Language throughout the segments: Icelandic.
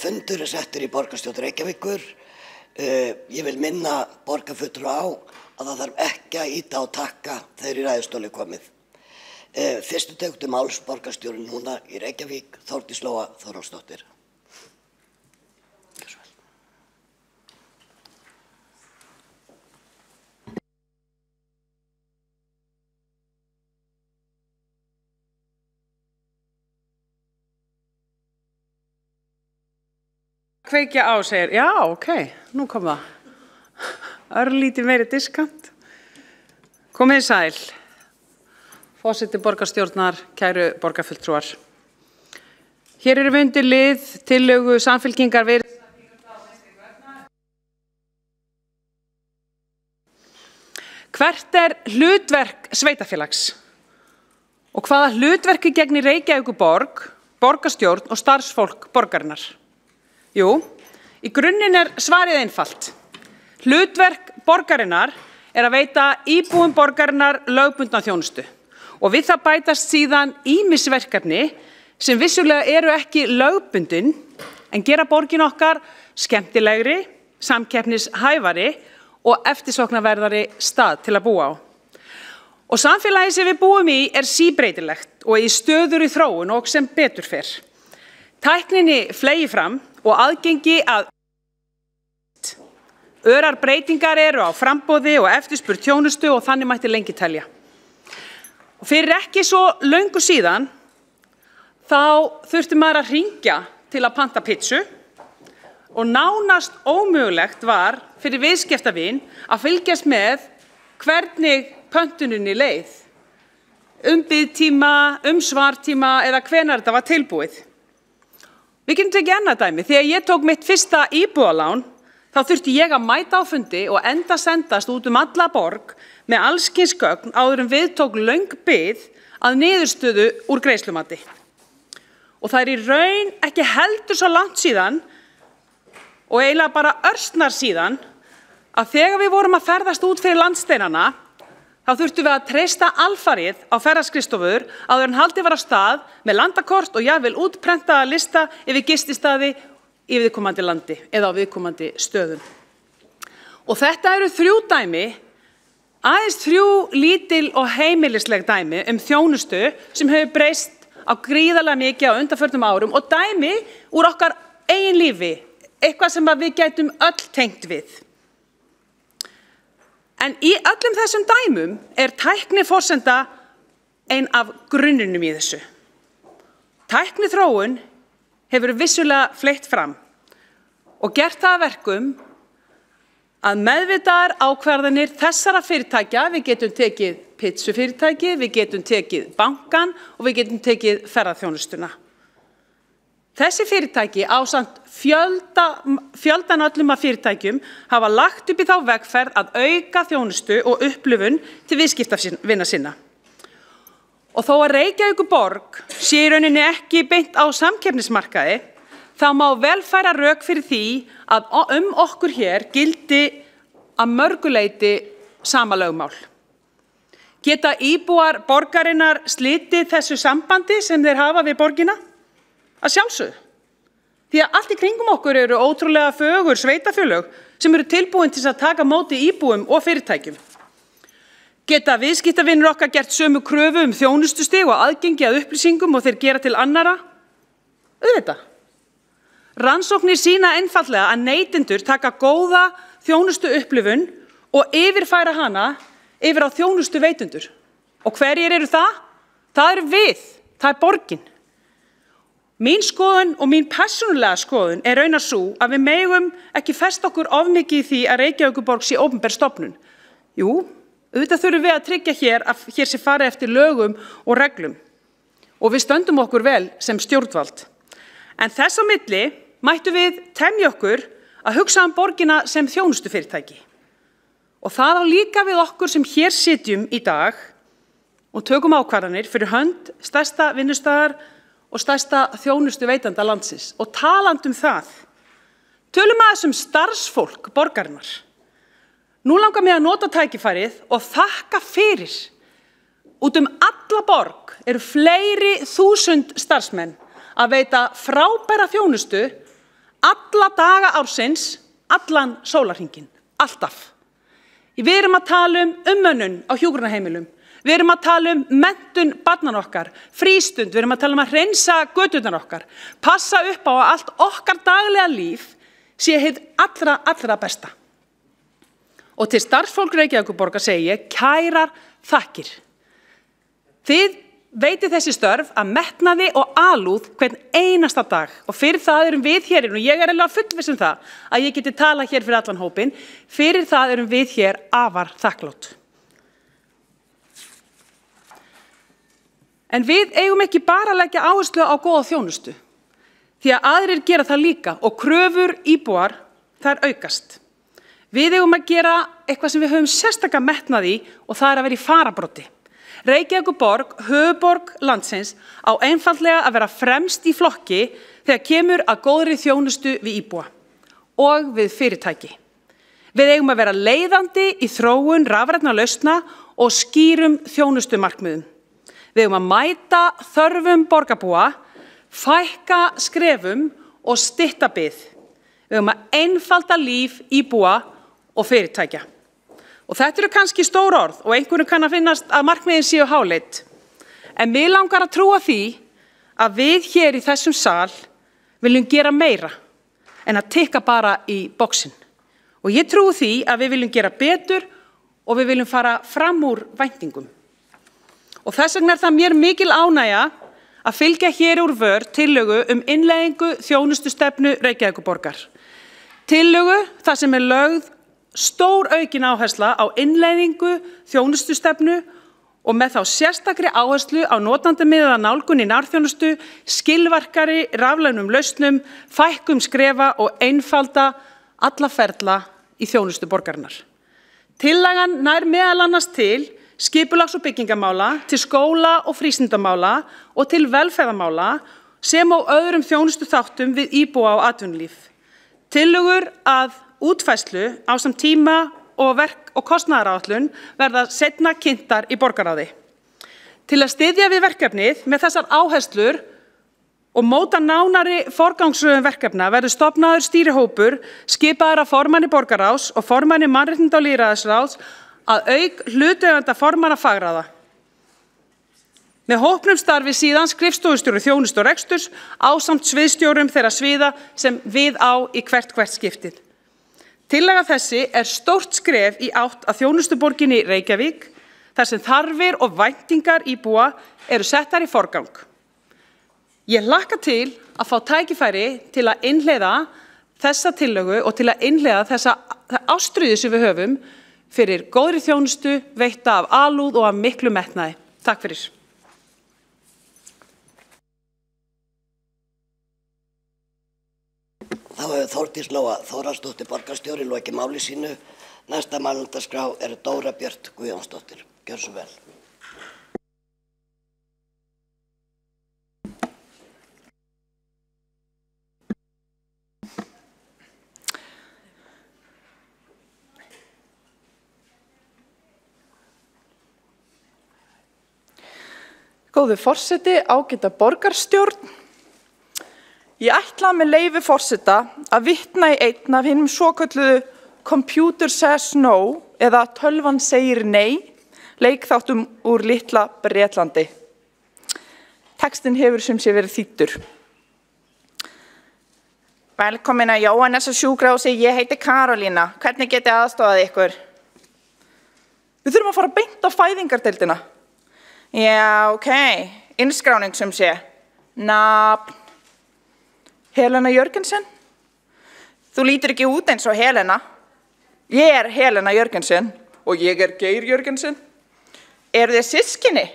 Fundur settur í borgarstjórn Reykjavíkur. Ég vil minna borgarfulltrúa á að það þarf ekki að ýta á takka þegar í ræðustóli komið. Fyrstu tekur máls borgarstjórinn núna í Reykjavík, Þórdís Lóa Þórhallsdóttir. Kveikja á, segir, já, ok, nú kom það. Örlítið meiri diskant. Komið sæl. Forseti borgarstjórnar, kæru borgarfulltrúar. Hér eru við undir lið tillögu Samfylkingar við Hvert er hlutverk sveitarfélags? Og hvaða hlutverki gegnir Reykjavíkurborg, borgarstjórn og starfsfólk borgarinnar? Jú, í grunninn er svarið einfalt. Hlutverk borgarinnar er að veita íbúum borgarinnar lögbundna þjónustu og við það bætast síðan ýmis verkefni sem vissulega eru ekki lögbundin en gera borgin okkar skemmtilegri, samkeppnishæfari og eftirsóknarverðari stað til að búa á. Og samfélagið sem við búum í er síbreytilegt og í stöðugri þróun og sem betur fer. Tækninni fleygir fram og aðgengi að örar breytingar eru á framboði og eftirspurn þjónustu og þannig mætti lengi telja. Og fyrir ekki svo löngu síðan þá þurfti maður að hringja til að panta pizzu og nánast ómögulegt var fyrir viðskiptavin að fylgjast með hvernig pöntuninni leið, biðtíma, svartíma eða hvenær þetta var tilbúið. Við getum tekið annað dæmi. Þegar ég tók mitt fyrsta íbúðalán, þá þurfti ég að mæta á fundi og enda sendast út alla borg með alls kyns gögn áður en við tók löng bið að niðurstöðu úr greiðslumati. Og það er í raun ekki heldur svo langt síðan og eiginlega bara örsnar síðan að þegar við vorum að ferðast út fyrir landsteinana þá þurftum við að treysta alfarið á ferðaskrifstofur áður en haldið var af stað með landakort og jafnvel útprentaða lista yfir gististaði í viðkomandi landi eða á viðkomandi stöðum. Og þetta eru 3 dæmi, aðeins 3 lítil og heimilisleg dæmi þjónustu sem hefur breyst á gríðarlega mikið á undanförnum árum og dæmi úr okkar eigin lífi, eitthvað sem við gætum öll tengt við. En í öllum þessum dæmum er tækniforsenda ein af grunninum í þessu. Tækniþróun hefur vissulega fleytt fram og gert það að verkum að meðvitaðar ákvarðanir þessara fyrirtækja, við getum tekið pizzufyrirtæki, við getum tekið bankann og við getum tekið ferðaþjónustuna. Þessi fyrirtæki ásamt fjöldan öllum af fyrirtækjum hafa lagt upp í þá vegferð að auka þjónustu og upplifun til viðskiptavina sinna. Og þó að Reykjavíkurborg sé í rauninni ekki beint á samkeppnismarkaði, þá má vel færa rök fyrir því að okkur hér gildi að mörguleyti sama lögmál. Geta íbúar borgarinnar slitið þessu sambandi sem þeir hafa við borgina? Að sjálfsögðu. Því að allt í kringum okkur eru ótrúlega fögur sveitarfélög sem eru tilbúin til að taka móti íbúum og fyrirtækjum. Geta viðskiptavinir okkar gert sömu kröfu þjónustustig og aðgengi að upplýsingum og þeir gera til annara? Auðvitað. Rannsóknir sýna einfaldlega að neytendur taka góða þjónustu upplifun og yfirfæra hana yfir á þjónustu veitundur. Og hverjir eru það? Það eru við, það er borgin. Mín skoðun og mín persónulega skoðun er raunar sú að við megum ekki festa okkur of mikið í því að Reykjavíkurborg sé opinber stofnun. Jú, auðvitað þurfum við að tryggja hér að hér sé farið eftir lögum og reglum og við stöndum okkur vel sem stjórnvald. En þess á milli mættu við temja okkur að hugsa borgina sem þjónustufyrirtæki. Og það á líka við okkur sem hér sitjum í dag og tökum ákvarðanir fyrir hönd stærsta vinnustaðar og stærsta þjónustu veitanda landsins. Og talandi það, tölum aðeins starfsfólk borgarinnar. Nú langar mig að nota tækifærið og þakka fyrir. Út alla borg eru fleiri þúsund starfsmenn að veita frábæra þjónustu alla daga ársins, allan sólarhringinn, alltaf. Við erum að tala umönnun á hjúkrunarheimilum. Við erum að tala menntun barnanna okkar, frístund, við erum að tala að hreinsa göturnar okkar, passa upp á að allt okkar daglega líf sé hið allra besta. Og til starfsfólk Reykjavíkurborgar segi ég, kærar þakkir. Þið veitið þessi störf að metnaði og alúð hvern einasta dag og fyrir það erum við hér og ég alveg fullviss það að ég geti talað hér fyrir allan hópinn, fyrir það erum við hér afar þakklát. En við eigum ekki bara að leggja áherslu á góða þjónustu, því að aðrir gera það líka og kröfur íbúar þær aukast. Við eigum að gera eitthvað sem við höfum sérstaka metnað í og það að vera í fararbroddi. Reykjavíkurborg, höfuðborg landsins, á einfaldlega að vera fremst í flokki þegar kemur að góðri þjónustu við íbúa og við fyrirtæki. Við eigum að vera leiðandi í þróun rafrænna lausna og skýrum þjónustumarkmiðum. Við eigum að mæta þörfum borgarbúa, fækka skrefum og stytta bið. Við eigum að einfalda líf íbúa og fyrirtækja. Og þetta eru kannski stór orð og einhverjum kann að finnast að markmiðin séu háleit. En mig langar að trúa því að við hér í þessum sal viljum gera meira en að tikka bara í boxin. Og ég trúi því að við viljum gera betur og við viljum fara fram úr væntingum. Og þess vegna það mér mikil ánægja að fylgja hér úr vör tillögu innleiðingu þjónustustefnu Reykjavíkurborgar. Tillögu þar sem lögð stór aukin áhersla á innleiðingu þjónustustefnu og með þá sérstakri áherslu á notandamiðaða nálgun í nærþjónustu, skilvirkari rafrænum lausnum, fækkun skrefa og einfalda alla ferla í þjónustu borgarinnar. Tillagan nær meðal annars til skipulags- og byggingamála, til skóla- og frístundamála og til velferðarmála sem og öðrum þjónustuþáttum við íbúa og atvinnulíf. Tillögur að útfærslu ásamt tíma og verk- og kostnaðaráætlun verða seinna kynntar í borgarráði. Til að styðja við verkefnið með þessar áherslur og móta nánari forgangsröðun verkefna verður stofnaður stýrihópur skipaður af formanni borgarráðs og formanni mannréttinda- og lýðræðisráðs að auk hlutaðeigandi formanna fagráða. Með hópnum starfi síðan skrifstofustjóri þjónustu og reksturs ásamt sviðsstjórum þeirra sviða sem við á í hvert skiptið. Tillaga þessi stórt skref í átt að þjónustuborginni Reykjavík, þar sem þarfir og væntingar íbúa eru settar í forgang. Ég hlakka til að fá tækifæri til að innleiða þessa tillögu og til að innleiða þessa ástríðu sem við höfum fyrir góðri þjónustu, veitta af alúð og af miklu metnaði. Takk fyrir. Þá hefur Þórdís Lóa Þórhallsdóttir borgarstjóri lokið máli sínu. Næsta málendaskrá Dóra Björt Guðjónsdóttir. Gjörðu svo vel. Góður forseti, ágæta borgarstjórn. Ég ætla með leyfi forseta að vitna í einn af hinum svokölluðu Computer Says No eða Tölvan segir nei, leikþáttum úr litla Bretlandi. Textinn hefur sem sé verið þýddur. Velkomin að Jóhannesar sjúkrahúsi, ég heiti Karolína. Hvernig get ég aðstofað ykkur? Við þurfum að fara beint á fæðingardeildina. Já, ok. Innskráning sem sé. Nafn. Helena Jörgensen? Þú lítur ekki út eins og Helena. Ég Helena Jörgensen og ég Geir Jörgensen. Eru þið systkini?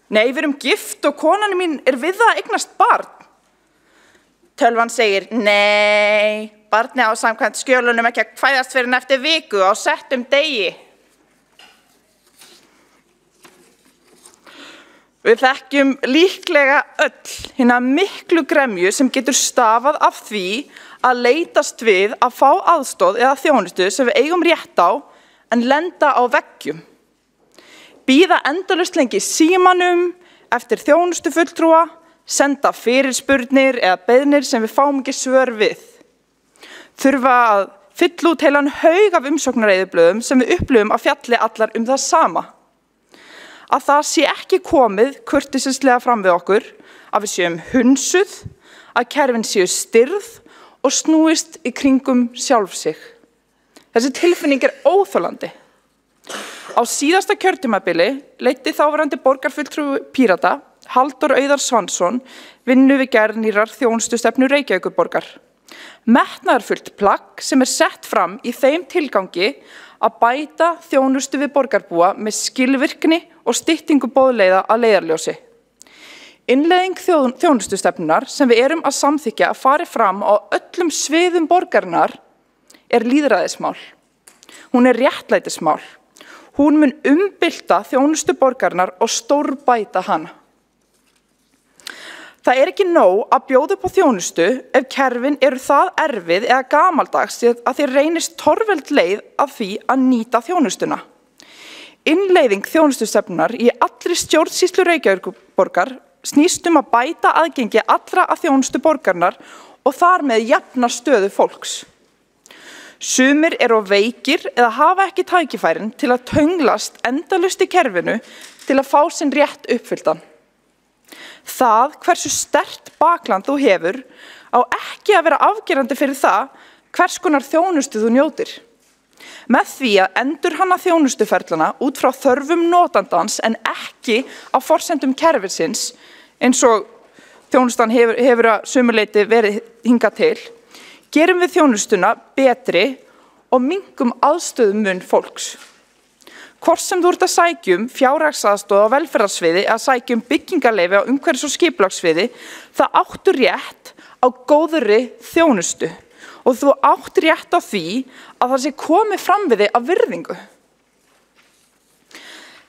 Nei, við erum gift og konan mín við það að eignast barn. Tölvan segir, nei, barni á samkvæmt skjölunum ekki að fæðast fyrir en eftir viku á settum degi. Við þekkjum líklega öll hina miklu gremju sem getur stafað af því að leitast við að fá aðstoð eða þjónustu sem við eigum rétt á en lenda á veggjum. Bíða endalaust lengi í símanum eftir þjónustufulltrúa, senda fyrirspurnir eða beiðnir sem við fáum ekki svör við. Þurfa að fylla út heilan haug af umsóknareyðublöðum sem við upplifum að fjalli allar það sama. Að það sé ekki komið kurteislega fram við okkur, að við séum hunsuð, að kerfin séu stirð og snúist í kringum sjálf sig. Þessi tilfinning óþolandi. Á síðasta kjörtímabili leiddi þáverandi borgarfulltrúi Pírata, Halldór Auðar Svansson, vinnu við gerð nýrrar þjónustustefnu Reykjavíkurborgar. Metnaðarfullt plagg sem sett fram í þeim tilgangi að bæta þjónustu við borgarbúa með skilvirkni og styttingu boðleiða að leiðarljósi. Innleiðing þjónustustefnunar sem við erum að samþykkja að fari fram á öllum sviðum borgarinnar lýðræðismál. Hún réttlætismál. Hún mun umbylta þjónustu borgarinnar og stórbæta hana. Það ekki nóg að bjóða upp á þjónustu ef kerfin eru það erfið eða gamaldags að þeir reynist torveld leið að því að nýta þjónustuna. Innleiðing þjónustustefnunar í allri stjórnsýslu Reykjavíkurborgar snýst að bæta aðgengi allra að þjónustu borgarinnar og þar með jafna stöðu fólks. Sumir eru veikir eða hafa ekki tækifærin til að tönglast endalaust í kerfinu til að fá sinn rétt uppfylltan. Það hversu sterkt bakland þú hefur á ekki að vera afgerandi fyrir það hvers konar þjónustu þú njótir. Með því að endurhanna þjónustuferlana út frá þörfum notandans en ekki á forsendum kerfisins eins og þjónustan hefur að sumuleyti verið hingað til, gerum við þjónustuna betri og minnkum aðstöðumun fólks. Hvort sem þú ert að sækja fjárhagsaðstoð á velferðarsviði eða sækja byggingarleyfi á umhverfis- og skipulagsviði, það áttu rétt á góðri þjónustu og þú átt rétt á því að það sé komið fram við þig af virðingu.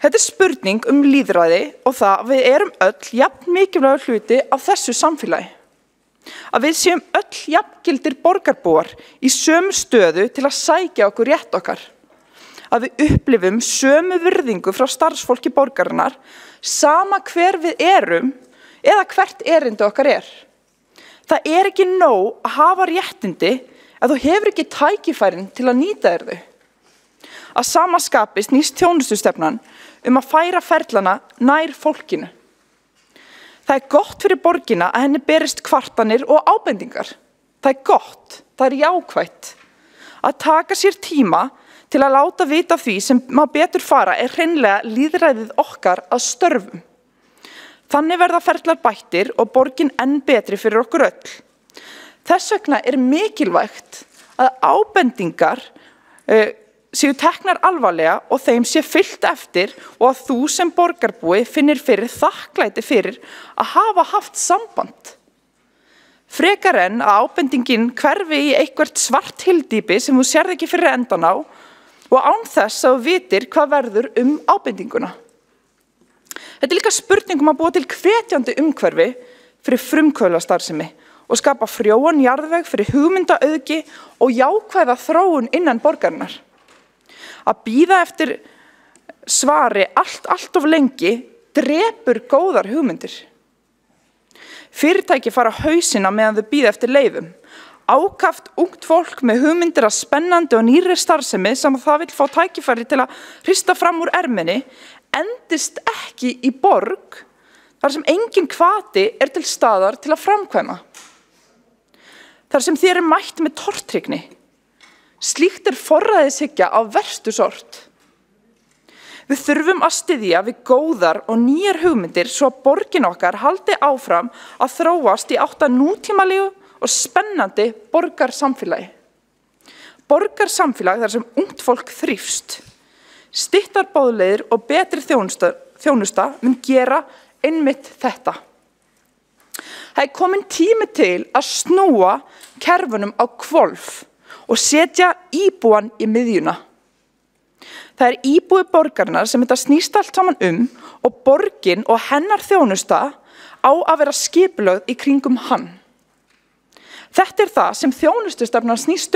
Þetta spurning lýðræði og það að við erum öll jafn mikilvægur hluti af þessu samfélagi. Að við séum öll jafngildir borgarbúar í sömu stöðu til að sækja okkur rétt okkar. Að við upplifum sömu virðingu frá starfsfólki borgarinnar, sama hver við erum eða hvert erindi okkar er. Það ekki nóg að hafa réttindi ef þú hefur ekki tækifærin til að nýta þau. Að sama skapi snýst þjónustustefnan að færa ferlana nær fólkinu. Það gott fyrir borgina að henni berist kvartanir og ábendingar. Það gott, það jákvætt. Að taka sér tíma til að láta vita því sem má betur fara hreinlega lýðræðið okkar að störfum. Þannig verða ferlar bættir og borgin enn betri fyrir okkur öll. Þess vegna mikilvægt að ábendingar séu teknar alvarlega og þeim sé fylgt eftir og að þú sem borgarbúi finnir fyrir þakklæti fyrir að hafa haft samband. Frekar en að ábendingin hverfi í eitthvert svart hyldýpi sem þú sérð ekki fyrir endan á og án þess að þú vitir hvað verður ábendinguna. Þetta líka spurning að búa til hvetjandi umhverfi fyrir frumkvöðlastarfsemi og skapa frjóan jarðveg fyrir hugmyndaauðgi og jákvæða þróun innan borgarinnar. Að bíða eftir svari allt of lengi drepur góðar hugmyndir. Fyrirtæki fara á hausinn á meðan þau bíða eftir leyfum. Ákaft ungt fólk með hugmyndir að spennandi og nýrri starfsemi sem það vill fá tækifæri til að hrista fram úr erminni endist ekki í borg þar sem engin hvati til staðar til að framkvæma. Þar sem þér mætt með tortryggni. Slíkt forræðishyggja á verstu sort. Við þurfum að styðja við góðar og nýjar hugmyndir svo að borgin okkar haldi áfram að þróast í átt að nútímalegu og spennandi borgarsamfélagi. Borgarsamfélag þar sem ungt fólk þrífst. Styttar boðleiðir og betri þjónusta mun gera einmitt þetta. Það kominn tími til að snúa kerfunum á hvolf og setja íbúan í miðjuna. Það íbúi borgarinnar sem þetta snýst allt saman og borgin og hennar þjónusta á að vera skipulögð í kringum hann. Þetta það sem þjónustustefnan snýst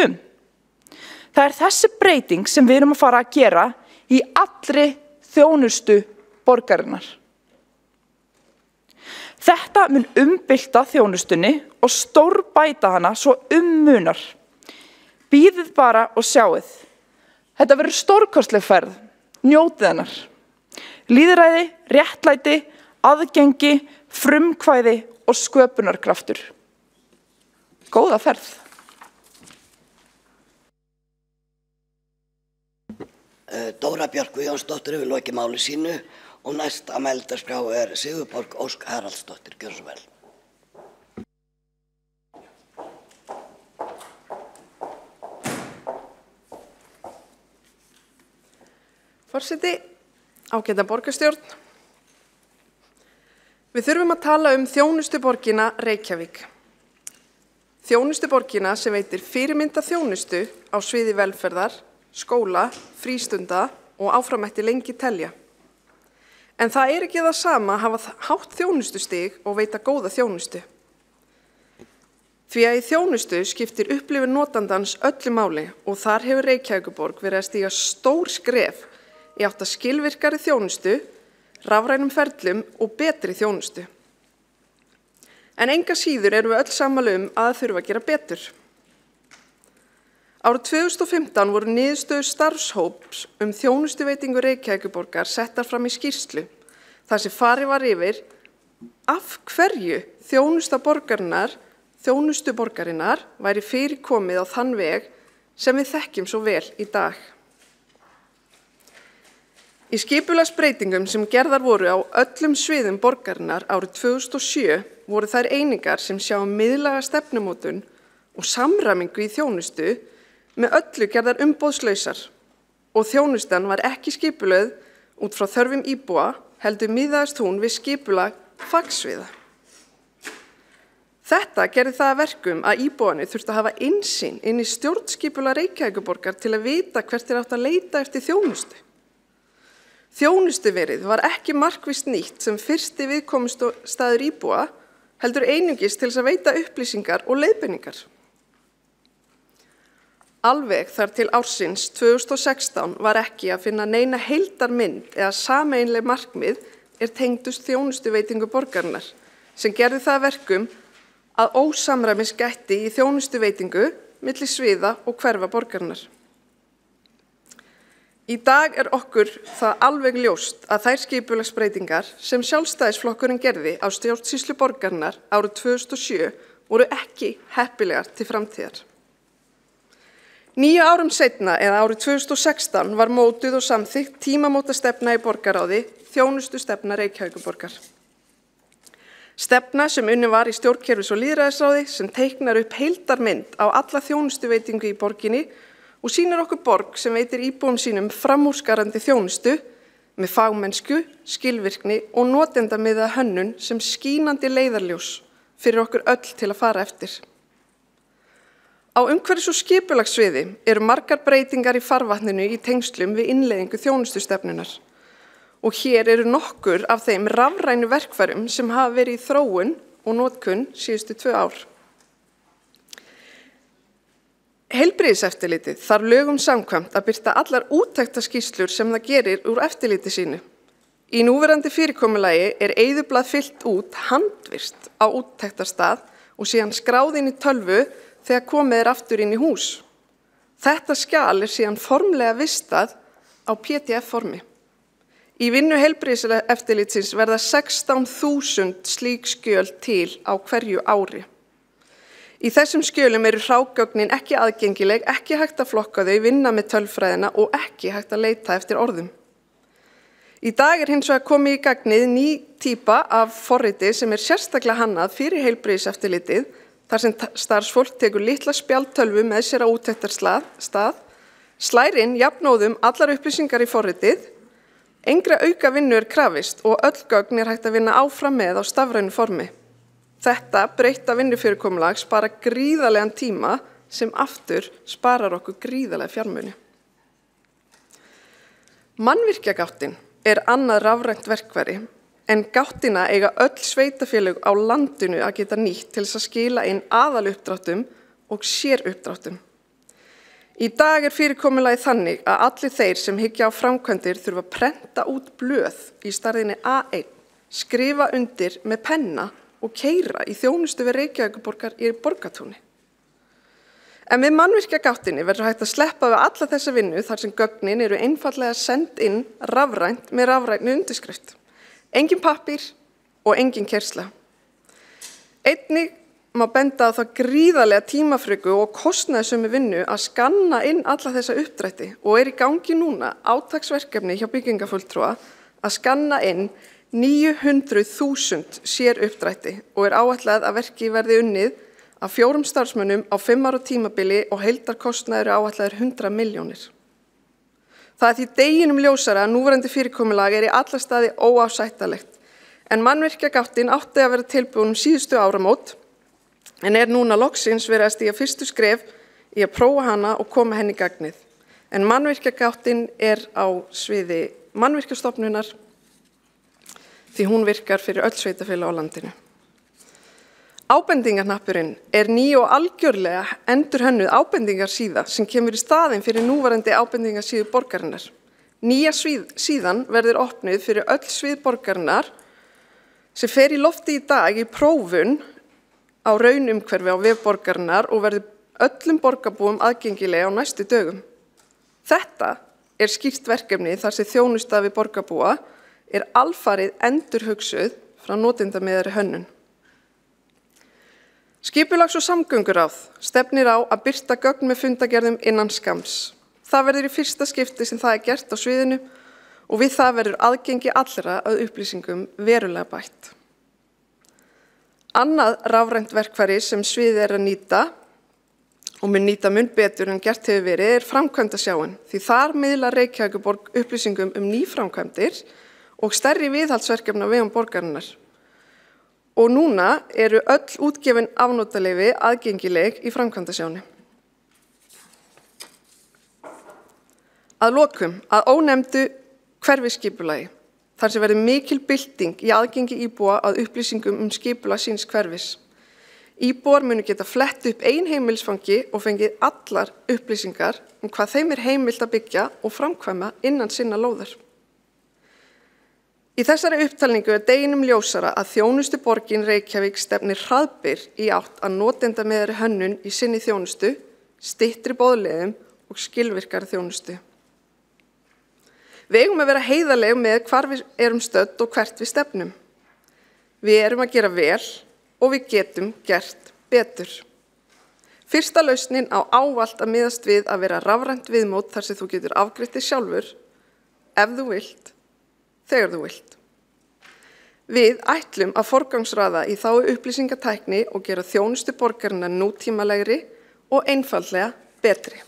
Það þessi breyting sem við erum að fara að gera í allri þjónustu borgarinnar. Þetta mun umbylta þjónustunni og stórbæta hana svo munar. Bíðið bara og sjáið. Þetta verður stórkostleg ferð. Njótið hennar. Lýðræði, réttlæti, aðgengi, frumkvæði og sköpunarkraftur. Góða ferð. Dóra Björk Guðjónsdóttir hefur lokið máli sínu og næst á mælendaskrá Sigurborg Ósk Haraldsdóttir. Gjörðu svo vel. Forseti, ágæta borgarstjórn. Við þurfum að tala þjónustuborgina Reykjavík. Þjónustuborgina sem veitir fyrirmynda þjónustu á sviði velferðar, skóla, frístunda og áframætti lengi telja. En það ekki það sama að hafa hátt þjónustustig og veita góða þjónustu. Því að í þjónustu skiptir upplifun notandans öllu máli og þar hefur Reykjavíkurborg verið að stíga stór skref í átt að skilvirkari þjónustu, rafrænum ferlum og betri þjónustu. En enga síður erum við öll sammála að þurfa að gera betur. Árið 2015 voru niðurstöður starfshóps þjónustuveitingu Reykjavíkurborgar settar fram í skýrslu, þar sem farið var yfir af hverju þjónustu borgarinnar væri fyrirkomið á þann veg sem við þekkjum svo vel í dag. Í skipulagsbreytingum sem gerðar voru á öllum sviðum borgarinnar árið 2007 voru þær einingar sem sjá miðlæga stefnumótun og samræmingu í þjónustu með öllu gerðar umboðslausar og þjónustan var ekki skipulögð út frá þörfum íbúa heldur miðaðist hún við skipulag fagsviða. Þetta gerði það að verkum að íbúarnir þurftu að hafa innsýn inn í stjórnskipulag Reykjavíkurborgar til að vita hvert átt að leita eftir þjónustu. Þjónustuverið var ekki markvisst nýtt sem fyrsti viðkomustaður íbúa, heldur einungis til þess að veita upplýsingar og leiðbeiningar. Alveg þar til ársins 2016 var ekki að finna neina heildarmynd eða sameiginleg markmið tengdust þjónustuveitingu borgarinnar, sem gerði það að verkum að ósamræmis gætti í þjónustuveitingu milli sviða og hverfa borgarinnar. Í dag okkur það alveg ljóst að þær skipulagsbreytingar sem Sjálfstæðisflokkurinn gerði á stjórnsýslu borgarinnar árið 2007 voru ekki heppilegar til framtíðar. 9 árum seinna eða árið 2016 var mótuð og samþykkt tímamótastefna í borgarráði, þjónustustefna Reykjavíkurborgar. Stefna sem unnin var í stjórnkerfis- og lýðræðisráði sem teiknar upp heildarmynd á alla þjónustuveitingu í borginni og sýnir okkur borg sem veitir íbúum sínum framúrskarandi þjónustu með fagmennsku, skilvirkni og notendamiðaða hönnun sem skínandi leiðarljós fyrir okkur öll til að fara eftir. Á umhverfis- og skipulagssviði eru margar breytingar í farvatninu í tengslum við innleiðingu þjónustustefnunar og hér eru nokkur af þeim rafrænu verkfærum sem hafa verið í þróun og notkun síðustu 2 ár. Heilbrigðiseftirlitið þarf lögum samkvæmt að birta allar úttektarskýrslur sem það gerir úr eftirliti sínu. Í núverandi fyrirkomulagi eyðublað fyllt út handvirkt á úttektarstað og síðan skráð inn í tölvu þegar komið aftur inn í hús. Þetta skjal síðan formlega vistað á PDF-formi. Í vinnu heilbrigðiseftirlitsins verða 16.000 slík skjöl til á hverju ári. Í þessum skjölum eru hrágögnin ekki aðgengileg, ekki hægt að flokka þau, vinna með tölfræðina og ekki hægt að leita eftir orðum. Í dag hins vegar komið í gagnið ný típa af forriti sem sérstaklega hannað fyrir heilbrigðiseftirlitið, þar sem starfsfólk tekur litla spjaldtölvu með sér á úttektarstað, slær inn jafnóðum allar upplýsingar í forritið, engra auka vinnu krafist og öll gögn hægt að vinna áfram með á stafrænu formi. Þetta breytta vinnufyrirkomulag spara gríðarlegan tíma sem aftur sparar okkur gríðarlega fjármuni. Mannvirkjagáttin annað rafrænt verkfæri en gáttina eiga öll sveitarfélög á landinu að geta nýtt til þess að skila inn aðaluppdráttum og séruppdráttum. Í dag fyrirkomulagið þannig að allir þeir sem hyggja á framkvæmdir þurfa að prenta út blöð í stærðinni A1 skrifa undir með penna og keyra í þjónustu við Reykjavíkurborgar í Borgartúni. En með mannvirkjagáttinni verður hægt að sleppa við alla þessa vinnu þar sem gögnin eru einfallega send inn rafrænt með rafrænni undirskrift. Engin pappír og engin keyrsla. Einnig má benda á það gríðarlega tímafröku og kostnaðarsömu vinnu að skanna inn alla þessa uppdrætti og í gangi núna átaksverkefni hjá byggingafulltrúa að skanna inn 900.000 sér uppdrætti og áætlað að verki verði unnið af 4 starfsmönnum á 5 ára tímabili og heildarkostnaður áætlaður 100 milljónir. Það því deginum ljósara að núverandi fyrirkomulag í alla staði óásættanlegt, en mannvirkjagáttin átti að vera tilbúin síðustu áramót, en núna loksins verið að stíga fyrstu skref í að prófa hana og koma henni í gagnið. En mannvirkjagáttin á sviði mannvirkjastofnunar því hún virkar fyrir öll sveitarfélög á landinu. Ábendingarhnappurinn ný og algjörlega endurhönnuð ábendingarsíða sem kemur í staðinn fyrir núverandi ábendingarsíðu borgarinnar. Nýja síðan verður opnuð fyrir öll svið borgarinnar sem fer í lofti í dag í prófun á raunumhverfi á vef borgarinnar og verður öllum borgarbúum aðgengilega á næstu dögum. Þetta skýrt verkefni þar sem þjónusta við borgarbúa alfarið endurhugsuð frá notendamiðaðri hönnun. Skipulags- og samgönguráð stefnir á að birta gögn með fundagerðum innan skamms. Það verður í fyrsta skipti sem það gert á sviðinu og við það verður aðgengi allra að upplýsingum verulega bætt. Annað rafrænt verkfæri sem sviðið að nýta og mun nýta mun betur en gert hefur verið framkvæmdasjáin, því þar miðlar Reykjavíkurborg upplýsingum nýframkvæmdir og stærri viðhaldsverkefna á vegum borgarinnar. Og núna öll útgefin afnotaleyfi aðgengileg í framkvæmdasjáni. Að lokum að ónefndu hverfisskipulagi, þar sem verður mikil bylting í aðgengi íbúa að upplýsingum skipulag síns hverfis. Íbúar munu geta flett upp heimilisfangi og fengið allar upplýsingar hvað þeim heimilt að byggja og framkvæma innan sinna lóðar. Í þessari upptalningu deginum ljósara að þjónustuborgin Reykjavík stefnir hraðbyr í átt að notendamiðaðri hönnun í sinni þjónustu, styttri boðleiðum og skilvirkari þjónustu. Við eigum að vera heiðarleg með hvar við stödd og hvert við stefnum. Við að gera vel og við getum gert betur. Fyrsta lausnin á ávallt að miðast við að vera rafrænt viðmót þar sem þú getur afgreitt þig sjálfur, ef þú vilt, þegar þú vilt. Við ætlum að forgangsraða í þágu upplýsingatækni og gera þjónustu borgarinnar nútímalegri og einfaldlega betri.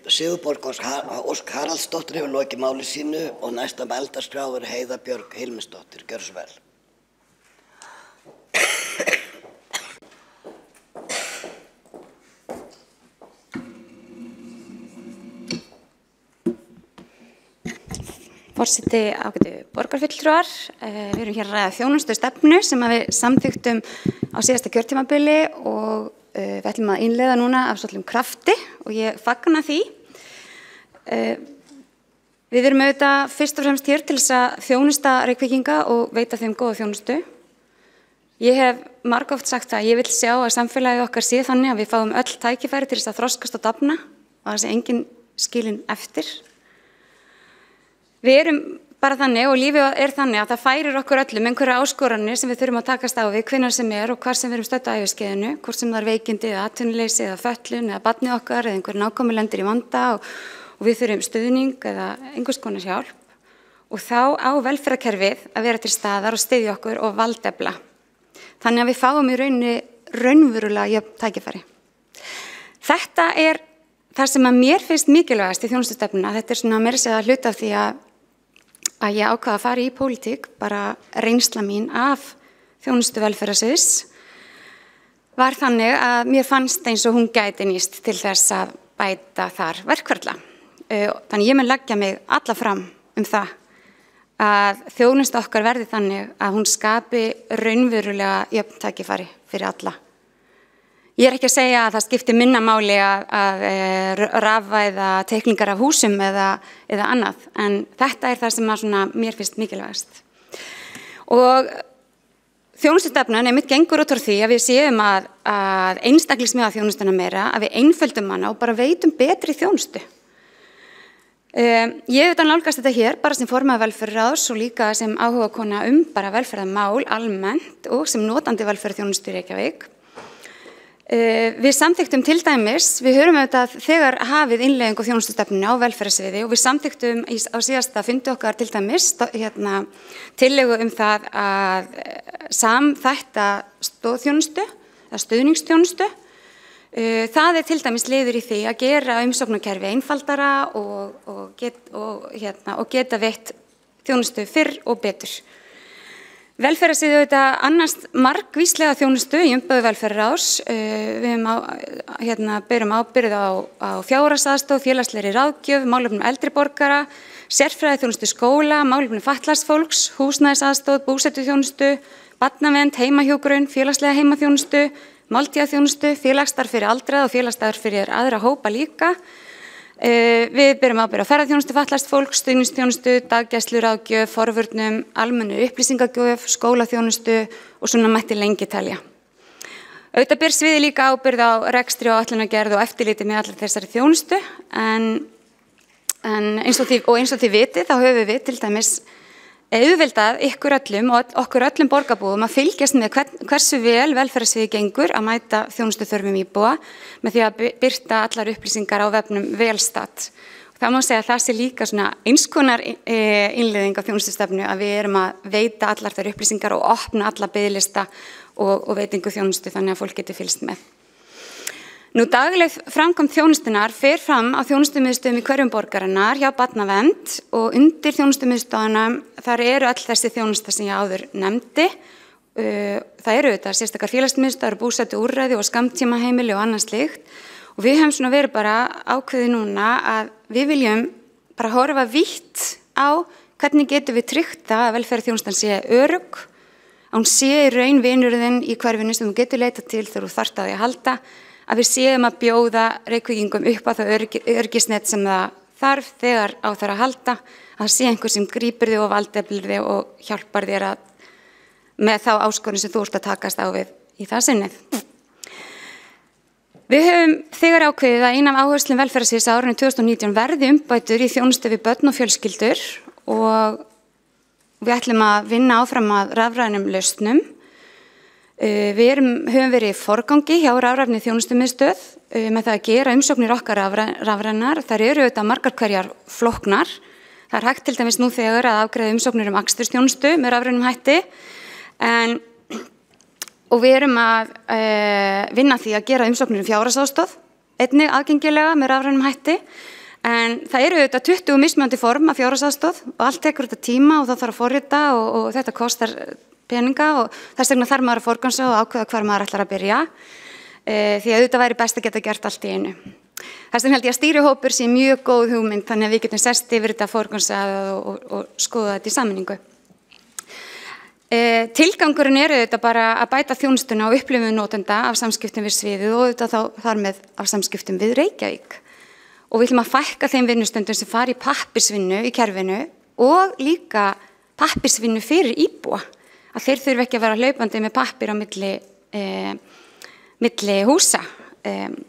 Sigurborg Ósk Haraldsdóttir hefur lokið máli sínu og næsta mældarskrá Heiða Björg Hilmisdóttir. Gjörðu svo vel. Forseti ágætu borgarfulltrúar, við erum hér að ræða þjónustu stefnu sem við samþykktum á síðasta kjörtímabili og við ætlum að innleiða núna af svolítum krafti og ég fagna því. Við erum auðvitað fyrst og fremst hér til þess að þjónusta Reykvíkinga og veita þeim góða þjónustu. Ég hef margoft sagt að ég vil sjá að samfélagið okkar sé þannig að við fáum öll tækifæri til þess að þroskast og dafna og það sé engin skilin eftir. Við erum bara þannig og lífið þannig að það færir okkur öllum einhverja áskoranir sem við þurfum að takast á við hvenær sem og hvar sem við erum stödd á æviskeiðinu, hvort sem það veikindi eða atvinnuleysi eða fötlun eða barnið okkar eða einhver nákomi lendir í vanda og við þurfum stuðning eða einhvers konar hjálp. Og þá á velferðarkerfið að vera til staðar og styðja okkur og valdefla. Þannig að við fáum í rauninni raunverulega jöfn tækifæri. Þetta það sem að mér finnst mikilvægast í þjónustustefnuna. Þetta svona meira að segja hluta af því að ég ákvað að fara í pólitík, bara reynsla mín af þjónustu velferðarsviðs var þannig að mér fannst eins og hún gæti nýst til þess að bæta þar verkferla. Þannig ég mun leggja mig alla fram það að þjónusta okkar verði þannig að hún skapi raunverulega jöfn tækifæri fyrir alla. Ég ekki að segja að það skiptir minna máli að rafvæða teikningar af húsum eða annað, en þetta það sem að svona mér finnst mikilvægast. Og þjónustustefnan einmitt gengur út frá því að við séum að einstaklingsmiða þjónustuna meira, að við einföldum hana og bara veitum betri þjónustu. Ég hef nálgast þetta hér bara sem formaður velferðarráðs og líka sem áhugakona bara velferðarmál almennt og sem notandi velferðarþjónustu í Reykjavík. Við samþykktum til dæmis, við höfum auðvitað þegar hafið innleiðingu þjónustustefnunni á velferðarsviði og við samþykktum á síðasta fundi okkar til dæmis tillögu það að samþætta stoðþjónustu eða stuðningsþjónustu. Það til dæmis liður í því að gera umsóknarkerfi einfaldara og geta veitt þjónustu fyrr og betur. Velferðarsviðið auðvitað annast margvíslega þjónustu í umboði velferðarráðs. Við berum ábyrgð á fjárhagsaðstoð, félagslegri ráðgjöf, málefnum eldri borgara, sérfræðiþjónustu skóla, málefnum fatlaðs fólks, húsnæðisaðstoð, búsetuþjónustu, barnavernd, heimahjúkrun, félagslega heimaþjónustu, máltíðaþjónustu, félagsstarf fyrir aldraða og félagsstarf fyrir aðra hópa líka. Við berum ábyrgð á ferðaþjónustu fatlaðs fólks, stuðningsþjónustu, daggæslu, ráðgjöf, forvörnum, almennu upplýsingagjöf, skólaþjónustu og svona mætti lengi telja. Auðvitað ber sviðið líka ábyrgð á rekstri og ætlunargerð og eftirliti með allar þessari þjónustu en eins og þið vitið þá höfum við til dæmis auðveldað ykkur öllum og okkur öllum borgarbúum að fylgjast með hversu vel velferðarsviðið gengur að mæta þjónustuþörfum íbúa með því að birta allar upplýsingar á vefnum Velstat. Það má segja að það sé líka svona eins konar innleiðing á þjónustustefnu að við erum að veita allar þær upplýsingar og opna alla biðlista og veitingu þjónustu þannig að fólk getur fylgst með. Nú dagleg framkvæmd þjónustunar fer fram á þjónustumiðstöðum í hverjum borgarinnar hjá barnavernd og undir þjónustumiðstöðunum þar eru öll þessi þjónusta sem ég áður nefndi. Það eru auðvitað sérstakar félagsmiðstöðvar, búsetuúrræði og skammtímaheimili og annað slíkt og við höfum svona verið bara ákveðið núna að við viljum bara horfa vítt á hvernig getum við tryggt það að velferðarþjónustan sé örugg, að hún sé í raun vinurinn í hverfinu sem þú getur leitað til þegar þú þarft á því að halda, að við séum að bjóða Reykvíkingum upp á það öryggisnet sem það þarf þegar á þær að halda, að það sé einhver sem grípur þig og valdeflir þig og hjálpar þér með þá áskorun sem þú ert að takast á við í það sinnið. Við höfum þegar ákveðið að ein af áherslum velferðarsviðs á árinu 2019 verði umbætur í þjónustu við börn og fjölskyldur og við ætlum að vinna áfram að rafrænum lausnum. Við höfum verið í forgangi hjá rafrænni þjónustumiðstöð með það að gera umsóknir okkar rafrænar. Þar eru auðvitað margar hverjar flóknar. Það hægt til dæmis nú þegar að afgreiða umsóknir akstursþjónustu með rafrænum hætti. Og við erum að vinna því að gera umsóknir fjárhagsaðstoð, einnig aðgengilega með rafrænum hætti. En það eru auðvitað 20 mismunandi form af fjárhagsaðstoð og allt tekur þetta tíma og það þarf að forrita og þetta kostar peninga og þess vegna þarf maður að forgansa og ákveða hvar maður ætlar að byrja því að auðvitað væri best að geta gert allt í einu. Þess vegna held ég að stýrihópur sé mjög góð hugmynd þannig að við getum sest yfir þetta forgansað og skoða þetta í sameiningu. Tilgangurinn auðvitað bara að bæta þjónustuna og upplifun notenda af samskiptum við sviðið og auðvitað þar með af samskiptum við Reykjavík. Og við ætlum að fækka þeim vinnustundum sem fari í pappirsvinnu í kerfinu og líka pappirsvinnu fyrir íbúa. Að þeir þurfi ekki að vera hlaupandi með pappir á milli húsa.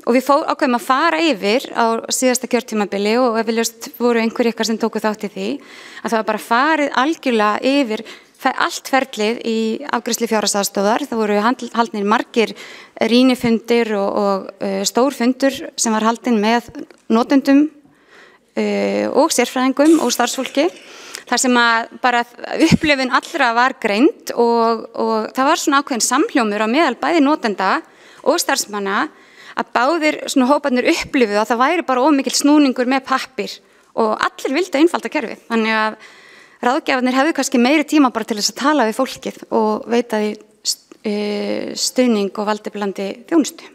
Og við ákveðum að fara yfir á síðasta kjörtímabili og eflaust voru einhverjir ykkar sem tóku þátt í því að það var bara farið algjörlega yfir allt ferlið í afgreiðslu fjárhagsaðstoðar. Það voru haldnir margir rýnifundir og stórfundur sem var haldinn með notendum og sérfræðingum og starfsfólki. Þar sem að bara upplifun allra var greind og það var svona ákveðin samhljómur á meðal bæði notenda og starfsmanna að báðir svona hóparnir upplifuðu að það væri bara ómikil snúningur með pappir og allir vildu einfalda kerfið. Þannig að ráðgjafarnir hefðu kannski meiri tíma bara til þess að tala við fólkið og veita því stuðning og valdiblandi þjónustu.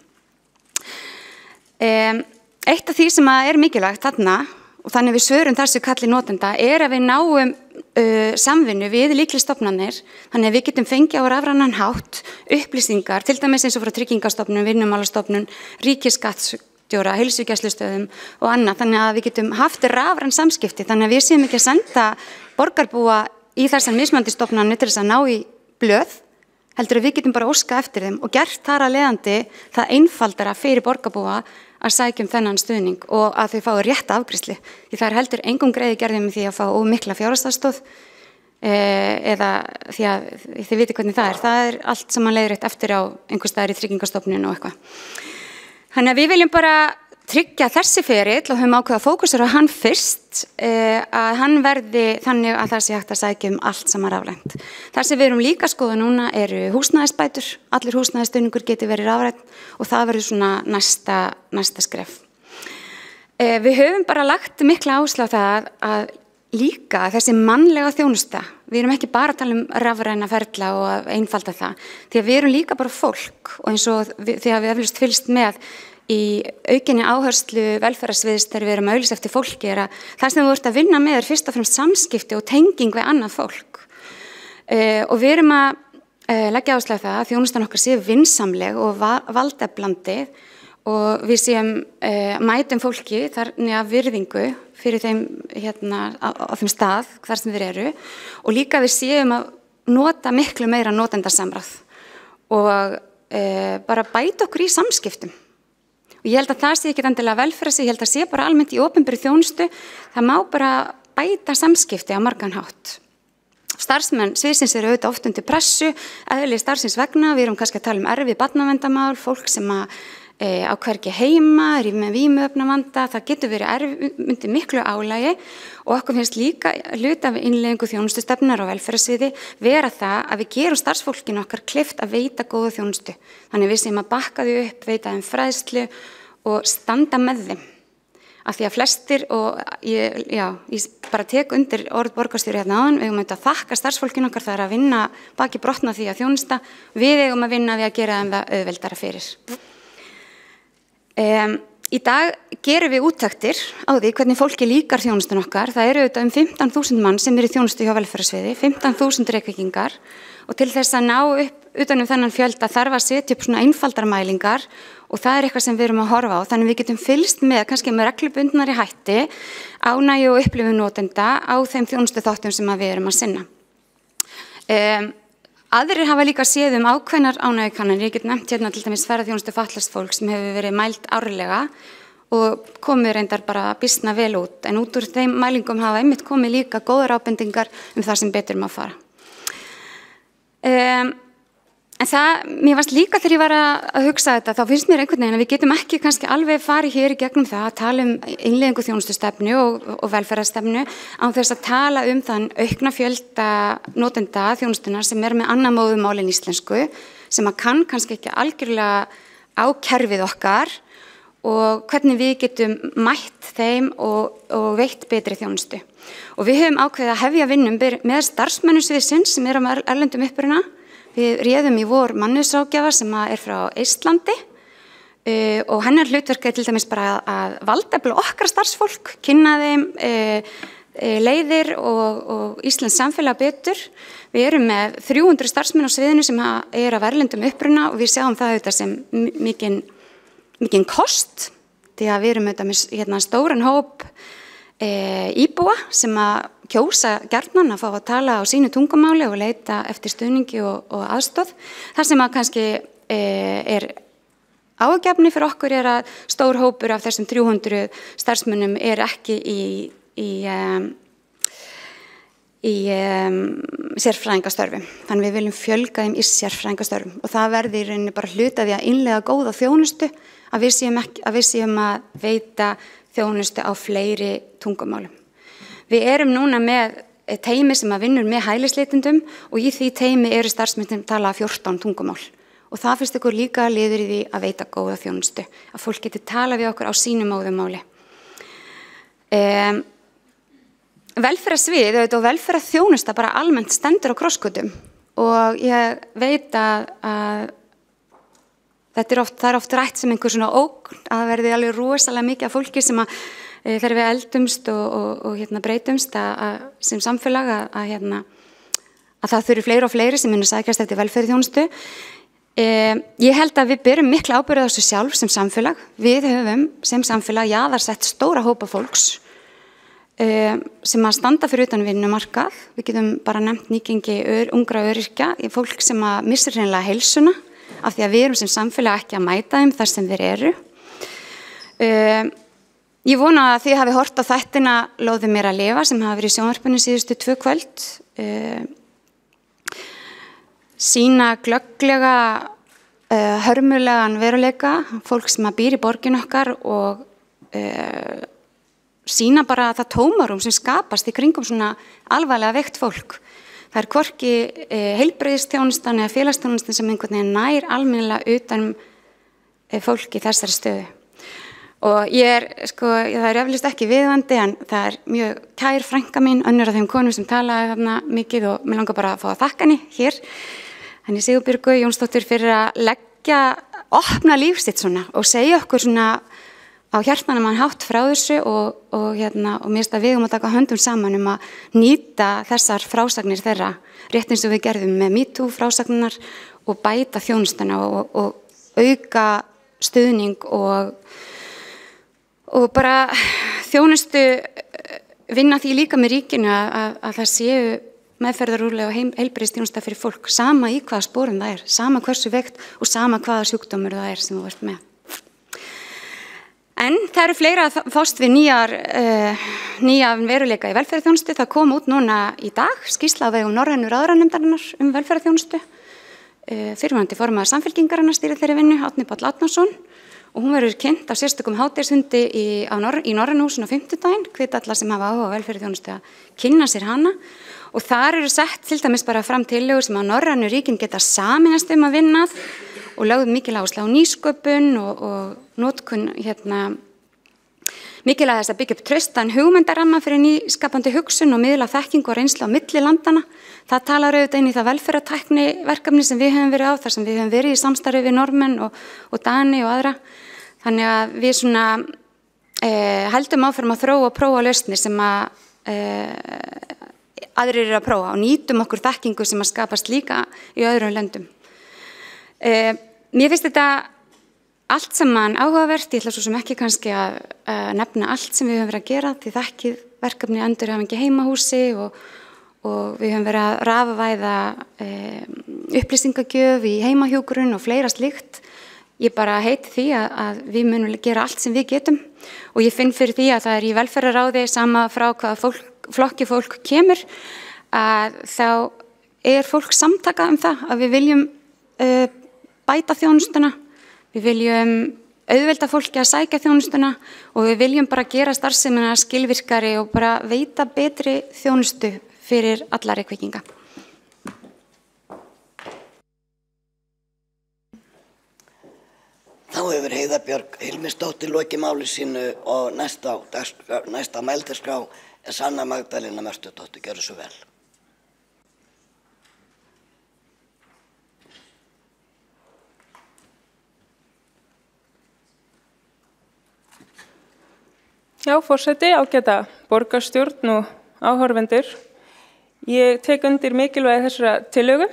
Eitt af því sem er mikilvægt þarna og þannig við svörum þessu kalli notenda að við náum samvinnu við lykilstofnanir, þannig að við getum fengið á rafrænan hátt upplýsingar, til dæmis eins og frá Tryggingastofnun, Vinnumálastofnun, Ríkisskattstjóra, heilsugæslustöðum og annað, þannig að við getum haft rafræn samskipti, þannig að við séum ekki að senda borgarbúa í þessar mismunandi stofnanir til þess að ná í blöð, heldur að við getum bara óskað eftir þeim og gert þar að leiðandi það einfaldara fyrir borgarbúa að sækja þennan stuðning og að þau fái rétt afgreiðslu. Því það heldur engum greiði gerði með því að fá ómikla fjárhagsaðstoð eða því að þið viti hvernig það er. Það er allt sem mann leiðir eitt eftir á einhvers staðar í Tryggingastofnun og eitthvað. Þannig að við viljum bara tryggja þessi ferill og höfum ákveðið að fókusera á hann fyrst, að hann verði þannig að það sé hægt að sækja allt sem er rafrænt. Það sem við erum líka að skoða núna eru húsnæðisbætur, allir húsnæðisstuðningur geti verið rafrænt og það verður svona næsta skref. Við höfum bara lagt mikla áherslu á það að líka þessi mannlega þjónusta, við erum ekki bara að tala um rafræna ferla og að einfalda það, því að við erum líka bara fólk og eins og þegar við eflaust fylgst með í aukinni áherslu velferðarsviðs þegar við erum að auglýsa eftir fólki er að það sem við ert að vinna með er fyrst og fremst samskipti og tenging við annað fólk. Og við erum að leggja áherslu á það að þjónustan okkar sé vinsamleg og valdeflandi og við séum mætum fólki þannig að virðingu fyrir þeim á þeim stað þar sem þeir eru og líka við séum að nota miklu meira notendasamráð og bara bæta okkur í samskiptum. Og ég held að það sé ekki endilega velferðar, ég held að sé bara almennt í opinberri þjónustu, það má bara bæta samskipti á margan hátt. Starfsmenn sviðsins eru auðvitað oft undir pressu, eðli starfsins vegna, við erum kannski að tala um erfið barnaverndarmál, fólk sem á hvergi heima, er með vímuefnavanda, það getur verið undir miklu álagi og okkur finnst líka hluti af innleiðingu þjónustustefnunar á velferðarsviði vera það að við gerum starfsfólkinu okkar kleift að veita góða þjónustu. Þannig við séum að bakka þau upp, veita þeim fræðslu og standa með þeim. Af því að flestir, og ég bara tek undir orð borgarstjóri hérna áðan, við eigum að þakka starfsfólkinu okkar, það er að vinna baki brotna því að þjónusta, við eigum að vinna því að gera þeim það auðveldara fyrir. Í dag gerum við úttektir á því hvernig fólki líkar þjónustun okkar. Það eru auðvitað 15.000 mann sem eru í þjónustu hjá velferðarsviði, 15.000 Reykvíkingar og til þess að ná upp utanum þennan fjölda þarf að setja upp svona einfaldarmælingar og það er eitthvað sem við erum að horfa á. Þannig við getum fylgst með, kannski með reglubundnari hætti, ánægju og upplifun notenda á þeim þjónustu þáttum sem við erum að sinna. Aðrir hafa líka séð ákveðnar ánægjukannanir, ég get nefnt hérna til dæmis ferðaþjónustu fatlaðs fólk sem hefur verið mælt árlega og komið reyndar bara býsna vel út, en út úr þeim mælingum hafa einmitt komið líka góðar ábendingar það sem betur má fara. En mér fannst líka þegar ég var að hugsa þetta, þá finnst mér einhvern veginn að við getum ekki kannski alveg farið hér í gegnum það að tala innleiðingu þjónustustefnu og velferðarstefnu án þess að tala þann aukna fjölda notenda þjónustunar sem er með annað móðurmál en íslensku, sem að kann kannski ekki algjörlega á kerfið okkar og hvernig við getum mætt þeim og veitt betri þjónustu. Og við höfum ákveðið að hefja vinnum með starfsmönnum sviðsins sem eru á erlendum uppruna. Við réðum í vor mannauðsráðgjafa sem er frá Eistlandi og hennar hlutverk til dæmis bara að valdefla okkar starfsfólk, kynna þeim leiðir og Íslands samfélag betur. Við erum með 300 starfsmenn á sviðinu sem er af erlendum uppruna og við sjáum það auðvitað sem mikinn kost því að við erum auðvitað með stóran hóp íbúa sem að kjósa gjarnan að fá að tala á sínu tungumáli og leita eftir stuðningi og aðstoð. Það sem að kannski er áhugjefni fyrir okkur er að stór hópur af þessum 300 starfsmönnum er ekki í sérfræðingastörfum. Þannig við viljum fjölga þeim í sérfræðingastörfum og það verði í rauninni bara hluti af því að innleiða góða þjónustu að við séum að veita þjónustu á fleiri tungumálum. Við erum núna með teymi sem að vinnur með hælisleitendum og í því teymi eru starfsmenn sem tala 14 tungumál og það finnst ykkur líka liður í því að veita góða þjónustu, að fólk geti tala við okkur á sínu móðurmáli. Velferðarsvið og velferðarþjónusta bara almennt stendur á krossgötum og ég veit að það er oft rætt sem einhver svona ógn að það verði alveg rosalega mikið af fólki sem að þegar við eldumst og breytumst sem samfélag að það þurfi fleiri og fleiri sem munu sækjast eftir velferðarþjónustu. Ég held að við berum mikla ábyrgð á þessu sjálf sem samfélag. Við höfum sem samfélag jaðarsett stóra hópa fólks sem að standa fyrir utan vinnumarkað. Við getum bara nefnt nýgengi ungra öryrkja, fólk sem að missir hreinlega heilsuna af því að við erum sem samfélag ekki að mæta þeim þar sem þeir eru. Ég vona að þið hafi hort á þættina Lóðu mér að lifa sem hafa verið í sjónvarpinu síðustu 2 kvöld. Sýna glögglega hörmulegan veruleika, fólk sem að býr í borgin okkar og sýna bara það tómarum sem skapast í kringum svona alvarlega veikt fólk. Það hvorki heilbrigðisþjónustan eða félagsþjónustan sem einhvern veginn nær almennilega utan fólk í þessari stöðu. Og það eflaust ekki viðvandi en það mjög kær frænka mín, önnur af þeim konum sem talaði þarna mikið og mér langar bara að fá að þakka henni hér. Henni Sigurbjörgu Jónsdóttur fyrir að opna líf sitt svona og segja okkur svona á hjartanum hann hátt frá þessu og mér finnst að við að taka höndum saman að nýta þessar frásagnir þeirra rétt eins og við gerðum með MeToo frásagnar og bæta þjónustuna og auka stuðning og bara þjónustu vinna því líka með ríkinu að það séu meðferðarúrlega og heilbrigðisþjónusta fyrir fólk, sama í hvaða sporum það sama hversu veikt og sama hvaða sjúkdómur það sem þú ert með. En það eru fleira að fást við nýjan veruleika í velferðarþjónustu. Það kom út núna í dag skýrsla á vegum norrænu ráðherranefndarinnar velferðarþjónustu. Fyrrverandi formaður Samfylkingarinnar stýrir þeirri vinnu, Árni Páll Árnason, og hún verður kynnt á sérstökum hádegisfundi í Norræna húsinu á 50. Hvet alla sem hafa áhuga á velferðarþjónustu að kynna sér hana. Og þar eru sett til dæmis bara fram tillögur sem að norrænu ríkin geta sameinast að vinna og lögð mikil áherslu á nýsköpun og notkun mikilvægt þess að byggja upp traustan hugmyndaramma fyrir nýskapandi hugsun og miðla þekkingu og reynslu á milli landana. Það talar auðvitað inn í það velferðartækni verkefni sem við höfum verið á, þar sem við höfum verið í samstarfi við Norðmenn og Dani og aðra. Þannig að við svona heldum áfram að þróa og prófa lausnir sem aðrir eru að prófa og nýtum okkur þekkingu sem að skapast líka í öðrum löndum. Mér finnst þetta allt saman áhugavert, ég ætla svo sem ekki kannski að nefna allt sem við höfum verið að gera, því þekkið verkefni endurhæfingu heimahúsi og við höfum verið að rafvæða upplýsingagjöf í heimahjúkrun og fleira slíkt. Ég bara heiti því að við munum gera allt sem við getum og ég finn fyrir því að það í velferðarráði sama frá hvaða flokki fólk kemur að þá fólk samtaka það að við viljum bæta þjónustuna, við viljum auðvelda fólki að sækja þjónustuna og við viljum bara gera starfsemina skilvirkari og bara veita betri þjónustu fyrir alla Reykvíkinga. Þá hefur Heiða Björg Hilmisdóttir lokið máli sínu og næsta mældagskrá Sanna Magdalena Mörtudóttir. Gjörðu svo vel. Já, forseti, ágæta borgarstjórn og áhorfendur. Ég tek undir mikilvægi þessara tillögu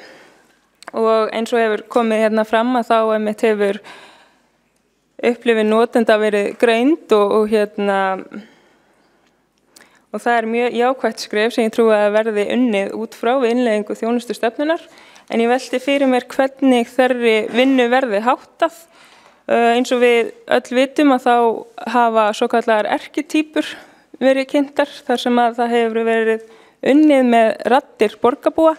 og eins og hefur komið hérna fram að þá einmitt hefur upplifun notenda verið greind og það mjög jákvætt skref sem ég trúi að verði unnið út frá við innleiðingu þjónustustefnunnar. En ég velti fyrir mér hvernig þeirri vinnu verði háttað. Eins og við öll vitum að þá hafa svokallaðar erkitýpur verið kynntar þar sem að það hefur verið unnið með raddir borgarbúa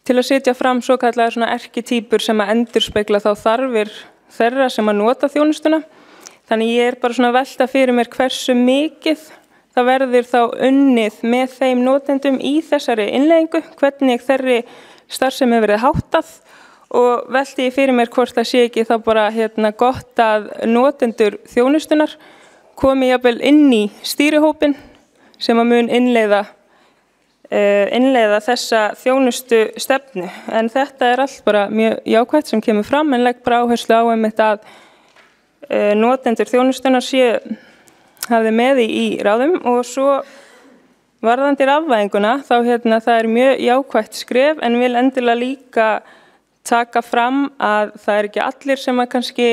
til að setja fram svokallaðar svona erkitýpur sem að endurspegla þá þarfir þeirra sem að nota þjónustuna. Þannig ég bara svona að velta fyrir mér hversu mikið það verður þá unnið með þeim notendum í þessari innleiðingu, hvernig þeirri starfsemi verið háttað og velti ég fyrir mér hvort það sé ekki þá bara gott að notendur þjónustunar komi jafnvel inn í stýrihópinn sem að mun innleiða þessa þjónustu stefnu. En þetta allt bara mjög jákvætt sem kemur fram en legg bara áherslu á einmitt að notendur þjónustunar séu hafði með í ráðum og svo varðandi rafvæðinguna þá það mjög jákvætt skref en vil endilega líka taka fram að það ekki allir sem að kannski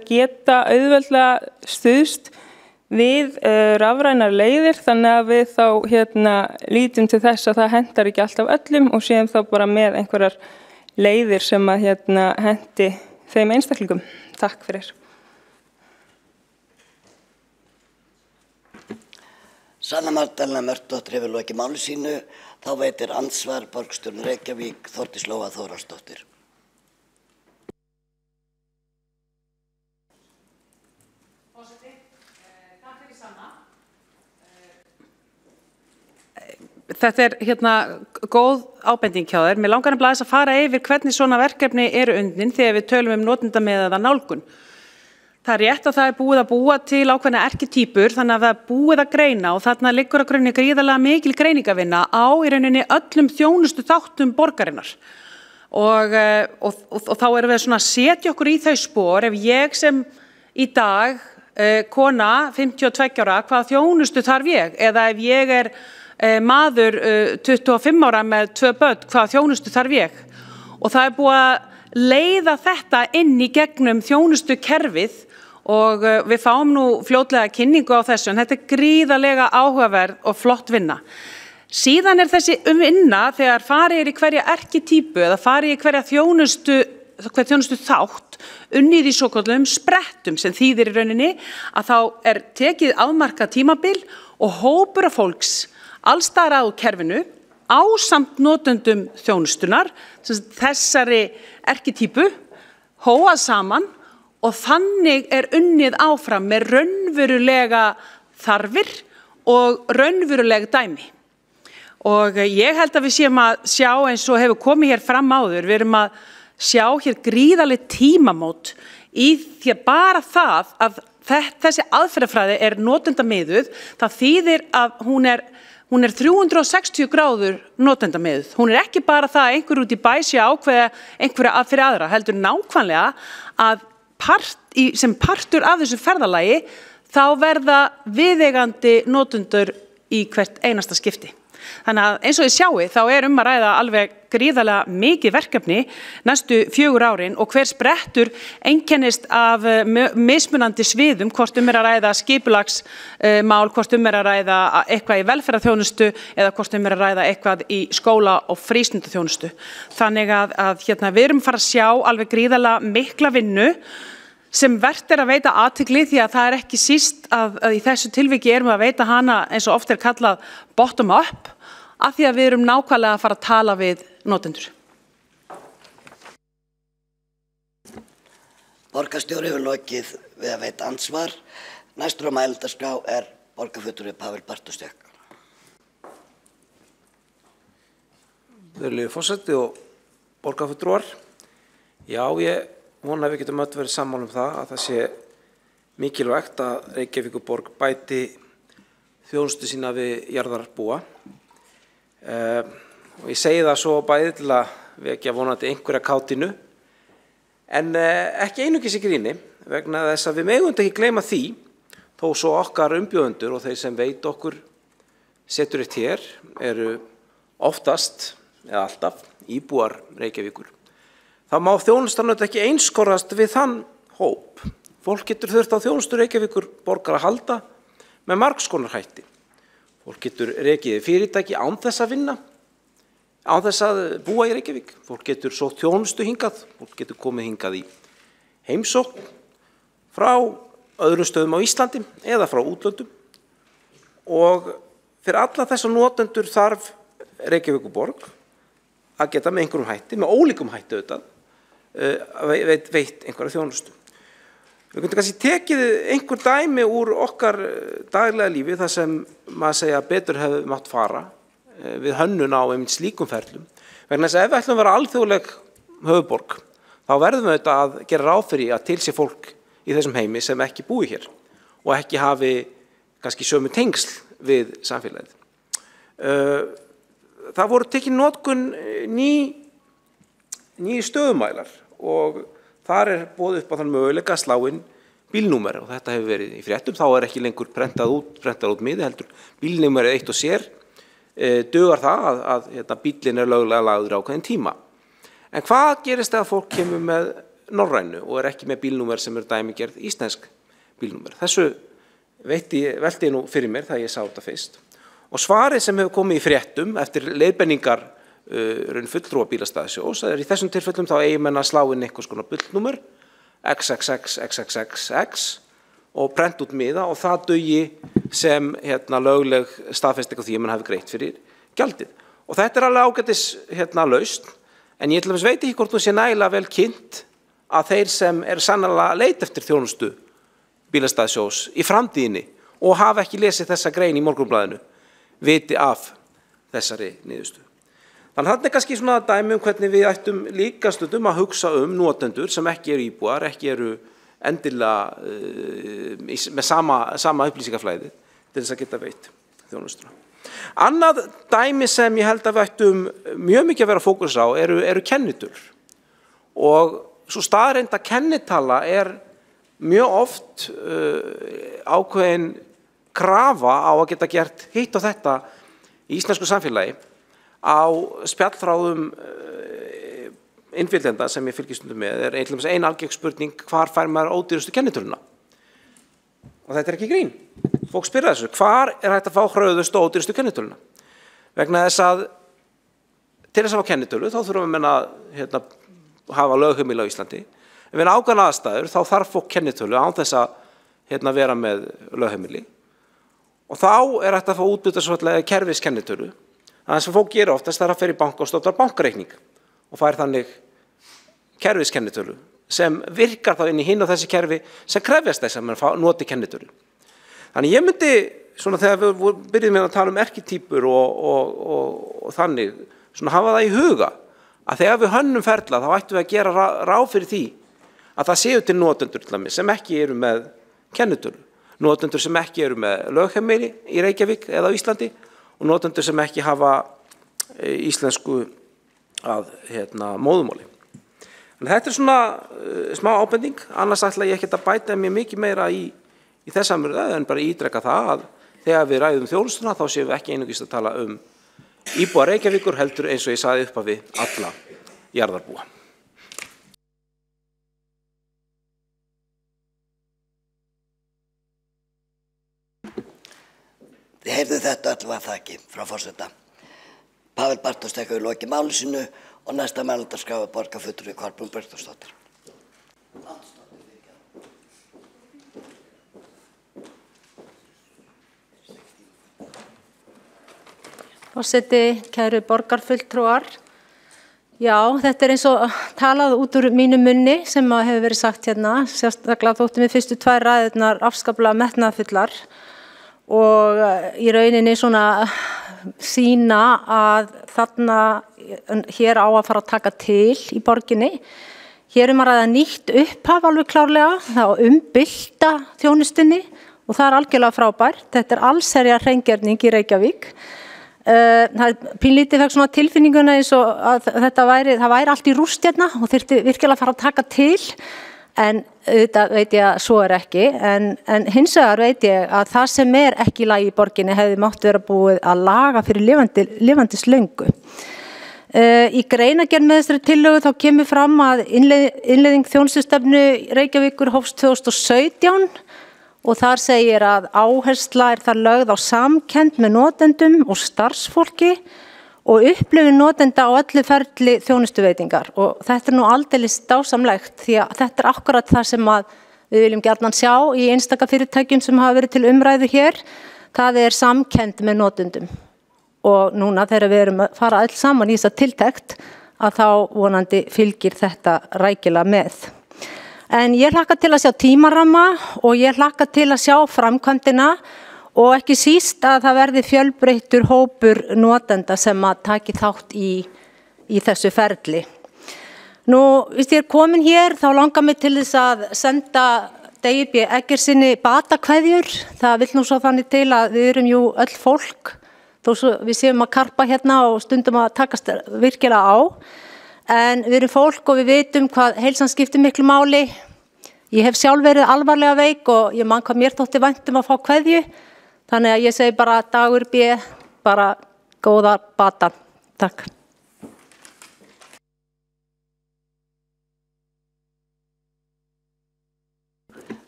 geta auðveldlega stuðst við rafrænar leiðir þannig að við þá lítum til þess að það hentar ekki alltaf öllum og séum þá bara með einhverjar leiðir sem að hendi þeim einstaklingum. Takk fyrir. Sanna Magdalena Mörtdóttir hefur lokið máli sínu, þá veitir andsvar borgarstjórinn Reykjavík Þórdís Lóa Þórhallsdóttir. Þetta góð ábending hjá þér. Mér langar nefnilega að fara yfir hvernig svona verkefni eru unnin þegar við tölum notendamiðaða nálgun. Það rétt að það búið að búa til ákveðna erkitýpur þannig að það búið að greina og þarna liggur að grunni gríðarlega mikil greiningavinna á í rauninni öllum þjónustu þáttum borgarinnar. Og þá erum við svona að setja okkur í þau spor ef ég sem í dag kona 52 ára, hvaða þjónustu þarf ég? Eða ef ég maður 25 ára með 2 börn, hvaða þjónustu þarf ég? Og það búið að leiða þetta inn í gegnum þjónustukerfið og við fáum nú fljótlega kynningu á þessu en þetta gríðarlega áhugaverð og flott vinna. Síðan þessi vinna þegar farið í hverja erkitýpu eða farið í hverja þjónustu þátt unnið í svokölluðum sprettum sem þýðir í rauninni að þá tekið afmarkað tímabil og hópur af fólks allstaðar á kerfinu ásamt notendum þjónustunar, þessari erkitýpu, hóað saman og þannig unnið áfram með raunverulega þarfir og raunveruleg dæmi. Og ég held að við séum að sjá eins og hefur komið hér fram áður, við erum að sjá hér gríðarleg tímamót í því að bara það að þessi aðferðafræði notendamiðuð, það þýðir að hún er 360 gráður notendamiðuð. Hún ekki bara það að einhver út í bæ sé ákveða einhverja fyrir aðra, heldur nákvæmlega að sem partur af þessu ferðalagi þá verða viðeigandi notendur í hvert einasta skipti. Þannig að eins og þið sjáið þá að ræða alveg gríðarlega mikið verkefni næstu 4 árin og hver sprettur einkennist af mismunandi sviðum, hvort að ræða skipulagsmál, hvort að ræða eitthvað í velferðarþjónustu eða hvort að ræða eitthvað í skóla- og frístundaþjónustu. Þannig að við erum fara að sjá alveg gríðarlega mikla vinnu sem vert að veita athygli því að það ekki síst að í þessu tilviki erum við að veita hana eins og oft kallað bottom up af því að við erum nákvæmlega að fara að tala við notendur. Borgarstjóri hefur lokið við að veita andsvar. Næstur á mælendaskrá borgarfulltrúi Páll Bartósek. Virðulegi forseti og borgarfulltrúar. Já, ég vona að við getum öll verið sammála það að það sé mikilvægt að Reykjavíkurborg bæti þjónustu sína við jarðarbúa. Og ég segi það svo bæði til að vekja vonandi einhverja kátínu en ekki einungis í gríni vegna þess að við megum ekki gleyma því þó svo okkar umbjóðendur og þeir sem veit okkur setur eitt hér eru oftast eða alltaf íbúar Reykjavíkur. Það má þjónustan ekki einskorðast við þann hóp. Fólk getur þurft á þjónustu Reykjavíkurborgar að halda með margs konar hætti. Fólk getur rekið fyrirtæki án þess að vinna, án þess að búa í Reykjavík. Fólk getur sótt þjónustu hingað, fólk getur komið hingað í heimsókn frá öðrum stöðum á Íslandi eða frá útlöndum. Og fyrir alla þessa notendur þarf Reykjavíkurborg að geta með einhverjum hætti, með ólíkum hætti auðvitað, veit einhverja þjónustu. Við getum kannski tekið einhver dæmi úr okkar daglega lífi þar sem maður segja að betur hefði mátt fara við hönnun á slíkum ferlum. Vegna þess að ef við ætlum að vera alþjóðleg höfuðborg, þá verðum við auðvitað að gera ráð fyrir að til sé fólk í þessum heimi sem ekki búi hér og ekki hafi kannski sömu tengsl við samfélagið. Það voru tekin notkun ný stöðumælar og þar boðið upp á þann möguleika að slá inn bílnúmer og þetta hefur verið í fréttum, þá ekki lengur prentað út miði heldur bílnúmerið eitt og sér dugar það að bíllinn löglega lagður ákveðin tíma. En hvað gerist þegar fólk kemur með norrænu og ekki með bílnúmer sem dæmigerð íslensk bílnúmer? Þessu velti ég nú fyrir mér þegar ég sá þetta fyrst. Og svarið sem hefur komið í fréttum eftir leiðbeiningar fulltrúa bílastæðasjós í þessum tilfellum þá eigi menn að slá inn einhvers konar bullnúmer XXXXXX og prent út miða og það dugi sem lögleg staðfesting á því að mann hafi greitt fyrir gjaldið. Og þetta alveg ágætis lausn, en ég til dæmis veit ekki hvort hún sé nægilega vel kynnt að þeir sem sannarlega að leita eftir þjónustu bílastæðasjós í framtíðinni og hafa ekki lesið þessa grein í Morgunblaðinu viti af þessari niðurstöðu. Þannig að þetta kannski svona dæmi hvernig við ættum líka stundum að hugsa notendur sem ekki eru íbúar, ekki eru endilega með sama upplýsingaflæði til þess að geta veitt þjónustuna. Annað dæmi sem ég held að við ættum mjög mikið að vera fókus á eru kennitölur. Og svo staðreynd að kennitala mjög oft ákveðin krafa á að geta gert hitt og þetta í íslensku samfélagi á spjallþráðum innflytjenda sem ég fylgist stundum með ein algeng spurning hvar fær maður ódýrustu kennitöluna? Og þetta ekki grín. Fólk spyrja þessu, hvar hægt að fá hröðustu og ódýrustu kennitöluna? Vegna þess að til þess að fá kennitölu þá þurfum við að hafa lögheimili á Íslandi. En við ákveðnar aðstæður þá þarf fólk kennitölu án þess að vera með lögheimili. Og þá hægt að fá útbytta svokallaða kerfiskennitölu. Það sem fólk gerir oftast að fer í banka og stofnar bankareikning og fær þannig kerfiskennitölu sem virkar þá inn í hinn og þessi kerfi sem krefjast þess að mann noti kennitölu. Þannig ég myndi, svona þegar við byrjum að tala erkitýpur og þannig, svona hafa það í huga að þegar við hönnum ferla þá ættum við að gera ráð fyrir því að það séu til notendur sem ekki eru með kennitölu, notendur sem ekki eru með lögheimili í Reykjavík eða á Íslandi og notendur sem ekki hafa íslensku að móðumáli. En þetta svona smá ábending, annars ætla ég ekki að bæta mér mikið meira í þessa umræðu en bara ítreka það að þegar við ræðum þjónustuna þá séum við ekki einungis að tala íbúa Reykjavíkur heldur eins og ég sagði upphafi alla jarðarbúa. Þið heyrðu þetta allavega það ekki frá forseta. Páll Bartos tekur við lokið máli sínu og næsta mælendaskrá borgarfulltrúi Kolbrún Bergþórsdóttir. Forseti, kæru borgarfulltrúar. Já, þetta eins og talað út úr mínu munni sem hefur verið sagt hérna, sérstaklega þóttum við fyrstu 2 ræðurnar afskaplega metnaðarfullar og í rauninni svona sýna að þarna hér á að fara að taka til í borginni. Hér að ræða nýtt upphaf alveg klárlega, það umbylta þjónustunni og það algjörlega frábært. Þetta allsherjar hreingerning í Reykjavík. Það pínlítið fekk svona tilfinninguna eins og að það væri allt í rúst hérna og þyrfti virkilega að fara að taka til. En auðvitað veit ég að svo ekki, en hins vegar veit ég að það sem ekki í lagi í borginni hefði mátt vera búið að laga fyrir lifandis löngu. Í greinargerð með þessari tillögu þá kemur fram að innleiðing þjónustustefnu Reykjavíkur hófst 2017 og þar segir að áhersla þar lögð á samkennd með notendum og starfsfólki og upplifun notenda á öllu ferli þjónustuveitingar og þetta nú aldeilis dásamlegt því að þetta akkurat það sem við viljum gjarnan sjá í einstaka fyrirtækjum sem hafa verið til umræðu hér, það samkennd með notendum og núna þegar við erum að fara öll saman í þessa tiltekt að þá vonandi fylgir þetta rækilega með. En ég hlakka til að sjá tímaramma og ég hlakka til að sjá framkvæmdina og ekki síst að það verði fjölbreyttur hópur notenda sem að taki þátt í þessu ferli. Nú, víst ég komin hér, þá langar mig til þess að senda Degi B. Eggertssyni batakveðjur. Það vill nú svo þannig til að við erum jú öll fólk, þó svo við séum að karpa hérna og stundum að takast virkilega á. En við erum fólk og við vitum hvað heilsan skiptir miklu máli. Ég hef sjálf verið alvarlega veik og ég man hvað mér þótti vænt að fá kveðju. Þannig að ég segi bara Dagur B, bara góða bata. Takk.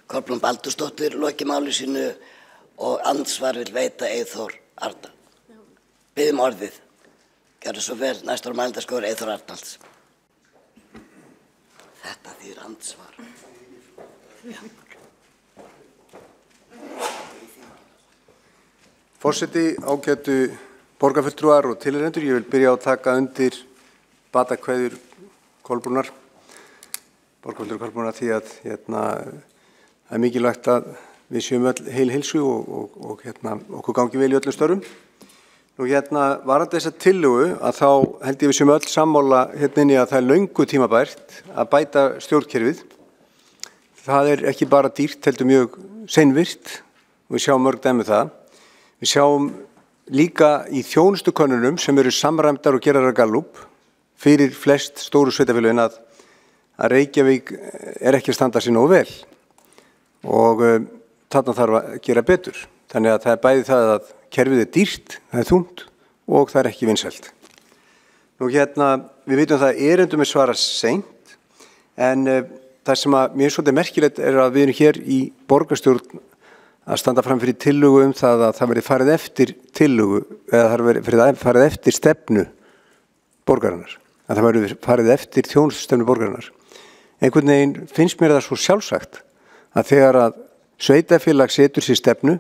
Kolbrún Baldursdóttir loki máli sínu og andsvar vil veita Eyþór Arnalds. Biðjum orðið. Gjörðu svo vel, næstur mælendaskur Eyþór Arnalds. Þetta þýr andsvar. Forseti, ágætu borgarfulltrúar og tilheyrendur, ég vil byrja á að taka undir batakveðjur Kolbrúnar, borgarfulltrúar Kolbrúnar, því að það er mikilvægt að við séum öll heil heilsu og okkur gangi vel í öllum störfum. Nú varðandi þessa tillögu að þá held ég við séum öll sammála inni að það er löngu tímabært að bæta stjórnkerfið. Það er ekki bara dýrt, heldur mjög seinvirkt og við sjáum mörg dæmi það. Við sjáum líka í þjónustukönnunum sem eru samræmdar og gerðar að Gallup fyrir flest stóru sveitarfélögin að Reykjavík er ekki að standa sig nógu vel og þarna þarf að gera betur. Þannig að það er bæði það að kerfið er dýrt, það er þungt og það er ekki vinsælt. Nú við vitum það að erindum er svarað seint, en það sem að mér svolítið merkilegt er að við erum hér í borgarstjórn að standa fram fyrir tillögu það að það verði farið eftir tillögu, eða það verði farið eftir stefnu borgarinnar, að það verði farið eftir þjónustustefnu borgarinnar. Einhvern veginn finnst mér það svo sjálfsagt að þegar að sveitarfélag setur sér stefnu,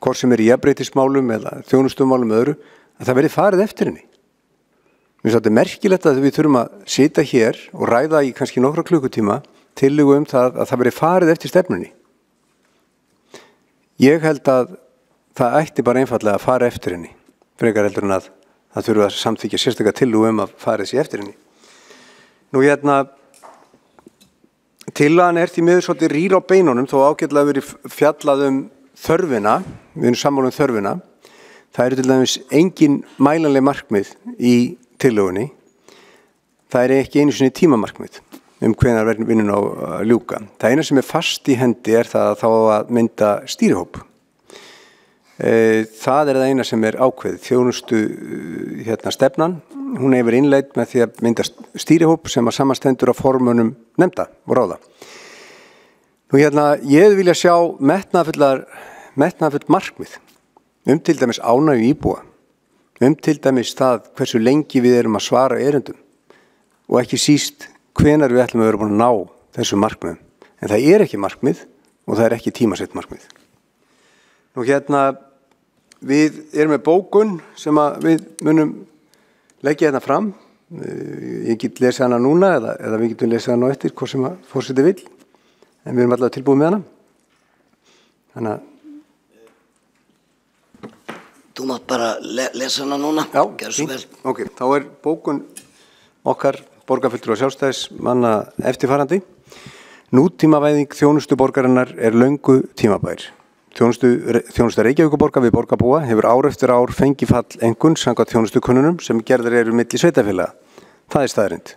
hvort sem er í jafnréttismálum eða þjónustumálum öðru, að það verði farið eftir henni. Mér finnst þetta merkilegt að við þurfum að sitja hér og ræða í kannski nokkra klukkutíma tillögu það að það verði farið eftir stefnunni. Ég held að það ætti bara einfallega að fara eftir henni, frekar heldur en að það þurfa að samþykja sérstaklega tillögu að fara þessi eftir henni. Nú tillagan er því miður svolítið rýr á beinunum þó ágætlega verið fjallað þörfina, við erum sammála þörfina. Það eru til dæmis engin mælanleg markmið í tillögunni. Það er ekki einu sinni tímamarkmið hvenær verður vinnun á að ljúka. Það eina sem er fast í hendi er það að þá að mynda stýrihóp. Það er það eina sem er ákveðið. Þjónustu stefnan, hún hefur innleidd með því að mynda stýrihóp sem að samanstendur af formönnum nefnda og ráða. Nú ég vilja sjá metnaðarfull markmið til dæmis ánægju íbúa, til dæmis það hversu lengi við erum að svara erindum og ekki síst hvenær við ætlum að vera búin að ná þessu markmiðum. En það er ekki markmið og það er ekki tímasett markmið. Nú við erum með bókun sem að við munum leggja fram. Ég get lesið hana núna eða við getum lesið hana á eftir, hvort sem að forseti vill. En við erum allavega tilbúið með hana. Þannig að þú mátt bara lesa hana núna. Já, gjörðu svo vel. Ok, þá er bókun okkar borgarfulltrúa sjálfstæðismanna eftirfarandi. Nútímavæðing þjónustu borgarinnar er löngu tímabær. Þjónusta Reykjavíkurborgar við borgarbúa hefur ár eftir ár fengið fall einkunn samkvæmt þjónustukönnunum sem gerðar eru milli sveitarfélaga. Það er staðreynd.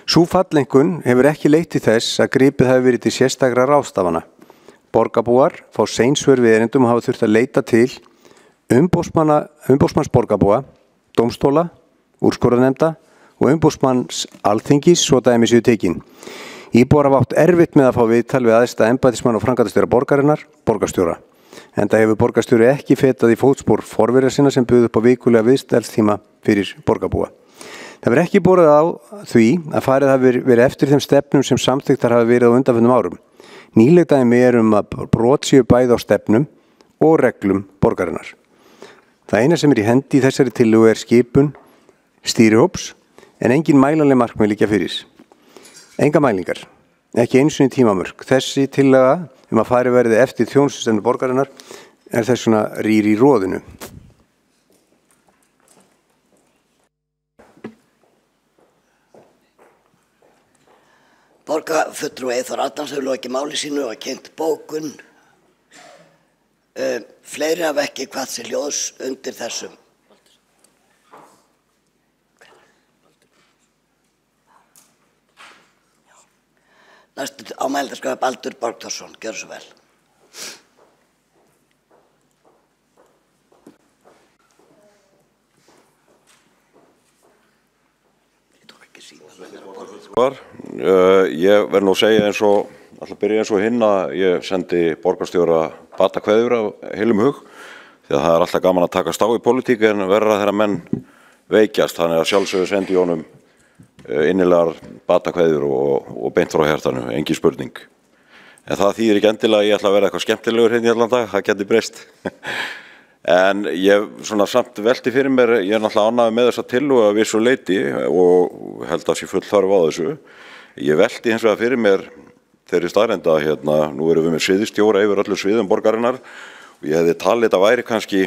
Sú falleinkunn hefur ekki leitt til þess að gripið hafi verið til sérstakra ráðstafana. Borgarbúar fá seinsvör við erindum og hafa þurft að leita til umboðsmanns borgarbúa, dómstóla, úrskurðarnefnda og umboðsmanns Alþingis svo dæmi séu tekin. Íbúar hafa átt erfitt með að fá viðtal við æðsta embættismann og framkvæmdastjóra borgarinnar, borgarstjóra. Enda hefur borgarstjóri ekki fetað í fótspor forverja sinna sem buðu upp á vikulega viðstalstíma fyrir borgarbúa. Það verður ekki borið á því að farið hafi verið eftir þeim stefnum sem samþykktar hafi verið á undanförnum árum. Nýleg dæmi að brot séu bæði á stefnum og reglum borgarinnar. Það eina sem er í hendi í þessari tillögu er skipun stýrihóps en engin mælanleg markmið liggja fyrir. Enga mælingar, ekki einu sinni tímamörk. Þessi tillaga að farið verði eftir þjónustustefnu borgarinnar er þess svona rýr í roðinu. Borgarfulltrúi Eyþór Arnalds hefur lokið máli sínu og kynnt bókun. Fleiri hafa ekki kvatt sér hljóðs undir þessum. Næstu á mælendaskrá Baldur Borgþórsson, gjörðu svo vel. Ég verð nú að segja eins og, alltaf byrja eins og hinn að ég sendi borgarstjóra batakveður af heilum hug, því að það er alltaf gaman að takast á í pólitík en verra þegar menn veikjast, þannig að sjálfsögðu sendi ég honum innilegar batakveður og beint frá hjartanu, engin spurning. En það þýðir ekki endilega að ég ætla að vera eitthvað skemmtilegur hérna í allan dag, það geti breyst. En ég svona samt velti fyrir mér, ég er náttúrulega ánægður með þessa tillögu að vissu leyti og held að sé full þörf á þessu. Ég velti hins vegar fyrir mér þeirri staðreynd að hérna, nú erum við með sviðstjóra yfir öllu sviðum borgarinnar og ég hefði talið þetta væri kannski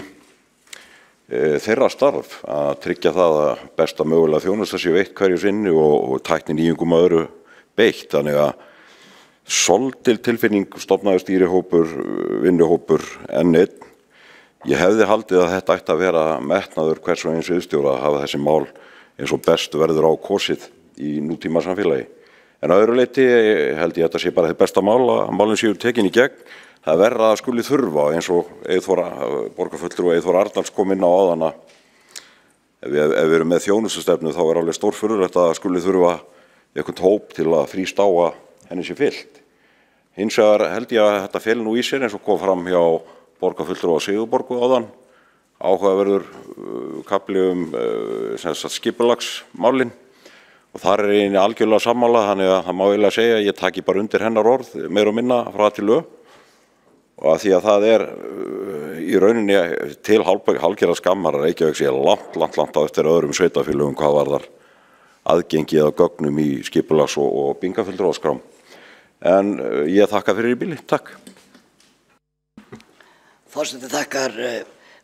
þeirra starf að tryggja það að besta mögulega þjónusta sé veitt hverju sinni og tækni nýjungum að öðru beitt. Þannig að svolítil tilfinning stofnaði stýrihópur, vinnuhópur enn einn. Ég hefði haldið að þetta ætti að vera metnaður hvers og eins sviðstjóra að hafa þessi mál eins og best verður á kosið í nútíma samfélagi. En að öðru leyti held ég að þetta sé bara þið besta mál að málin séu tekin í gegn. Það er verra að skuli þurfa eins og borgarfulltrúi Eyþór Arnalds kom inn á áðan að ef við erum með þjónustustefnu þá er alveg stórfurðulegt að skuli þurfa einhvern hóp til að þrýsta á að henni sé fylgt. Hins vegar held ég að þetta fel nú í sér eins og kom fram hjá borgarfulltrúa Sigurborgu áðan, áhugaverður kafli skipulagsmálin og þar er ég algjörlega sammála, þannig að það má eiginlega segja að ég taki bara undir hennar orð meira og minna frá til lög og að því að það er í rauninni til hálfgerðar skammar að Reykjavík sé langt á eftir öðrum sveitafélögum hvað varðar aðgengi eða gögnum í skipulags- og bingafulltrúaskrám. En ég þakka fyrir í bili. Takk. Forseti þakkar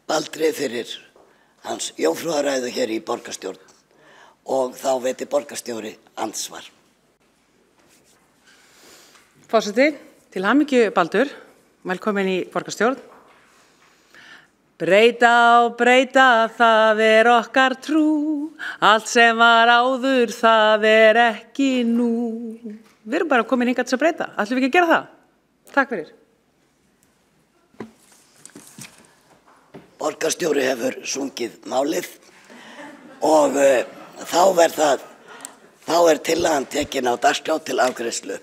Baldri fyrir hans jómfrúðaræðu hér í borgarstjórn og þá veitir borgarstjóri andsvar. Forseti, til hamingju Baldur, velkomin í borgarstjórn. Breyta, það er okkar trú, allt sem var áður, það er ekki nú. Við erum bara komin hingað til að breyta, ætlum við ekki að gera það? Takk fyrir. Borgarstjóri hefur sungið málið og þá er tillagan tekin á dagskrá til afgreiðslu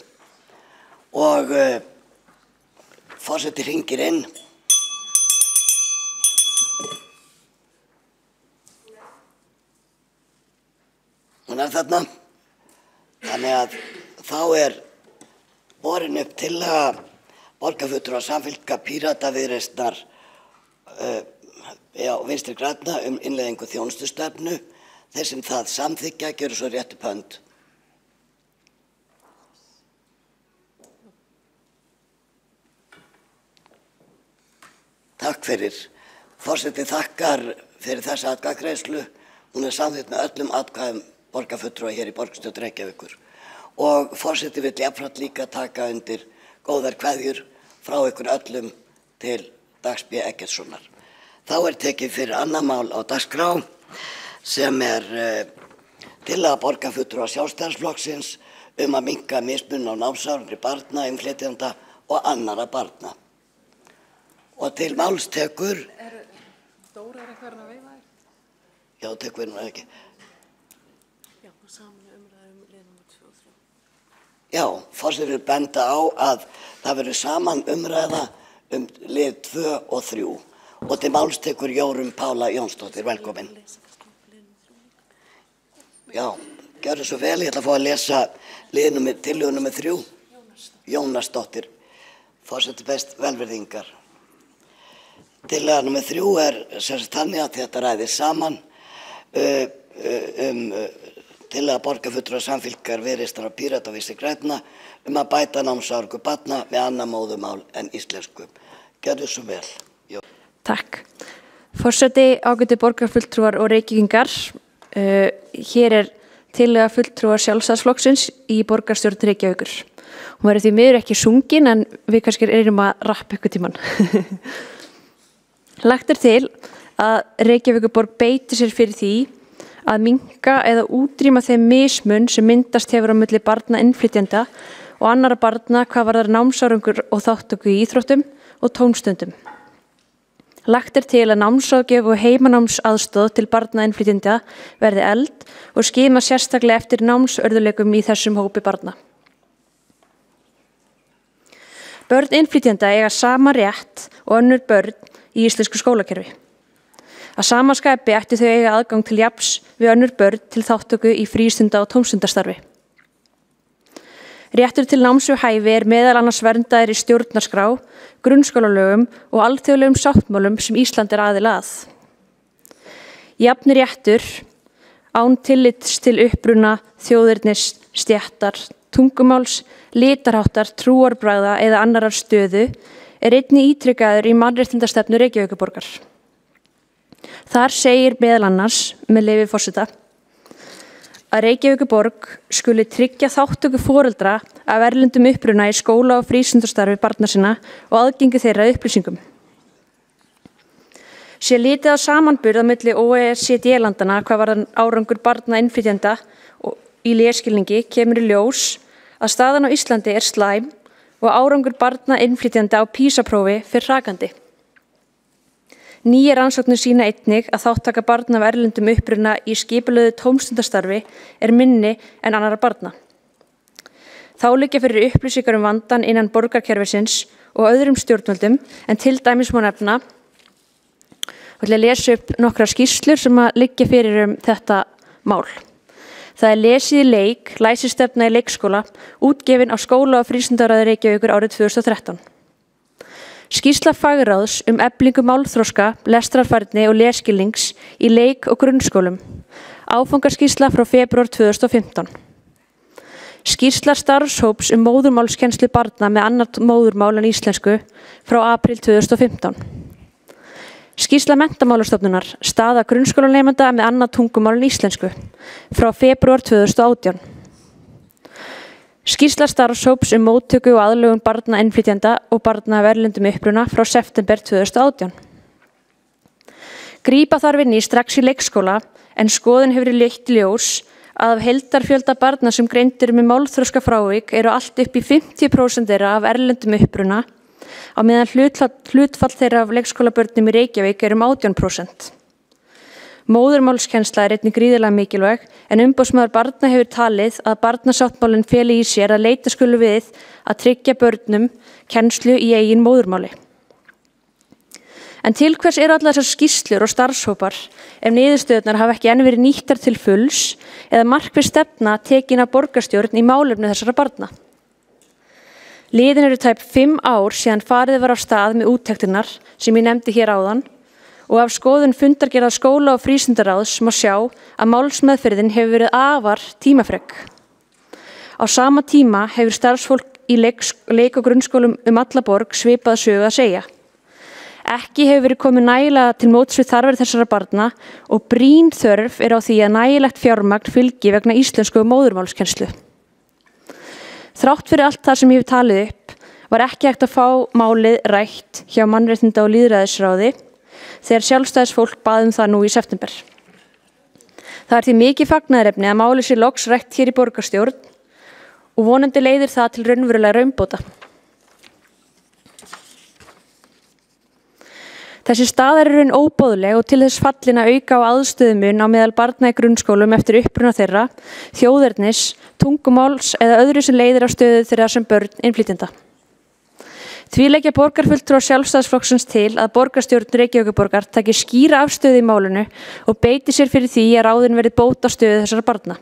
og forseti hringir inn. Hún er þarna. Þannig að þá er borin upp tillaga borgarfulltrúa Samfylkingar, Pírata, Viðreisnar, Vinstri grænna innleiðingu þjónustustefnu. Þeir sem það samþykkja gjöru svo rétt upp hönd. Takk fyrir. Forseti þakkar fyrir þessa atkvæðagreiðslu. Hún er samþykkt með öllum atkvæðum borgarfulltrúa hér í borgarstjórn Reykjavíkur. Og forseti vill jafnframt líka taka undir góðar kveðjur frá ykkur öllum til Dags B. Eggertssonar. Þá er tekið fyrir annað mál á dagskrá sem er tillaga borgarfulltrúa Sjálfstæðisflokksins að minnka mismun á námsárangri barna, innflytjenda og annarra barna. Og til máls tekur... Dóra er eitthvað að veifa þér? Já, tekur við nú ekki. Já, saman umræðum lið nr. 2 og 3. Já, forseti vil benda á að það verður saman umræða lið 2 og 3. Og til máls tekur Jórunn Pála Jónsdóttir, velkomin. Já, gjörðu svo vel, ég ætla að fá að lesa tillögu nr. 3. Jónasdóttir, forseti best velvirðingar. Tillaga nr. 3 er þannig að þetta ræðir saman tillaga borgarfulltrúa Samfylkingar, Viðreisnar og Pírata og Vinstri grænna að bæta námsárangur barna með annað móðurmál en íslensku. Gjörðu svo vel. Takk. Forseti, ágætu borgarfulltrúar og Reykvíkingar. Hér er tillaga fulltrúar Sjálfstæðisflokksins í borgarstjórn Reykjavíkur. Hún verður því miður ekki sungin en við kannski erum að rappa ykkur tíman. Lagt er til að Reykjavíkurborg beiti sér fyrir því að minnka eða útrýma þeim mismun sem myndast hefur á milli barna innflytjenda og annara barna hvað varðar námsárangur og þátttöku í íþróttum og tómstundum. Lagt til að námsráðgjöf og heimanámsaðstoð til barna innflytjenda verði efld og skima sérstaklega eftir námsörðuleikum í þessum hópi barna. Börn innflytjenda eiga sama rétt og önnur börn í íslensku skólakerfi. Að sama skapi ættu þau eiga aðgang til jafns við önnur börn til þátttöku í frístunda- og tómstundastarfi. Réttur til náms við hæfi meðal annars verndaður í stjórnarskrá, grunnskólalögum og alþjóðlegum sáttmálum sem Ísland aðili að. Jafn réttur án tillits til uppruna, þjóðernis, stéttar, tungumáls, litarháttar, trúarbragða eða annarar stöðu einnig ítrykkaður í mannréttindastefnu Reykjavíkurborgar. Þar segir meðal annars, með leyfi forseta, að Reykjavíkurborg skuli tryggja þátttöku foreldra af erlendum uppruna í skóla- og frístundastarfi barna sinna og aðgengi þeirra að upplýsingum. Sé litið á samanburð á milli OECD-landana hvað varðar árangur barna innflytjenda í lesskilningi kemur í ljós að staðan á Íslandi slæm og árangur barna innflytjenda á PISA-prófi fer hrakandi. Nýjar rannsóknir sýna einnig að þáttaka barna af erlendum uppruna í skipulögðu tómstundastarfi minni en annarra barna. Þá liggja fyrir upplýsingar vandann innan borgarkerfisins og öðrum stjórnvöldum en til dæmis má nefna og ætla að lesa upp nokkrar skýrslur sem liggja fyrir þetta mál. Það lesið í leik, læsistefna í leikskóla, útgefin á skóla- og frístundaráði Reykjavíkur árið 2013. Skýrsla fagráðs eflingu málþroska, lestrarfærni og lesskilnings í leik- og grunnskólum. Áfangaskýrsla frá febrúar 2015. Skýrsla starfshóps móðurmálskennslu barna með annað móðurmál en íslensku frá apríl 2015. Skýrsla Menntamálastofnunar, staða grunnskólanemenda með annað tungumál en íslensku frá febrúar 2018. Skýrsla starfshóps móttöku og aðlögun barna innflytjenda og barna af erlendum uppruna frá september 2018. Grípa þarf inn í strax í leikskóla en skoðun hefur leitt í ljós að af heildarfjölda barna sem greindir með málþroska frávik allt upp í 50% þeirra af erlendum uppruna á meðan hlutfall þeirra af leikskólabörnum í Reykjavík 18%. Móðurmálskennsla einnig gríðarlega mikilvæg en umboðsmaður barna hefur talið að barnasáttmálinn feli í sér að leita skulu við að tryggja börnum kennslu í eigin móðurmáli. En til hvers allar þessar skýrslur og starfshópar ef niðurstöðurnar hafa ekki enn verið nýttar til fulls eða markviss stefna tekin af borgarstjórn í málefni þessara barna? Liðin tæp 5 ár síðan farið var af stað með úttektirnar sem ég nefndi hér áðan og af skoðun fundargerðar skóla- og frístundaráðs má sjá að málsmeðferðin hefur verið afar tímafrek. Á sama tíma hefur starfsfólk í leik- og grunnskólum alla borg svipað sögu að segja. Ekki hefur verið komið nægilega til móts við þarfir þessara barna og brýn þörf á því að nægilegt fjármagn fylgi vegna íslensku og móðurmálskennslu. Þrátt fyrir allt það sem ég hef talið upp var ekki hægt að fá málið rætt hjá Mannréttinda- og lýðræðisráði þegar sjálfstæðisfólk bað það nú í september. Það því mikið fagnaðarefni að málið sé loks rætt hér í borgarstjórn og vonandi leiðir það til raunverulega umbóta. Þessi staða raun óboðleg og til þess fallin að auka á aðstöðumun á meðal barna í grunnskólum eftir uppruna þeirra, þjóðernis, tungumáls eða öðru sem leiðir á stöðu þeirra sem börn innflytjenda. Því leggja borgarfulltrúar Sjálfstæðisflokksins til að borgarstjórn Reykjavíkurborgar taki skýra afstöðu í málinu og beiti sér fyrir því að ráðin verði bóta stöðu þessara barna.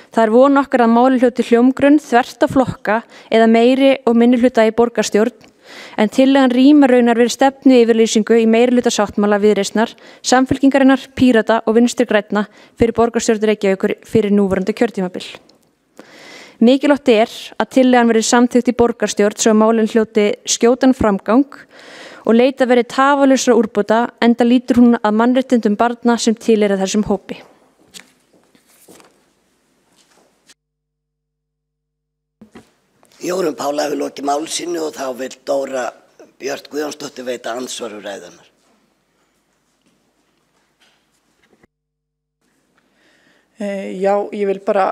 Það von okkar að máli hljóti hljómgrunn þvert á flokka eða meiri og minnihluta í borgarstjórn en tillagan rýmar raunar við stefnu yfirlýsingu í meirihluta sáttmála Viðreisnar, Samfylkingarinnar, Pírata og Vinstri grænna fyrir borgarstjórn Reykjavíkur fyrir núverandi kjörtímabil. Mikilvægt að tillagan verði samþykkt í borgarstjórn svo að málin hljóti skjótan framgang og leita verði tafarlausra úrbóta enda lítur hún að mannréttindum barna sem tilheyra þessum hópi. Jórunn Pála hefur lokið máli sínu og þá vil Dóra Björt Guðjónsdóttir veita andsvar úr ræðunnar. Já, ég vil bara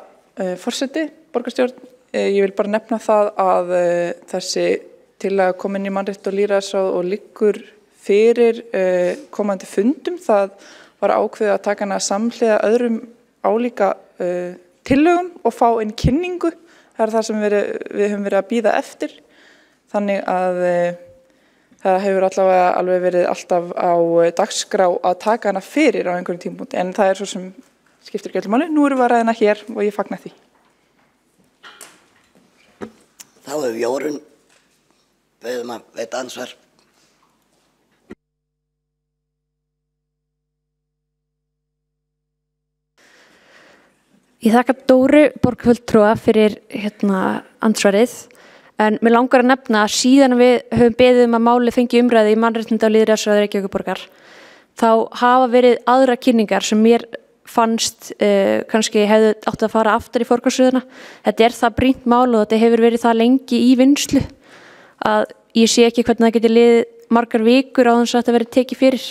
forseti, borgarstjórn Ég vil bara nefna það að þessi tillaga kom inn í mannrétt og lýðræðisráð og liggur fyrir komandi fundum. Það var ákveðið að taka hana samhliða öðrum álíka tillögum og fá inn kynningu. Það er það sem við höfum verið að bíða eftir. Þannig að það hefur allavega alveg verið alltaf á dagskrá að taka hana fyrir á einhverjum tímapunkti. En það er svo sem skiptir ekki öllu máli. Nú erum við að ræða hana hér og ég fagna því. Þá hefur Jórunn beðið að veita ansvar. Ég þakka Dóru borgarfulltrúa fyrir ansvarið, en mér langar að nefna að síðan við höfum beðið að málið fengi umræði í mannréttinda og lýðræðisráði Reykjavíkurborgar, þá hafa verið aðra kynningar sem mér fannst kannski hefðu átt að fara aftur í forgangsröðina. Þetta er það brýnt mál og þetta hefur verið það lengi í vinnslu að ég sé ekki hvernig það geti liðið margar vikur á þess að þetta verið tekið fyrir.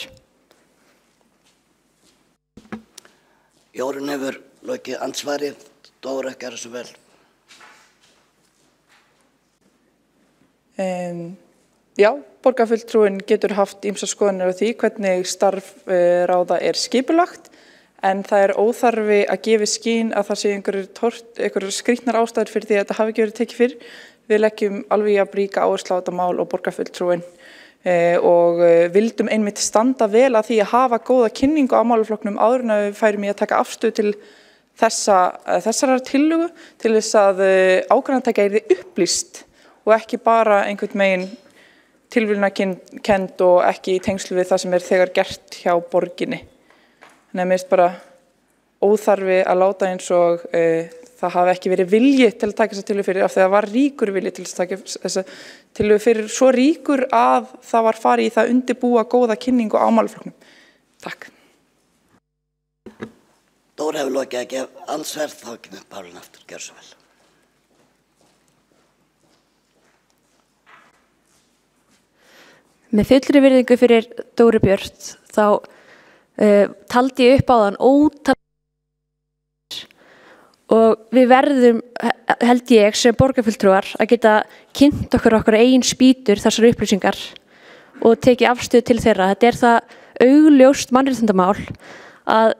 Jórunn hefur lokið ansvari, Dóra, gerðu svo vel. Já, borgarfulltrúinn getur haft ýmsar skoðanir á því hvernig starf ráða er skipulagt, en það er óþarfi að gefa í skyn að það sé einhverjur skrýtnar ástæður fyrir því að þetta hafi ekki verið tekið fyrir. Við leggjum alveg að bríka áherslu á þetta mál og borgarfulltrúinn og vildum einmitt standa vel að því að hafa góða kynningu á málaflokknum áður en við færum í að taka afstöðu til þessarar tillögu til þess að ákvarðanataka yrði upplýst og ekki bara einhvern megin tilviljunarkennd og ekki í tengslu við það sem er þegar gert hjá borginni. Þannig að mér finnst bara óþarfi að láta eins og það hafi ekki verið vilji til að taka þessa tillögu fyrir af því að það var ríkur vilji til að taka þessa tillögu fyrir, svo ríkur að það var farið í það að undirbúa góða kynningu á málaflokknum. Takk. Dóra hefur lokið að gefa ansvar, þá kemur Pálín aftur, gjörðu svo vel. Með fullri virðingu fyrir Dóru Björt þá taldi ég upp á þann ótal og við verðum, held ég, sem borgarfulltrúar að geta kynnt okkur eigin spýtur þessar upplýsingar og tekið afstöðu til þeirra. Þetta er það augljóst mannréttindamál að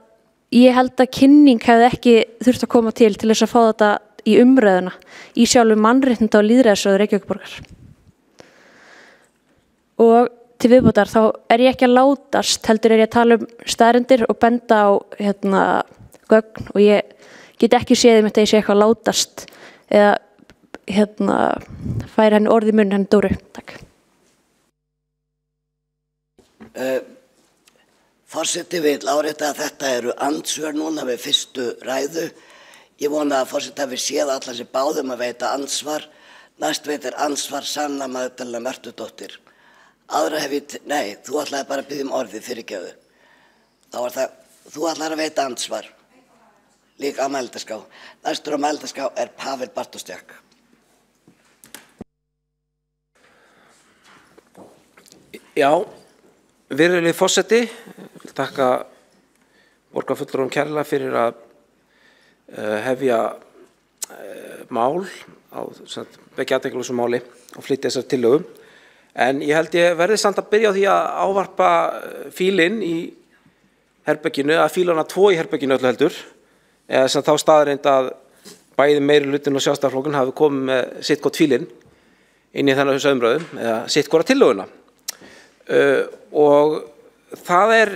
ég held að kynning hefði ekki þurft að koma til þess að fá þetta í umræðuna í sjálfu mannréttinda og lýðræðisráði Reykjavíkurborgar. Og til viðbótar þá er ég ekki að látast, heldur er ég að tala staðreyndir og benda á gögn og ég get ekki séð að ég sé eitthvað að látast eða færa henni orð í munn henni Dóru. Takk. Forseti vill árétta að þetta eru andsvör núna við fyrstu ræðu. Ég vona að forseti hafi séð alla sem báðum að veita ansvar. Næst veitir ansvar Sanna Magdalena Mörtudóttir. Aðra hef ég, nei, þú ætlaði bara að biðja orðið fyrirgefðu. Þá var það, þú ætlaði að veita ansvar. Líka á mælendaskrá. Næstur á mælendaskrá er Pavel Bartoszczak. Já, virðulegi forseti, ég vil þakka borgarfulltrúum kærlega fyrir að hefja mál á begge athyglisverðu máli og flytja þessar tillögum. En ég held ég verði samt að byrja á því að ávarpa fílinn í herberginu, að fílana 2 í herberginu öllu heldur, eða sem þá staðreind að bæði meirihlutinn og Sjálfstæðisflokkurinn hafi komið með sitt hvort fílinn inn í þennan umræðu, eða sitt hvora tillöguna. Og það er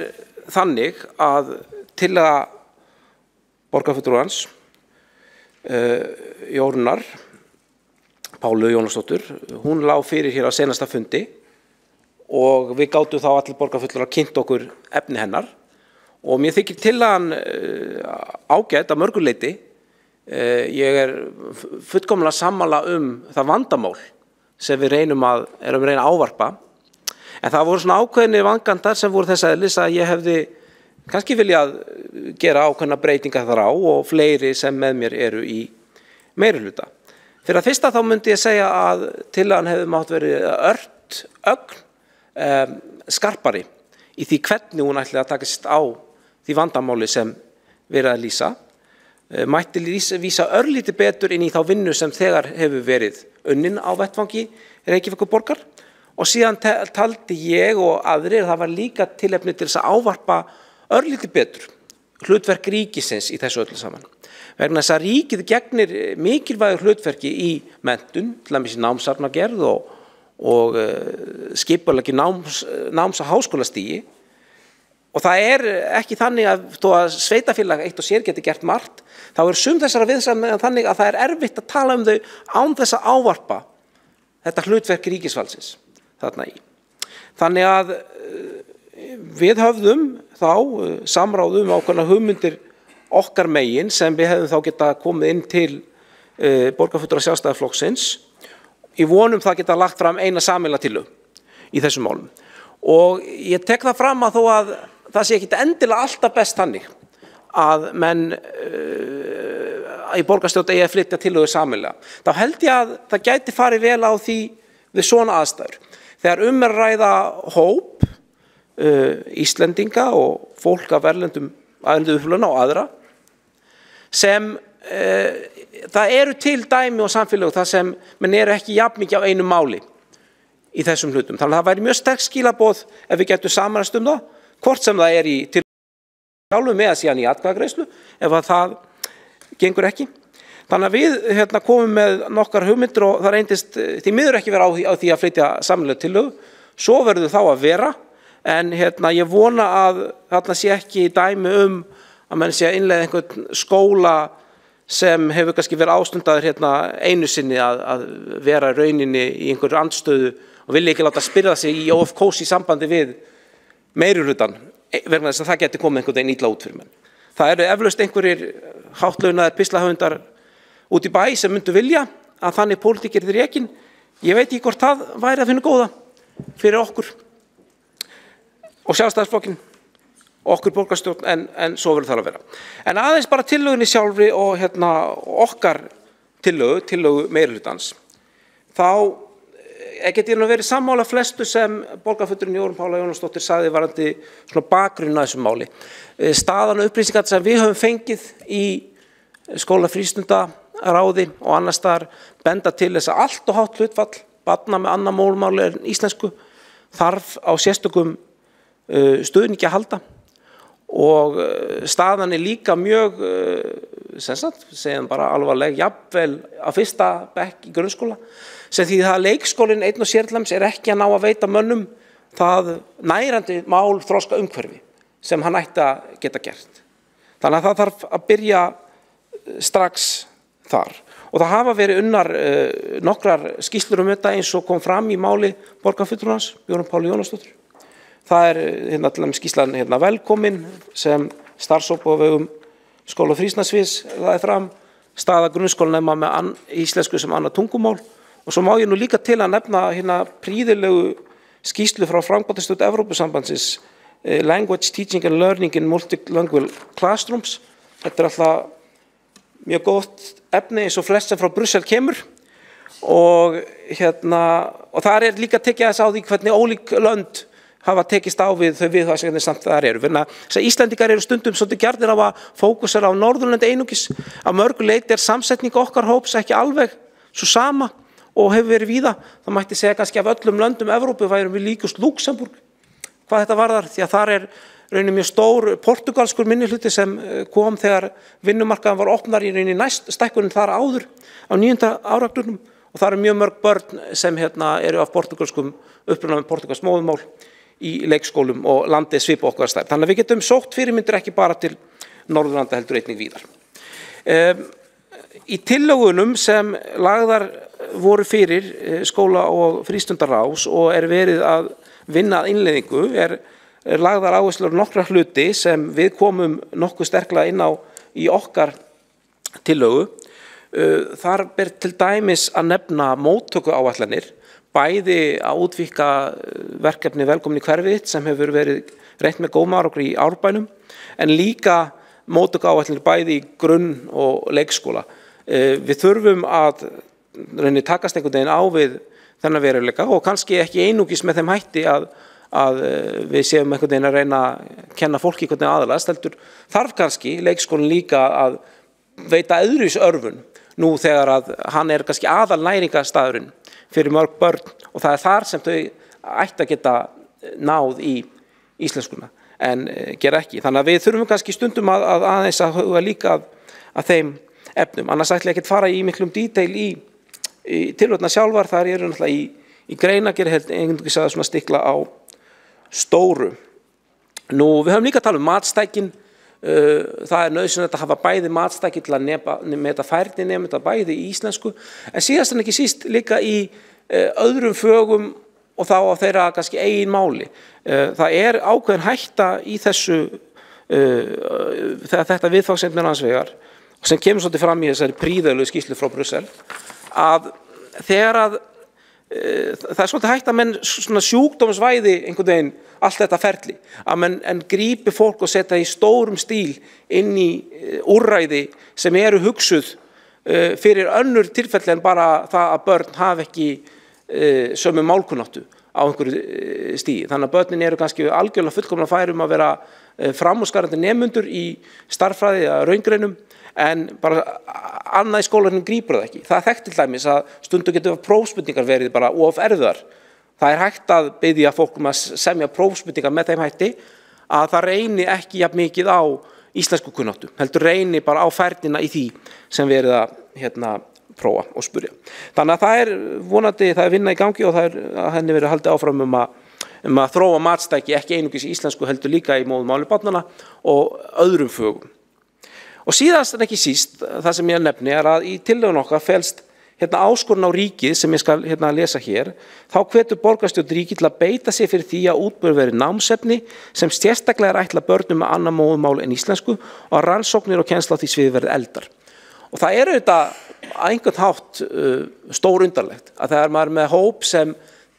þannig að tillaga borgarfulltrúans Jórunnar Pálu Jónasdóttur, hún lá fyrir hér á seinasta fundi og við gátum þá allir borgarfulltrúar kynnt okkur efni hennar og mér þykir tillagan ágætt að mörgu leyti. Ég er fullkomlega sammála það vandamál sem við reynum að ávarpa, en það voru svona ákveðnir vangantar sem voru þess eðlis að ég hefði kannski viljað gera ákveðna breytingar þar á og fleiri sem með mér eru í meirihluta. Fyrir að fyrsta þá myndi ég segja að tillagan hefði mátt verið skarpari í því hvernig hún ætli að takast á því vandamáli sem verið að lýsa. mætti vísa örlítið betur inn í þá vinnu sem þegar hefur verið unnin á vettvangi Reykjavíkurborgar og síðan taldi ég og aðrir það var líka tilefni til þess að ávarpa örlítið betur hlutverk ríkisins í þessu öllu saman. Vegna þess að ríkið gegnir mikilvægur hlutverki í menntun, til dæmis í námsafnagerð og skipulagi náms á háskólastigi. Og það ekki þannig að þó að sveitafélag eitt og sér geti gert margt, þá sum þessara viðsamlega þannig að það erfitt að tala þau án þess að ávarpa þetta hlutverk ríkisvaldsins þarna í. Þannig að við höfðum þá samráðum ákveðnar hugmyndir okkar megin sem við hefðum þá geta komið inn til borgarfulltrúa Sjálfstæðisflokksins í vonum það geta lagt fram eina sameiginlega tillögu í þessum málum. Og ég tek það fram að þó að það sé ekki endilega alltaf best þannig að menn í borgarstjórn eigi að flytja tillögu sameiginlega. Þá held ég að það gæti farið vel á því við svona aðstæður. Þegar að ræða hóp Íslendinga og fólk af erlendum uppruna og aðra sem það til dæmi og samfélög þar sem menn ekki jafn mikið á einu máli í þessum hlutum. Þannig að það væri mjög sterk skilaboð ef við getum samanast það, hvort sem það í til sjálfu með að síðan í atkvæðagreiðslu ef að það gengur ekki. Þannig að við komum með nokkar hugmyndir og það reyndist því miður ekki vera á því að flytja sameiginlega tillögu. Svo verður þá að vera, en ég vona að þarna sé ekki dæmi að menn sé að innleiða einhvern skóla sem hefur kannski verið ástundaður einu sinni að vera rauninni í einhverju andstöðu og vilja ekki láta spyrða sig í kósí sambandi við meirihlutann vegna þess að það geti komið einhvern veginn illa út fyrir menn. Það eflaust einhverjir háttlaunaðir pislahöfundar út í bæ sem myndu vilja að þannig pólitík yrði rekin. Ég veit ekki hvort það væri að finna góða fyrir okkur og Sjálfstæðisflokkinn og okkur borgarstjórn en svo verður það að vera. En aðeins bara tillögunni sjálfri og okkar tillögu meirihlutans. Þá get ég verið sammála flestu sem borgarfulltrúinn Jórunn Pála Jónasdóttir sagði varðandi svona bakgrunn að þessu máli. Staðan og upplýsingar sem við höfum fengið í skólafrístundaráði og annars staðar benda til þess að allt og hátt hlutfall barna með annað móðurmál en íslensku þarf á sérstökum stuðningi að halda og staðan líka mjög segjum bara alvarleg jafnvel á fyrsta bekk í grunnskóla sem því það leikskólinn einn og sérlems ekki að ná að veita mönnum það nærandi mál þroska umhverfi sem hann ætti að geta gert. Þannig að það þarf að byrja strax þar. Og það hafa verið unnar nokkrar skýrslur þetta eins og kom fram í máli borgarfulltrúans Jórunn Pálu Jónasdóttur. Það til dæmis skýrslan velkomin sem starfshóp á vegum skóla- og frístundasviðs lagði fram, staða grunnskólanema með íslensku sem annað tungumál og svo má ég nú líka til að nefna príðilegu skýrslu frá framkvæmdastjórn Evrópusambandsins Language Teaching and Learning in Multilingual Classrooms. Þetta alltaf mjög gott efni eins og flest sem frá Brussel kemur og þar líka tekið þess á því hvernig ólík lönd hafa tekist á við þau viðfangsefni samt þar eru. Þess að Íslendingar stundum svolítið gjarnir á að fókusera á Norðurlönd einungis. Að mörgu leyti samsetning okkar hóps ekki alveg svo sama og hefur verið víða. Það mætti segja kannski af öllum löndum Evrópu værum við líkust Lúxemborg hvað þetta varðar því að þar raunin mjög stór portugalskur minnihluti sem kom þegar vinnumarkaðan var opnar í raunin næst stækkunin þar áður á 9. áratugnum og það mjög mörg börn sem eru af portugalskum uppruna með portugalskt móðurmál í leikskólum og landið svipa okkar stærð. Þannig að við getum sótt fyrirmyndir ekki bara til Norðurlanda heldur einnig víðar. Í tillögunum sem lagðar voru fyrir skóla- og frístundaráðs og verið að vinna að innleiðingu lagðar áherslur nokkra hluti sem við komum nokkuð sterklega inn á í okkar tillögu. Þar ber til dæmis að nefna móttökuáætlanir bæði að útvíkka verkefni velkomin í hverfið sem hefur verið reynt með góðum árangri í Árbænum en líka móttökuáætlanir bæði í grunn- og leikskóla. Við þurfum að takast einhvern veginn á við þennan veruleika og kannski ekki einungis með þeim hætti að við séum einhvern veginn að reyna að kenna fólki einhvern veginn aðalast heldur þarf kannski leikskólinn líka að veita öðruvísi örvun nú þegar að hann kannski aðal næringarstaðurinn fyrir mörg börn og það þar sem þau ætti að geta náð í íslenskuna en gera ekki. Þannig að við þurfum kannski stundum aðeins að huga líka að þeim efnum. Annars ætla ég ekki að fara í miklum detail í tilvöldna sjálfar, þar eru náttúrulega í greinargerð einhvern svona stikla á stóru. Nú, við höfum líka að tala matstækin. Það nauðsynlegt að hafa bæði matstæki til að meta færni nemenda bæði í íslensku, en síðast en ekki síst líka í öðrum fögum og þá á þeirra kannski eigin máli. Það ákveðin hætta í þessu þetta viðfangsefni annars vegar sem kemur svolítið fram í þessari príðaulegu skýrslu frá Brussel, að þegar að það svolítið hægt að menn svona sjúkdómsvæði einhvern veginn allt þetta ferli, að menn grípi fólk og setja í stórum stíl inn í úrræði sem eru hugsuð fyrir önnur tilfelli en bara það að börn hafa ekki sömu málkunnáttu á einhverju stíi. Þannig að börnin eru kannski algjörlega fullkomna færum að vera framúrskarandi nemendur í starffræði eða raungreinum, en bara annað í skólanum grípur það ekki. Það þekkt til dæmis að stundum getur prófspurningar verið bara of erfiðar. Það hægt að biðja fólk að semja prófspurningar með þeim hætti að það reyni ekki jafn mikið á íslensku kunnáttu, heldur reyni bara á færnina í því sem verið að prófa og spurja. Þannig að það vonandi, það vinna í gangi og það henni verið haldið áfram að þróa matstæki ekki einungis í íslensku heldur líka í móðurmáli barnanna og öðrum fögum. Og síðast en ekki síst, það sem ég nefni að í tillögun okkar felst áskorun á ríkið sem ég skal lesa hér, þá hvetur borgarstjórn ríkið til að beita sig fyrir því að útbúið verið námsefni sem sérstaklega ætla börnum með annað móðurmál en íslensku og að rannsóknir og kennsla á því sviði verið eldar. Og það þetta á einhvern hátt stór undarlegt að þegar maður með hóp sem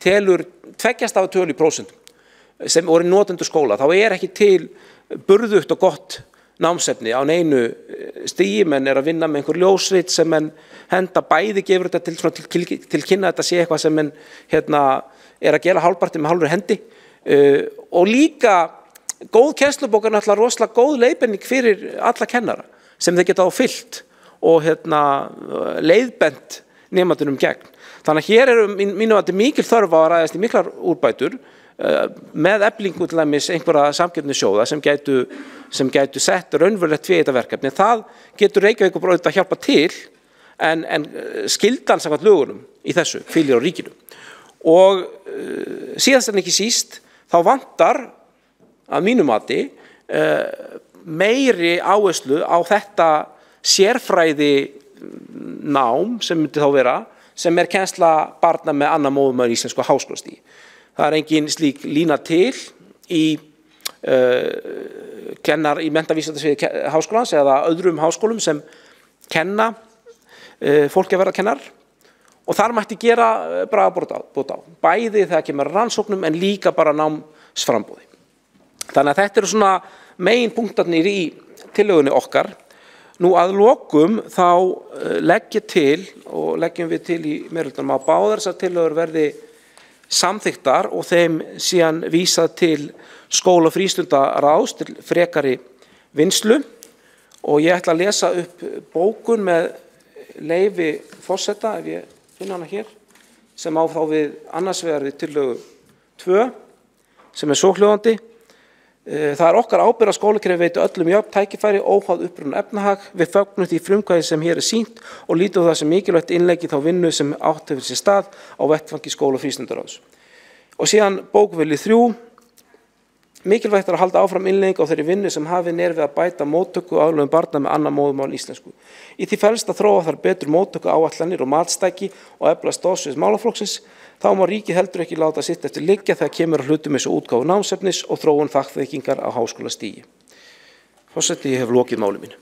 telur 2% sem voru notendur skóla, þá ekki til burðugt og gott námsefni á neinu stigi, menn að vinna með einhver ljósrit sem menn henda bæði gefur þetta til kynna þetta sé eitthvað sem menn að gera hálfparti með hálfri hendi og líka góð kennslubók náttúrulega rosalega góð leiðbeining fyrir alla kennara sem þeir geta á fyllt og leiðbent nemendunum gegn. Þannig að hér mínum að þetta mikil þörf á að ræðast í miklar úrbætur með eflingu til dæmis einhverja samkeppnissjóða sem gætu sett raunverulegt við þetta verkefni. Það getur Reykjavík að hjálpa til en skyldan samkvæmt lögunum í þessu hvílir á ríkinu. Og síðast en ekki síst þá vantar að mínu mati meiri áherslu á þetta sérfræði nám sem myndi þá vera sem kennsla barna með annað móðurmál í íslensku háskólastigi. Það engin slík lína til í menntavísindasviði háskólans eða öðrum háskólum sem kenna fólki að vera kennar og þar mætti gera bragarbót á. Bæði þegar kemur rannsóknum en líka bara námsframboði. Þannig að þetta svona meginpunktarnir í tillögunni okkar. Nú að lokum þá leggjum við til í meirihlutanum að báðar þessar tillögur verði samþykktar og þeim síðan vísað til skóla- og frístundaráðs til frekari vinnslu og ég ætla að lesa upp bókun með leyfi forseta, ef ég finna hana hér, sem á þá við annars vegar við tillögu 2 sem svohljóðandi. Það okkar ábyrgð að skólakerfið veiti öllum jöfn tækifæri óháð uppruna og efnahag. Við fögnum því frumkvæði sem hér sýnt og lítum á það sem mikilvægt innlegg í þá vinnu sem átt hefur sér stað á vettvangi skóla- og frístundaráðs. Og síðan bókvili 3. Mikilvægt að halda áfram innlegging á þeirri vinnu sem hafin við að bæta móttöku og aðlögun barna með annað móðurmál íslensku. Í því felst að þróa þar betur móttöku áætlanir og matstæki og efla stoðsvið málaflokksins. Þá má ríkið heldur ekki láta sitt eftir liggja þegar kemur að hlutum eins og útgáfu námsefnis og þróun þekkingar á háskólastigi. Forseti, ég hef lokið máli mínu.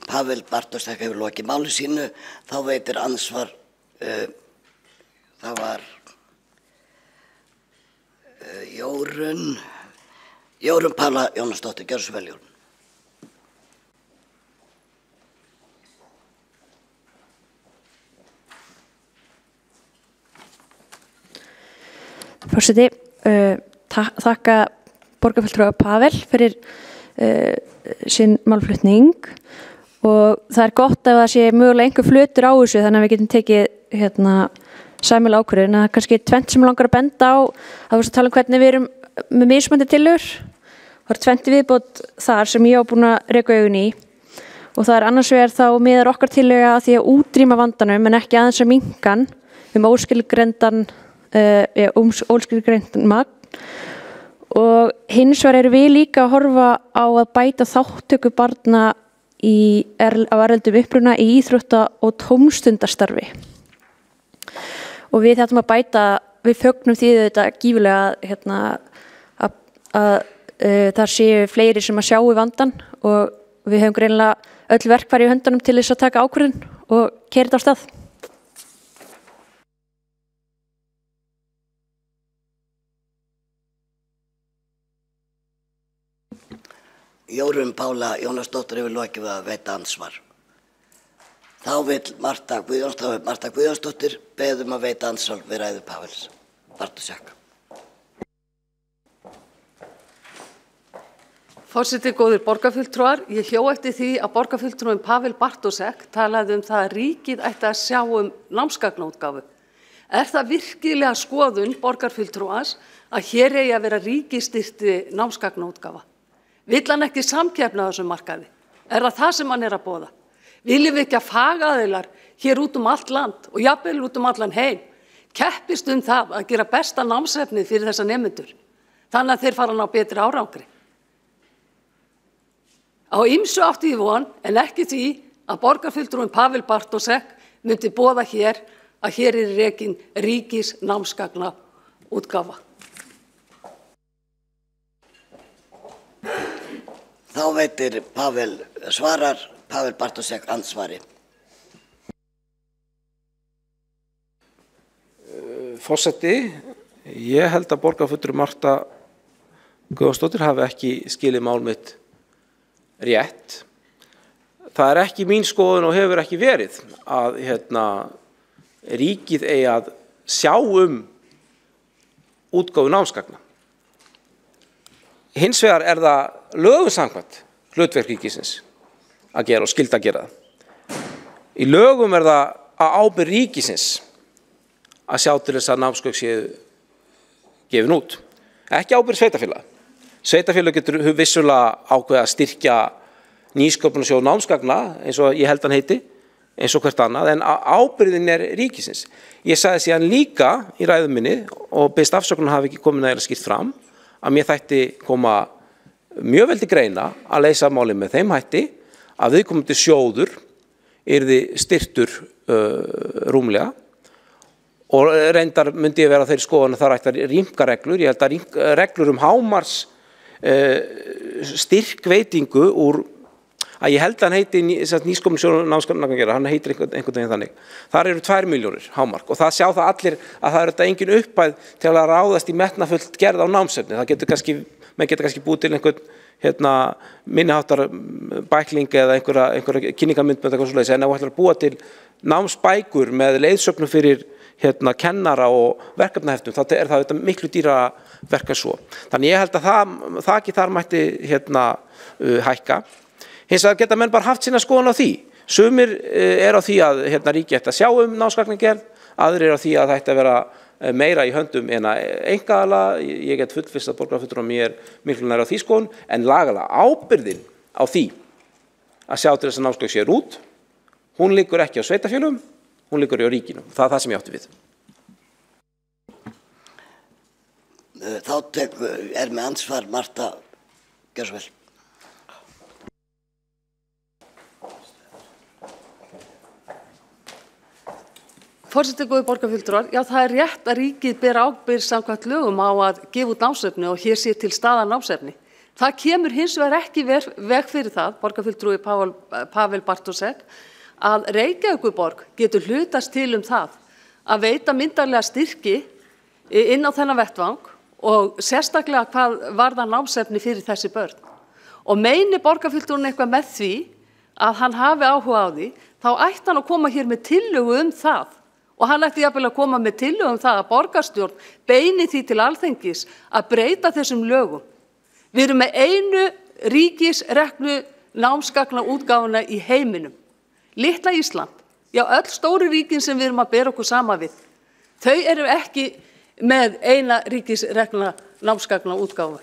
Pavel Bartósek hefur lokið máli sínu, þá veitir ansvar, það var Jórunn Pála Jónasdóttir, gjörðu svo vel Jórunn. Forseti, þakka borgarfulltrúa Pavel fyrir sinn málflutning og það gott ef það sé mögulega einhver flutur á þessu þannig að við getum tekið sæmilega ákvörðun. Það kannski tvennt sem langar að benda á að við tala hvernig við erum með mismunandi tillögur. Það tvennt viðbót þar sem ég á búin að reka augun í og það annars vegar þá miðar okkar tillöga að því að útrýma vandanum en ekki aðeins að minnka hann óskilgreindan magn. Og hins vegar erum við líka að horfa á að bæta þátttöku barna á erlendum uppruna í íþrótta- og tómstundastarfi. Og við ætlum að bæta, við fögnum því þetta gífurlega að þar séu fleiri sem að sjáu vandan og við höfum greinilega öll verkfæri í höndunum til þess að taka ákvörðun og keyra þetta á stað. Jórunn Pála Jónasdóttir hefur lokið við að veita ansvar. Þá vill Marta Guðjónsdóttir beðið að veita ansvar við ræðu Pavels Bartoszek. Forseti, góðir borgarfulltrúar, ég hjó eftir því að borgarfulltrúin Pavel Bartoszek talaði það að ríkið ætti að sjá námsgagnaútgáfu. Það virkilega skoðun borgarfulltrúans að hér eigi að vera ríkisstyrkti námsgagnaútgáfa? Vill hann ekki samkeppna á þessum markaði? Það sem hann að boða? Viljum við ekki að fagaðilar hér út allt land og jafnvel út allan heim keppist það að gera besta námsefnið fyrir þessa nemendur þannig að þeir fara að ná betri árangri? Á ýmsu átti ég von en ekki því að borgarfulltrúin Pavel Bartoszek myndi boða hér að hér rekin ríkis námsgagnaútgáfa. Þá veitir svarar Pavel Bartoszek ansvari. Forseti, ég held að borgarfulltrúi Marta Guðjónsdóttir hafi ekki skilið mál mitt rétt. Það ekki mín skoðun og hefur ekki verið að ríkið eigi að sjá útgáfu námsgagna. Hins vegar það lögum samkvæmt hlutverk ríkisins að gera og skylda að gera það. Í lögum það að ábyrgð ríkisins að sjá til þess að námsgögn séu gefin út. Ekki ábyrgð sveitarfélaga. Sveitarfélag getur vissulega ákveðið að styrkja nýsköpunarsjóð námsgagna eins og ég held hann heiti, eins og hvert annað, en ábyrgðin ríkisins. Ég sagði síðan líka í ræðu minni og beðst afsökunar hafi ekki komið nægilega skýrt fram að mér þætti koma mjög vel til greina að leysa málið með þeim hætti að viðkomandi sjóður yrði styrktur rúmlega og reyndar myndi ég vera á þeirri skoðun að það ætti að rýmka reglur. Ég held að reglur hámars styrkveitingu úr að ég held að hann heiti nýsköpunarsjóður námsgagna, hann heitir einhvern veginn þannig. Þar eru 2 milljónir hámark og það sjá það allir að það þetta engin upphæð til að ráðast í metnafullt gerð á námsefni. Það menn getur kannski búið til einhvern minniháttar bækling eða einhverja kynningarmyndbönd eitthvað svoleiðis, en ef þú ætlar að búa til námsbækur með leiðsögnum fyrir kennara og verkefnaheftum, þá það þetta miklu dýrara verk en svo. Þannig ég held að það ekki þar mætti hækka. Hins vegar geta menn bara haft sína skoðun á því. Sumir á því að ríki ætti að sjá námsgagnagerð, aðrir á því að það ætti að vera meira í höndum en að einkaaðila. Ég get fullvisst að borgarfulltrúar mér miklu nær á því skoðun, en lagalega ábyrgðin á því að sjá til þess að námsgögn séu út, hún liggur ekki á sveitarfélögum, hún liggur á ríkinu. Það það sem ég átti við. Þá með ansvar Marta, gjör svo vel. Forseti, góðir borgarfulltrúar, já, það rétt að ríkið ber ábyrgð samkvæmt lögum á að gefa út námsefni og hér sé til staðar námsefni. Það kemur hins vegar ekki veg fyrir það, borgarfulltrúi Pavel Bartoszek, að Reykjavíkurborg getur hlutast til það að veita myndarlega styrki inn á þennan vettvang og sérstaklega hvað varðar námsefni fyrir þessi börn. Og meini borgarfulltrúin eitthvað með því að hann hafi áhuga á því, þá ætti hann að koma hér með tillögu það. Og hann ætti jafnvel að koma með tillögu það að borgarstjórn beini því til Alþingis að breyta þessum lögum. Við erum með einu ríkisreknu námsgagnaútgáfuna í heiminum. Litla Ísland, já öll stóru ríkin sem við erum að bera okkur sama við, þau eru ekki með eina ríkisrekna námsgagnaútgáfu.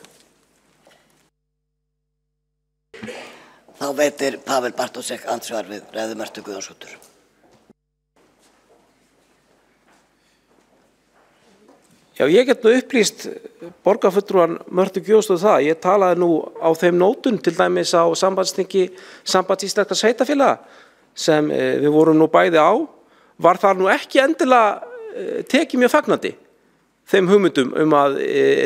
Þá veitir Pavel Bartósek andsvar við ræðu Mörtu Guðjónsdóttur. Já, ég get nú upplýst borgarfulltrúan Mörtu Guðjónsdóttur það. Ég talaði nú á þeim nótum, til dæmis á sambandsþingi Sambands íslenskra sveitarfélaga sem við vorum nú bæði á, var það nú ekki endilega tekið mjög fagnandi þeim hugmyndum að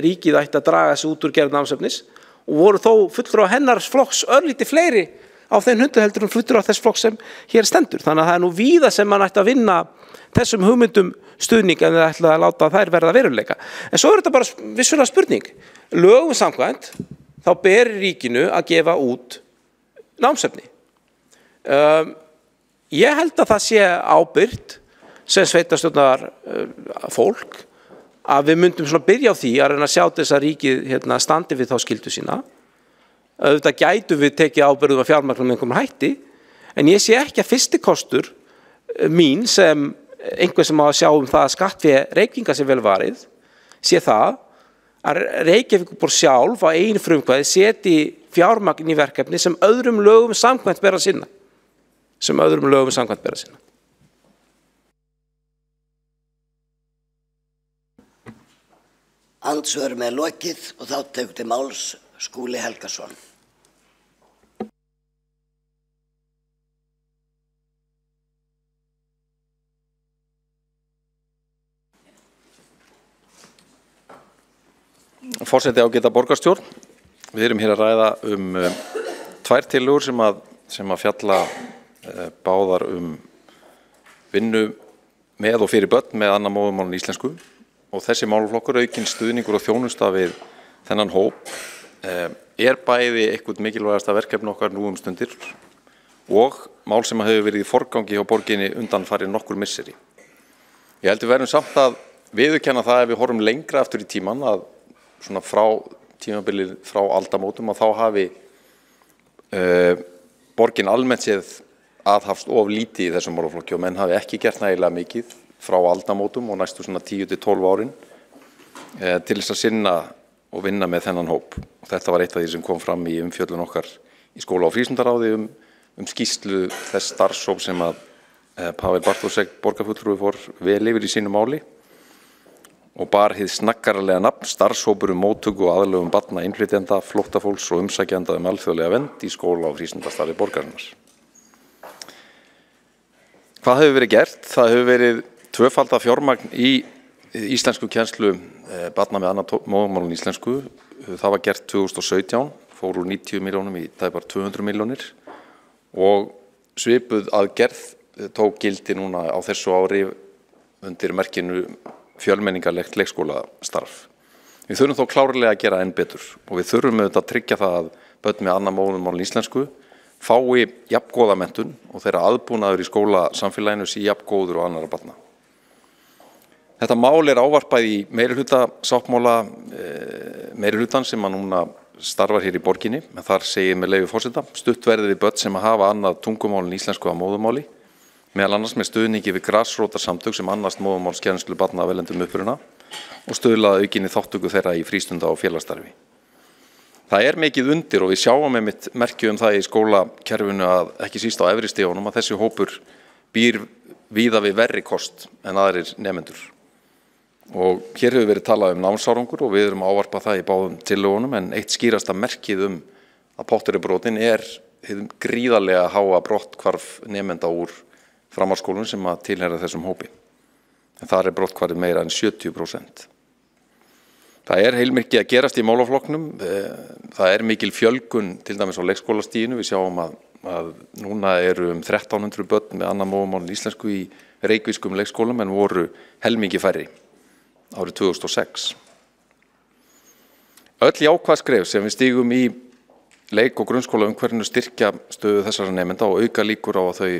ríkið ætti að draga sig út úr gerð námsefnis og voru þó fulltrúar hennar flokks örlítið fleiri á þeim hundu heldur fulltrúar þess flokks sem hér stendur. Þannig að það nú víða sem mann ætti að vinna þessum hugmyndum stuðning en það ætla að láta þær verða veruleika. En svo þetta bara vissulega spurning. Lögum samkvæmt þá ber ríkinu að gefa út námsefni. Ég held að það sé ábyrgt sem sveitarstjórnar fólk að við myndum svona byrja á því að reyna að sjá þess að ríkið standi við þá skyldu sína. Auðvitað gætum við tekið ábyrgð að fjármagna með einhverjum hætti, en ég sé ekki að fyrsti kostur mín sem einhver sem á að sjá það að skattfé Reykvíkinga sem vel varið, sé það að Reykjavíkurborg sjálf á eigin frumkvæði seti fjármagn í verkefni sem öðrum lögum samkvæmt ber að sinna. Andsvörum er lokið og þá tekur til máls Skúli Helgason. Forseti ágæta borgarstjórn. Við erum hér að ræða tvær tillögur sem að fjalla báðar vinnu með og fyrir börn með annað móðurmál en íslensku. Og þessi málaflokkur, aukinn stuðningur og þjónusta við þennan hóp, er bæði eitthvað mikilvægasta verkefni okkar nú stundir og mál sem hefur verið í forgangi hjá borginni undanfarið nokkur misseri. Ég held við verðum samt að viðurkenna það ef við horfum lengra aftur í tíman að svona frá tímabilið frá aldamótum að þá hafi borgin almennt séð aðhafst of lítið í þessum málaflokki og menn hafi ekki gert nægilega mikið frá aldamótum og næstu svona 10-12 árin til þess að sinna og vinna með þennan hóp. Og þetta var eitt af því sem kom fram í umfjöllun okkar í skóla- og frístundaráði skýrslu þess starfshóp sem að Pavel Bartósek borgarfulltrúi fór vel yfir í sínu máli og bar hið snaggarlega nafn starfshópur móttöku og aðlögum barna, innflytjenda, flóttafólks og umsækjenda alþjóðlega vernd í skóla- og frístundastarfi borgarinnar. Hvað hefur verið gert? Það hefur verið tvöfalda fjármagn í íslensku kennslu barna með annað móðurmál en íslensku. Það var gert 2017, fór úr 90 milljónum í tæpar 200 milljónir og svipuð aðgerð tók gildi núna á þessu ári undir merkinu fjölmenningarlegt leikskólastarf. Við þurfum þó klárlega að gera enn betur og við þurfum auðvitað að tryggja það að börn með annað móðurmál en íslensku fái jafngóða menntun og þeirra aðbúnaður í skólasamfélaginu sé jafngóður og annarra barna. Þetta mál er ávarpað í meirihluta-sáttmála meirihlutan sem að núna starfar hér í borginni, en þar segir með leyfi forseta: stutt verði við börn sem að hafa annað tungumál en íslensku að móðurmáli, meðal annars með stuðningi við grasrótarsamtök sem annast móðurmálskennslu barna af erlendum uppruna og stuðla að aukinni þátttöku þeirra í frístunda- og félagsstarfi. Það er mikið undir og við sjáum einmitt merki það í skólakerfinu að ekki síst á efri stigunum að þessi hópur býr víða við verri kost en aðrir nemendur. Og hér hefur verið talað námsárangur og við erum að ávarpa það í báðum tillögunum, en eitt skýrasta merkið að pottur er brotin er hið gríðarlega háa brotthvarf nemenda úr framhaldsskólum sem að tilheyra þessum hópi. En þar er brotthvarfið meira en 70%. Það er heilmikið að gerast í málaflokknum. Það er mikil fjölgun til dæmis á leikskólastiginu. Við sjáum að núna eru 1300 börn með annað móðurmál en íslensku í reykvískum leikskólum en voru helmingi færri árið 2006. Öll jákvæð skref sem við stígum í leik- og grunnskóla umhverfinu styrkja stöðu þessara nemenda og auka líkur á að þau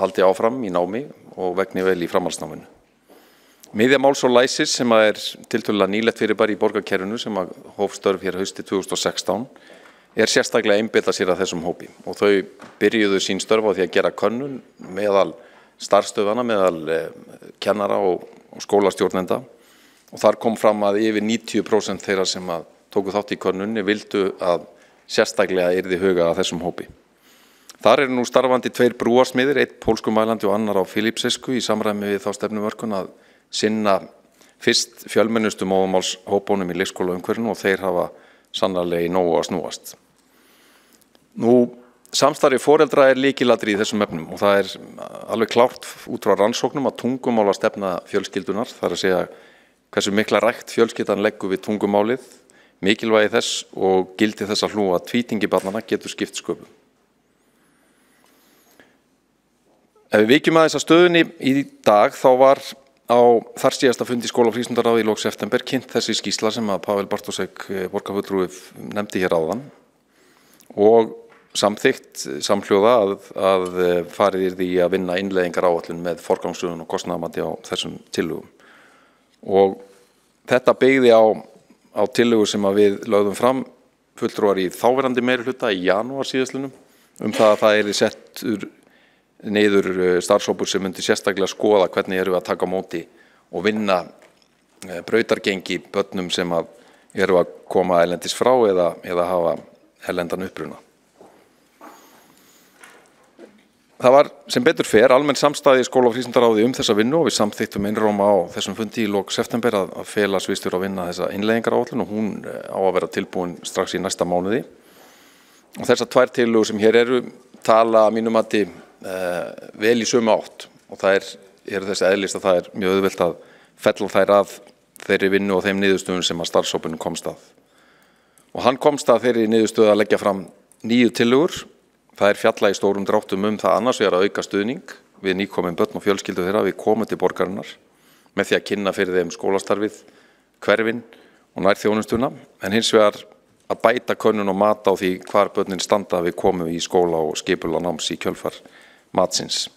haldi áfram í námi og vegni vel í framhaldsnáminu. Miðja máls og læsis sem tiltölulega nýlegt fyrirbæri í borgarkerfinu sem hóf störf hér hausti 2016 sérstaklega einbeita sér að þessum hópi og þau byrjuðu sín störf á því að gera könnun meðal starfsstöðvana, meðal kennara og skólastjórnenda og þar kom fram að yfir 90% þeirra sem tóku þátt í könnunni vildu að sérstaklega yrði hugað að þessum hópi. Þar nú starfandi 2 brúarsmiðir, 1 pólskumælandi og annar á Filippsesku í samræmi við þá stefnumörkun að sinna fyrst fjölmennustu móðurmálshópunum í leikskólaumhverfinu og þeir hafa sannarlega í nógu að snúast. Nú, samstarfi foreldra lykilatriði í þessum efnum og það alveg klárt út frá rannsóknum að tungumála stefna fjölskyldunar, það að segja hversu mikla rækt fjölskyldan leggur við tungumálið, mikilvægi þess og gildi þess að hlúa að tvítingi barnanna getur skipt sköpum. Ef við víkjum aðeins að stöðunni í dag þá var á þar síðasta fundi skóla- og frístundaráði í lok september kynnt þessi skýrsla sem að Pavel Bartósek borgarfulltrúi nefndi hér áðan og samþykkt samhljóða að farið yrði í að vinna innleiðingaráætlun með forgangsröðun og kostnaðarmati á þessum tillögum. Og þetta byggði á tillögur sem að við lögðum fram fulltrúar í þáverandi meirihluta í janúar síðastlunum það að það yrði settur niður starfshópur sem myndi sérstaklega skoða hvernig erum við að taka á móti og vinna brautargengi börnum sem eru að koma erlendis frá eða hafa erlendan uppruna. Það var sem betur fer almenn samstaða í skóla- og frístundaráði þessa vinnu og við samþykktum einróma á þessum fundi í lok september að fela sviðsstjóra að vinna þessa innleiðingaráætlun og hún á að vera tilbúin strax í næsta mánuði. Og þessar 2 tillögur sem hér eru tala að mínum mati vel í sömu átt og það þess eðlist að það mjög auðvelt að fella þær að þeirri vinnu og þeim niðurstöðum sem að starfshópurinn komst að. Og hann komst að þeirri niðurstöðu að leggja fram 9 tillögur. Það fjalla í stórum dráttum það annars vegar að auka stuðning við nýkomin börn og fjölskyldu þeirra við komandi borgarinnar með því að kynna fyrir þeim skólastarfið, hverfin og nærþjónustuna en hins vegar að bæta könnun og mat á því hvar börnin standa við komu í skóla og skipulag náms í kjölfar matsins.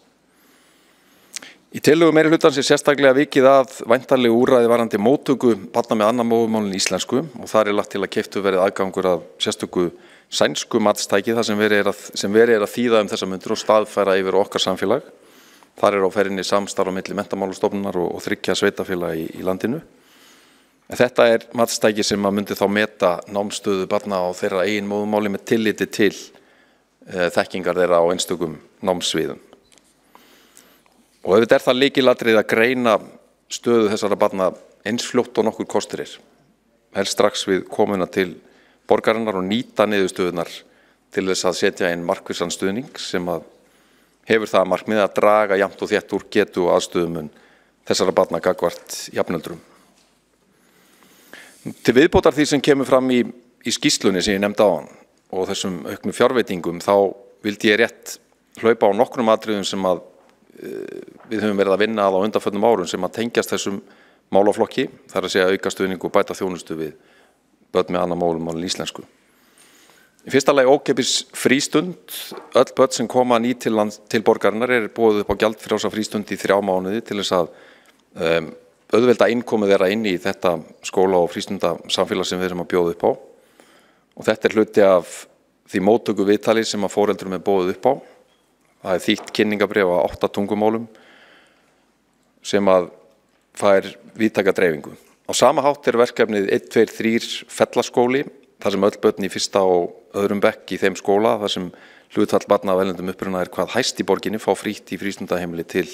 Í tillögu meirihlutans sérstaklega vikið að væntanlegu úrræði varðandi móttöku barna með annað móðurmál en íslensku og þar lagt til að keyptur verið aðgangur að sérstöku sænsku matstæki þar sem verið að þýða þessa mundir og staðfæra yfir okkar samfélag. Þar á ferðinni samstarf á milli Menntamálastofnunar og 3 sveitarfélaga í landinu. En þetta matstæki sem myndi þá meta námsstöðu barna á þeirra eigin móðurmáli með tilliti til þekkingar þeirra á einstökum námssviðum. Og auðvitað það lykilatriði að greina stöðu þessara barna eins fljótt og nokkur kostur helst strax við komuna til borgarinnar og nýta niðurstöðunar til þess að setja inn markvissan stuðning sem hefur það markmið að draga jafnt og þétt úr getu og aðstöðumun þessara barna gagnvart jafnöldrum. Til viðbótar því sem kemur fram í skýrslunni sem ég nefndi áðan og þessum auknu fjárveitingum þá vildi ég rétt hlaupa á nokkrum atriðum sem við höfum verið að vinna á undanförnum árum sem tengjast þessum málaflokki, þar að segja auka stuðning og bæta þjónustu við börn með annað móðurmál en íslensku. Í fyrsta lagi ókeypis frístund. Öll börn sem koma ný til borgarinnar boðið upp á gjaldfrjálsa frístund í 3 mánuði til þess að auðvelda innkomu þeirra inn í þetta skóla- og frístundasamfélag sem við erum að bjóða upp á. Og þetta hluti af því móttöku viðtali sem að foreldrum boðið upp á. Það þýtt kynningabréf á 8 tungumálum sem fær víðtæka dreifingu. Á sama hátt verkefnið 1, 2, 3 fellaskóli, þar sem öll börn í 1. og 2. bekk í þeim skóla, þar sem hlutfall barna af erlendum uppruna hvað hæst í borginni, fá frítt í frístundaheimili til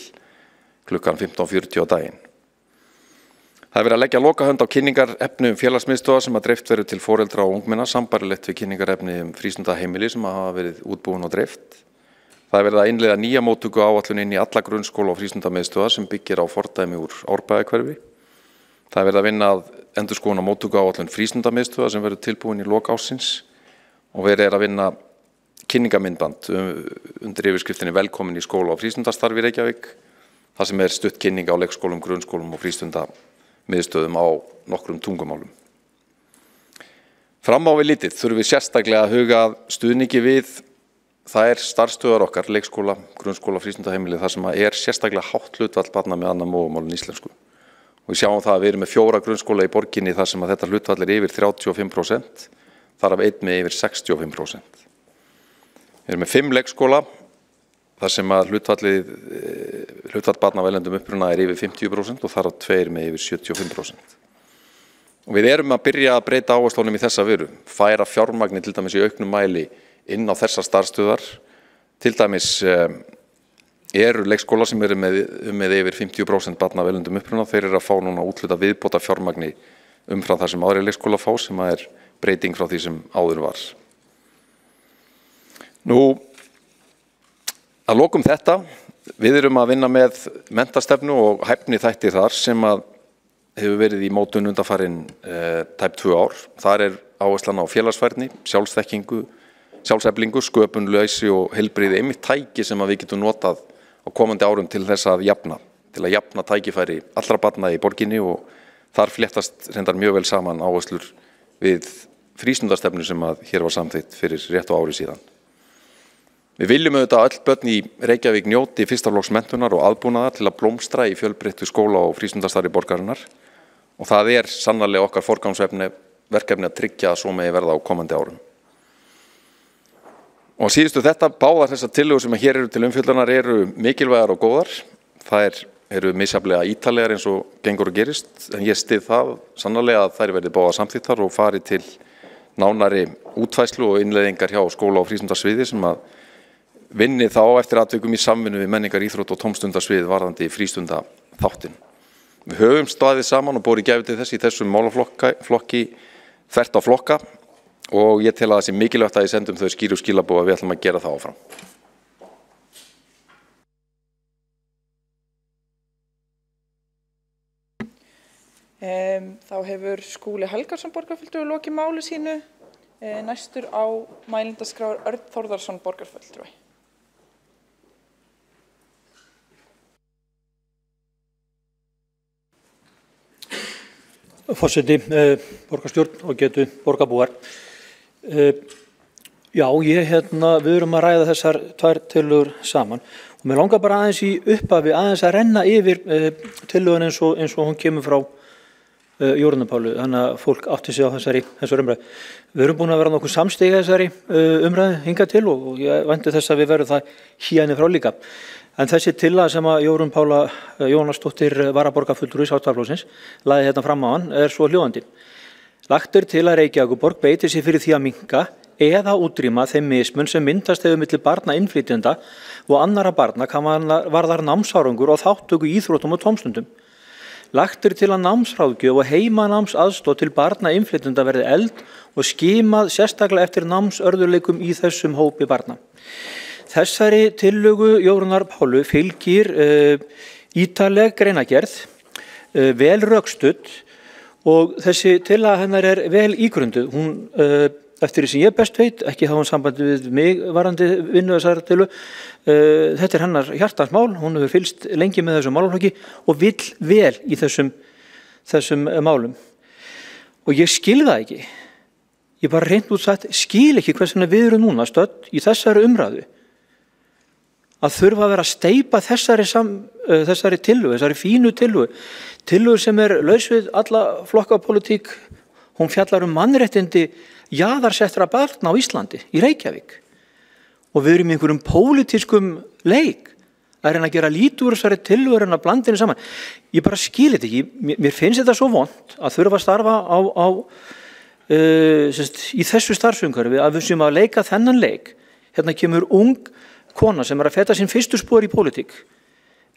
klukkan 15:40 á daginn. Það verið að leggja lokahönd á kynningarefni félagsmiðstöðva sem dreift verið til foreldra og ungmenna, sambarilegt við kynningarefni frístundaheimili sem hafa verið útbúin og dreift. Það verið að innleiða nýja móttöku áætlun inn í alla grunnskóla og frístundamiðstöðva sem byggir á fordæmi úr Árbæjarhverfi. Það verið að vinna að endurskoðun á móttöku áætlun frístundamiðstöðva sem verið tilbúin í lok ársins og verið að vinna kynningamyndband undir yfirskriftinni Velkomin í skóla og frístundastarfi í Reykjavík, þar sem stutt kynning á leikskólum, grunnskólum og frístundamiðstöðum á nokkrum tungumálum. Fram á við litið þurfum við sérstaklega að huga að stuðningi við það starfsstöðvar okkar, leikskóla, grunnskóla, frístundaheimili, þar sem sérstaklega hátt hlutfall barna með annað móðurmál en íslensku. Og við sjáum það að við erum með 4 grunnskóla í borginni þar sem að þetta hlutfall er yfir 35%, þar af einn með yfir 65%. Við erum með 5 leikskóla þar sem að hlutfall barna af erlendum uppruna er yfir 50% og þar af 2 með yfir 75%. Og við erum að byrja að breyta áherslunum í þessa veru, færa fjármagni til dæmis í auknum mæli inn á þessar starfsstöðvar. Til dæmis eru leikskóla sem eru með yfir 50% barna af erlendum uppruna, þeir eru að fá núna útluta viðbóta fjármagni umfram það sem aðrir leikskóla fá, sem er breyting frá því sem áður var. Nú, að lokum þetta, við erum að vinna með menntastefnu og hæfni þætti þar sem að hefur verið í mótun undanfarin tæp 2 ár. Þar er áherslan á félagsfærni, sjálfsþekkingu, sjálfseflingu, sköpunleysi og heilbrigði, einmitt tæki sem að við getum notað á komandi árum til þess að jafna tækifæri allra barna í borginni, og þar fléttast reyndar mjög vel saman áherslur við frístundastefnu sem að hér var samþykkt fyrir rétt og ári síðan. Við viljum auðvitað að öll börn í Reykjavík njóti fyrsta flokks menntunar og aðbúnaðar til að blómstra í fjölbreyttu skóla og frístundastarfi borgarinnar, og það er sannarlega okkar forgangsverkefni að tryggja að svo megi verða á komandi árum. Og síðustu þetta, báðar þessar tillögur sem hér eru til umfjöllunar eru mikilvægar og góðar. Þær eru misjafnlega ítarlegar eins og gengur og gerist, en ég styð það sannarlega að þær verði báðar samþykktar og fari til nánari útfærslu og innleiðingar hjá skóla- og frístundasviði sem að vinni þá eftir atvikum í samvinnu við menningar, íþrótt og tómstundasvið varðandi frístundaþáttinn. Við höfum staðið saman og borið gæfu til þess í þessum málaflokki þvert á flokka, og ég tel að það sé mikilvægt að ég sendum þau skýru skilaboð að við ætlum að gera það áfram. Þá hefur Skúli Helgason borgarfulltrúi lokið máli sínu. Næstur á mælendaskrá Örn Þórðarsson borgarfulltrúi. Forseti, borgarstjórn og getu borgarbúar. Já, við erum að ræða þessar 2 tillögur saman, og mér langar bara aðeins í upphafi aðeins að renna yfir tillögun eins og hún kemur frá Jórunni Pálu, þannig að fólk átti sig á þessari umræðu. Við erum búin að vera nokkuð samstiga þessari umræðu hingað til, og ég vænti þess að við verðum það hérna frá líka. En þessi tillaga sem að Jórunn Pála Jónasdóttir varaborgarfulltrúi Sjálfstæðisflokksins lagði hérna fram á hann er svo hljóðandi. Lagt er til að Reykjavíkurborg beiti sig fyrir því að minnka eða útrýma þeim mismun sem myndast hefur milli barna innflytjenda og annarra barna kann varðar námsárangur og þátttöku í íþróttum og tómstundum. Lagt er til að námsráðgjöf og heimanámsaðstoð til barna innflytjenda verði efld og skimað sérstaklega eftir námsörðugleikum í þessum hópi barna. Þessari tillögu Jórunnar Pálu fylgir ítarleg greinargerð, vel rökstudd, og þessi tillaga hennar er vel ígrunduð. Hún, eftir því sem ég best veit, ekki hafa hún sambandi við mig varandi vinnu þessar tillögu, þetta er hennar hjartans mál, hún hefur fylgst lengi með þessum málaflokki og vill vel í þessum málum. Og ég skil það ekki. Ég bara reynd út sagt, skil ekki hvers vegna við erum núna stödd í þessari umræðu að þurfa að vera að steypa þessari tillögu, þessari fínu tillögu sem er laus við alla flokkapólitík. Hún fjallar mannréttindi jaðarsettra barna á Íslandi, í Reykjavík. Og við erum í einhverjum pólitískum leik að reyna að gera lítið úr þessari tillögu en að blanda henni saman. Ég bara skil þetta ekki. Mér finnst þetta svo vont að þurfa að starfa í þessu starfsumhverfi, að við séum að leika þennan leik. Hérna kemur ung kona sem er að feta sín fyrstu spor í pólitík,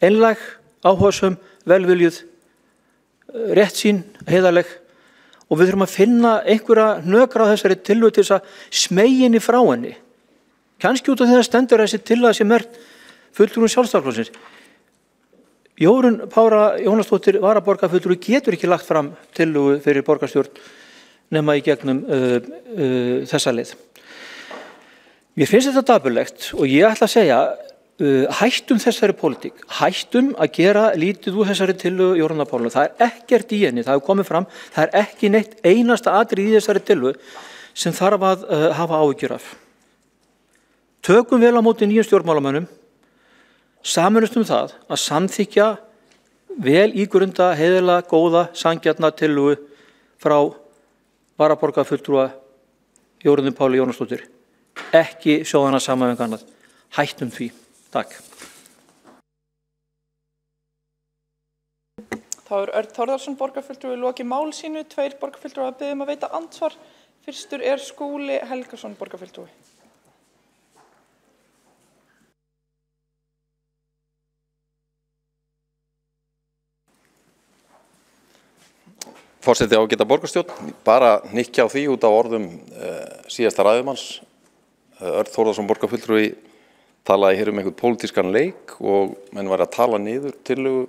einlæg, áhugasöm, velviljuð, réttsýn, heiðarleg, og við þurfum að finna einhverja hnökra á þessari tillögu til þess að smeyja henni frá henni. Kannski út af því að stendur þessi tillaga sem er fulltrúi Sjálfstæðisflokksins. Jórunn Pála Jónasdóttir varaborgarfulltrúi getur ekki lagt fram tillögu fyrir borgarstjórn nema í gegnum þessa leið. Mér finnst þetta dapurlegt og ég ætla að segja hættum þessari pólitík, hættum að gera lítið úr þessari tillögu Jórunnar Pálu. Það er ekkert í henni, það hefur komið fram, það er ekki neitt einasta atriði í þessari tillögu sem þarf að hafa áhyggjur af. Tökum vel á móti nýjum stjórnmálamönnum, sameinumst það að samþykkja vel ígrunda, heiðarlega, góða, sanngjarna tillögu frá varaborgarfulltrúa Jórunni Páli Jónasdóttur. Ekki sjóðana saman með annað. Hættum því. Takk. Þá Örn Þórðarson borgarfulltrúi lokið máli sínu, 2 borgarfulltrúar að biðja að veita andsvar. Fyrstur Skúli Helgason borgarfulltrúi. Forseti ágæta borgarstjórn, bara hnykkja á því út af orðum síðasta ræðumanns. Örn Þórðarson borgarfulltrúi talaði hér einhvern pólitískan leik og menn var að tala niður tillögu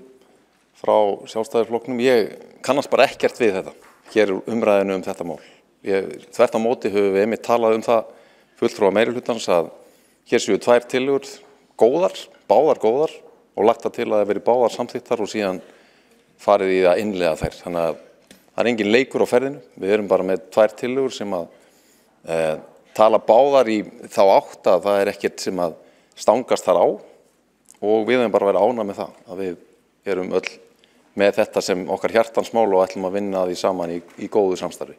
frá Sjálfstæðisflokknum. Ég kannast bara ekkert við þetta, hér umræðinu þetta mál. Þvert á móti höfum við einmitt talað það fulltrúa meirihlutans að hér séu 2 tillögur góðar, báðar góðar og lagt það til að það veri báðar samþykktar og síðan farið í að innleiða þær. Þannig að það er engin leikur á ferðinu, við erum bara með 2 tillögur sem að tala báðar í þá átt að það er ekkert sem að stangast þar á og við erum bara að vera ánægð með það að við erum öll með þetta sem okkar hjartansmál og ætlum að vinna því saman í góðu samstarfi.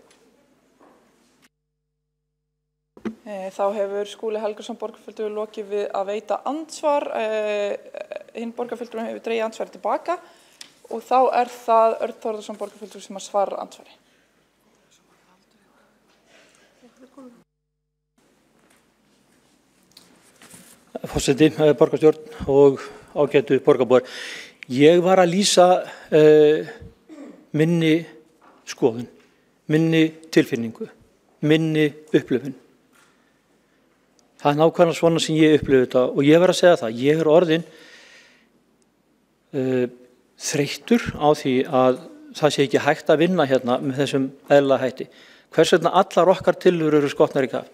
Þá hefur Skúli Helgason borgarfulltrúi lokið við að veita andsvar. Hinn borgarfulltrúi hefur dregið andsvarið tilbaka og þá það Örn Þórðarson borgarfulltrúi sem að svara andsvari. Forseti, borgarstjórn og ágætu borgarbúar. Ég var að lýsa minni skoðun, minni tilfinningu, minni upplifun. Það er nákvæmlega svona sem ég upplifi þetta og ég verð að segja það. Ég orðinn þreyttur á því að það sé ekki hægt að vinna hérna með þessum eðlilega hætti. Hvers vegna allar okkar tillögur eru skotnar í kaf.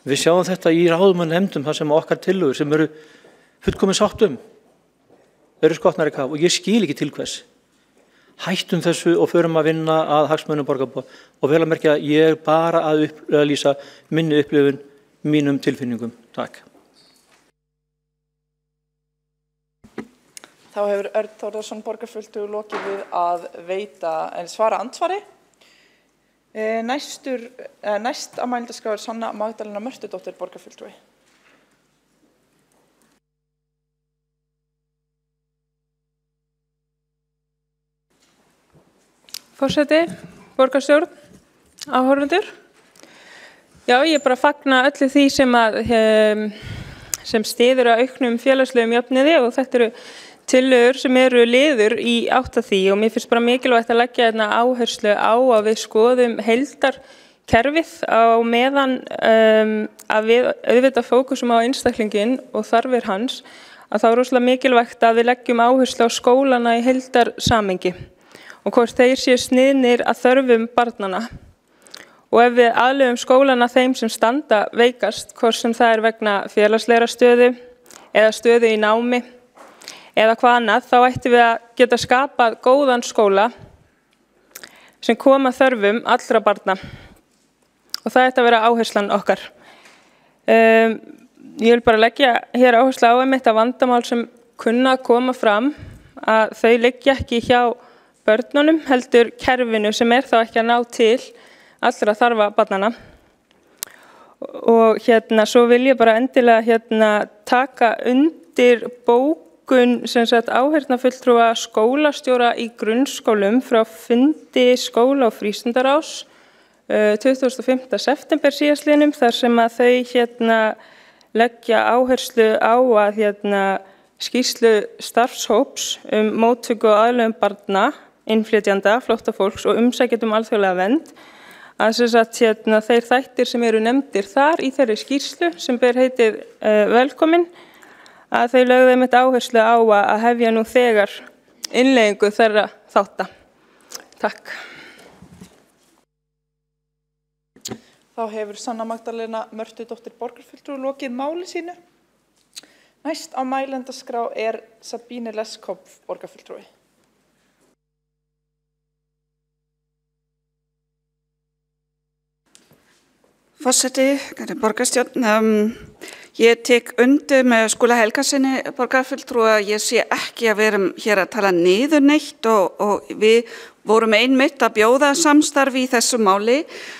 Við sjáum þetta í ráðum og nefndum þar sem okkar tillögur sem eru fullkomin sátt eru skotnar í kaf og ég skil ekki til hvers. Hættum þessu og förum að vinna að hagsmunum borgarbúa og vel að merkja að ég er bara að lýsa minni upplifun, mínum tilfinningum. Takk. Þá hefur Örn Þórðarson borgarfulltrúi lokið við að svara andsvari. Næst á mælendaskrá Sanna Magdalena Mörtudóttir borgarfulltrúi. Forseti, borgarstjórn, áhorfendur. Já, ég bara fagna öllu því sem styður að auknum félagslegum jöfnuði og þetta eru tillögur sem eru liður í átt að því og mér finnst bara mikilvægt að leggja þarna áherslu á að við skoðum heildarkerfið á meðan að við auðvitað fókusum á einstaklinginn og þarfir hans að þá er rosalega mikilvægt að við leggjum áherslu á skólana í heildarsamhengi og hvort þeir séu sniðnir að þörfum barnanna. Og ef við aðlögum skólana þeim sem standa veikast, hvort sem það er vegna félagslegra stöðu eða stöðu í námi eða hvað annað, þá ættum við að geta skapað góðan skóla sem koma þörfum allra barna. Og það ætti að vera áherslan okkar. Ég vil bara leggja hér áherslu á einmitt að vandamál sem kunna að koma fram, að þau liggja ekki hjá börnunum, heldur kerfinu sem er þá ekki að ná til allra þarfa barnanna. Og svo vil ég bara endilega taka undir bókun áheyrnarfulltrúa skólastjóra í grunnskólum frá fundi skóla- og frístundarás 25. september síðastliðnum þar sem að þau leggja áherslu á að skýrslu starfshóps móttöku og aðlögun barna, innflytjanda, flóttafólks og umsækjendum alþjóðlega vernd að þeir þættir sem eru nefndir þar í þeirri skýrslu sem ber heitið velkomin að þau lögðu einmitt áherslu á að hefja nú þegar innleiðingu þeirra þátta. Takk. Þá hefur Sanna Magdalena Mörtudóttir borgarfulltrúi lokið máli sínu. Næst á mælendaskrá Sabine Leskopf borgarfulltrúi. Forseti, borgarstjórn, Ég tek undir með Skúla Helgasyni borgarfulltrúa. Ég sé ekki að við erum hér að tala niður neitt og við vorum einmitt að bjóða samstarfi í þessu máli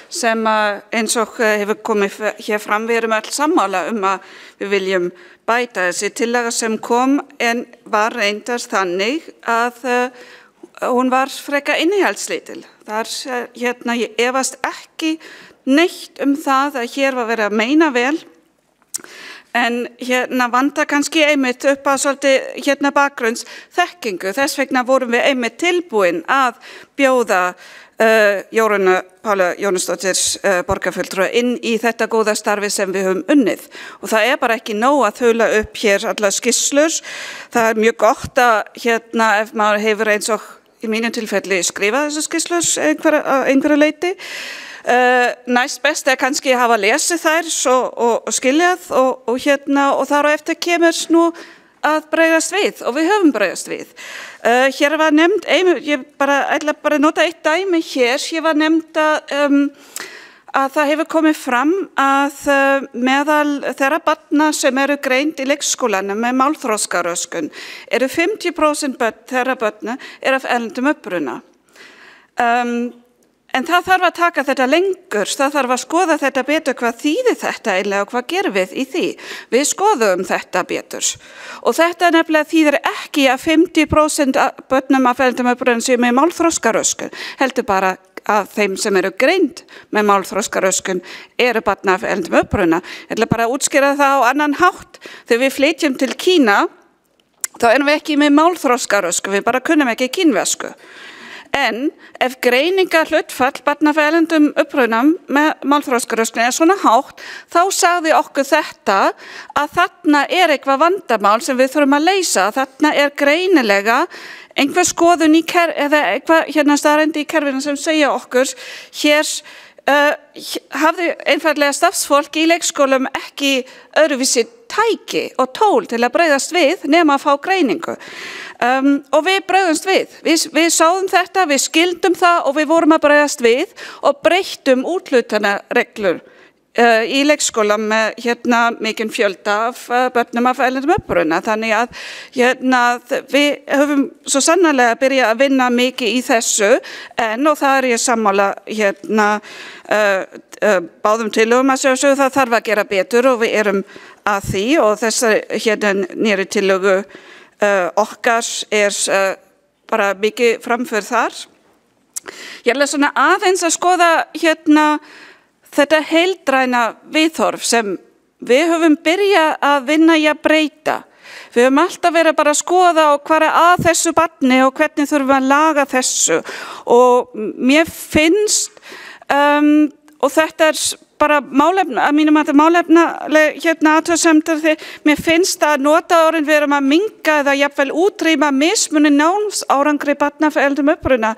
sem eins og hefur komið hér fram. Við erum öll sammála að við viljum bæta þessi tillaga sem kom en var reyndast þannig að hún var frekar innihaldslítil. Ég efast ekki neitt það að hér var verið að meina vel. En vantar kannski einmitt upp á svolítið bakgrunnsþekkingu. Þess vegna vorum við einmitt tilbúin að bjóða Jórunni Pálu Jónasdóttir borgarfulltrúa inn í þetta góða starfi sem við höfum unnið. Og það bara ekki nóg að þaula upp hér allar skýrslur. Það mjög gott að ef maður hefur eins og í mínum tilfelli skrifað þessar skýrslur einhverju leyti. Næst best kannski að hafa lesið þær og skiljað og þar á eftir kemur nú að bregðast við og við höfum bregðast við. Hér var nefnd, ég ætla bara að nota eitt dæmi hér, var nefnd að það hefur komið fram að meðal þeirra barna sem eru greind í leikskólanum með málþroskaröskun 50% þeirra barna af erlendum uppruna. En það þarf að taka þetta lengur, það þarf að skoða þetta betur, hvað þýðir þetta eiginlega og hvað gerum við í því. Við skoðum þetta betur. Og þetta nefnilega þýðir ekki að 50% börnum af erlendum uppruna séu með málþroskaröskun, heldur bara að þeim sem eru greind með málþroskaröskun eru barn af erlendum uppruna. Ég ætla bara að útskýra það á annan hátt. Þegar við flytjum til Kína, þá erum við ekki með málþroskaröskun, við bara kunnum ekki kínversku. En ef greiningar hlutfall barna af erlendum upprunum með málþroskaröskun svona hátt, þá sagði okkur þetta að þarna eitthvað vandamál sem við þurfum að leysa. Þarna greinilega einhver skoðun eða eitthvað staðreynd í kerfinu sem segja okkur hér hafði einfaldlega starfsfólk í leikskólum ekki öðruvísi tæki og tól til að bregðast við nema að fá greiningu. Og við bregðumst við. Við sáum þetta, við skildum það og við vorum að bregðast við og breyttum úthlutanareglur í leikskólam með mikinn fjölda af börnum af erlendum uppruna. Þannig að við höfum svo sannarlega byrjað að vinna mikið í þessu og það ég sammála báðum tillögum að sjálfsögðu það þarf að gera betur og við erum að því og þessar nýri tillögu okkar bara mikið framför þar. Ég ætla svona aðeins að skoða þetta heildræna viðhorf sem við höfum byrjað að vinna í að breyta. Við höfum alltaf verið bara að skoða og hvað að þessu barni og hvernig þurfum við að laga þessu og mér finnst og þetta bara málefni, að mínum að þetta málefnaleg athugasemdir því mér finnst að nota orðin við erum að minnka eða jafnvel útrýma mismunin námsárangri barna af erlendum uppruna.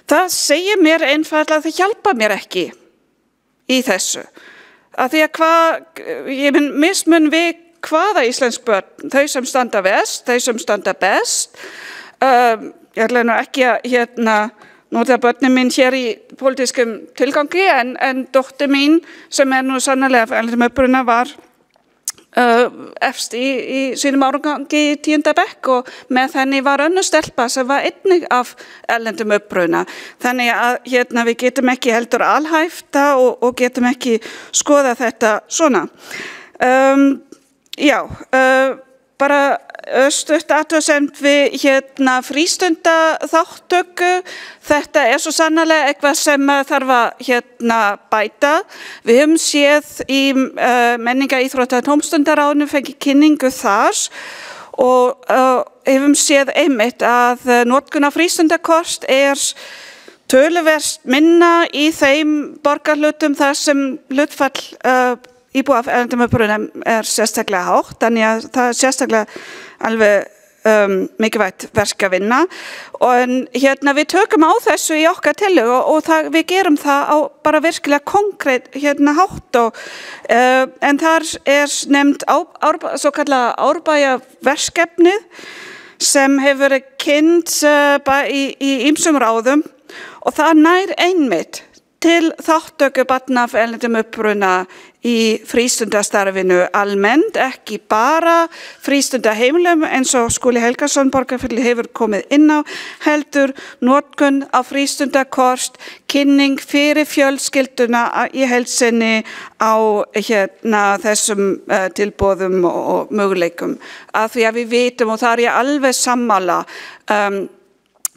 Það segir mér einfaldlega að það hjálpa mér ekki í þessu. Af því að mismun við hvaða íslensk börn, þau sem standa verst, þau sem standa best. Ég ætla nú ekki að nota börnin mín hér í pólitískum tilgangi en dóttir mín sem nú sannarlega af erlendum uppruna var efst í sínum árangi í 10. bekk og með henni var önnur stelpa sem var einnig af erlendum uppruna. Þannig að við getum ekki heldur alhæfta og getum ekki skoða þetta svona. Bara stutt athugasemd við frístundaþátttöku. Þetta svo sannarlega eitthvað sem þarf að bæta. Við höfum séð í menninga, íþrótta og tómstundaráðinu fengið kynningu þar og höfum séð einmitt að notkun á frístundakort töluvert minna í þeim borgarhlutum þar sem hlutfall íbúa af erlendum uppruna sérstaklega hátt, þannig að það sérstaklega alveg mikilvægt verk að vinna. Og við tökum á þessu í okkar tillögu og við gerum það á bara virkilega konkrétt hátt en þar nefnd svo kallað árbæjarverkefnið sem hefur verið kynnt í ýmsum ráðum og það nær einmitt til þáttöku barna af erlendum uppruna í frístundastarfinu almennt, ekki bara frístundaheimilum eins og Skúli Helgason borgarfulltrúi hefur komið inn á, heldur notkun á frístundakort, kynning fyrir fjölskylduna í heild sinni á þessum tilboðum og möguleikum. Af því að við vitum, og það ég alveg sammála,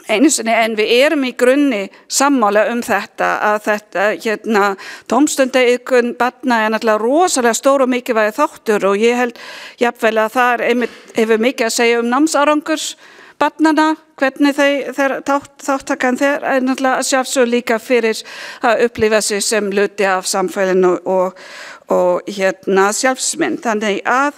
einu sinni en við erum í grunni sammála þetta að þetta tómstundaiðkun barna náttúrulega rosalega stór og mikilvægur þáttur og ég held jafnvel að það hefur mikið að segja námsárangur barnanna, hvernig þeir þáttakan þeir náttúrulega að sjálfsögðu líka fyrir að upplifa sig sem hluti af samfélaginu og sjálfsmynd. Þannig að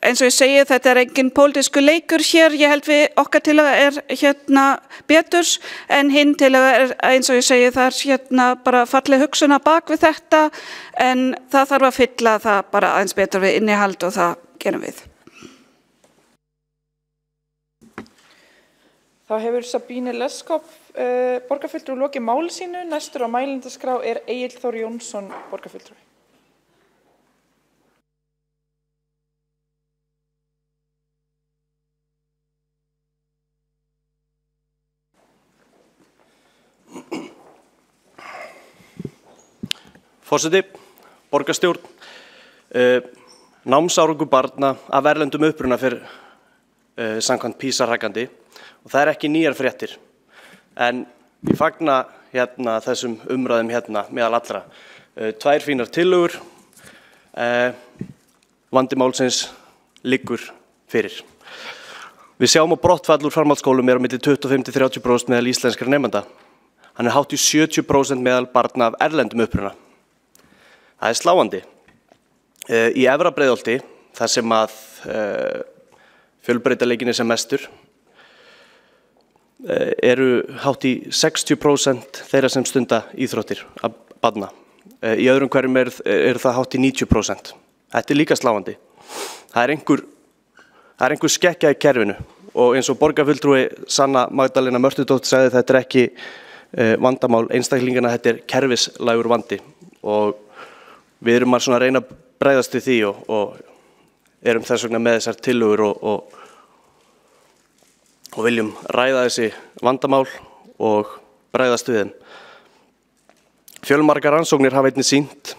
eins og ég segi, þetta engin pólitískur leikur hér, ég held við okkar tillaga betur en hinn tillaga eins og ég segi, það bara falleg hugsun á bak við þetta en það þarf að fylla það bara aðeins betur við innihald og það gerum við. Þá hefur Sabine Leskop borgarfulltrúi lokið máli sínu, næstur á mælendaskrá Egill Þór Jónsson borgarfulltrúi. Forseti, borgarstjórn, námsárangur barna af erlendum uppruna fyrir samkvæmt PISA-rækandi og það ekki nýjar fréttir. En ég fagna þessum umræðum meðal allra. Tvær fínar tillögur, vandamálsins liggur fyrir. Við sjáum að brottfall úr framhaldsskólum á milli 25–30% meðal íslenskra nemenda. Hann hátt í 70% meðal barna af erlendum uppruna. Það sláandi. Í Efra Breiðholti, þar sem að fjölbreytileikinn sem mestur, eru hátt í 60% þeirra sem stunda íþróttir af barna. Í öðrum hverjum það hátt í 90%. Þetta líka sláandi. Það einhver skekkja í kerfinu og eins og borgarfulltrúi Sanna Magdalena Mörtudóttir sagði, þetta ekki vandamál einstaklingana, þetta kerfislægur vandi og við erum að reyna að bregðast við því og erum þess vegna með þessar tillögur og viljum ræða þessi vandamál og bregðast við þeim. Fjölmargar rannsóknir hafa einnig sýnt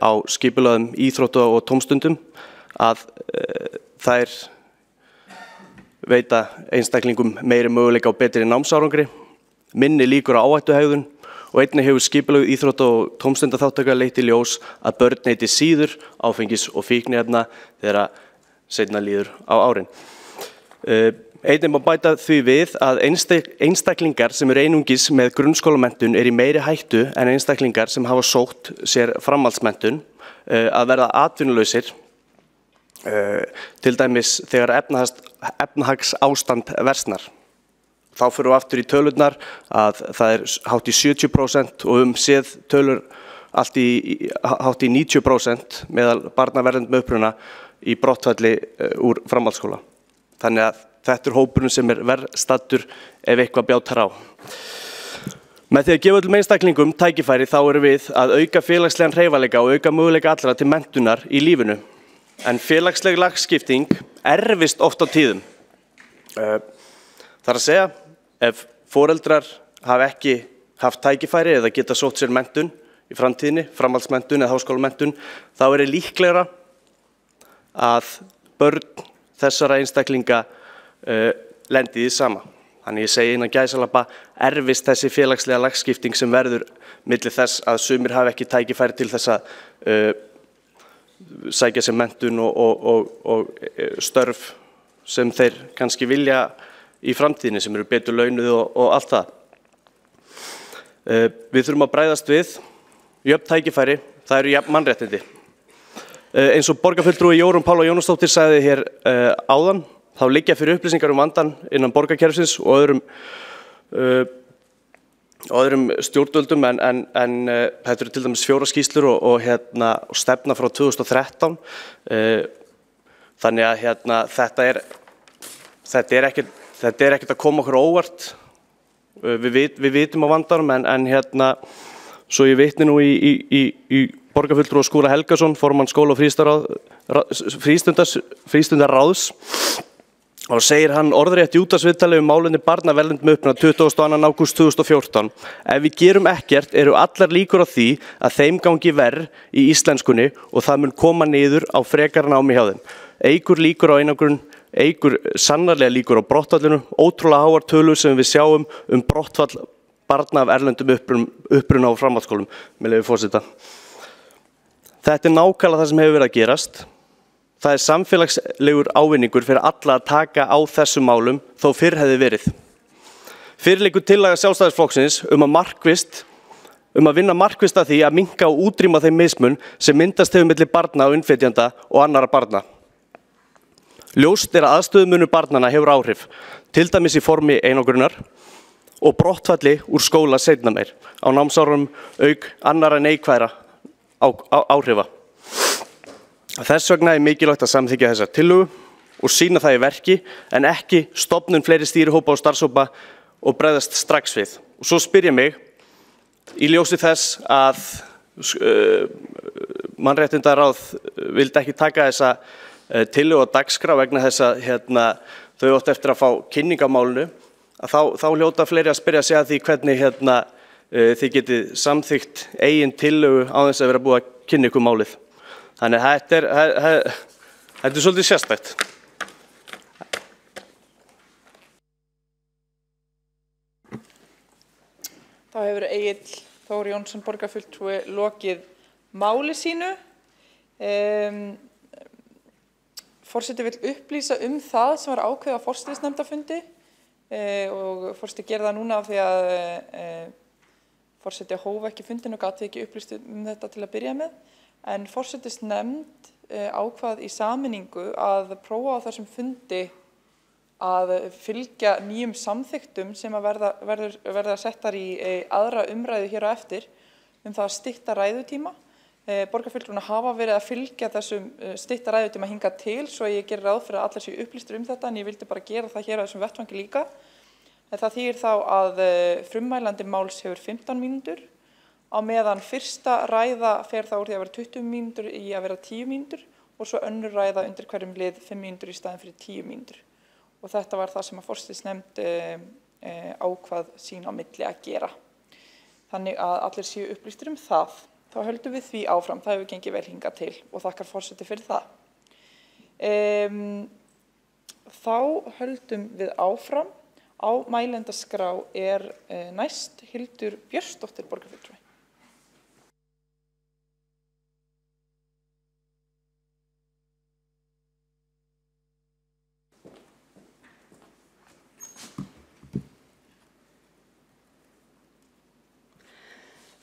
á skipulögðum íþrótta- og tómstundum að þær veita einstaklingum meiri möguleika á betri námsárangri, minni líkur á áhættuhegðun og einnig hefur skipulögð íþrótta- og tómstundaþátttaka leitt í ljós að börn neyti síður áfengis- og fíkniefna þegar seinna líður á árin. Einnig má bæta því við að einstaklingar sem eru einungis með grunnskólamenntun í meiri hættu en einstaklingar sem hafa sótt sér framhaldsmenntun að verða atvinnulausir, til dæmis þegar efnahagsástand versnar. Þá fyrir við aftur í tölurnar að það hátt í 70% og séð tölur hátt í 90% meðal barna verðandi með uppruna í brottfalli úr framhaldsskóla. Þannig að þetta hópurinn sem verr staddur ef eitthvað bjátar á. Með því að gefa öllum einstaklingum tækifæri þá erum við að auka félagslegan hreyfanleika og auka möguleika allra til menntunar í lífinu. En félagsleg lagskipting erfist oft á tíðum. Það að segja, ef foreldrar hafa ekki haft tækifæri eða geta sótt sér menntun í framtíðinni, framhaldsmenntun eða háskólamenntun, þá líklegra að börn þessara einstaklinga lendi því sama. Þannig ég segi innan gæsalappa erfist þessi félagslega lagskipting sem verður milli þess að sumir hafa ekki tækifæri til þess að sækja sér menntun og störf sem þeir kannski vilja í framtíðinni sem eru betur launuð og allt það. Við þurfum að bregðast við jöfn tækifæri, það eru jöfn mannréttindi. Eins og borgarfulltrúi Jórunn Pála Jónasdóttir sagði hér áðan, þá liggja fyrir upplýsingar vandann innan borgarkerfisins og öðrum stjórnvöldum en þetta eru til dæmis 4 skýrslur og stefna frá 2013. Þannig að þetta er ekkert að koma okkur óvart Við vitum á vandanum en hérna, svo ég vitni nú í borgarfulltrúa Skúla Helgason, formann skóla- og frístundaráðs, og segir hann orðrétt í útvarpsviðtali málefni barna af erlendum uppruna 22. ágúst 2014. Ef við gerum ekkert eru allar líkur á því að þeim gangi verr í íslenskunni og það mun koma niður á frekara námi hjá þeim. Eykur líkur á einangrun, eykur sannarlega líkur á brottfallinu, ótrúlega háar tölur sem við sjáum brottfall barna af erlendum uppruna á framhaldsskólum, með leyfi forseta. Þetta nákvæmlega það sem hefur verið að gerast. Það samfélagslegur ávinningur fyrir alla að taka á þessum málum þó fyrr hefði verið. Fyrir liggur tillaga Sjálfstæðisflokksins að vinna markvisst að því að minnka og útrýma þeim mismun sem myndast hefur milli barna og innflytjenda og annarra barna. Ljóst að aðstöðumunur barnanna hefur áhrif, til dæmis í formi einangrunar og brottfalli úr skóla seinna meir á námsárum auk annarra neikvæðra áhrifa. Þess vegna mikilvægt að samþykkja þessa tillögu og sýna það í verki en ekki stofnun fleiri stýrihópa og starfshópa og bregðast strax við. Og svo spyr ég mig, í ljósi þess að mannréttindaráð vildi ekki taka þessa tillögu á dagskrá vegna þess að þau áttu eftir að fá kynning á málinu, að þá hljóta fleiri að spyrja sig að því hvernig þið getið samþykkt eigin tillögu á þess að vera búið að kynna ykkur málið. Þannig að þetta er svolítið sérstætt. Þá hefur Egill Þór Jónsson borgarfulltrúi lokið máli sínu. Forseti vill upplýsa það sem var ákveðið á forsætisnefndarfundi og forseti gerði það núna af því að forseti hóf ekki fundinn og gat ekki upplýst þetta til að byrja með. En forsætisnefnd ákvað í sameiningu að prófa á þessum fundi að fylgja nýjum samþykktum sem að verða settar í aðra umræðu hér á eftir það að stytta ræðutíma. Borgarfulltrúar hafa verið að fylgja þessum stytta ræðutíma hingað til svo ég gerir ráð fyrir að allir séu upplýstir þetta en ég vildi bara gera það hér á þessum vettvangi líka. Það þýðir þá að frummælandi máls hefur 15 mínútur á meðan fyrsta ræða fer þá úr því að vera 20 mínútur í að vera 10 mínútur og svo önnur ræða undir hverjum lið 5 mínútur í staðinn fyrir 10 mínútur. Og þetta var það sem að forsætisnefnd ákvað sín á milli að gera. Þannig að allir séu upplýstir það. Þá höldum við því áfram, það hefur gengið vel hingað til og þakkar forseti fyrir það. Þá höldum við áfram. Á mælendaskrá næst Hildur Björnsdóttir borgarfulltrúi.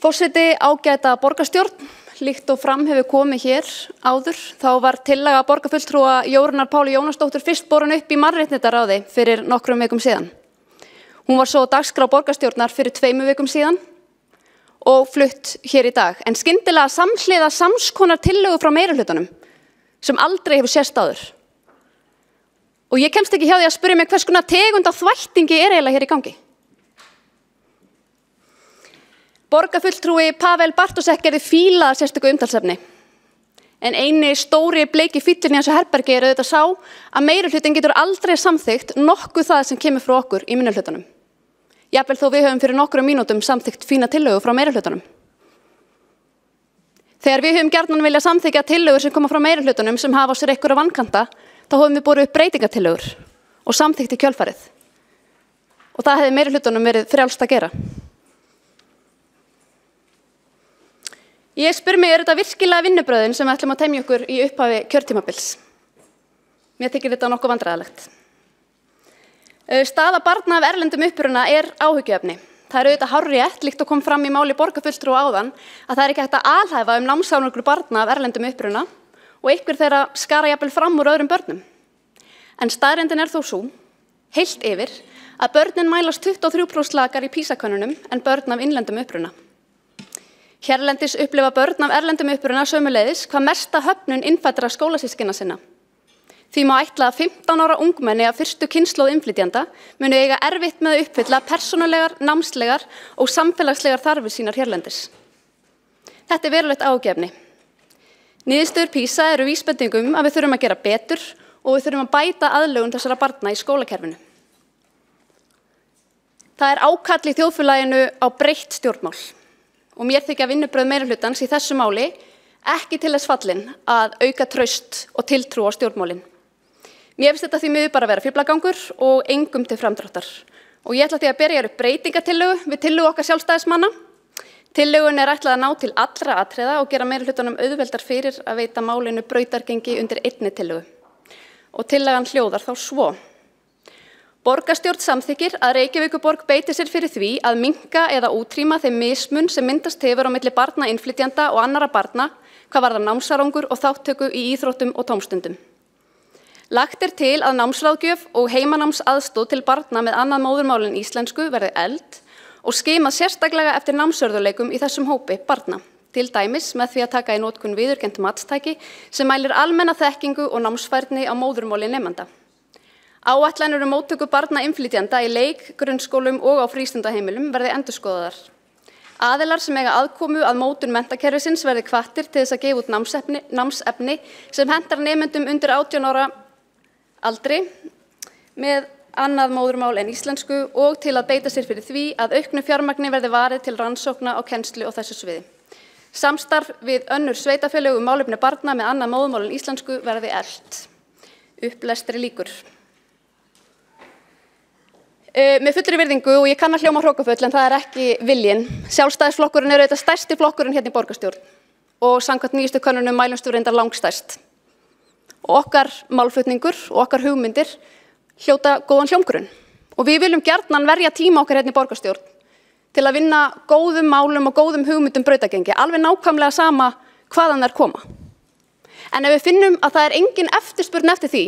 Forseti, ágæta borgarstjórn, líkt og fram hefur komið hér áður, þá var tillaga borgarfulltrúa Jórunnar Pálu Jónasdóttur fyrst borin upp í mannréttindaráði fyrir nokkrum vikum síðan. Hún var svo á dagskrá borgarstjórnar fyrir 2 vikum síðan og flutt hér í dag. En skyndilega samhliða samskonar tillögu frá meirihlutanum sem aldrei hefur sést áður. Og ég kemst ekki hjá því að spyrja mig hvers konar tegund af þvættingi eiginlega hér í gangi. Borgarfulltrúi Pavel Bartósek gerði fílað sérstöku umtalsefni. En eini stóri bleiki fíllinn í þessu herbergi auðvitað sá að meirihlutin getur aldrei samþykkt nokkuð það sem kemur frá okkur í minnihlutanum. Jafnvel þó við höfum fyrir nokkrum mínútum samþykkt fína tillögu frá meirihlutanum. Þegar við höfum gjarnan viljað samþykkja tillögur sem koma frá meirihlutanum sem hafa á sér einhverja vankanta, þá höfum við borið upp breytingatillögur og samþykkt í kjölfarið. Og það hefði meirihlutanum verið frjálst að gera. Ég spyr mig, þetta virkilega vinnubröðin sem við ætlum að temja okkur í upphafi kjörtímabils? Mér þykir þetta nokkuð vandræðalegt. Staða barna af erlendum uppruna áhyggjuefni. Það auðvitað hárrétt, líkt og kom fram í máli borgarfulltrúa áðan, að það ekki hægt að alhæfa námsárangur barna af erlendum uppruna og einhver þeirra skara jafnvel fram úr öðrum börnum. En staðreyndin þó sú, heilt yfir, að börnin mælast 23% lakar í PISA-könnunum en börn af innlendum uppruna. Hérlendis upplifa börn af erlendum uppruna sömuleiðis hvað mesta höfnun innfæddra skólasystkina sinna. Því má ætla að 15 ára ungmenni af fyrstu kynslóð innflytjenda munu eiga erfitt með að uppfylla persónulegar, námslegar og samfélagslegar þarfir sínar hérlendis. Þetta er verulegt ágefni. Niðurstöður PISA eru vísbendingum að við þurfum að gera betur og við þurfum að bæta aðlögun þessara barna í skólakerfinu. Það er ákall í þjóðfélaginu á breytt stjórnmál og mér þykja vinnubrögð meirihlutans í þessu máli ekki til þess fallin að auka traust og tiltrú á stjórnmálin. Mér finnst þetta því miður bara að vera fíflagangur og engum til framdráttar. Og ég ætla því að byrja upp breytingatillögu við tillögu okkar sjálfstæðismanna. Tillögun er ætlað að ná til allra atriða og gera meirihlutanum auðveldar fyrir að veita málinu brautargengi undir einni tillögu. Og tillagan hljóðar þá svo. Borgarstjórn samþykkir að Reykjavíkurborg beiti sér fyrir því að minnka eða útrýma þeim mismun sem myndast hefur á milli barna innflytjenda og annarra barna hvað varðar námsárangur og þáttöku í íþróttum og tómstundum. Lagt er til að námsráðgjöf og heimanámsaðstoð til barna með annað móðurmál en íslensku verði efld og skimað sérstaklega eftir námsörðuleikum í þessum hópi barna, til dæmis með því að taka í notkun viðurkennt matstæki sem mælir almenna þekkingu og námsfærni á móðurmáli nemanda. Áætlanir móttöku barna innflytjenda í leik, grunnskólum og á frístundaheimilum verði endurskoðaðar. Aðilar sem eiga aðkomu að mótun menntakerfisins verði hvattir til þess að gefa út námsefni sem hentar nemendum undir 18 ára aldri með annað móðurmál en íslensku og til að beita sér fyrir því að auknu fjármagni verði varið til rannsókna og kennslu á þessu sviði. Samstarf við önnur sveitarfélög málefni barna með annað móðurmál en íslensku verði eflt. Upplestri lýkur. Með fullri virðingu og ég kann að hljóma hrókafull en það er ekki viljinn. Sjálfstæðisflokkurinn er auðvitað stærsti flokkurinn hérna í borgarstjórn og samkvæmt nýjustu könnunum mælumst við reyndar langstærst. Og okkar málflutningur og okkar hugmyndir hljóta góðan hljómgrunn. Og við viljum gjarnan verja tíma okkar hérna í borgarstjórn til að vinna góðum málum og góðum hugmyndum brautargengi, alveg nákvæmlega sama hvaðan þær koma. En ef við finnum að það er engin eftirspurn eftir því,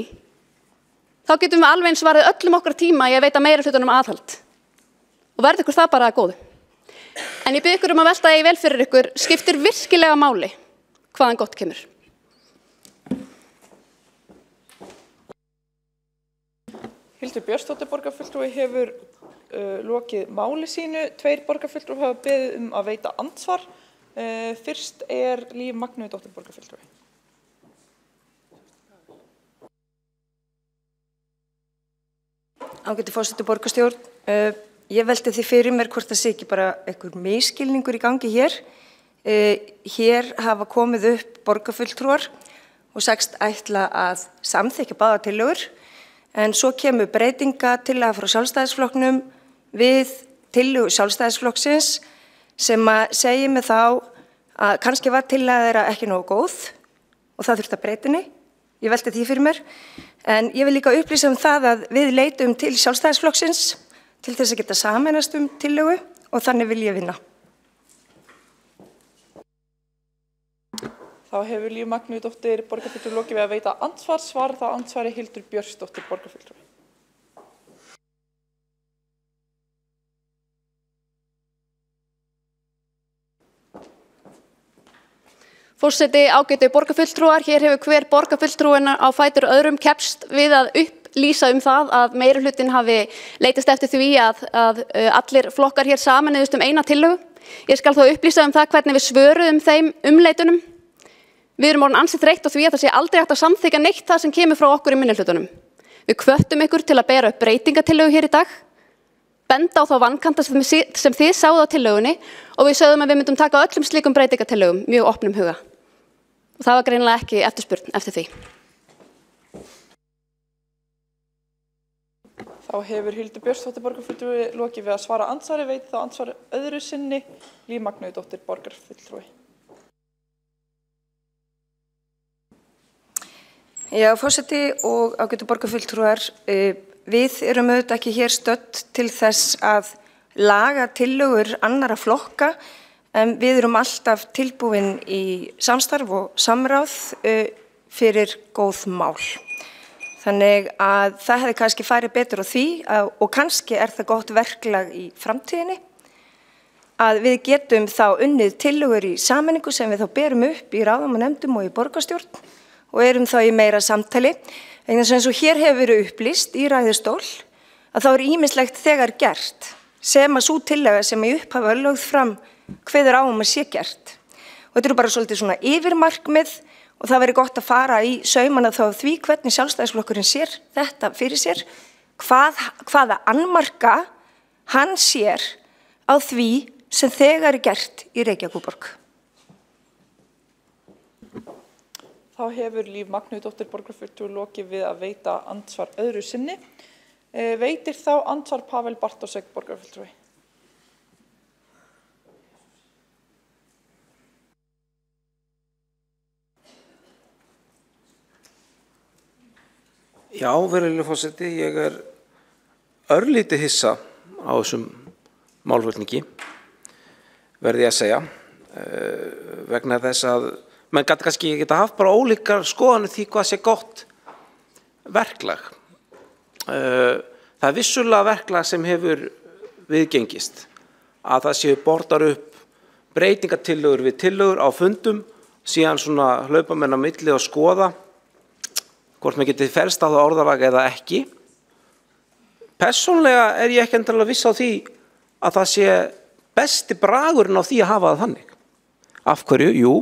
þá getum við alveg eins varið öllum okkar tíma í að veita meirihlutanum aðhald. Og verði ykkur það bara að góðu. En ég bið ykkur að velta því vel fyrir ykkur, skiptir virkilega máli hvaðan gott kemur. Hildur Björnsdóttir borgarfulltrúi hefur lokið máli sínu. 2 borgarfulltrúar hafa beðið að veita andsvar. Fyrst er Líf Magnúsdóttir borgarfulltrúi. Ágæti forseti borgarstjórn, ég velti því fyrir mér hvort það sé ekki bara einhver misskilningur í gangi hér. Hér hafa komið upp borgarfulltrúar og sagst ætla að samþykkja báðar tillögur, en svo kemur breytingatillaga frá Sjálfstæðisflokknum við tillögu Sjálfstæðisflokksins sem að segja mig þá að kannski var tillaga þeirra ekki nógu góð og það þurfti að breyta henni. Ég velti því fyrir mér. En ég vil líka upplýsa það að við leitum til Sjálfstæðisflokksins til þess að geta sameinast tillögu og þannig vil ég vinna. Þá hefur Líf Magnúsdóttir borgarfulltrúi lokið við að veita andsvar. Svarar þá andsvari Hildur Björnsdóttir borgarfulltrúi. Forseti, ágætu borgarfulltrúar, hér hefur hver borgarfulltrúin á fætur öðrum keppst við að upplýsa það að meirihlutin hafi leitast eftir því að allir flokkar hér sameinuðust eina tillögu. Ég skal þó upplýsa það hvernig við svöruðum þeim umleitunum. Við erum orðin ansi þreytt á því að það sé aldrei hægt að samþykkja neitt það sem kemur frá okkur í minnihlutunum. Við hvöttum ykkur til að bera upp breytingatillögu hér í dag, benda á þá vankanta sem þið sáðu á tillögunni og við sögðum að við myndum taka öllum slíkum breytingatillögum mjög opnum huga. Og það var greinilega ekki eftirspurn eftir því. Þá hefur Hildur Björnsdóttir borgarfulltrúi lokið við að svara andsvari, veiti þá andsvari öðru sinni Líf Magnúsdóttir borgarfulltrúi. Já, forseti og ágætu borgarfulltrúar, við erum auðvitað ekki hér stödd til þess að laga tillögur annarra flokka, en við erum alltaf tilbúin í samstarf og samráð fyrir góð mál. Þannig að það hefði kannski farið betur á því og kannski er það gott verklag í framtíðinni að við getum þá unnið tillögur í sameiningu sem við þá berum upp í ráðum og nefndum og í borgarstjórn og erum þá í meira samtali. Eins og hér hefur verið upplýst í ræðustól að þá ýmislegt þegar gert sem að sú tillaga sem í upphafi var lögð fram kveður á að sé gert. Og þetta eru bara svolítið svona yfirmarkmið og það verið gott að fara í saumana þá því hvernig Sjálfstæðisflokkurinn sér þetta fyrir sér, hvaða annmarka hann sér á því sem þegar gert í Reykjavíkurborg. Þá hefur Líf Magnúsdóttir borgarfulltrúi lokið við að veita andsvar öðru sinni. Veitir þá andsvar Pavel Bartósek borgarfulltrúi. Já, virðulegur forseti, ég örlítið hissa á þessum málflutningi, verði ég að segja, vegna þess að menn kannski geta haft bara ólíkar skoðanir því hvað sé gott verklag. Það vissulega verklag sem hefur viðgengist, að það séu borðar upp breytingatillögur við tillögur á fundum, síðan svona hlaupa menn á milli og skoða hvort maður geti fellst á það orðalag eða ekki. Persónlega ég ekki endilega viss á því að það sé besti bragurinn á því að hafa það þannig. Af hverju? Jú,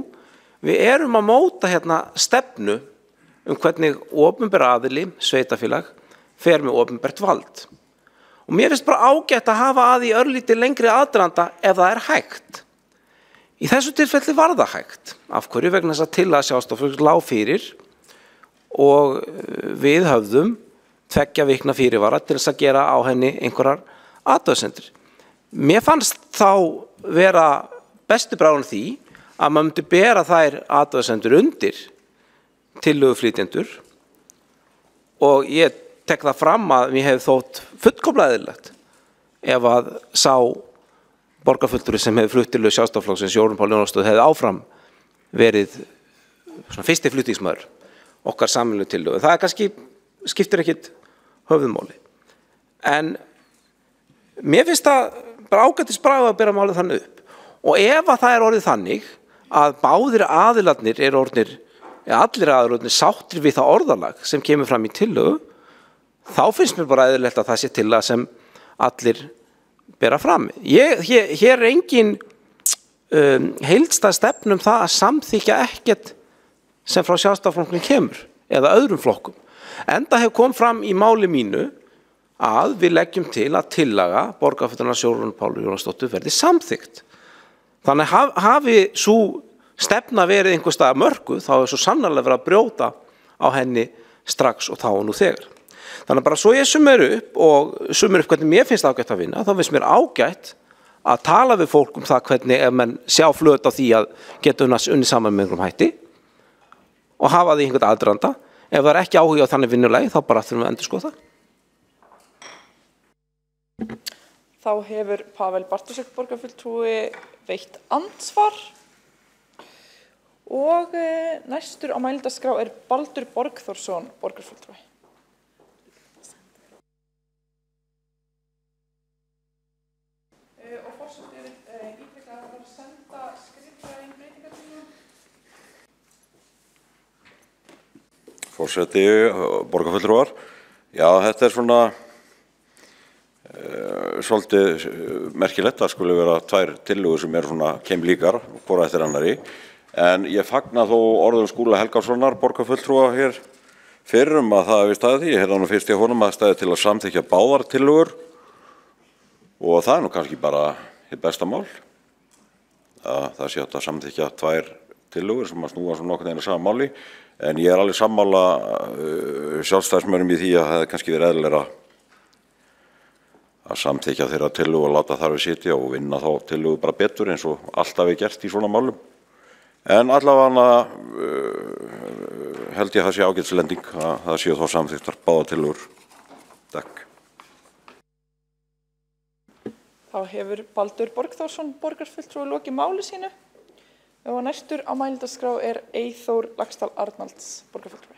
við erum að móta hérna stefnu hvernig opinber aðili, sveitarfélag, fer með opinbert vald. Og mér finnst bara ágætt að hafa að í örlítið lengri aðdraganda ef það hægt. Í þessu tilfelli var það hægt. Af hverju? Vegna þess að tillaga Sjálfstæðisflokksins lá fyrir og við höfðum 2 vikna fyrirvara til þess að gera á henni einhverjar athugasemdir. Mér fannst þá vera bestu bragurinn því að maður myndi bera þær athugasemdir undir tillöguflytjendur og ég tek það fram að mér hefði þótt fullkomlega eðlilegt ef að sá borgarfulltrúi sem hefði flutt tillögu Sjálfstæðisflokksins Jórunn Páll Jónasdóttir hefði áfram verið svona fyrsti flutningsmaður okkar sameiginlegu tillögu. Það kannski skiptir ekkit höfuðmáli. En mér finnst það bara ágætis bragð að bera málið þannig upp. Og ef að það orðið þannig að báðir aðilarnir orðnir, allir aðilarnir sáttir við það orðalag sem kemur fram í tillögu, þá finnst mér bara eðlilegt að það sé tillaga sem allir bera fram. Hér engin heildstæð stefnu það að samþykja ekkert sem frá Sjálfstæðisflokknum kemur eða öðrum flokkum. Enda hefur kom fram í máli mínu að við leggjum til að tillaga borgarfulltrúans Jórunnar Pálu Jónasdóttur verði samþykkt. Þannig hafi sú stefna verið einhvers staðar mörkuð, þá hefur svo sannarlega verið að brjóta á henni strax og þá og nú þegar. Þannig bara svo ég sumir upp hvernig mér finnst ágætt að vinna, þá finnst mér ágætt að tala við fólk það hvernig ef menn sjá flöt á því að geta unni saman með einhverjum hætti og hafa því einhvern aðdraganda. Ef það ekki áhuga á þannig vinnulagi, þá bara þurfum við að endurskoða það. Þá hefur Pavel Bartósek borgarfulltrúi veitt andsvar og næstur á mælendaskrá Baldur Borgþórsson borgarfulltrúi. Og forseti ítrekka að senda skriflega breytingartillögu. Forseti, borgarfulltrúar. Já, þetta svona svolítið merkilegt að skuli vera 2 tillögur sem svona keimlíkar, hvora eftir annari. En ég fagna þó orðum Skúla Helgasonar, borgarfulltrúa hér fyrr að það hefði staðið því. Ég heyrði nú fyrst í honum að staðið til að samþykkja báðar tillögur og það nú kannski bara hið besta mál. Það sé hægt að samþykkja 2 tillögur sem að snúa svona nokkuð einu sama máli. En ég alveg sammála Sjálfstæðismönnum í því að það hefði kannski verið eðlilegra að samþykkja þeirra tillögu og láta þar við sitja og vinna þá tillögu bara betur eins og alltaf er gert í svona málum. En allavega held ég að það sé ágætislending að það séu þá samþykktar báðar tillögur. Takk. Þá hefur Baldur Borgþórsson borgarfulltrúi lokið máli sínu. Og næstur á mælendaskrá Eyþór Laxdal Arnalds borgarfulltrúi.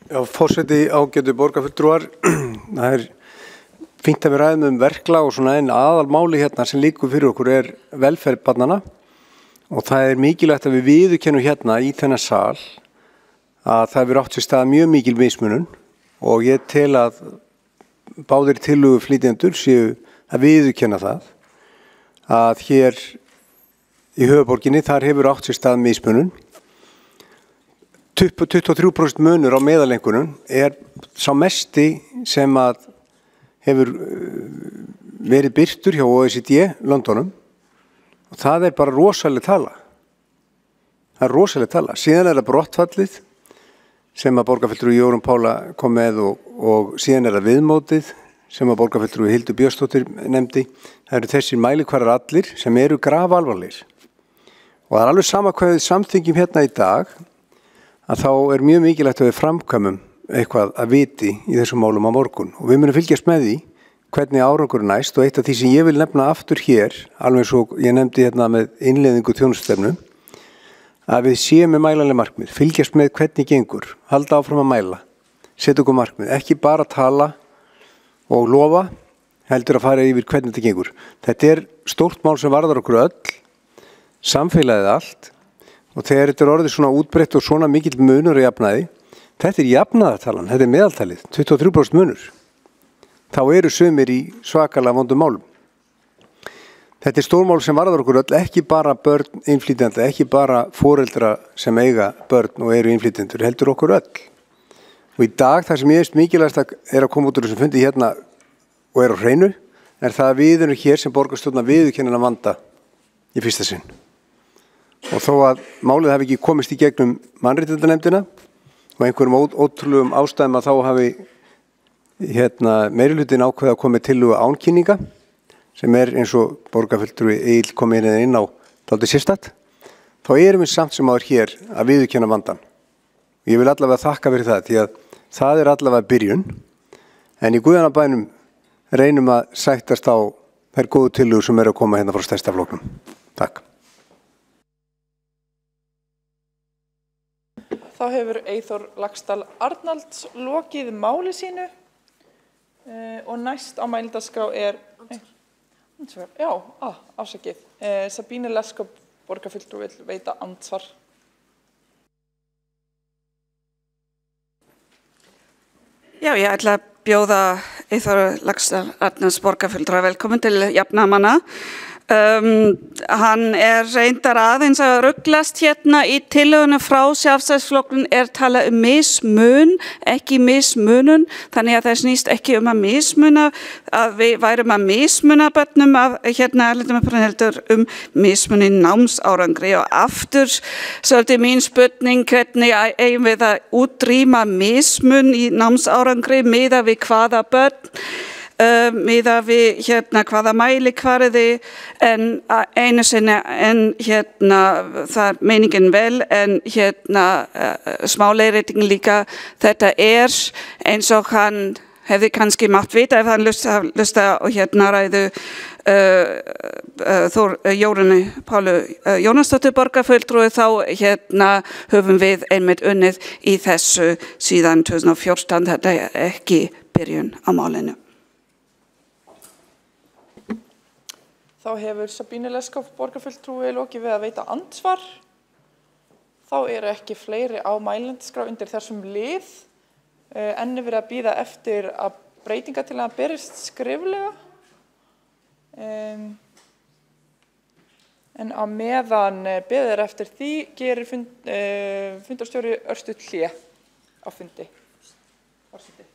Já, forseti ágætu borgarfulltrúar. Það fínt að við ræðum verklag og svona, en aðalmáli hérna sem liggur fyrir okkur velferð barnanna og það mikilvægt að við viðurkennum hérna í þennan sal að það hefur átt sér stað mjög mikil mismunun og ég tel að báðir tillöguflytjendur séu að viðurkenna það að hér í höfuðborginni þar hefur átt sér stað mismunun. 23% munur á meðalengunum sá mesti sem að hefur verið birtur hjá OECD Londonum og það bara rosaleg tala. Það rosaleg tala. Síðan það brottfallið sem að borgarfulltrúi Jórunn Pála kom með og síðan það viðmótið sem að borgarfulltrúi Hildur Björnsdóttir nefndi. Það eru þessir mælikvarðar allir sem eru grafalvarlegir. Og það alveg sama hvað við samþyngjum hérna í dag að þá mjög mikilvægt að við framkvæmum eitthvað að viti í þessum málum á morgun. Og við munum fylgjast með því hvernig árangur næst og eitt af því sem ég vil nefna aftur hér, alveg svo ég nefndi hérna með innleiðingu þjónustustefnu, að við séum með mælanleg markmið, fylgjast með hvernig gengur, halda áfram að mæla, setja okkur markmið, ekki bara tala og lofa, heldur að fara yfir hvernig þetta gengur. Þetta stórt mál sem varðar okkur öll, samfélagið allt og þegar þetta orðið svona útbreytt og svona mikill munur í jafnaði, þetta jafnaðartalan, þetta meðaltalið, 23% munur. Þá eru sumir í svakalega vondum málum. Þetta stórmál sem varðar okkur öll, ekki bara börn innflytjenda, ekki bara foreldra sem eiga börn og eru innflytjendur, heldur okkur öll. Og í dag það sem ég veist mikilvægast að koma út úr þessum fundi hérna og á hreinu, það að við erum hér sem borgarstjórn að viðurkenna vanda í fyrsta sinn. Og þó að málið hafi ekki komist í gegnum mannréttindanefndina og einhverjum ótrúlegum ástæðum að þá hafi meirihlutin ákveðið að koma tillögu ánkynninga sem eins og borgarfulltrúi Egill kom inn á dálítið sérstakt, þá erum við samt sem áður hér að viðurkenna vandann. Ég vil allavega þakka fyrir það, því að það allavega byrjun, en í guðanna bænum reynum að sættast á þær góðu tillögur sem að koma hérna frá stærsta flokknum. Takk. Þá hefur Eyþór Laxdal Arnalds lokið máli sínu og næst á mælendaskrá afsakið. Sabíne Leskop, borgarfulltrúi, vill veita andsvar. Já, ég ætla að bjóða Eyþór Laxdal Arnalds, borgarfulltrúi, velkomin til jafnaðarmanna. Hann reyndar aðeins að rugglast hérna í tillögunum frá Sjálfstæðisflokknum talað mismun, ekki mismunun, þannig að það snýst ekki að mismuna, að við værum að mismuna börnum af heldur mismun í námsárangri og aftur svolítið mín spurning hvernig eigum við að útrýma mismun í námsárangri miðað við hvaða börn miðað við hvaða mælikvarði en einu sinni það meiningin vel en smá leiðrétting líka þetta eins og hann hefði kannski mátt vita ef hann lusta og ræðu Jórunni Pálu Jónasdóttur borgarfulltrúi þá höfum við einmitt unnið í þessu síðan 2014, þetta ekki byrjun á málinu. Þá hefur Sabíne Leskop, borgarfulltrúi, lokið við að veita andsvar. Þá ekki fleiri á mælendaskrá undir þessum lið. Enn verið að bíða eftir að breytingatillagan berist skriflega. En á meðan beðið eftir því gerir fundarstjóri örstutt hlé á fundi. Forseti.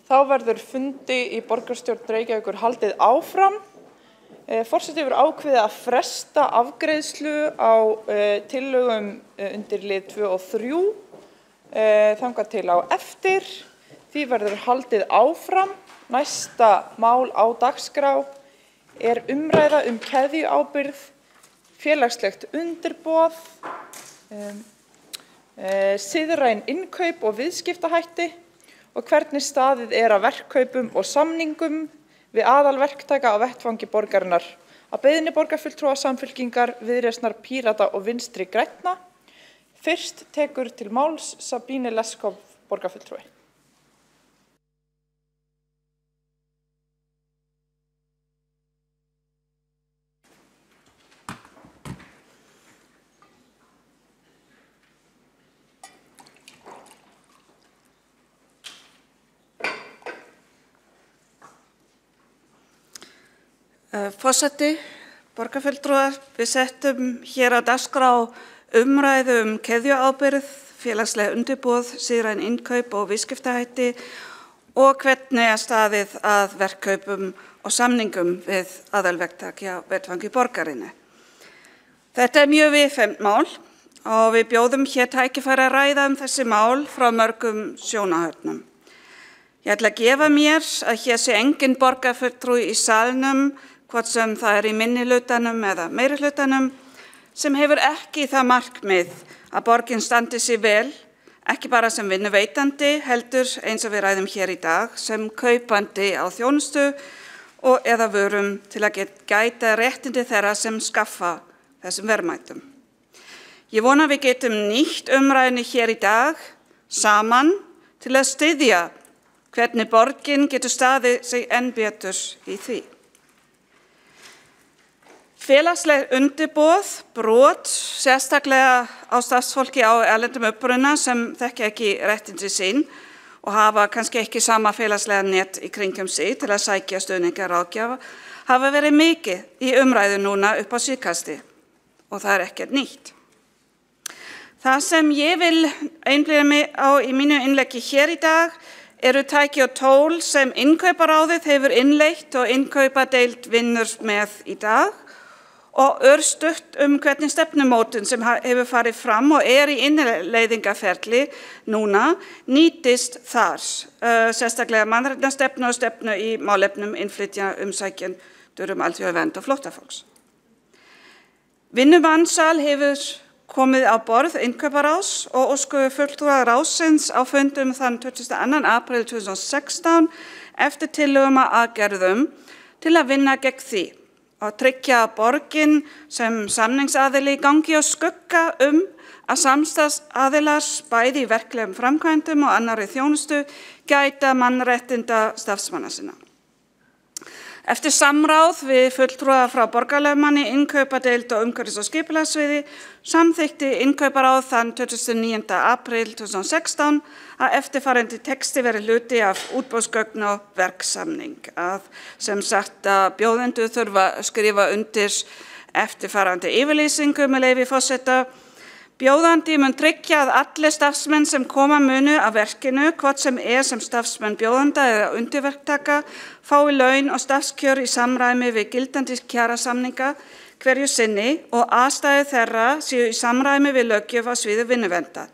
Þá verður fundi í borgarstjórn Reykjavíkur haldið áfram. Forseti hefur ákveðið að fresta afgreiðslu á tillögum undir lið 2 og 3 þangað til á eftir. Því verður haldið áfram. Næsta mál á dagskrá er umræða keðjuábyrgð, félagslegt undirboð, siðræn innkaup og viðskiptahætti og hvernig staðið að verkkaupum og samningum við aðalverktaka á vettvangi borgarinnar. Að beiðni borgarfulltrúa Samfylkingar, Viðreisnar, Pírata og Vinstri grænna. Fyrst tekur til máls Sabine Leskov, borgarfulltrúi. Forseti, borgarfulltrúar, við settum hér á dagskrá umræðu keðjuábyrgð, félagsleg undirboð, siðræn innkaup og viðskiptahætti og hvernig staðið að verkkaupum og samningum við aðalverktaka á vettvangi borgarinnar. Þetta er mjög viðfeðmt mál og við bjóðum hér tækifæri að ræða þessi mál frá mörgum sjónarhornum. Ég ætla að gefa mér að hér sé engin borgarfulltrúi í salnum, hvort sem það er í minnihlutanum eða meirihlutanum, sem hefur ekki það markmið að borgin standi sig vel, ekki bara sem vinnuveitandi, heldur eins og við ræðum hér í dag, sem kaupandi á þjónustu og eða vörum til að gæta réttindi þeirra sem skaffa þessum verðmætum. Ég vona að við getum nýtt umræðunni hér í dag saman til að styðja hvernig borgin getur staðið sig enn betur í því. Félagsleg undirboð, brot, sérstaklega á starfsfólki á erlendum uppruna sem þekkja ekki réttindi sín og hafa kannski ekki sama félagslega net í kringum sig til að sækja stuðninga ráðgjafa, hafa verið mikið í umræðu núna upp á síðkasti og það er ekkert nýtt. Það sem ég vil einblína mig á í mínu innleggi hér í dag eru tæki og tól sem innkauparáðið hefur innleitt og innkaupadeild vinnur með í dag og örstutt hvernig stefnumótun sem hefur farið fram og er í innleiðingarferli núna nýtist þar, sérstaklega mannréttindastefnu og stefnu í málefnum innflytjenda umsækjendur alþjóðavernd og flóttafólks. Vinnumansal hefur komið á borð innkauparáðs og óskuðu fulltrúar ráðsins á fundum þann 22. apríl 2016 eftir tillögum að aðgerðum til að vinna gegn því og tryggja að borgin sem samningsaðili gangi og skugga að samstarfsaðilar bæði í verklegum framkvæmdum og annarri þjónustu gæta mannréttinda starfsmanna sinna. Eftir samráð við fulltrúa frá borgarlögmanni, innkaupadeild og umhverfis- og skipulagssviði samþykkti innkauparáð þann 29. apríl 2016 að eftirfarandi texti verið hluti af útboðsgögn og verksamning. Sem sagt að bjóðendur þurfa að skrifa undir eftirfarandi yfirlýsingu með leyfi forseta. Bjóðandi mun tryggja að allir starfsmenn sem koma munu af verkinu, hvort sem starfsmenn bjóðanda eða undirverktaka, fái laun og starfskjör í samræmi við gildandi kjarasamninga hverju sinni og aðstæður þeirra séu í samræmi við löggjöf á sviði vinnuverndar.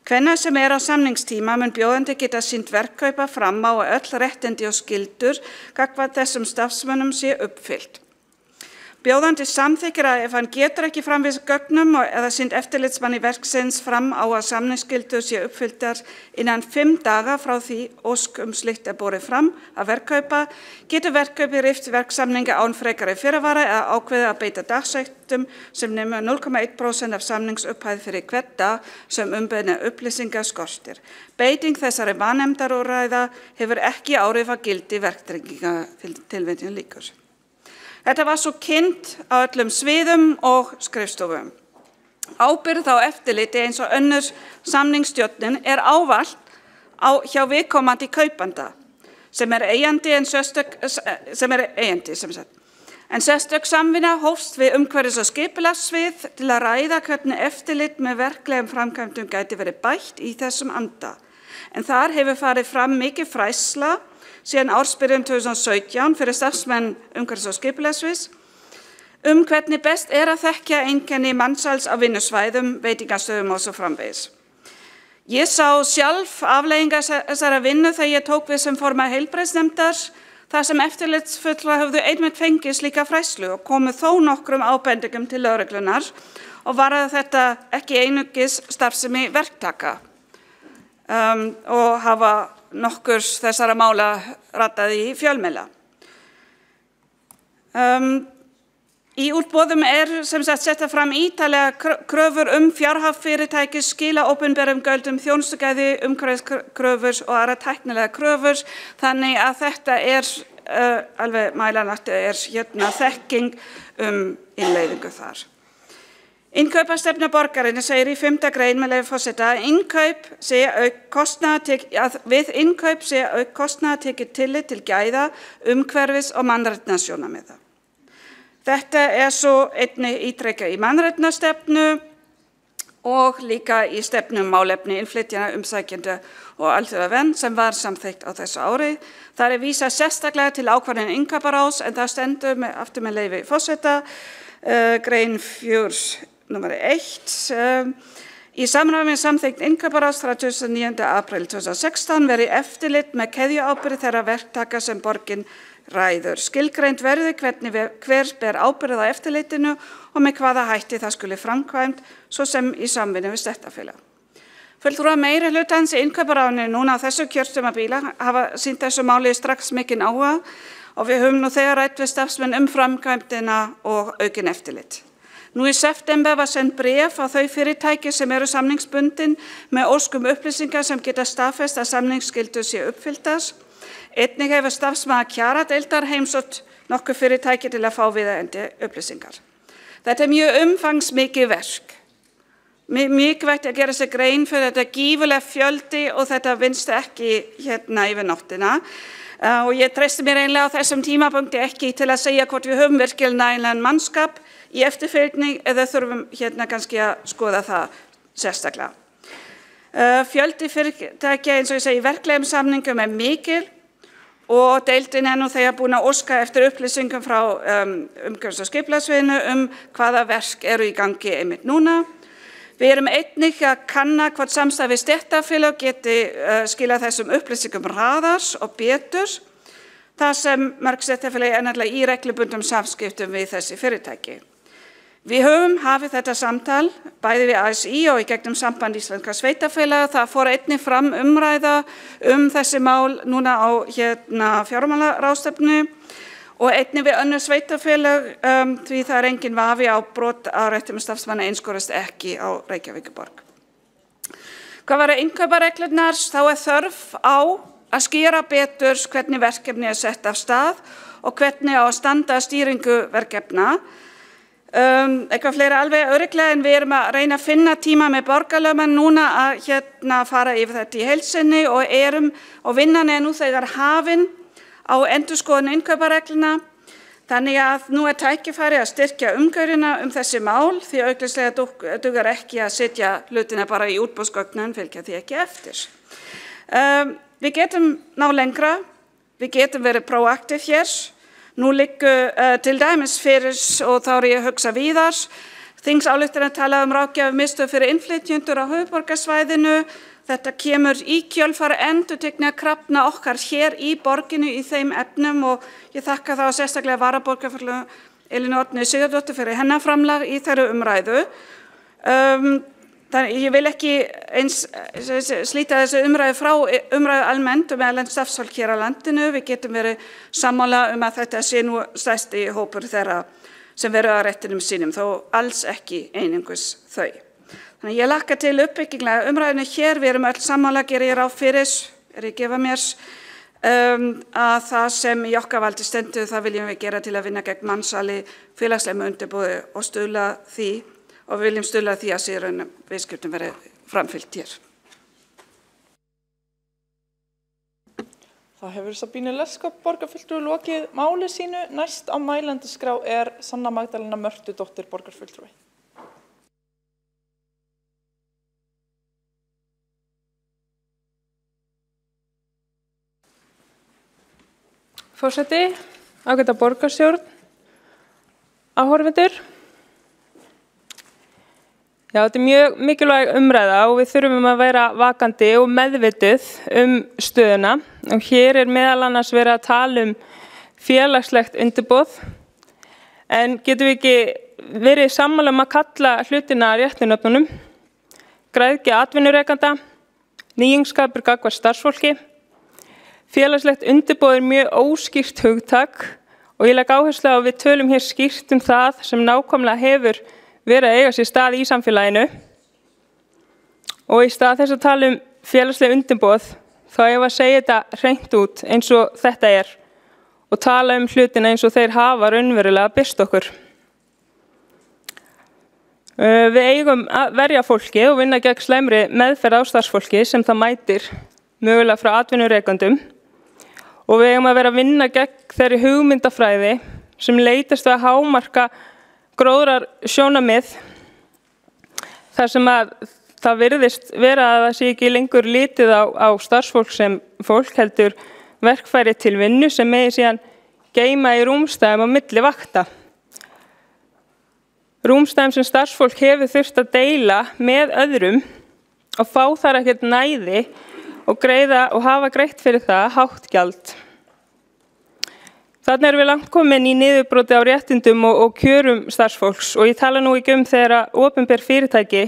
Hvenær sem á samningstíma mun bjóðandi geta sýnt verkkaupa fram á að öll réttindi og skyldur gagnvart þessum starfsmönnum sé uppfyllt. Bjóðandi samþykkir að ef hann getur ekki framvísa gögnum eða sýnt eftirlitsmanni verksins fram á að samningsskyldur sé uppfylltar innan 5 daga frá því ósk slíkt borið fram að verkkaupa, getur verkkaupi rift verksamninga án frekari fyrirvara eða ákveðið að beita dagsektum sem nemur 0,1% af samningsupphæð fyrir hvern dag sem umbeðna upplýsingar skortir. Beiting þessari vanefndarúrræða hefur ekki áhrif að gildi verktrygginga tilvitnun lýkur. Þetta var svo kynnt á öllum sviðum og skrifstofum. Ábyrgð á eftirliti eins og önnur samningsstjórnin er ávallt hjá viðkomandi kaupanda sem eigandi en sérstök samvinna hófst við umhverfis- og skipulagssvið til að ræða hvernig eftirlit með verklegum framkvæmdum gæti verið bætt í þessum anda. en þar hefur farið fram mikið fræðsla síðan ársbyrjun 2017 fyrir starfsmenn umhverfis- og skipulagssviðs hvernig best að þekkja einkenni mansals á vinnusvæðum, veitingastöðum og svo framvegis. Ég sá sjálf afleiðingar þessara vinnu þegar ég tók við sem formaður heilbrigðisnefndar þar sem eftirlitsfulltrúar höfðu einmitt fengið slíka fræðslu og komu þó nokkrum ábendingum til lögreglunnar og varðaði þetta ekki einungis starfsemi verktaka og hafa nokkurs þessara mála ratað í fjölmiðla. Í útboðum sem sagt setta fram ítarlega kröfur fjárhag fyrirtækis, skila opinberum gjöldum, þjónustugæði, umhverfiskröfur og aðra tæknilega kröfur, þannig að þetta alveg mælanlegt þekking innleiðingu þar. Innkaupastefna borgarinnar segir í 5. grein með leyfi forseta að við innkaup sé auk kostnaðar tekið tillit til gæða, umhverfis og mannréttindasjónarmiða. Þetta svo einnig ítrekað í mannréttindastefnu og líka í stefnu málefni innflytjenda, umsækjenda og alþjóðlega vernd sem var samþykkt á þessu ári. Þar vísað sérstaklega til ákvarðana innkauparáðs en það stendur aftur með leyfi forseta, grein 4, nr. 1. Í samræmi með samþykkt innkauparáðs frá 29. apríl 2016 verði eftirlit með keðjuábyrgð þeirra verktaka sem borgin ræður. Skilgreint verði hver ber ábyrgð á eftirlitinu og með hvaða hætti það skuli framkvæmt, svo sem í samvinnu við stéttarfélag. Fulltrúar meirihlutans í innkauparáðinu núna á þessu kjörtímabili hafa sýnt þessu máli strax mikinn áhuga og við höfum nú þegar rætt við starfsmenn framkvæmdina og aukin eftirlit. Nú í september var sent bréf á þau fyrirtæki sem eru samningsbundin með óskum upplýsingar sem geta staðfest að samningsskyldur sé uppfylltar. Einnig hefur starfsmaður kjaradeildar heimsótt nokkur fyrirtæki til að fá viðeigandi upplýsingar. Þetta mjög umfangsmikið verk. Mikilvægt að gera sér grein fyrir þetta gífurlega fjöldi og þetta vinnst ekki yfir nóttina. Og ég treysti mér einlega á þessum tímapunkti ekki til að segja hvort við höfum virkilega nægilegan mannskap í eftirfylgni eða þurfum kannski að skoða það sérstaklega. Fjöldi fyrirtækja eins og ég segi í verklegum samningum mikil og deildin nú þegar búin að óska eftir upplýsingum frá umhverfis- og skipulagssviðinu hvaða verk eru í gangi einmitt núna. Við erum einnig að kanna hvort samstarf við stéttarfélög geti skilað þessum upplýsingum hraðar og betur, þar sem mörg stéttarfélög nefnilega í reglubundnum samskiptum við þessi fyrirtæki. Við höfum hafið þetta samtal bæði við ASÍ og í gegnum samband íslenskra sveitarfélaga. Það fór einnig fram umræða þessi mál núna á fjármálaráðstefnu og einnig við önnur sveitarfélög því það engin vafi á brot á réttum starfsmanna einskorðast ekki á Reykjavíkurborg. Hvað varðar innkaupareglurnar þá þörf á að skýra betur hvernig verkefni sett af stað og hvernig á að standa stýringu verkefna. Eitthvað fleira alveg örugglega en við erum að reyna að finna tíma með borgarlögmann núna að fara yfir þetta í heild sinni og vinnan nú þegar hafin á endurskoðun innkauparegluna. Þannig að nú tækifæri að styrkja umgjörðina þessi mál því augljóslega dugar ekki að setja hlutina bara í útboðsgögnin fylgja því ekki eftir. Við getum ná lengra, við getum verið proaktiv hér. Nú liggur til dæmis fyrir, og þá ég að hugsa víðar, þingsályktun að tala ráðgjafarmiðstöð fyrir innflytjendur á höfuðborgarsvæðinu. Þetta kemur í kjölfar endurtekna krafna okkar hér í borginu í þeim efnum og ég þakka þá sérstaklega varaborgarfulltrúa Elínu Oddnýju Sigurðardóttur fyrir hennar framlag í þeirri umræðu. Þannig ég vil ekki eins slíta þessu umræðu frá umræðu almennt erlent starfsfólk hér á landinu. Við getum verið sammála að þetta sé nú stærsti hópur þeirra sem verður að réttinum sínum, þó alls ekki einungis þau. Þannig ég hlakka til uppbyggilega umræðinu hér. Við erum öll sammála, geri ég ráð fyrir, ég gefa mér, að það sem í okkar valdi stendur, það viljum við gera til að vinna gegn mansali, félagslegum undirboði og stuðla því. Og við viljum stuðla því að síðan viðskiptum verið framfylgt hér. Það hefur Sabínu Leskop borgarfulltrúi lokið máli sínu. Næst á mælendaskrá Sanna Magdalena Mörtudóttir borgarfulltrúi. Forseti, ágæta borgarstjórn, áhorfendur. Já, þetta mjög mikilvæg umræða og við þurfum að vera vakandi og meðvituð stöðuna. Og hér meðal annars verið að tala félagslegt undirboð. En getum við ekki verið sammála að kalla hlutina réttu nöfnunum? Græðgi atvinnurekanda, nýjungskapur gagnvart starfsfólki. Félagslegt undirboð mjög óskýrt hugtak og ég legg áherslu á að við tölum hér skýrt það sem nákvæmlega hefur verið að eiga sér stað í samfélaginu. Og í stað þess að tala félagsleg undirboð þá ég að segja þetta hreint út eins og þetta og tala hlutina eins og þeir hafa raunverulega birst okkur. Við eigum að verja fólki og vinna gegn slæmri meðferð á starfsfólki sem það mætir mögulega frá atvinnurekendum og við eigum að vera að vinna gegn þeirri hugmyndafræði sem leitast við að hámarka gróðrar sjónarmið þar sem að það virðist vera að það sé ekki lengur litið á starfsfólk sem fólk heldur verkfæri til vinnu sem megi síðan geyma í rúmstæðum á milli vakta. Rúmstæðum sem starfsfólk hefur þurft að deila með öðrum og fá þar ekkert næði og greiða og hafa greitt fyrir það hátt gjald. Þannig við langt komin í niðurbroti á réttindum og kjörum starfsfólks og ég tala nú ekki þegar að opinber fyrirtæki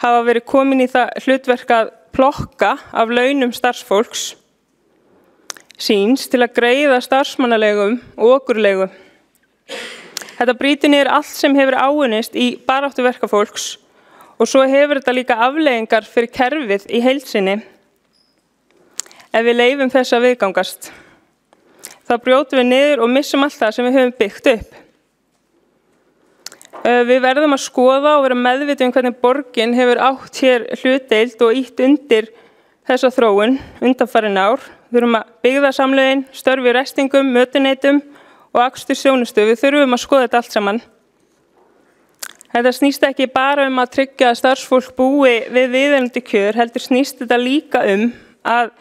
hafa verið komin í það hlutverk að plokka af launum starfsfólks síns til að greiða starfsmannalegum og okurlegum. Þetta brýtur niður allt sem hefur áunnist í baráttu verkafólks og svo hefur þetta líka afleiðingar fyrir kerfið í heild sinni. Ef við leyfum þess að viðgangast, þá brjótum við niður og missum allt það sem við höfum byggt upp. Við verðum að skoða og vera meðvituð hvernig borgin hefur átt hér hlutdeild og ýtt undir þessa þróun undanfarin ár. Við þurfum að byggða samlegin, störf í restingum, mötuneytum og akstursþjónustu. Við þurfum að skoða þetta allt saman. Þetta snýst ekki bara að tryggja að starfsfólk búi við viðeigandi kjör, heldur snýst þetta líka að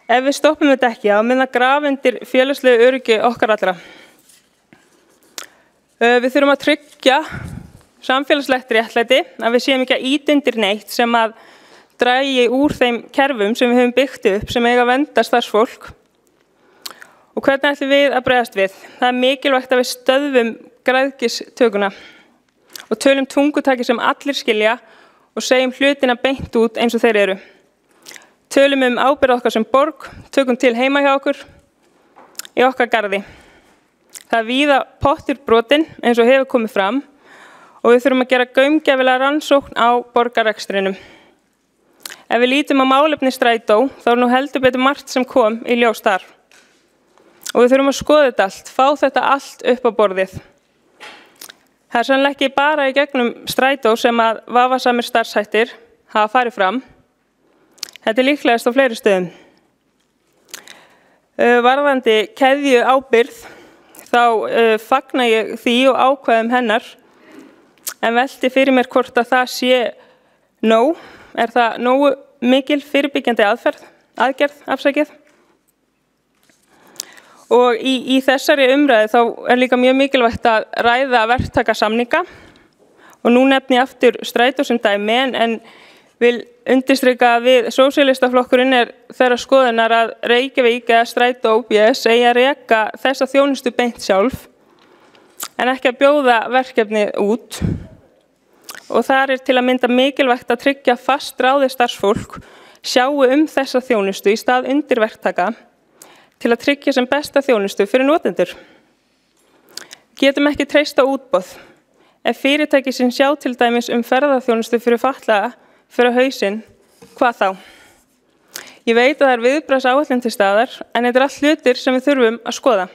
ef við stoppum þetta ekki að minna graf undir félagslegu öryggi okkar allra. Við þurfum að tryggja samfélagslegt réttlæti, að við séum ekki að ýta undir neitt sem að dragi úr þeim kerfum sem við höfum byggt upp sem eiga að vernda starfsfólk. Og hvernig ætlum við að bregðast við? Það mikilvægt að við stöðvum græðgistökuna og tölum tungutaki sem allir skilja og segjum hlutina beint út eins og þeir eru. Tölum ábyrgð okkar sem borg, tökum til heima hjá okkur í okkar garði. Það víða pottur brotin eins og hefur komið fram og við þurfum að gera gaumgæfilega rannsókn á borgarrekstrinum. Ef við lítum á málefni Strætó þá nú heldur betur margt sem kom í ljós þar. Og við þurfum að skoða þetta allt, fá þetta allt upp á borðið. Það sannlega ekki bara í gegnum Strætó sem að vafasamir starfshættir hafa farið fram. Þetta líklegast á fleiri stöðum. Varðandi keðju ábyrgð, þá fagna ég því og ákvæðum hennar, en velti fyrir mér hvort að það sé nóg. Er það nógu mikil fyrirbyggjandi aðgerð? Og í þessari umræðu þá líka mjög mikilvægt að ræða verktakasamninga og nú nefni ég aftur Strætó sem dæmi en vil undirstrika að við sósíalistaflokkurinn þeirra skoðunar að Reykjavík eða Strætó OBS eigi að reka þessa þjónustu beint sjálf en ekki að bjóða verkefnið út. Og þar til að mynda mikilvægt að tryggja fast ráðið starfsfólk sjáu þessa þjónustu í stað undirverktaka til að tryggja sem besta þjónustu fyrir notendur. Getum ekki treyst á útboð. Ef fyrirtæki sem sjá til dæmis ferðaþjónustu fyrir fatlaða fyrir hausinn, hvað þá? Ég veit að það viðbragðsáætlun til staðar en þetta allt hlutir sem við þurfum að skoða.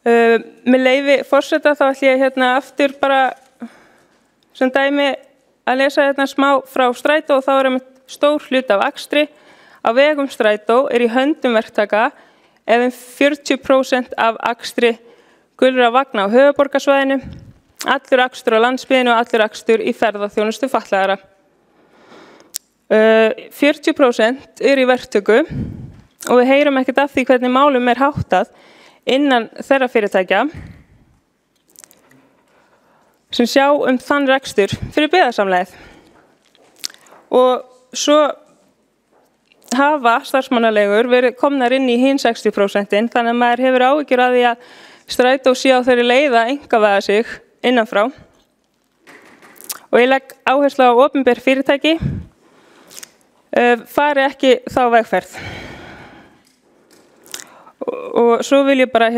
Með leyfi forseta þá ætlum ég aftur bara sem dæmi að lesa smá frá Strætó og þá stór hluti af akstri á vegum Strætó í höndum verktaka eða 40% af akstri gulra vagna á höfuðborgarsvæðinu, allur akstur á landsbyggðinni og allur akstur í ferðaþjónustu fatlaðra. 40% í verktöku og við heyrum ekkert af því hvernig málum háttað innan þeirra fyrirtækja sem sjá þann rekstur fyrir byggðasamlagið. Og svo hafa starfsmannaleigur verið komnar inn í hin 60%, þannig að maður hefur áhyggjur af því að Strætó sé á þeirri leið að einkavæða sig innanfrá. Og ég legg áherslu á opinber fyrirtæki fari ekki þá vegferð. Og svo vil ég bara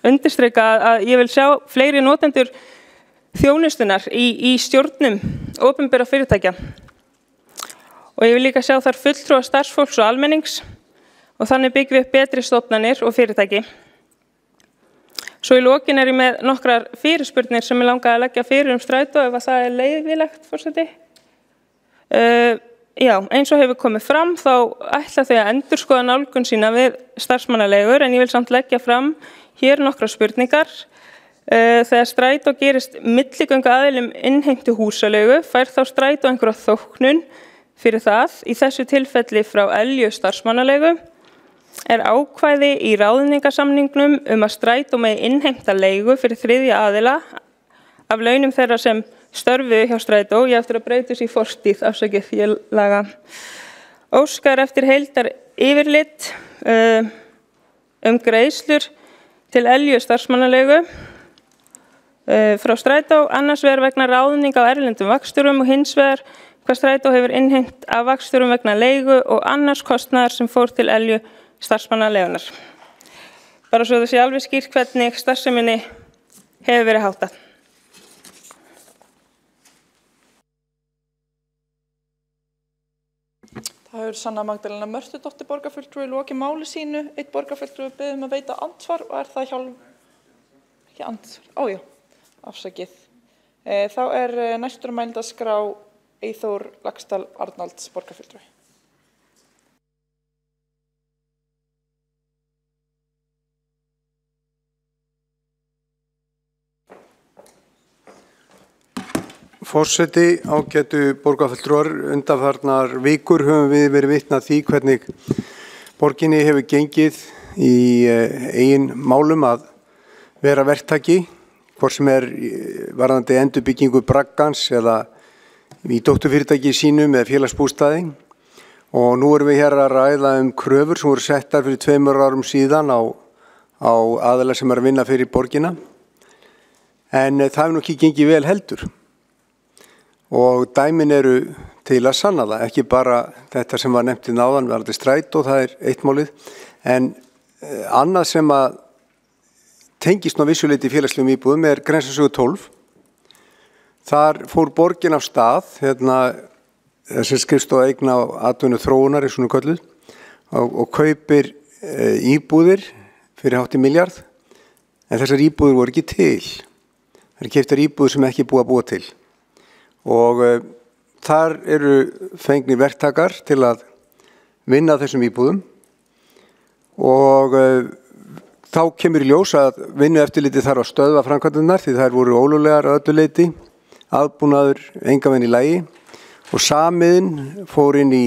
undirstrika að ég vil sjá fleiri notendur þjónustunar í stjórnum opinbera fyrirtækja. Og ég vil líka sjá þar fulltrúa starfsfólks og almennings og þannig byggjum við upp betri stofnanir og fyrirtæki. Svo í lokin ég með nokkrar fyrirspurnir sem ég langaði að leggja fyrir Strætó ef það leyfilegt, forseti. Já, eins og hefur komið fram þá ætla þau að endurskoða nálgun sína við starfsmannaleigur en ég vil samt leggja fram hér nokkrar spurningar. Þegar Strætó gerist milligöngu aðilum innheimtu húsaleigu fær þá Strætó einhverja þóknun fyrir það. Í þessu tilfelli frá Elju starfsmannaleigu ákvæði í ráðningarsamningnum að Strætó megi innheimta leigu fyrir þriðja aðila af launum þeirra sem störfuðu hjá Strætó. Ég eftir að breyta þessu í fortíð, afsakið, ég laga. Óskar eftir heildar yfirlit greiðslur til Elju starfsmannaleigu frá Strætó, annars vegar vegna ráðninga á erlendum vakstjórum og hins vegar hvað Strætó hefur innheimt af vakstjórum vegna leigu og annars kostnaðar sem fór til Elju starfsmannaleigunar. Bara svo það sé alveg skýrt hvernig starfseminni hefur verið háttað. Það hefur Sanna Magdalena Mörtudóttir borgarfulltrúi lokið máli sínu. Einn borgarfulltrúi beðið að veita andsvar og það ekki andsvar? Afsakið. Þá næstur á mælendaskrá Eyþór Laxdal Arnalds borgarfulltrúi. Forseti, ágætu borgarfulltrúar, undanfarnar vikur höfum við verið vitni að því hvernig borginni hefur gengið í eigin málum að vera verktaki, hvort sem varðandi endurbyggingu braggans eða í dótturfyrirtæki sínum eða félagsbústaði. Og nú erum við hér að ræða kröfur sem voru settar fyrir 2 árum síðan á aðila sem að vinna fyrir borgina. En það hefur nú ekki gengið vel heldur. Og dæmin eru til að sanna það, ekki bara þetta sem var nefnt í náðan varðandi Strætó, það eitt málið, en annað sem að tengist ná vissuleyti í félagslegum íbúðum Grensásvegur 12. Þar fór borgin af stað, þessi skrifstofa eigna á atvinnuþróunar í svona kölluð og kaupir íbúðir fyrir hátt í milljarð, en þessar íbúðir voru ekki til. Það eru keyptar íbúðir sem ekki búið að búa til. Og þar eru fengnir verktakar til að vinna þessum íbúðum og þá kemur í ljós að vinnueftirlitið þarf að stöðva framkvæmdirnar því þær voru ólöglegar að öllu leyti, aðbúnaður engan veginn í lagi og Samiðin fór inn í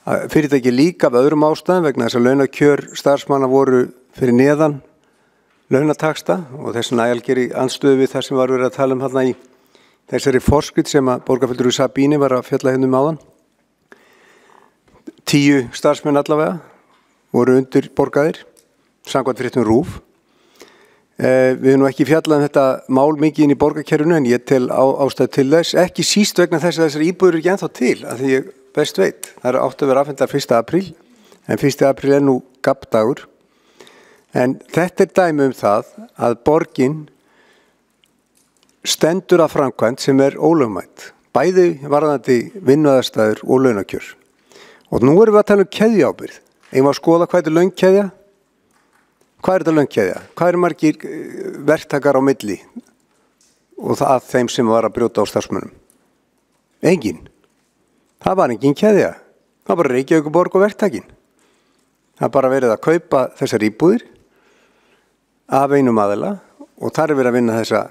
fyrirtæki líka af öðrum ástæðum vegna þess að launakjör starfsmanna voru fyrir neðan launataksta og þess vegna algjör í andstöðu við það sem var verið að tala þarna í þessari forskrift sem að borgarfulltrúi Sabíni var að fjalla hérna áðan. 10 starfsmenn allavega voru undir borgaðir, samkvæmt fréttum RÚV. Við höfum nú ekki fjallað þetta mál mikið inn í borgarkerfinu en ég tel ástæðu til þess, ekki síst vegna þess að þessar íbúðir eru ekki ennþá til, að því ég best veit. Það átti að vera afhentar 1. apríl, en 1. apríl nú gabbdagur. En þetta dæmi það að borgin stendur að framkvæmd sem ólögmæt, bæði varðandi vinnuaðstæður og launakjör. Og nú erum við að tala keðjuábyrgð. Eigum að skoða hvað launkeðja? Hvað þetta launkeðja? Hvað margir verktakar á milli og það þeim sem var að brjóta á starfsmönnum? Engin. Það var engin keðja. Það var bara Reykjavíkurborg og verktakin. Það bara verið að kaupa þessar íbúðir af einum aðila og þar verið að vinna þessa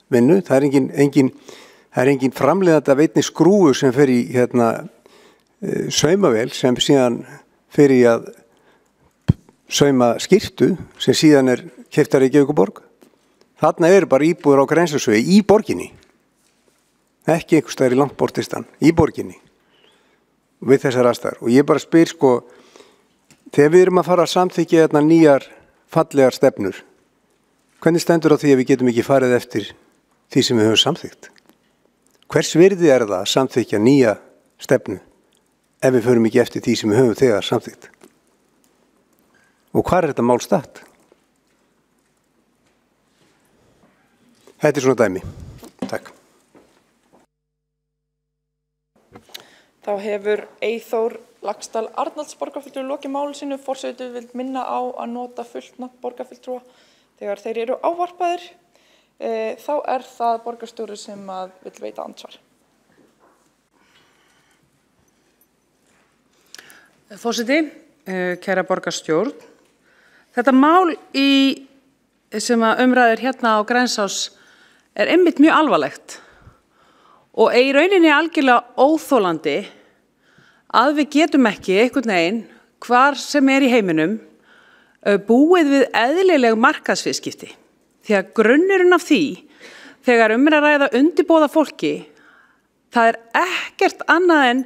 vinnu. Það engin framleiðandi af einni skrúfu sem fer í saumavél sem síðan fyrir að sauma skyrtu sem síðan keyptar í Reykjavíkurborg. Þarna bara íbúðir á Grensásvegi í borginni. Ekki einhvers staðar í langt bortistan, í borginni. Við þessar aðstæður. Og ég bara spyr þegar við erum að fara að samþykkja þarna nýjar fallegar stefnur, hvernig stendur á því að við getum ekki farið eftir því sem við höfum samþykkt? Hvers virði það að samþykkja nýja stefnu ef við förum ekki eftir því sem við höfum þegar samþykkt? Og hvar þetta mál statt? Þetta svona dæmi. Takk. Þá hefur Eyþór Laxdal Arnalds borgarfulltrúi lokið máli sínu. Forseti vill minna á að nota fullt nafn borgarfulltrúa þegar þeir eru ávarpaðir. Þá það borgarstjóri sem vill veita andsvar. Forseti, kæra borgarstjórn, þetta mál sem umræðir hérna á Grensás einmitt mjög alvarlegt og í rauninni algjörlega óþolandi að við getum ekki einhvern veginn hvar sem í heiminum búið við eðlileg markaðsviðskipti. Því að grunnurinn af því, þegar að ræða undirboða fólki, það ekkert annað en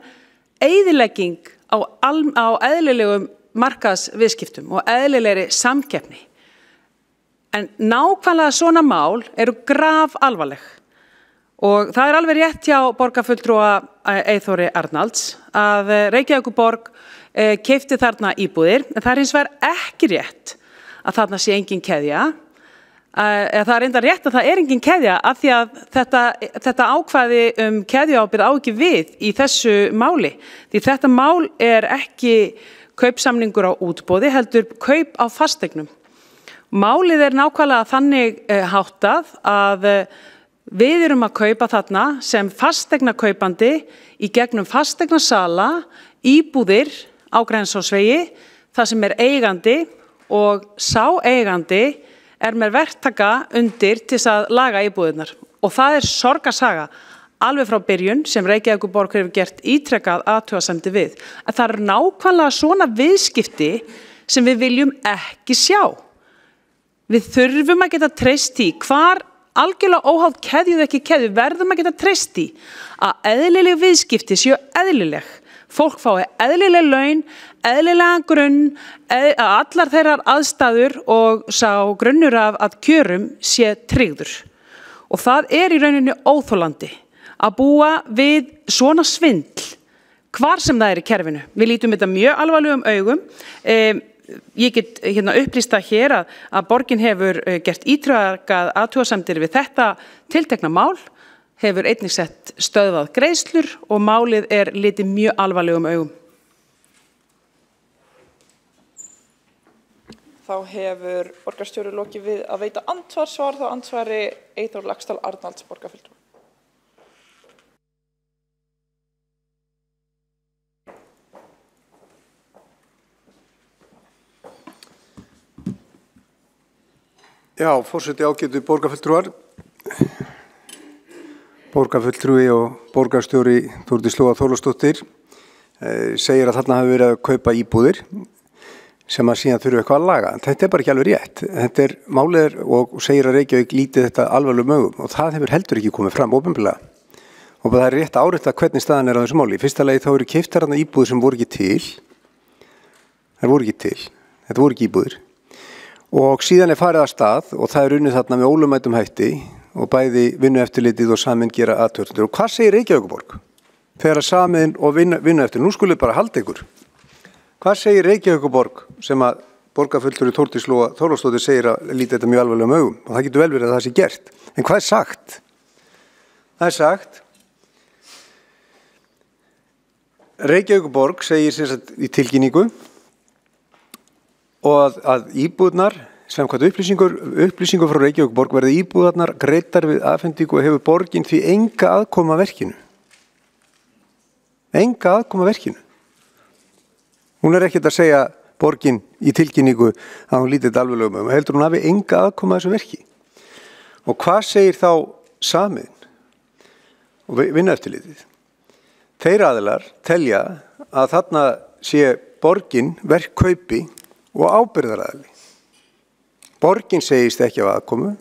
eyðilegging á eðlilegum markaðsviðskiptum og eðlilegri samkeppni. En nákvæmlega svona mál eru grafalvarleg. Og það alveg rétt hjá borgarfulltrúa Eyþóri Arnalds að Reykjavíkurborg keypti þarna íbúðir, en það hins vegar ekki rétt að þarna sé engin keðja. Það reyndar rétt að það engin keðja af því að þetta ákvæði keðjuábyrgð á ekki við í þessu máli. Því þetta mál ekki kaupsamningur á útboði, heldur kaup á fasteignum. Málið nákvæmlega þannig háttað að við erum að kaupa þarna sem fasteignakaupandi í gegnum fasteignasala íbúðir á Grensásvegi, það sem eigandi og sá eigandi með verktaka undir til að laga íbúðirnar. Og það sorgarsaga alveg frá byrjun sem Reykjavíkurborg hefur gert ítrekkað athugasemdir við. En það nákvæmlega svona viðskipti sem við viljum ekki sjá. Við þurfum að geta treyst í hvar algjörlega óháð keðju eða ekki keðju, verðum að geta treyst í að eðlileg viðskipti séu eðlileg. Fólk fái eðlileg laun, eðlilegan grunn, að allar þeirrar aðstæður og sá grunnur af að kjörum sé tryggður. Og það í rauninni óþolandi að búa við svona svindl hvar sem það í kerfinu. Við lítum þetta mjög alvarlegum augum. Ég get upplýst það hér að borgin hefur gert ítrekað athugasemdir við þetta tiltekna mál, hefur einnig sett stöðvað greiðslur og málið litið mjög alvarlegum augum. Þá hefur borgarstjóri lokið við að veita andsvar, þá andsvari Eyþór Laxdal Arnalds borgarfulltrúi. Já, forseti ágætu borgarfulltrúar. Borgarfulltrúi og borgarstjóri Þórdís Lóa Þorleifsdóttir segir að þarna hafi verið að kaupa íbúðir sem að síðan þurfu eitthvað að laga. Þetta bara ekki alveg rétt. Þetta málið og segir að Reykjavík lítið þetta alvarlegum augum og það hefur heldur ekki komið fram opinberlega. Og það rétt að árétta hvernig staðan á þessu máli. Í fyrsta lagi þá eru keyptar þarna íbúðir sem voru ekki til. Þær voru ekki til. Þetta voru ekki íbúðir. Og síðan farið að stað og það unnið þarna með ólögmætum hætti og bæði vinnueftirlitið og Saminn gera athugasemdir. Og hvað segir Reykjavíkurborg? Þegar að Saminn og vinnueftirlitið, nú skulum bara halda ykkur. Hvað segir Reykjavíkurborg sem að borgarfulltrúi Þórdís Lóa Þorleifsdóttir segir að líta þetta mjög alvarlegum augum og það getur vel verið að það sé gert. En hvað sagt? Það sagt Reykjavíkurborg segir sem sagt í tilkynningu og að íbúðnar, samkvæmt upplýsingur frá Reykjavíkurborg verði íbúðarnar greiddar við afhendingu og hefur borgin því enga aðkoma að verkinu. Enga aðkoma að verkinu. Hún ekkert að segja borgin í tilkynningu að hún lítið alveglegum augum, heldur hún hafi enga aðkoma að þessu verki. Og hvað segir þá Saminn og vinnueftirlitið? Þeir aðilar telja að þarna sé borgin verkkaupi og ábyrgðaraðili. Borgin segist ekki af aðkomu,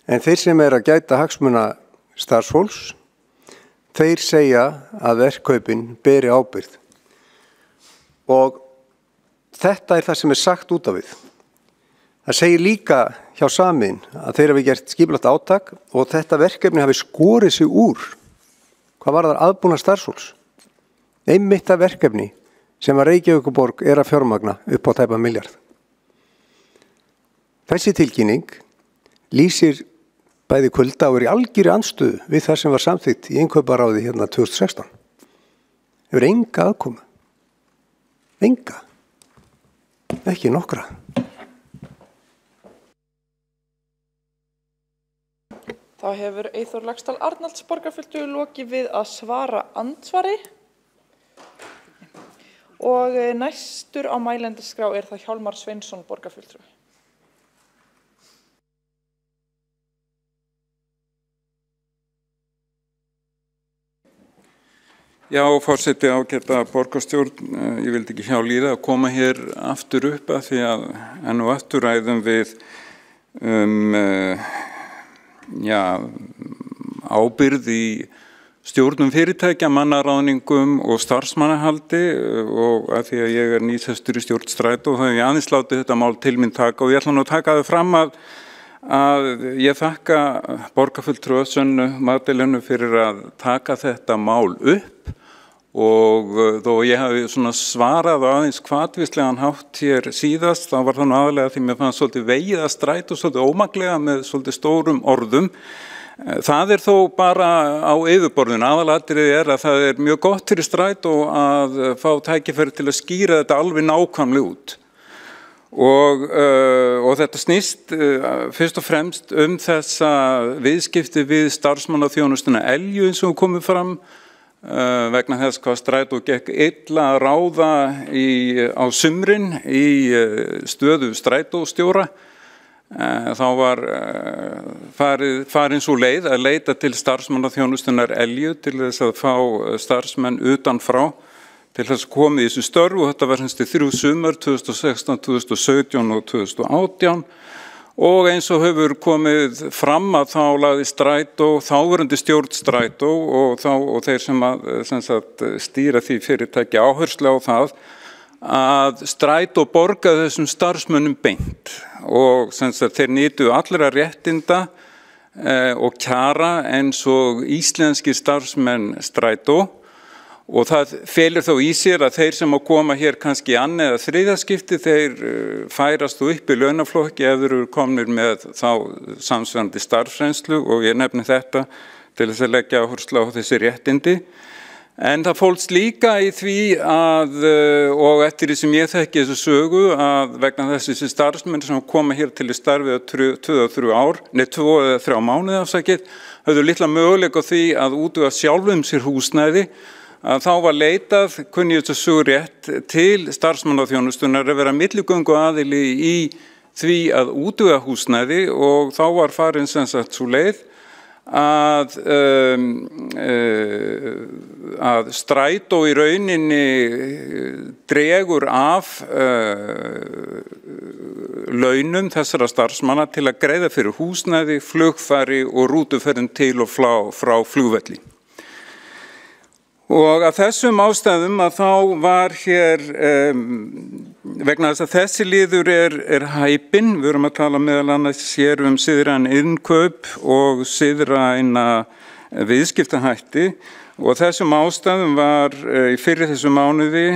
en þeir sem að gæta hagsmuna starfsfólks, þeir segja að verkkaupin beri ábyrgð. Og þetta það sem sagt út af við. Það segir líka hjá Samiðn að þeir hafi gert skipulagt átak og þetta verkefni hafi skorið sig úr. Hvað var það aðbúna starfsfólks? Einmitt það verkefni sem að Reykjavíkurborg að fjármagna upp á tæpa milljarð. Þessi tilkynning lýsir bæði kulda og í algjörri andstöðu við það sem var samþykkt í innkauparáði hérna 2016. Hefur enga aðkomu. Enga. Ekki nokkra. Þá hefur Eyþór Laxdal Arnalds borgarfulltrúi lokið við að svara andsvari. Og næstur á mælendaskrá það Hjálmar Sveinsson borgarfulltrúi. Já, forseti ágæta borgarstjórn, ég vildi ekki hjá líða að koma hér aftur upp að því að enn og aftur ræðum við ábyrgð í stjórnum fyrirtækja, mannaráðningum og starfsmannahaldi og að því að ég nýsestur í stjórn Strætó þá hef ég aðeins látið þetta mál til mín taka og ég ætla nú að taka það fram að ég þakka borgarfulltrúa Sönnu Magdalenu fyrir að taka þetta mál upp og þó ég hafi svona svarað aðeins hvatvíslegan hátt hér síðast þá var það nú aðalega því mér fannst svolítið vegið að Strætó svolítið ómaklega með svolítið stórum orðum. Það þó bara á yfirborðinu. Aðalatriði að það mjög gott fyrir Strætó að fá tækifæri til að skýra þetta alveg nákvæmlega út. Og þetta snýst fyrst og fremst þessa viðskipti við starfsmannaþjónustuna Elju eins og komið fram vegna þess hvað Strætó gekk illa að ráða á sumrin í stöðu Strætóstjóra. Þá var farin svo leið að leita til starfsmannaþjónustunar Elju til þess að fá starfsmenn utanfrá til þess að koma í þessu störf og þetta var semst í 3 sumar 2016, 2017 og 2018 og eins og hefur komið fram að þá lagði Strætó, þáverandi stjórn Strætó og þeir sem stýra því fyrirtæki áherslu á það að Strætó borgaði þessum starfsmönnum beint og þeir nýtu allra réttinda og kjara eins og íslenski starfsmenn Strætó og það felur þó í sér að þeir sem koma hér kannski annað eða þriðjaskipti þeir færast upp í launaflokki ef þeir eru komnir með þá samsvarandi starfsreynslu og ég nefni þetta til þess að leggja áherslu á þessi réttindi. En það fólst líka í því að, og eftir því sem ég þekki þessu sögu, að vegna þessi starfsmenn sem koma hér til í starfið á 2 eða 3 mánuði afsakið, höfðu litla möguleika á því að útvega sjálfum sér húsnæði, að þá var leitað, kunni ég þessu sögu rétt, til starfsmannaþjónustunar að vera milligöngu aðili í því að útvega húsnæði og þá var farin sem sagt svo leið að Strætó í rauninni dregur af launum þessara starfsmanna til að greiða fyrir húsnæði, flugfari og rútuferðin til og frá flugvelli. Og af þessum ástæðum að þá var hér, vegna þess að þessi liður hæpinn, við erum að tala meðal annars hér siðræn innkaup og siðræna viðskiptahætti og þessum ástæðum var í fyrir þessum mánuði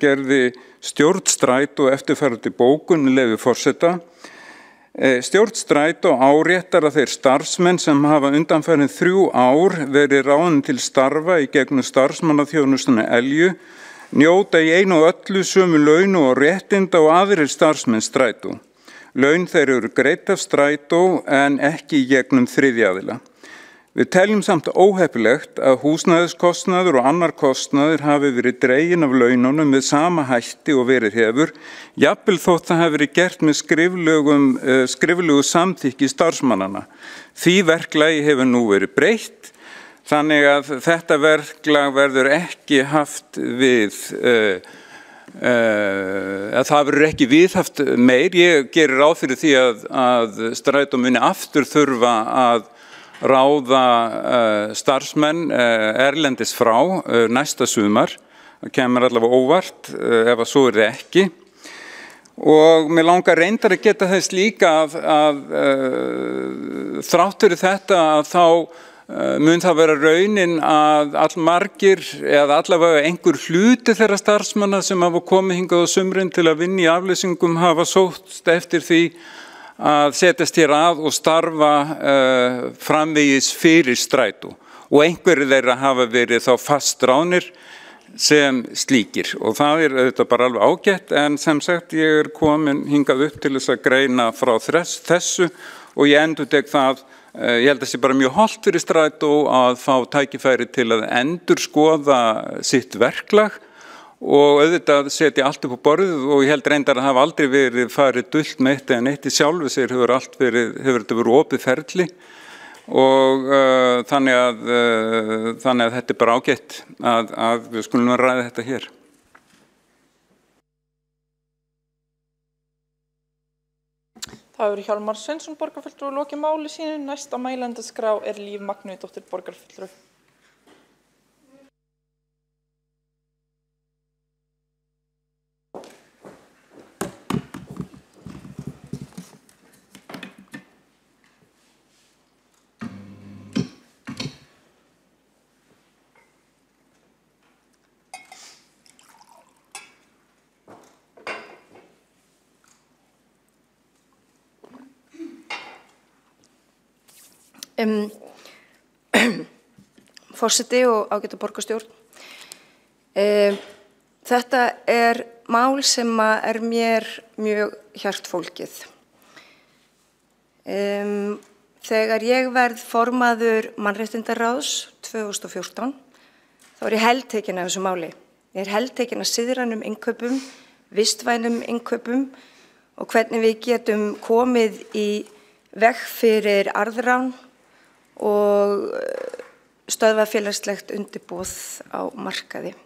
gerði stjórn Strætó eftirfarandi bókun með leyfi forseta. Stjórn Strætó áréttar að þeir starfsmenn sem hafa undanfarin 3 ár verið ráðin til starfa í gegnum starfsmannaþjónustuna Elju njóta í einu og öllu sömu laun og réttinda og aðrir starfsmenn Strætó. Laun þeir eru greidd af Strætó en ekki í gegnum þriðja aðila. Við teljum samt óheppilegt að húsnæðiskostnaður og annar kostnaður hafi verið dregin af laununum með sama hætti og verið hefur, jafnvel þótt það hafi verið gert með skriflegu samþykki starfsmannana. Því verklagi hefur nú verið breytt, þannig að þetta verklag verður ekki haft við það verður ekki viðhaft meir. Ég gerir ráð fyrir því að Strætó muni aftur þurfa að ráða starfsmenn erlendis frá næsta sumar. Það kemur allavega óvart ef að svo ekki. Og mér langar reyndar að geta þess líka að þrátt fyrir þetta að þá mun það vera raunin að allmargir eða allavega einhver hluti þeirra starfsmanna sem hafa komið hingað á sumrin til að vinna í afleysingum hafa sótt eftir því að setjast hér að og starfa framvegis fyrir Strætó. Og einhverjir þeirra hafa verið þá fastráðnir sem slíkir og það auðvitað bara alveg ágætt en sem sagt ég komin hingað upp til þess að greina frá þessu og ég endurtek það, ég held að það sé bara mjög hollt fyrir Strætó að fá tækifæri til að endurskoða sitt verklag og auðvitað setja allt upp á borðið og ég held reyndar að hafa aldrei verið farið dult með eitt en eitt í sjálfu sér hefur þetta verið opið ferli. Og þannig að þetta bara ágætt að við skulum ræða þetta hér. Það hefur Hjálmar Sveinsson borgarfulltrúi lokið máli sínu. Næst á mælendaskrá Líf Magnúsdóttir borgarfulltrúi. Forseti og ágæta borgarstjórn. Þetta mál sem mér mjög hjartfólgið. Þegar ég verð formaður mannréttindaráðs 2014 þá ég heltekin af þessu máli. Ég heltekin af siðrænum innkaupum, vistvænum innkaupum og hvernig við getum komið í veg fyrir arðrán og stöðva félagslegt undirboð á markaði.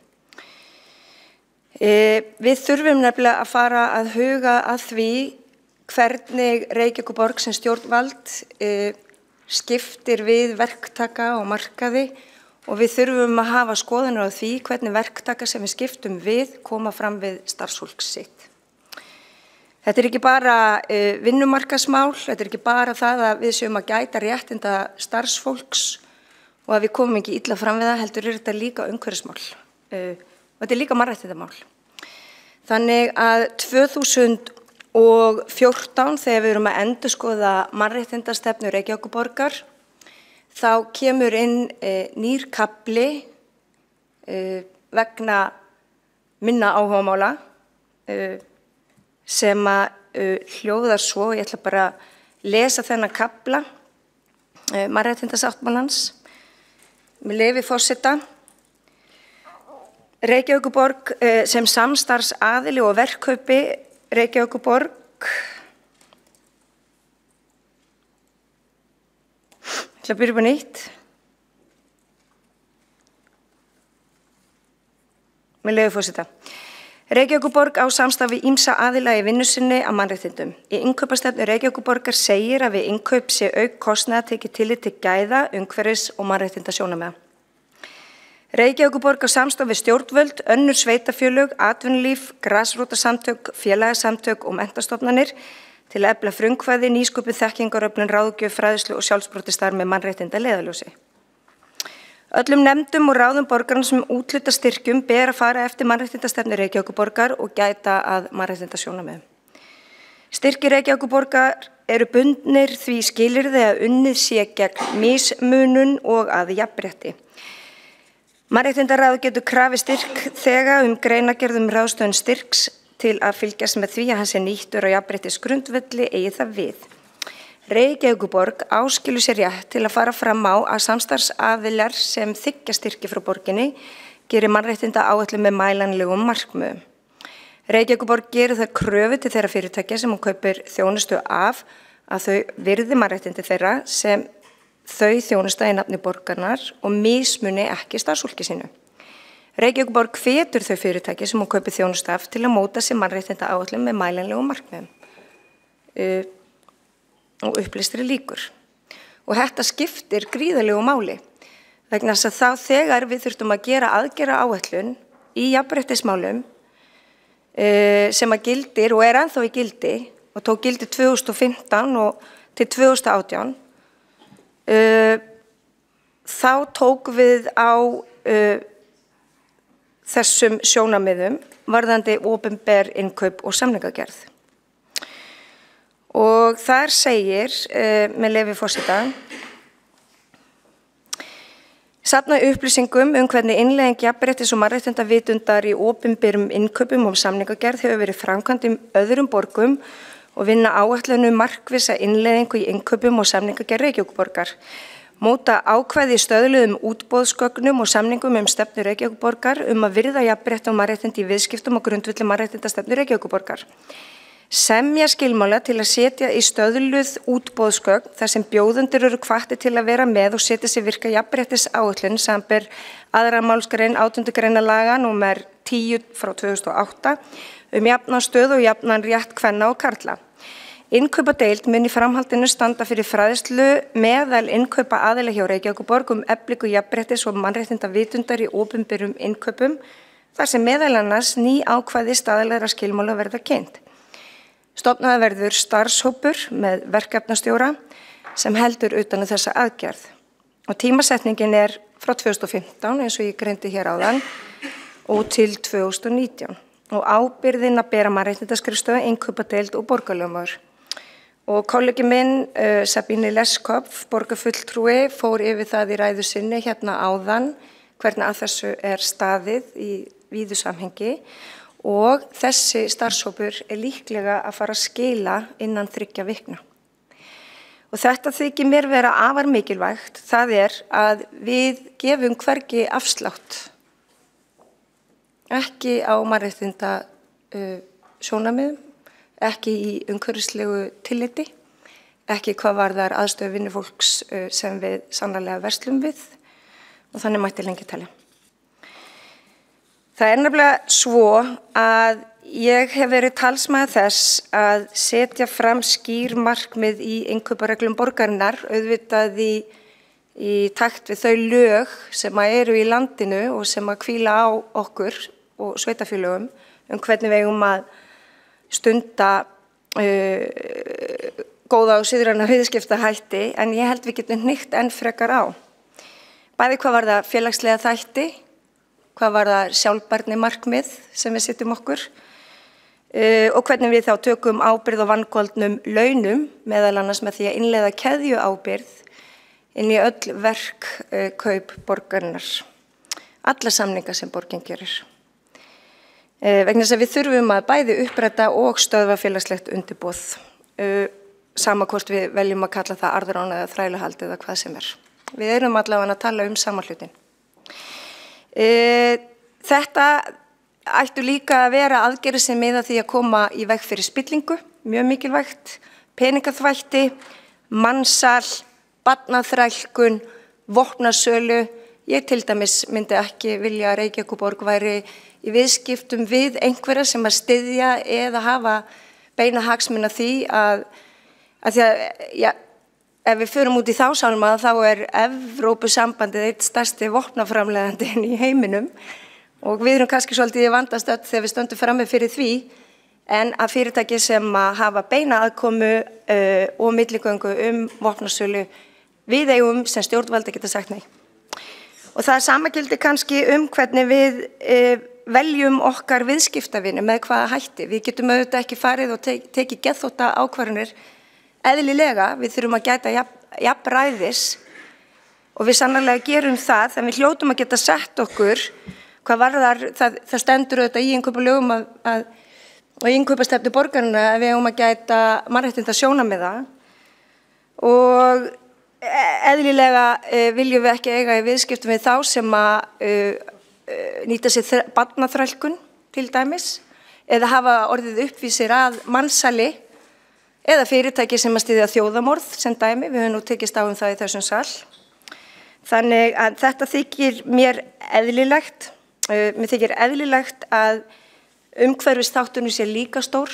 Við þurfum nefnilega að fara að huga að því hvernig Reykjavíkurborg sem stjórnvald skiptir við verktaka á markaði og við þurfum að hafa skoðanir á því hvernig verktaka sem við skiptum við koma fram við starfsfólk sitt. Þetta ekki bara vinnumarkaðsmál, þetta ekki bara það að við séum að gæta réttinda starfsfólks og að við komum ekki illa fram við það, heldur þetta líka umhverfismál og þetta líka mannréttindamál. Þannig að 2014 þegar við erum að endurskoða mannréttindastefnu Reykjavíkurborgar þá kemur inn nýr kafli vegna minna áhugamála sem hljóðar svo, ég ætla bara að lesa þennan kafla mannréttindasáttmálans með leyfi forseta. Reykjavíkurborg sem samstarfsaðili og verkkaupi Reykjavíkurborg ég ætla að byrja upp á nýtt. Með leyfi forseta. Reykjavíkurborg á samstarfi ýmsa aðila í vinnu sinni að mannréttindum. Í innkaupastefnu Reykjavíkurborgar segir að við innkaup sé auk kostnaðar tekið tillit til gæða, umhverfis og mannréttindasjónarmiða. Reykjavíkurborg á samstarfi stjórnvöld, önnur sveitarfélög, atvinnulíf, grasrótarsamtök, félagasamtök og menntastofnanir til að efla frumkvæði, nýsköpun, þekkingaröflun, ráðgjöf, fræðslu og sjálfsbrotastarf með mannréttinda leiðarljósi. Öllum nefndum og ráðum borgarna sem úthluta styrkjum ber að fara eftir mannréttindastefnu Reykjavíkurborgar og gæta að mannréttindasjónarmiðum. Styrkir Reykjavíkurborgar eru bundnir því skilyrði að unnið sé gegn mismunun og að jafnrétti. Mannréttindaráð getur krafið styrkþega greinargerð ráðstöfun styrks til að fylgjast með því að hann sé nýttur á jafnréttisgrundvelli eigi það við. Reykjavíkurborg áskilur sér rétt til að fara fram á að samstarfsaðilar sem þiggja styrki frá borginni gerir mannréttindaáætlun með mælanlegum markmiðum. Reykjavíkurborg gerir það kröfu til þeirra fyrirtækja sem hún kaupir þjónustu af að þau virði mannréttindi þeirra sem þau þjónusta í nafni borgarnar og mismuni ekki starfsfólki sínu. Reykjavíkurborg hvetur þau fyrirtæki sem hún kaupir þjónustu af til að móta sér mannréttindaáætlun með mælanlegum markmiðum og upplýstri líkur. Og þetta skiptir gríðarlegu máli vegna þess að þá þegar við þurftum að gera aðgerðaáætlun í jafnréttismálum sem að gildir og ennþá í gildi og tók gildi 2015 og til 2018, þá tók við á þessum sjónarmiðum varðandi opinber innkaup og samningagerð. Og þar segir, með leyfi forseta, safna upplýsingum hvernig innleiðing jafnréttis- og mannréttindavitundar í opinberum innkaupum og samningagerð hefur verið framkvæmd í öðrum borgum og vinna áætlun markvissa innleiðingu í innkaupum og samningagerð Reykjavíkurborgar. Móta ákvæði í stöðluðum útboðsgögnum og samningum stefnu Reykjavíkurborgar að virða jafnrétti og mannréttindi í viðskiptum og grundvelli mannréttindastefnu Reykjavíkurborgar. Semja skilmála til að setja í stöðluð útboðsgögn þar sem bjóðendur eru hvattir til að vera með og setja sér virka jafnréttisáætlun samanber 2. málsgrein 18. greina laga númer 10/2008 jafnan stöðu og jafnan rétt kvenna og karla. Innkaupadeild mun í framhaldinu standa fyrir fræðslu meðal innkaupa aðila hjá Reykjavíkurborg eflingu jafnréttis og mannréttindavitundar í opinberum innkaupum þar sem meðal annars ný ákvæði staðalegra skilmála verða kynnt. Stofnaður verður starfshópur með verkefnastjóra sem heldur utan þessa aðgerð og tímasetningin frá 2015 eins og ég greindi hér áðan og til 2019 og ábyrgðin að bera mannréttindaskrifstofa, innkaupadeild og borgarlögmaður. Og kollegi minn, Sabine Leskopf, borgarfulltrúi, fór yfir það í ræðu sinni hérna áðan hvernig að þessu staðið í víðu samhengi og þessi starfshópur líklega að fara að skila innan 3 vikna. Og þetta þykir mér vera afar mikilvægt, það að við gefum hvergi afslátt, ekki á mannréttinda sjónarmiðum, ekki í umhverfislegu tilliti, ekki hvað varðar aðstöðu vinnufólks sem við sannarlega verslum við og þannig mætti lengi telja. Það nefnilega svo að ég hef verið talsmaður þess að setja fram skýr markmið í innkaupareglum borgarinnar, auðvitað í takt við þau lög sem eru í landinu og sem að hvíla á okkur og sveitarfélögum hvernig við eigum að stunda góða og siðræna viðskiptahætti en ég held við getum hnykkt enn frekar á. Bæði hvað var það félagslega þætti, hvað var það sjálfbærni markmið sem við setjum okkur og hvernig við þá tökum ábyrgð á vangoldnum launum meðal annars með því að innleiða keðjuábyrgð inn í öll verkkaup borgarinnar. Alla samninga sem borgin gerir. Vegna þess að við þurfum að bæði uppræta og stöðva félagslegt undirboð, sama hvort við veljum að kalla það arðrán eða þrælahald eða hvað sem Við erum allavega að tala sama hlutin. Þetta ættu líka að vera aðgerðir sem miða því að koma í veg fyrir spillingu, mjög mikilvægt, peningaþvætti, mansal, barnaþrælkun, vopnasölu. Ég til dæmis myndi ekki vilja að Reykjavíkurborg væri í viðskiptum við einhverja sem að styðja eða hafa beina hagsmuna því að því að ef við förum út í þá sálma þá Evrópusambandið eitt stærsti vopnaframleiðandinn í heiminum og við erum kannski svolítið í vandastödd þegar við stöndum frammi fyrir því en að fyrirtæki sem að hafa beina aðkomu og milligöngu vopnasölu við eigum sem stjórnvaldi geta sagt nei. Og það sama gildi kannski hvernig við veljum okkar viðskiptavini með hvaða hætti. Við getum auðvitað ekki farið og tekið geðþótta ákvarðanir eðlilega. Við þurfum að gæta jafnræðis og við sannarlega gerum það en við hljótum að geta sett okkur hvað varðar, það stendur auðvitað í innkaupalögum og innkaupastefnu borgarinnar að við eigum að gæta mannréttinda sjónarmiða og eðlilega viljum við ekki eiga í viðskiptum við þá sem að nýta sér barnaþrælkun til dæmis eða hafa orðið uppvísir að mansali eða fyrirtæki sem að styðja þjóðamorð sem dæmi, við höfum nú tekist á það í þessum sal. Þannig að þetta þykir mér eðlilegt Mér þykir eðlilegt að umhverfisþátturinn sé líka stór,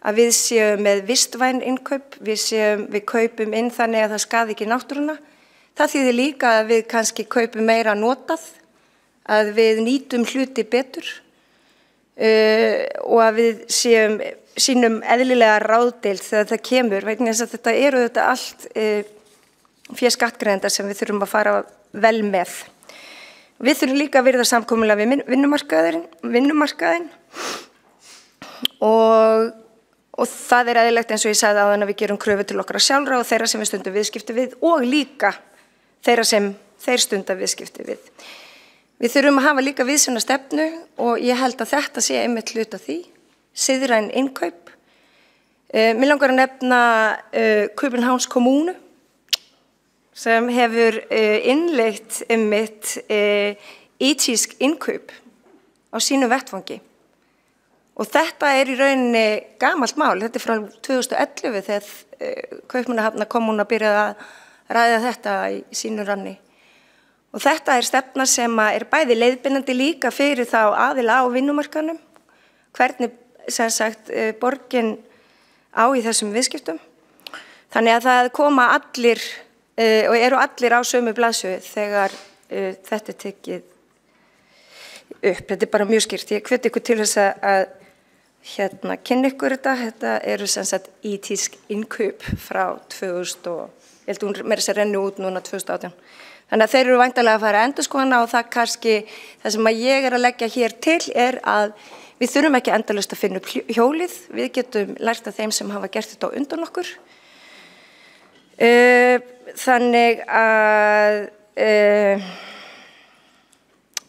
að við séum með vistvæn innkaup, við kaupum inn þannig að það skaði ekki náttúruna. Það þýðir líka að við kannski kaupum meira notað, að við nýtum hluti betur og að við sínum eðlilega ráðdeild þegar það kemur, vegna þess að þetta eru þetta allt fé skattgreiðenda sem við þurfum að fara vel með. Við þurfum líka að virða samkomulag við vinnumarkaðinn og það er eðlilegt eins og ég sagði áðan að við gerum kröfu til okkar sjálfra og þeirra sem við stundum viðskipti við og líka þeirra sem þeir stunda viðskipti við. Við þurfum að hafa líka viðsjón stefnu og ég held að þetta sé einmitt hluti af því, siðræn innkaup. Mig langar að nefna Københavns Kommunu sem hefur innleitt einmitt etísk innkaup á sínu vettvangi. Og þetta er í rauninni gamalt mál, þetta er frá 2011 þegar Kaupmannahafnar Kommuna byrjaði að ræða þetta í sínu ranni. Og þetta er stefna sem er bæði leiðbeinandi líka fyrir þá aðila á vinnumarkaðnum, hvernig sem sagt borgin á í þessum viðskiptum. Þannig að það koma allir og eru allir á sömu blaðsíðu þegar þetta er tekið upp. Þetta er bara mjög skýrt. Ég hvet ykkur til þess að kynna ykkur þetta eru sem sagt etísk innkaup frá 2000 og ég held hún meira sér renni út núna 2018. Þannig að þeir eru væntanlega að fara að endurskoðana og það kannski, það sem að ég að leggja hér til er að við þurfum ekki endalaust að finna upp hjólið, við getum lært af þeim sem hafa gert þetta á undan okkur. Þannig að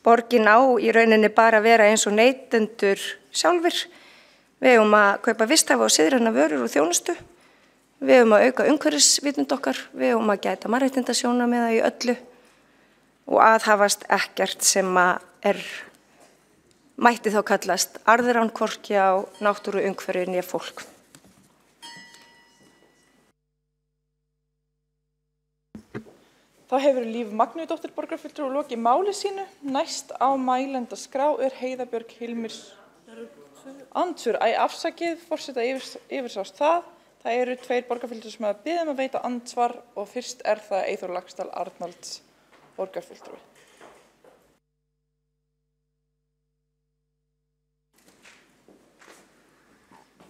borgin á í rauninni bara vera eins og neytendur sjálfur. Við eigum að kaupa visthæfa og siðræna vörur og þjónustu. Við eigum að auka umhverfisvitund okkar. Við eigum að gæta mannréttindasjónarmiða í öllu og aðhafast ekkert sem mætti þá kallast arðrán hvorki á náttúru, umhverfi né fólk. Þá hefur Líf Magnúsdóttir borgarfulltrúi lokið máli sínu. Næst á mælendaskrá er Heiða Björg Hilmirs andsvör. Afsakið, forseta yfirsást það. Það eru 2 borgarfulltrúar sem að biðja að veita andsvar og fyrst er það Eyþór Laxdal Arnalds borgarfulltrúi.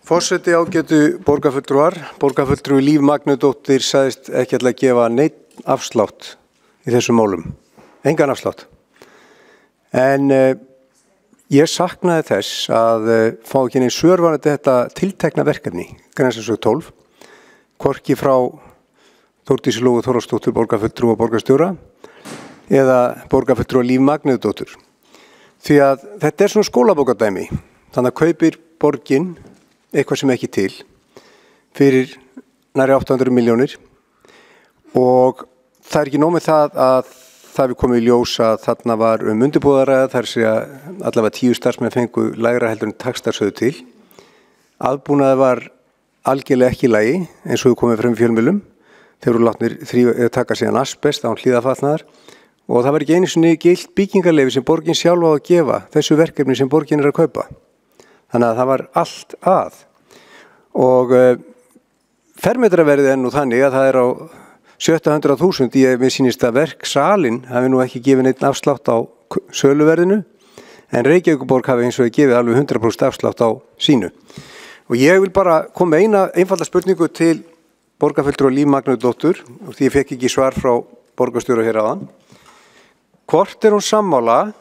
Forseti ágætu borgarfulltrúar. Borgarfulltrúi Líf Magnúsdóttir sagðist ekki að gefa neitt afslátt í þessum málum. Engan afslátt. En ég saknaði þess að fá ekki neins svör varðandi þetta tiltekna verkefni, Grensásveg 12, hvorki frá Þórdísi Lóu Þórðardóttur borgarfulltrúa og borgarstjóra eða borgarfulltrúa Líf Magnúsdóttur. Því að þetta er svona skólabókardæmi. Þannig að kaupir borgin eitthvað sem ekki til fyrir nærri 800 milljónir og það er ekki nóg með það að það við komið í ljós að þarna var undirbúðaræða, þar sé að allavega 10 starfsmenn fengu lægra heldur en takstar sögðu til. Aðbúnaði var algjörlega ekki í lagi eins og við komið frem í fjölmiðlum. Þeir voru látnir taka síðan asbest án hlíðafatnaðar og það var ekki einu sinni gilt byggingarleyfi sem borgin sjálf á að gefa þessu verkefni sem borgin er að kaupa. Þannig að það var allt að. Og fermetraverðið er nú þannig að það er á 700.000, mér sýnist að verksalinn hafi nú ekki gefið neitt afslátt á söluverðinu, en Reykjavíkurborg hafi eins og gefið alveg 100% afslátt á sínu. Og ég vil bara koma með eina einfalda spurningu til borgarfulltrúa Líf Magnúsdóttur, og því ég fekk ekki svar frá borgarstjóra hér áðan. Hvort er hún sammála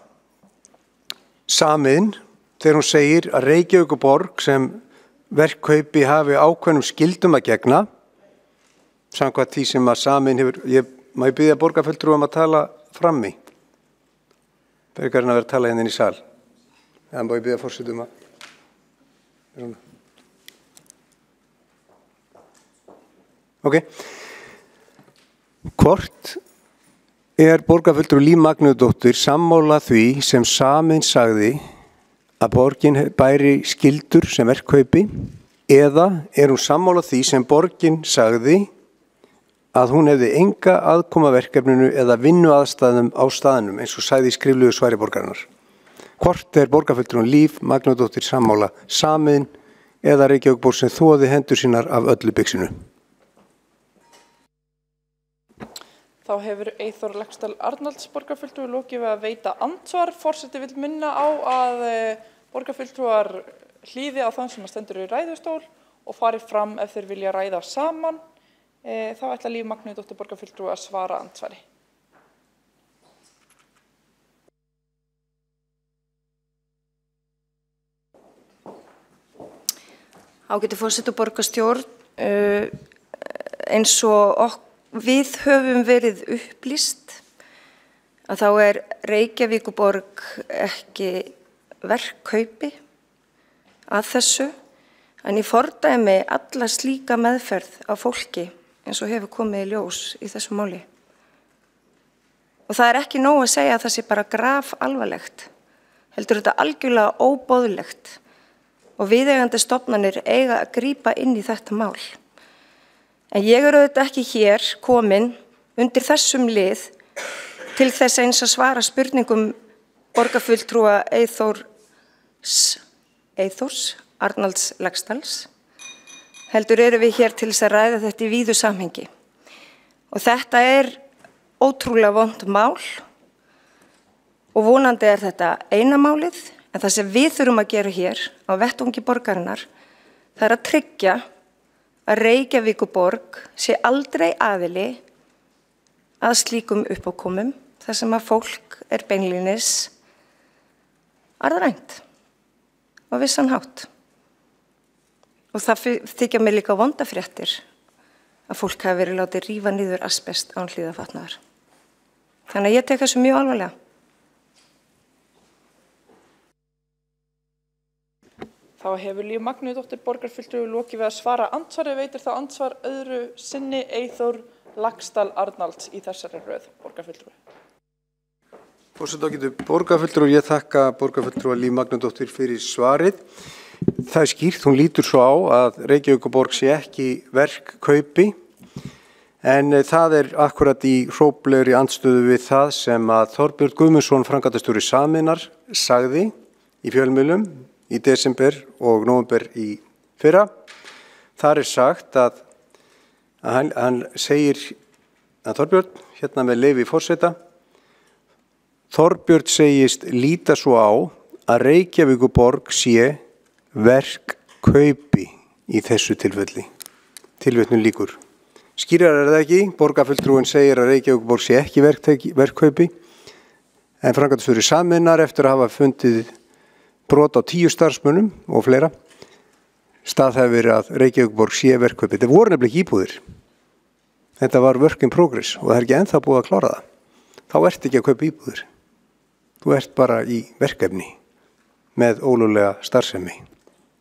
samiðin þegar hún segir að Reykjavíkurborg sem verkkaupi hafi ákveðnum skildum að gegna, samkvæmt því sem að samiðin hefur, má ég biðja borgarfulltrúa að tala frammi? Frekar en að vera að tala hérna inn í sal. Eða má ég biðja forseta að... Ok. Hvort er borgarfulltrúi Líf Magnúsdóttir sammála því sem samiðin sagði að borgin bæri skildur sem verkkaupi eða er hún sammála því sem borgin sagði að hún hefði enga aðkoma verkefninu eða vinnuaðstæðum á staðnum eins og sagði í skriflegu svari borgarinnar. Hvort er borgarfulltrúin Líf Magnúsdóttir sammála Samiðn eða Reykjavíkurborg sem þvoði hendur sínar af öllu byxinu? Þá hefur Eyþór Laxdal Arnalds borgarfulltrúi lokið við að veita andsvar. Forseti vill minna á að borgarfulltrúar hlýði á þann sem stendur í ræðustól og fari fram ef þeir vilja ræða saman. Þá ætla Líf Magnúsdóttir borgarfulltrúi að svara andsvari. Ágæti forseti og borgarstjórn, eins og við höfum verið upplýst að þá er Reykjavíkurborg ekki verkkaupi að þessu, en ég fordæmi alla slíka meðferð á fólki eins og hefur komið í ljós í þessu máli. Og það er ekki nóg að segja að það sé bara grafalvarlegt, heldur þetta algjörlega óboðlegt og viðeigandi stofnanir eiga að grípa inn í þetta mál. En ég er auðvitað ekki hér komin undir þessum lið til þess eins að svara spurningum borgarfulltrúa Eyþórs Arnalds Laxdals. Heldur erum við hér til þess að ræða þetta í víðu samhengi. Og þetta er ótrúlega vont mál og vonandi er þetta eina málið, en það sem við þurfum að gera hér á vettvangi borgarinnar, það er að tryggja að Reykjavíkurborg sé aldrei aðili að slíkum uppákomum þar sem að fólk er beinlínis arðrænt á vissan hátt. Og það þykja mér líka vondafréttir að fólk hafi verið látið rífa niður asbest án hlífðarfatnaðar. Þannig að ég tek þessu mjög alvarlega. Þá hefur Líf Magnúsdóttir borgarfulltrúi lokið við að svara andsvari, veitir þá andsvar öðru sinni Eyþór Laxdal Arnalds í þessari röð borgarfulltrúi. Forseti ágætu borgarfulltrúi, ég þakka borgarfulltrúi Líf Magnúsdóttir fyrir svarið. Það er skýrt, hún lítur svo á að Reykjavíkurborg sé ekki verkkaupi, en það er akkurat í hróplegri andstöðu við það sem að Þorbjörn Guðmundsson, framkvæmdastjóri Samiðnar, sagði í fjölmiðlum í desember og nóvember í fyrra. Þar er sagt að hann segir að Þorbjörn, hérna með leyfi forseta, Þorbjörn segist líta svo á að Reykjavíkurborg sé verkkaupi í þessu tilfelli. Tilvitnun lýkur. Skýrar er það ekki, borgarfulltrúin segir að Reykjavíkurborg sé ekki verkkaupi, en framkvæmdastjóri Samiðnar eftir að hafa fundið brot á 10 starfsmönnum og fleira staðhæfir að Reykjavíkurborg sé verkkaupi. Þetta voru nefnilega ekki íbúðir. Þetta var work in progress og það er ekki ennþá búið að klára það. Þá ert ekki að kaupa íbúðir. Þú ert bara í verkefni með ólöglega starfsemi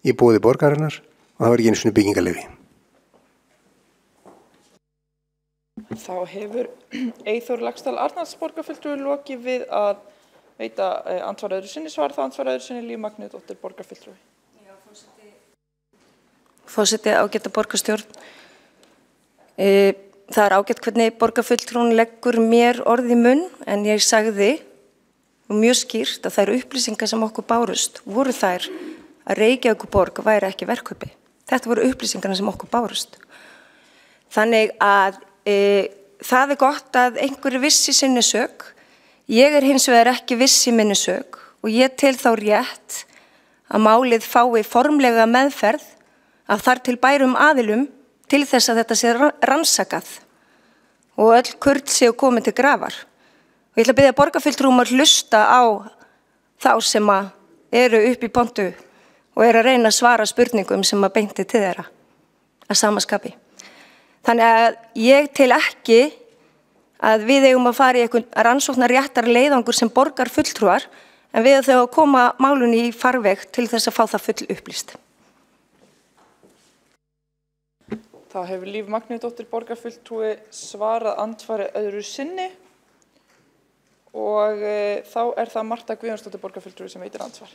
í boði borgarinnar og það var ekki einu sinni byggingarleyfi. Þá hefur Eyþór Laxdal Arnalds borgarfulltrúi lokið við að veita andsvar öðru sinni, svar það andsvar öðru sinni Líf Magnúsdóttir borgarfulltrúi. Forseti, ágæta borgarstjórn. Það er ágætt hvernig borgarfulltrúin leggur mér orð í munn, en ég sagði mjög skýrt að þær upplýsingar sem okkur bárust voru þær að Reykjavíkurborg væri ekki verkkaupi. Þetta voru upplýsingarna sem okkur bárust. Þannig að það er gott að einhverju vissi sinni sök. Ég er hins vegar ekki viss í minni sök og ég tel þá rétt að málið fái formlega meðferð af þar til bærum aðilum til þess að þetta sé rannsakað og öll kurl séu komin til grafar. Og ég ætla að biðja borgarfulltrúum að hlusta á þá sem eru upp í pontu og eru að reyna að svara spurningum sem að beinti til þeirra að sama skapi. Þannig að ég tel ekki að við eigum að fara í einhvern rannsóknar réttar leiðangur sem borgarfulltrúar, en við þau að koma málunni í farveg til þess að fá það full upplýst. Þá hefur Líf Magnúsdóttir borgarfulltrúi svarað andsvari öðru sinni og þá er það Marta Guðjónsdóttir borgarfulltrúi sem veitir andsvar.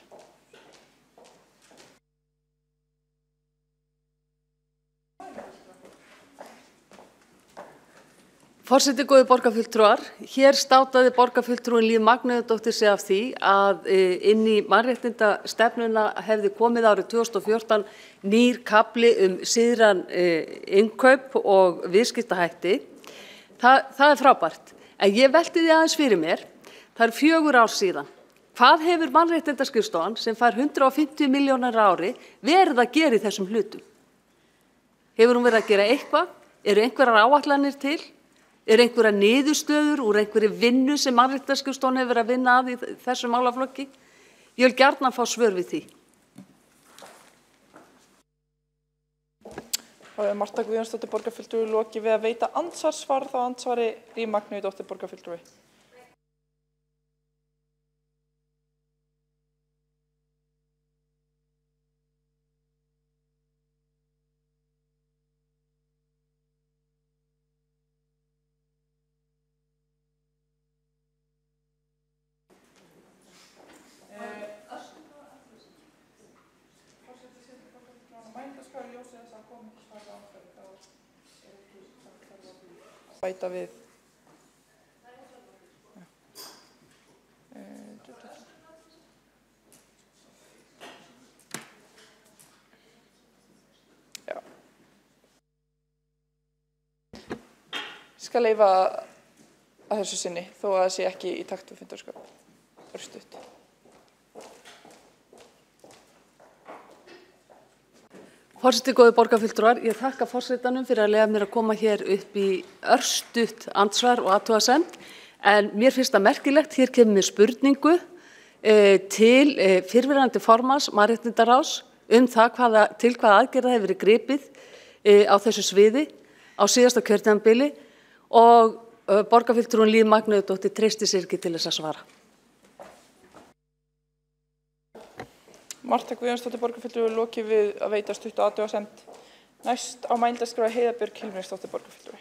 Forseti, góðir borgarfulltrúar, hér státaði borgarfulltrúin Líf Magnúsdóttir sig af því að inn í mannréttindastefnuna hefði komið árið 2014 nýr kafli siðræn innkaup og viðskiptahætti. Það er frábært. En ég velti því aðeins fyrir mér, það er 4 ár síðan. Hvað hefur mannréttindaskrifstofan sem fær 150 milljónir á ári verið að gera í þessum hlutum? Hefur hún verið að gera eitthvað? Eru einhverjar áætlanir til? Er einhverja niðurstöður úr einhverju vinnu sem mannréttindaskrifstofan hefur verið að vinna að í þessum málaflokki? Ég vil gjarnan fá svör við því. Marta Guðjónsdóttir borgarfulltrúi lokið við að veita andsvarsvar, þá andsvari Líf Magnúsdóttir borgarfulltrúi. Bæta við. Já. Skal leyfa að þessu sinni, þó að það sé ekki í takt við fundarskap. Örstutt. Forseti, góðir borgarfulltrúar, ég þakka forsetanum fyrir að leyfa mér að koma hér upp í örstutt andsvar og athugasemd, en mér finnst það merkilegt, hér kemur mér spurningu til fyrrverandi formanns Mannréttindaráðs það til hvaða aðgerða hefur verið gripið á þessu sviði á síðasta kjörtímabili og borgarfulltrúin Líf Magnúsdóttir treysti sér ekki til þess að svara. Marta Guðjónsdóttir borgarfulltrúi lokið við að veita stuttu athugasemd. Næst á mælendaskrá Heiða Björg Hilmarsdóttir borgarfulltrúi.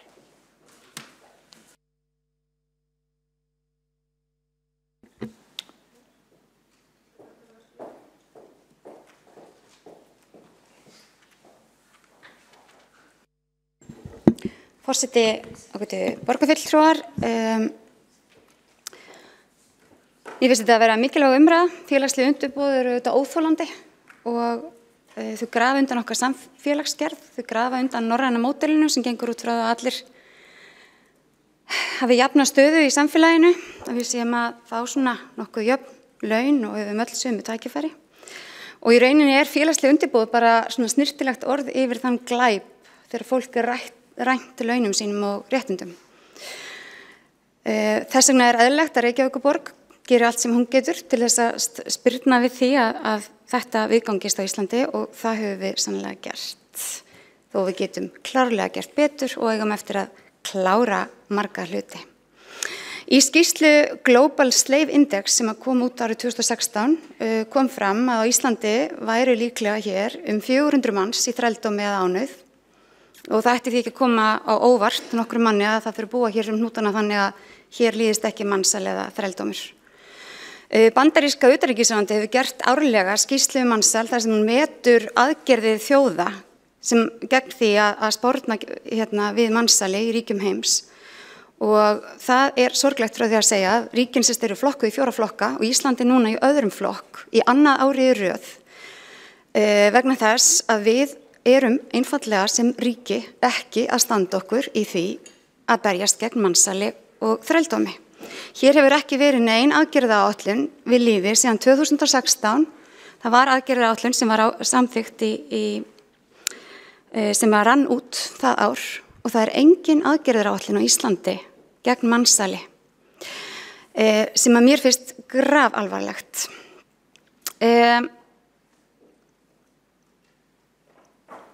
Forseti, borgarfulltrúar, ég finnst þetta að vera mikilvæg umræða, félagsleg undirboð eru auðvitað óþolandi og þau grafa undan okkar samfélagsgerð, þau grafa undan norræna módelinu sem gengur út frá það að allir hafi jafna stöðu í samfélaginu, að við séum að fá svona nokkuð jöfn laun og höfum öll sömu tækifæri. Og í rauninni er félagsleg undirboð bara svona snyrtilegt orð yfir þann glæp þegar fólk er rænt launum sínum og réttindum. Þess vegna er eðlilegt að Reykjavíkurborg gerir allt sem hún getur til þess að spyrna við því að þetta viðgangist á Íslandi og það höfum við sannlega gert. Þó við getum klárlega gert betur og eigum eftir að klára marga hluti. Í skýrslu Global Slave Index sem kom út árið 2016 kom fram að á Íslandi væru líklega hér 400 manns í þrældómi eða ánauð og það ætti því ekki að koma á óvart nokkrum manni að það fyrir búa hér hnútana þannig að hér líðist ekki mannsal eða þrældómur. Bandaríska utanríkisráðuneytið hefur gert árlega skýrslu mansal þar sem hún metur aðgerðið þjóða sem gegn því að sporna við mansali í ríkjum heims og það er sorglegt frá því að segja að ríkin sem eru flokkuð í 4 flokka og Íslandi núna í öðrum flokk í annað árið í röð vegna þess að við erum einfallega sem ríki ekki að standa okkur í því að berjast gegn mansali og þrældómi. Hér hefur ekki verið nein aðgerðaáætlun við lýði síðan 2016. Það var aðgerðaáætlun sem var samþykkt sem rann út það ár og það er engin aðgerðaáætlun á Íslandi gegn mansali sem að mér finnst grafalvarlegt.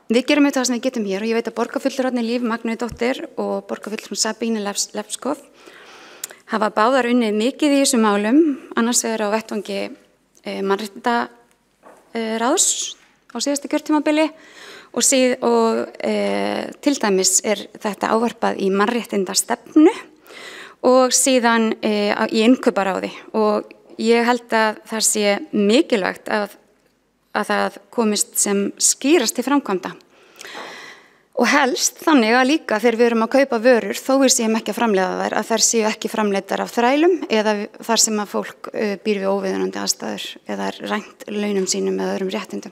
Við gerum þetta sem við getum hér og ég veit að borgarfulltrúarnir Líf Magnúsdóttir og borgarfulltrúin Sabíne Lefskov hafa báðar unnið mikið í þessum málum, annars vegar á vettvangi Mannréttindaráðs á síðasta kjörtímabili og til dæmis er þetta ávarpað í mannréttindastefnu og síðan í innkauparáði og ég held að það sé mikilvægt að það komist sem skýrast til framkvæmda. Og helst þannig að líka þegar við erum að kaupa vörur, þó við séum ekki að framleiða þær, að þær séu ekki framleiddar af þrælum eða þar sem að fólk býr við óviðunandi aðstæður eða er rænt launum sínum eða öðrum réttindum.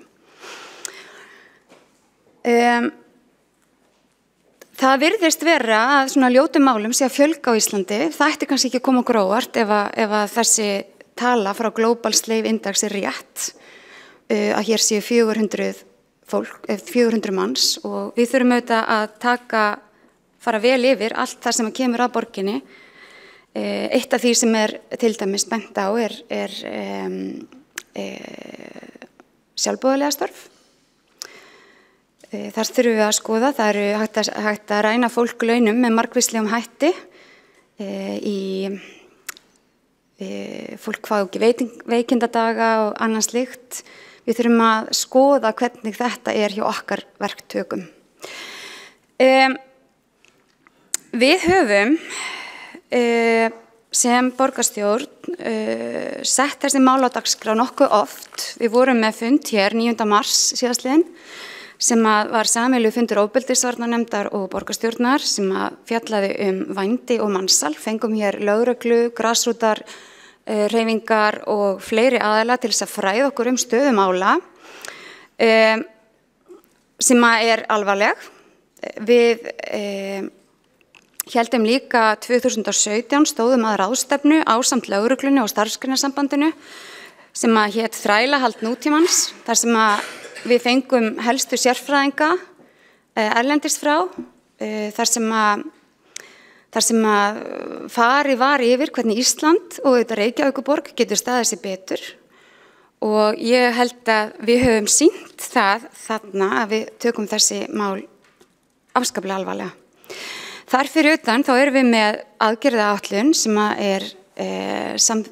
Það virðist vera að svona ljótum málum sé að fjölga á Íslandi. Það ætti kannski ekki að koma okkur á óvart ef að þessi tala frá Global Slave Index er rétt, að hér séu 400 manns og við þurfum auðvitað að fara vel yfir allt það sem kemur að borginni. Eitt af því sem er til dæmis bent á er sjálfboðaliða störf. Þar þurfum við að skoða, það eru hægt að ræna fólk launum með margvíslegum hætti fólk fá ekki veikindadaga og annað slíkt. Við þurfum að skoða hvernig þetta er hjá okkar verktökum. Við höfum sem borgarstjórn sett þessi mál á dagskrá nokkuð oft. Við vorum með fund hér 9. mars síðastliðinn sem var sameiginlegur fundur ofbeldisvarnarnefndar og borgarstjórnar sem fjallaði vændi og mansal. Fengum hér lögreglu, grasrótar, hreyfingar og fleiri aðila til þess að fræða okkur stöðu mála sem er alvarleg. Við héldum líka 2017 stóðum að ráðstefnu ásamt lögreglunni og starfsgreinasambandinu sem hét Þrælahald nútímans, þar sem við fengum helstu sérfræðinga erlendis frá, þar sem farið var yfir hvernig Ísland og þetta Reykjavíkurborg getur staðið sig betur og ég held að við höfum sýnt það þarna að við tökum þessi mál afskaplega alvarlega. Þar fyrir utan þá erum við með aðgerðaáætlun sem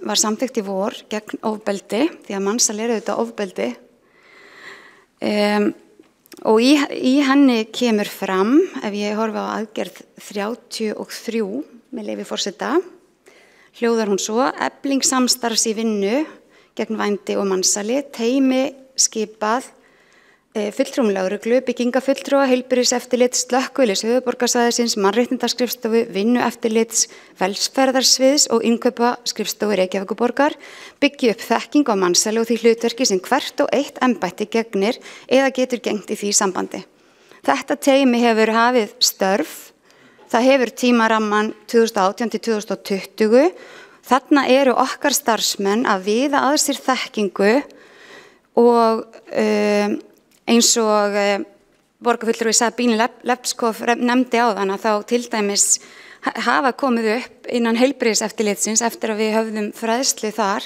var samþykkt í vor gegn ofbeldi, því að mansal auðvitað ofbeldi. Og í henni kemur fram, ef ég horfi á aðgerð 33 með leyfi forseta, hljóðar hún svo: efling samstarfs í vinnu gegn vændi og mansali, teymi skipað, fulltrúum lögreglu, byggingafulltrúa, heilbrigðiseftirlits, slökkviliðs höfuðborgarsvæðisins, mannréttindaskrifstofu, vinnueftirlits, velferðarsviðs og innkaupaskrifstofu Reykjavíkurborgar byggja upp þekking á mansali og því hlutverki sem hvert og eitt embætti gegnir eða getur gegnt í því sambandi. Þetta teymi hefur hafið störf, það hefur tímaramman 2018 til 2020. Þarna eru okkar starfsmenn að viða að sér þekkingu og eins og borgarfulltrúi Sabine Lepskov nefndi áðan að þá til dæmis hafa komið upp innan heilbrigðiseftirlitsins eftir að við höfðum fræðslu þar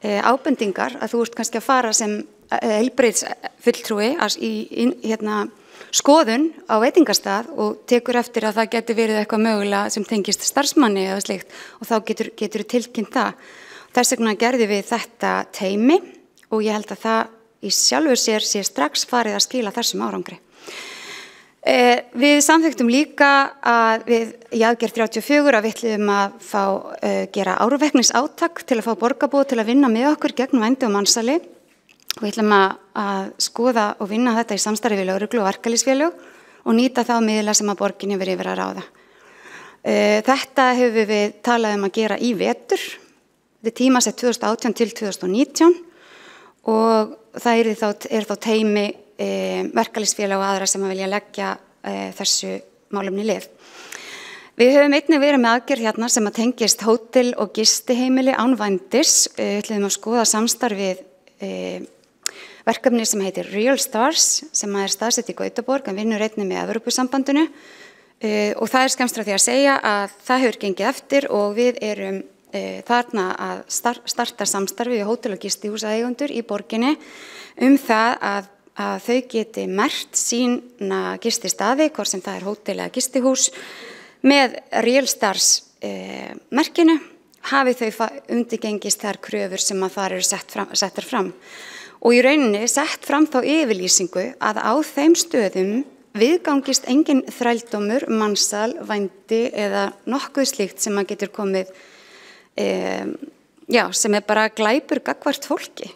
ábendingar að þú ert kannski að fara sem heilbrigðisfulltrúi í skoðun á veitingastað og tekur eftir að það geti verið eitthvað mögulega sem tengist starfsmanni eða slíkt og þá getur tilkynnt það. Þess vegna gerðum við þetta teymi og ég held að það í sjálfur sér sé strax farið að skila þessum árangri. Við samþykktum líka að við í aðgerð 34 að við ætluðum að gera árvekningsátak til að fá borgarbúa til að vinna með okkur gegn vændi og mansali og við ætlum að skoða og vinna þetta í samstarfi við lögreglu og verkalýðsfélög og nýta þá miðla sem að borgin hefur yfir að ráða. Þetta hefur við talað að gera í vetur, þetta tímasett 2018 til 2019 og það er þá teymi verkalýðsfélag og aðra sem að vilja leggja þessu málefni lið. Við höfum einnig verið með aðgerð hérna sem að tengist hótel- og gistiheimili án vændis. Við ætlum að skoða samstarfið verkefni sem heitir Real Stars sem er staðsett í Gautaborg en vinnur einnig með Evrópusambandinu og það er skemmst frá því að segja að það hefur gengið eftir og við erum þarna að starta samstarfi við hótel- og gistihúsaeigendur í borginni það að þau geti merkt sína gististaði, hvort sem það er hótel eða gistihús, með Real Stars merkinu, hafi þau undirgengist þær kröfur sem að þar eru settar fram. Og í rauninni sett fram þá yfirlýsingu að á þeim stöðum viðgangist engin þrældómur, mansal, vændi eða nokkuð slíkt sem að getur komið sem er bara glæpur gagnvart fólki.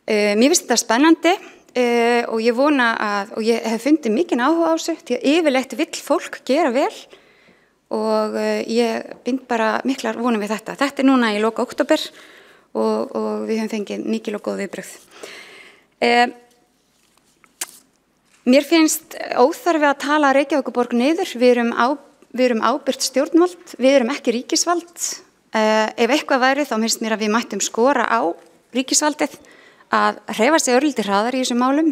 Mér finnst þetta spennandi og ég vona og ég hef fundið mikinn áhuga á þessu, því að yfirleitt vill fólk gera vel og ég bind bara miklar vonum við þetta. Þetta núna í loka október og við höfum fengið mikil og góð viðbrögð. Mér finnst óþarfi að tala Reykjavíkurborg niður, við erum ábyrgt stjórnvald, við erum ekki ríkisvald. Ef eitthvað væri þá finnst mér að við mættum skora á ríkisvaldið að hreyfa sig örlítið hraðar í þessum málum.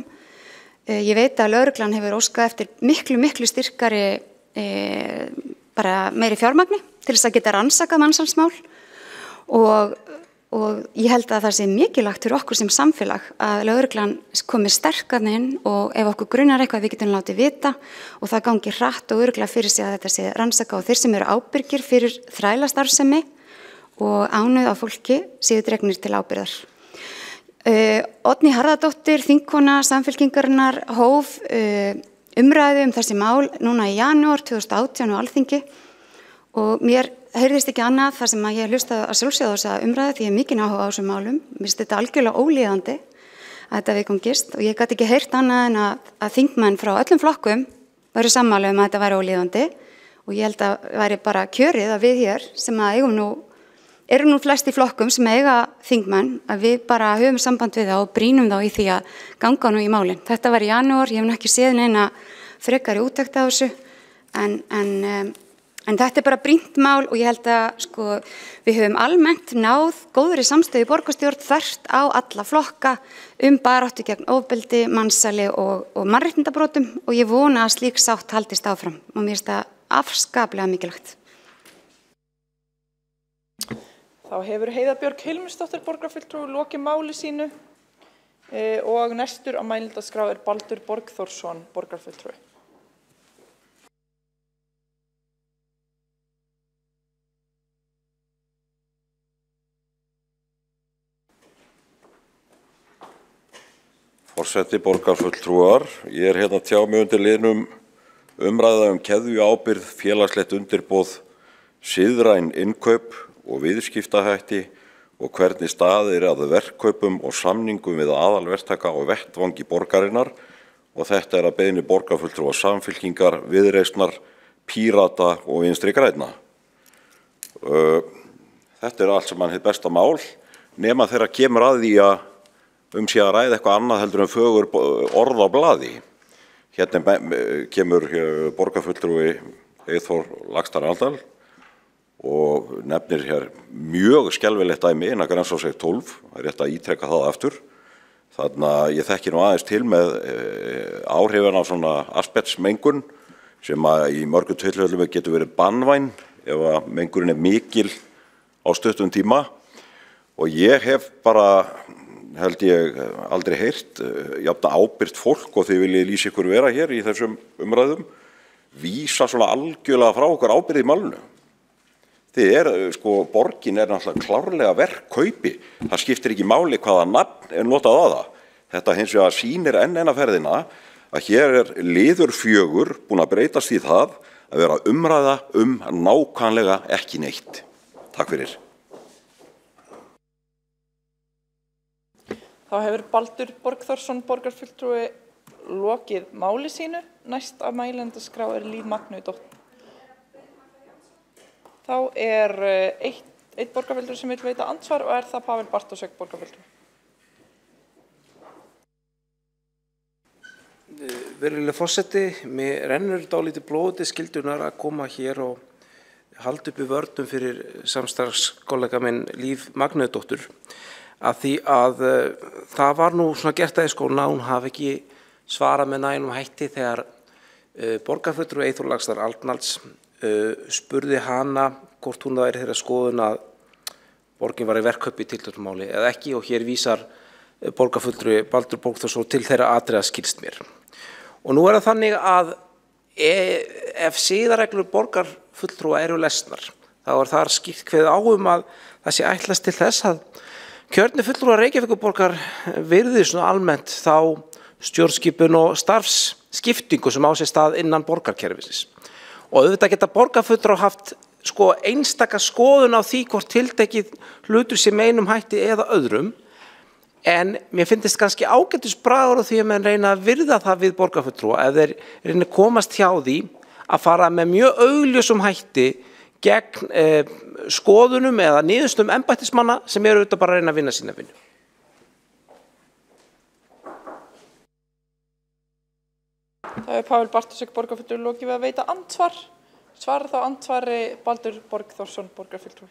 Ég veit að lögreglan hefur óskað eftir miklu styrkari bara meiri fjármagni til þess að geta rannsakað mansalsmál og ég held að það sé mikilvægt fyrir okkur sem samfélag að lögreglan komi sterkar inn og ef okkur grunar eitthvað við getum látið vita og það gangi hratt og örugglega fyrir sig að þetta sé rannsakað og þeir sem eru ábyrgir fyrir þrælastarfsemi og ánauð á fólki séu dregnir til ábyrgðar. Oddný Harðardóttir, þingkona Samfylkingarinnar, hóf umræðu þessi mál núna í janúar 2018 á Alþingi og mér heyrðist ekki annað þar sem að ég hlustaði að sjálfsögðu þessa umræðu því ég mikinn áhuga á þessum málum. Mér finnst þetta algjörlega ólíðandi að þetta viðgangist og ég gat ekki heyrt annað en að þingmenn frá öllum flokkum væru sammála að þetta væri ólíðandi og ég held að væri bara kjörið að við hér sem að erum nú flest í flokkum sem eiga þingmenn að við bara höfum samband við þá og brýnum þá í því að ganga nú í málin. Þetta var í janúar, ég hef ekki séð neina frekari úttekt á þessu en þetta bara brýnt mál og ég held að við höfum almennt náð góðri samstöðu í borgarstjórn þvert á alla flokka baráttu gegn ofbeldi, mansali og mannréttindabrotum og ég vona að slík sátt haldist áfram og mér finnst það afskaplega mikilvægt. Þá hefur Heiða Björg Hilmisdóttir borgarfulltrúi lokið máli sínu og næstur á mælendaskrá Baldur Borgþórsson borgarfulltrúi. Forseti, borgarfulltrúar, ég hérna að tjá mig undir liðnum umræða keðju ábyrgð, félagslegt undirboð, siðræn innkaup og viðskiptahætti og hvernig staðir að verkkaupum og samningum við aðalverktaka og vettvangi borgarinnar og þetta að beiðni borgarfulltrúa Samfylkingar, Viðreisnar, Pírata og Vinstri grænna. Þetta allt sem hið besta mál nema þegar kemur að því að sé að ræða eitthvað annað heldur en fögur orð á blaði. Hérna kemur borgarfulltrúi Eyþór Laxdal Aldal og nefnir hér mjög skelfilegt dæmi innan Grensásveg 12, það rétt að ítreka það aftur. Þannig að ég þekki nú aðeins til með áhrifin af svona asbestsmengun sem að í mörgum tilfellum getur verið banvæn ef að mengunin mikil á stuttum tíma og ég hef bara, held ég, aldrei heyrt jafn ábyrgt fólk og þið viljið lýsa ykkur vera hér í þessum umræðum, vísa svona algjörlega frá okkur ábyrgð í málinu. Borgin náttúrulega klárlega verkkaupi, það skiptir ekki máli hvaða nafn notað á það. Þetta hins vegar sýnir enn eina ferðina að hér liður 4 búin að breytast í það að vera umræða nákvæmlega ekki neitt. Takk fyrir. Þá hefur Baldur Borgþórsson borgarfulltrúi lokið máli sínu. Næst á mælendaskrá Líf Magnúsdóttir. Þá einn borgarfulltrúi sem vil veita andsvar og það Pavel Bartósek borgarfulltrúi. Virðulegur forseti, mér rennur dálítið blóði skyldunar að koma hér og halda uppi vörnum fyrir samstarfskollega minn Líf Magnúsdóttur af því að það var nú svona gert að hún hafi ekki svarað með nægum hætti þegar borgarfulltrúi Eyþór Laxdal Aldals spurði hana hvort hún væri þeirra skoðun að borgin var í verkkaupi í tilteknu máli eða ekki og hér vísar borgarfulltrúi Baldur Borgþórsson til þeirra atriða skilst mér. Og nú það þannig að ef siðareglur borgarfulltrúa eru lesnar þá þar skýrt kveðið á að það sé ætlast til þess að kjörnir fulltrúar Reykjavíkurborgar virði svona almennt þá stjórnskipun og starfsskiptingu sem á sér stað innan borgarkerfisins. Og auðvitað geta borgarfulltrúar haft einstaka skoðun á því hvort tiltekið hlutur sé með einum hætti eða öðrum. En mér finnst kannski ágætis bragur á því að menn reyna að virða það við borgarfulltrúa ef þeir reyna að komast hjá því að fara með mjög augljósum hætti gegn skoðunum eða niðurstöðum embættismanna sem eru auðvitað bara að reyna að vinna sína vinnu. Það Páll Bartósek, borgarfulltrúi, lokið við að veita andsvar. Svarar þá andsvari Baldur Borgþórsson, borgarfulltrúi.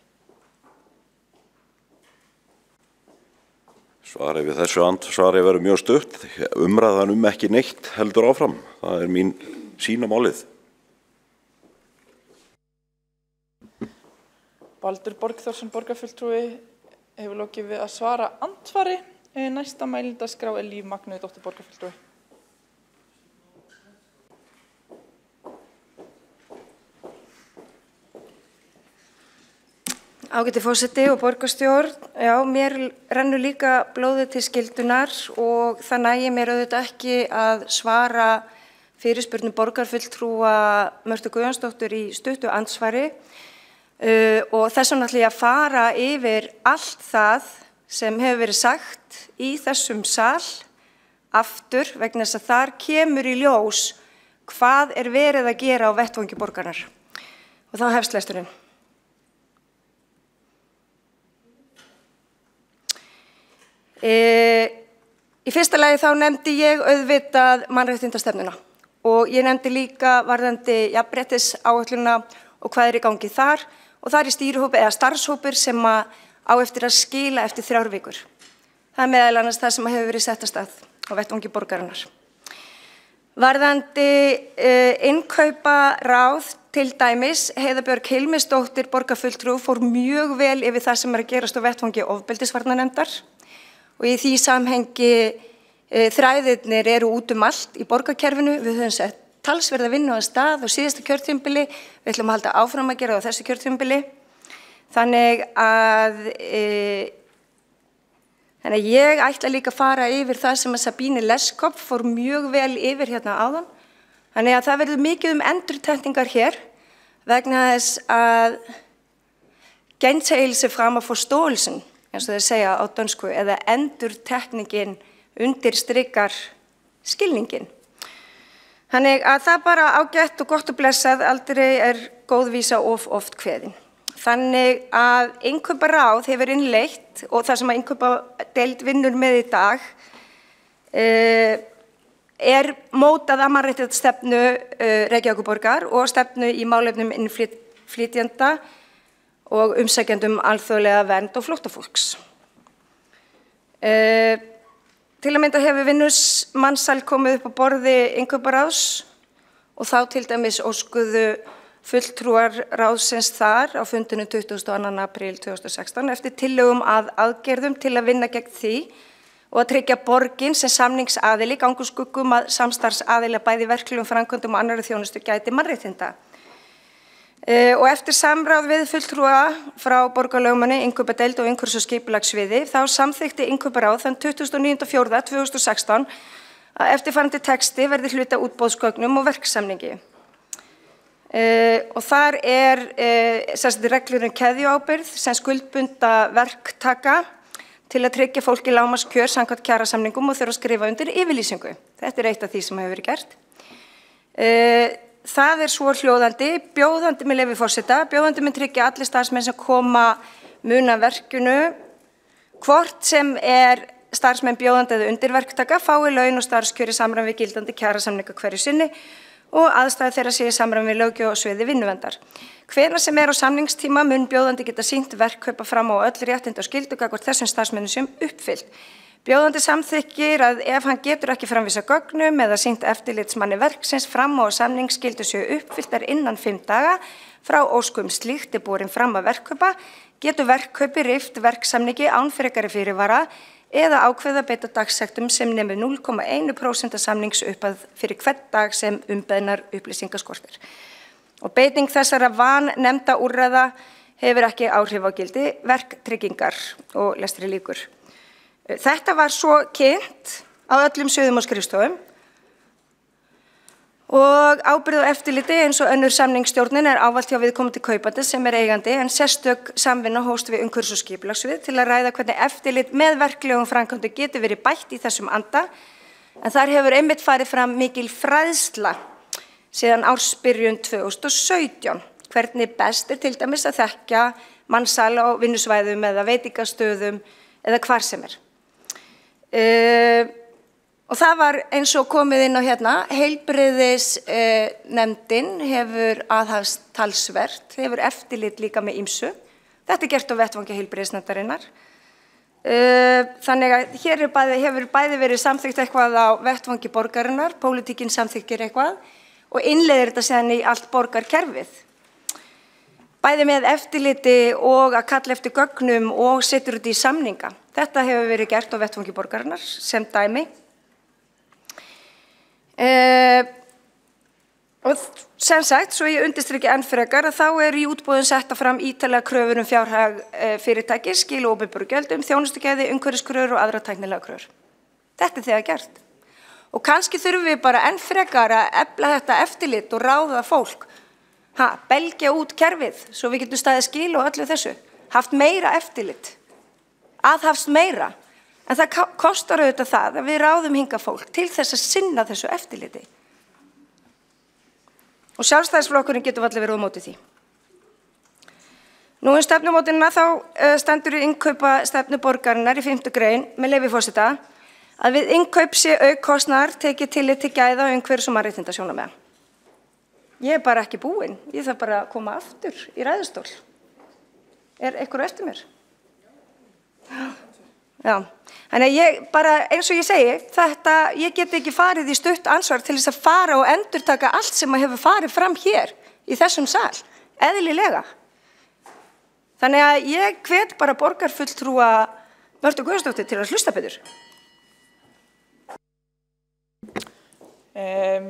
Svarið við þessu andsvari verður mjög stutt. Umræðan ekki neitt heldur áfram. Það mín sýn á málið. Baldur Borgþórsson, borgarfulltrúi, hefur lokið við að svara andsvari. Næsta mælendaskrá Líf Magnúðardóttir, borgarfulltrúi. Ágæti forseti og borgarstjórn, já, mér rennur líka blóðið til skyldunar og það nægir mér auðvitað ekki að svara fyrirspurnum borgarfulltrúa Mörtu Guðjónsdóttur í stuttu andsvari og þess vegna ætla ég að fara yfir allt það sem hefur verið sagt í þessum sal aftur vegna þess að þar kemur í ljós hvað verið að gera á vettvangi borgarinnar. Og þá hefst lesturinn. Í fyrsta lagi þá nefndi ég auðvitað mannréttindastefnuna og ég nefndi líka varðandi jafnréttisáætlunina og hvað í gangi þar og það í stýrihópi eða starfshópur sem á eftir að skila eftir 3 vikur. Það meðal annars það sem hefur verið sett af stað á vettvangi borgarinnar. Varðandi innkauparáð til dæmis, Heiða Björg Hilmisdóttir borgarfulltrúi fór mjög vel yfir það sem að gerast á vettvangi ofbeldisvarnanefndar. Og í því samhengi þræðirnir eru út allt í borgarkerfinu. Við höfum sett talsverða vinnu á stað á síðasta kjörtímabili. Við ætlum að halda áfram að gera á þessu kjörtímabili. Þannig að ég ætla líka að fara yfir það sem að Sabine Leskopf fór mjög vel yfir hérna áðan. Þannig að það verður mikið endurtekningar hér vegna þess að gentagelse fremmer forståelsen. Eins og þeir segja á dönsku, eða endurtekningin undirstrikar skilningin. Þannig að það bara ágætt og gott og blessað, aldrei góð vísa oft kveðin. Þannig að innkauparáð hefur innleitt og það sem að innkaupadeild vinnur með í dag mótað að mannréttindastefnu Reykjavíkurborgar og stefnu í málefnum innflytjenda og umsækjendum alþjóðlega vernd og flóttafólks. Til að mynda hefur vinnumansal komið upp á borði innkauparáðs og þá til dæmis óskuðu fulltrúar ráðsins þar á fundinu 22. apríl 2016 eftir tillögum að aðgerðum til að vinna gegn því og að tryggja borgin sem samningsaðili gangi úr skuggum að samstarfsaðila bæði verklegum framkvæmdum og annarri þjónustu gæti mannréttinda. Og eftir samráð við fulltrúa frá borgarlögmanni, innkaupadeild og umhverfis- og skipulagssviði þá samþykkti innkauparáð þann 29.4.2016 að eftirfarandi texti verði hluti af útboðsgögnum og verksamningi. Og þar reglur keðjuábyrgð sem skuldbunda verktaka til að tryggja fólki lágmarkskjör samkvæmt kjarasamningum og þurfa að skrifa undir yfirlýsingu. Þetta eitt af því sem hefur verið gert. Það svo hljóðandi, bjóðandi með leyfi forseta, bjóðandi mun tryggja allir starfsmenn sem koma muna verkinu, hvort sem starfsmenn bjóðandi eða undirverktaka, fái laun og starfskjör í samræmi við gildandi kjarasamninga hverju sinni og aðstæður þeirra sé í samræmi við löggjöf og sviði vinnuverndar. Hvenær sem á samningstíma mun bjóðandi geta sýnt verkkaupa fram á öll réttindi og skyldu gagnvart þessum starfsmennum sem uppfyllt. Bjóðandi samþykkir að ef hann getur ekki framvísa gögnum eða sýnt eftirlitsmanni verksins fram á samningsskyldu séu uppfylltar innan 5 daga frá óskum slíkt borin fram að verkkaupa, getur verkkaupi rift verksamningi án frekari fyrirvara eða ákveða beita dagsektum sem nemur 0,1% af samningsuppað fyrir hvern dag sem umbeðnar upplýsingaskortir. Og beiting þessara vannefnda úrræða hefur ekki áhrif á gildi verktryggingar og lestri líkur. Þetta var svo kynnt á öllum sviðum og skrifstofum Og ábyrgð og eftirliti eins og önnur samningsstjórnin ávallt hjá viðkomandi kaupandi sem eigandi en sérstök samvinna hófst við umhverfis- og skipulagssvið til að ræða hvernig eftirlit með verklegum framkvæmdum getur verið bætt í þessum anda. En þar hefur einmitt farið fram mikil fræðsla síðan ársbyrjun 2017. Hvernig best til dæmis að þekkja mansal á vinnusvæðum eða veitingastöðum eða hvar sem Og það var eins og komið inn á hérna, heilbrigðisnefndin hefur aðhafst talsvert, hefur eftirlit líka með ýmsu. Þetta gert á vettvangi heilbrigðisnefndarinnar. Þannig að hér hefur bæði verið samþykkt eitthvað á vettvangi borgarinnar, pólitíkin samþykkir eitthvað og innleiðir þetta síðan í allt borgarkerfið. Bæði með eftirliti og að kalla eftir gögnum og setur þetta í samninga. Þetta hefur verið gert á vettvangi borgarinnar sem dæmi. Og sem sagt, svo ég undirstriki enn frekar að þá í útboðum setta fram ítarlega kröfur fjárhag fyrirtækis, skil og opinberu gjöldum, þjónustugæði, umhverfiskröfur og aðra tæknilega kröfur. Þetta þegar gert. Og kannski þurfum við bara enn frekar að efla þetta eftirlit og ráða fólk. Belgja út kerfið, svo við getum staðið skil og öllu þessu. Haft meira eftirlit. Aðhafst meira. En það kostar auðvitað það að við ráðum hingað fólk til þess að sinna þessu eftirliti. Og Sjálfstæðisflokkurinn getur allir verið á móti því. Nú stefnumótunina þá stendur í innkaupa stefnu borgarinnar í 5. grein með leyfi forseta að við innkaup sé kostnaðar tekið tillit til gæða og umhverfis- og mannréttindasjónarmiða. Ég bara ekki búin, ég þarf bara að koma aftur í ræðustól. Einhver eftir mér? Já. Þannig að ég bara, eins og ég segi, ég get ekki farið í stutt ansvar til þess að fara og endurtaka allt sem hefur farið fram hér í þessum sal, eðlilega. Þannig að ég hvet bara borgarfulltrúa Mörtu Guðjónsdóttur til að hlusta betur.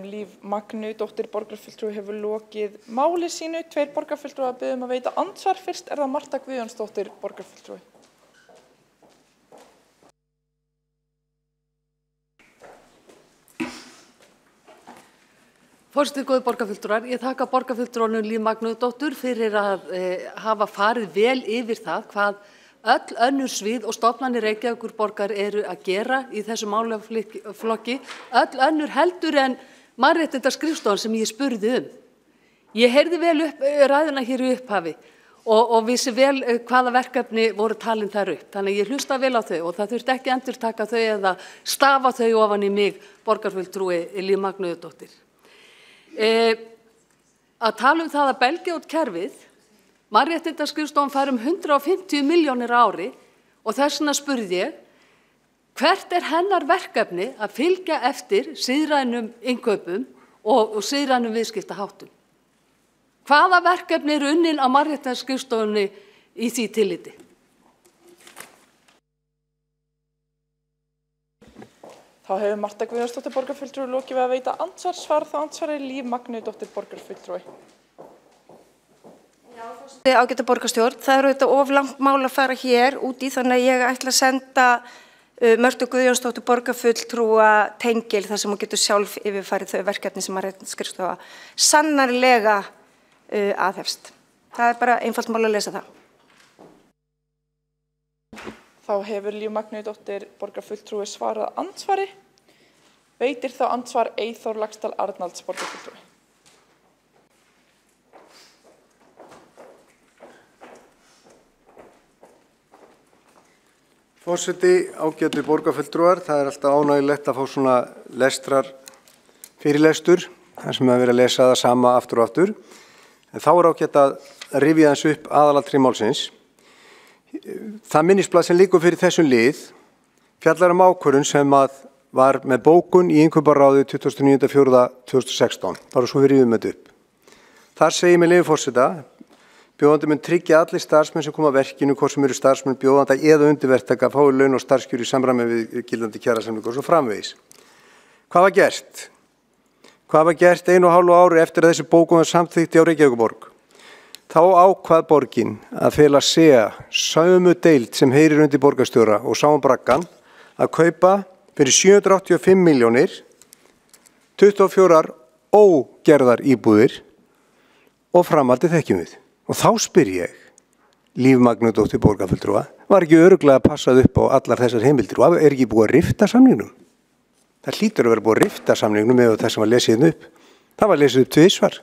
Líf Magnúdóttir borgarfulltrúi hefur lokið máli sínu. 2 borgarfulltrúar biðja að veita andsvar. Fyrst það Marta Guðjónsdóttir borgarfulltrúi. Forseti, góðir borgarfulltrúar, ég þakka borgarfulltrúanum Líf Magnúdóttur fyrir að hafa farið vel yfir það hvað öll önnur svið og stofnanir Reykjavíkurborgar eru að gera í þessu málaflokki, öll önnur heldur en mannréttindaskrifstofan sem ég spurði Ég heyrði vel ræðuna hér í upphafi og vissi vel hvaða verkefni voru talin þar upp. Þannig ég hlusta vel á þau og það þurfti ekki endurtaka þau eða stafa þau ofan í mig, borgarfulltrúi Líf Magnúdóttir. Að tala það að belgja út kerfið, mannréttindaskrifstofan fær 150 milljónir á ári og þess vegna spurði ég, hvert hennar verkefni að fylgja eftir siðrænum innkaupum og siðrænum viðskiptaháttum? Hvaða verkefni eru unnin á mannréttindaskrifstofunni í því tilliti? Þá hefur Marta Guðjónsdóttir borgarfulltrúi lokið við að veita andsvar. Svar þá andsvari Líf Magnúdóttir borgarfulltrúi. Já, forseti, ágæta borgarstjórn, það auðvitað of langt mál að fara hér út í þannig að ég ætla að senda Mörtu Guðjónsdóttir borgarfulltrúa tengil þar sem hún getur sjálf yfirfarið þau verkefni sem mannréttindaskrifstofa sannarlega aðhefst. Það bara einfalt mál að lesa það. Þá hefur Líf Magnúdóttir borgarfulltrúi svarað andsvari. Veitir þá andsvar Eyþór Laxdal Arnalds borgarfulltrúi. Forseti, ágætu borgarfulltrúar, það alltaf ánægilegt að fá svona lestrar fyrirlestur, þar sem verið að lesa það sama aftur og aftur. En þá ágætt að rifja þessu upp aðalatriði málsins. Það minnisblað sem liggur fyrir þessum lið fjallar ákvörðun sem var með bókun í innkauparáði 29.4.2016, bara svo við rifjum þetta upp. Þar segir með leyfi forseta, bjóðandi mun tryggja allir starfsmenn sem koma að verkinu, hvort sem eru starfsmenn bjóðanda eða undirverktaka, fái laun og starfskjör í samræmi við gildandi kjarasamninga og svo framvegis. Hvað var gert? Hvað var gert 1,5 ári eftir að þessi bókun var samþykkt á Reykjavíkurborg? Þá ákvað borgin að fela SEA, sömu deild sem heyrir undir borgarstjóra og Sáum Braggan, að kaupa fyrir 785 milljónir 24 ógerðar íbúðir og framhaldið þekkjum við. Og þá spyr ég, Líf Magnúsdóttir borgarfulltrúa, var ekki örugglega passað upp á allar þessar heimildir og er ekki búið að rifta samningnum? Það hlýtur að vera búið að rifta samningnum með þess að var lesið hérna upp. Það var lesið upp tvisvar.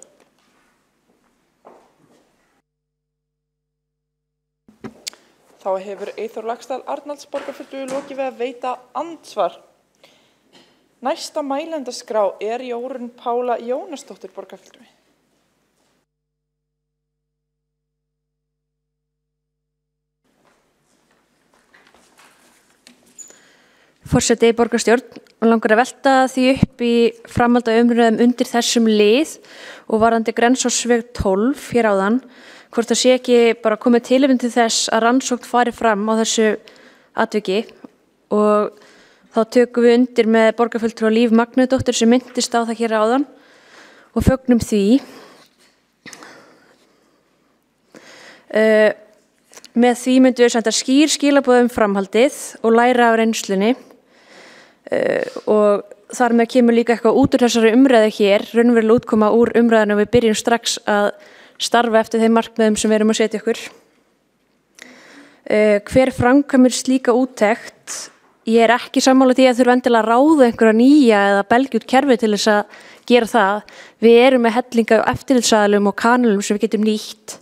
Þá hefur Eyþór Laxdal Arnalds borgarfulltrúi lokið við að veita andsvar. Næsta mælendaskrá er Jórunn Pála Jónasdóttir borgarfulltrúi. Forseti borgarstjórn langar að velta því upp í framhaldi af umræðum undir þessum lið og varðandi Grensásveg 12 hér áðan, hvort það sé ekki bara komið tilefni til þess að rannsókn fari fram á þessu atviki og þá tökum við undir með borgarfulltrúa Líf Magnúsdóttur sem minntist á það hér áðan og fögnum því. Með því myndum við senda skýr skilaboð um framhaldið og læra af reynslunni og þar með kemur líka eitthvað út úr þessari umræðu hér, raunverulega útkoma úr umræðinu og við byrjum strax að starfa eftir þeim markmiðum sem við erum að setja okkur. Hver framkvæmir slíka úttekt? Ég er ekki sammála því að þurfa endilega að ráða einhverja nýja eða belgjút kerfi til þess að gera það. Við erum með hellinga eftirlitsaðilum og kanalum sem við getum nýtt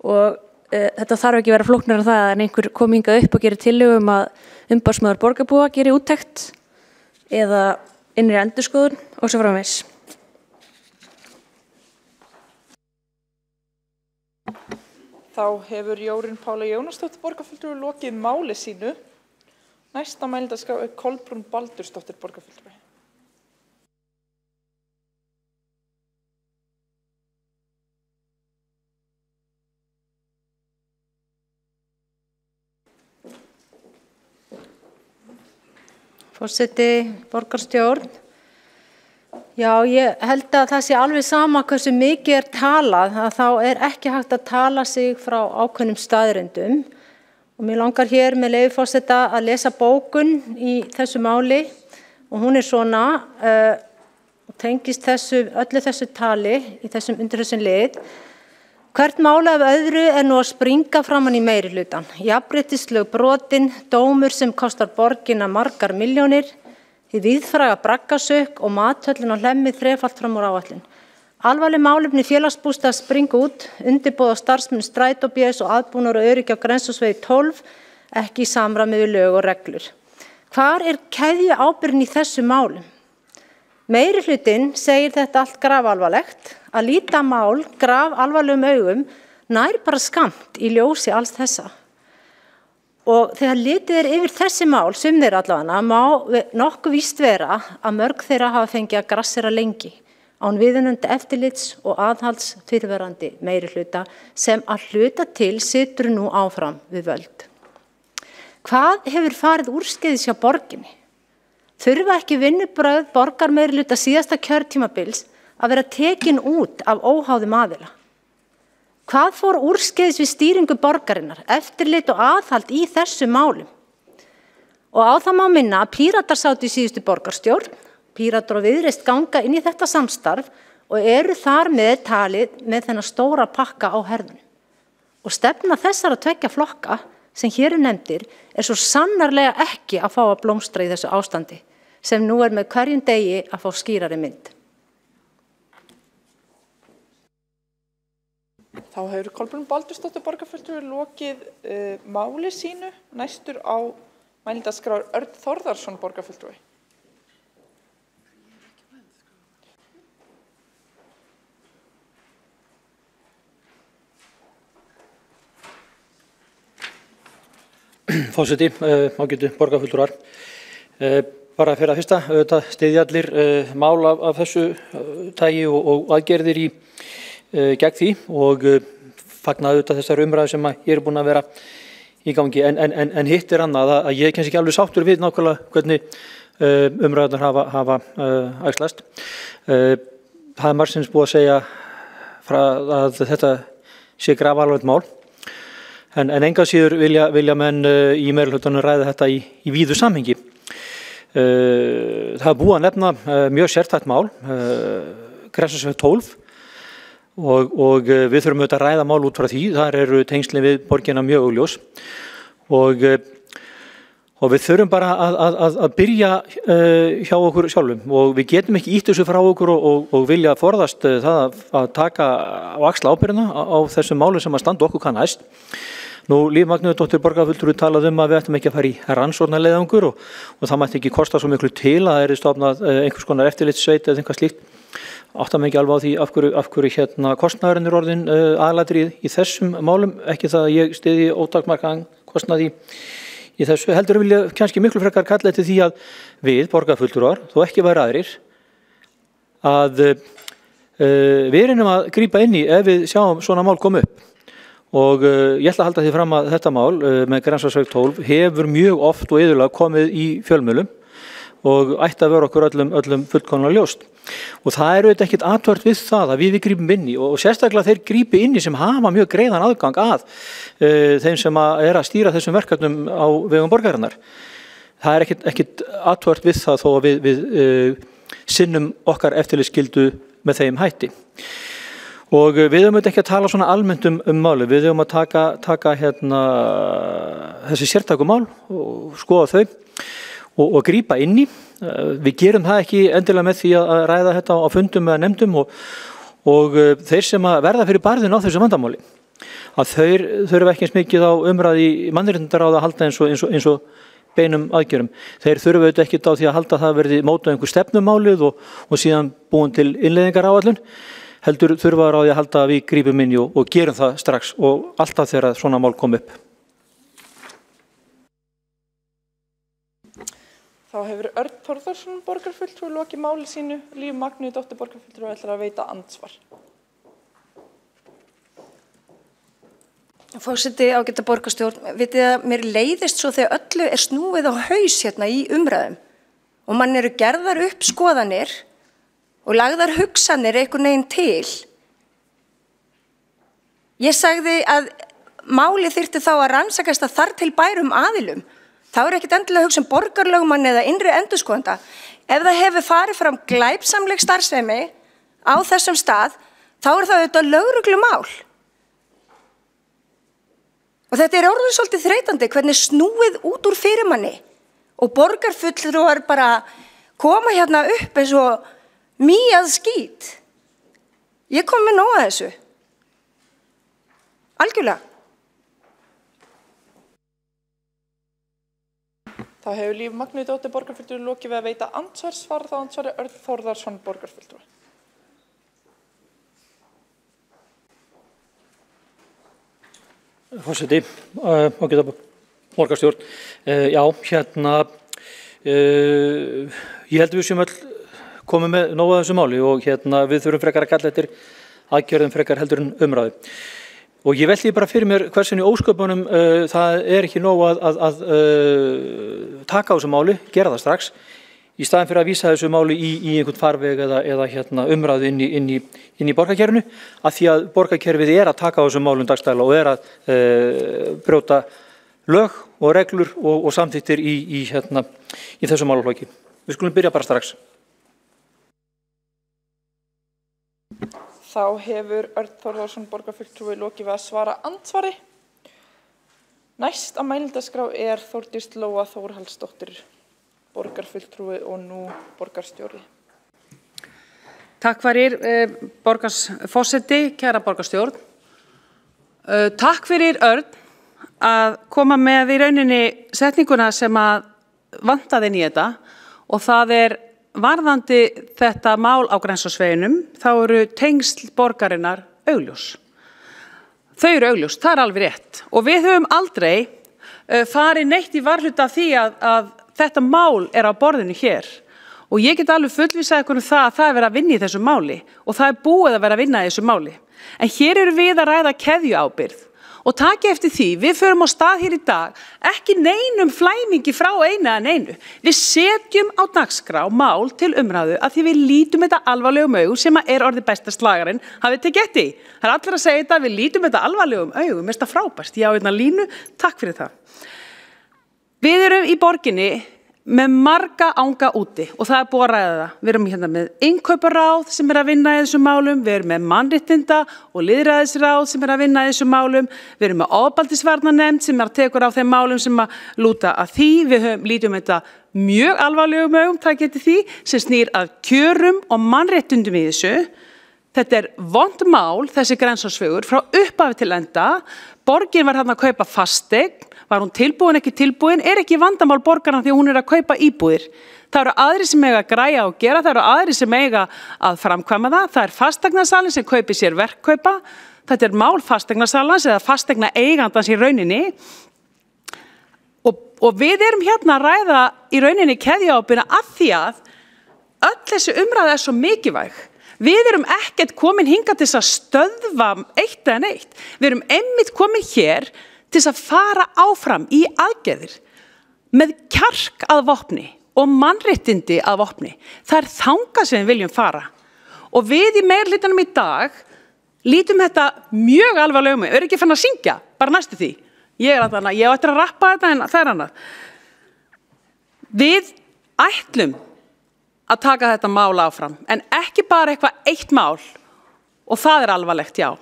og þetta þarf ekki að vera flóknara en það en einhver kom hingað upp og gerir tillögu að umboðsmaður borgarbúa gerir úttekt eða innri endurskoðun og svo framvegis. Þá hefur Jórunn Pála Jónasdóttir borgarfulltrúi lokið máli sínu. Næsta mælendaskrá er Kolbrún Baldursdóttir borgarfulltrúi. Forseti borgarstjórn. Já, ég held að það sé alveg sama hversu mikið er talað, að þá er ekki hægt að tala sig frá ákveðnum staðreyndum. Og mér langar hér með leyfi forseta að lesa bókun í þessu máli og hún er svona og tengist öllu þessu tali undir þessum lið. Hvert máli af öðru er nú að springa framan í meirihlutann. Jafnréttislög brotin, dómur sem kostar borgina margar milljónir, hið víðfræga braggasök og mathöllin á Hlemmi þrefalt fram úr áætlun. Alvarleg málefni félagsbústaða springa út, undirboð á starfsmenn Strætó BS og aðbúnaður og öryggi á Grensásvegi 12, ekki í samræmi við lög og reglur. Hvar er keðjuábyrgðin í þessu málum? Meirihlutinn segir þetta allt grafalvarlegt, að líta mál grafalvarlegum augum nær bara skammt í ljósi alls þessa. Og þegar litið er yfir þessi mál, sum þeirra allavega, má nokkuð víst vera að mörg þeirra hafa fengið að grassera lengi án viðunandi eftirlits og aðhalds fyrirverandi meirihluta sem að hluta til situr nú áfram við völd. Hvað hefur farið úrskeiðis hjá borginni? Þurfa ekki vinnubrögð borgarmeirihluta síðasta kjörtímabils að vera tekin út af óháðum aðila? Hvað fór úrskeiðis við stýringu borgarinnar, eftirlit og aðhald í þessu málum? Og á það má minna að Píratar sátu í síðustu borgarstjórn, Píratar og Viðreisn ganga inn í þetta samstarf og eru þar með talið með þennan stóra pakka á herðunum. Og stefna þessara tveggja flokka sem hér nefndir er svo sannarlega ekki að fá að blómstra í þessu ástandi sem nú er með hverjum degi að fá skýrari mynd. Þá hefur Kolbrún Baldursdóttir borgarfulltrúi lokið máli sínu. Næstur á mælendaskrá Örn Þórðarson borgarfulltrúi. Forseti, ágætu borgarfulltrúar. Bara fyrir að fyrsta, auðvitað styðja allir mál af þessu tagi og aðgerðir gegn því og fagna auðvitað þessar umræðu sem ég er búin að vera í gangi. En hitt er annað að ég er kannski ekki alveg sáttur við nákvæmlega hvernig umræðunar hafa æxlast. Það er margt sem búið að segja að þetta sé grafalvarlegt mál. En enga síður vilja menn í meirihlutanum ræða þetta í víðu samhengi. Það er búið að nefna mjög sérstætt mál, Grensásveg 12 og við þurfum auðvitað að ræða mál út frá því. Þar eru tengslin við borgina mjög augljós og við þurfum bara að byrja hjá okkur sjálfum og við getum ekki ýtt þessu frá okkur og vilja forðast það að taka á axla ábyrgðina á þessum málum sem að standa okkur kann næst. Nú, Líf Magnúsdóttir borgarfulltrúi talaði að við ættum ekki að fara í rannsóknarleiðangur og það mætti ekki kosta svo miklu til að það stofnað einhvers konar eftirlitssveit eða eitthvað slíkt. Áttam ekki alveg á því af hverju kostnaðurinn orðinn aðalatriði í þessum málum, ekki það að ég styðji ótakmarkaðan kostnaði í þessu, heldur vilja kannski miklu frekar kalla eftir því að við borgarfulltrúar, þó ekki væri aðrir, að við reynum að grípa inn í ef við sjáum svona mál koma upp. Og ég ætla að halda því fram að þetta mál með Grensásveg 12 hefur mjög oft og iðulega komið í fjölmiðlum og ætti að vera okkur öllum fullkomlega ljóst. Og það er auðvitað ekkert athvert við það að við grípum inn í og sérstaklega þeir grípi inn í sem hafa mjög greiðan aðgang að þeim sem er að stýra þessum verkefnum á vegum borgarinnar. Það er ekkert athvert við það þó að við sinnum okkar eftirlitsskyldu með þeim hætti. Og við höfum ekki að tala svona almennt máli, við höfum að taka þessi sértækumál og skoða þau og grípa inn í. Við gerum það ekki endilega með því að ræða þetta á fundum eða nefndum og þeir sem að verða fyrir barðinu á þessu vandamáli, að þeir þurfa ekki eins mikið á umræði í mannréttindaráði að halda eins og beinum aðgjörum. Þeir þurfa auðvitað ekki á því að halda það verði mótað einhver stefnumálið og síðan búin til innleiðingaráætlun. Heldur þurfa að ráði að halda að við grípum inn í og gerum það strax og alltaf þegar svona mál kom upp. Þá hefur Örn Þórðarsson borgarfulltrúi lokið máli sínu. Líf Magnúsdóttir borgarfulltrúi ætlar að veita andsvar. Forseti, ágæta borgarstjórn, vitið að mér leiðist svo þegar öllu er snúið á haus hérna í umræðum og mann eru gerðar upp skoðanir og lagðar hugsanir einhvern veginn til. Ég sagði að málið þyrfti þá að rannsakast að þar til bærum aðilum. Þá er ekkert endilega að hugsa borgarlögmann eða innri endurskoðanda. Ef það hefur farið fram glæpsamleg starfsemi á þessum stað, þá er það auðvitað lögreglumál. Og þetta er orðið svolítið þreytandi, hvernig snúið út úr fyrirmanni og borgarfulltrúar bara koma hérna upp eins og mýjað skít. Ég kom með nóg að þessu. Algjörlega. Þá hefur Líf Magnúsdóttir borgarfulltrúi lokið við að veita andsvar, svarar þá andsvari Örn Þórðarsson borgarfulltrúi. Forseti, ágæta borgarstjórn. Já, ég held við sem öll komum með nóg að þessu máli og við þurfum frekar að kalla eftir aðgerðum frekar heldur en umræðu. Og ég velti bara fyrir mér hversin í ósköpunum það er ekki nóg að taka á þessu máli, gera það strax, í staðin fyrir að vísa þessu máli í einhvern farveg eða umræðu inn í borgarkerfinu, af því að borgarkerfið er að taka á þessum málum dagstæla og er að brjóta lög og reglur og samþykktir í þessum málaflokki. Við skulum byrja bara strax. Þá hefur Örn Þórðarsson borgarfulltrúi lokið við að svara andsvari. Næst á mælendaskrá er Þórdís Lóa Þórhallsdóttir, borgarfulltrúi og nú borgarstjóri. Takk fyrir forseti, kæra borgarstjórn. Takk fyrir Örn að koma með í rauninni setninguna sem að vantaði inn í þetta og það er varðandi þetta mál á Grensásveginum, þá eru tengsl borgarinnar augljós. Þau eru augljós, það er alveg rétt. Og við höfum aldrei farið neitt í varhluta af því að þetta mál er á borðinu hér. Og ég get alveg fullvísað ykkur það að það er verið að vinna í þessu máli og það er búið að vera að vinna í þessu máli. En hér eru við að ræða keðjuábyrgð. Og taki eftir því, við förum á stað hér í dag, ekki neinum flæmingi frá einu að neinu. Við setjum á dagskrá mál til umræðu að því við lítum þetta alvarlegum augum sem er orðið besta slagarinn, hafið tekið eftir því. Það er allir að segja þetta, við lítum þetta alvarlegum augum, mest að frábært. Já, Línu, takk fyrir það. Við erum í borginni með marga anga úti og það búið að ræða það. Við erum hérna með innkauparáð sem að vinna í þessum málum, við erum með mannréttinda og lýðræðisráð sem að vinna í þessum málum, við erum með ofbeldisvarnarnefnd sem tekur á þeim málum sem að lúta að því, við lítum þetta mjög alvarlegum augum, það geti því, sem snýr að kjörum og mannréttindum í þessu. Þetta vont mál, þessi Grensásvegur, frá upphafi til enda. Borgin var hérna að kaupa fasteign, var hún tilbúin, ekki tilbúin, ekki vandamál borgarna því hún að kaupa íbúðir. Það eru aðrir sem eiga að græja og gera, það eru aðrir sem eiga að framkvæma það. Það fasteignasalinn sem kaupir sér verkkaupa. Þetta mál fasteignasalans eða fasteigna eigandans í rauninni. Og við erum hérna að ræða í rauninni keðjuábyrgðina af því að öll þessi umræða svo mikilvæg. Við erum ekkert komin hingað til að stöðva eitt eða neitt. Við erum einmitt komin hér til að fara áfram í aðgerðir með kjark að vopni og mannréttindi að vopni. Það þangað sem við viljum fara. Og við í meirihlutanum í dag lítum þetta mjög alvarlegum. Við erum ekki fann að syngja, bara næstu því. Ég á eftir að rappa þetta en það annað. Við ætlum að taka þetta mál áfram, en ekki bara eitthvað eitt mál og það alvarlegt, já.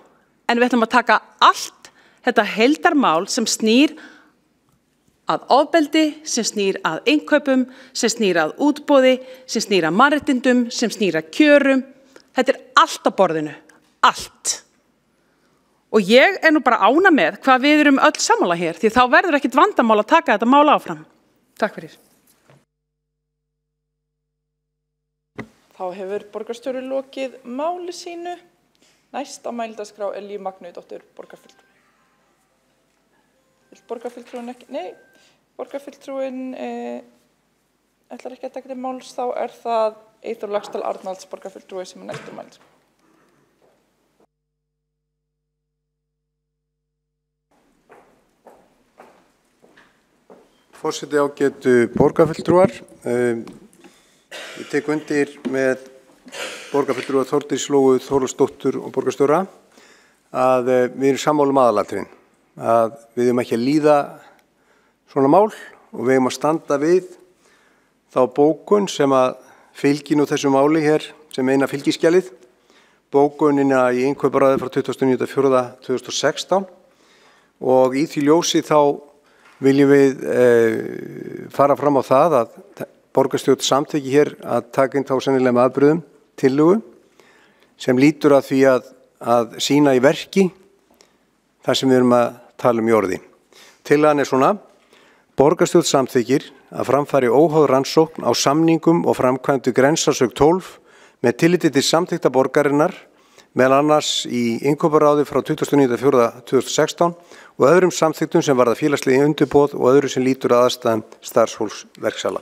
En við ætlum að taka allt þetta heildarmál sem snýr að ofbeldi, sem snýr að innkaupum, sem snýr að útboði, sem snýr að mannréttindum, sem snýr að kjörum. Þetta allt á borðinu, allt. Og ég nú bara ánægð með hvað við erum öll sammála hér, því þá verður ekkert vandamál að taka þetta mál áfram. Takk fyrir. Þá hefur borgarstjóri lokið máli sínu. Næst á mælendaskrá Líf Magnúsdóttir, borgarfulltrúi. Vill borgarfulltrúin ekki? Nei, borgarfulltrúin ætlar ekki að taka til máls, þá það Eyþór Laxdal Arnalds, borgarfulltrúi sem næstur mælendaskrá. Forseti, ágætu borgarfulltrúar. Ég tek undir með borgarfulltrúa Þórdísi Lóu Þórhallsdóttur og borgarstjóra að við erum sammála aðalatriðin, að við erum ekki að líða svona mál og við erum að standa við þá bókun sem að fylgir nú þessu máli hér sem eina fylgiskjalið, bókunina í innkauparáði frá 29.4.2016 og í því ljósi þá viljum við fara fram á það að borgarstjórn samþykki hér að taka inn þá sennilega með aðbröðum tillögu sem lítur að því að sýna í verki það sem við erum að tala í orði. Tillagan svona: borgarstjórn samþykkir að framfari óháð rannsókn á samningum og framkvæmdu Grensásveg 12 með tilliti til samþykkta borgarinnar, meðal annars í innkauparáði frá 29.4.2016 og öðrum samþyktum sem varða félagslega undirboð og öðru sem lítur að aðstæðum starfsfólks verksala.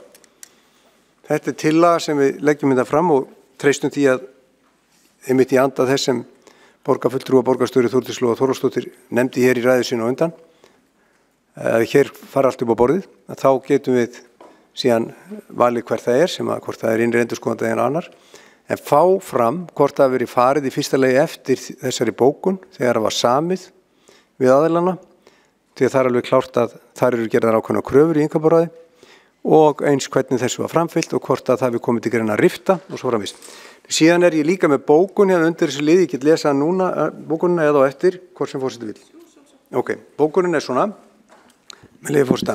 Þetta tillaga sem við leggjum þetta fram og treystum því að einmitt í anda þess sem borgarfulltrúa borgarstjóri Þórdísi Lóu Þórhallsdóttir nefndi hér í ræðu sínu á undan, að hér fara allt upp á borðið, að þá getum við síðan valið hver það sem að hvort það innri endurskoðandi en annar, en fá fram hvort það verið farið í fyrsta lagi eftir þessari bókun þegar það var samið við aðilana, því að það alveg klárt að þar eru gerðar ákveðnar kröfur í innkauparáði og eins hvernig þessu var framfylgt og hvort að það við komið til greina að rifta og svo framvist. Síðan ég líka með bókun hérna undir þessu liði, ég get lesa núna bókunina eða á eftir, hvort sem forseti vill. Ok, bókunin svona, með leyfi forseta.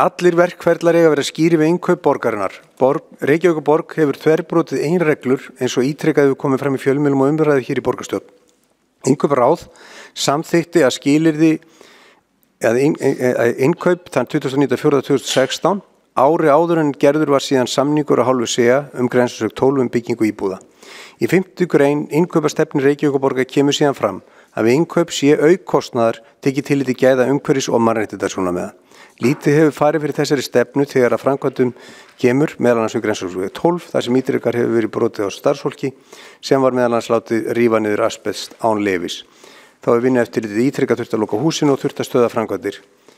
Allir verkferlar eiga að vera skýri við innkaup borgarinnar. Reykjavíkurborg hefur þverbrotið einreglur eins og ítrekkað hefur komið fram í fjölmiðlum og umræðu hér í borgarstjórn. Innkauparáð samþykkti að skilyrði innkaup þann 29.4.2016 ári áður en gerður var síðan samningur á hálfu SEA Grensásveg 12 byggingu íbúða. Í 5. grein innkaupastefnu Reykjavíkurborgar kemur síðan fram að við innkaup sé aukostnaðar tekið tillit til gæða umhverfis og mannréttindasjónarmiða. Lítið hefur farið fyrir þessari stefnu þegar að framkvæmdum kemur meðal annars við Grensásveg 12 þar sem ítrekkar hefur verið brotið á starfsfólki sem var meðal annars látið rífa niður asbest án leyfis. Þá er vinnueftirlitið ítrekkað þurft að loka húsinu og þurft að stöðva framkvæmdir.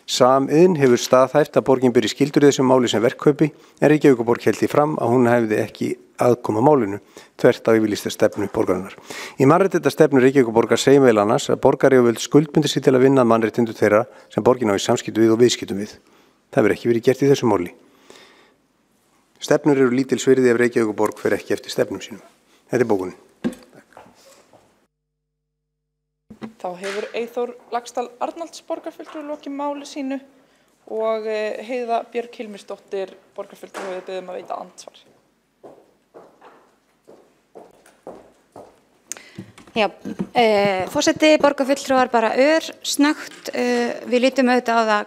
Samiðn hefur staðhæft að borgin beri skyldur í þessum máli sem verkkaupi en Reykjavíkurborg héldi fram að hún hefði ekki aðkoma málinu þvert á yfirlýsta stefnu borgarinnar. Í mannréttindastefnu Reykjavíkurborgar segir meðal annars að borgaryfirvöld skuldbindi sig til að vinna mannréttindu þeirra sem borgin á í samskiptum við og viðskiptum við. Það hefur ekki verið gert í þessu máli. Stefnur eru lítils virði ef Reykjavíkurborg fer ekki eftir stefnum sínum. Þetta bókunin. Þá hefur Eyþór Laxdal Arnalds borgarfulltrúi lokið máli sínu og Heiða Björk Hilmisdóttir borgarfulltrúi beðum að veita andsvar. Já, forseti borgarfulltrúar bara snöggt, við lítum auðvitað á það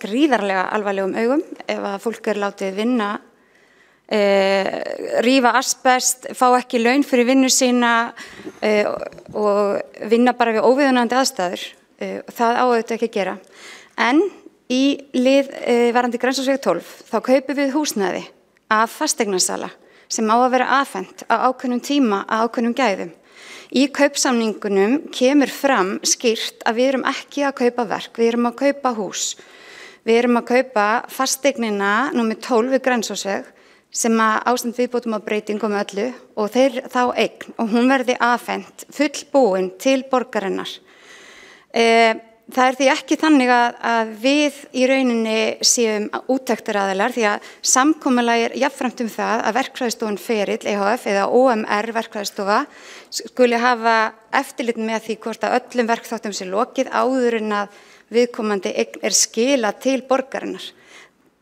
gríðarlega alvarlegum augum ef að fólk látið vinna, rífa asbest, fá ekki laun fyrir vinnu sína og vinna bara við óviðunandi aðstæður. Það á auðvitað ekki að gera. En í lið varðandi Grensásveg 12 þá kaupum við húsnæði af fasteignasala sem á að vera afhent á ákveðnum tíma á ákveðnum gæðum. Í kaupsamningunum kemur fram skýrt að við erum ekki að kaupa verk, við erum að kaupa hús. Við erum að kaupa fasteignina númer 12 við Grensásveg sem að ástand viðbótum á breytingum öllu og þeir þá eign og hún verði afhent fullbúin til borgarinnar. Það er því ekki þannig að við í rauninni séum úttekt-aðilar því að samkomulag jafnframt það að verkfræðistofan Ferill EHF eða OMR verkfræðistofa skuli hafa eftirlit með því hvort að öllum verkþáttum sé lokið áður en að viðkomandi eign skilað til borgarinnar.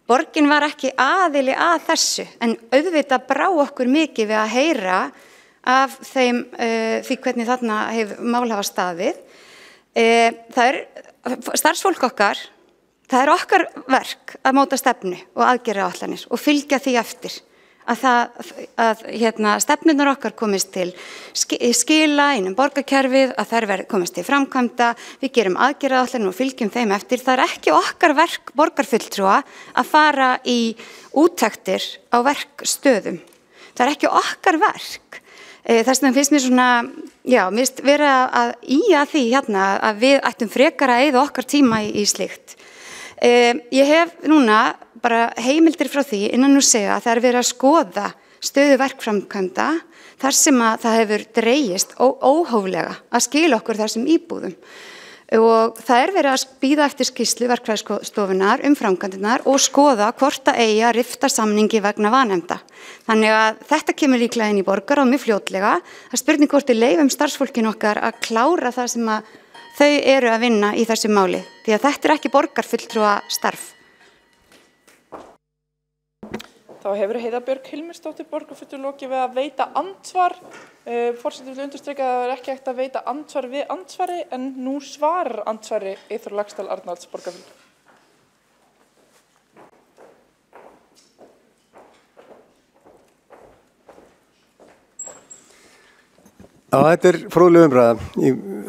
Borgin var ekki aðili að þessu en auðvitað brá okkur mikið við að heyra af þeim því hvernig þarna mál hafa staðið. Það er starfsfólk okkar, það er okkar verk að móta stefnu og aðgerðaáætlanir og fylgja því eftir að stefnunar okkar komist til skila innan borgarkerfið, að þær komist til framkvæmda, við gerum aðgerðaáætlanir og fylgjum þeim eftir. Það er ekki okkar verk borgarfulltrúa að fara í úttektir á verkstöðum. Það er ekki okkar verk. Þess vegna finnst mér svona, mér finnst vera að ýja því að við ættum frekar að eyða okkar tíma í slíkt. Ég hef núna bara heimildir frá því innan nú segja að það er verið að skoða stöðu verkframkvæmda þar sem að það hefur dregist óhóflega að skila okkur þessum íbúðum. Og það er verið að bíða eftir skýrslu verkfræðistofunnar framkvæmdirnar og skoða hvort að eigi að rifta samningi vegna vanefnda. Þannig að þetta kemur líklega inn í borgarráð mjög fljótlega. Það er spurning hvort við leyfum starfsfólkinu okkar að klára það sem að þau eru að vinna í þessu máli. Því að þetta er ekki borgarfulltrúa starf. Þá hefur Heiða Björk Hilmisdóttir borgarfulltrúi lokið við að veita andsvar. Forseti vil undirstrika að það er ekki hægt að veita andsvar við andsvari en nú svarar andsvari Eyþór Laxdal Arnalds borgarfulltrúi. Þetta er fróðleg umræða.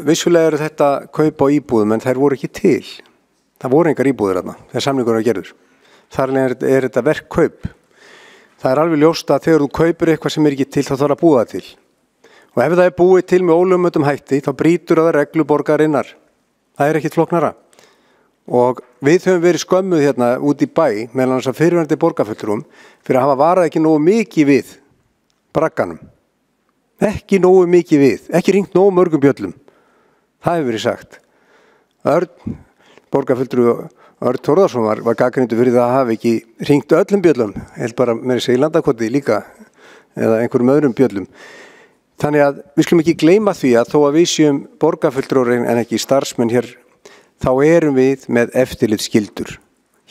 Vissulega eru þetta kaup á íbúðum en þær voru ekki til. Það voru engar íbúðir þarna þegar samningur var gerður. Þar er þetta verkkaup. Það er alveg ljóst að þegar þú kaupir eitthvað sem er ekki til þá þarf að búa það til. Og ef það er búið til með ólögmætum hætti þá brýtur það reglu borgarinnar. Það er ekkit flóknara. Og við höfum verið skömmuð hérna út í bæ meðal annars að fyrrverandi borgarfulltrúum fyrir að hafa varað ekki nógu mikið við bragganum. Ekki nógu mikið við, ekki ringt nógu mörgum bjöllum. Það hefur verið sagt. Borgarfulltrúi Örn Þórðarsson var gagnrýndur fyrir það að hafa ekki ringt öllum bjöllum, held bara með þessi í Landakoti líka eða einhverjum öðrum bjöllum. Þannig að við skulum ekki gleyma því að þó að við séum borgarfulltrúar en ekki starfsmenn hér, þá erum við með eftirlitsskyldur.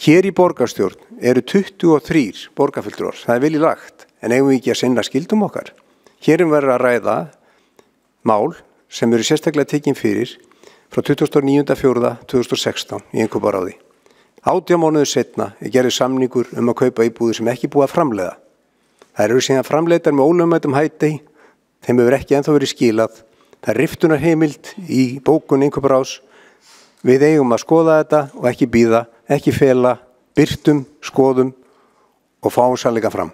Hér í borgarstjórn eru 23 borgarfulltrúar, það er vel í lagt, en eigum við ekki að sinna skyldum okkar. Hér verður að ræða mál sem eru sérstaklega tekin fyrir frá 29.4.2016 í innkauparáði. 18 mánuðum seinna gerði samningur að kaupa íbúðir sem ekki búið að framleiða. Það eru síðan framleiddar með ólögmætum hætti, þeim hefur ekki ennþá verið skilað. Það er riftunarheimild í bókun innkauparáðs. Við eigum að skoða þetta og ekki bíða, ekki fela, birtum, skoðum og fáum sannleika fram.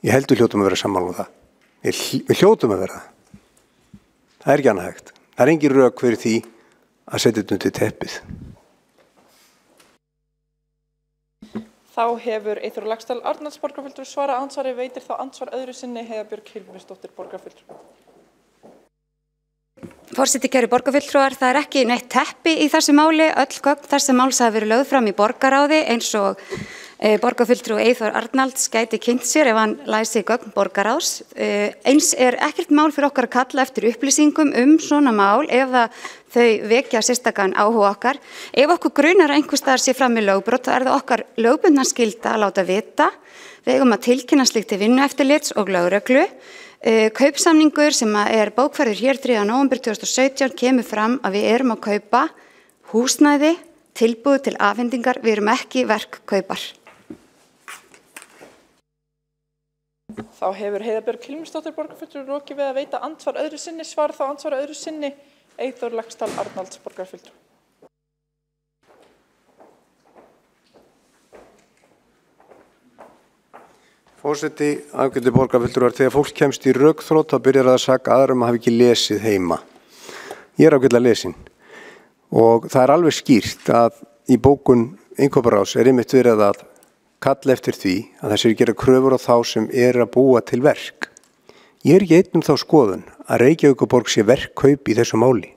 Ég held við hljótum að vera sammála um það. Við hljótum að vera það. Það er ekki annað hægt. Það er engin rök fyrir því að setja þetta undir teppið. Þá hefur Eyþór Laxdal Arnalds borgarfulltrúi svarað andsvari, veitir þá andsvar öðru sinni Heiða Björk Hilmisdóttir borgarfulltrúi. Forseti, kæru borgarfulltrúar, það er ekki neitt teppi í þessu máli. Öll gögn þessa máls hafa verið lögð fram í borgarráði eins og Borgarfulltrúi Eyþór Arnalds gæti kynnt sér ef hann læsi gögn borgaráðs. Eins ekkert mál fyrir okkar að kalla eftir upplýsingum svona mál ef þau vekja sérstakann áhuga okkar. Ef okkur grunar að einhvers staðar sé fram í lögbrot, þá það okkar lögbundna skylda að láta vita. Við eigum að tilkynna slíkt til vinnueftirlits og lögreglu. Kaupsamningur sem bókfærður hér 3. nóvember 2017 kemur fram að við erum að kaupa húsnæði, tilbúið til afhendingar, við erum ekki verkkaupar. Þá hefur Heiða Björg Hilmisdóttir borgarfulltrúi lokið við að veita andsvar öðru sinni, svar þá andsvar öðru sinni, Eyþór Laxdal Arnalds borgarfulltrúi. Forseti, ágætu borgarfulltrúar, þegar fólk kemst í rökþrot þá byrjar það að saka aðra að hafa ekki lesið heima. Ég ágætlega lesin og það alveg skýrt að í bókun innkauparáðs einmitt verið að kalla eftir því að það sé að gera kröfur á þá sem að búa til verk. Ég ekki einn þá skoðun að Reykjavíkurborg sé verkkaup í þessu máli.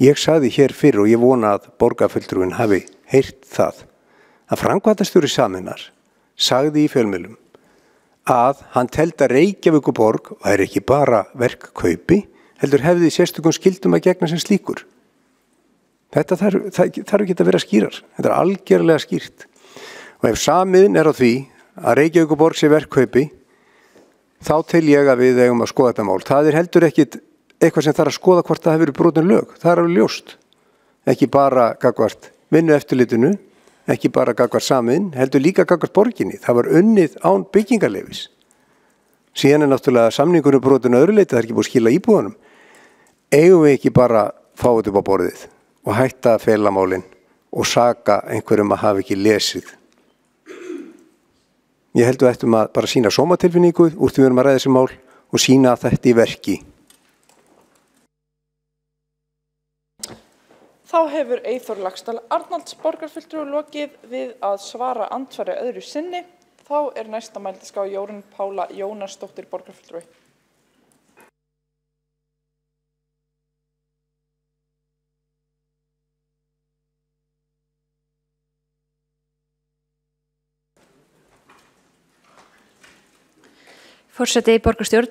Ég sagði hér fyrir og ég vona að borgarfulltrúin hafi heyrt það að framkvæmdastjóri Sameinar sagði í fjölmiðlum að hann teldi að Reykjavíkurborg væri ekki bara verkkaupi, heldur hefði sérstökum skyldum að gegna sem slíkur. Þetta þarf ekki að vera skýrar. Þetta algjörlega skýrt. Og ef samiðin á því að Reykjavíkurborg sé verkkaupi, þá tel ég að við eigum að skoða þetta mál. Það heldur ekkit eitthvað sem þarf að skoða hvort það hefur verið brotin lög. Það alveg ljóst. Ekki bara gagnvart vinnueftirlitinu, ekki bara gagnvart samiðin, heldur líka gagnvart borginni. Það var unnið án byggingarleyfis. Síðan náttúrulega samningurinn brotin öðru leyti, það ekki búið að skila íbúðunum. Eigum við ekki bara fá þetta upp á borðið og hætta að fela málin og saka einhverjum að hafa ekki lesið. Ég held við ættum að bara sýna sómatilfinningu úr því við erum að ræða þessi mál og sýna þetta í verki. Þá hefur Eyþór Laxdal Arnalds borgarfulltrúi lokið við að svara andsvari öðru sinni. Þá næsta mælendaskrá Jórunn Pála Jónasdóttir borgarfulltrúi. Forseti í borgarstjórn.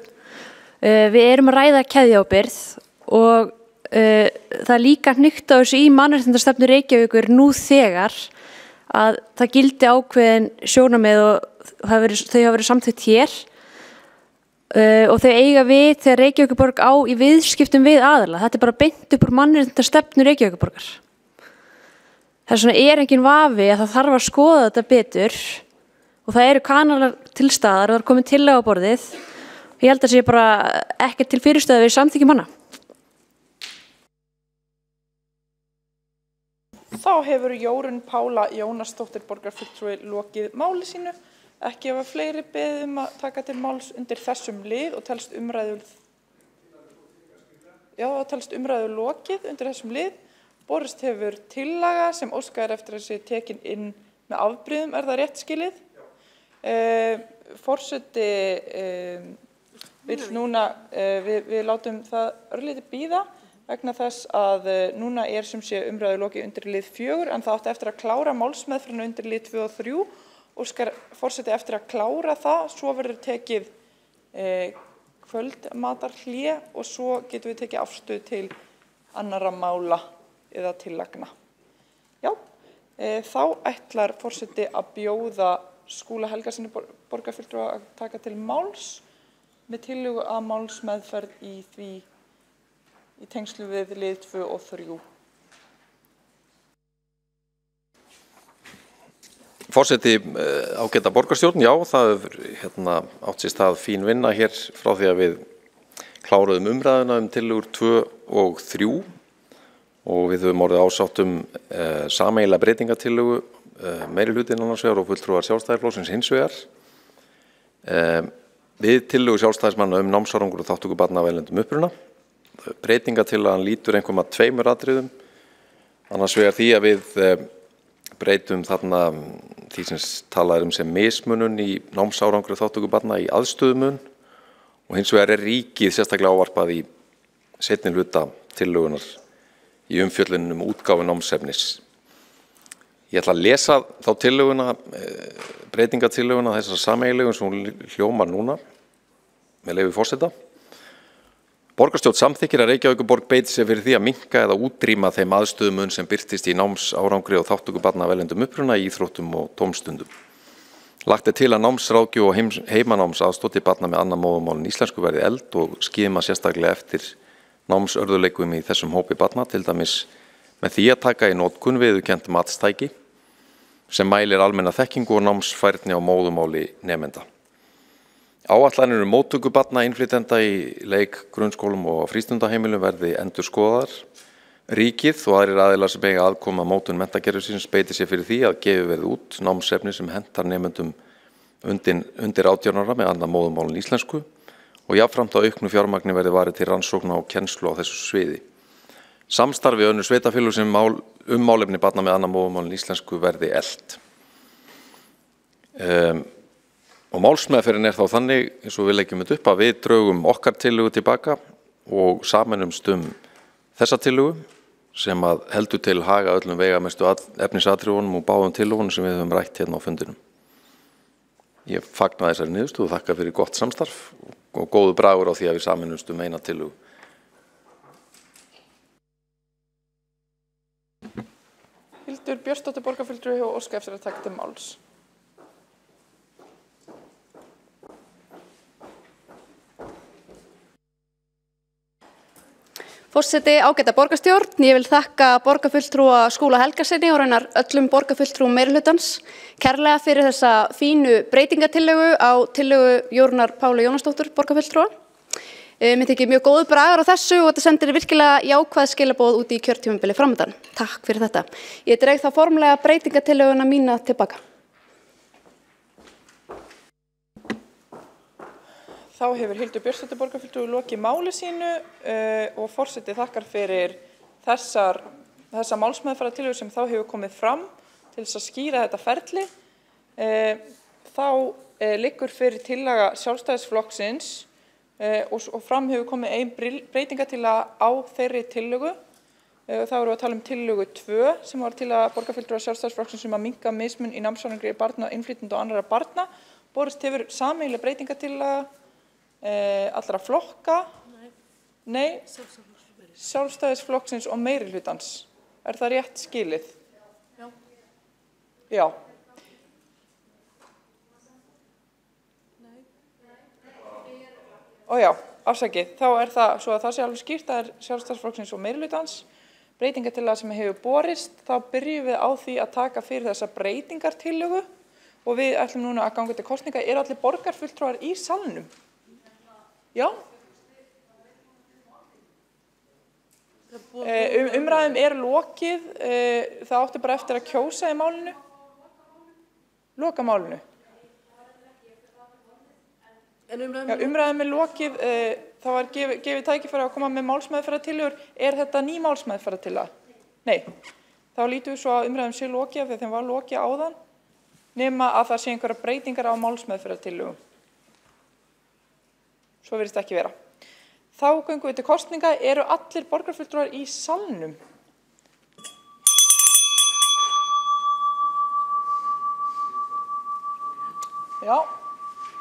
Við erum að ræða keðjuábyrgð og það líka hnykkt á þessu í mannréttindastefnu Reykjavíkur nú þegar að það gildi ákveðin sjónarmið og þau hafa verið samþykkt hér og þau eiga við þegar Reykjavíkurborg á í viðskiptum við aðila. Þetta bara beint upp úr mannréttindastefnu Reykjavíkurborgar. Þess vegna engin vafi að það þarf að skoða þetta betur. Og það eru kanalar til staðar og það komið tillaga á borðið. Ég held að það sé bara ekkert til fyrirstöðu við samþykkjum hana. Þá hefur Jórunn Pála Jónasdóttir borgarfulltrúi lokið máli sínu. Ekki hafa fleiri beðið að taka til máls undir þessum lið og telst umræðu lokið undir þessum lið. Borist hefur tillaga sem óskar eftir að sé tekin inn með afbrigðum. Það rétt skilið? Forseti vill núna, við látum það örlítið bíða vegna þess að núna sem sé umræðu lokið undir lið 4 en það átti eftir að klára málsmeðferðina undir lið 2 og 3 og forseti eftir að klára það, svo verður tekið kvöldmatarhlé og svo getum við tekið afstöðu til annarra mála eða tillagna. Já, þá ætlar forseti að bjóða Skúla Helgasyni borgarfulltrúa að taka til máls með tillögu að málsmeðferð í tengslu við lið 2 og 3. Forseti ágæta borgarstjórn, já, það hefur átt sér stað fín vinna hér frá því að við kláruðum umræðuna tillögur 2 og 3 og við höfum orðið ásátt sameiginlega breytingatillögu meirihlutinn annars vegar og fulltrúar Sjálfstæðisflokksins hins vegar. Við tillögu Sjálfstæðismanna námsárangur og þátttöku barna af erlendum uppruna. Breytingatillagan lýtur einhverjum að 2 atriðum. Annars vegar því að við breytum þarna því sem talað sem mismunun í námsárangur og þátttöku barna í aðstöðumun og hins vegar ríkið sérstaklega ávarpað í seinni hluta tillögunar í umfjöllun útgáfu námsefnis. Ég ætla að lesa þá tillöguna, breytingatillöguna þessar sameiginlegu sem hún hljómar núna, með leyfi forseta. Borgarstjórn samþykkir að Reykjavíkurborg beiti sér fyrir því að minnka eða útrýma þeim aðstöðumun sem birtist í námsárangri og þátttöku barna af erlendum uppruna í íþróttum og tómstundum. Lagt til að námsráðgjöf og heimanámsaðstoð til barna með annað móðurmál en íslensku verði efld og skima sérstaklega eftir námsörðuleikum í þessum hópi barna, til dæmis með því að taka í notkun viðurkennt matstæki sem mælir almenna þekkingu og námsfærni á móðurmáli nemenda. Áætlanir móttöku barna innflytjenda í leik, grunnskólum og frístundaheimilum verði endurskoðaðar. Ríkið og aðrir aðilar sem eiga aðkoma að mótun menntakerfisins beiti sér fyrir því að gefið verði út námsefni sem hentar nemendum undir 18 ára með annað móðurmál en íslensku og jafnframt á auknu fjármagni verði varið til rannsókna og kennslu á þessu sviði. Samstarfi önnur sveitarfélög sem málefni barna með annað móðurmál en íslensku verði eflt. Og málsmeðferðin þá þannig, eins og við leggjum þetta upp, að við draugum okkar tillögu tilbaka og sameinumst þessa tillögu sem að heldur til haga öllum veigamestu efnisatriðunum og báðum tillögunum sem við höfum rætt hérna á fundinum. Ég fagna þessari niðurstöðu og þakka fyrir gott samstarf og góðu bragur á því að við sameinumst eina tillögu. Hildur Björnsdóttir borgarfulltrúi og óska eftir að taka til máls. Forseti, ágæta borgarstjórn, ég vil þakka borgarfulltrúa Skúla Helgasyni og raunar öllum borgarfulltrúum meirihlutans kærlega fyrir þessa fínu breytingatillögu á tillögu Jórunnar Pálu Jónasdóttur borgarfulltrúa. Mér þykir mjög góður bragur á þessu og þetta sendir virkilega jákvæð skilaboð út í kjörtímabili framundan. Takk fyrir þetta. Ég dreg þá formlega breytingatillöguna mína tilbaka. Þá hefur Hildur Björnsdóttir borgarfulltrúi lokið máli sínu og forseti þakkar fyrir þessa málsmeðferðartillögu sem þá hefur komið fram til þess að skýra þetta ferli. Þá liggur fyrir tillaga Sjálfstæðisflokksins og fram hefur komið ein breytingatillaga á þeirri tillögu. Þá erum við að tala um tillögu 2 sem var tillaga borgarfulltrúa Sjálfstæðisflokksins um að minnka mismun í námsárangri barna, innflytjenda og annarra barna. Borist hefur sameiginleg breytingatillaga allra flokka? Nei. Sjálfstæðisflokksins og meirihlutans. Er það rétt skilið? Já. Já. Ó já, afsakið. Þá er það, svo að það sé alveg skýrt, það er Sjálfstæðisflokksins og meirihlutans. Breytingartillaga sem hefur borist, þá byrjum við á því að taka fyrir þessa breytingartillögu og við ætlum núna að ganga til kosninga. Eru allir borgarfulltrúar í salnum? Já. Umræðum er lokið, það átti bara eftir að kjósa í málinu. Loka málinu. Já, umræðum er lokið, það var gefið tækifæri að koma með málsmeðferðartillögur. Er þetta ný málsmeðferðartillaga? Nei. Þá lítum við svo að umræðum sé lokið þegar þeim var lokið áðan, nema að það sé einhverja breytingar á málsmeðferðartillögum. Svo virðist ekki vera. Þá göngum við til kosninga. Eru allir borgarfulltrúar í salnum? Já,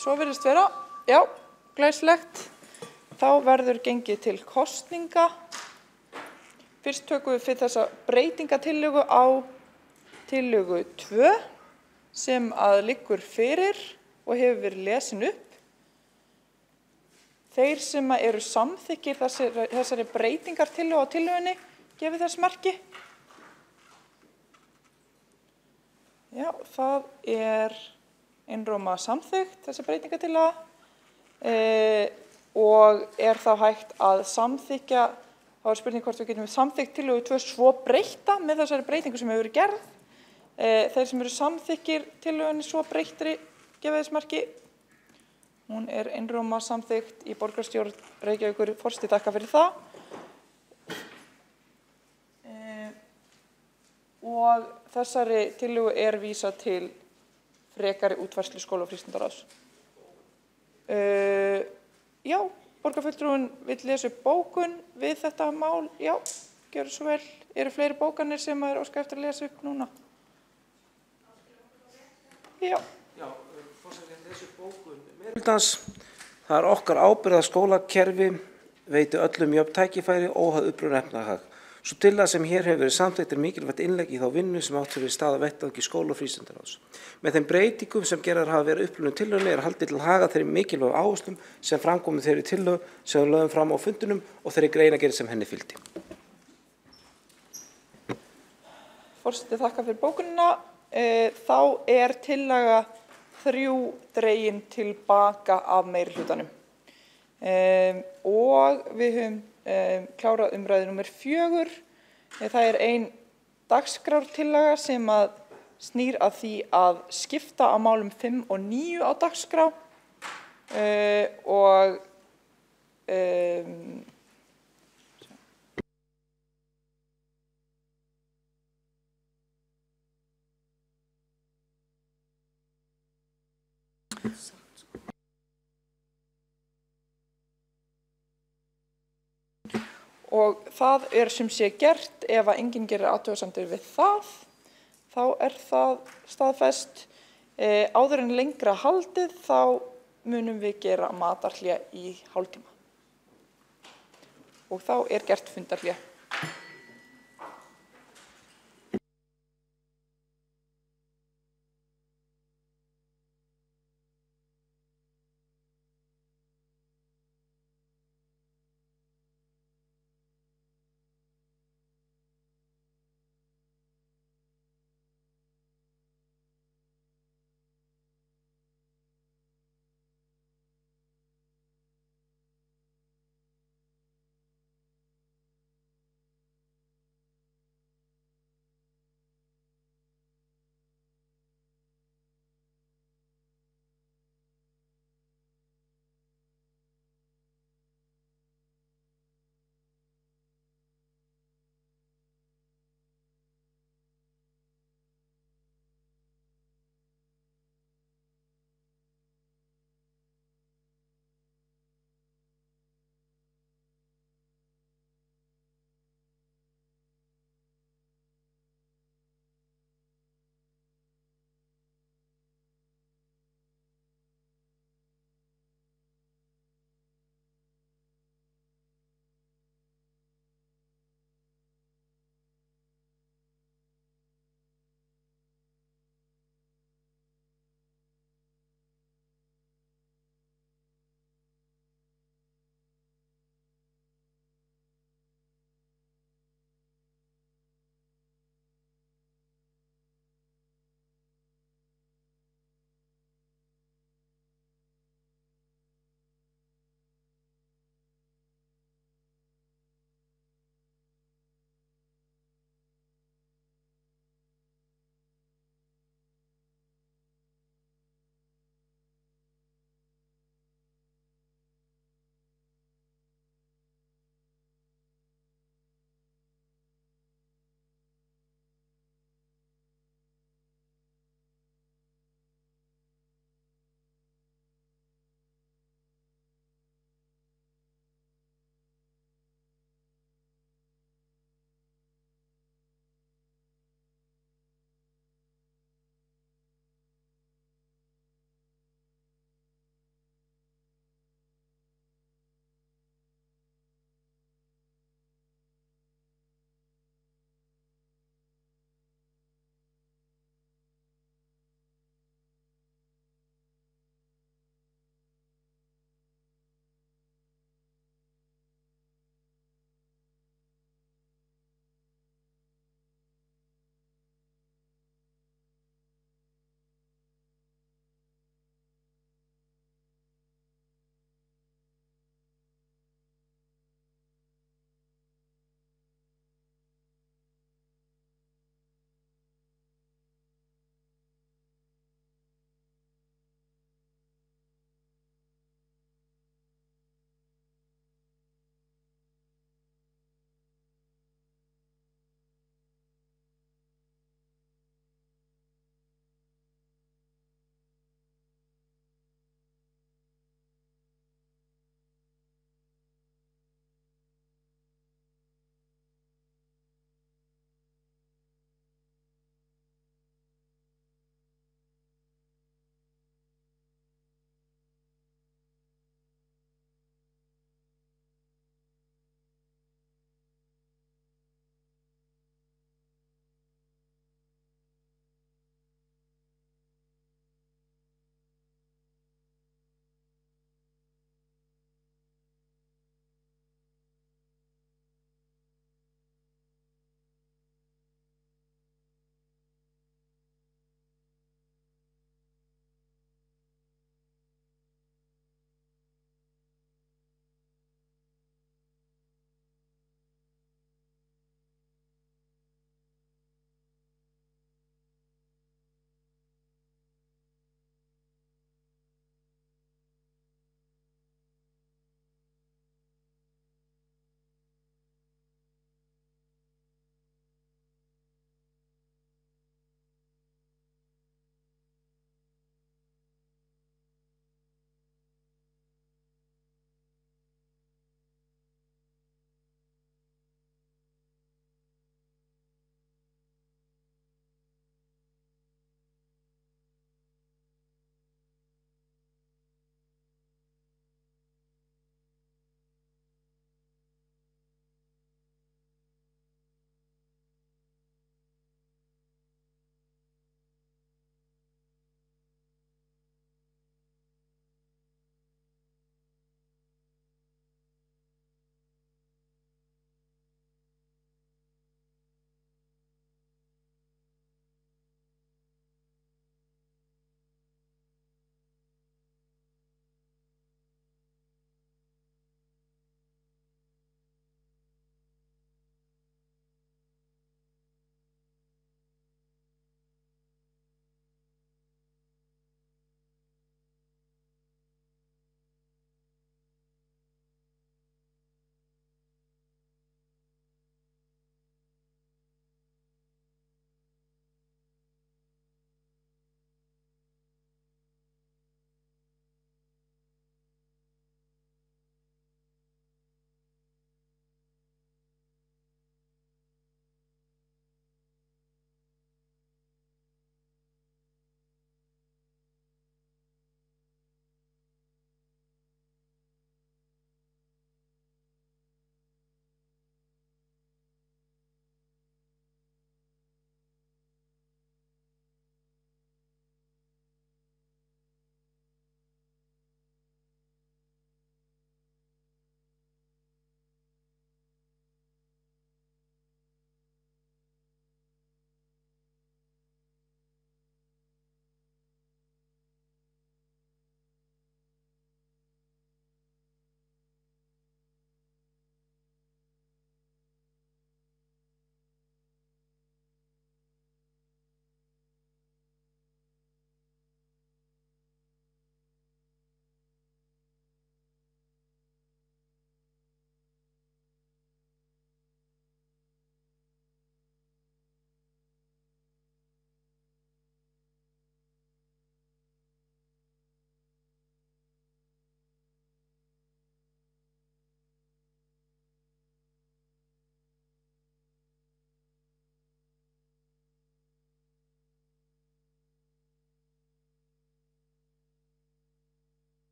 svo virðist vera. Já, glæsilegt. Þá verður gengið til kosninga. Fyrst tökum við fyrir þessa breytingatillögu á tillögu 2 sem að liggur fyrir og hefur verið lesin upp. Þeir sem eru samþykkir þessari breytingartillögu á tillögunni, gefið þess merki. Já, það er einróma samþykkt, þessi breytingartillaga, og er þá hægt að samþykkja, þá er spurning hvort við getum samþykkt tillögu 2 svo breytta með þessari breytingu sem hefur verið gerð. Þeir sem eru samþykkir tillögunni svo breyttri, gefið þess merki. Hún er einróma samþykkt í borgarstjórn Reykjavíkur. Forseti þakka fyrir það. Og þessari tillögu er vísað til frekari útfærslu skóla- og frístundaráðs. Já, borgarfulltrúinn vill lesa upp bókun við þetta mál. Já, gjörðu svo vel. Eru fleiri bókanir sem er óskað eftir að lesa upp núna? Já. Já, forseti, þessi bókun meirihlutans, það er okkar ábyrgð að skólakerfi veiti öllum jöfn tækifæri óháð uppruna efnahag. Sú tillaga sem hér hefur verið samþykkt mikilvægt innlegg í þá vinnu sem átt fyrir stað á vettvangi skóla- og frístundaráðs. Með þeim breytingum sem gerðar hafa verið upprunum tillögunni er haldið til haga þeirri mikilvægu áherslum sem framkomu þeirri tillögu sem við lögðum fram á fundunum og þeirri greinargerð sem henni fylgdi. Forseti þakka fyrir bókunina. Þá er tillaga 3 dregin tilbaka af meirihlutanum. Og við höfum klárað umræðu númer 4. Það er ein dagskrártillaga sem að snýr að því að skipta á málum 5 og 9 á dagskrá og og það er sem sé gert ef að enginn gerir athugasemdir við það, þá er það staðfest. Áður en lengra haldið þá munum við gera matarhlé í hálftíma og þá er gert fundarhlé.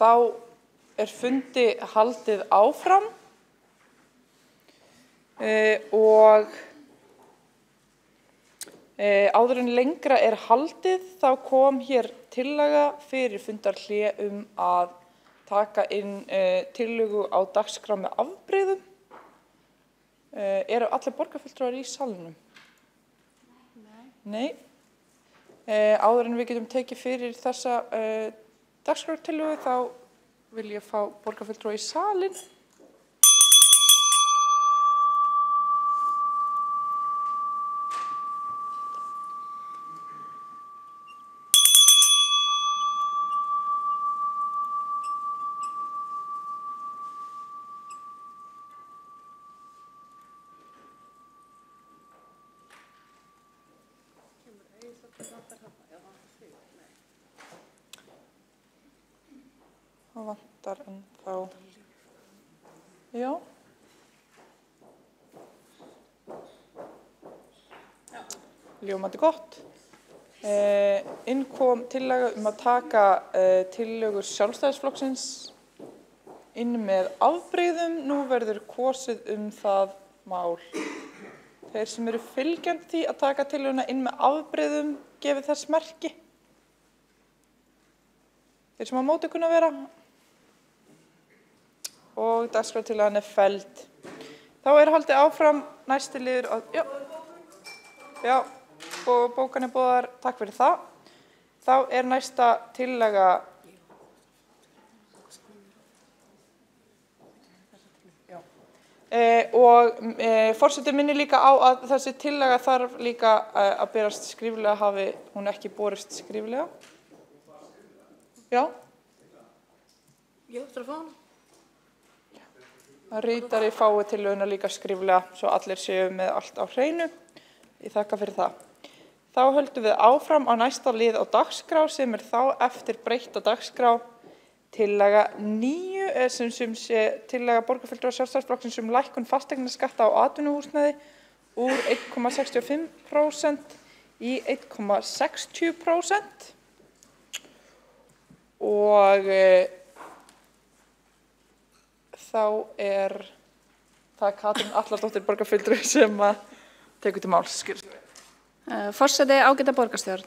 þá fundi haldið áfram og áður en lengra haldið þá kom hér tillaga fyrir fundarhlé að taka inn tillögu á dagskrá með afbrigðum. Eru allir borgarfulltrúar í salnum? Nei. Áður en við getum tekið fyrir þessa dagskrártillögu þá vil ég fá borgarfulltrúa í salinn. Það vantar ennþá. Já. Ljómandi gott. Inn kom tillaga að taka tillögur Sjálfstæðisflokksins inn með afbrigðum. Nú verður kosið það mál. Þeir sem eru fylgjandi því að taka tillöguna inn með afbrigðum gefið þess merki. Þeir sem á móti kunna vera. Og dagskrártillagan felld. Þá haldið áfram næsti liður og bókan boðar, takk fyrir það. Þá næsta tillaga og forseti minnir líka á að þessi tillaga þarf líka að berast skriflega hafi hún ekki borist skriflega. Já. Ég ætla að fá hana. Ritari fái tillöguna líka skriflega svo allir séu með allt á hreinu. Ég þakka fyrir það. Þá höldum við áfram á næsta lið á dagskrá sem þá eftir breytta dagskrá tillaga 9 sem sé tillaga borgarfulltrúa Sjálfstæðisflokksins lækkun fasteignaskatta á atvinnuhúsnæði úr 1,65% í 1,60% og þá það Katrín Atladóttir borgarfulltrúi sem tekur til máls. Forseti, ágæta borgarstjórn.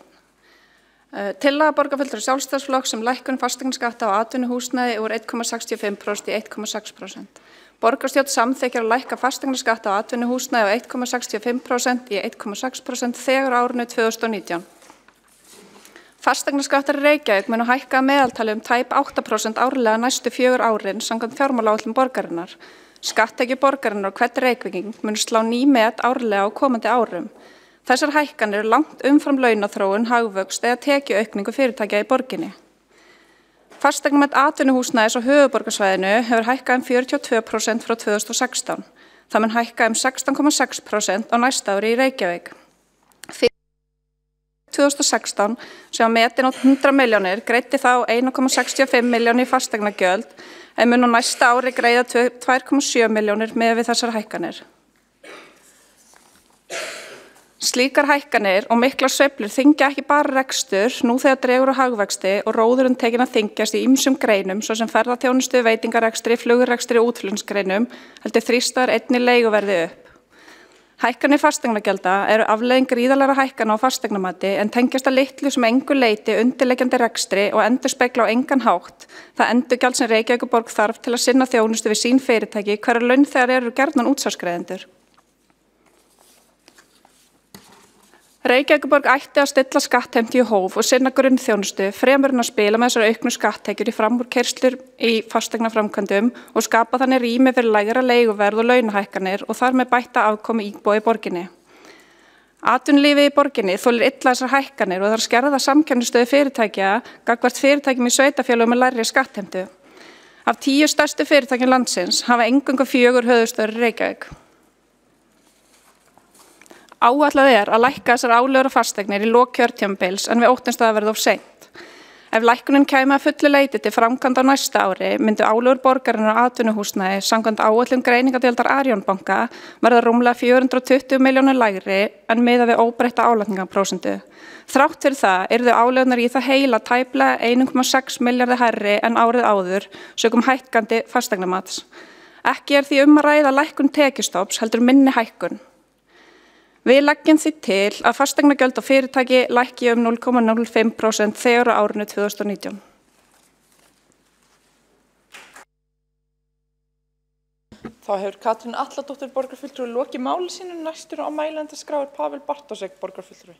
Tillaga borgarfulltrúa Sjálfstæðisflokks lækkun fasteignaskatta á atvinnuhúsnæði úr 1,65% í 1,6%. Borgarstjórn samþykkir að lækka fasteignaskatta á atvinnuhúsnæði á 1,65% í 1,6% þegar á árinu 2019. Fasteignaskattar í Reykjavík munu hækka að meðaltali tæp 8% árlega næstu 4 árin samkvæmt fjármálaáætlun borgarinnar. Skatttekjur borgarinnar og hvern Reykvíking munu slá ný met árlega á komandi árum. Þessar hækkanir eru langt umfram launaþróun, hagvöxt eða tekjuaukningu fyrirtækja í borginni. Fasteignamat atvinnuhúsnæðis á höfuðborgarsvæðinu hefur hækkað 42% frá 2016. Það mun hækka 16,6% á næsta ári í Reykjavík. 2016 sem metin á 100 milljónir greiddi þá 1,65 milljónir í fasteignagjöld en mun á næsta ári greiða 2,7 milljónir með við þessar hækkanir. Slíkar hækkanir og miklar sveiflur þyngja ekki bara rekstur nú þegar dregur á hagvexti og róðurinn tekinn að þyngjast í ýmsum greinum svo sem ferðaþjónustu, veitingarekstri, flugrekstri og útflutningsgreinum heldur þrýstar einnig leiguverði upp. Hækkanir fasteignagjalda eru afleiðing gríðarlegra hækkana á fasteignamati en tengjast að litlu sem engu leyti undirliggjandi rekstri og endurspegla á engan hátt það endurgjald sem Reykjavíkurborg þarf til að sinna þjónustu við sín fyrirtæki hverjar launþegar eru gjarnan útsvarsgreiðendur. Reykjavíkurborg ætti að stilla skattheimtu í hóf og sinna grunnþjónustu fremur en að spila með þessar auknu skatttekjur í framúrkeyrslur í fasteignaframkvæmdum og skapa þannig rými fyrir lægra leiguverð og launahækkanir og þar með bætta afkomu íbúa í borginni. Atvinnulífið í borginni þolir illa þessar hækkanir og þarf skerða samkeppnisstöðu fyrirtækja gagnvart fyrirtækjum í sveitarfélögum með lægri skattheimtu. Af 10 stærstu fyrirtækjum landsins hafa eingöngu 4 höfuðstöðvar í Reykjavík. Áætlað að lækka þessar álögur á fasteignir í lok kjörtímabils en við óttumst að það verði of seint. Ef lækkunin kæmi að fullu leyti til framkvæmda á næsta ári myndu álögur borgarinnar á atvinnuhúsnæði samkvæmt áætlun greiningadeildar Arion banka verða rúmlega 420 milljónir lægri en miðað við óbreytta álagningarprósentu. Þrátt fyrir það yrðu álögurnar í það heila tæplega 1,6 milljarði hærri en árið áður sökum hækkandi fasteignamats. Ekki því að ræða lækkun tekjustofns heldur minni hækkun. Við leggjum því til að fasteignagjöld á fyrirtæki lækki 0,05% þegar á árinu 2019. Þá hefur Katrín Atladóttir borgarfulltrúi lokið máli sínu. Næstur á mælendaskrá Pavel Bartosek borgarfulltrúi.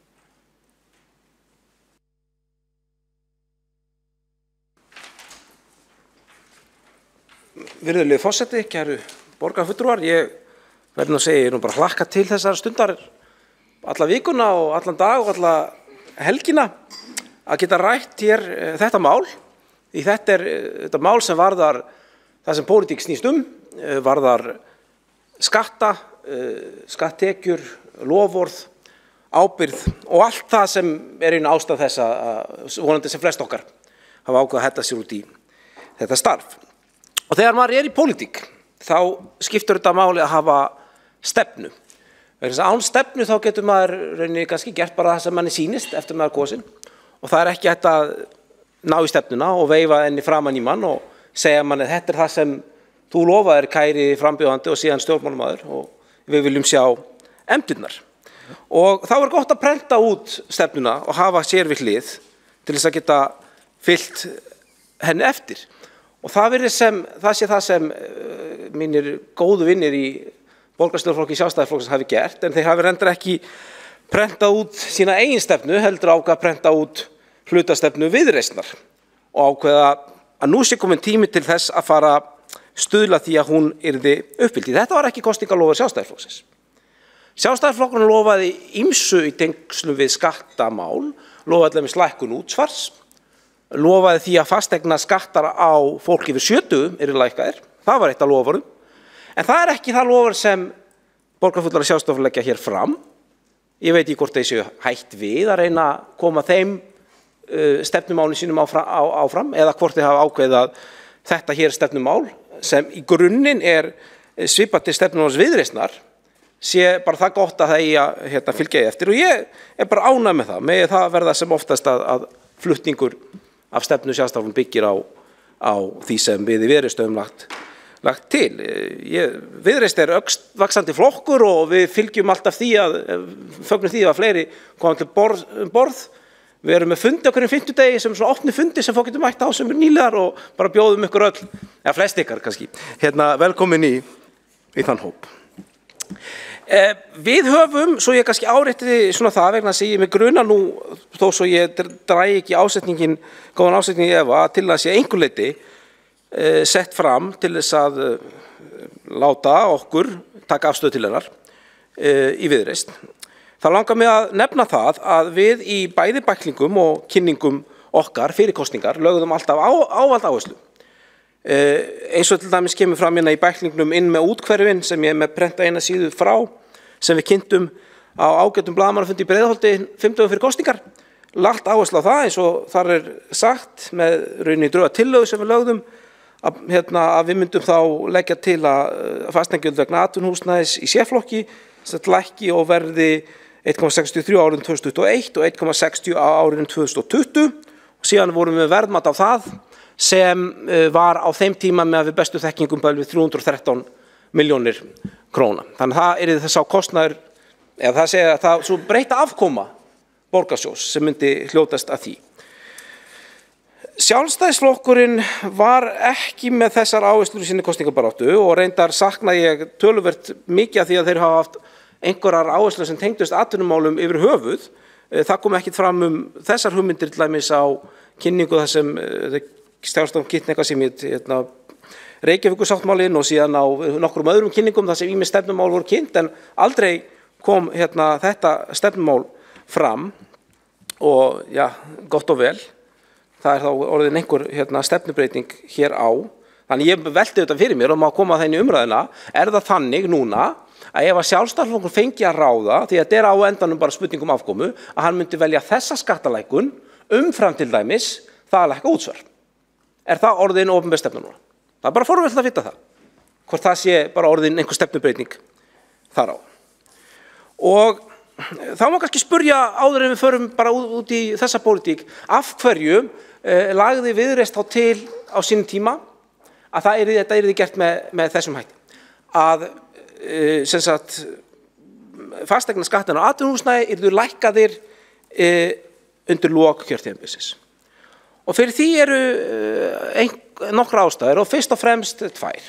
Virðulegi forseti, kæru borgarfulltrúar, ég verð að segja, ég bara hlakka til þessar stundar alla vikuna og allan dag og alla helgina að geta rætt hér þetta mál. Því þetta mál sem varðar það sem pólitík snýst varðar skatta, skatttekjur, loforð, ábyrgð og allt það sem einu ástæð þess að vonandi sem flest okkar hafa ákveðið að hella sér út í þetta starf. Og þegar maður í pólitík, þá skiptir þetta máli að hafa stefnu. Án stefnu þá getur maður rauninni kannski gert bara það sem manni sýnist eftir maður kosin og það ekki hægt að ná í stefnuna og veifa henni framan í mann og segja manni þetta það sem þú lofaðir kæri frambjóðandi og síðan stjórnmálamaður og við viljum sjá efndirnar. Og þá gott að prenta út stefnuna og hafa sér við hlið til þess að geta fylgt henni eftir. Og það sé það sem mínir góðu vinnir í borgarstjórnarflokki Sjálfstæðisflokksins hafi gert, en þeir hafi reyndar ekki prentað út sína eigin stefnu, heldur ákveða að prenta út hlutastefnu Viðreisnar og ákveða að nú sé komin tími til þess að fara stuðla því að hún yrði uppfyllt. Þetta var ekki kosningalofur Sjálfstæðisflokksins. Sjálfstæðisflokkurinn lofaði ýmsu í tengslum við skattamál, lofaði allavega lækkun útsvars, lofaði því að fasteigna skattar á fólk yfir 70 yrðu lækkaðir, það var eitt af loforðum. En það ekki það loforð sem borgarfulltrúar Sjálfstæðisflokksins leggja hér fram. Ég veit ekki hvort þeir séu hætt við að reyna að koma þeim stefnumálum sínum áfram eða hvort þeir hafa ákveðið að þetta hér stefnumál sem í grunninn svipað til stefnumáls Viðreisnar sé bara það gott að það eigi að fylgja eftir og ég bara ánægð með það. Megi það verða sem oftast að flutningur af stefnu Sjálfstæðisflokksins byggir á því sem við í Viðreisn höfum lagt til. Viðreisn vaxandi flokkur og við fylgjum alltaf fögnum því að fleiri koma til borð. Við erum með fundi okkur fimmtudegi sem svona opni fundi sem fólk getur mætt á sem nýlegar og bara bjóðum ykkur öll, eða flest ykkar kannski, velkomin í þann hóp. Við höfum, svo ég kannski árétti svona það vegna að segja mig gruna nú, þó svo ég dragi ekki góðan ásetningin í efa til að sé einhver leyti sett fram til þess að láta okkur taka afstöðu til hennar í Viðreisn. Það langar mig að nefna það að við í bæði bæklingum og kynningum okkar fyrir kosningar lögðum alltaf ávallt áherslu. Eins og til dæmis kemur fram hérna í bæklingnum inn með útkverfin sem ég með prenta eina síðu frá sem við kynntum á ágætum blaðamannafundi í Breiðholti 5 dögum fyrir kosningar. Lagt áherslu á það eins og þar sagt með rauninni dröga tillögu sem við lögðum að við myndum þá leggja til að fasteignagjöld vegna atvinnuhúsnæðis í C-flokki lækki og verði 1,63 árið 2021 og 1,60 á árið 2020 og síðan vorum við verðmat á það sem var á þeim tíma með við bestu þekkingum við 313 milljónir króna. Þannig að það þess á kostnaður, eða það segja að það svo breyta afkoma borgarsjóðs sem myndi hljótast að því. Sjálfstæðisflokkurinn var ekki með þessar áherslur í sinni kosningabaráttu og reyndar sakna ég töluvert mikið af því að þeir hafa haft einhverjar áherslur sem tengdust atvinnumálum yfir höfuð. Það kom ekkert fram þessar hugmyndir til dæmis á kynningu þar sem Sjálfstæðisflokkurinn kynnti eitthvað sem heit Reykjavíkursáttmálinn og síðan á nokkrum öðrum kynningum þar sem ýmis stefnumál voru kynnt en aldrei kom þetta stefnumál fram og já, gott og vel. Það þá orðin einhver stefnubreiting hér á. Þannig ég velti þetta fyrir mér og má koma það inn í umræðina. Það þannig núna að ef að Sjálfstæðisflokkur fengi að ráða, því að þetta á endanum bara spurningum afkomu, að hann myndi velja þessa skattalækkun umfram til dæmis það að lækka útsvar. Er það orðin opinber stefna núna? Það bara forvitnilegt að vita það. Hvort það sé bara orðin einhver stefnubreyting þar á. Og þá má kannski spurja áður en við förum bara út í þessa pólitík, af hverju lagði Viðreisn þá til á sínum tíma að þetta yrði gert með þessum hætti. Að sem sagt fasteignaskatturinn á atvinnuhúsnæði yrðu lækkaðir undir lok kjörtímabilsins. Og fyrir því eru nokkrar ástæður og fyrst og fremst tvær.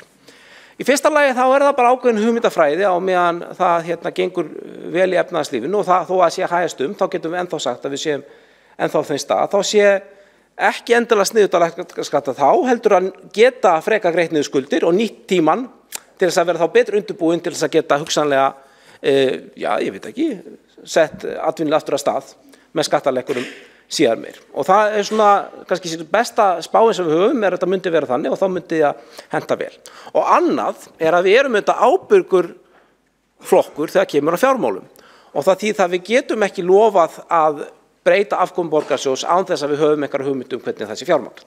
Í fyrsta lagi þá það bara ákveðin hugmyndafræði á meðan það gengur vel í efnahagslífinu og þó að sé að hægjast þá getum við ennþá sagt að við séum ennþá á þeim stað. Þá sé ekki endilega sniðugt að lækka skatta þá, heldur að geta frekar greitt niður skuldir og nýtt tímann til þess að vera þá betur undirbúin til þess að geta hugsanlega, ég veit ekki, sett atvinnulega aftur að stað með skattalækkunum síðar meir. Og það svona kannski besta spáin sem við höfum þetta myndi vera þannig og þá myndi það henta vel. Og annað að við erum þetta ábyrgur flokkur þegar kemur á fjármálum. Og það þýðir að við getum ekki lofað að breyta afkomu borgarsjóðs án þess að við höfum einhverja hugmynd hvernig það sé fjármagn.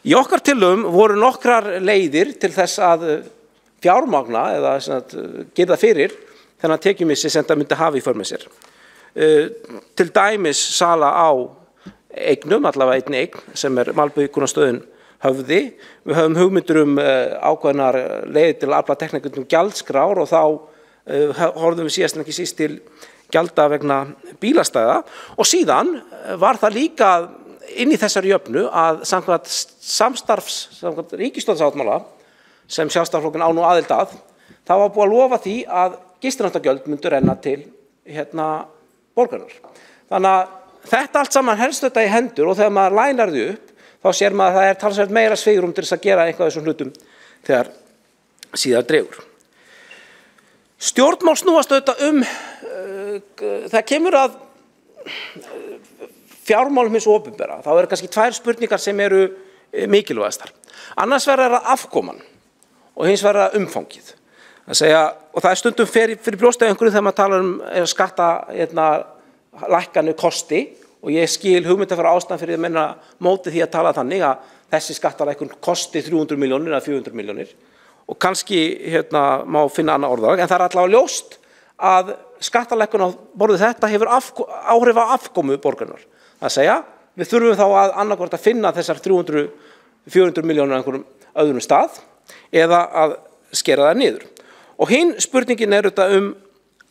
Í okkar tillögum voru nokkrar leiðir til þess að fjármagna eða gera fyrir þennan tekjumissi sem það myndi hafa í för með sér. Til dæmis sala á eignum, allavega einn eign sem Malbikunarstöðin höfði. Við höfum hugmyndir ákveðnar leiðir til að afla teknikundum gjaldskrár og þá horfðum við síðast en ekki síst til gjalda vegna bílastæða og síðan var það líka inn í þessari jöfnu að samkvæmt ríkisstjórnarsáttmála sem Sjálfstæðisflokkurinn á nú aðild að, þá var búið að lofa því að gistináttagjöld myndu renna til borgarinnar. Þannig að þetta allt saman helst þetta í hendur og þegar maður lænar því upp, þá sér maður að það talsvert meira svigrúm til þess að gera eitthvað af þessum hlutum þegar síðar dregur. Stjórnmál snúast auðvitað það kemur að fjármálum hins opinbera, þá eru kannski tvær spurningar sem eru mikilvægastar. Annars verður það afkoman og hins verður það umfangið. Og það stundum fyrir brjóstið einhverju þegar maður talar skatta lækkanu kosti og ég skil hugmyndafræði ástæðan fyrir að menna móti því að tala þannig að þessi skattalækkun kosti 300 milljónir eða 400 milljónir og kannski má finna annað orðalag en það allavega ljóst að skattalækkun á borðið þetta hefur áhrif á afkomu borgarinnar. Við þurfum þá að annarkvort að finna þessar 300-400 milljónir á einhverjum öðrum stað eða að skera það niður. Og hinn spurningin þetta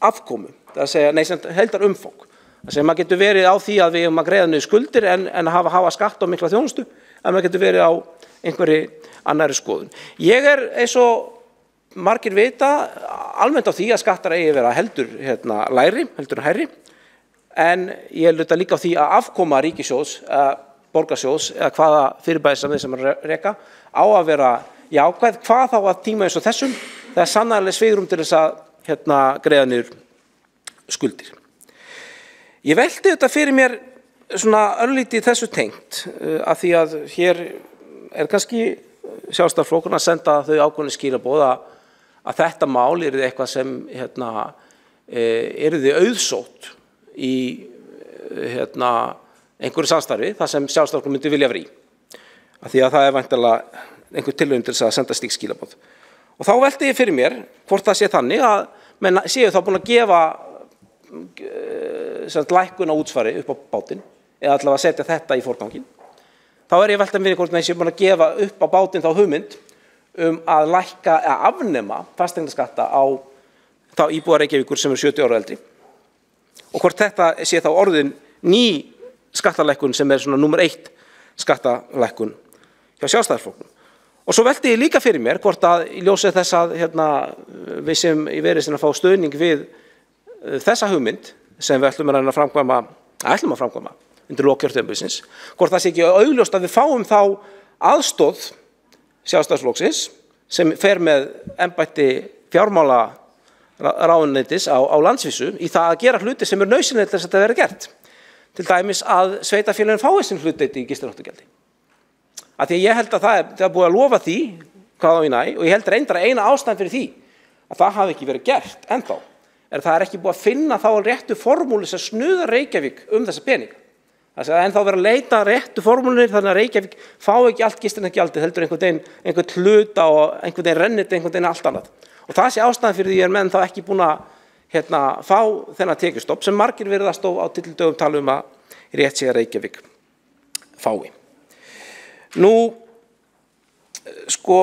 afkomu, heildar umfang. Maður getur verið á því að við erum að greiða niður skuldir en hafa skatt á mikla þjónustu, en maður getur verið á einhverri annarri skoðun. Ég eins og margir vita almennt á því að skattar eigi vera heldur lægri, heldur hærri, en ég þetta líka á því að afkoma ríkissjóðs, borgarsjóðs eða hvaða fyrirbæri sem reka á að vera jákvæð, hvað þá að tíma eins og þessum, það sannarlega svigrúm til þess að greiða niður skuldir. Ég velti þetta fyrir mér svona örlítið þessu tengt af því að hér kannski Sjálfstæðisflokkurinn að senda þau ákveðin skilaboð að þetta mál yrði eitthvað sem yrði auðsótt í einhverju samstarfi þar sem Sjálfstæðisflokkurinn myndi vilja vera í. Af því að það væntanlega einhver tilraun til þess að senda slík skilaboð. Og þá velti ég fyrir mér hvort það sé þannig að menn séu þá búin að gefa lækkun á útsvari upp á bátinn eða allavega setja þetta í forganginn. Þá ég velta mér hvort þeir séu búin að gefa upp á bátinn þá hugmynd að lækka eða afnema fasteignaskatta á þá íbúar Reykjavíkur sem eru 70 ára eldri. Og hvort þetta sé þá orðin ný skattalækkun sem svona númer 1 skattalækkun hjá Sjálfstæðisflokknum. Og svo velti ég líka fyrir mér hvort að í ljósi þess að við sem í Viðreisn að fá stuðning við þessa hugmynd sem við ætlum að framkvæma undir lok kjörtímabilsins, hvort það sé ekki augljóst að við fáum þá aðstoð Sjálfstæðisflokksins sem fer með embætti fjármálaráðuneytis á landsvísu í það að gera hluti sem nauðsynlegir til þess að þetta verði gert. Til dæmis að sveitarfélögin fái sinn hlutdeild í gistináttagjaldi. Af því ég held að það er búið að lofa því hvað á í næ og ég held reyndar að eina ástæðan fyrir því að það hafi ekki verið gert ennþá það er ekki búið að finna þá réttu formúlu sem snuðar Reykjavík þessa peninga. Það er ennþá verið að leita réttu formúlunni þannig að Reykjavík fá ekki allt gistinnagjaldið, heldur einhvern hluta og einhvern veginn rennir einhvern veginn allt annað. Og það sé ástæðan fyrir því að menn þá ekki búin að fá þennan tekjustopp sem margir virðast á titildögum tala að rétt sé að Reykjavík fái. Nú, sko,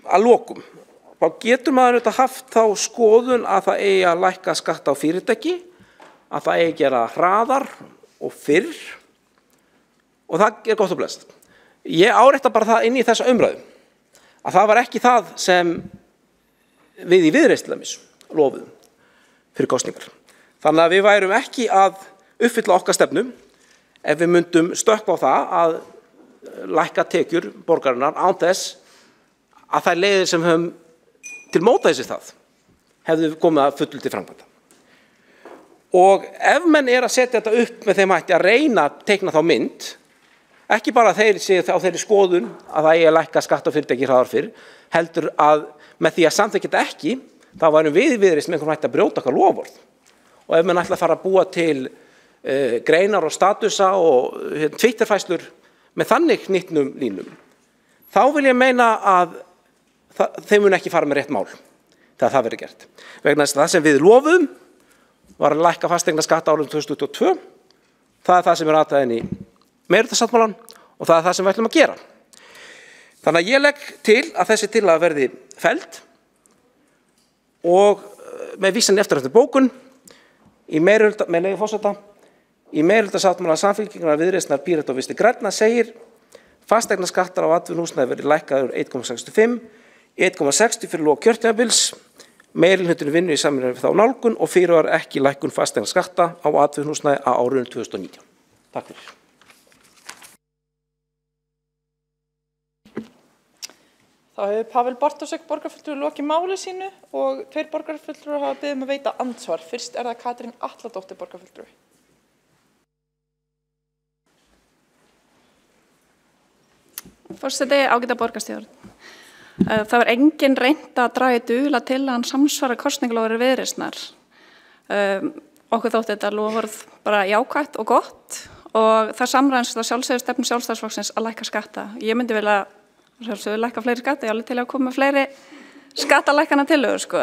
að lokum, þá getur maður auðvitað haft þá skoðun að það eigi að lækka skatta á fyrirtæki, að það eigi að gera hraðar og fyrr og það er gott og blessað. Ég árétta bara það inn í þessa umræðu að það var ekki það sem við í Viðreisn til dæmis lofuðum fyrir kosningar. Þannig að við værum ekki að uppfylla okkar stefnu ef við myndum stökkva á það að lækka tekjur borgarinnar án þess að þær leiðir sem höfum til mótvægis það hefðu komið að fullu til framkvæmda. Og ef menn að setja þetta upp með þeim hætti að reyna að teikna þá mynd, ekki bara þeir séu á þeirri skoðun að það eigi að lækka skatt á fyrirtæki hraðar fyrr, heldur að með því að samþykkja þetta ekki, þá værum við í Viðreisn með einhvern hætti að brjóta okkar loforð. Og ef menn ætla að fara að búa til greinar og statusa og Twitterfærslur með þannig nýttnum línum, þá vil ég meina að þeim mun ekki fara með rétt mál þegar það verður gert. Vegna þess að það sem við lofuðum var að lækka fasteignaskatta árið 2022, það er það sem aðtað inn í meirihlutasáttmálann og það er það sem við ætlum að gera. Þannig að ég legg til að þessi tillaga verði felld og með vísan eftir bókun í með leyfi forseta, í meirihlutasáttmála Samfylkingarinnar, Viðreisnar, Pírata og Vinstri grænna segir fasteignaskattar á atvinnuhúsnæði verði lækkaður 1,65, 1,60 fyrir lok kjörtímabils, meirihlutinn vinnur í samræmi við þá nálgun og fyrirvar ekki lækkun fasteignaskatta á atvinnuhúsnæði á árinu 2019. Takk fyrir. Þá hefur Pavel Bartósek borgarfulltrúi lokið máli sínu og 2 borgarfulltrúar hafa beðið að veita andsvar. Fyrst það Katrín Atladóttir borgarfulltrúi. Forseti, ágæta borgarstjórn. Það var engin reynt að draga í dul að til að hann samsvara kosningalóðir Viðreisnar. Okkur þótti þetta loforð bara jákvætt og gott og það samræðist að sjálfsögðu stefnu Sjálfstæðisflokksins að lækka skatta. Ég myndi vilja sjálfsögðu lækka fleiri skatta, ég alveg til að koma með fleiri skattalækkana tillögur, sko.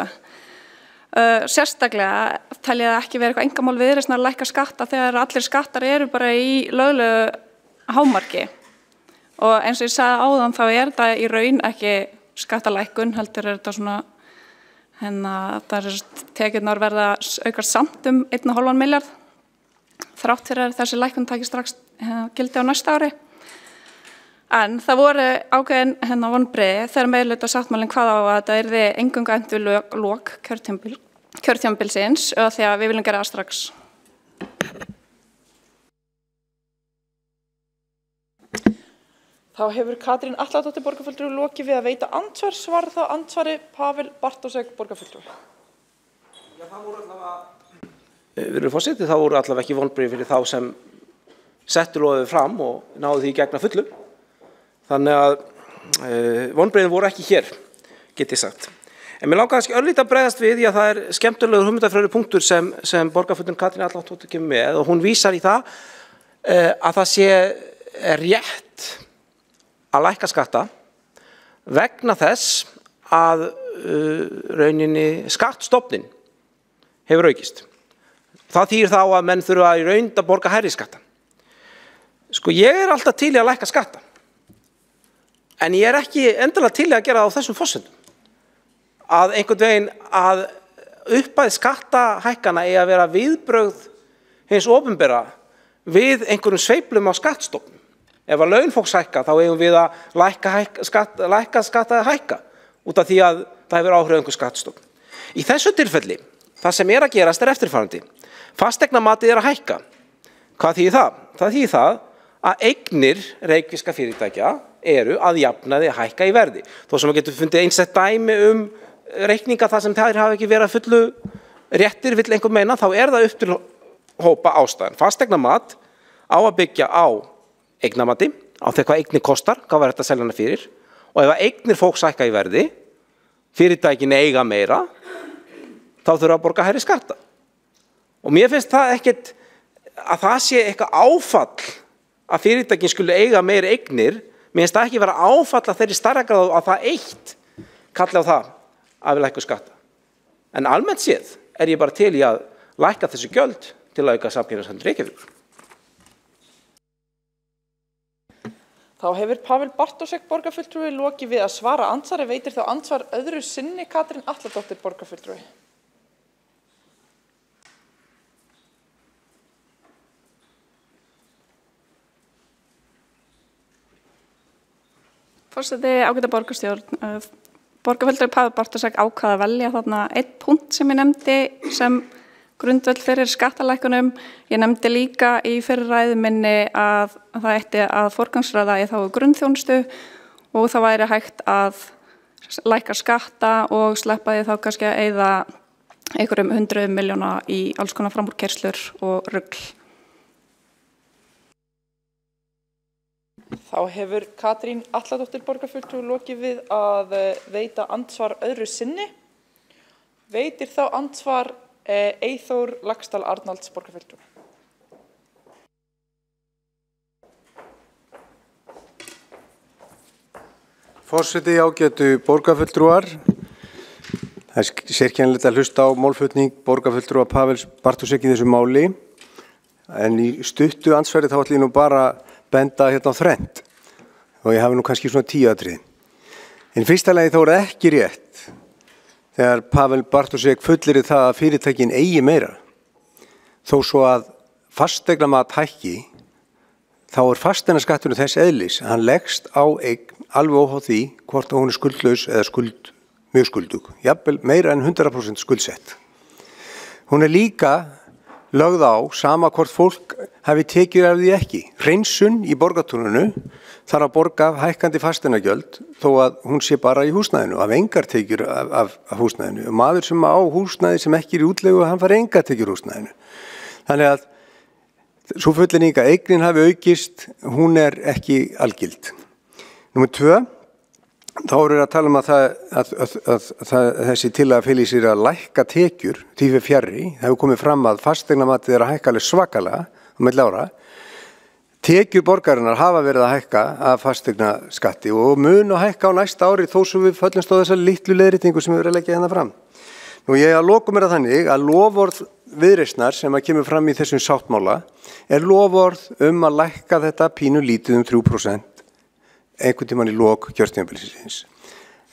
Sérstaklega tel ég það ekki vera eitthvað engamál Viðreisnar að lækka skatta þegar allir skattar eru bara í löglegu hámarki. Og eins og ég sagði áðan þá þetta í raun ekki skattalækkun, heldur þetta svona, það tekjurnar verða aukast samt 1,5 milljarð, þrátt fyrir að þessi lækkun taki strax gildi á næsta ári. En það voru ákveðin vonbrigði þegar meirihlutasáttmálinn kvað á að þetta yrði eingöngu efnt við lok kjörtímabilsins og því að við viljum gera það strax. Þá hefur Katrín Atladóttir borgarfulltrúi lokið við að veita andsvar, svarar þá andsvari Pavel Bartósek borgarfulltrúi. Já, það voru allavega, virðulegur forseti, það voru allavega ekki vonbrigði fyrir þá sem settu loðið fram og náðu því í gegn að fullu. Þannig að vonbrigðin voru ekki hér, get ég sagt. En mér langar kannski örlítið að bregðast við því að það er skemmtilegur hugmyndafræðilegur punktur sem borgarfulltrúin Katrín Atladóttir kemur með og hún vísar í það að það sé rétt að lækka skatta vegna þess að rauninni skattstofnin hefur aukist. Það þýðir þá að menn þurfa í raun að borga hærri skatta. Sko ég alltaf til í að lækka skatta, en ég ekki endilega til í að gera það á þessum forsendum. Að einhvern veginn að upphæð skattahækkana eigi að vera viðbrögð hins opinbera við einhverjum sveiflum á skattstofnum. Ef að laun fólks hækka, þá eigum við að lækka skatta að hækka út af því að það hefur áhrif einhver skattstofn. Í þessu tilfelli, það sem að gerast eftirfarandi. Fasteignamatið að hækka. Hvað þýðir það? Það þýðir það að eignir reykvískra fyrirtækja eru að jafnaði að hækka í verði. Þó sem að getur fundið einsett dæmi reikninga þar sem þær hafa ekki verið að fullu réttir vill einhver meina, þá það upp til hópa ástæðan. Fasteignamat á að byggja á eignamati, á því hvað eignir kostar, hvað var þetta að selja hana fyrir, og ef eignir fólks hækka í verði, fyrirtækin eiga meira, þá þurfa að borga hærri skatta. Og mér finnst það ekkert að það sé eitthvað áfall að fyrirtækin skuli eiga meiri eignir, mér finnst það ekki vera áfall að þeirri stærðargráðu að það eitt kalli á það að við lækkum skatta. En almennt séð ég bara til í að lækka þessi gjöld til að auka samkeppnishæfni Reykjavíkur. Þá hefur Pavel Bartósek borgarfulltrúi lokið við að svara andsvari. Veitir þá andsvar öðru sinni Katrín Atladóttir borgarfulltrúi. Forseti, ágæta borgarstjórn. Borgarfulltrúi Pavel Bartósek ákvað að velja þarna einn punkt sem ég nefndi sem grundvöll fyrir skattalækkunum. Ég nefndi líka í fyrri ræðu minni að það ætti að forgangsraða í þágu grunnþjónustu og það væri hægt að lækka skatta og sleppa því þá kannski að eyða einhverjum 100 milljóna í alls konar framúrkeyrslur og rugl. Þá hefur Katrín Atladóttir borgarfulltrúi lokið við að veita andsvar öðru sinni. Veitir þá andsvar Eyþór Laxdal Arnalds borgarfulltrúi. Forseti, ágætu borgarfulltrúar. Það sérkennilegt að hlusta á málflutning borgarfulltrúa Pavels Bartósek í þessu máli. En í stuttu andsvari þá ætlum ég nú bara benda hérna á þrennt. Og ég hafi nú kannski svona 10 atriði. En fyrsta lagi þá ekki rétt þegar Pavel Bartósek fullyrir það að fyrirtækin eigi meira. Þó svo að fasteignamat hækki, þá fasteignaskatturinn þess eðlis. Hann leggst á eign alveg óháð því hvort hún skuldlaus eða mjög skuldug. Jafnvel meira en 100% skuldsett. Hún líka lögð á sama hvort fólk hafi tekið af því ekki. Hreinsun í borgartúninu þarf að borga hækkandi fasteignagjöld þó að hún sé bara í húsnæðinu, af engar tekjur af húsnæðinu. Og maður sem á húsnæði sem ekki í útlegu, hann fær engar tekjur húsnæðinu. Þannig að svo fullyrðing að eignin hafi aukist, hún ekki algild. Númer 2, þá erum við að tala um að þessi tillaga feli sér að lækka tekjur, því fyrir fjarri. Það hefur komið fram að fasteignamatið að hækka alveg svakalega á milli ára. Tekjur borgarinnar hafa verið að hækka af fasteignaskatti og mun og hækka á næsta ári þó sem við föllumst á þessa litlu leiðréttingu sem við verðum að leggja hérna fram. Nú ég að lokum mér að þannig að loforð Viðreisnar sem að kemur fram í þessum sáttmála loforð að lækka þetta pínu lítið 3% einhvern tímann í lok kjörtímabilsins.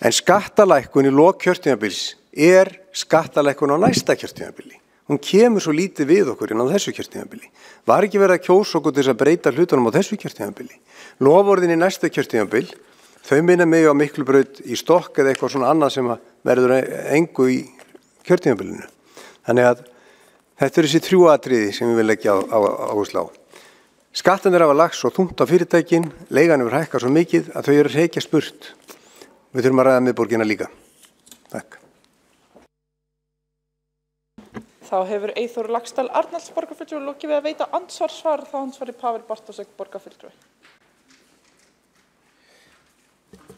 En skattalækkun í lok kjörtímabils skattalækkun á næsta kjörtímabili. Hún kemur svo lítið við okkur inn á þessu kjörtímabili. Var ekki verið að kjósa okkur til þess að breyta hlutunum á þessu kjörtímabili. Loforðin í næsta kjörtímabil, þau minna mig á Miklubraut í stokk eða eitthvað svona annað sem verður engu í kjörtímabilinu. Þannig að þetta þessi 3 atriði sem við vil leggja áherslu á. Skattarnir hafa lagst svo þungt á fyrirtækin, leigan hefur hækkað svo mikið að þau eru reykja spurt. Við þurfum að ræða miðborgina líka. Takk. Þá hefur Eyþór Laxdal Arnalds borgarfulltrúi lokið við að veita andsvar þá andsvari Pavel Bartósek borgarfulltrúi.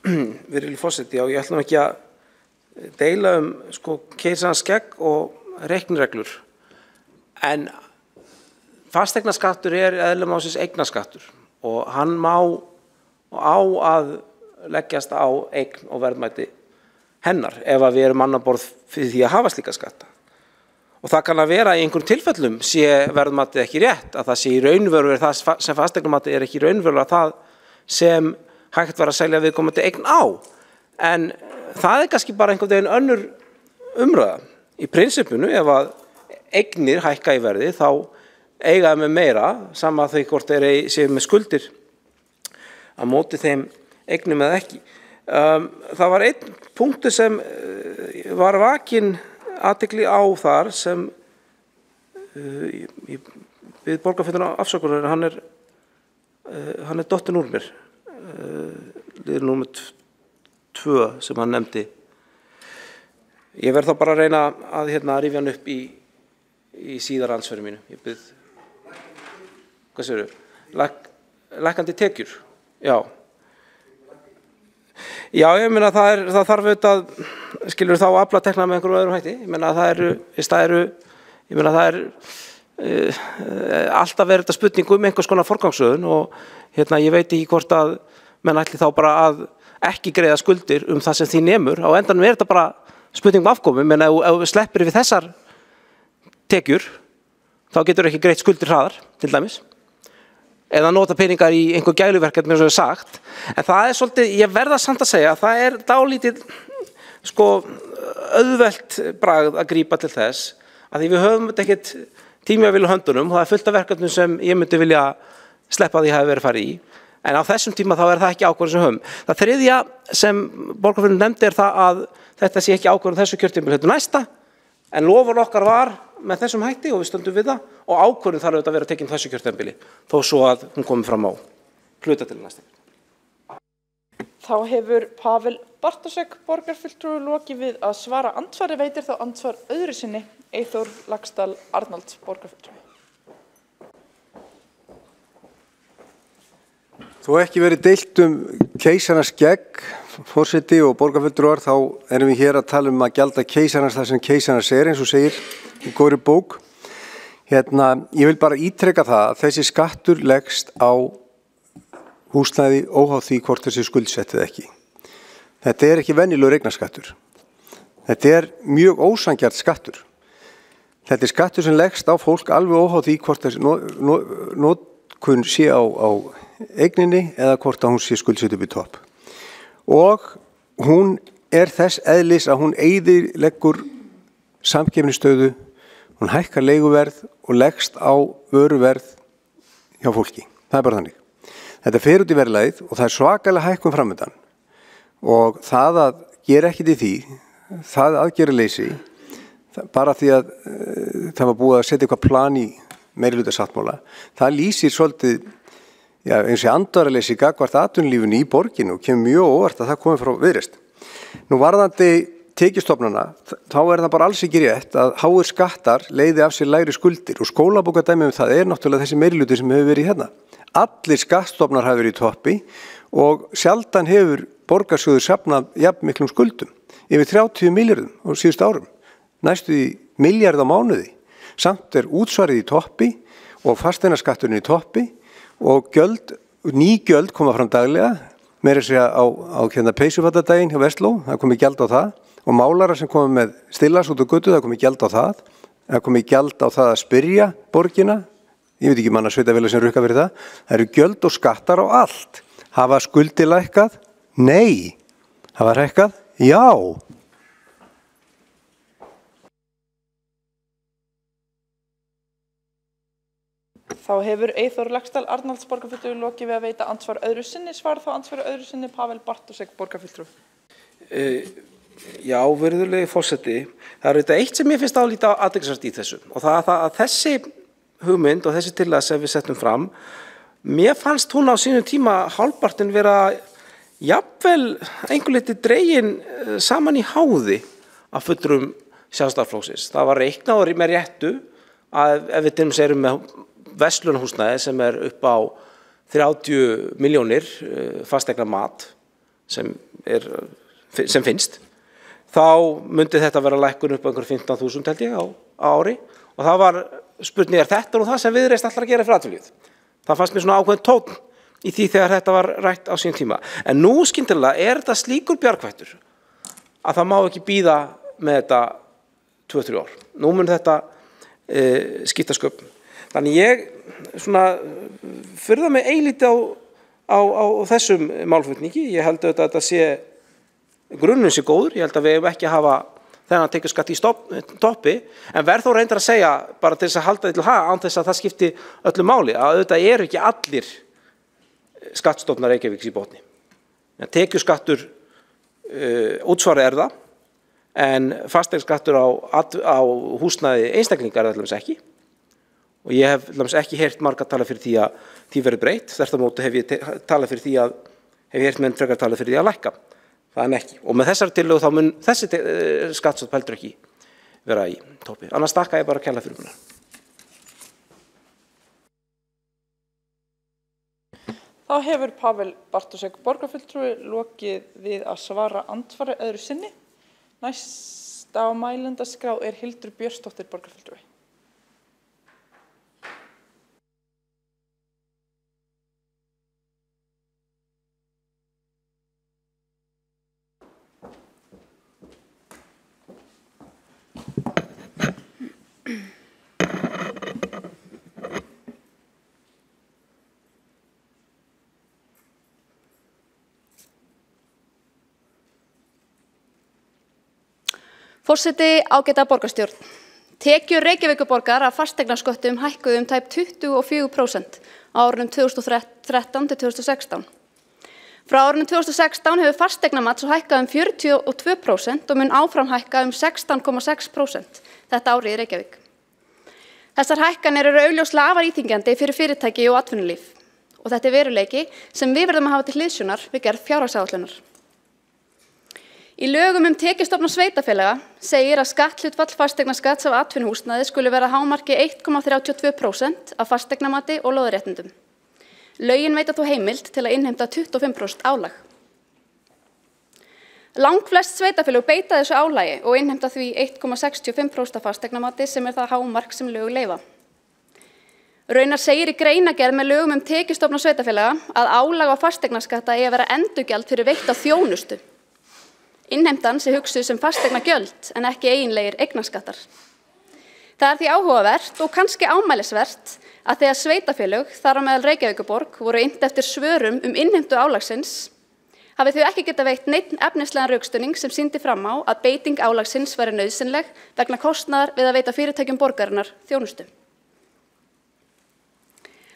Virðulegur forseti, ég ætlum ekki að deila keisarans skegg og reiknireglur. En fasteignaskattur eðli málsins eignaskattur og hann má og á að leggjast á eign og verðmæti hennar ef við erum annar borð fyrir því að hafa slíka skatta. Og það kann að vera í einhverjum tilfellum sé verðmætið ekki rétt, að það sé í raunveru það sem fasteignamatið ekki í raunveru það sem hægt var að selja viðkomandi eign á. En það kannski bara einhvern veginn önnur umræða. Í prinsipinu ef að eignir hækka í verði þá eiga með meira, sama þau hvort þeir séu með skuldir á móti þeim eignum eða ekki. Það var einn punktur sem var vakin athygli á þar sem við borgarfulltrúa afsökunar, hann dottinn úr mér. Liður númer 2 sem hann nefndi. Ég verð þá bara að reyna að rifja hann upp í síðara andsvari mínu. Ég bið, hvað segirðu? Lækkandi tekjur, já. Já, ég meina það þarf auðvitað, skilur þá afla tekna með einhverjum öðrum hætti. Ég meina það alltaf verið þetta spurning einhvers konar forgangsröðun og ég veit ekki hvort að menn ætli þá bara að ekki greiða skuldir það sem því nemur. Á endanum þetta bara spurning afkomu, menn ef við sleppir við þessar tekjur, þá getur ekki greitt skuldir hraðar, til dæmis. Eða nota peningar í einhver gæluverkefni eins og sagt. En það svolítið, ég verða samt að segja, það dálítið auðvelt bragð að grípa til þess, að því við höfum þetta ekkert tími að vilja höndunum, og það fullt af verkefnum sem ég myndi vilja sleppa því að hafa verið farið í. En á þessum tíma þá það ekki ákvörðun sem höfum. Það þriðja sem borgarfulltrúinn nefndi það að þetta sé ekki ákvörðun þessu kjörtímabili heldur næsta, en loforð okkar var með þessum hætti og við stöndum við það og ákvörðun þarf auðvitað að vera tekin þessu kjörtímabili þó svo að hún komi fram á hluta til næsta. Þá hefur Pavel Bartosek borgarfulltrúi lokið við að svara andsvari, veitir þá andsvar öðru sinni Eyþór Laxdal Arnalds borgarfulltrúi. Þó ekki verið deilt keisarans gegn, forseti og borgarfulltrúar, þá erum við hér að tala að gjalda keisarans það sem keisarans eins og segir í góðri bók. Ég vil bara ítreka það að þessi skattur leggst á húsnæði óháð því hvort þessi skuldsettið ekki. Þetta ekki venjulegur eignarskattur. Þetta mjög ósanngjarn skattur. Þetta skattur sem leggst á fólk alveg óháð því hvort þessi notkun sé á eigninni eða hvort að hún sé skuldsett upp í topp. Og hún þess eðlis að hún eyðileggur samkeppnisstöðu, hún hækkar leiguverð og leggst á vöruverð hjá fólki. Það bara þannig. Þetta fer út í verðlagið og það svakalega hækkun framöndan. Og það að gera ekkert í því, það aðgerðaleysi, bara því að það var búið að setja eitthvað plan í meirihluta-sáttmála, það lýsir svolítið eins og andvaraleysi gagnvart atvinnulífinu í borginu og kemur mjög óvart að það komi frá Viðreisn. Nú varðandi tekjustofnana, þá það bara alls ekki rétt að háir skattar leiði af sér lægri skuldir og skólabókardæmi það náttúrulega þessi meirihluti sem hefur verið hérna. Allir skattstofnar hafa verið í toppi og sjaldan hefur borgarsjóður safnað jafn miklum skuldum, yfir 30 milljörðum á síðustu árum, næstu í milljarð á mánuði. Samt útsvarið í toppi og fasteignaskatturinn í toppi og ný gjöld koma fram daglega, meira segja á peysufattadaginn hjá Vestló, það komið gjald á það, og málara sem komið með stillas út á götu, það komið gjald á það komið gjald á það að spyrja borgina, ég veit ekki manna sveitafélag sem rukka fyrir það, það eru gjöld og skattar á allt. Hafa skuldir lækkað? Nei. Hafa hækkað? Já. Þá hefur Eyþór Laxdal Arnalds borgarfulltrúi lokið við að veita andsvar öðru sinni, svar þá andsvar öðru sinni Pavel Bartosek borgarfulltrúi. Já, virðulegi forseti, það þetta eitt sem ég finnst álíta athyglisvert í þessu og það að þessi hugmynd og þessi tillaga sem við settum fram, mér fannst hún á sínum tíma hálfpartinn vera jafnvel einhver leyti dregin saman í háði af fulltrúum Sjálfstæðisflokksins. Það var reiknað og með réttu að ef við til erum með verslunarhúsnæði sem upp á 30 milljónir fasteigna mat sem finnst, þá myndi þetta vera lækkun upp á einhver 15.000 held ég á ári og það var spurning þetta nú það sem Viðreisn ætlar að gera fyrir atvinnulífið. Það fannst mér svona ákveðin tónn í því þegar þetta var rætt á sínum tíma. En nú skyndilega þetta slíkur bjargvættur að það má ekki bíða með þetta 2-3 ár. Nú mun þetta skipta sköpum. Þannig ég svona furða mig eilítið á þessum málflutningi. Ég held að þetta sé grunninn sé góður. Ég held að við hefum ekki að hafa þennan tekjuskatt í toppi, en verð þó reyndar að segja bara til þess að halda því til haga án þess að það skipti öllu máli að auðvitað eru ekki allir skattstofnar Reykjavíks í botni. Tekjuskattur útsvarið það, en fasteignaskattur á húsnæði einstaklingar ekki. Og ég hef ekki heyrt marga tala fyrir því að því verið breytt, þvert á móti hef ég talað fyrir því að hef ég heyrt menn frekar tala fyrir því að lækka. Það en ekki. Og með þessari tillögu þá mun þessi skattstofn heldur ekki vera í toppi. Annars þakka ég bara kærlega fyrir mér. Þá hefur Pavel Bartosek borgarfulltrúi lokið við að svara andsvari öðru sinni. Næst á mælendaskrá Hildur Björnsdóttir borgarfulltrúi. Forseti, ágæta borgarstjórn. Tekjur Reykjavíkurborgar af fasteignasköttum hækkuðu tæp 24% á árunum 2013 til 2016. Frá árunum 2016 hefur fasteignamats hækkað 42% og mun áfram hækka 16,6% þetta árið í Reykjavík. Þessar hækkanir eru augljóslega afar íþyngjandi fyrir fyrirtæki og atvinnulíf og þetta er veruleiki sem við verðum að hafa til hliðsjónar við gerð fjárhagsáætlunar. Í lögum tekjustofna sveitarfélaga segir að skatthlutfall fasteignaskatts af atvinnuhúsnæði skuli vera hámarki 1,32% af fasteignamati og lóðréttindum. Lögin veita þó heimild til að innheimta 25% álag. Langflest sveitarfélög beita þessu álagi og innheimta því 1,65% af fasteignamati sem er það hámark sem lög leyfa. Raunar segir í greinargerð með lögum tekjustofna sveitarfélaga að álag á fasteignaskatta eigi að vera endurgjald fyrir veitta þjónustu. Innheimtan sé hugsuð sem fasteignagjöld en ekki eiginlegir eignaskattar. Það er því áhugavert og kannski ámælisvert að þegar sveitarfélög, þar á meðal Reykjavíkurborg, voru innt eftir svörum innheimtu álagsins, hafi þau ekki geta veitt neinn efnislegan rökstuðning sem sýndi fram á að beiting álagsins væri nauðsynleg vegna kostnaðar við að veita fyrirtækjum borgarinnar þjónustu.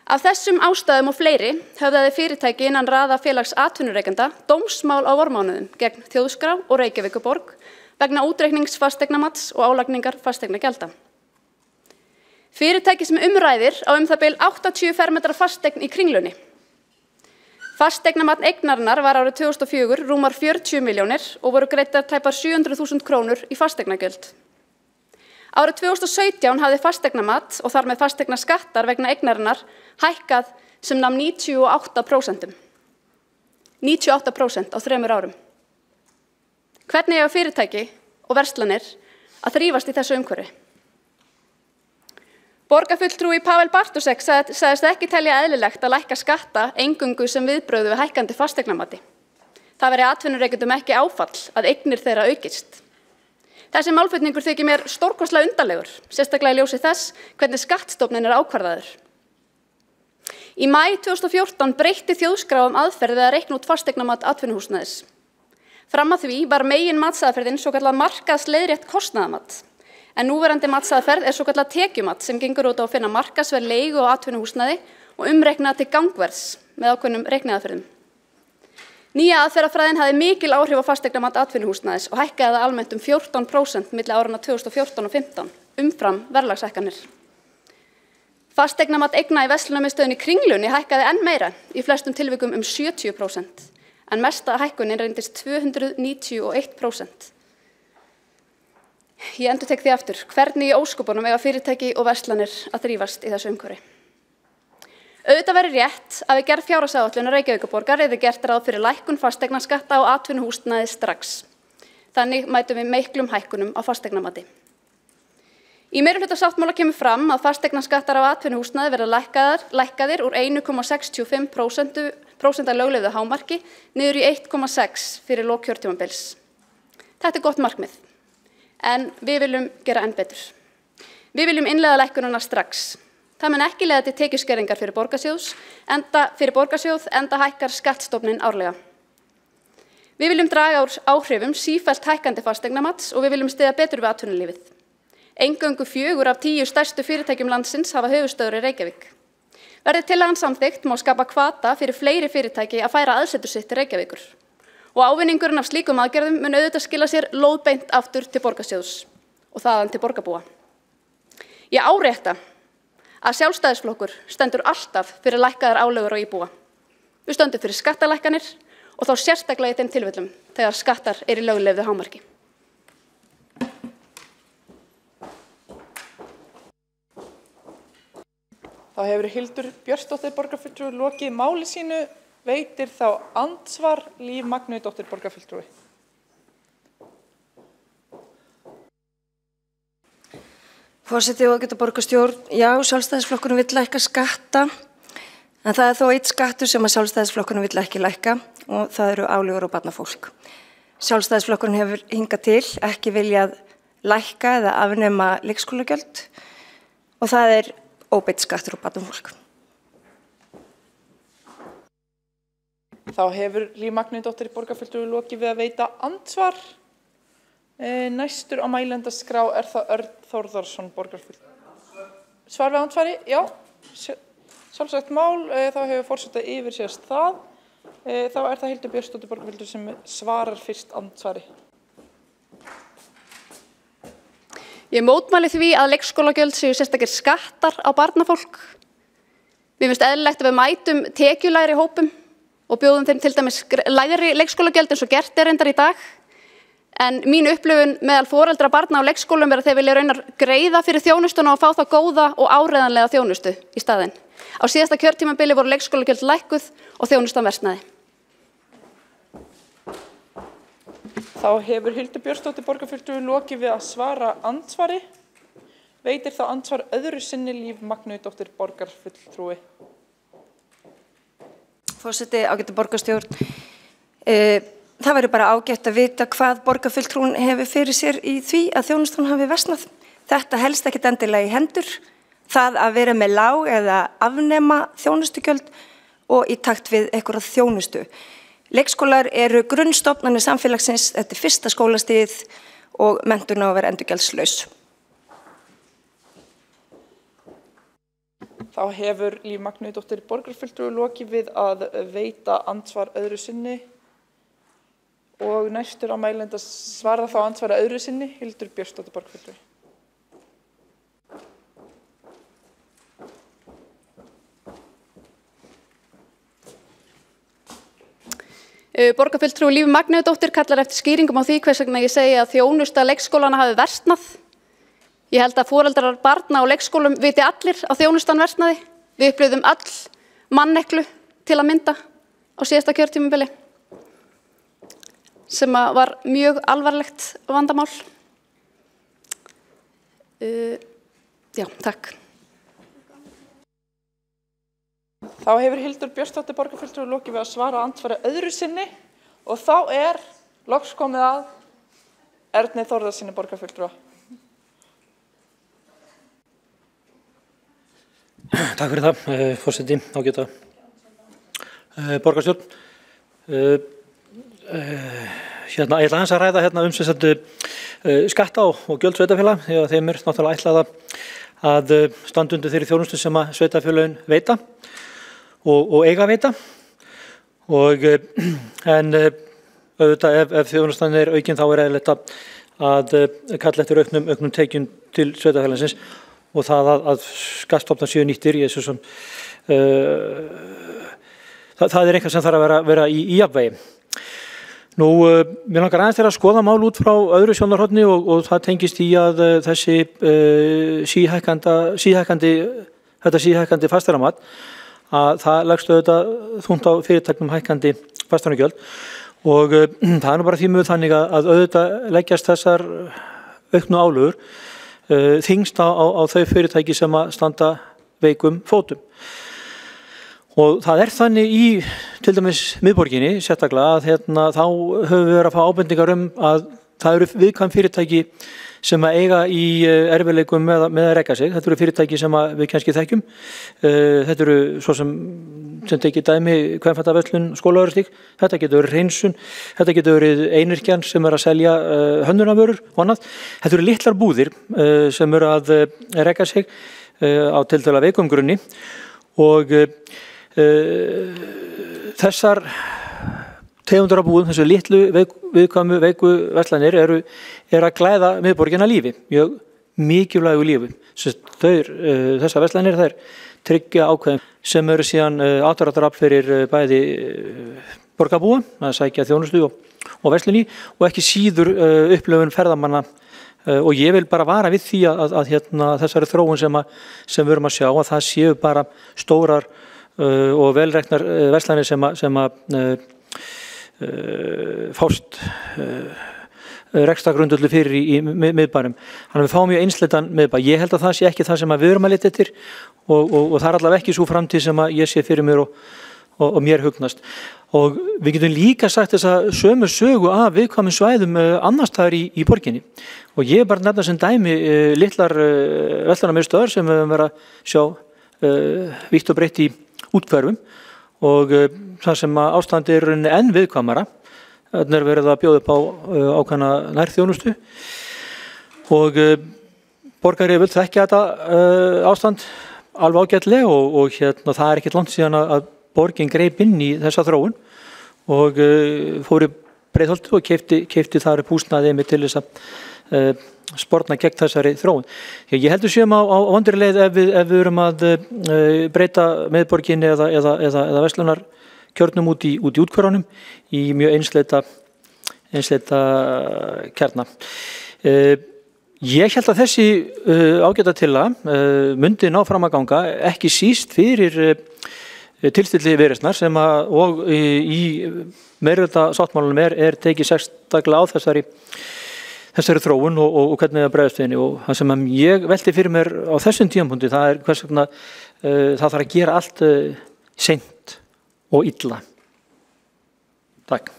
Af þessum ástæðum og fleiri höfðaði fyrirtæki innan raða félags atvinnureikenda dómsmál á vormánuðum gegn Þjóðskrá og Reykjavíkurborg vegna útreiknings fasteignamats og álagningar fasteignagjalda. Fyrirtæki sem ræðir á það bil 80 fermetra fasteign í Kringlunni. Fasteignamat eignarinnar var árið 2004 rúmar 40 milljónir og voru greiddar tæpar 700.000 krónur í fasteignagjöld. Árið 2017 hafði fasteignamat og þar með fasteignaskattar vegna eignarinnar hækkað sem nam 98%. 98% á 3 árum. Hvernig eiga fyrirtæki og verslanir að þrífast í þessu umhverfi? Borgarfulltrúi Pavel Bartusek sagðist ekki telja eðlilegt að lækka skatta eingöngu sem viðbrögðu við hækkandi fasteignamati. Það veri atvinnurekendum ekki áfall að eignir þeirra aukist. Þessi málflutningur þykir mér stórkostlega undarlegur, sérstaklega í ljósi þess hvernig skattstofninn er ákvarðaður. Í maí 2014 breytti Þjóðskrá aðferð við að reikna út fasteignamat atvinnuhúsnæðis. Fram að því var megin matsaðferðin svokallað markaðsleiðrétt kostnaðarmat, en núverandi matsaðferð er svokallað tekjumat sem gengur út á að finna markaðsverð leigu á atvinnuhúsnæði og umreikna til gangverðs með ákveðnum reikniaðferðum. Nýja aðferðafræðin hafði mikil áhrif á fasteignamat atvinnuhúsnæðis og hækkaði það almennt 14% milli áranna 2014 og 2015, umfram verðlagshækkanir. Fasteignamat eigna í verslunarmiðstöðinni Kringlunni hækkaði enn meira, í flestum tilvikum 70%, en mesta hækkunin reyndist 291%. Ég endurtek því aftur, hvernig í ósköpunum eiga fyrirtæki og verslanir að þrífast í þessu umhverfi? Auðvitað væri rétt að við gerð fjárhagsáætlunar Reykjavíkurborgar yrði gert ráð fyrir lækkun fasteignaskatta á atvinnuhúsnæði strax. Þannig mætum við miklum hækkunum á fasteignamati. Í meirihlutasáttmála kemur fram að fasteignaskattar á atvinnuhúsnæði verða lækkaðir úr 1,65% af löglegu hámarki niður í 1,6% fyrir lok kjörtímabils. Þetta er gott markmið, en við viljum gera enn betur. Við viljum innleiða lækkununa strax. Það mun ekki leiða til tekjuskerðingar fyrir borgarsjóð enda hækkar skattstofninn árlega. Við viljum draga úr áhrifum sífellt hækkandi fasteignamats og við viljum styðja betur við atvinnulífið. Eingöngu 4 af 10 stærstu fyrirtækjum landsins hafa höfuðstöður í Reykjavík. Verði tillagan samþykkt má skapa hvata fyrir fleiri fyrirtæki að færa aðsetur sitt til Reykjavíkur. Og ávinningurinn af slíkum aðgerðum mun auðvitað skila sér lóðbeint aftur til borgarsjóðs og þaðan til borgarbúa. Ég árétta að Sjálfstæðisflokkur stendur alltaf fyrir lækkaðar álögur á íbúa. Við stöndum fyrir skattalækkanir og þá sérstaklega í þeim tilfellum þegar skattar í löglegu hámarki. Þá hefur Hildur Björnsdóttir borgarfulltrúi lokið máli sínu, veitir þá andsvar Líf Magnúsdóttir borgarfulltrúi. Forseti og ágæta borgarstjórn, já, Sjálfstæðisflokkurinn vill lækka skatta, en það er þó eitt skattur sem að Sjálfstæðisflokkurinn vill ekki lækka og það eru álögur og barnafólk. Sjálfstæðisflokkurinn hefur hingað til ekki viljað lækka eða afnema leikskólagjöld og það er óbeinn skattur og barnafólk. Þá hefur Líf Magnúsdóttir borgarfulltrúi lokið við að veita andsvar. Næstur á mælendaskrá það Örn Þórðarsson, borgarfulltrúi. Svar við andsvari? Já. Sjálfsagt mál, þá hefur forseta yfirsést það. Þá það Hildur Björnsdóttir, borgarfulltrúi, sem svarar fyrst andsvari. Ég mótmæli því að leikskólagjöld séu sérstakir skattar á barnafólk. Mér finnst eðlilegt að við mætum tekjulægri hópum og bjóðum þeim til dæmis lægri leikskólagjöld eins og gert reyndar í dag. En mín upplifun meðal foreldra barna á leikskólum að þeir vilja raunar greiða fyrir þjónustuna og fá þá góða og áreiðanlega þjónustu í staðinn. Á síðasta kjörtímabili voru leikskólagjöld lækkuð og þjónustan versnaði. Þá hefur Hildur Björnsdóttir, borgarfulltrúi, lokið við að svara andsvari. Veitir þá andsvar öðru sinni Líf Magnúsdóttir, borgarfulltrúi. Forseti, ágætu borgarstjórn. Það væri bara ágætt að vita hvað borgarfulltrúin hefur fyrir sér í því að þjónustan hafi versnað. Þetta helst ekkit endilega í hendur. Það að vera með lág eða afnema þjónustugjöld og í takt við einhverja þjónustu. Leikskólar eru grunnstofnanir samfélagsins, þetta fyrsta skólastigið og menntun á að vera endurgjaldslaus. Þá hefur Líf Magnúsdóttir, borgarfulltrúi, lokið við að veita andsvar öðru sinni. Og næstur á mælenda svara þá andsvara öðru sinni, Hildur Björnsdóttir, borgarfulltrúi. Borgarfulltrúi Líf Magnúsdóttir kallar eftir skýringum á því hvers vegna ég segi að þjónusta leikskólana hafi versnað. Ég held að foreldrar barna á leikskólum viti allir að þjónustan versnaði. Við upplifðum öll manneklu til að mynda á síðasta kjörtímabili, sem var mjög alvarlegt vandamál. Já, takk. Þá hefur Hildur Björnsdóttir, borgarfulltrúi, lokið við að svara andsvari öðru sinni og þá loks komið að Erni Þórðarsyni, borgarfulltrúa. Takk fyrir það, forseti, ágæta borgarstjórn. Ég ætla aðeins að ræða skatta og gjöld sveitarfélaga, því að þeim náttúrulega ætlað að standa undir þeirri þjónustu sem að sveitarfélögin veita og eiga veita. En auðvitað ef þjónustan aukin þá eðlilegt að kalla eftir auknum tekjum til sveitarfélagsins og það að skattstofnar séu nýttir. Það eitthvað sem þarf að vera í jafnvægi. Mér langar aðeins til að skoða mál út frá öðru sjónarhorni og það tengist í að þessi síhækkandi fasteignamat, að það leggst auðvitað þungt á fyrirtæknum hækkandi fasteignagjöld og það nú bara því miður þannig að auðvitað leggjast þessar auknu álögur þyngst á þau fyrirtæki sem að standa veikum fótum. Og það þannig í til dæmis miðborginni sérstaklega að þá höfum við verið að fá ábendingar að það eru viðkvæm fyrirtæki sem að eiga í erfiðleikum með að reka sig. Þetta eru fyrirtæki sem við kannski þekkjum. Þetta eru svo sem tekið dæmi kvenfataverslun, skólavörustík. Þetta getur verið hreinsun, þetta getur verið einyrkjan sem að selja hönnunarvörur og annað. Þetta eru litlar búðir sem eru að reka sig á tiltölulega veikum grunni og þessar tegundur af búðum, þessu litlu viðkvæmu veiku verslanir eru að glæða miðborgina lífi, mjög mikilvægu lífi. Þessar verslanir þær tryggja ákveðum sem eru síðan áttaráttarafl fyrir bæði borgarbúa að sækja þjónustu og verslun í og ekki síður upplifun ferðamanna. Og ég vil bara vara við því að þessari þróun sem við erum að sjá að það séu bara stórar og velreknar verslanir sem að fást rekstrargrundvöllur fyrir í miðbænum. Þannig að við fáum mjög einsleitan miðbæ. Ég held að það sé ekki það sem við erum að leita eftir og það allavega ekki svo framtíð sem að ég sé fyrir mér og mér hugnast. Og við getum líka sagt þessa sömu sögu af viðkvæmum svæðum annars staðar í borginni. Og ég bara nefna sem dæmi litlar verslunarmiðstöðvar sem við höfum verið að sjá vítt og breytt í úthverfum og það sem ástandi enn viðkvæmara, Þarna er verið að bjóða upp á ákveðna nærþjónustu og borgari vill þekkja þetta ástand alveg ágætlega og það er ekkert langt síðan að borgin greip inn í þessa þróun og fór í Breiðholti og keypti þar upp húsnæði einmitt til þess að sporna gegn þessari þróun. Ég heldur séum á vondri leið ef við erum að breyta miðborginni eða verslunarkjörnum út í úthverfunum í mjög einsleita kjarna. Ég held að þessi ágæta tillaga myndi ná fram að ganga ekki síst fyrir tilstilli Viðreisnar sem og í meirihluta sáttmálanum er tekið sérstaklega á þessari þróun og hvernig það bregðast við henni og það sem ég velti fyrir mér á þessum tímapunkti það er hvers vegna það þarf að gera allt seint og illa. Takk.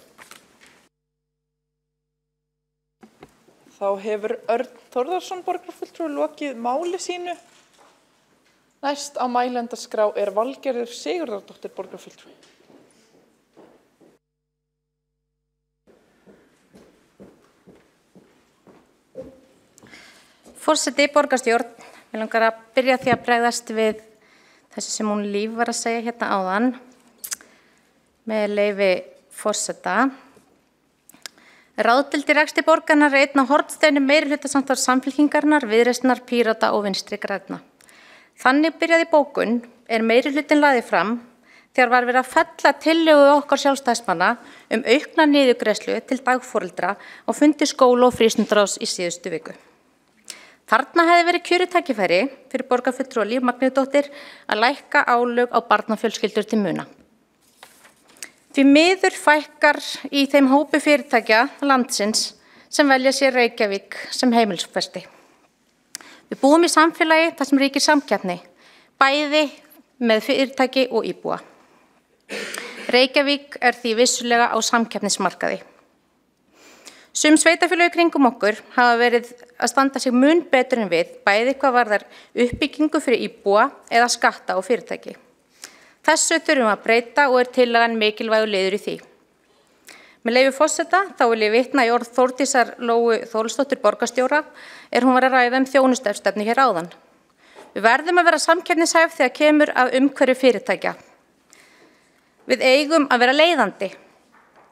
Þá hefur Örn Þórðarsson borgarfulltrúi lokið máli sínu. Næst á mælendaskrá er Valgerður Sigurðardóttir borgarfulltrúi. Forseti borgarstjórn, ég langar að byrja því að bregðast við þessu sem hún Líf var að segja hérna áðan með leyfi forseta. Ráðdeildir rekstri borgarnar er einn af hornsteinum meirihlutasamstarfs Samfylkingarinnar, Viðreisnar, Pírata og Vinstri grænna. Þannig byrjaði bókun meirihlutin lagði fram þegar var verið að fella tillögu okkar sjálfstæðismanna aukna niðurgreiðslu til dagforeldra á fundi skóla og frístundaráðs í síðustu viku. Þarna hefði verið kjörið tækifæri fyrir borgarfulltrúa Líf Magnúsdóttir að lækka álög á barnafjölskyldur til muna. Því miður fækkar í þeim hópi fyrirtækja landsins sem velja sér Reykjavík sem heimilisfesti. Við búum í samfélagi þar sem ríkir samkeppni, bæði með fyrirtæki og íbúa. Reykjavík er því vissulega á samkeppnismarkaði. Sum sveitarfélög í kringum okkur hafa verið að standa sig mun betur en við, bæði hvað varðar uppbyggingu fyrir íbúa eða skatta á fyrirtæki. Þessu þurfum að breyta og er tillagan mikilvægur liður í því. Með leyfi forseta þá vil ég vitna í orð Þórdísar Lóu Þórhallsdóttur borgarstjóra hún var að ræða þjónustustefnu hér áðan. Við verðum að vera samkeppnishæf þegar kemur að umhverfi fyrirtækja. Við eigum að vera leiðandi.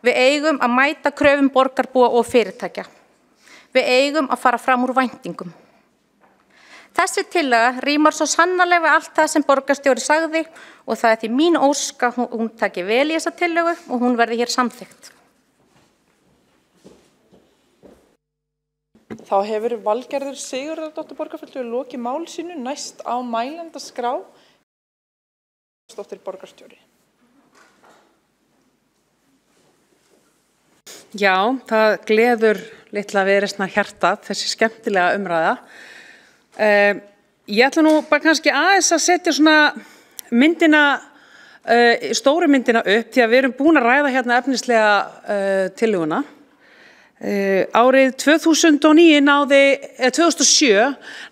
Við eigum að mæta kröfum borgarbúa og fyrirtækja. Við eigum að fara fram úr væntingum. Þessi tillaga rímar svo sannarlega við allt það sem borgarstjóri sagði og það er því mín ósk að hún taki vel í þessa tillögu og hún verði hér samþykkt. Þá hefur Valgerður Sigurðardóttir borgarfulltrúi lokið máli sínu. Næst á mælendaskrá Stóttir borgarstjóri. Já, það gleður litla Viðreisnar hjartað, þessi skemmtilega umræða. Ég ætla nú bara kannski aðeins að setja svona stóru myndina upp því að við erum búin að ræða hérna efnislega tillöguna. Árið 2007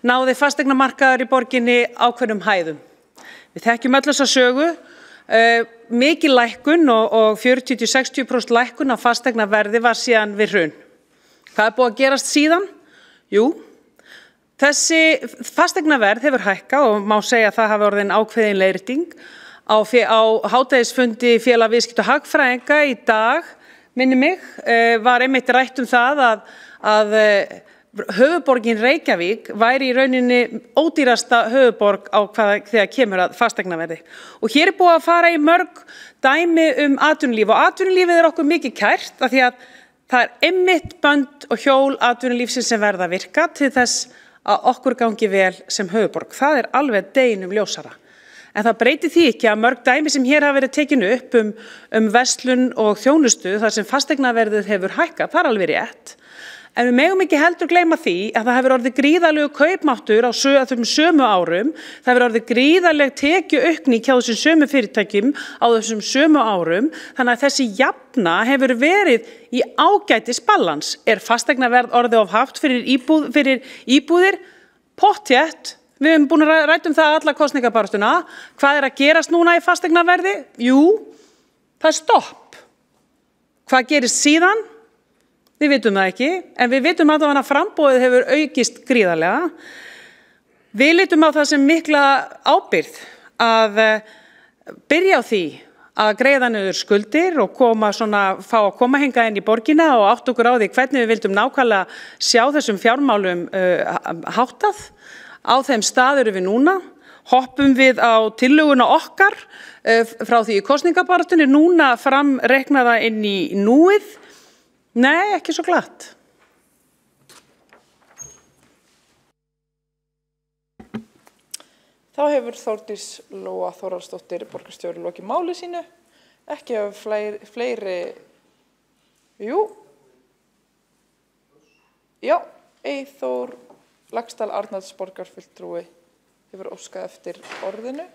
náði fasteignamarkaður í borginni ákveðnum hæðum. Við þekkjum öll þessa sögu, mikil lækkun og 40–60% lækkun á fasteignaverði var síðan við hrun. Hvað er búið að gerast síðan? Jú, þessi fasteignaverð hefur hækkað og má segja að það hafi orðin ákveðin leiðrétting. Á hádegisfundi Félag viðskipta og hagfræðinga í dag minni mig, var einmitt rætt það að höfuðborgin Reykjavík væri í rauninni ódýrasta höfuðborg þegar kemur að fasteignaverði. Og hér er búið að fara í mörg dæmi atvinnulíf og atvinnulífið er okkur mikið kært af því að það er einmitt bönd og hjól atvinnulífsins sem verða að virka til þess að okkur gangi vel sem höfuðborg. Það er alveg deginum ljósara. En það breytir því ekki að mörg dæmi sem hér hafa verið tekinu upp verslun og þjónustu þar sem fasteignaverðið hefur hækkað, það er alveg rétt. En við megum ekki heldur gleyma því að það hefur orðið gríðarlegu kaupmáttur á þessum sömu árum, það hefur orðið gríðarleg tekjuaukning hjá þessum sömu fyrirtækjum á þessum sömu árum, þannig að þessi jafna hefur verið í ágætis balans. Er fasteignaverð orðið of hátt fyrir íbúðir? Pottþétt. Við höfum búin að ræða það alla kosningabaráttuna. Hvað er að gerast núna í fasteignaverði? Jú, það er stopp. Hvað gerist síðan? Við vitum það ekki, en við vitum að framboðið hefur aukist gríðarlega. Við litum á það sem mikla ábyrgð að byrja á því að greiða niður skuldir og fá að koma hingað inn í borgina og átt okkur á því hvernig við vildum nákvæmlega sjá þessum fjármálum háttað. Á þeim stað erum við núna. Hoppum við á tillöguna okkar frá því í kosningabaráttunni núna framreiknaða inn í núið? Nei, ekki svo glatt. Þá hefur Þórdís Lóa Þórhallsdóttir borgarstjóri lokið máli sínu. Ekki af fleiri... Jú. Já, Eyþór Laxdal Arnalds borgarfulltrúi hefur óskað eftir orðinu.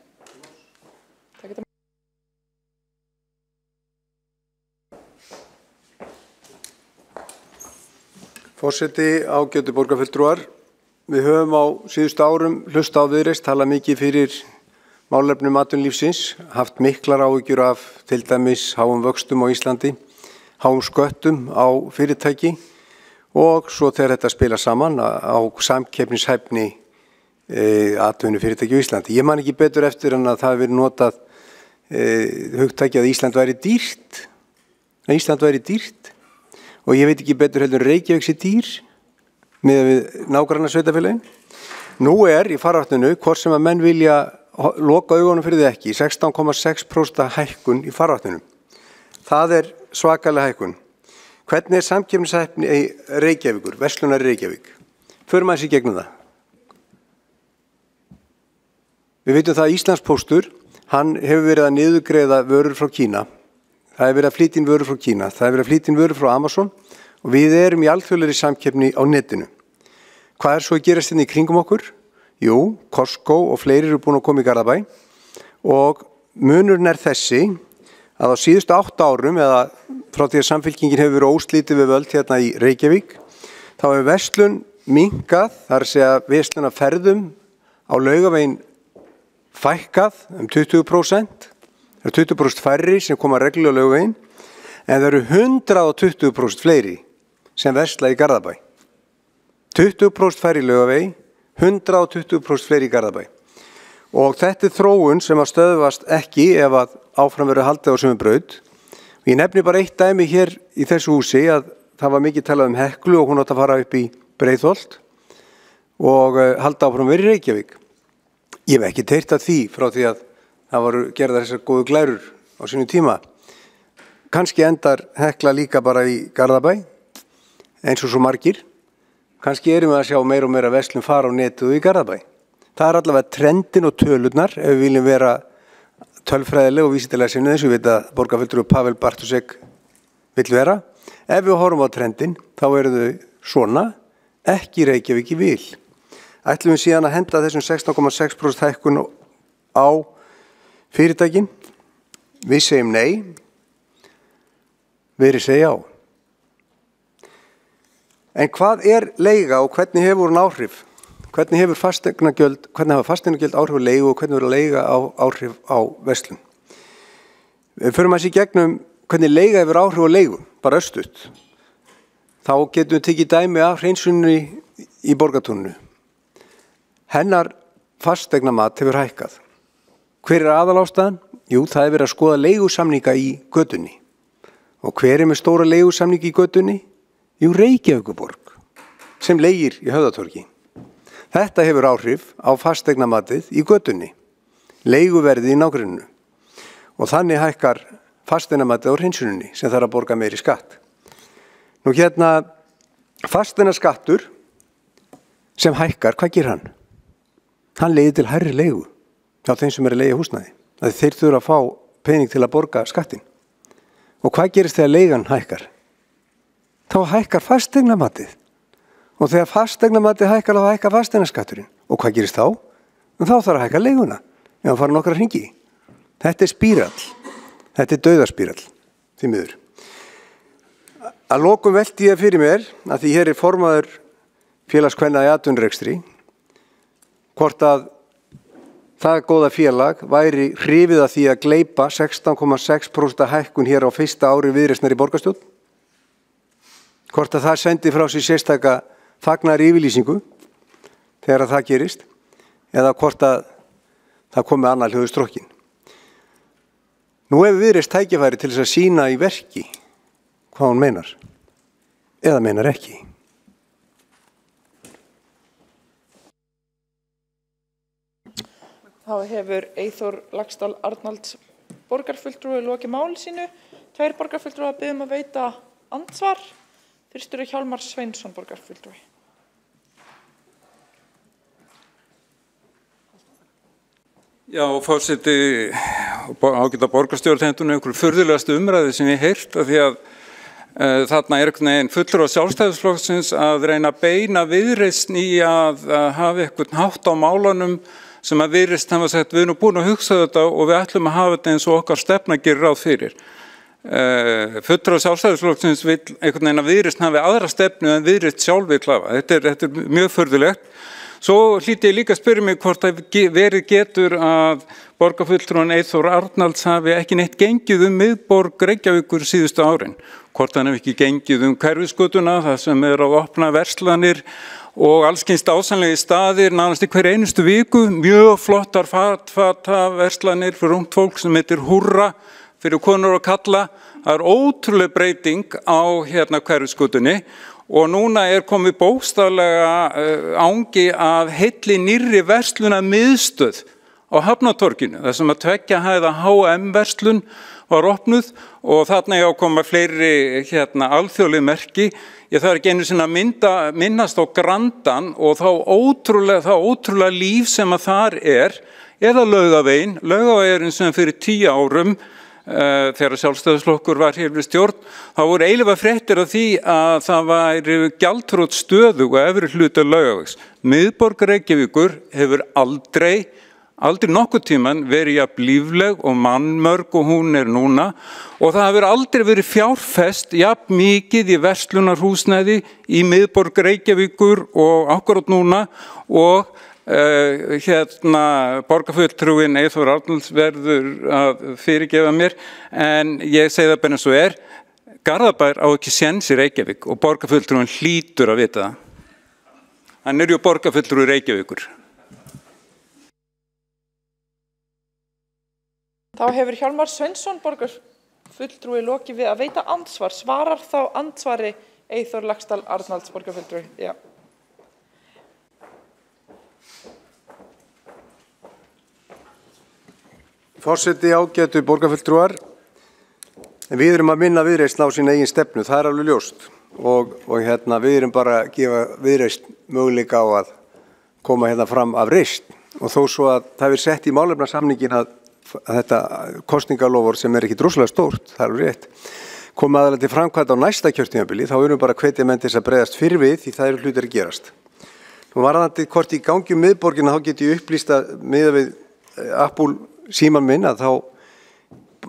Forseti, ágætu borgarfulltrúar, við höfum á síðustu árum hlusta á Viðreisn, talað mikið fyrir málefnum atvinnulífsins, haft miklar áhyggjur af til dæmis háum vöxtum á Íslandi, háum sköttum á fyrirtæki og svo þegar þetta spila saman á samkeppnishæfni atvinnufyrirtæki á Íslandi. Ég man ekki betur eftir en að það hefur verið notað hugtaki að Ísland væri dýrt, og ég veit ekki betur heldur Reykjavík sé dýr með við nágranna sveitarfélögin. Nú í farvatninu, hvort sem að menn vilja loka augunum fyrir því ekki, 16,6% hækkun í farvatninu. Það svakalega hækkun. Hvernig samkeppnishæfni Reykjavíkur, verslunar Reykjavík? Förum aðeins í gegnum það. Við veitum það að Íslandspóstur, hann hefur verið að niðurgreiða vörur frá Kína. Það verið að flytja inn vörur frá Kína, það verið að flytja inn vörur frá Amazon og við erum í alþjóðlegri samkeppni á netinu. Hvað svo að gerast í kringum okkur? Jú, Costco og fleiri eru búin að koma í Garðabæ og munurinn þessi að á síðustu 8 árum eða frá því að Samfylkingin hefur verið óslítið við völd hérna í Reykjavík, þá hefur verslun minnkað, það að segja verslun af ferðum á Laugaveginn fækkað 20%. Það 20% færri sem koma reglulega á Laugaveginn, en það eru 120% fleiri sem versla í Garðabæ. 20% færri í Laugavegi, 120% fleiri í Garðabæ. Og þetta þróun sem að stöðvast ekki ef að áfram verður haldið á sömu braut. Ég nefni bara eitt dæmi hér í þessu húsi að það var mikið talað um Heklu og hún átti að fara upp í Breiðholt og halda áfram verið í Reykjavík. Ég hef ekki heyrt af því frá því að það voru gerðar þessar góðu glærur á sínum tíma. Kannski endar Hekla líka bara í Garðabæ, eins og svo margir. Kannski erum við að sjá meira og meira verslun fara á netið og í Garðabæ. Það allavega trendin og tölurnar ef við viljum vera tölfræðileg og vísindalega sinni eins og við veit að borgarfulltrúi Pavel Bartusek vill vera. Ef við horfum á trendin þá eru þau svona, ekki Reykjavík í vil. Ætlum við síðan að henda þessum 16,6% hækkun á fyrirtækin, við segjum nei, verið segja já. En hvað leiga og hvernig hefur hún áhrif? Hvernig hafa fasteignagjöld áhrif á leigu og hvernig hefur leiga áhrif á verslun? Við förum að sé gegnum hvernig leiga hefur áhrif á leigu, bara östutt. Þá getum við tekið dæmi af hreinsunni í Borgartúninu. Hennar fasteignamat hefur hækkað. Hver aðalástæðan? Jú, það verið að skoða leigusamninga í götunni. Og hver með stóra leigusamningi í götunni? Jú, Reykjavíkurborg, sem leigir í Höfðatorgi. Þetta hefur áhrif á fasteignamatið í götunni, leiguverðið í nágrenninu. Og þannig hækkar fasteignamatið á hreinsuninni sem þarf að borga meiri skatt. Nú hérna, fasteignaskattur sem hækkar, hvað gerir hann? Hann leiðir til hærri leigu á þeim sem að leigja húsnæði. Þeir þurfa að fá pening til að borga skattin. Og hvað gerist þegar leigan hækkar? Þá hækkar fasteignamatið. Og þegar fasteignamatið hækkar, þá hækkar fasteignaskatturinn. Og hvað gerist þá? Þá þarf að hækka leiguna. Ef að fara nokkra hringi. Þetta spírall. Þetta dauðaspírall. Því miður. Að lokum velti ég fyrir mér, að því hér formaður félagskvenna í atvinnurekstri, hvort að það góða félag væri hrifið að því að gleypa 16,6% hækkun hér á fyrsta ári Viðreisnar í borgarstjórn. Hvort að það sendi frá sér sérstaka fagnar yfirlýsingu þegar að það gerist, eða hvort að það komi annar hljóðu strokkin. Nú hefur Viðreisn tækifæri til þess að sýna í verki hvað hún meinar, eða meinar ekki. Þá hefur Eyþór Laxdal Arnalds borgarfulltrúi lokið máli sínu. 2 borgarfulltrúi að biðja að veita andsvar. Fyrstur er Hjálmar Sveinsson borgarfulltrúi. Já, forseti ágæta borgarstjórn, þetta er einhverju furðulegasta umræði sem ég heyrt, af því að þarna er einhvern veginn fulltrúi Sjálfstæðisflokksins að reyna að beina Viðreisn í að hafa einhvern hátt á málunum sem að Viðreisn hafa sagt, við erum búin að hugsa þetta og við ætlum að hafa þetta eins og okkar stefna gerir ráð fyrir. Fulltrúi Sjálfstæðisflokksins vill einhvern veginn að Viðreisn hafi aðra stefnu en Viðreisn sjálf vill hafa. Þetta er mjög furðulegt. Svo hlýti ég líka að spyrja mig hvort að verið getur að borgarfulltrúin Eyþór Arnalds hafi ekki neitt gengið miðborg Reykjavíkur síðustu árin. Hvort hann hefur ekki gengið Hverfisgötuna, það sem er að opna verslanir og allskyns dásamlegi staðir, nánast í hver einustu viku, mjög flottar fatverslanir fyrir ungt fólk sem heitir Húrra, fyrir konur og kalla. Það er ótrúleg breyting á Hverfisgötunni. Og núna er komið bókstaflega ángi að heilli nýrri versluna miðstöð á Hafnatorginu. Það sem að 2 hæða H&M verslun var opnuð og þarna er að koma fleiri alþjóðleg merki. Ég þarf ekki einu sinni að minnast á Grandan og þá ótrúlega líf sem að þar er, eða Laugaveginn. Laugavegurinn sem fyrir 10 árum þegar Sjálfstæðisflokkur var hér við stjórn, þá voru eilífa fréttir af því að það væri gjaldþrot stöðu og efri hluta Laugavegs. Miðborg Reykjavíkur hefur aldrei nokkuð tíman verið jafn lífleg og mannmörg og hún er núna og það hefur aldrei verið fjárfest jafn mikið í verslunarhúsnæði í miðborg Reykjavíkur og akkurat núna og borgarfulltrúin Eyþór Arnalds verður að fyrirgefa mér en ég segi það bara eins og Garðabær á ekki séns í Reykjavík og borgarfulltrúin hlýtur að vita það. Hann er ju borgarfulltrúi Reykjavíkur. Þá hefur Hjálmar Sveinsson borgarfulltrúi lokið við að veita andsvar. Svarar þá andsvari Eyþór Laxdal Arnalds borgarfulltrúi? Já. Forseti, ágætu borgarfulltrúar, en við erum að minna Viðreisn á sín eigin stefnu, það er alveg ljóst og við erum bara að gefa Viðreisn möguleika á að koma fram af reisn og þó svo að það er sett í málefnasamningin að þetta kosningalofur sem er ekki droslega stórt, það er alveg rétt, koma aðalega til framkvæmd á næsta kjörtímabili, þá erum við bara hvetja menn til þess að bregðast fyrir við því það eru hlutir að gerast. Nú varðandi hvort í gangi miðborgina þá get ég upplýst að miðað við Apple síman minn að þá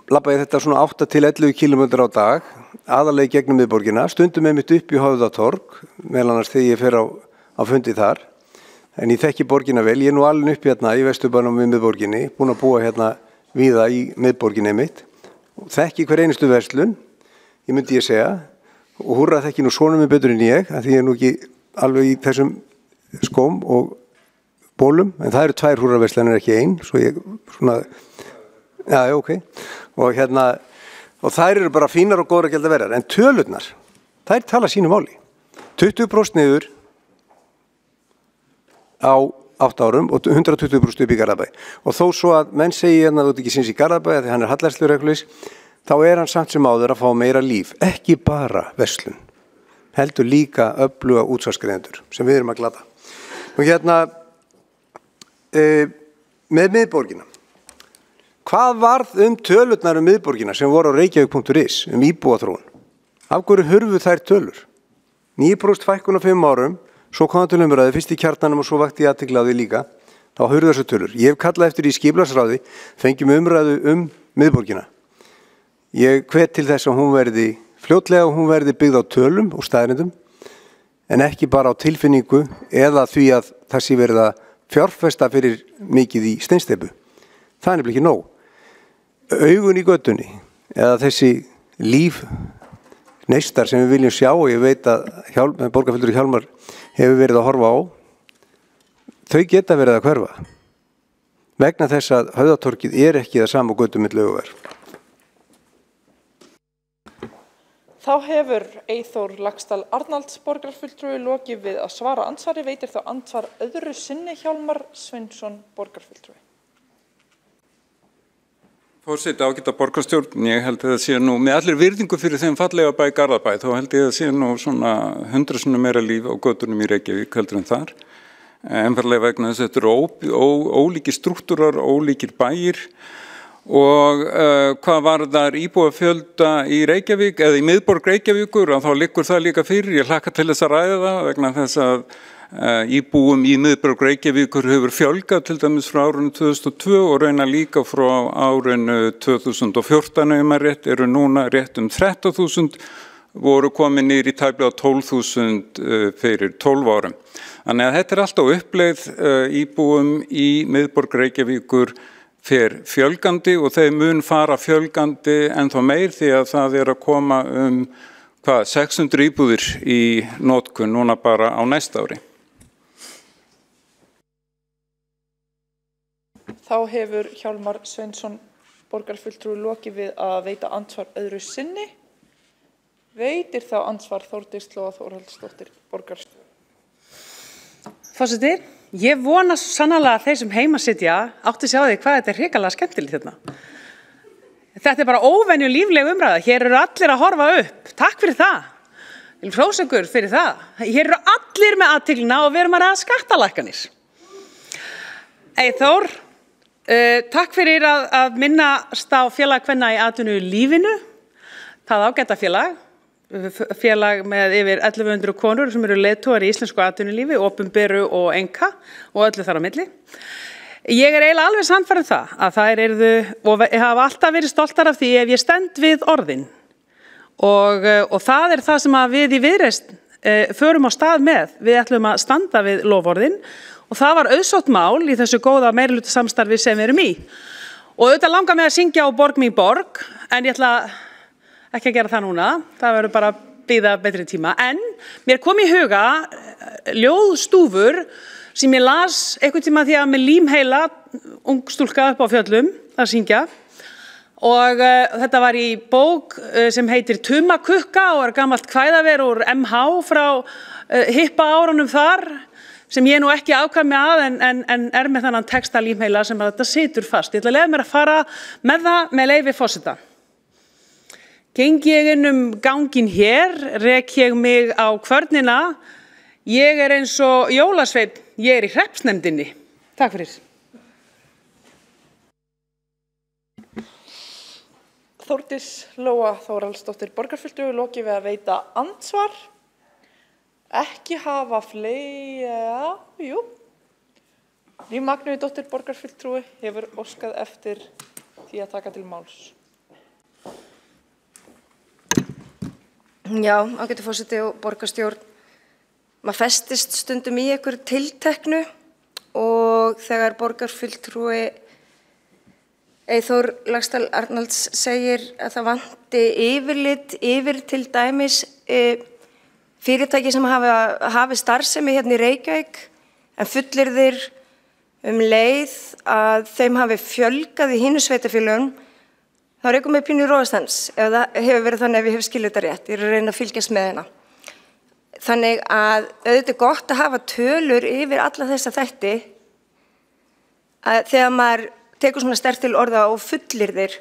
labba ég þetta svona 8 til 11 km á dag, aðallega gegnum miðborgina, stundum einmitt upp í Höfðatorg, meðal annars þegar ég fer á fundi þar, en ég þekki borgina vel, ég er nú alveg upp í Vesturbænum við miðborginni, búin að búa víða í miðborginni mitt, þekki hver einustu verslun, ég myndi ég segja, og Húrra þekki nú sonum mig betur en ég, að því ég er nú ekki alveg í þessum skóm og bólum, en það eru 2 Húrraverslanir ekki ein, svo ég svona, já, ok, og þær eru bara fínar og góðar að gælda verðar, en tölurnar, þær tala sínu máli, 20% niður á 8 árum og 120% upp í Garðabæ, og þó svo að menn segi þú ert ekki síns í Garðabæ, því hann er hallærslegur reglulegs, þá er hann samt sem áður að fá meira líf, ekki bara verslun, heldur líka öfluga útsvarsgreiðendur, sem við erum að glata. Og með miðborgina. Hvað varð tölurnar miðborgina sem voru á reykjavík.is íbúaþróun? Af hverju hurfu þær tölur? 9% fækkun á 5 árum, svo kom það til umræðu, fyrst í Kjarnanum og svo vakti ég athygli á því líka, þá hurfu þessu tölur. Ég hef kallað eftir í skipulagsráði, fengjum umræðu miðborgina. Ég hvet til þess að hún verði fljótlega og hún verði byggð á tölum og staðrindum, en ekki bara á tilfinningu eða því að það sé verið að fjárfesta fyrir mikið í steinsteypu. Það er nefnilega ekki nóg. Augun í götunni eða þessi lífneistar sem við viljum sjá og ég veit að borgarfulltrúi Hjálmar hefur verið að horfa á, þau geta verið að hverfa vegna þess að Höfðatorgið er ekki það sama götu milli Laugavegar. Þá hefur Eyþór Laxdal Arnalds borgarfulltrúi lokið við að svara andsvari, veitir þá andsvar öðru sinni Hjálmar Sveinsson borgarfulltrúi. Forseti, ágæta borgarstjórn, ég held að það sé nú, með allir virðingu fyrir þeim fallega bæ Garðabæ, þá held ég að það sé nú svona 100 sinnum meira líf á götunum í Reykjavík heldur en þar. Einfaldlega vegna þess að þetta eru ólíkir strúktúrar, ólíkir bæir og hvað varðar íbúafjölda í Reykjavík eða í miðborg Reykjavíkur, þá liggur það líka fyrir. Ég hlakka til þess að ræða það vegna þess að íbúum í miðborg Reykjavíkur hefur fjölgað til dæmis frá árinu 2002 og raunar líka frá árinu 2014 ef maður rétt, eru núna rétt 13.000, voru komin niður í tæplega 12.000 fyrir 12 árum. Þannig að þetta er alltaf uppleið íbúum í miðborg Reykjavíkur fer fjölgandi og þeir mun fara fjölgandi ennþá meir því að það er að koma 600 íbúðir í notkun núna bara á næsta ári. Þá hefur Hjálmar Sveinsson borgarfulltrúi lokið við að veita andsvar öðru sinni. Veitir þá andsvar Þórdís Lóa Þórhallsdóttir borgarstjóri. Forseti, ég vona sannarlega að þeir sem heima sitja átti sig á því hvað þetta er hrikalega skemmtilegt hérna. Þetta er bara óvenju lífleg umræða. Hér eru allir að horfa upp. Takk fyrir það. Ég vil hrósa ykkur fyrir það. Hér eru allir með athyglinna og við erum að ræða skattalækkanir. Eyþór, takk fyrir að minnast á félag kvenna í atvinnulífinu. Það ágæta félag með yfir 1100 konur sem eru leiðtogar í íslensku atvinnulífi, opinberu og enga og öllu þar á milli. Ég er eiginlega alveg sannfærð það að þær yrðu og hafa alltaf verið stoltar af því ef ég stend við orðin og það er það sem að við í Viðreisn förum á stað með. Við ætlum að standa við loforðin og það var auðsótt mál í þessu góða meirihlutasamstarfi sem við erum í. Og auðvitað langar mig að syngja á Borg mín borg, en ég ætla ekki að gera það núna, það verður bara að bíða betri tíma. En mér kom í huga ljóðstúfur sem ég las einhvern tíma því að með límheila ung stúlka upp á fjöllum að syngja. Og þetta var í bók sem heitir Tumakukka og er gamalt kvæðaver úr MH frá hippa árunum þar, sem ég nú ekki ákvæmi að en er með þannan texta límheila sem að þetta situr fast. Ég ætla að leyfa mér að fara með það með leyfi forseta. Geng ég inn gangin hér, rek ég mig á kvörnina, ég er eins og jólasveinn, ég er í hreppsnefndinni. Takk fyrir. Þórdís Lóa Þórhallsdóttir borgarfulltrúi lokið við að veita andsvar. Ekki hafa fleira, Líf Magnúsdóttir borgarfulltrúi hefur óskað eftir því að taka til máls. Já, ágæti forseti og borgarstjórn. Maður festist stundum í einhver tilteknu og þegar borgarfulltrúi Eyþór Laxdal Arnalds segir að það vanti yfirlit yfir til dæmis fyrirtæki sem hafi starfsemi hérna í Reykjavík en fullyrðir leið að þeim hafi fjölgað í hinu sveitarfélögum, þá er eitthvað með pínu róðastans ef það hefur verið þannig ef ég hef skilið þetta rétt. Ég er að reyna að fylgjast með hérna. Þannig að auðvitað er gott að hafa tölur yfir alla þessa þætti að þegar maður tekur svona sterkt til orða og fullyrðir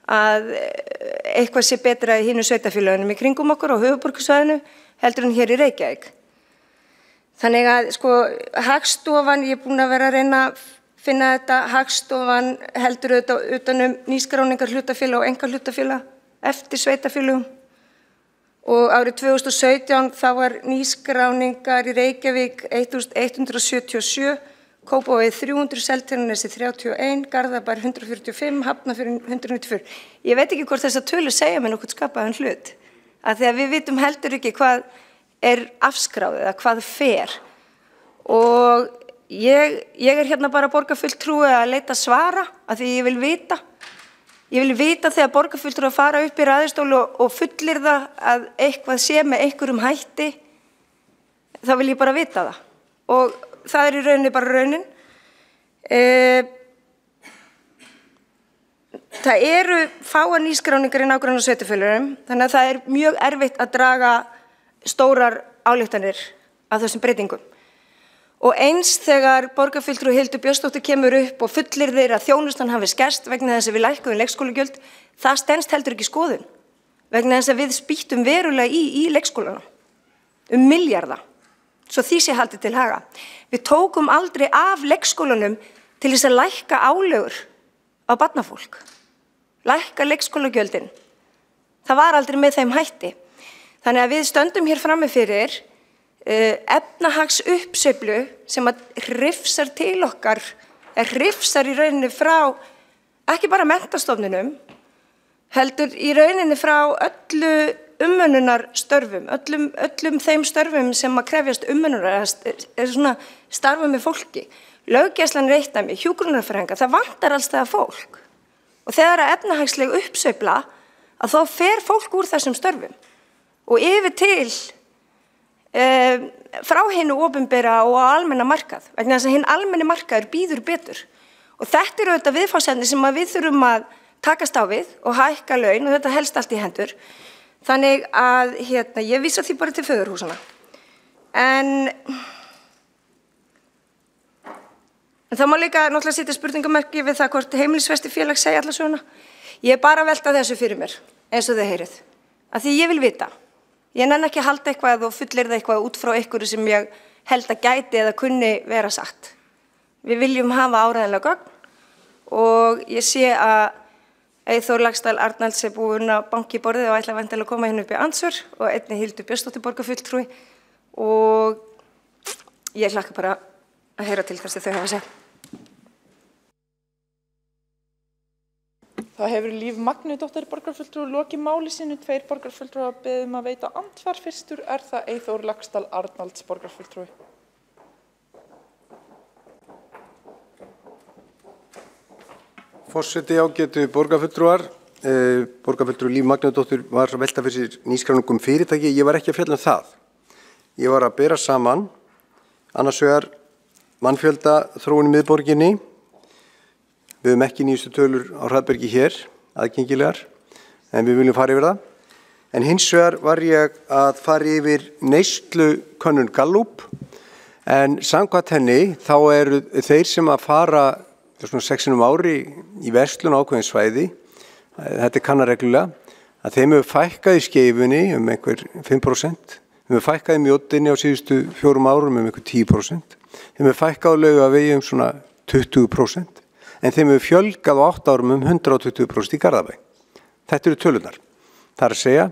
að eitthvað sé betra í hinu sveitarfélögunum í kringum okkur á höfuðborgarsvæðinu heldur en hér í Reykjavík. Þannig að Hagstofan, ég er búin að vera að reyna að finna þetta, Hagstofan heldur auðvitað utanum nýskráningar hlutafélag og engahlutafélag eftir sveitarfélögum og árið 2017 þá var nýskráningar í Reykjavík 1177, Kópavogi 300, Seltjarnarnesi 31, Garðabær 145, Hafnarfjörður 194. Ég veit ekki hvort þessar tölur segja mér nokkuð skapaðan hlut. Að því að við vitum heldur ekki hvað er afskráðið eða hvað fer. Og ég hérna bara borgarfulltrúi að leita svara af því ég vil vita. Ég vil vita þegar borgarfulltrúi að fara upp í ræðustóli og fullir það að eitthvað sé með einhverjum hætti, þá vil ég bara vita það. Og það í rauninni bara raunin. Það eru fáar nýskráningar í nágranna sveitarfélögum, þannig að það mjög erfitt að draga stórar ályktanir af þessum breytingum. Og eins þegar borgarfulltrúi Hildur Björnsdóttir kemur upp og fullyrðir að þjónustan hafi skerst vegna þess að við lækkuðum leikskólagjöld, það stenst heldur ekki skoðun. Vegna þess að við spýttum verulega í leikskólana milljarða, svo því sé haldið til haga. Við tókum aldrei af leikskólanum til þess að lækka álögur á barnafólk. Lækka leikskólagjöldin. Það var aldrei með þeim hætti. Þannig að við stöndum hér frammi fyrir efnahags uppsveiflu sem að hrifsar til okkar, hrifsar í rauninni frá ekki bara menntastofnunum, heldur í rauninni frá öllu umönnunarstörfum, öllum þeim störfum sem að krefjast umönnunar, svona starfa með fólki. Löggæslan er eitt dæmi, hjúkrunarfræðingar, það vantar alls það fólk. Og þegar að efnahagsleg uppsveifla, að þá fer fólk úr þessum störfum og yfir til frá hinu opinbera og á almenna markað, vegna þess að hinn almenni markaður býður betur. Og þetta auðvitað viðfangsefni sem við þurfum að takast á við og hækka laun og þetta helst allt í hendur. Þannig að ég vísa því bara til föðurhúsana. En það má líka náttúrulega setja spurningamerki við það hvort heimilisfestifélag segja alla svona. Ég bara velta þessu fyrir mér, eins og þið heyrið. Af því ég vil vita. Ég nenni ekki að halda eitthvað og fullyrða eitthvað út frá einhverju sem ég held að gæti eða kunni vera satt. Við viljum hafa áreiðanlega gögn og ég sé að Eyþór Laxdal Arnalds er búinn að banka í borðið og ætla væntanlega að koma hérna upp í andsvör og einnig Hildur Björnsdóttir borgarfulltrúi og ég hlakka bara að heyra til þess að þau hafa að segja. Það hefur Líf Magnúsdóttir borgarfulltrúi lokið máli sínu, 2 borgarfulltrúar að biðja að veita andsvar. Fyrstur er það Eyþór Laxdal Arnalds borgarfulltrúi. Forseti, ágætu borgarfulltrúar. Borgarfulltrúi Líf Magnúsdóttir var að velta fyrir sér nýskráningum fyrirtæki. Ég var ekki að fjalla það. Ég var að bera saman annars vegar mannfjölda þróun í miðborginni. Við höfum ekki nýjustu tölur á Hraðbergi hér, aðgengilegar, en við viljum fara yfir það. En hins vegar var ég að fara yfir neyslukönnun Gallup, en samkvæmt henni þá eru þeir sem að fara svona 6 sinnum ári í verslun á ákveðin svæði, þetta er kannarreglulega, að þeim hefur fækkað í Skeifunni einhver 5%, þeim hefur fækkað í Mjóddinni á síðustu 4 árum einhver 10%, þeim hefur fækkað á Laugavegi svona 20%, en þeim hefur fjölgað á 8 árum 120% í Garðabæ. Þetta eru tölurnar. Það er að segja,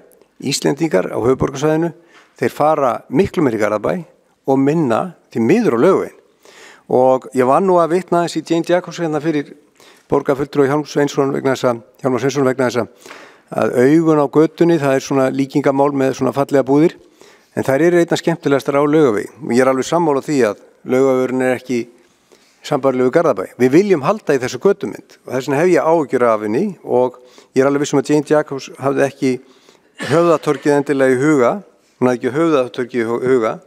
Íslendingar á höfuðborgarsvæðinu, þeir fara miklu meir í Garðabæ og minna til miður á Laugaveginn. Og ég var nú að vitna þess í Jane Jacobs hérna fyrir borgarfulltrúi Hjálmar Sveinsson vegna þess að augun á götunni, það er svona líkingamál með svona fallega búðir, en þær eru einna skemmtilegastar á Laugavegi. Og ég er alveg sammála því að Laugavegurinn er ekki sambærilegu Garðabæ. Við viljum halda í þessu götumynd og þess vegna hef ég áhyggjur af henni og ég er alveg viss að Jane Jacobs hafði ekki höfðatorgið endilega í huga, hún hafði ekki höfðatorgið í huga.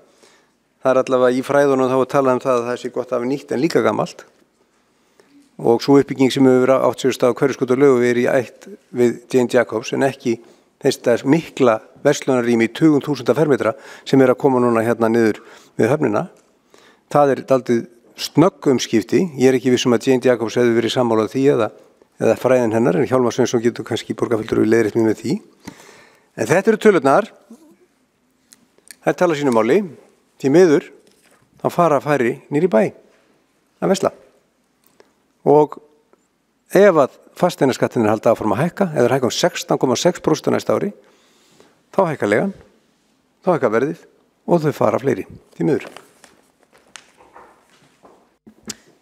Það er allavega í fræðunum þá að tala það að það sé gott að hafa nýtt en líka gamalt. Og svo uppbygging sem hefur verið átt sér stað á Hverfisgötu og Laugavegi er í ætt við Jane Jacobs en ekki þess mikla verslunarrými í 20.000 fermetra sem er að koma núna hérna niður við höfnina. Það er daldið snögg umskipti. Ég er ekki viss að Jane Jacobs hefði verið sammálað því eða fræðin hennar, en Hjálmar Sveinsson getur kannski borgarfulltrúi leiðrétt mig með því. En þetta eru tölurnar. Það tala sínu máli. Því miður, þá fara færri nýr í bæ að versla. Og ef að fasteignaskattin halda áfram að hækka, eða hækka 16,6% næsta ári, þá hækka legan, þá hækka verðið og þau fara fleiri. Því miður.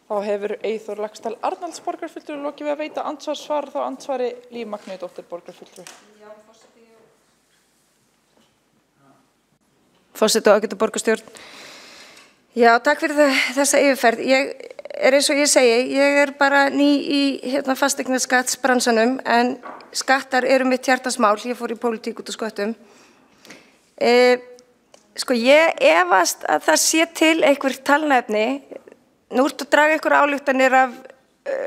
Þá hefur Eyþór Laxdal Arnalds borgarfulltrúi lokið við að veita andsvar, þá andsvari Líf Magnúsdóttir borgarfulltrúi. Forseti og ágætu borgarstjórn. Já, takk fyrir þessa yfirferð. Ég eins og ég segi, ég bara ný í fasteignaskattsbransanum en skattar eru mitt hjartansmál. Ég fór í pólitík út á sköttum. Sko, ég efast að það sé til einhver talnaefni. Nú ertu að draga einhver ályktanir af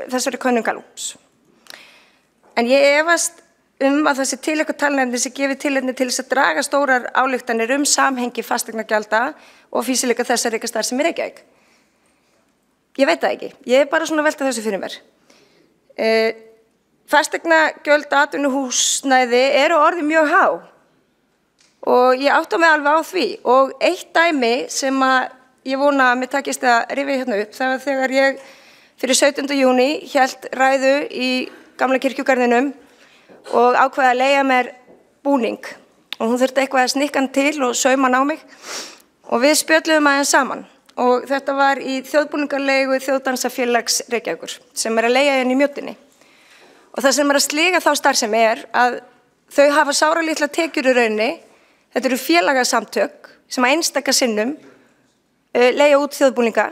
þessari könnun Gallups. En ég efast að það sé til einhver talnaefni sem gefi tilefni til þess að draga stórar ályktanir samhengi fasteignagjalda og fýsileika þess að reka starfsemi í Reykjavík. Ég veit það ekki. Ég bara svona velta þessu fyrir mér. Fasteignagjöld atvinnuhúsnæði eru orðið mjög há og ég átta mig alveg á því. Og eitt dæmi sem ég vona að mér takist að rifja hérna upp, það var þegar ég fyrir 17. júní hélt ræðu í gamla kirkjugarðinum og ákveði að leigja mér búning og hún þurfti eitthvað að snikka hann til og sauma hann á mig og við spjölluðum aðeins saman og þetta var í þjóðbúningarleigu Þjóðdansafélags Reykjavíkur sem að leigja henni í Mjóddinni og það sem að slíka þá starfsemi að þau hafa sáralitla tekjur í rauninni. Þetta eru félagasamtök sem að einstaka sinnum leigja út þjóðbúninga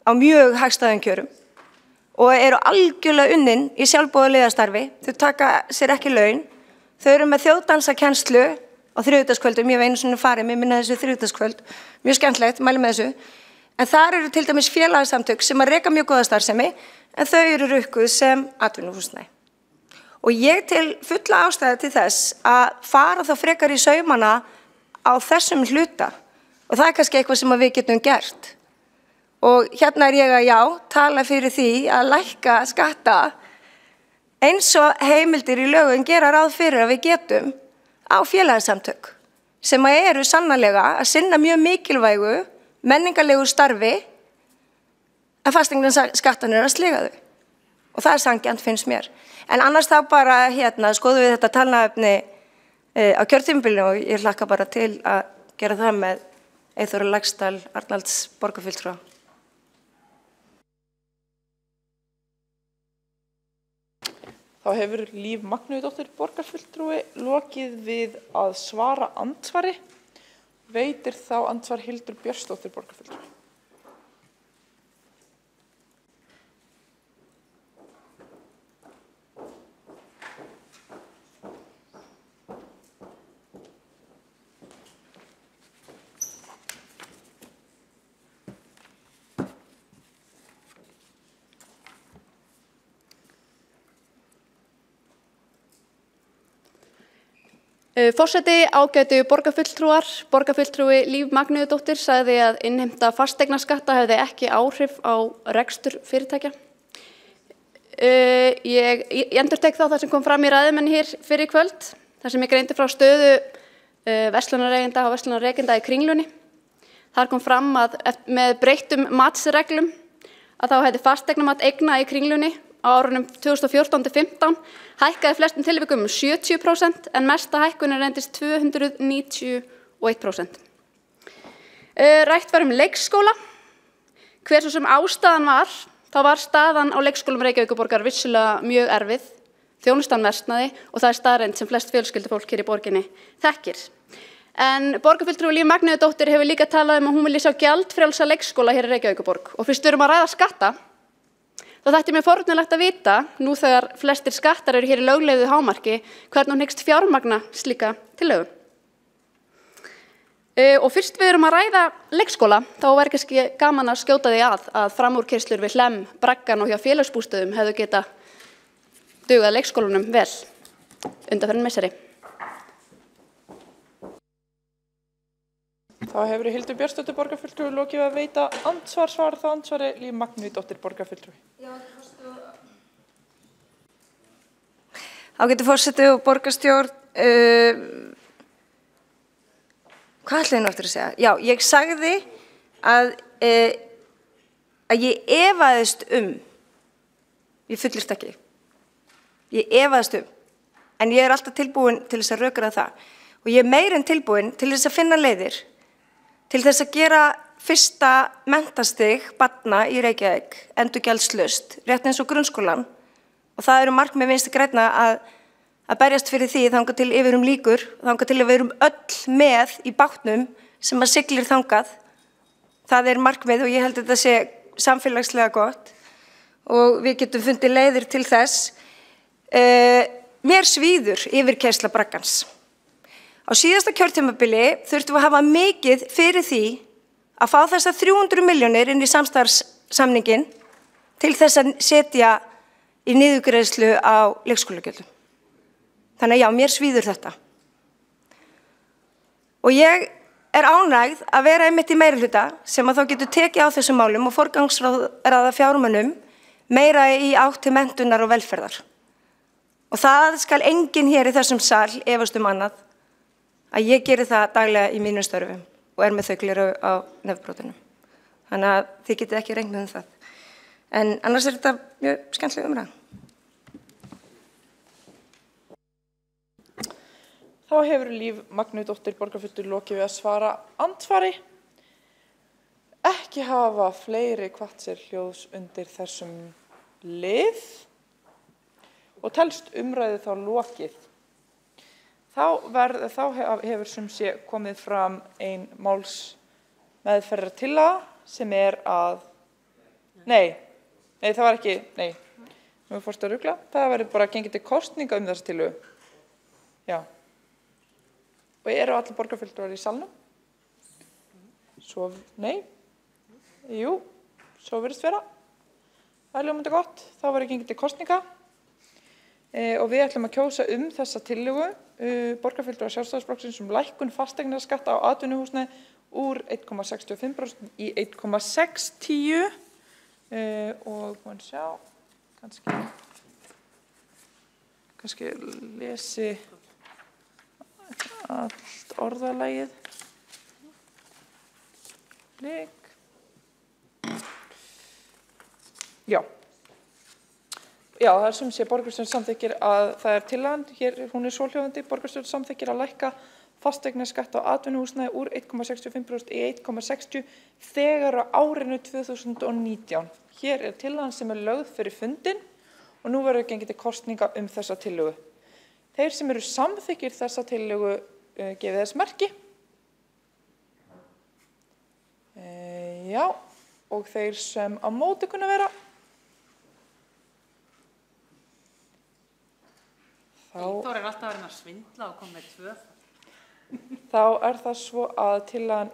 á mjög hagstæðum kjörum og eru algjörlega unnin í sjálfboðaliðastarfi. Þau taka sér ekki laun. Þau eru með þjóðdansakennslu á þriðjudagskvöldum. Ég var einu sinni farið, mér minna þessu þriðjudagskvöld. Mjög skemmtilegt, mæli með þessu. En þar eru til dæmis félagasamtök sem að reka mjög góða starfsemi en þau eru rukkuð sem atvinnuhúsnæði. Og ég til fulla ástæðu til þess að fara þá frekar í saumana á þessum hluta og það kannski eitthvað sem við getum gert. Og hérna ég að tala fyrir því að lækka skatta eins og heimildir í lögum gera ráð fyrir að við getum á félagasamtök sem eru sannarlega að sinna mjög mikilvægu menningarlegu starfi en fasteignaskattarnir að sliga þau. Og það sanngjarnt finnst mér. En annars þá bara skoðum við þetta talnaefni á kjörtímabilinu og ég hlakka bara til að gera það með Eyþóri Laxdal Arnalds borgarfulltrúa. Þá hefur Líf Magnúðardóttir borgarfulltrúi lokið við að svara andsvari. Veitir þá andsvar Hildur Björnsdóttir borgarfulltrúi. Forseti, ágætu borgarfulltrúar, borgarfulltrúi Líf Magnúðardóttir sagði að innheimta fasteignaskatta hefði ekki áhrif á rekstur fyrirtækja. Ég endurtek þá það sem kom fram í ræðumenn hér fyrir kvöld, þar sem ég greindi frá stöðu verslunareigenda og verslunarrekenda í Kringlunni. Þar kom fram að með breyttum matsreglum að þá hefði fasteignamat eigna í Kringlunni á árunum 2014-15 hækkaði flestum tilvikum 70% en mesta hækkunin reyndist 291%. Rætt var leikskóla. Hver svo sem ástæðan var, þá var staðan á leikskólum Reykjavíkurborgar vissulega mjög erfið, þjónustan versnaði og það staðreynd sem flest fjölskyldufólk hér í borginni þekkir. En borgarfulltrúi Líf Magnúðardóttir hefur líka talað að hún vilji sjá gjaldfrjálsa leikskóla hér í Reykjavíkurborg og fyrst við erum að ræða skatta þá þætti mér forvitnilegt að vita, nú þegar flestir skattar eru hér í löglegu hámarki, hvernig hún hyggst fjármagna slíka tillögu. Og fyrst við erum að ræða leikskóla, þá væri kannski gaman að skjóta því að framúrkeyrslur við Hlemm, Braggan og hjá félagsbústöðum hefðu geta dugað leikskólanum vel undanfarin misseri. Þá hefur Hildur Björnsdóttir borgarfulltrúi lokið að veita andsvar, svara þá andsvari Líf Magnúðardóttir borgarfulltrúi. Ágæti forseti og borgarstjórn, hvað ætlaði nú eftir að segja? Já, ég sagði að ég efaðist ég fullyrti ekki, ég efaðist en ég alltaf tilbúin til þess að rökra það og ég meir en tilbúin til þess að finna leiðir til þess að gera fyrsta menntastig barna í Reykjavík endurgjaldslaust, rétt eins og grunnskólan og það eru markmið Vinstri grænna að berjast fyrir því þangað til yfir líkur, þangað til að við erum öll með í bátnum sem að siglir þangað það er markmið og ég held að þetta sé samfélagslega gott og við getum fundið leiðir til þess. Mér svíður yfirkeyrsla braggans. Á síðasta kjörtímabili þurftum við að hafa mikið fyrir því að fá þessar 300 milljónir inn í samstarfssamningin til þess að setja í niðurgreiðslu á leikskólagjöldum. Þannig að já, mér svíður þetta. Og ég ánægð að vera einmitt í meirihluta sem að þá getur tekið á þessum málum og forgangsraða fjármunum meira í átt til menntunar og velferðar. Og það skal enginn hér í þessum sal efast annað að ég geri það daglega í mínum störfum og með þau gleru á nefbrotunum. Þannig að þið getið ekki reiknað það. En annars þetta mjög skemmtileg umræða. Þá hefur Líf Magnúsdóttir borgarfulltrúi lokið við að svara andsvari. Ekki hafa fleiri hvatt sér hljóðs undir þessum lið og telst umræðu þá lokið. Þá hefur sem sé komið fram ein málsmeðferðartillaga sem að, það var ekki, nú fórstu að rugla, það verður bara gengið til kosninga þessa tillögu. Já. Og eru allir borgarfulltrúar í salnum? Svo, jú, svo virðist vera. Það ljómandi gott, þá verður gengið til kosninga. Og við ætlum að kjósa þessa tillögu borgarfulltrúa Sjálfstæðisflokksins lækkun fasteignaskatta á atvinnuhúsnæði úr 1,65% í 1,60 og maður sjá kannski lesi allt orðalagið. Já, það sem sé borgarstjórn samþykkir að það tillagan, hér hún svohljóðandi, borgarstjórn samþykkir að lækka fasteignaskatt á atvinnuhúsnæði úr 1,65% í 1,60 þegar á árinu 2019. Hér tillagan sem lögð fyrir fundinn og nú verður gengið til kosninga þessa tillögu. Þeir sem eru samþykkir þessa tillögu gefið þess merki. Já, og þeir sem á móti kunna vera. Íþór alltaf að reyna að svindla og koma með 2. Þá það svo að tillagan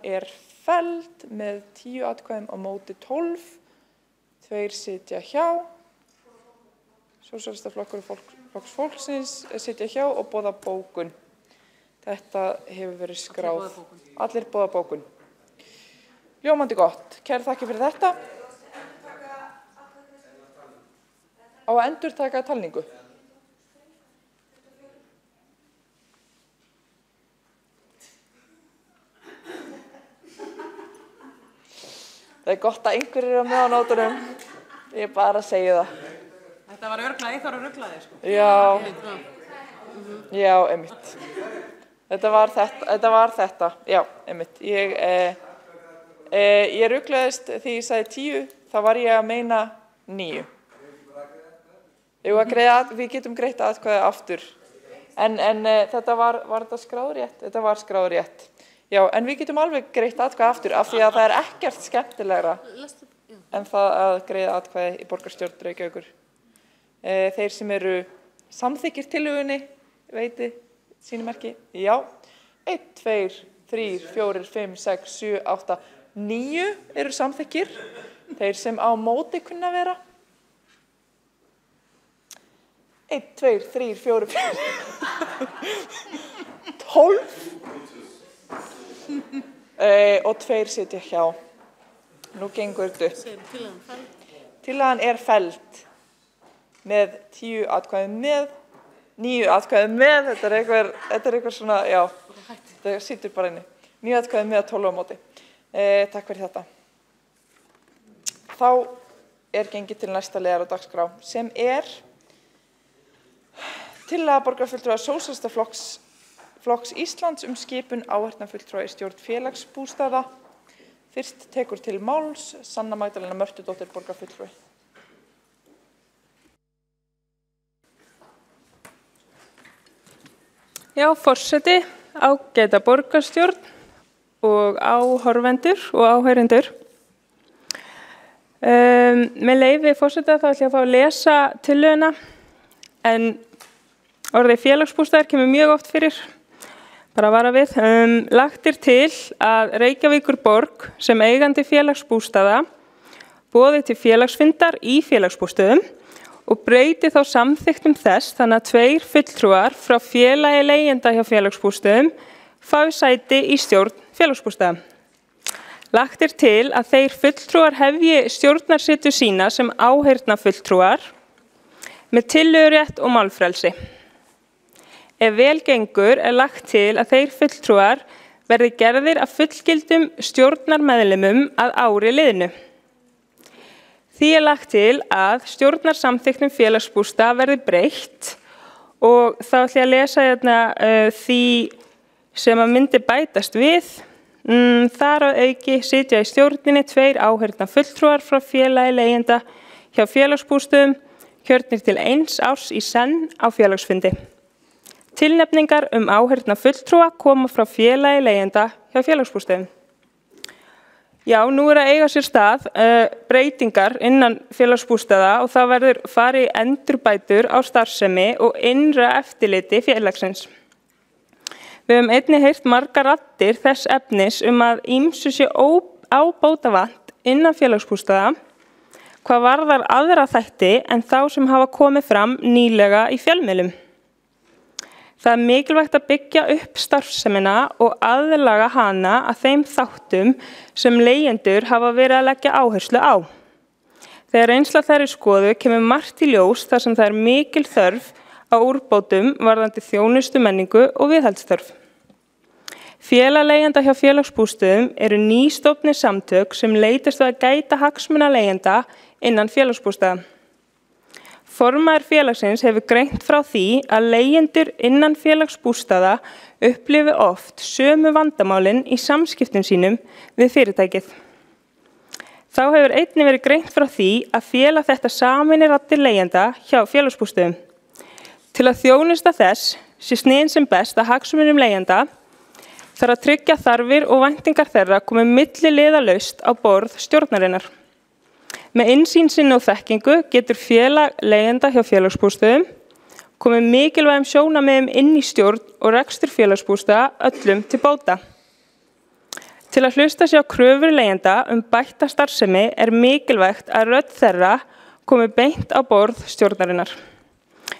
felld með 10 atkvæðum á móti 12. 2 sitja hjá. Sósíalistaflokkur og Flokks fólksins sitja hjá og boða bókun. Þetta hefur verið skráð. Allir boða bókun. Ljómandi gott. Kærar þakkir fyrir þetta. Á að endurtaka talningu. Það gott að einhverjir eru með á nótunum. Ég bara segi það. Þetta var örugglega Íþór að rugla þig, sko. Já, einmitt. Þetta var þetta. Já, einmitt. Ég ruglaðist því ég sagði 10, þá var ég að meina 9. Við getum greitt atkvæði aftur. En þetta var þetta skráð rétt? Þetta var skráð rétt. Já, en við getum alveg greitt atkvæði aftur af því að það ekkert skemmtilegra en það að greiða atkvæði í borgarstjórn Reykjavíkur. Þeir sem eru samþykkir tillögunni, veiti sínu merki, já. 1, 2, 3, 4, 5, 6, 7, 8, 9 eru samþykkir. Þeir sem á móti kunna vera. 1, 2, 3, 4, 5, 12. Og 2 sitja hjá. Nú gengur þetta upp. Tillagan felld með 10 atkvæðum með, 9 atkvæðum með, þetta eitthvað svona, já, þetta situr bara inni. 9 atkvæðum með 12 á móti. Takk fyrir þetta. Þá gengið til næsta liðar á dagskrá sem tillaga borgarfulltrúa Sósíalistaflokks Íslands skipun áheyrnarfulltrúa í stjórn félagsbústaða. Fyrst tekur til máls Sanna Magdalena Mörtudóttir borgarfulltrúi. Já, forseti, ágæta borgarstjórn og áhorfendur og áheyrendur. Með leyfi forseta þá ætla ég að fá að lesa tillöguna en orðið félagsbústaðar kemur mjög oft fyrir, bara að vara við. Lagt til að Reykjavíkurborg sem eigandi félagsbústaða boði til félagsfundar í félagsbústöðum og breyti þá samþykktum þess þannig að 2 fulltrúar frá félagi leigjenda hjá félagsbústöðum fái sæti í stjórn félagsbústaða. Lagt til að þeir fulltrúar hefji stjórnarsetu sína sem áheyrna fulltrúar með tillögurétt og málfrelsi. Ef vel gengur lagt til að þeir fulltrúar verði gerðir af fullgildum stjórnarmeðlimum að ári liðnu. Því lagt til að stjórnarsamþykktum félagsbústaða verði breytt og þá ætla ég að lesa því sem að myndi bætast við. Þar að auki sitja í stjórninni 2 áheyrna fulltrúar frá félagi leigjenda hjá félagsbústöðum, kjörnir til 1 árs í senn á félagsfundi. Tilnefningar áheyrna fulltrúa koma frá félagi leigjenda hjá félagsbústöðum. Já, nú að eiga sér stað breytingar innan félagsbústaða og það verður farið endurbætur á starfsemi og innra eftirliti félagsins. Við höfum einnig heyrt margar raddir þess efnis að ýmsu sé ábótavant innan félagsbústaða hvað varðar aðra þætti en þá sem hafa komið fram nýlega í fjölmiðlum. Það mikilvægt að byggja upp starfsemina og aðlaga hana að þeim þáttum sem leigjendur hafa verið að leggja áherslu á. Þegar reynsla þeirri skoðu kemur margt í ljós þar sem það mikil þörf á úrbótum varðandi þjónustu menningu og viðhaldsþörf. Félag leigjenda hjá félagsbústöðum eru nýstofnir samtök sem leitast að gæta hagsmuna leigjenda innan félagsbústaða. Formaður félagsins hefur greint frá því að leigjendur innan félagsbústaða upplifi oft sömu vandamálin í samskiptum sínum við fyrirtækið. Þá hefur einnig verið greint frá því að félag þetta sameinir raddir leigjenda hjá félagsbústöðum. Til að þjónusta þess sé sniðin sem best að hagsmunum leigjenda þarf að tryggja þarfir og væntingar þeirra komi milliliðalaust á borð stjórnarinnar. Með innsýn sinni og þekkingu getur félag leigjenda hjá félagsbústöðum komið mikilvægum sjónarmiðum inn í stjórn og rekstur félagsbústaða öllum til bóta. Til að hlusta sig á kröfur leigjenda bætta starfsemi mikilvægt að rödd þeirra komi beint á borð stjórnarinnar.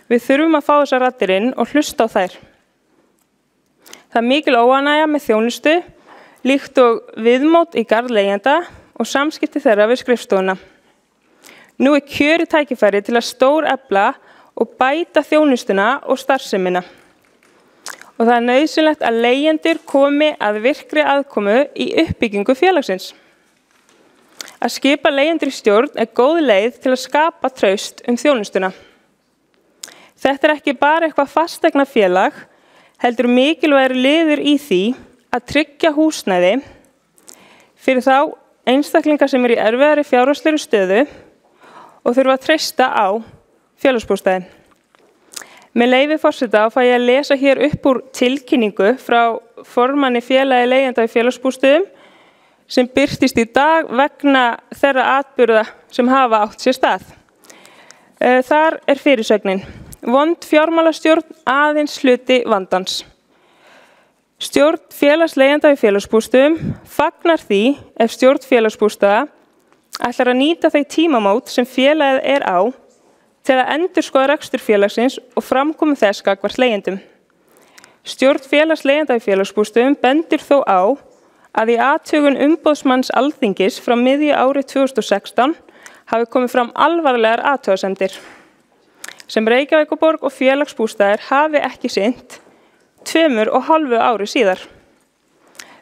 Við þurfum að fá þessar raddir inn og hlusta á þær. Það mikil óánægja með þjónustu, líkt og viðmót í garð leigjenda og samskipti þeirra við skrifstofuna. Nú kjörið tækifæri til að stórefla og bæta þjónustuna og starfsemina. Og það nauðsynlegt að leigjendur komi að virkri aðkomu í uppbyggingu félagsins. Að skipa leigjendur í stjórn góð leið til að skapa traust þjónustuna. Þetta ekki bara eitthvað fasteignafélag, heldur mikilvægur liður í því að tryggja húsnæði fyrir þá einstaklingar sem eru í erfiðari fjárhagslegri stöðu og þurfa að treysta á félagsbústaðinn. Með leyfi forseta fæ ég að lesa hér upp úr tilkynningu frá formanni félagi leigjenda í félagsbústöðum sem birtist í dag vegna þeirra atburða sem hafa átt sér stað. Þar fyrirsögnin. Vond fjármálastjórn aðeins hluti vandans. Stjórn félags leigjenda í félagsbústöðum fagnar því ef stjórn félagsbústaða ætlar að nýta þau tímamót sem félagið á til að endurskoða rekstur félagsins og framkomu þess gagnvart leigjendum. Stjórn félags leigjenda í félagsbústöðum bendir þó á að í athugun umboðsmanns Alþingis frá miðju ári 2016 hafi komið fram alvarlegar athugasemdir sem Reykjavíkurborg og félagsbústaðir hafi ekki sinnt 2,5 ári síðar.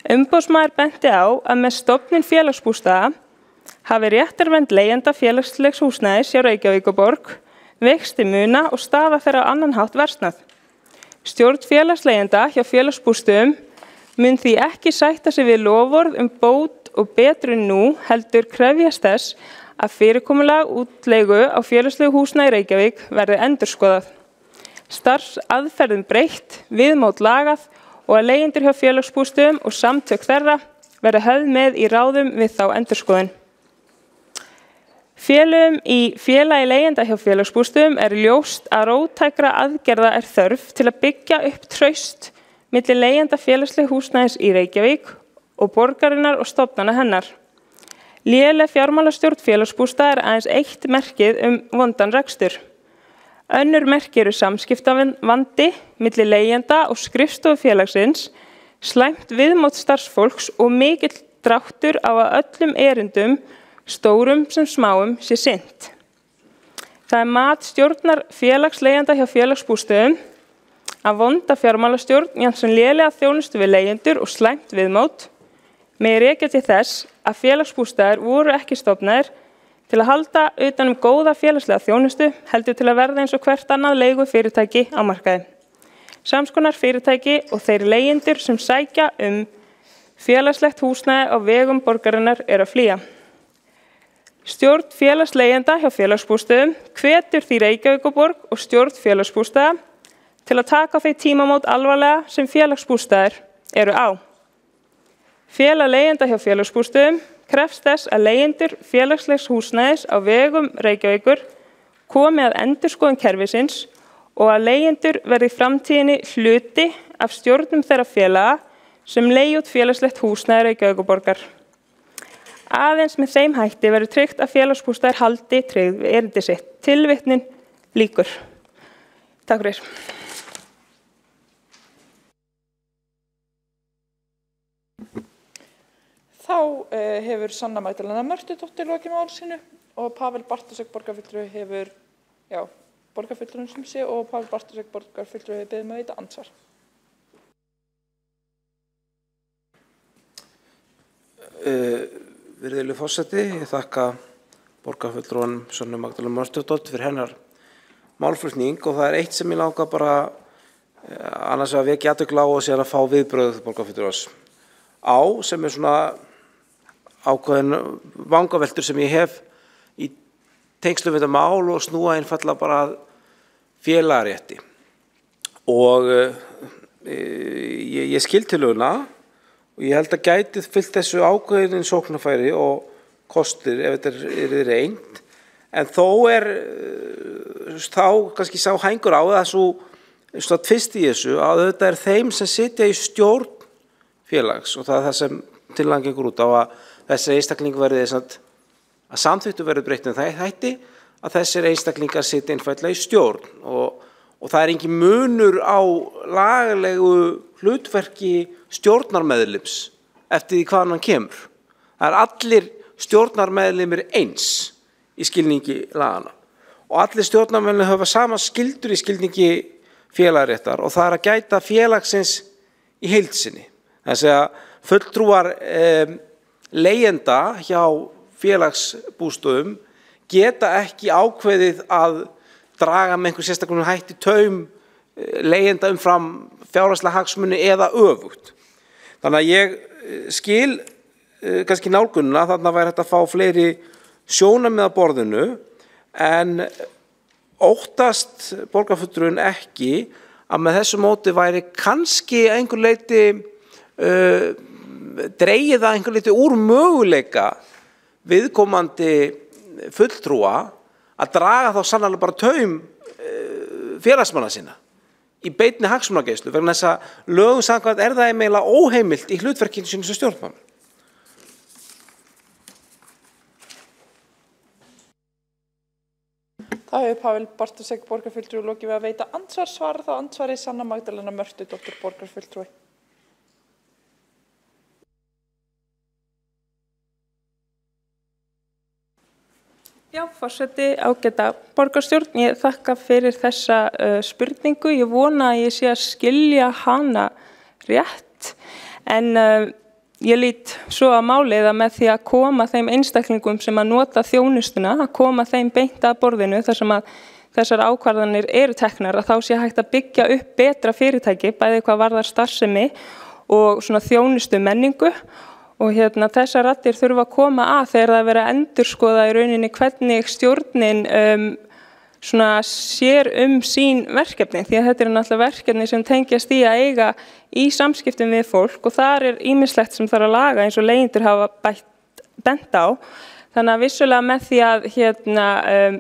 Umboðsmaður benti á að með stofnun félagsbústaða hafi réttarvernd leigjenda félagslegs húsnæðis hjá Reykjavíkurborg veikst til muna og staða þeirra á annan hátt versnað. Stjórn félagsleigjenda hjá félagsbústöðum mun því ekki sætta sig við loforð bót og betrun nú heldur krefjast þess að fyrirkomulag útleigu á félagslegu húsnæði í Reykjavík verði endurskoðað. Starfsaðferðum breytt, viðmót lagað og að leigjendur hjá félagsbústöðum og samtök þeirra verði höfð með í ráðum við þá endurskoðun. Félögum í félagi leigjenda hjá félagsbústöðum er ljóst að róttækra aðgerða er þörf til að byggja upp traust milli leigjenda félagsleg húsnæðis í Reykjavík og borgarinnar og stofnana hennar. Léleg fjármálastjórn félagsbústaða er aðeins eitt merkið vondan rekstur. Önnur merki eru samskiptavandi milli leigjenda og skrifstofu félagsins, slæmt viðmót starfsfólks og mikill dráttur á að öllum erindum, stórum sem smáum, sé sinnt. Það er mat stjórnar félagsleigjenda hjá félagsbústöðum að vonda fjármálastjórn jafnt sem lélega þjónustu við leigjendur og slæmt viðmót megi rekja til þess að félagsbústaðir voru ekki stofnaðir til að halda utan góða félagslega þjónustu, heldur til að verða eins og hvert annað leigufyrirtæki á markaði. Samskonar fyrirtæki og þeir leigjendur sem sækja félagslegt húsnæði á vegum borgarinnar er að flýja. Stjórn félagsleigjenda hjá félagsbústöðum hvetur því Reykjavíkurborg og stjórn félagsbústaða til að taka þau tímamót alvarlega sem félagsbústaðir eru á. Félag leigjenda hjá félagsbústöðum krefst þess að leigjendur félagslegs húsnæðis á vegum Reykjavíkur komi að endurskoðun kerfisins og að leigjendur verði í framtíðinni hluti af stjórnum þeirra félaga sem leigi út félagslegt húsnæði Reykjavíkurborgar. Aðeins með þeim hætti verður tryggt að félagsbústaðir haldi tryggð við erindi sitt. Tilvitnun lýkur. Takk fyrir. Þá hefur Sanna Magdalena Mörtudóttir lokið máli sínu og Pavel Bartósek borgarfulltrúi hefur, borgarfulltrúin sem sé, og Pavel Bartósek borgarfulltrúi hefur beðið með að veita andsvar. Virðulegur forseti, ég þakka borgarfulltrúanum Sannu Magdalenu Mörtudóttur fyrir hennar málflutning og það er eitt sem ég langar bara annars að vekja athygli á og síðan að fá viðbrögð borgarfulltrúans á, sem er svona ákveðin vangaveltur sem ég hef í tengslum við þetta mál og snúa einfaldlega bara að félagarétti. Og ég skil tillöguna og ég held að gæti fyllt þessu ákveðin sóknarfæri og kostir ef þetta er reynt, en þó er þá kannski sá hængur á það svo tvist í þessu að þetta er þeim sem sitja í stjórn félags og það er það sem tillagan gengur út á að þessi einstakling verði að samþykktu verði breytt en það hætti að þessir einstaklingar sitja einfaldlega í stjórn og það er engin munur á lagalegu hlutverki stjórnarmeðlims eftir því hvaðan hann kemur. Það er allir stjórnarmeðlimir eins í skilningi lagana og allir stjórnarmeðlimir hafa sama skyldur í skilningi félagaréttar og það er að gæta félagsins í heild sinni. Þess að fulltrúar leigjenda hjá félagsbústöðum geta ekki ákveðið að draga með einhver sérstaklega hætti taum leigjenda umfram fjárhagslega hagsmuni eða öfugt. Þannig að ég skil kannski nálgunina, þarna væri hægt að fá fleiri sjónarmið að borðinu en óttast borgarfulltrúinn ekki að með þessu móti væri kannski einhver leyti dregið að einhver leyti úr möguleika viðkomandi fulltrúa að draga þá sannarlega bara taum félagsmanna sinna í beinni hagsmunagæslu vegna þess að lögum samkvæmt er það eiginlega óheimilt í hlutverkinu sínu sem stjórnmann. Það hefur Pavel Bartósek borgarfulltrúi lokið við að veita andsvar, svarar þá andsvari Sanna Magdalena Mörtudóttir borgarfulltrúi. Já, forseti, ágæta borgarstjórn, ég þakka fyrir þessa spurningu. Ég vona að ég sé að skilja hana rétt, en ég lít svo að málið að með því að koma þeim einstaklingum sem að nota þjónustuna, að koma þeim beint að borðinu þar sem að þessar ákvarðanir eru teknar, að þá sé hægt að byggja upp betra fyrirtæki, bæði hvað varðar starfsemi og svona þjónustu menningu. Og þessar raddir þurfa að koma að þegar það verið að endurskoða í rauninni hvernig stjórnin sér sín verkefni. Því að þetta er náttúrulega verkefni sem tengjast í að eiga í samskiptum við fólk og þar er ýmislegt sem þarf að laga eins og leigjendur hafa bent á. Þannig að vissulega með því að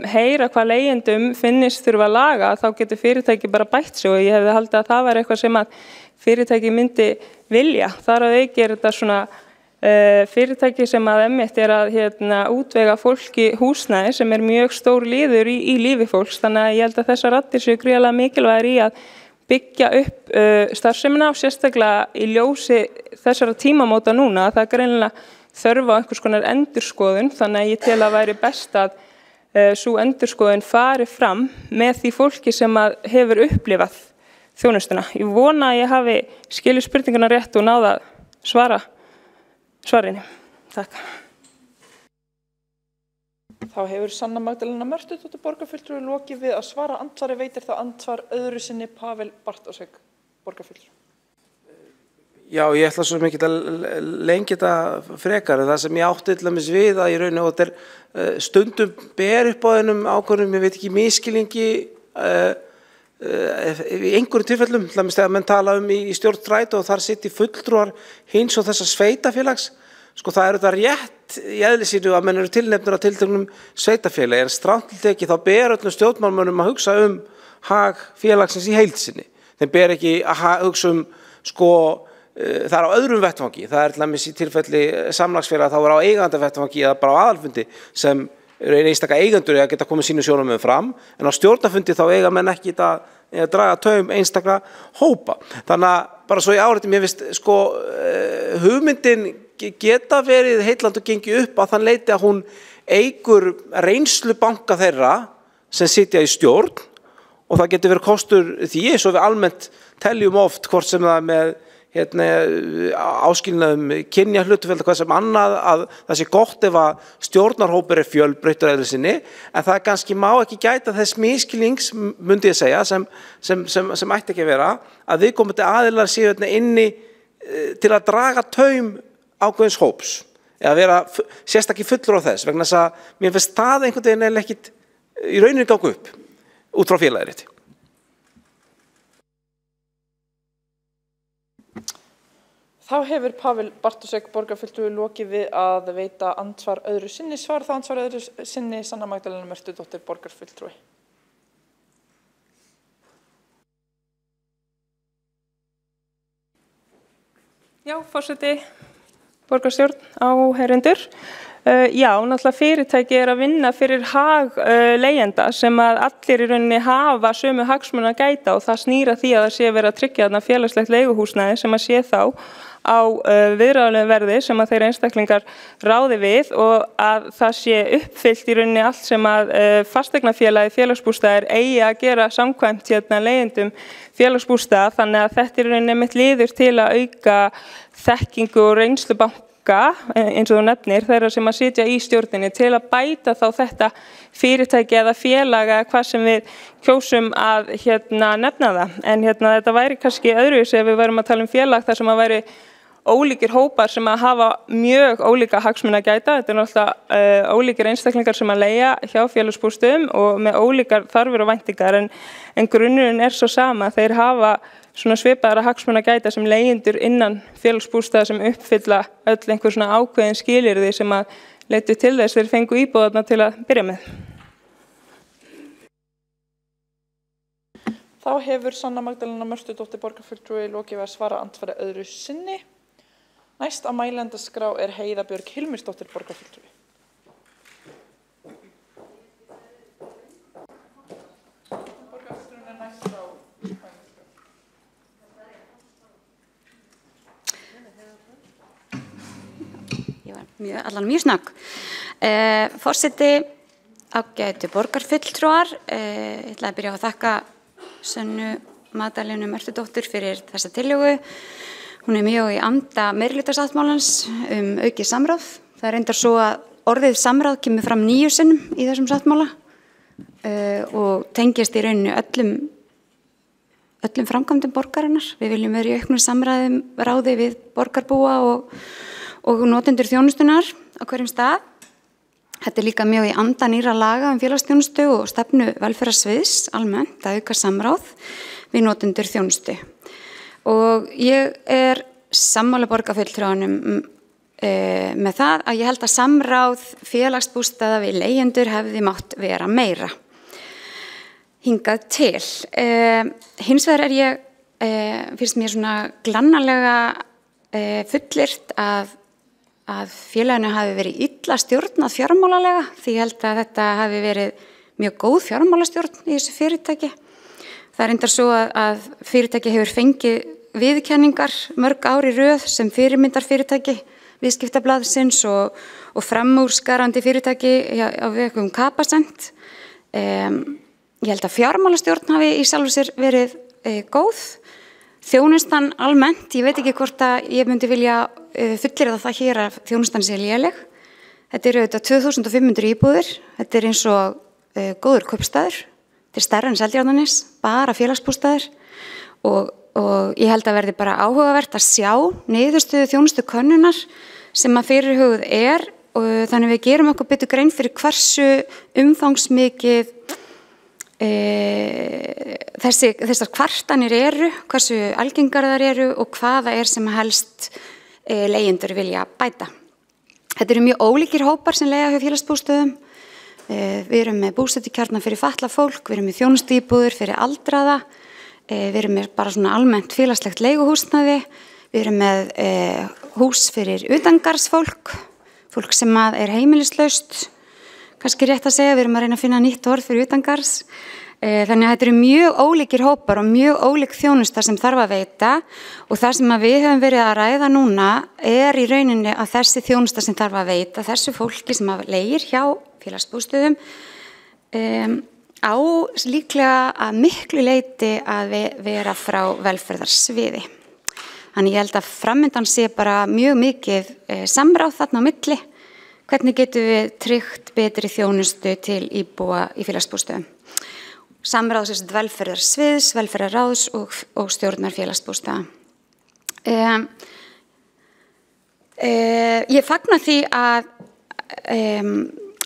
heyra hvað leigjendum finnist þurfa að laga, þá getur fyrirtæki bara bætt sig og ég hefði haldið að það var eitthvað sem að fyrirtæki myndi vilja. Þar að auki þetta svona fyrirtæki sem að einmitt að útvega fólki húsnæði sem mjög stór liður í lífi fólks. Þannig að ég held að þessar raddir séu gríðarlega mikilvægir í að byggja upp starfsemina og sérstaklega í ljósi þessara tímamóta núna. Það greinilega þörfa á einhvers konar endurskoðun, þannig að ég tel að væri best að sú endurskoðun fari fram með því fólki sem að hefur upplifað þjónustuna. Ég vona að ég hafi skilið spurninguna rétt og náða svarinu. Takk. Þá hefur Sanna Magdalena Mörtudóttir borgarfulltrúi lokið við að svara andsvari, veitir þá andsvar öðru sinni Pavel Bartósek borgarfulltrúi. Já, ég ætla svo mikið að lengja þetta frekar. Það sem ég átti til dæmis við að í rauninu og þetta stundum ber upp á þennum ákvörðunum, ég veit ekki, misskilningi í einhverjum tilfellum, til dæmis þegar menn tala í stjórn Strætó og þar sitt í fulltrúar hins og þessa sveitafélags. Sko það þetta rétt í eðli sínu að menn eru tilnefnir að tilteknum sveitafélagi, en strangt til tekið þá ber öllum stjórnmálmönnum að hugsa hag félagsins í heild sinni. Þeim ber ekki að hugsa það á öðrum vettvangi, það til dæmis í tilfelli samlagsfélaga þá á eiganda vettvangi eða bara á aðalfundi sem einstaka eigendur að geta komið sínu sjónarmiðum fram, en á stjórnarfundi þá eiga menn ekki að draga taum einstaka hópa. Þannig að bara svo í áriðum ég veist hugmyndin geta verið heillandi og gengi upp að þann leiti að hún eykur reynslubanka þeirra sem sitja í stjórn og það getur verið kostur því eins og við almennt teljum oft hvort sem það með áskilnaðum kynja hlutfall hvað sem annað að það sé gott ef að stjórnarhópur fjölbreyttur eðli sinni, en það kannski má ekki gæta þess misskilnings, myndi ég segja, sem ætti ekki að vera, að viðkomandi aðilar séu inni til að draga taum ákveðins hóps eða vera sérstakki fullur á þess, vegna þess að mér finnst það einhvern veginn er ekkit í rauninni ganga upp út frá félagið. Þá hefur Pavel Bartósek borgarfulltrúi lokið við að veita andsvar öðru sinni. Svar það andsvar öðru sinni Sanna Magdalena Mörtudóttir borgarfulltrúi. Já, forseti, borgarstjórn, áheyrendur. Já, náttúrulega fyrirtæki að vinna fyrir hag leigjenda sem að allir í rauninni hafa sömu hagsmuna að gæta og það snýra því að það sé verið að tryggja þarna félagslegt leiguhúsnæði sem að sé þá á viðráðanlegu verði sem að þeir einstaklingar ráði við og að það sé uppfyllt í rauninni allt sem að fasteignafélagi félagsbústaðir eigi að gera samkvæmt leigjendum félagsbústaða, þannig að þetta er í rauninni mitt liður til að auka þekkingu og reynslubanka eins og þú nefnir, þeirra sem að sitja í stjórninni til að bæta þá þetta fyrirtæki eða félaga hvað sem við kjósum að nefna það. En þetta væri kannski öðruvísi ef við værum að tala um félag þar sem að væri ólíkir hópar sem að hafa mjög ólíka hagsmuna að gæta. Þetta er náttúrulega ólíkir einstaklingar sem að leigja hjá félagsbústöðum og með ólíkar þarfir og væntingar, en grunnurinn er svo sama. Þeir hafa svona svipaðara hagsmuna að gæta sem leigjendur innan félagsbústaða sem uppfylla öll einhver svona ákveðin skilyrði sem að leiddu til þess þeir fengu íbúðarna til að byrja með. Þá hefur Sanna Magdalena Mörtudóttir borgarfulltrúi lokið við að svara andsvari öðru sinni. Næst á mælendaskrá er Heiða Björg Hilmisdóttir borgarfulltrúi. Allan mjög snögg. Forseti, ágætu borgarfulltrúar, ég ætla að byrja á að þakka Sönnu Magdalenu Mörtudóttur fyrir þessa tillögu. Hún er mjög í anda meirihlutasáttmálans aukið samráð. Það er reyndar svo að orðið samráð kemur fram 9 sinnum í þessum sáttmála og tengist í rauninu öllum framkvæmdum borgarinnar. Við viljum vera í auknu samráði við borgarbúa og notendur þjónustunar á hverjum stað. Þetta er líka mjög í anda nýra laga félagsþjónustu og stefnu velferðarsviðs almennt að auka samráð við notendur þjónustu. Og ég er sammála borgarfulltrúanum með það að ég held að samráð félagsbústaða við leigjendur hefði mátt vera meira hingað til. Hins vegar ég, finnst mér svona glannalega fullyrt að félaginu hafi verið illa stjórnað fjármálalega, því ég held að þetta hafi verið mjög góð fjármálastjórn í þessu fyrirtæki. Það reyndar svo að fyrirtæki hefur fengið viðurkenningar mörg ár í röð sem fyrirmyndar fyrirtæki viðskiptablaðsins og framúrskarandi fyrirtæki á vegum Capacent. Ég held að fjármálastjórn hafi í sjálfu sér verið góð. Þjónustan almennt, ég veit ekki hvort að ég myndi vilja fullyrða það hér að þjónustan sé léleg. Þetta eru auðvitað 2500 íbúðir, þetta er eins og góður kaupstaður, þetta er stærra en Seltjarnarnes, bara félagsbústaður og ég held að verði bara áhugavert að sjá niðurstöðu þjónustu könnunar sem að fyrirhugð og þannig við gerum okkur betur grein fyrir hversu umfangsmikið þessar kvartanir eru, hversu algengar þar eru og hvaða sem helst leigjendur vilja bæta. Þetta eru mjög ólíkir hópar sem leiga hjá félagsbústöðum. Við erum með búsetukjarna fyrir fatlað fólk, við erum með þjónustuíbúðir fyrir aldraða, við erum með bara svona almennt félagslegt leiguhúsnæði, við erum með hús fyrir utangarðsfólk, fólk sem er heimilislaust, kannski rétt að segja, við erum að reyna að finna nýtt orð fyrir utangarðs. Þannig að þetta eru mjög ólíkir hópar og mjög ólík þjónusta sem þarf að veita og það sem við höfum verið að ræða núna er í rauninni að þessi þjónusta sem þarf að veita þessu fólki sem leigir hjá félagsbústöðum á líklega að miklu leyti að vera frá velferðarsviði. Þannig ég held að framundan sé bara mjög mikið samráð þarna á milli. Hvernig getum við tryggt betri þjónustu til íbúa í félagsbústöðum? Samráð velferðarsviðs, velferðarráðs og stjórnar félagsbústaða. Ég fagna því að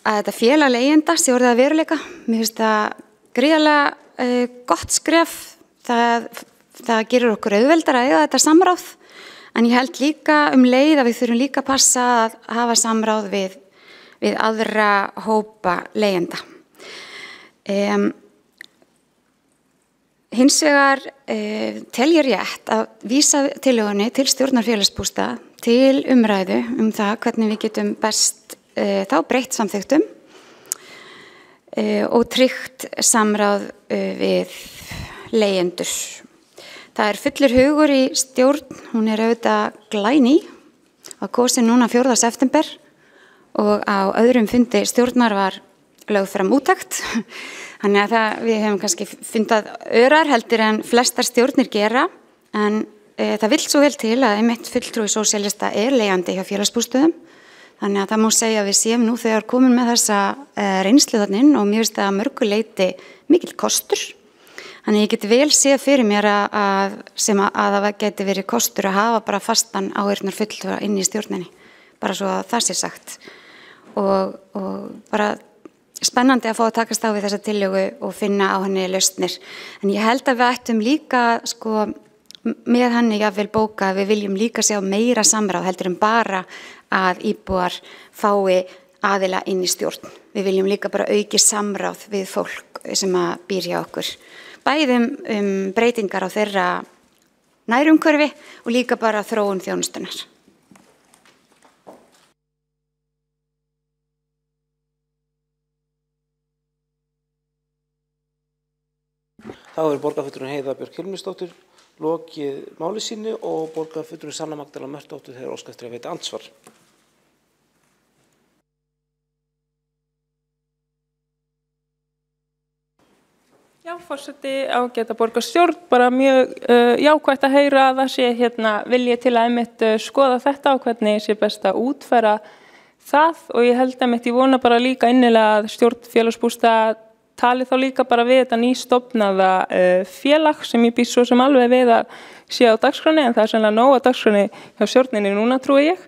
þetta félag leigjenda sé orðið að veruleika. Mér finnst það gríðarlega gott skref. Það gerir okkur auðveldara að eiga þetta samráð. En ég held líka leið að við þurfum líka að passa að hafa samráð við aðra hópa leigjenda. Hins vegar tel ég rétt að vísa tillögunni til stjórnar félagsbústaða til umræðu það hvernig við getum best þá breytt samþykktum og tryggt samráð við leigjendur. Það er fullur hugur í stjórn, hún er auðvitað glæný, var kosin núna 4. september og á öðrum fundi stjórnar var lögð fram úttekt. Þannig að við hefum kannski fundað örar heldur en flestar stjórnir gera, en það vill svo vel til að einmitt fulltrúi sósíalista er leigjandi hjá félagsbústöðum. Þannig að það má segja að við séum nú þegar komin með þessa reynslu þarna inn og mér finnst það að mörgu leyti mikill kostur. Þannig ég geti vel séð fyrir mér að það geti verið kostur að hafa bara fastan áheyrnar fulltrúa inn í stjórninni, bara svo að það sé sagt. Og bara spennandi að fá að takast á við þessa tillögu og finna á henni lausnir. En ég held að við ættum líka með henni jafnvel bóka að við viljum líka sjá meira samráð heldur en bara að íbúar fái aðila inn í stjórn. Við viljum líka bara auki samráð við fólk sem að býr hjá okkur. Bæði breytingar á þeirra nærumhverfi og líka bara þróun þjónustunar. Þá er borgarfulltrúinn Heiða Björk Hilmisdóttir lokið máli sínu og borgarfulltrúinn Sanna Magdalena Mörtdóttir þegar óskað eftir að veita andsvar. Já, forseti, ágæta borgarstjórn, bara mjög jákvætt að heyra að það sé vilji til að einmitt skoða þetta og hvernig sé best að útfæra það og ég held einmitt, ég vona bara líka innilega að stjórn félagsbústaða tali þá líka bara við þetta nýstofnaða félag sem ég býst svo sem alveg við að sé á dagskránni en það er sannlega nóg á dagskránni hjá stjórninni núna trúi ég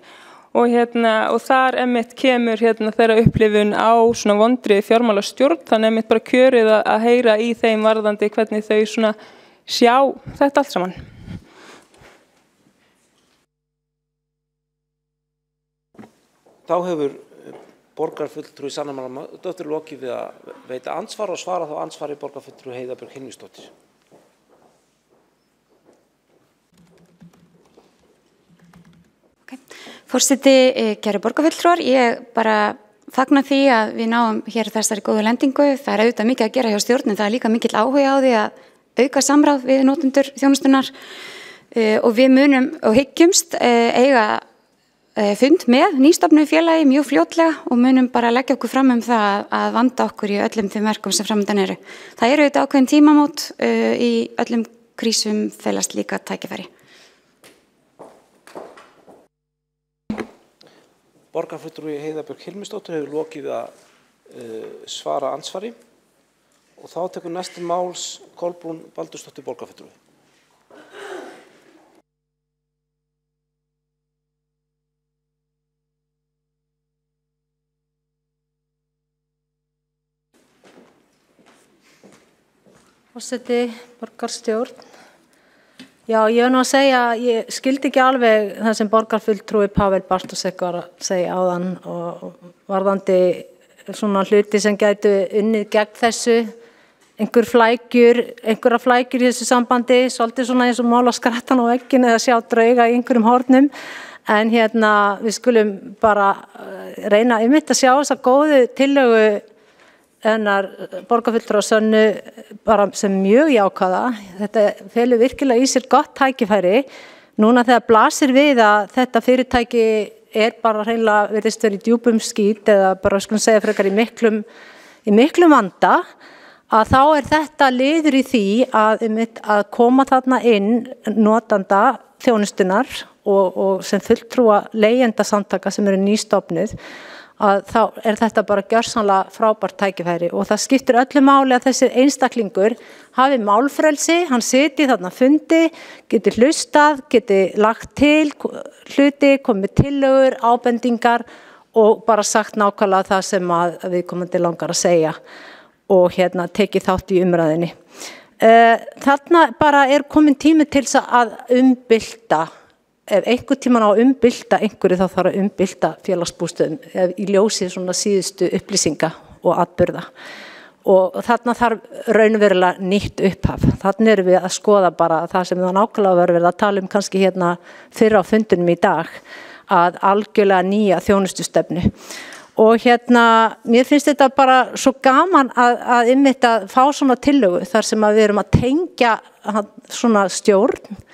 og þar einmitt kemur þeirra upplifun á svona vondri fjármálastjórn þannig einmitt bara kjörið að heyra í þeim varðandi hvernig þau svona sjá þetta allt saman. Þá hefur borgarfulltrúi Sanna María lokið við að veita andsvar og svara þá andsvari borgarfulltrúi Heiða Björk Hilmisdóttir. Forseti, kæru borgarfulltrúar, ég bara fagna því að við náum hér þessari góðu lendingu. Það er auðvitað mikið að gera hjá stjórn, en það er líka mikill áhuga á því að auka samráð við notendur þjónustunnar og við munum og hyggjumst eiga fund með nýstofnuðu félagi mjög fljótlega og munum bara leggja okkur fram það að vanda okkur í öllum þeim verkum sem framöndan eru. Það eru auðvitað ákveðin tímamót í öllum krísum felast líka tækifæri. Borgarfulltrúi Heiða Björk Hilmisdóttir hefur lokið við að svara andsvari og þá tekur næsti máls Kolbrún Baldursdóttir borgarfulltrúi. Forseti, borgarstjórn. Já, ég nú að segja, ég skildi ekki alveg það sem borgarfulltrúi Pavel Bartosek var að segja áðan og varðandi svona hluti sem gætu unnið gegn þessu, einhverja flækjur í þessu sambandi, svolítið svona eins og mála skrattan á vegginn eða sjá drauga í einhverjum hornum, en við skulum bara reyna einmitt að sjá þessa góðu tillögu hennar borgarfulltrúa Sönnu bara sem mjög jákvæða. Þetta felur virkilega í sér gott tækifæri. Núna þegar blasir við að þetta fyrirtæki bara hreinlega virðist verið í djúpum skít eða bara skulum segja frekar í miklum vanda, að þá þetta liður í því að koma þarna inn notanda þjónustunnar og sem fulltrúa leigjendasamtaka sem eru nýstofnuð, að þá þetta bara gjörsamlega frábært tækifæri og það skiptir öllu máli að þessi einstaklingur hafi málfrelsi, hann siti þarna fundi, geti hlustað, geti lagt til hluti, komið tillögur, ábendingar og bara sagt nákvæmlega það sem að viðkomandi langar að segja og tekið þátt í umræðinni. Þarna bara komin tími til að umbylta. Ef einhver tíman á að umbylta einhverju þá þarf að umbylta félagsbústöðum í ljósi svona síðustu upplýsinga og atburða. Og þarna þarf raunverulega nýtt upphaf. Þarna erum við að skoða bara það sem það nákvæmlega verið að tala kannski fyrr á fundunum í dag, að algjörlega nýja þjónustustefnu. Og mér finnst þetta bara svo gaman að einmitt að fá svona tillögu þar sem við erum að tengja svona stjórn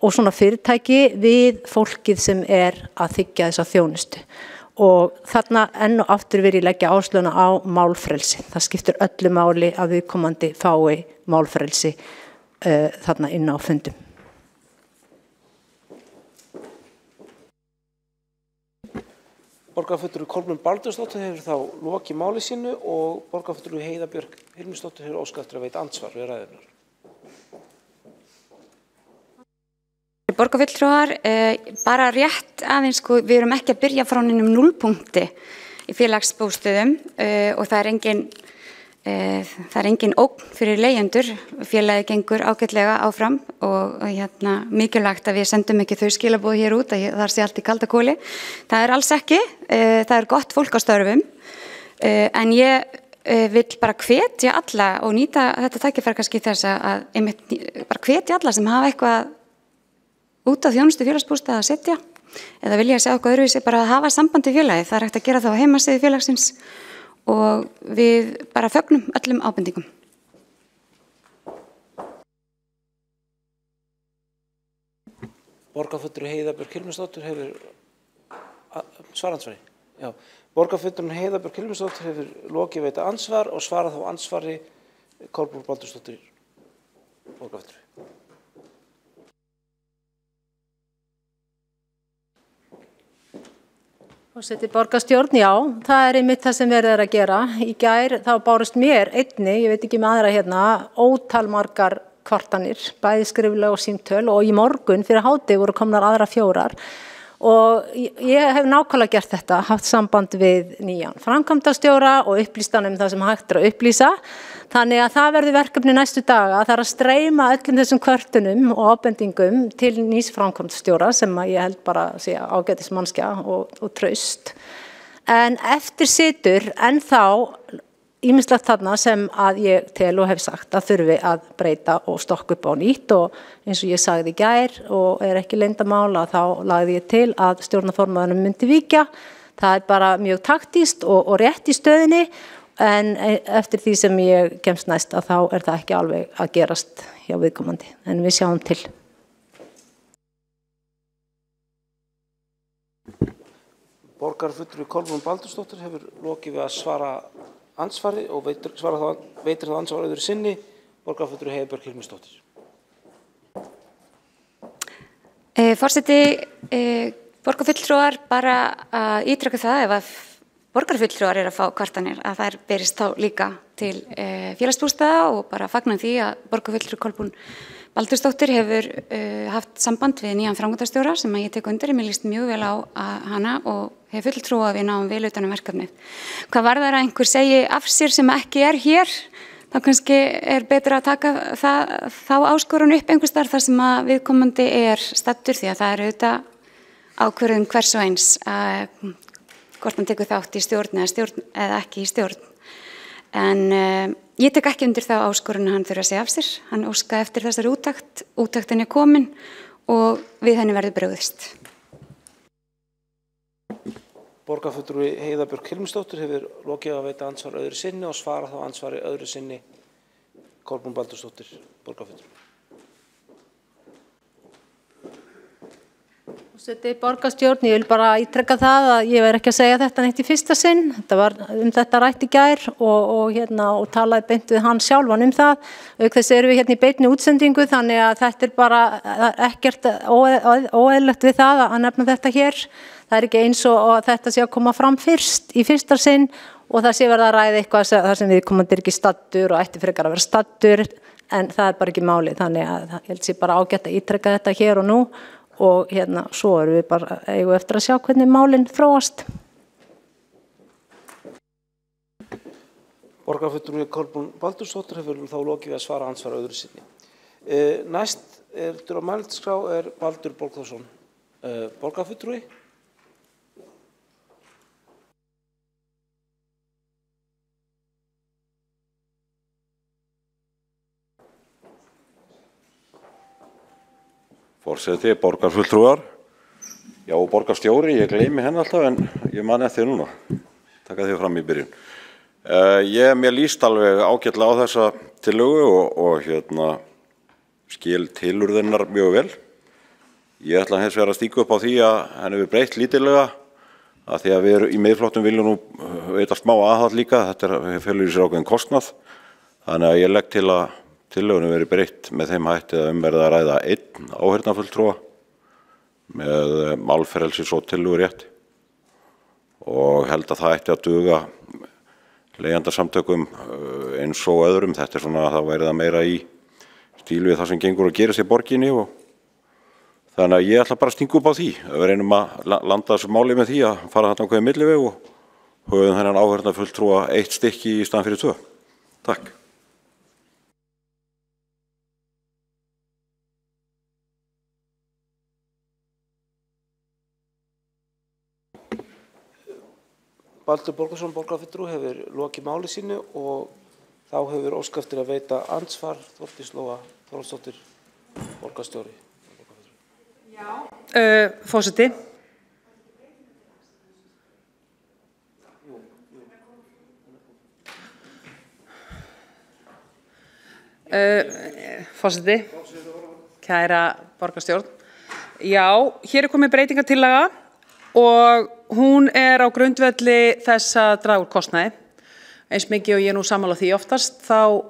og svona fyrirtæki við fólkið sem að þiggja þessa þjónustu. Og þarna enn og aftur vil ég leggja áhersluna á málfrelsi. Það skiptir öllu máli að viðkomandi fái málfrelsi þarna inn á fundum. Borgarfulltrúi Kolbrún Baldursdóttir hefur þá lokið máli sínu og borgarfulltrúi Heiða Björk Hilmisdóttir hefur óskað eftir að veita andsvar við ræðurnar. Borgarfulltrúar, bara rétt aðeins, við erum ekki að byrja frá neinum núllpunkti í félagsbústöðum og það er engin ógn fyrir leigjendur. Félagið gengur ágætlega áfram og mikilvægt að við sendum ekki þau skilaboð hér út að það sé allt í kalda kóli. Það er alls ekki, það er gott fólk á störfum, en ég vil bara hvetja alla og nýta þetta tækifæri kannski þess að bara hvetja alla sem hafa eitthvað út af þjónustu félagsbústað að setja eða vilja að segja okkur öðruvísi bara að hafa samband við félagið. Það er hægt að gera það á heimasíðu félagsins og við bara fögnum öllum ábendingum. Borgarfulltrúi Heiða Björk Hilmisdóttir hefur svaransvari. Já, borgarfulltrúi Heiða Björk Hilmisdóttir hefur lokið veita ansvar og svara þá ansvari Kolbrún Baldursdóttir borgarfulltrúi. Forseti, borgarstjórn, já, það einmitt það sem verið að gera. Í gær þá bárust mér einni, ég veit ekki með aðra ótalmargar kvartanir, bæði skrifleg og símtöl og í morgun fyrir hádegi voru komnar aðra 4. Og ég hef nákvæmlega gert þetta, haft samband við nýjan framkvæmdastjóra og upplýstan það sem hægt að upplýsa. Þannig að það verður verkefni næstu daga, það að streyma öllum þessum kvörtunum og ábendingum til nýs framkvæmdastjóra sem ég held bara sé ágætis mannskja og traust. En eftir situr ennþá ýmislegt þarna sem að ég tel og hef sagt að þurfi að breyta og stokka upp á nýtt og eins og ég sagði í gær og ekki leyndarmál að þá lagði ég til að stjórnarformaðurinn myndi víkja. Það bara mjög taktískt og rétt í stöðinni en eftir því sem ég kemst næst að þá það ekki alveg að gerast hjá viðkomandi en við sjáum til. Borgarfulltrúi Kolbrún Baldursdóttir hefur lokið við að svara ansvari og veitir það ansvar öðru sinni. Borgarfulltrúi Heiðbjörg Hilmisdóttir. Forseti, borgarfulltrúar bara að ítreka það ef að borgarfulltrúar að fá kvartanir að þær berist þá líka til félagsbústaða og bara fagna því að borgarfulltrúi Kolbrún Baldursdóttir hefur haft samband við nýjan framkvæmdastjóra sem ég tek undir. Mér líst mjög vel á hana og hef full trú að við náum vel utan verkefnið. Hvað varðar að einhver segi af sér sem ekki hér, þá kannski betra að taka þá áskorun upp einhvers staðar þar sem að viðkomandi staddur því að það auðvitað ákvörðun hvers og eins hvort hann tekur þátt í stjórn eða ekki í stjórn. En ég tek ekki undir þá áskorun að hann þurfi að segja af sér. Hann óskaði eftir þessari úttekt, úttektin komin og við henni verður brugðist. Borgarfulltrúi Heiða Björk Hilmisdóttir hefur lokið að veita ansvar öðru sinni og svara þá ansvari öðru sinni. Kolbrún Baldursdóttir, borgarfulltrúi. Borgarstjórn, ég vil bara ítreka það að ég verð ekki að segja þetta neitt í fyrsta sinn. Þetta var þetta rætt í gær og talaði beint við hann sjálfan það. Auk þess erum við hérna í beinni útsendingu þannig að þetta bara ekkert óeðlilegt við það að nefna þetta hér. Það ekki eins og þetta sé að koma fram fyrst í fyrsta sinn og það sé verið að ræða eitthvað þar sem viðkomandi ekki staddur og ætti frekar að vera staddur en það bara ekki máli. Þannig að ég held sé bara ágætt að ítreka þetta hér og nú. Og svo erum við bara eigum eftir að sjá hvernig málin þróast. Borgarfulltrúi Kolbrún Baldursdóttir hefur þá lokið við að svara ansvar öðru sinni. Næst á mælendaskrá Baldur Borgþórsson, borgarfulltrúi. Forseti, borgarfulltrúar, já og borgarstjóri, ég gleymi henni alltaf en ég man eftir núna, taka því fram í byrjun. Mér líst alveg ágætlega á þessa tillögu og skil tilurðinnar mjög vel. Ég ætla hins vegar að stíka upp á því að henni við breytt lítillega að því að við í Miðflokksins viljum nú veita smá aðhald líka, þetta felur í sér ákveðinn kostnað, þannig að ég legg til að tillögunum verið breytt með þeim hætti að verði að ræða einn áheyrnarfulltrúa með málfrelsis og tillögurétti og held að það ætti að duga leigjendasamtökum eins og öðrum. Þetta svona að það væri það meira í stíl við það sem gengur að gerist í borginni og þannig að ég ætla bara að stinga upp á því. Við reynum að landa þessu máli með því að fara þarna ákveðið milliveg og höfum þennan áheyrnarfulltrúa eitt stykki í staðinn fyrir 2. Takk. Baldur Borgþórsson, borgarfulltrúi, hefur lokið máli sínu og þá hefur óskað eftir að veita ansvar Þórdís Lóa Þórhallsdóttir, borgarstjóri. Forseti. Forseti, kæra borgarstjórn. Já, hér komið breytingartillaga og hún á grundvelli þess að draga úr kostnaði. Eins mikið og ég nú sammála því oftast, þá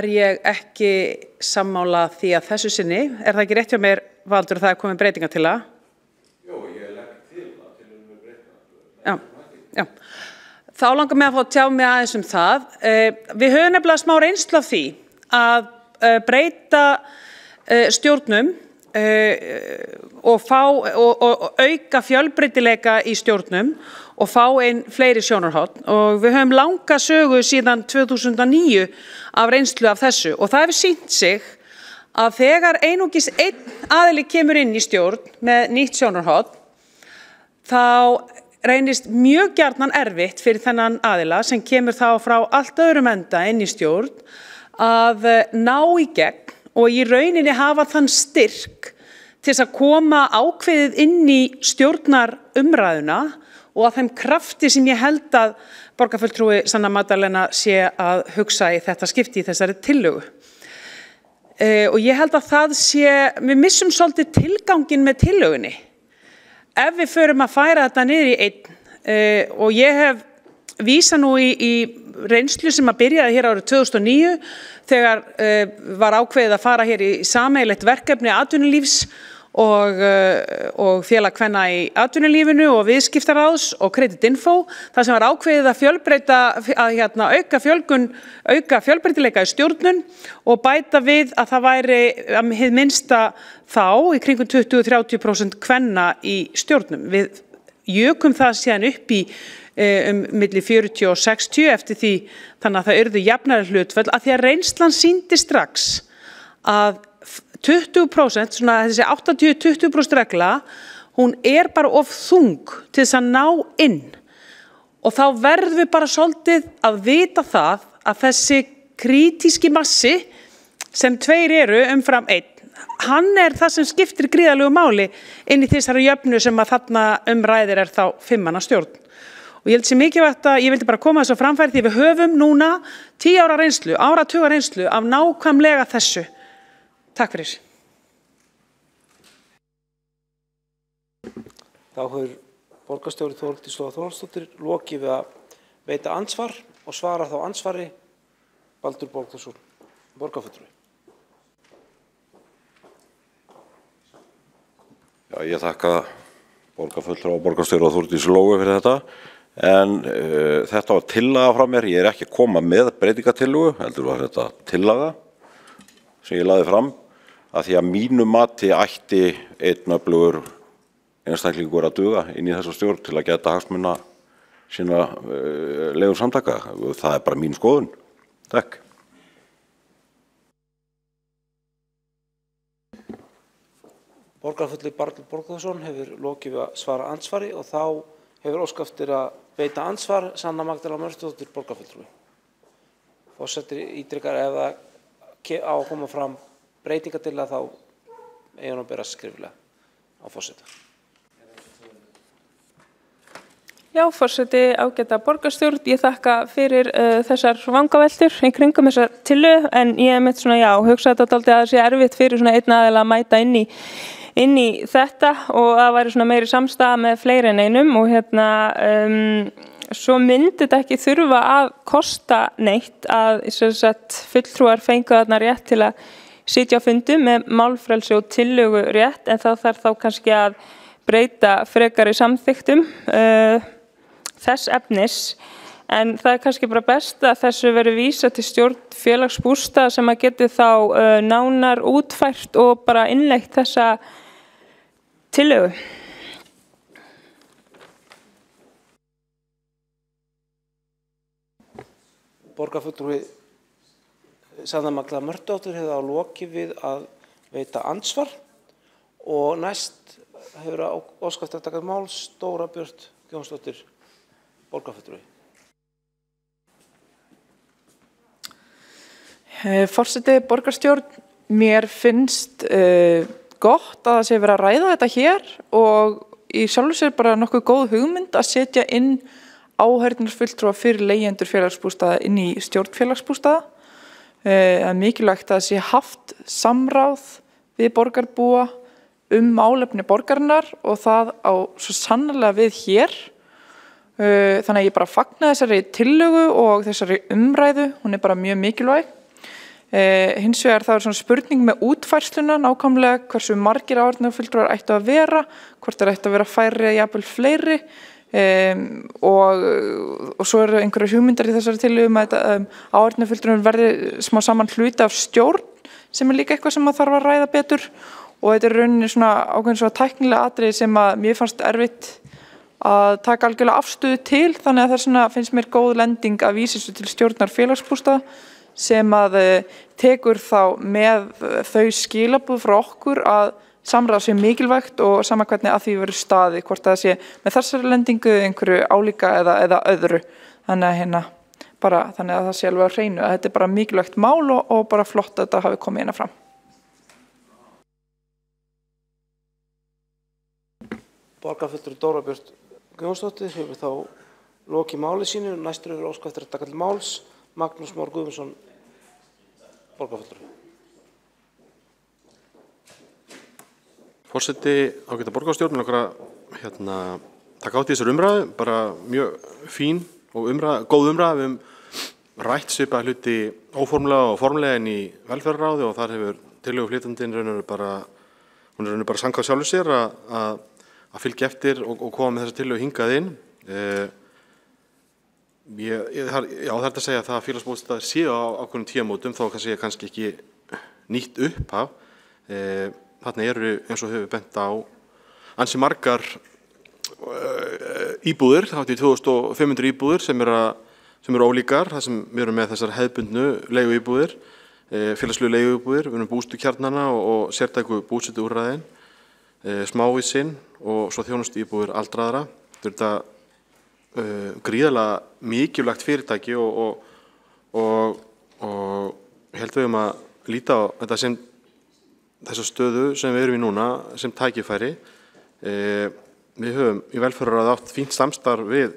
ég ekki sammála því að þessu sinni. Það ekki rétt hjá mér, Valdur, að það komið breytingartillaga? Jú, ég legg til að tillögunum breytingartillaga. Já. Þá langar mig að fá að tjá mig aðeins það. Við höfum nefnilega smá reynslu af því að breyta stjórnum og auka fjölbreytileika í stjórnum og fá inn fleiri sjónarhorn og við höfum langa sögu síðan 2009 af reynslu af þessu og það hefur sýnt sig að þegar einungis einn aðili kemur inn í stjórn með nýtt sjónarhorn þá reynist mjög gjarnan erfitt fyrir þennan aðila sem kemur þá frá allt öðrum enda inn í stjórn að ná í gegn og í rauninni hafa þann styrk til þess að koma ákveðið inn í stjórnarumræðuna og að þeim krafti sem ég held að borgarfulltrúi Sanna Magdalena sé að hugsa í þetta skipti í þessari tillögu. Og ég held að það sé, við missum svolítið tilgangin með tillögunni. Ef við förum að færa þetta niður í einn og ég hef vísað nú í reynslu sem að byrjaði hér árið 2009 þegar var ákveðið að fara hér í sameiginlegt verkefni atvinnulífs og félag kvenna í atvinnulífinu og viðskiptaráðs og Creditinfo, þar sem var ákveðið að auka fjölbreytileika í stjórnun og bæta við að það væri hið minnsta þá í kringum 20-30% kvenna í stjórnum. Við jökum það síðan upp í milli 40 og 60 eftir því, þannig að það yrðu jafnari hlutföll, að því að reynslan sýndi strax að 20%, svona þessi 80-20% regla, hún bara of þung til þess að ná inn. Og þá verðum við bara svolítið að vita það að þessi krítíski massi sem 2 eru umfram 1, hann það sem skiptir gríðarlegu máli inn í þessari jöfnu sem að þarna ræðir þá 5 manna stjórn. Og ég held sé mikilvægt að ég vildi bara koma þessu á framfæri því við höfum núna 10 ára reynslu, áratuga reynslu af nákvæmlega þessu. Takk fyrir. Þá hefur borgarstjóri Þórhildur Lóa Þórhallsdóttir lokið við að veita ansvar og svara þá ansvari Baldur Borgþórsson, borgarfulltrúi. Já, ég þakka borgarfulltrúa og borgarstjóra Þórdísi Lóu fyrir þetta. En þetta var tillaga frá mér, ég ekki að koma með breytingatillögu, heldur var þetta tillaga sem ég lagði fram, að því að mínu mati ætti einn öflugur einstaklingur að duga inn í þessa stjórn til að geta hagsmuna sína legum samtaka. Það bara mín skoðun. Takk. Borgarfulltrúi Baldur Borgþórsson hefur lokið við að svara ansvari og þá hefur óskað eftir að veita ansvar Sanna Magdalena Mörtusdóttir, borgarfulltrúi. Forseti ítrekar ef það á að koma fram breytingartillaga þá hún að bera skriflega á forseta. Já, forseti, ágæta borgarstjórn, ég þakka fyrir þessar vangaveltur í kringum þessar tillögu, en ég mitt hugsa þetta dálítið að það sé erfitt fyrir einn aðila að mæta inn í þetta og að væri meiri samstaða með fleiri en einum og svo myndi þetta ekki þurfa að kosta neitt að fulltrúar fengu þarna rétt til að sitja á fundum með málfrelsi og tillögu rétt, en þá þarf þá kannski að breyta frekari samþykktum þess efnis, en það kannski bara best að þessu veri vísað til stjórn félagsbústaða sem að geti þá nánar útfært og bara innleitt þessa tillögu. Borgarfulltrúi Sanna Magdalena Mörtusdóttir hefur á lokið við að veita ansvar og næst hefur óskað eftir að taka máls Dóra Björt Jónsdóttir, borgarfulltrúi. Forseti, borgarstjórn, mér finnst gott að það sé verið að ræða þetta hér og í sjálfu sér bara nokkuð góð hugmynd að setja inn áheyrnarfulltrúa fyrir leigjendur félagsbústaða inn í stjórn félagsbústaða. Það er mikilvægt að það sé haft samráð við borgarbúa málefni borgarinnar og það á svo sannarlega við hér. Þannig að ég bara fagna þessari tillögu og þessari umræðu, hún bara mjög mikilvæg. Hins vegar það svona spurning með útfærsluna nákvæmlega hversu margir áheyrnarfulltrúar ættu að vera, hvort það ættu að vera færri eða jafnvel fleiri. Og svo eru einhverjar hugmyndar í þessari tillögu að áheyrnarfulltrúar verði smá saman hluti af stjórn sem líka eitthvað sem maður þarf að ræða betur og þetta rauninni svona ákveðin svona tæknilega atriði sem að mér fannst erfitt að taka algjörlega afstöðu til, þannig að það svona finnst mér góð lending að vísa þessu til stjórnar félagsbústaða sem að tekur þá með þau skilaboð frá okkur að samráð sé mikilvægt og sama hvernig að því verður staði, hvort það sé með þessari lendingu, einhverju álíka eða öðru. Þannig að þannig að það sé alveg á hreinu að þetta bara mikilvægt mál og bara flott að þetta hafi komið hérna fram. Borgarfulltrúi Dóra Björt Guðjónsdóttir hefur þá lokið máli sínu. Næstur hefur óskað eftir að taka til máls Magnús Már Guðmundsson, borgarfulltrúi. Forseti, ágæta borgarstjórn, mig langar að taka átt í þessar umræðu, bara mjög fín og góð umræða. Við rætt svipað hluti óformlega og formlega inn í velferðarráði og þar hefur tillöguflytjandinn raunverulega bara samkvæmt sjálfur sér að fylgja eftir og koma með þessa tillögu hingað inn. Það er að segja það að félagsbóstaðir séu á ákveðnum tímamótum, þó kannski ekki nýtt upphaf. Þarna eru, eins og hefur bent á, ansi margar íbúðir, hátt í 2500 íbúðir sem eru ólíkar, þar sem við erum með þessar hefðbundnu leiguíbúðir, félagslegu leiguíbúðir, við erum bústukjarnana og sértæku búsetuúrræðin, smávísinn og svo þjónustu íbúðir aldraðra. Þetta er gríðarlega mikilvægt fyrirtæki og held við að líta á þetta sem þessa stöðu sem við erum í núna sem tækifæri. Við höfum í velferðarráði átt fínt samstarf við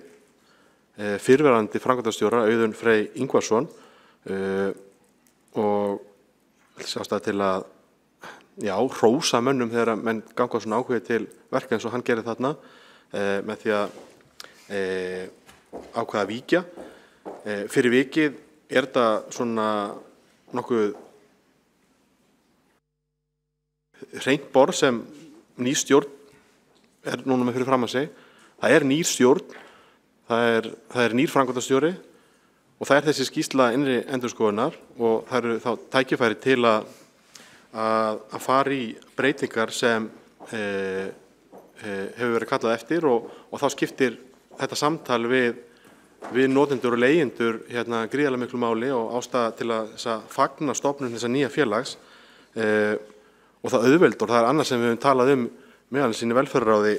fyrrverandi framkvæmdastjóra Auðun Frey Ingvarsson og ástæða til að hrósa mönnum þegar menn ganga svona ákveðið til verka eins og hann gerir þarna með því að ákveða að víkja. Fyrir vikið er þetta svona nokkuð hreint borð sem ný stjórn er núna með fyrir fram að sig. Það er nýr stjórn, það er nýr framkvæmdastjóri og það er þessi skýrsla innri endurskoðunar og það eru þá tækifæri til að fara í breytingar sem hefur verið kallað eftir og þá skiptir þetta samtal við notendur og leigjendur gríðarlega miklu máli og ástæða til að fagna stofnun þessa nýja félags og það auðveldur, það er annað sem við höfum talað meðal sín í velferðarráði,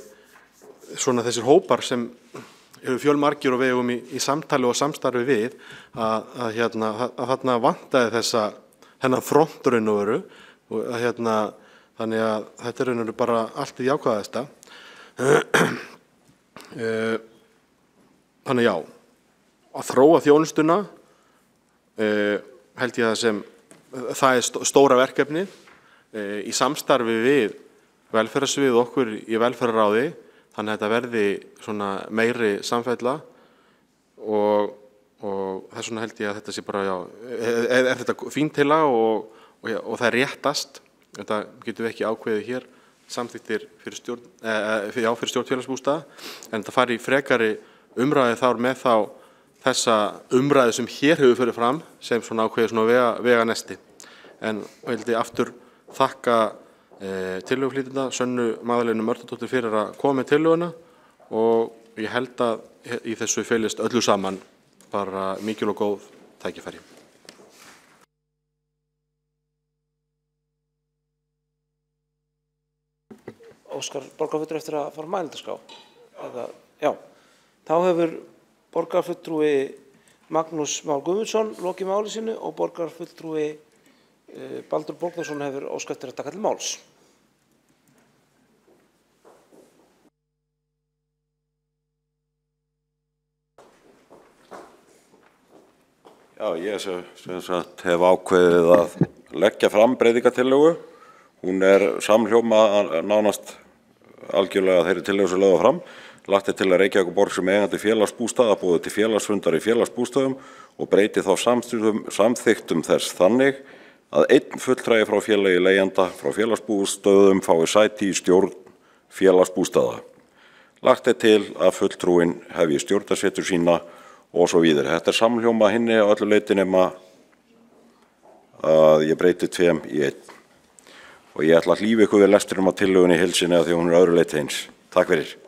svona þessir hópar sem eru fjölmargir og við eigum í samtali og samstarfi við að þarna vantaði þennan frontraun og veru og þannig að þetta er raunverulega bara allt í jákvæðasta. Þannig að þróa þjónustuna held ég það er stóra verkefni í samstarfi við velferðarsvið okkur í velferðarráði, þannig að þetta verði svona meiri samfella og þess vegna held ég að þetta sé bara, er þetta fín tillaga og það er réttast. Þetta getum við ekki ákveðið hér samþykktir fyrir stjórn félagsbústaða, en þetta fari í frekari umræði þar með þá þessa umræði sem hér hefur fyrir fram sem svona ákveðið svona veganesti. En held ég aftur þakka tillöguflytjanda Sönnu Magdalenu Mörtudóttur fyrir að koma með tillöguna og ég held að í þessu felist öllu saman bara mikil og góð tækifæri. Óskar borgarfulltrúi eftir að fara mælendaskrá? Já, þá hefur borgarfulltrúi Magnús Már Guðmundsson lokið máli sínu og borgarfulltrúi Baldur Bóknarsson hefur óskað eftir að taka til máls. Já, ég hef ákveðið að leggja fram breytingatillögu. Hún er samhljóma nánast algjörlega þeirri tillögu sem lögðu fram. Lagt til að Reykjavíkurborg sem eigandi félagsbústaða boði til félagsfundar í félagsbústaðum og breyti þá samþykktum þess þannig að einn fulltrúi frá félagi leigjenda frá félagsbústöðum fái sæti í stjórn félagsbústaða. Lagt til að fulltrúin hefji stjórnarsetu sína og svo víðar. Þetta er samhljóma hinni á öllu leyti nema að ég breyti 2 í 1. Og ég ætla að hlífa ykkur við lesturum á tillögunni í heild sinni af því hún er öðru leyti eins. Takk fyrir.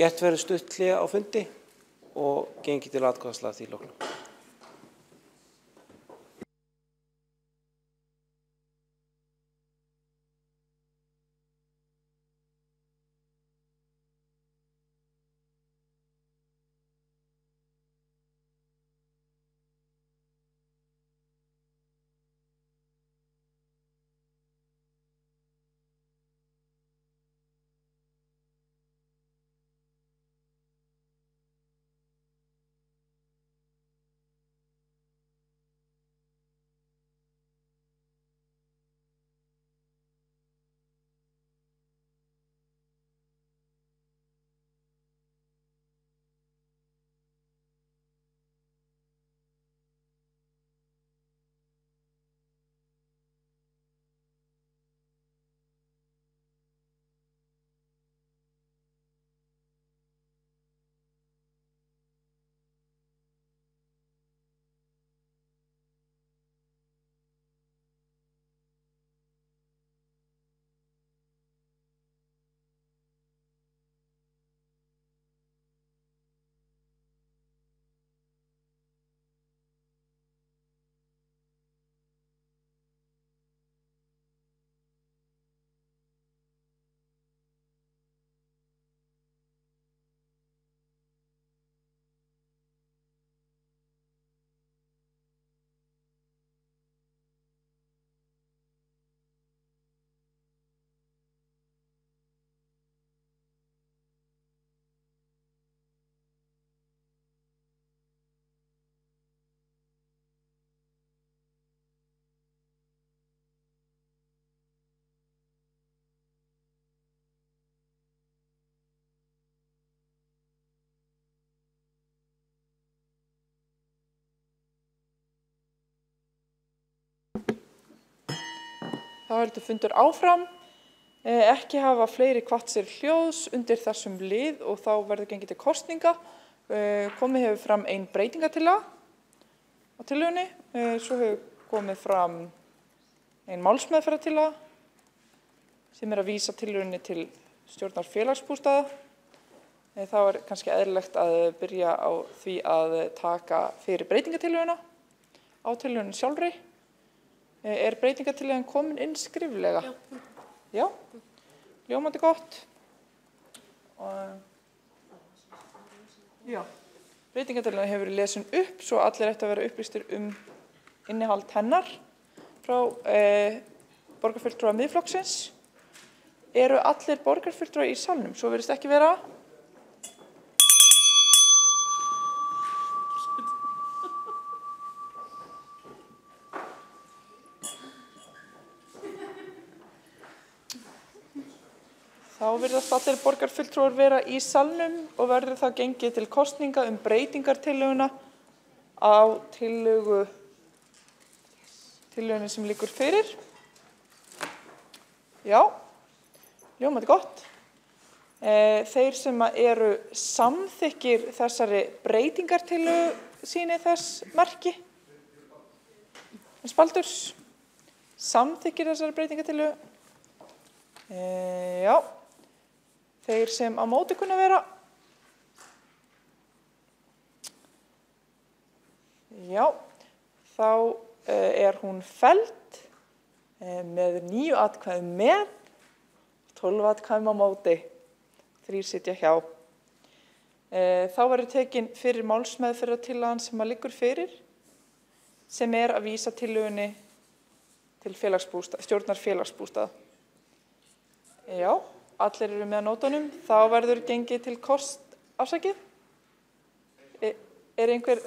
Gert verður stutt hlé á fundi og gengið til atkvæðasla að því loknu. Þá heldur fundur áfram. Ekki hafa fleiri kvatt sér hljóðs undir þessum lið og þá verður gengið til kosninga. Komið hefur fram ein breytingatillaga á tillögunni. Svo hefur komið fram ein málsmeðferðartillaga sem að vísa tillögunni til stjórnar félagsbústaða. Þá kannski eðlilegt að byrja á því að taka fyrir breytingatillöguna á tillögunni sjálfri. Breytingartillagan komin inn skriflega? Já. Ljómandi gott. Já. Breytingartillagan hefur verið lesin upp svo allir ættu að vera upplýstir innihald hennar frá borgarfulltrúa Miðflokksins. Eru allir borgarfulltrúar í salnum? Svo virðist ekki vera. Þá virðast allir borgarfulltrúar vera í salnum og verður það gengið til kosninga breytingartillöguna á tillögunni sem liggur fyrir. Já, ljómandi gott. Þeir sem eru samþykkir þessari breytingartillögu sýni þess merki. Spaldurs, samþykkir þessari breytingartillögu. Já. Þeir sem á móti kunna vera. Já, þá hún felld með 9 atkvæðum með, 12 atkvæðum á móti, 3 sitja hjá. Þá verður tekin fyrir málsmeðferðartillagan sem liggur fyrir, sem að vísa tillögunni til stjórnar félagsbústaða. Já. Allir eru með nótunum, þá verður gengið til afsakið. Einhver...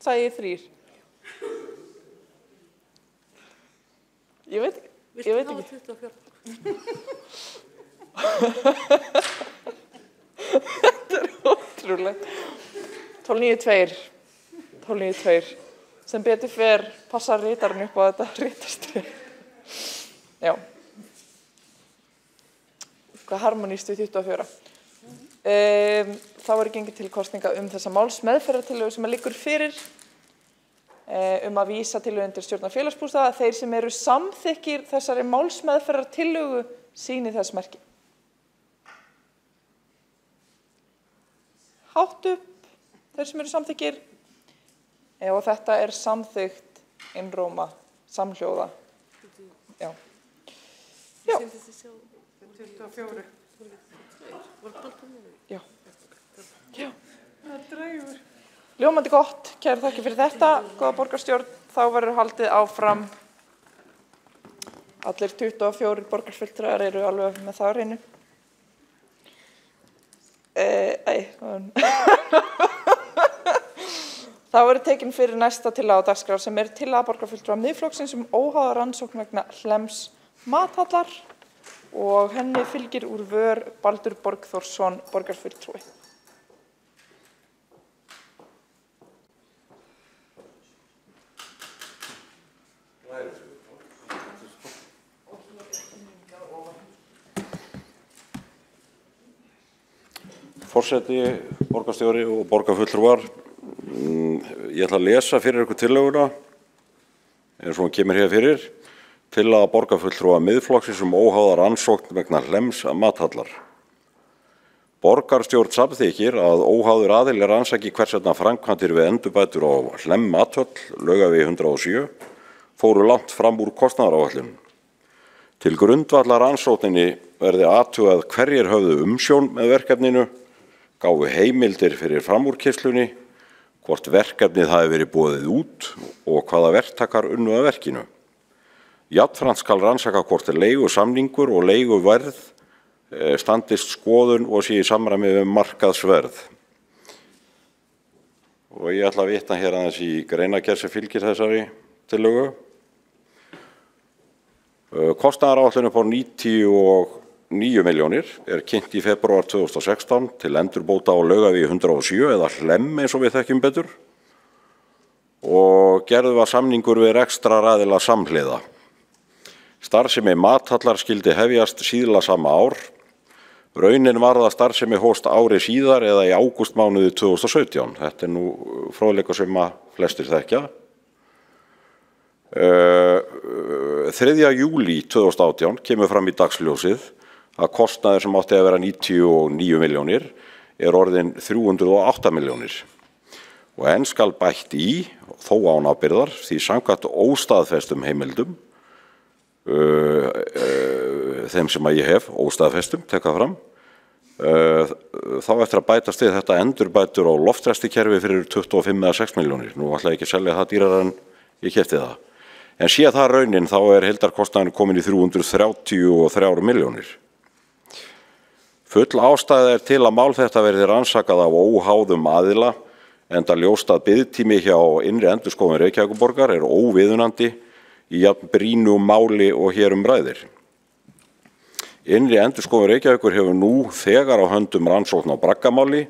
Sagði ég 3? Ég veit ekki. Þetta ótrúlegt. 12.92. 12.92. Sem betur fer passar ritarinn upp á þetta ritastri. Já. Hvað harmoníst við 24. Þá gengið til kosninga þessa málsmeðferðartillögu sem liggur fyrir. að vísa tillögu undir stjórnar félagsbústaða. Þeir sem eru samþykkir þessari málsmeðferðar tillögu sýni þess merki. Hátt upp, þeir sem eru samþykkir. Og þetta er samþykkt einróma, samhljóða. Já. Já. Já. Já. Ljómandi gott, kæru þakki fyrir þetta, góða borgarstjórn. Þá verður haldið áfram. Allir 24 borgarfulltrúar eru alveg með það á hreinu. Þá verður tekin fyrir næsta tillaga á dagskrá sem er tillaga borgarfulltrúa Miðflokksins óháða rannsókn vegna Hlems mathallar og henni fylgir úr vör Baldur Borgþórsson borgarfulltrúi. Forseti, borgarstjóri og borgarfulltrúar, ég ætla að lesa fyrir ykkur tillöguna eins og hún kemur hér fyrir. Tillaga borgarfulltrúa Miðflokksins óháða rannsókn vegna Hlems mathallar. Borgarstjórn samþykkir að óháður aðili rannsaki hvers vegna framkvæmdir við endurbætur á Hlemm mathöll, Laugavegi 107, fóru langt fram úr kostnaðaráætlun. Til grundvallar rannsókninni verði athugað hverjir höfðu umsjón með verkefninu, gáfu heimildir fyrir framúrkeyrslunni, hvort verkefnið hafi verið boðið út og hvaða verktakar unnu að verkinu. Jafnframt skal rannsaka hvort leigusamningur og leiguverð standist skoðun og sé í samræmi við markaðsverð. Og ég ætla að vitna hér aðeins í greinargerð sem fylgir þessari tillögu. Kostnaðaráætlun upp á 99 milljónir er kynnt í febrúar 2016 til endurbóta á Laugavegi 107 eða Hlemm eins og við þekkjum betur og gerður var samningur við rekstraraðila samhliða. Starfsemi mathallar skyldi hefjast síðla sama ár. Raunin varð að starfsemi hófst ári síðar eða í ágústmánuði 2017. Þetta er nú fróðleikur sem að flestir þekkja. 3. júlí 2018 kemur fram í dagsljósið að kostnaður sem átti að vera 99 milljónir er orðin 308 milljónir. Og enn skal bætt í, þó án ábyrgðar, því samkvæmt óstaðfestum heimildum, þeim sem að ég hef óstaðfestum, tekað fram, þá eftir að bætast við þetta endurbætur á loftræstikerfi fyrir 25 eða 6 milljónir. Nú ætla ég ekki að selja það dýrar en ég keypti það. En sé það raunin þá er heildarkostnaðurinn komin í 333 milljónir. Full ástæða er til að mál þetta verði rannsakað af óháðum aðila, enda ljóst að biðtími hjá innri endurskoðun Reykjavíkurborgar er óviðunandi í jafn brýnu máli og hér ræðir. Innri endurskoðun Reykjavíkur hefur nú þegar á höndum rannsókn á braggamáli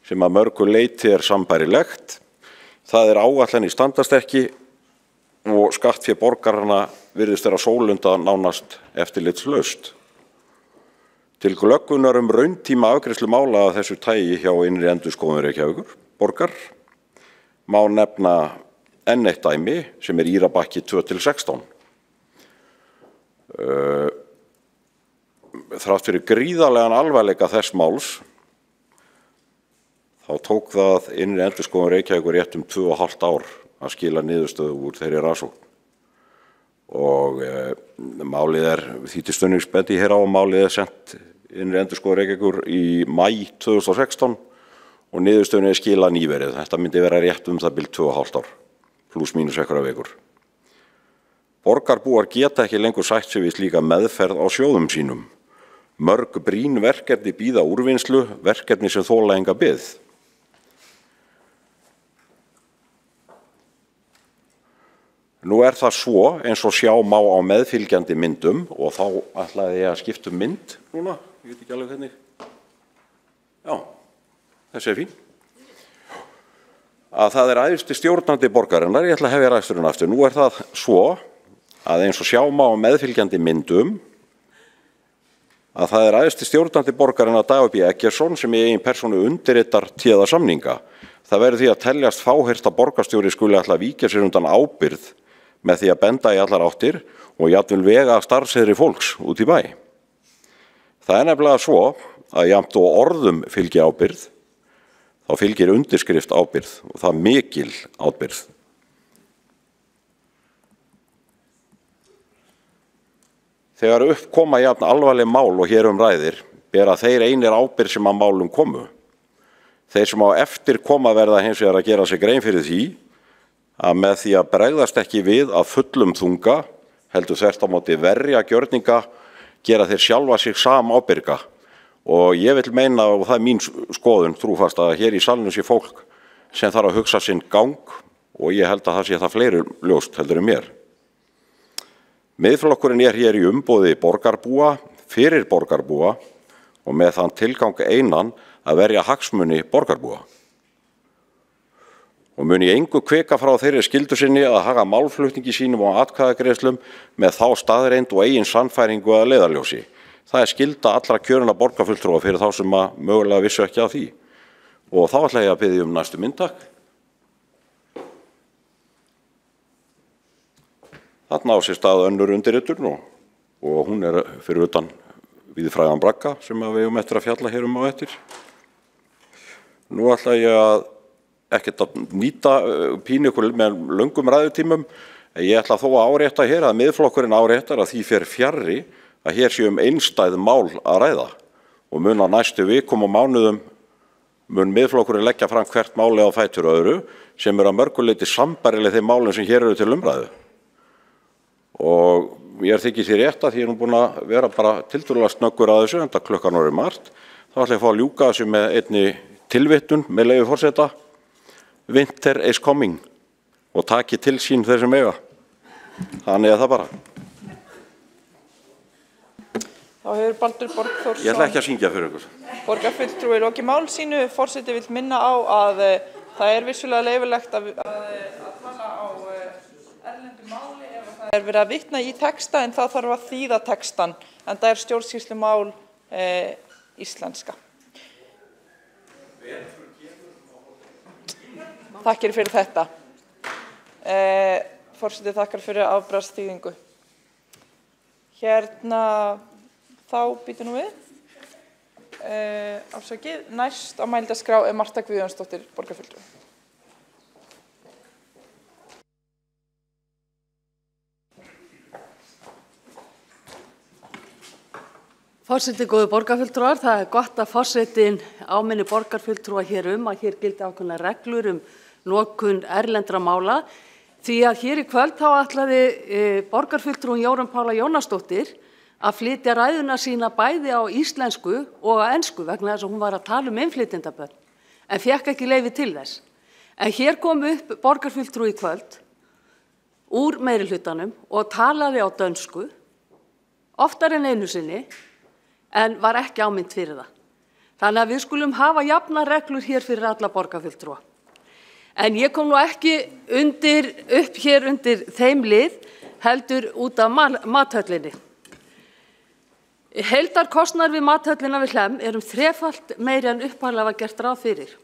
sem að mörgu leyti er sambærilegt. Það er áætlanir standast ekki og skattfé borgarana virðist vera sólunda nánast eftirlitslaust. Til glöggunar rauntíma afgreiðslu mála af þessu tagi hjá innri endurskoðun Reykjavíkurborgar má nefna enn eitt dæmi sem er Írabakki 2-16. Þrátt fyrir gríðarlegan alvarleika þess máls þá tók það innri endurskoðun Reykjavíkur rétt 2,5 ár að skila niðurstöðu úr þeirri rannsókn. Og málið er því til stuðningsbendi hér á málið er sent innri endurskoðun Reykjavíkur í maí 2016 og niðurstöðunni er skilað nýverið. Þetta myndi vera rétt það bil 2,5 ár, pluss mínus einhverjar vikur. Borgarbúar geta ekki lengur sætt sig við slíka meðferð á sjóðum sínum. Mörg brýn verkefni bíða úrvinnslu, verkefni sem þola enga bið. Nú er það svo eins og sjá má á meðfylgjandi myndum og þá ætlaði ég að skipta mynd núna, ég veit ekki alveg hvernig. Já, þessi er fín. Að það er æðsti stjórnandi borgarinnar, ég ætla að hefja ræksturinn aftur. Nú er það svo að eins og sjá má á meðfylgjandi myndum að það er æðsti stjórnandi borgarinnar Dagur B. Eggertsson sem í eigin persónu undirritar téða samninga. Það verður því að teljast fáheyrt að borgarstjóri skuli ætla að víkja sér undan ábyrgð með því að benda í allar áttir og jafnvel vega starfseiðri fólks út í bæ. Það nefnilega svo að jafnt og orðum fylgi ábyrgð, þá fylgir undirskrift ábyrgð og það mikil ábyrgð. Þegar upp koma jafn alvarleg mál og hér ræðir, bera þeir einir ábyrgð sem að málum komu. Þeir sem á eftir koma verða hins vegar að gera sig grein fyrir því að með því að bregðast ekki við af fullum þunga, heldur þvert á móti verja gjörninga, gera þeir sjálfa sig samábyrga. Og ég vil meina, og það mín skoðun trúfast, að hér í salnum sé fólk sem þarf að hugsa sinn gang og ég held að það sé það fleiri ljóst heldur mér. Miðflokkurinn hér í umboði borgarbúa, fyrir borgarbúa og með þann tilgang einan að verja hagsmuni borgarbúa. Og mun í engu kvika frá þeirri skyldu sinni að haga málflutningi sínum á atkvæðagreiðslum með þá staðreind og eigin sannfæringu að leiðarljósi. Það skylda allra kjörinna borgarfulltrúa fyrir þá sem að mögulega vissu ekki af því. Og þá ætla ég að biðja næstu myndtak. Þarna á sér stað önnur undirritun og hún fyrir utan víðfrægan bragga sem við eigum eftir að fjalla hér á eftir. Nú ætla ég að ekkert að nýta pínu ykkur með löngum ræðutímum. Ég ætla þó að árétta hér að miðflokkurinn áréttar að því fer fjarri að hér séum einstæð mál að ræða og mun á næstu vikum og mánuðum mun miðflokkurinn leggja fram hvert máli á fætur öðru sem að mörgu leyti sambærileg þeim málum sem hér eru til umræðu. Og ég þykir því rétt að því ég búin að vera bara tiltölulega snöggur að þessu enda klukkan orðið margt. Þá ætla ég að fá að ljúka þessu með einni tilvitnun með leyfi forseta. Winter is coming og taki til sín þeir sem eiga. Þannig að það bara. Þá hefur Baldur Borgþórsson. Ég ætla ekki að syngja fyrir ykkur. Borgarfulltrúi lokið mál sínu. Forseti vill minna á að það vissulega leyfilegt að tala á erlendu máli ef það verið að vitna í texta en það þarf að þýða textan en það stjórnsýslumál íslenska. Þakkir fyrir þetta. Forseti þakkar fyrir afbragðsþýðingu. Hérna, þá býtum við. Afsakið, næst á mælendaskrá Marta Guðjónsdóttir, borgarfulltrúi. Forseti, góðu borgarfulltrúar, það gott að forsetin áminni borgarfulltrúa hér að hér gildi ákveðna reglur notkun erlendra mála því að hér í kvöld þá ætlaði borgarfulltrúin Jórunn Pála Jónasdóttir að flytja ræðuna sína bæði á íslensku og á ensku vegna þess að hún var að tala innflytjendabörn en fékk ekki leyfi til þess. En hér kom upp borgarfulltrúi í kvöld úr meirihlutanum og talaði á dönsku oftar en einu sinni en var ekki áminnt fyrir það. Þannig að við skulum hafa jafnar reglur hér fyrir alla borgarfulltrúa. En ég kom nú ekki upp hér undir þeim lið heldur út af mathöllinni. Heildarkostnaður við mathöllina við Hlemm þrefalt meiri en upphaflega var gert ráð fyrir.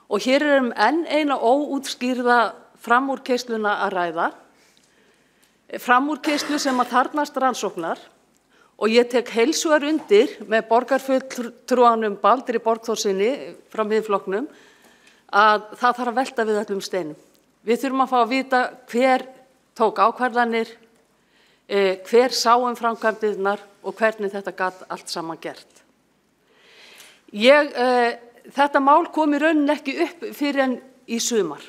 Og hér enn eina óútskýrða framúrkeysluna að ræða. Framúrkeyslu sem að þarfnast rannsóknar. Og ég tek heils hugar undir með borgarfulltrúanum Baldri Borgþórsinni frá Miðflokknum að það þarf að velta við öllum steinum. Við þurfum að fá að vita hver tók ákvarðanir, hver sá framkvæmdirnar og hvernig þetta gat allt saman gert. Þetta mál kom í rauninni ekki upp fyrir en í sumar.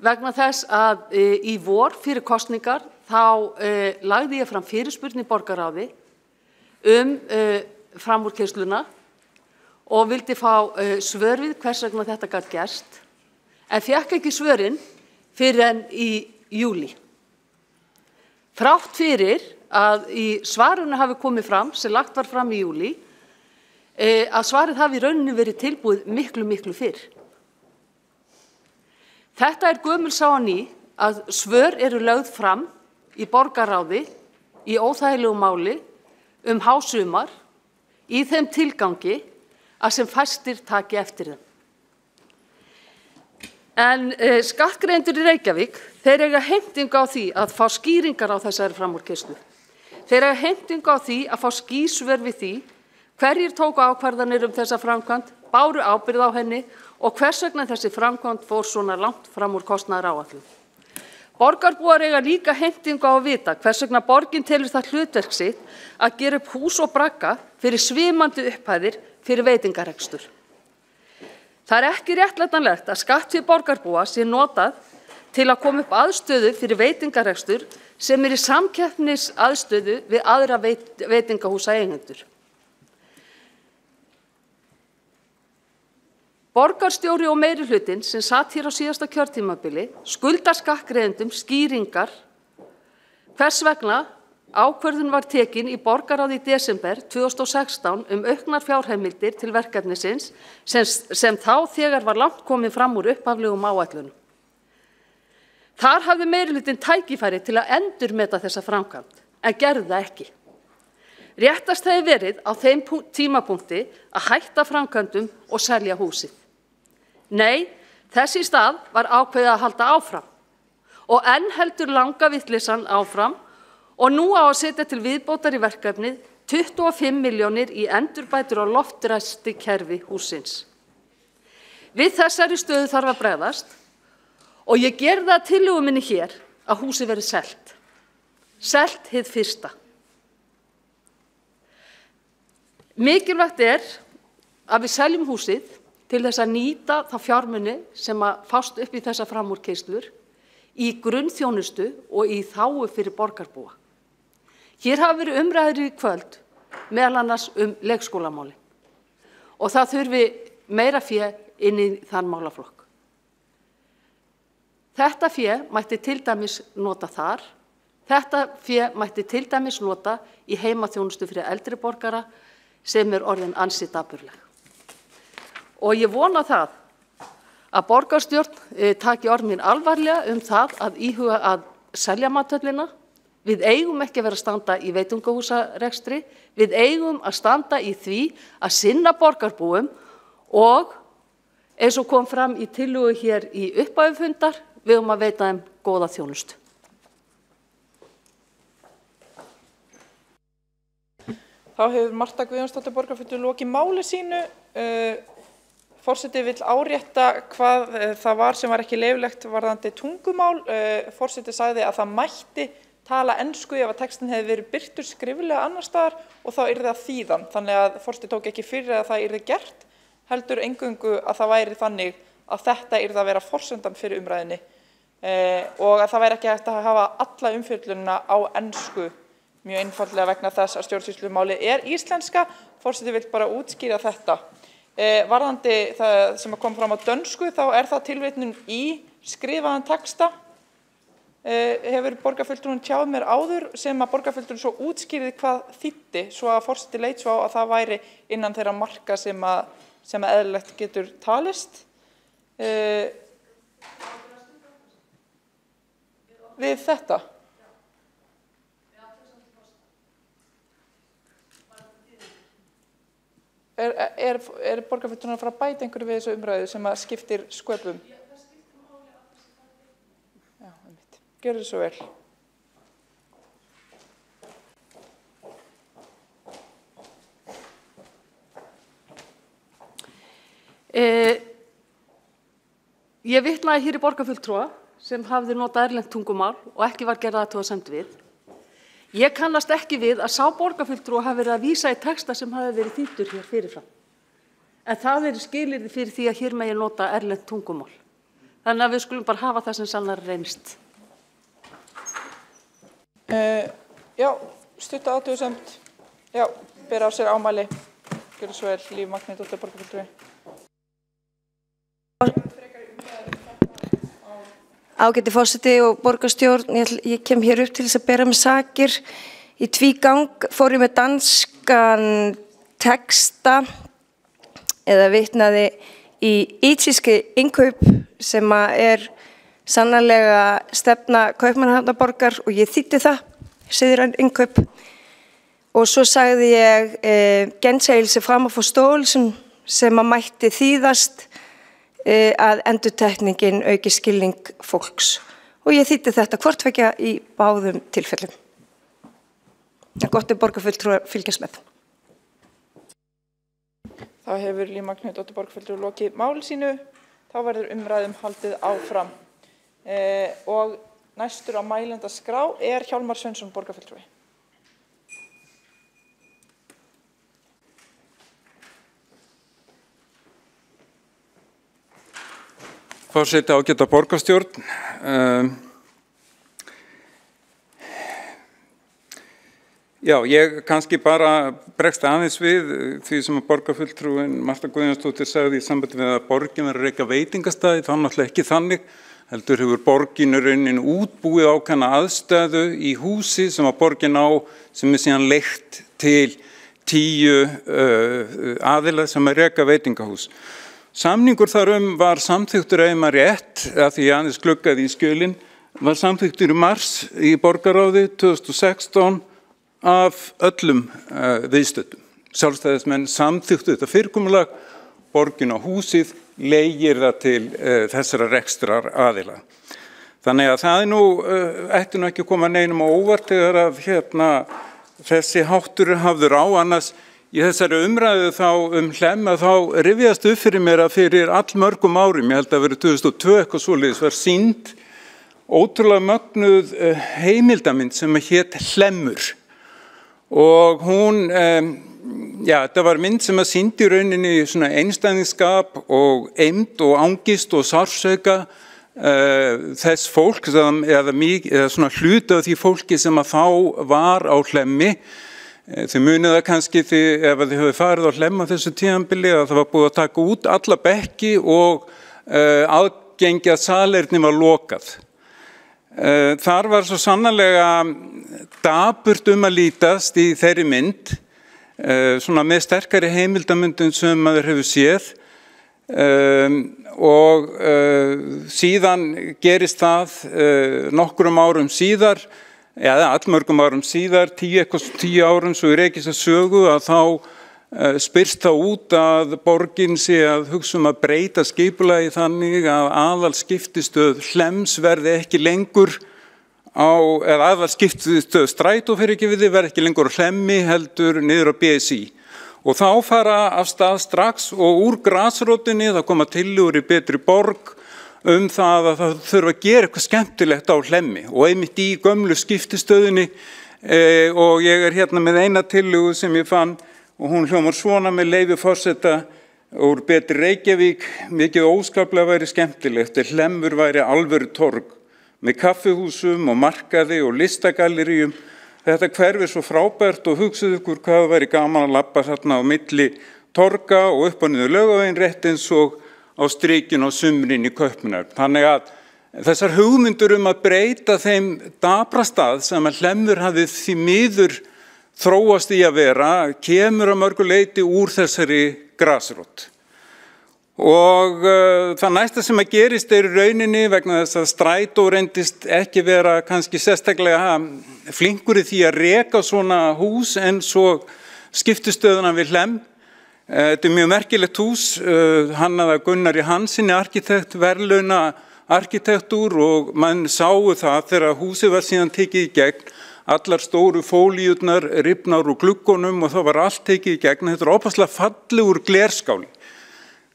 Vegna þess að í vor fyrir kosningar þá lagði ég fram fyrirspurn í borgarráði framúrkeysluna og vildi fá svör við hvers vegna þetta gat gerst en fékk ekki svörin fyrir en í júlí. Þrátt fyrir að í svarinu hafi komið fram, sem lagt var fram í júlí, að svarið hafi í rauninni verið tilbúið miklu fyrr. Þetta gömul saga ný að svör eru lögð fram í borgarráði í óþægilegu máli hásumar í þeim tilgangi að sem fæstir taki eftir þeim. En skattgreiðendur í Reykjavík, þeir eiga heimtingu á því að fá skýringar á þessari framúrkeyrslu. Þeir eiga heimtingu á því að fá skýrsvör við því hverjir tóku ákvarðanir þessa framkvæmd, báru ábyrgð á henni og hvers vegna þessi framkvæmd fór svona langt fram úr kostnaðaráætlun. Borgarbúar eiga líka heimtingu á að vita hvers vegna borgin telur það hlutverk sitt að gera upp hús og bragga fyrir svimandi upphæðir fyrir veitingarekstur. Það er ekki réttlætanlegt að skattfé borgarbúa sé notað til að koma upp aðstöðu fyrir veitingarekstur sem í samkeppnisaðstöðu við aðra veitingahúsaeigendur. Borgarstjóri og meirihlutinn sem satt hér á síðasta kjörtímabili skuldar skattgreiðendum skýringar hvers vegna ákvörðun var tekin í borgarráði í desember 2016 auknar fjárheimildir til verkefnisins sem þá þegar var langt komin fram úr upphaflegum áætlunum. Þar hafði meirihlutinn tækifæri til að endurmeta þessa framkvæmd en gerði það ekki. Réttast hefði verið á þeim tímapunkti að hætta framkvæmdum og selja húsið. Nei, þess í stað var ákveðið að halda áfram og enn heldur langa vitleysan áfram og nú á að setja til viðbótar í verkefnið 25 milljónir í endurbætur á loftræsti kerfi hússins. Við þessari stöðu þarf að bregðast og ég gerði það að tillögu minni hér að húsið verði selt. Selt hið fyrsta. Mikilvægt er að við seljum húsið til þess að nýta þá fjármuni sem að fást upp í þessa framúrkeyslur í grunnþjónustu og í þágu fyrir borgarbúa. Hér hafa verið umræður í kvöld meðal annars leikskólamáli og það þurfi meira fé inn í þann málaflokk. Þetta fé mætti til dæmis nota þar, þetta fé mætti til dæmis nota í heimaþjónustu fyrir eldri borgara sem orðin ansi dapurleg. Og ég vona það að borgarstjórn taki orð mín alvarlega það að íhuga að selja mathöllina. Við eigum ekki að vera að standa í veitingahúsarekstri, við eigum að standa í því að sinna borgarbúum og eins og kom fram í tillögu hér í upphafi fundar, við eigum að veita þeim góða þjónustu. Þá hefur Marta Guðjónsdóttir borgarfulltrúi lokið máli sínu. Forseti vill árétta hvað það var sem var ekki leyfilegt varðandi tungumál. Forseti sagði að það mætti tala ensku ef að textin hefði verið birtur skriflega annar staðar og þá yrði það þýðan. Þannig að forseti tók ekki fyrir að það yrði gert, heldur eingöngu að það væri þannig að þetta yrði að vera forsendan fyrir umræðinni og að það væri ekki hægt að hafa alla umfjöllunina á ensku mjög einfaldlega vegna þess að stjórnsýslumáli íslenska. Forseti vill bara útskýra þetta. Varðandi það sem kom fram á dönsku, þá það tilvitnun í skrifaðan texta. Hefur borgarfulltrúinn tjáð mér áður sem að borgarfulltrúinn svo útskýrði hvað þýddi, svo að forseti leit svo á að það væri innan þeirra marka sem að eðlilegt getur talist. Við þetta. Borgarfulltrúinn að fara að bæta einhverju við þessu umræðu sem að skiptir sköpum? Já, einmitt. Gjörðu svo vel. Ég vitnaði hér í borgarfulltrúa sem hafði notað erlent tungumál og ekki var gerð athugasemd við. Ég kannast ekki við að sá borgarfulltrúi hafi verið að vísa í texta sem hafi verið þýddur hér fyrirfram. En það skilyrði fyrir því að hér megi nota erlent tungumál. Þannig að við skulum bara hafa það sem sannar reynst. Já, stutta athugasemd. Já, bera á sér ámæli. Gjörðu svo vel, Líf Magnúsdóttir borgarfulltrúi. Ágæti forseti og borgarstjórn, ég kem hér upp til þess að bera með sakir. Í tvígang fór ég með danskan texta eða vitnaði í ítíski innkaup sem sannarlega stefna Kaupmannahafnarborgar og ég þýddi það, siðræn innkaup. Og svo sagði ég gensægelse frem og forståelsen sem að mætti þýðast að endurtekningin auki skilning fólks. Og ég þýddi þetta hvortvekja í báðum tilfellum. Gott borgarfulltrúar fylgjast með. Þá hefur Líf Magnúsdóttir borgarfulltrúi lokið máli sínu. Þá verður umræðum haldið áfram. Og næstur á mælendaskrá Hjálmar Sveinsson borgarfulltrúi. Forseti, ágæta borgarstjórn. Já, ég kannski bara bregst aðeins við því sem að borgarfulltrúin Marta Guðjónsdóttir sagði í sambandi við að borgin verður að reka veitingastaði. Það er náttúrulega ekki þannig. Heldur hefur borgin í rauninni útbúið ákveðna aðstöðu í húsi sem að borgin á, sem er síðan leigt til 10 aðila sem að reka veitingahús. Samningur þar var samþykktur ef maður rétt, að því aðeins gluggaði í skjölin, var samþykktur í mars í borgarráði 2016 af öllum viðstöddum. Sjálfstæðismenn samþykktu þetta fyrirkomulag, borgin á húsið, leigir það til þessara rekstrar aðila. Þannig að það ætti nú ekki að koma neinum á óvart þegar að þessi háttur hafður á, annars í þessari umræðu þá Hlemm þá rifjast upp fyrir mér að fyrir allmörgum árum, ég held að verið 2002 eitthvað svoleiðis, var sýnd ótrúlega mögnuð heimildamynd sem hét Hlemmur. Og hún, þetta var mynd sem að sýndi í rauninni svona einstæðningsskap og eymd og angist og sársauka þess fólk eða svona hluta af því fólki sem að þá var á Hlemmi. Þið munið það kannski ef þið höfðu farið á Hlemm á þessu tímabili að það var búið að taka út alla bekki og aðgengi að salerni var lokað. Þar var svo sannarlega dapurt að lítast í þeirri mynd, svona með sterkari heimildamyndum sem maður hefur séð og síðan gerist það nokkrum árum síðar, eða allmörgum árum síðar, 10 árum svo í Reykjavík sögu að þá spyrst það út að borgin sé að hugsa að breyta skipulagi þannig að aðalskiptistöð Hlemms verði ekki lengur eða aðalskiptistöð Strætó verði ekki lengur á Hlemmi heldur niður á BSI. Og þá fara af stað strax og úr grasrótinni það koma tillögur í Betri borg það að það þurfa að gera eitthvað skemmtilegt á Hlemmi og einmitt í gömlu skiptistöðinni og ég hérna með eina tillögu sem ég fann og hún hljómar svona með leyfi forseta úr Betri Reykjavík, mikið óskaplega væri skemmtilegt ef Hlemmur væri alvöru torg með kaffihúsum og markaði og listagalleríum. Þetta hverfi svo frábært og hugsaðu ykkur hvað væri gaman að labba þarna á milli torga og upp á niður Laugaveginn rétt eins og á strikinu á sumrin í Kaupmannahöfn. Þannig að þessar hugmyndur að breyta þeim dapra stað sem að Hlemmur hafði því miður þróast í að vera, kemur að mörgu leyti úr þessari grasrót. Og það næsta sem að gerist í rauninni vegna þess að Strætó reyndist ekki vera kannski sérstaklega flinkur í því að reka svona hús en svo skiptistöðuna við Hlemm. Þetta mjög merkilegt hús, hannaði Gunnar Hansinni arkitekt, verðlauna arkitektúr og mann sáu það þegar húsið var síðan tekið í gegn, allar stóru fólíurnar rifnar úr gluggunum og það var allt tekið í gegn. Þetta er ópasslega fallegur glerskáli.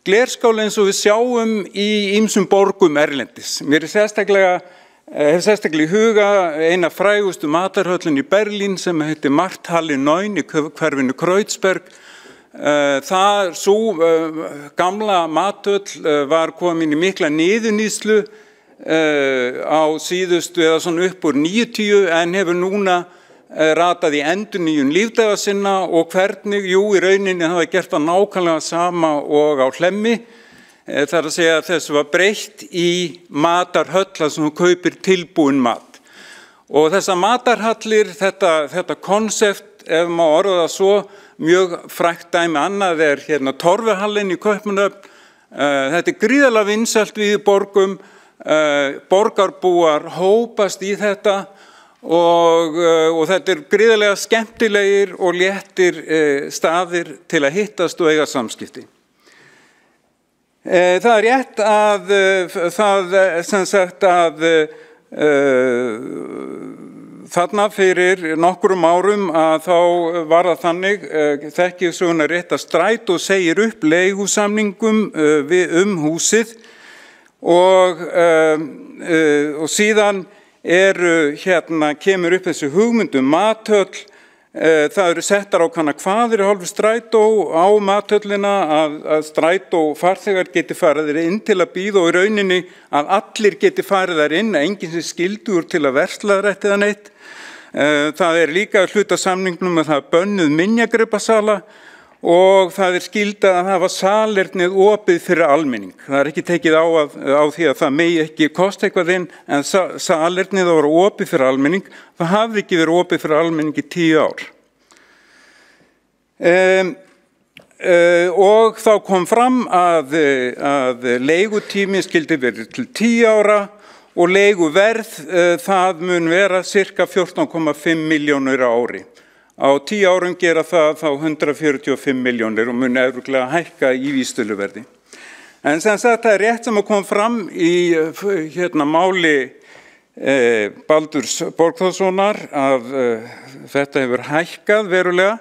Glerskáli eins og við sjáum í ýmsum borgum erlendis. Mér hef sérstaklega í huga eina frægustu matarhöllin í Berlín sem heitir Markthalle 9 í hverfinu Kreuzberg. Sú gamla mathöll var komin í mikla niðurníðslu á síðustu eða svona upp úr 90 en hefur núna ratað í endurnýjun lífdaga sinna og hvernig, í rauninni hafa gert það nákvæmlega sama og á Hlemmi. Það er að segja að þessu var breytt í matarhöll sem þú kaupir tilbúin mat. Og þessar matarhallir, þetta konsept, ef maður orða það svo, mjög frægt dæmi annað hérna Torfehallinn í Kaupmannahöfn. Þetta gríðarlega vinsælt við borgum, borgarbúar hópast í þetta og þetta gríðarlega skemmtilegir og léttir staðir til að hittast og eiga samskipti. Það er rétt að það sem sagt að þarna fyrir nokkrum árum að þá var það þannig, þekki ég söguna rétt, að Strætó segir upp leigusamningum húsið og síðan kemur upp þessi hugmyndum mathöll. Það eru settar ákveðnar kvaðir hálfu Strætó á mathöllina að Strætó farþegar geti farið inn til að bíða og í rauninni að allir geti farið þar inn, enginn sem skyldur til að versla þar eða neitt. Það er líka hluta samningnum að það er bönnuð minjagripasala og það er skylda að hafa salernið opið fyrir almenning. Það er ekki tekið á því að það megi ekki kosta eitthvað inn, en salernið að vera opið fyrir almenning, það hafði ekki verið opið fyrir almenning í 10 ár. Og þá kom fram að leigutími skyldi verið til 10 ára og leiguverð það mun vera cirka 14,5 milljónir á ári. Á 10 árum gera það þá 145 milljónir og mun örugglega hækka í vísitöluverði. En sem sagt það er rétt sem að kom fram í máli Baldurs Borgþórssonar að þetta hefur hækkað verulega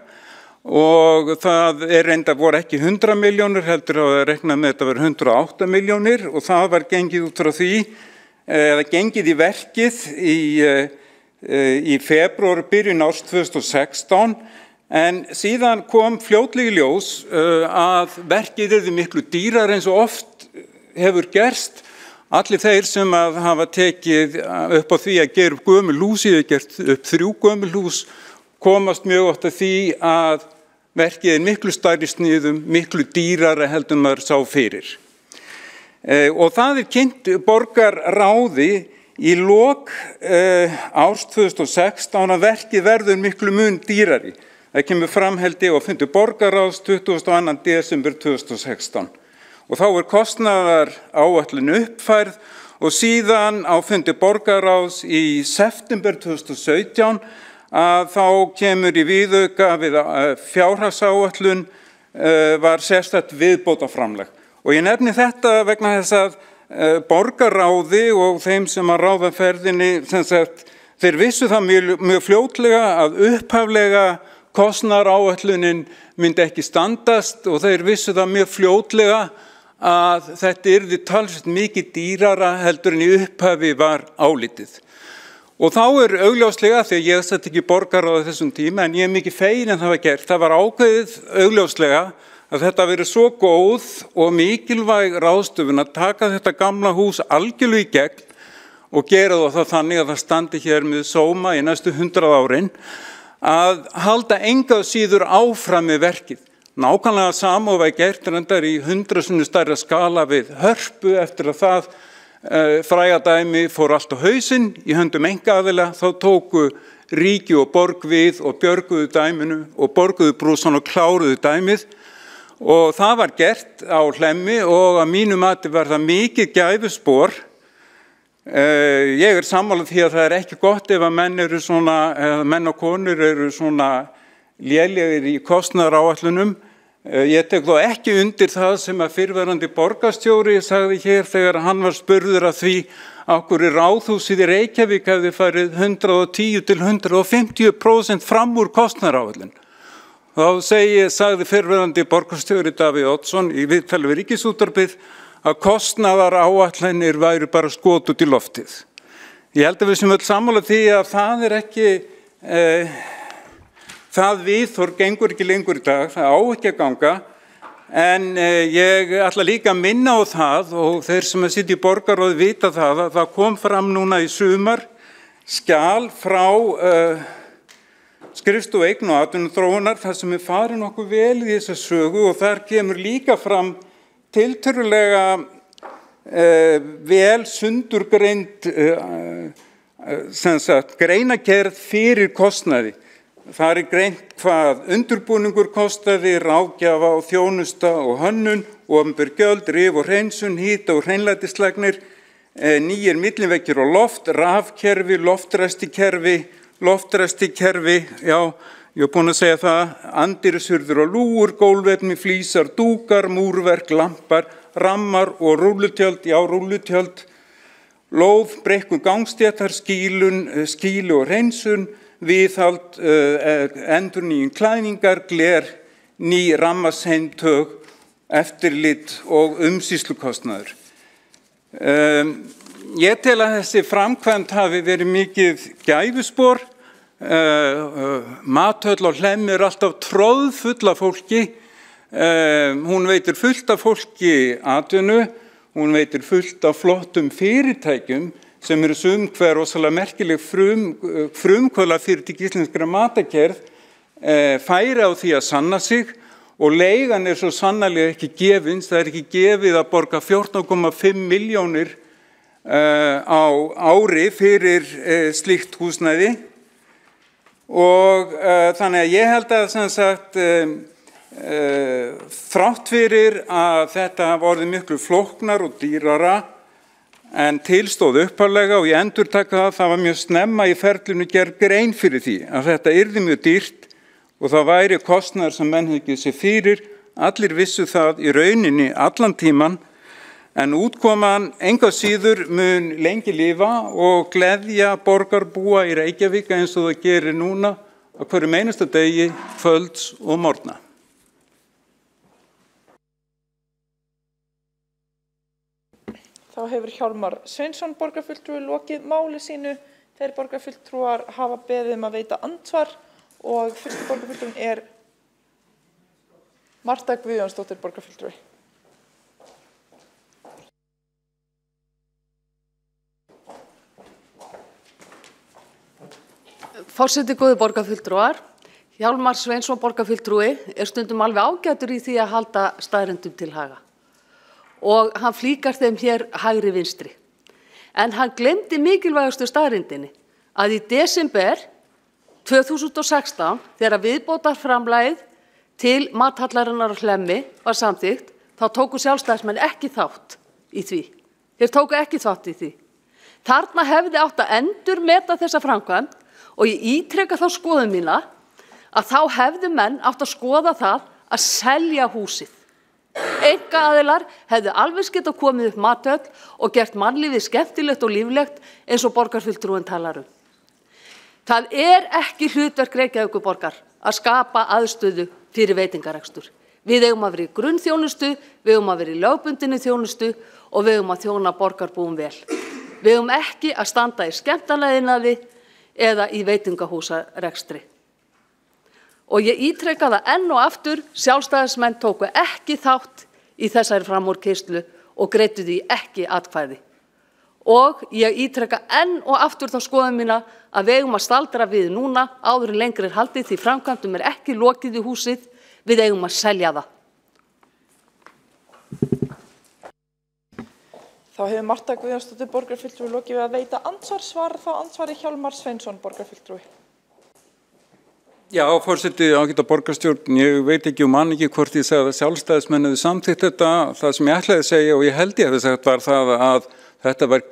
og það reyndar voru ekki 100 milljónir, heldur að rekna með þetta verið 108 milljónir og það var gengið út frá því, eða gengið í verkið í febrúar byrjun árs 2016 en síðan kom fljótlega í ljós að verkið yrði miklu dýrar eins og oft hefur gerst. Allir þeir sem að hafa tekið upp á því að gera upp gömul hús, ég hef gert upp 3 gömul hús, komast mjög oft að því að verkið er miklu stærri sniðum, miklu dýrara heldur maður sá fyrir. Og það er kynnt borgarráði í lok árs 2016 að verkið verður miklu mun dýrari. Það kemur fram held ég á fundi borgarráðs 22. desember 2016. Og þá er kostnaðar áætlun uppfærð og síðan á fundi borgarráðs í september 2017 að þá kemur í viðauka við fjárhagsáætlun var sérstakt viðbótaframlag. Og ég nefni þetta vegna þess að borgarráði og þeim sem að ráða ferðinni, þeir vissu það mjög fljótlega að upphaflega kostnaðaráætlunin myndi ekki standast og þeir vissu það mjög fljótlega að þetta yrði talsvert mikið dýrara heldur en í upphafi var álitið. Og þá er augljóslega, því að ég satt ekki borgarráði þessum tíma, en ég er mikið fegin en það var gert, það var ákveðið augljóslega að þetta verið svo góð og mikilvæg ráðstöfun að taka þetta gamla hús algjörlega í gegn og gera það þannig að það standi hér með sóma í næstu 100 árin, að halda enga síður áfram með verkið. Nákvæmlega sama og var gert reyndar í 100 sinnum stærra skala við Hörpu eftir að það fræga dæmi fór allt á hausinn í höndum einkaaðila, þá tóku ríki og borg við og björguðu dæminu og borguðu brúsan og kláruðu dæmið. Og það var gert á Hlemmi og að mínu mati var það mikið gæfuspor. Ég er sammála því að það er ekki gott ef að menn og konur eru svona lélegir í kostnaðaráætlunum. Ég tek þó ekki undir það sem að fyrrverandi borgarstjóri sagði hér þegar hann var spurður að því af hverju ráðhúsið í Reykjavík hefði farið 110 til 150% fram úr kostnaðaráætlun. Þá sagði fyrrverandi borgarstjóri Davíð Oddsson í viðtali við Ríkisútvarpið að kostnaðaráætlanir væru bara skot út í loftið. Ég held að við sem öll sammála því að það er ekki, það viðhorf gengur ekki lengur í dag, það á ekki að ganga, en ég ætla líka að minna á það og þeir sem að sitja í borgarráði vita það að það kom fram núna í sumar skjal frá skrifstofu eign- og atvinnuþróunar þar sem er farin okkur vel í þessa sögu og þar kemur líka fram tiltölulega vel sundurgreind greinagerð fyrir kostnaði. Það er greint hvað undirbúningur kostaði, ráðgjafa og þjónusta og hönnun, opinber gjöld, rif og hreinsun, hita og hreinlætislagnir, nýjir milliveggir og loft, rafkerfi, loftræstikerfi, já, ég hef búin að segja það, andirisurður og lúgur, gólfefni, flísar, dúkar, múrverk, lampar, rammar og rúllutjöld, já rúllutjöld, lóð, breikkun gangstéttar, skílu og hreinsun, viðhald, endurnýjun klæðningar, gler, ný rammaseintök, eftirlit og umsýslukostnaður. Ég tel að þessi framkvæmd hafi verið mikið gæfuspor, mathöll á Hlemmi alltaf troðfull af fólki, hún veitir fullt af fólki atvinnu, hún veitir fullt af flottum fyrirtækjum sem eru sum hver rosalega merkileg frumkvöðla fyrirtæki íslenskra matagerð færi á því að sanna sig og leigan svo sannarlega ekki gefins, það ekki gefið að borga 14,5 milljónir á ári fyrir slíkt húsnæði og þannig að ég held að sem sagt þrátt fyrir að þetta hafi orðið miklu flóknar og dýrara en tilstóð upphaflega og ég endurtaka það var mjög snemma í ferlinu gerð grein fyrir því að þetta yrði mjög dýrt og það væri kostnaður sem menn hefði sér fyrir, allir vissu það í rauninni allan tíman en útkoman enga síður mun lengi lifa og gleðja borgarbúa í Reykjavík eins og það gerir núna á hverjum einasta degi, kvölds og morgna. Þá hefur Hjálmar Sveinsson borgarfulltrúi lokið máli sínu. Þeir borgarfulltrúar hafa beðið að veita andsvar og fyrsti borgarfulltrúin Marta Guðjónsdóttir borgarfulltrúi. Forseti góði borgarfulltrúar, Hjálmar Sveinsson borgarfulltrúi stundum alveg ágætur í því að halda staðreyndum til haga. Og hann flíkar þeim hér hægri vinstri. En hann glemdi mikilvægastu staðreyndinni að í desember 2016, þegar viðbótarframlagið til mathallarinnar á Hlemmi var samþykkt, þá tóku sjálfstæðismenn ekki þátt í því. Þeir tóku ekki þátt í því. Þarna hefði átt að endurmeta þessa framkvæmd og ég ítreka þá skoðun mína að þá hefðu menn átt að skoða það að selja húsið. Einkaaðilar hefðu alveg getað komið upp mathöll og gert mannlífið skemmtilegt og líflegt eins og borgarfulltrúinn talar um. Það ekki hlutverk Reykjavíkurborgar að skapa aðstöðu fyrir veitingarekstur. Við eigum að vera í grunnþjónustu, við eigum að vera í lögbundinni þjónustu og við eigum að þjóna borgarbúum vel. Við eigum ekki að standa í skemmtanaiðnaði eða í veitingahúsarekstri. Og ég ítreka það enn og aftur, sjálfstæðismenn tóku ekki þátt í þessari framúrkeyrslu og greiddu því ekki atkvæði. Og ég ítreka enn og aftur þá skoðun mína að við eigum að staldra við núna áður en lengri haldið því framkvæmdum ekki lokið í húsið, við eigum að selja það. Þá hefur Marta Guðjónsdóttir borgarfulltrúi lokið við að veita andsvar þá ansvari Hjálmar Sveinsson borgarfulltrúi. Já, forseti ágæta borgarstjórn, ég veit ekki mann ekki hvort ég sagði að sjálfstæðismenn hefðu samþykkt þetta. Það sem ég ætlaði að segja og ég held ég hefði sagt var það að þetta var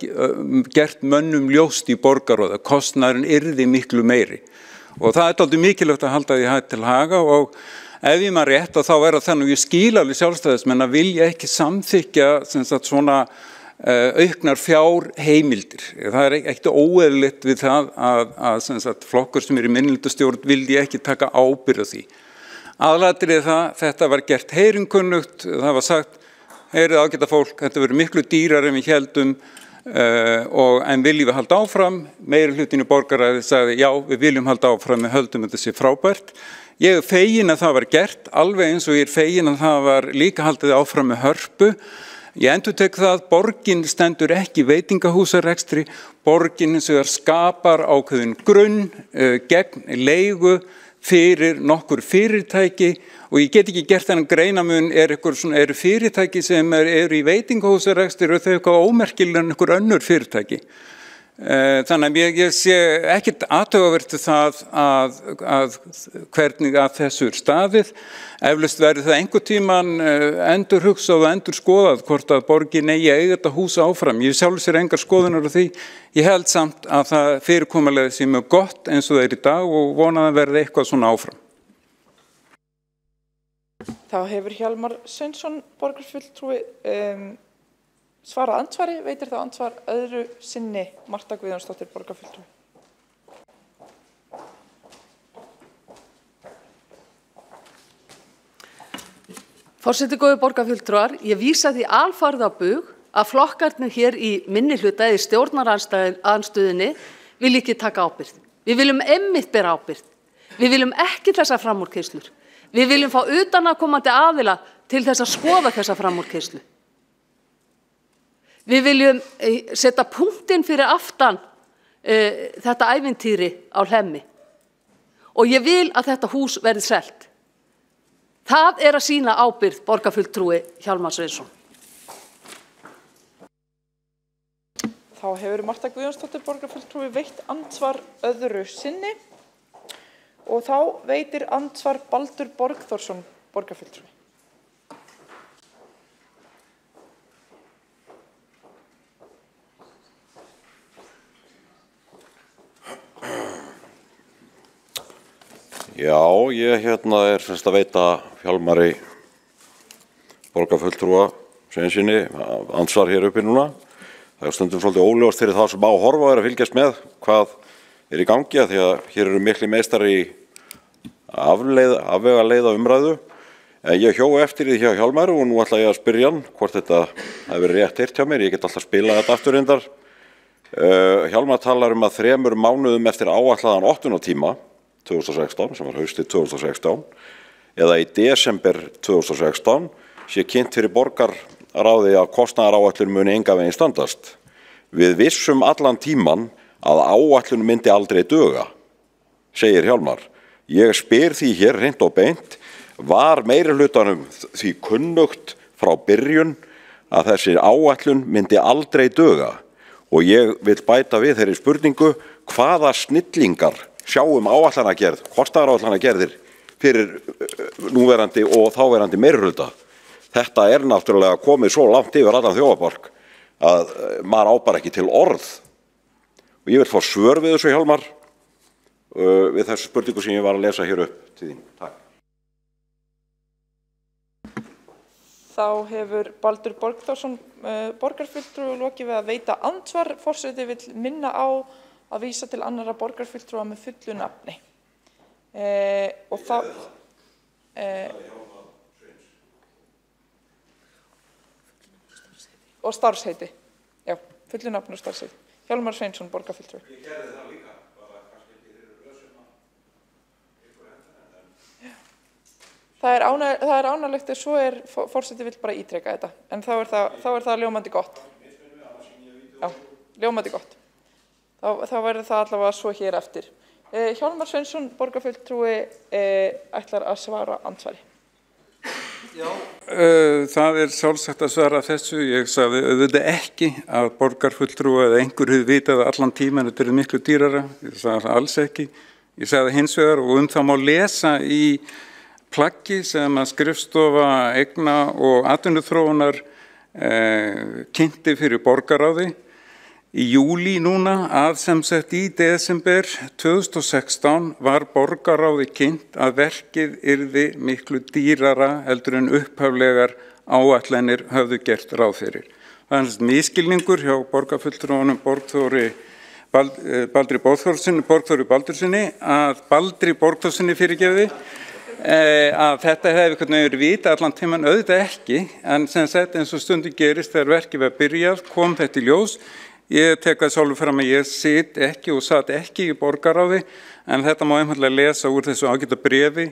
gert mönnum ljóst í borgarráði, kostnaðurinn yrði miklu meiri. Og það dálítið mikilvægt að halda því hægt til haga og ef ég maður rétt þá það þannig og ég skil alveg sjálfstæðismenn að vilja ekki samþykkja svona auknar fjárheimildir. Það ekkert óeðlilegt við það að flokkur sem í minnihlutastjórn vildi ekki taka ábyrgð á því. Aðalatriðið það, þetta var gert heyrinkunnugt, það var sagt, heyrið ágæta fólk, þetta verður miklu dýrar en við héldum en viljum við halda áfram, meiri hlutinn í borgarráði sagði já, við viljum halda áfram, við höldum þetta sé frábært. Ég fegin að það var gert, alveg eins og ég fegin að það var líka haldið áfram með Hörpu. Ég endurtek það, borgin stendur ekki veitingahúsarekstri, borgin hins vegar skapar ákveðin grunn gegn leigu fyrir nokkur fyrirtæki og ég get ekki gert þennan greinamun eru fyrirtæki sem eru í veitingahúsarekstri og þau eitthvað ómerkilega en einhver önnur fyrirtæki. Þannig að ég sé ekkert athugavert það að hvernig að þessu staðið. Eflaust verður það einhver tíman endurhugsað og endurskoðað hvort að borgin eigi að eiga þetta hús áfram. Ég sjálf sér engar skoðunar á því. Ég held samt að það fyrirkomulega sé mjög gott eins og það í dag og vona að verði eitthvað svona áfram. Þá hefur Hjálmar Sveinsson, borgarfulltrúi, svarað andsvari. Veitir þá andsvar öðru sinni Marta Guðjónsdóttir, borgarfulltrúi. Forseti góðir borgarfulltrúar, ég vísa því alfarið á bug að flokkarnir hér í minnihluta eða í stjórnarandstöðunni vilja ekki taka ábyrgð. Við viljum einmitt bera ábyrgð. Við viljum ekki þessa framúrkeyrslu. Við viljum fá utanaðkomandi aðila til þess að skoða þessa framúrkeyrslu. Við viljum setja punktinn fyrir aftan þetta ævintýri á Hlemmi. Og ég vil að þetta hús verði selt. Það að sýna ábyrgð borgarfulltrúi Hjálmar Sveinsson. Þá hefur Marta Guðjónsdóttir, borgarfulltrúi, veitt andsvar öðru sinni og þá veitir andsvar Baldur Borgþórsson, borgarfulltrúi. Já, ég er semst að veita Hjálmari borgarfulltrúa Sveinssyni andsvar hér uppi núna. Það stundum svolítið óljóst fyrir þá sem á horfa að fylgjast með hvað í gangi, því að hér eru mikli meistari í afvegaleiða umræðu. Ég hjó eftir því hjá Hjálmari og nú ætla ég að spyrja hann hvort þetta hefur verið rétt heyrt hjá mér. Ég get alltaf spilað þetta aftur reyndar. Hjálmar talar að 3 mánuðum eftir áætlaðan opnunartíma 2016, sem var haustið 2016, eða í desember 2016, sé kynnt fyrir borgarráði að kostnaðaráætlun muni engan veginn standast. Við vissum allan tíman að áætlun myndi aldrei duga, segir Hjálmar. Ég spyr því hér hreint og beint, var meirihlutanum því kunnugt frá byrjun að þessi áætlun myndi aldrei duga? Og ég vil bæta við þeirri spurningu, hvaða snillingar sjáum áætlanagerð, kostnaðaráætlanagerðir fyrir núverandi og þáverandi meirihluta. Þetta náttúrulega komið svo langt yfir allan þjóðarborg að maður á bara ekki til orð. Og ég vil fá svör við þessu, Hjálmar, við þessu spurningu sem ég var að lesa hér upp til þín. Takk. Þá hefur Baldur Borgþórsson, borgarfulltrúi, lokið við að veita andsvar. Forseti vill minna á að vísa til annarra borgarfulltrúa með fullu nafni. Og þá... og starfsheiti. Já, fullu nafni og starfsheiti. Hjálmar Sveinsson, borgarfulltrúi. Ég gerði það líka, bara kannski ekki þeirri röðsum að... Það er ánægilegt að svo forseti vill bara ítreka þetta, en þá er það ljómandi gott. Já, ljómandi gott. Þá verður það allavega svo hér eftir. Hjálmar Sveinsson, borgarfulltrúi, ætlar að svara andsvari. Já. Það sjálfsagt að svara þessu. Ég sagði auðvitað ekki að borgarfulltrúi eða einhver hefði vitað allan tíman þetta miklu dýrara. Ég sagði það alls ekki. Ég sagði hins vegar og það má lesa í plaggi sem að skrifstofa eigna og atvinnuþróunar kynnti fyrir borgarráði í júlí núna að sem sett í desember 2016 var borgarráði kynnt að verkið yrði miklu dýrara heldur en upphaflegar áætlanir höfðu gert ráð fyrir. Það misskilningur hjá borgarfulltrúanum Baldri Baldursinni að þetta hefði einhvern veginn vita allan tíman, auðvitað ekki, en sem sagt eins og stundum gerist þegar verkið var byrjað kom þetta í ljós. Ég tek það sjálfur fram að ég sit ekki og sat ekki í borgarráði, en þetta má einfaldlega lesa úr þessu ágæta bréfi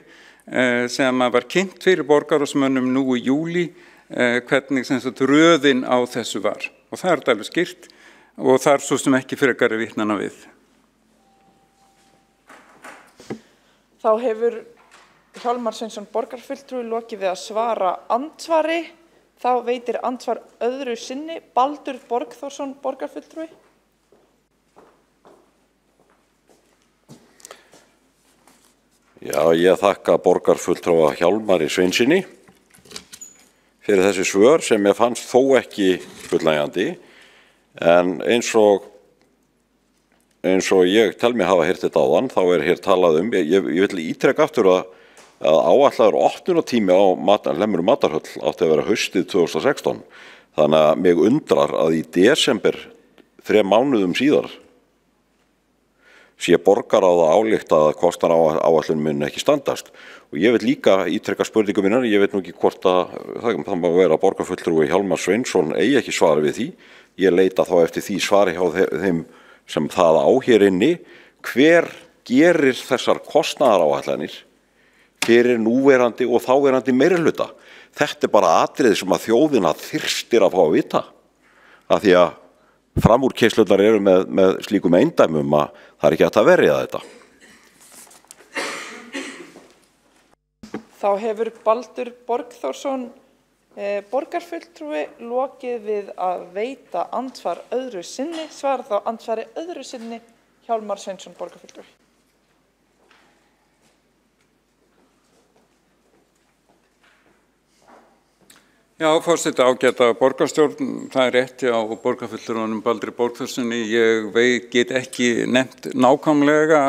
sem var kynnt fyrir borgarráðsmönnum nú í júlí, hvernig sem sagt röðin á þessu var. Og það er alveg skýrt og þar svo sem ekki frekari vitnana við. Þá hefur Hjálmar Sveinsson, borgarfulltrúi, lokið við að svara andsvari. Þá veitir andsvar öðru sinni Baldur Borgþórsson, borgarfulltrúi. Já, ég þakka borgarfulltrúa Hjálmari Sveinssyni fyrir þessi svör sem ég fannst þó ekki fullnægjandi, en eins og ég tel mig hafa heyrt þetta áðan, þá hér talað ég vil ítreka aftur að að áætlaður opnunartími á Hlemmur matarhöll átti að vera haustið 2016. Þannig að mig undrar að í desember 3 mánuðum síðar sé borgarráð að álykta að kostnaðaráætlun mun ekki standast. Og ég vil líka ítrekka spurningu minnar, ég veit nú ekki hvort að það má vera borgarfulltrúi Hjálmar Sveinsson eigi ekki svar við því. Ég leita þá eftir því svari hjá þeim sem það á hér inni. Hver gerir þessar kostnaðaráætlanir fyrir núverandi og þáverandi meirihluta? Þetta bara atriði sem að þjóðina þyrstir að fá að vita. Af því að framúrkeyrslurnar eru með slíkum eindæmum að það ekki hægt að verja þetta. Þá hefur Baldur Borgþórsson borgarfulltrúi lokið við að veita andsvar öðru sinni. Svarar þá andsvari öðru sinni Hjálmar Sveinsson borgarfulltrúi. Já, forseti, ágæta borgarstjórn, það rétt hjá borgarfulltrúanum Baldri Borgþórssoni. Ég get ekki nefnt nákvæmlega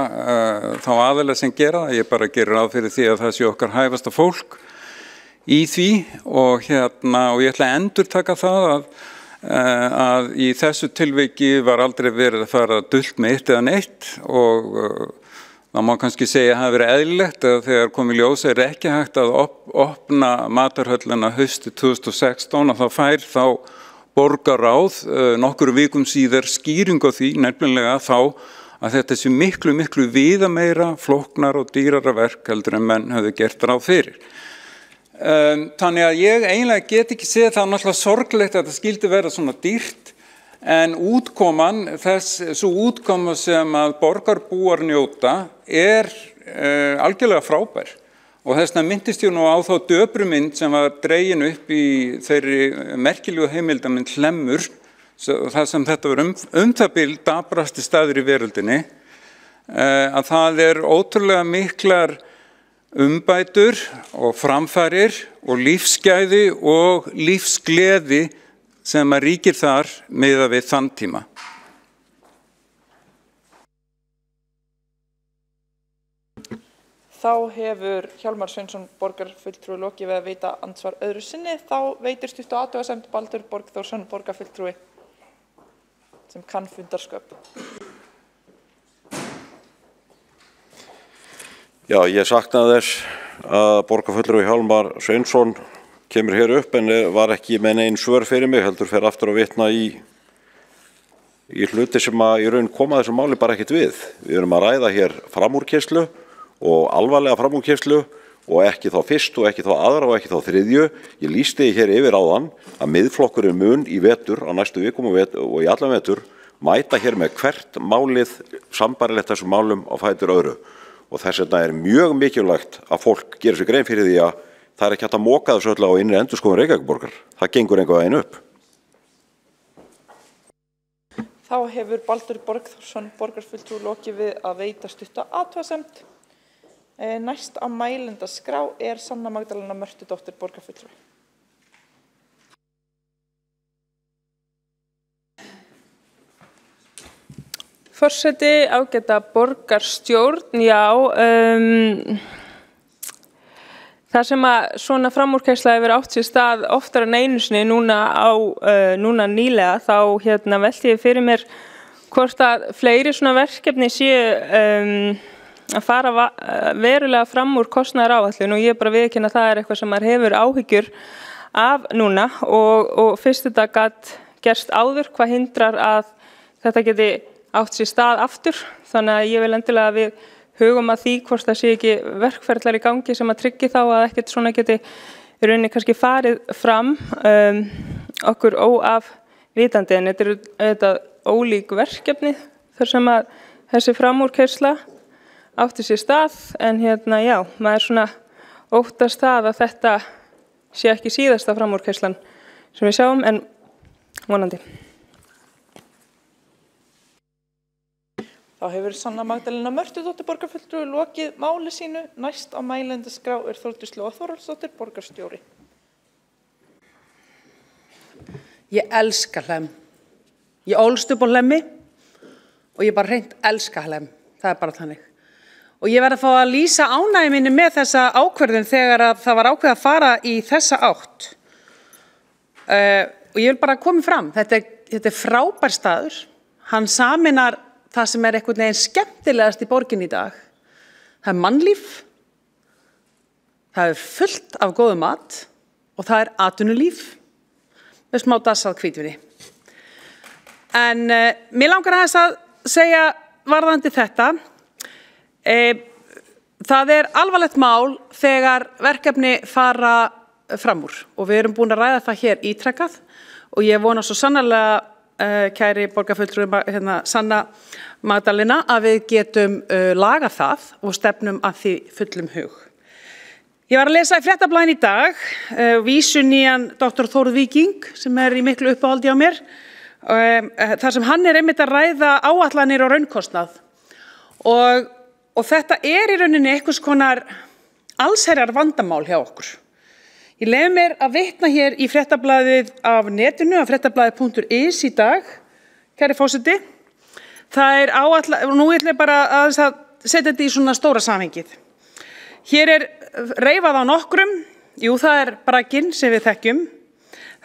þá aðila sem gera það. Ég bara gerir ráð fyrir því að það sé okkar hæfasta fólk í því og ég ætla að endurtaka það að í þessu tilviki var aldrei verið að fara dult með eitt eða neitt og það má kannski segja að það hafi verið eðlilegt að þegar komið ljós ekki hægt að opna matarhöllina hausti 2016 og það fær þá borgarráð nokkur vikum síðar skýring á því nefnilega þá að þetta sé miklu viðameira, flóknar og dýrara verk heldur en menn höfðu gert ráð fyrir. Þannig að ég eiginlega get ekki séð það náttúrulega sorglegt að það skildi vera svona dýrt en útkoman, svo útkoma sem að borgarbúar njóta algjörlega frábær og þess vegna myndist ég nú á þá döprumynd sem var dregin upp í þeirri merkilegu heimildamynd Hlemmur, það sem þetta var það bil daprasti staður í veröldinni, að það ótrúlega miklar umbætur og framfarir og lífsgæði og lífsgleði sem að ríkir þar miðað við þann tíma. Þá hefur Hjálmar Sveinsson borgarfulltrúi lokið við að veita andsvar öðru sinni. Þá veitir stutt og athugasemd Baldur Borgþórsson borgarfulltrúi sem kann fundarsköp. Já, ég saknaði þess að borgarfulltrúi Hjálmar Sveinsson kemur hér upp en var ekki með neinn svör fyrir mig, heldur fer aftur að vitna í hluti sem að í raun koma þessu máli bara ekkert við. Við erum að ræða hér framúrkeyrslu og alvarlega framúrkeyrslu og ekki þá fyrst og ekki þá aðra og ekki þá þriðju. Ég lýsti hér yfir áðan að miðflokkurinn mun í vetur, á næstu vikum og í allan vetur, mæta hér með hvert málið sambarilegt þessum málum á fætur öðru. Og þess vegna mjög mikilvægt að fólk gerir sér grein fyrir því að það ekki hægt að moka þessu öllu á innri endurskoðun Reykjavíkurborgar. Það gengur einhver veginn upp. Þá hefur Baldur Borgþórsson borgarfulltrúi lokið við að veita stutta athugasemd. Næst á mælendaskrá Sanna Magdalena Mörtudóttir borgarfulltrúi. Forseti, ágæta borgarstjórn, já, það sem að svona framúrkeyrsla hefur átt sér stað oftar en einu sinni núna nýlega, þá velti ég fyrir mér hvort að fleiri svona verkefni séu að fara verulega fram úr kostnaðaráætlun og ég bara viðurkenni að það eitthvað sem maður hefur áhyggjur af núna og fyrst þetta gat gerst áður, hvað hindrar að þetta geti átt sér stað aftur, þannig að ég vil endilega að við hugum að því hvort það sé ekki verkferðlar í gangi sem að tryggi þá að ekkert svona geti í rauninni kannski farið fram okkur óafvitandi en þetta auðvitað ólík verkefni þar sem að þessi framúrkeyrsla átti sér stað en já, maður svona óttast það að þetta sé ekki síðasta framúrkeyslan sem við sjáum en vonandi. Þá hefur Sanna Magdalena Mörtudóttir borgarfulltrúi lokið máli sínu. Næst á mælendaskrá Þórdís Lóa Þórhallsdóttir borgarstjóri. Ég elska Hlemm. Ég ólst upp á Hlemmi og ég bara hreint elska Hlemm. Það bara þannig. Og ég verð að fá að lýsa ánægju minni með þessa ákvörðun þegar að það var ákveðið að fara í þessa átt. Og ég vil bara koma fram, þetta er frábær staður, hann sameinar það sem er einhvern veginn skemmtilegast í borgin í dag. Það er mannlíf, það er fullt af góðu mat og það er atvinnulíf með smá dassað hvítvinni. En mér langar aðeins að segja varðandi þetta, það er alvarlegt mál þegar verkefni fara fram úr og við erum búin að ræða það hér ítrekkað og ég vona svo sannarlega, kæri borgarfulltrúi Sanna Magdalena, að við getum lagað það og stefnum að því fullum hug. Ég var að lesa í Fréttablaðinu í dag vísu nýjan Dr. Þórð Víking sem er í miklu uppáhaldi á mér, þar sem hann er einmitt að ræða áætlanir og raunkostnað og þetta er í rauninni einhvers konar allsherjar vandamál hjá okkur. Ég leyfi mér að vitna hér í Fréttablaðið af netinu, af fréttablaðið.is í dag, kæri forseti. Það er áætlað, og nú ætla ég bara að setja þetta í svona stóra samhengið. Hér er reifað á nokkrum, það er bragginn sem við þekkjum.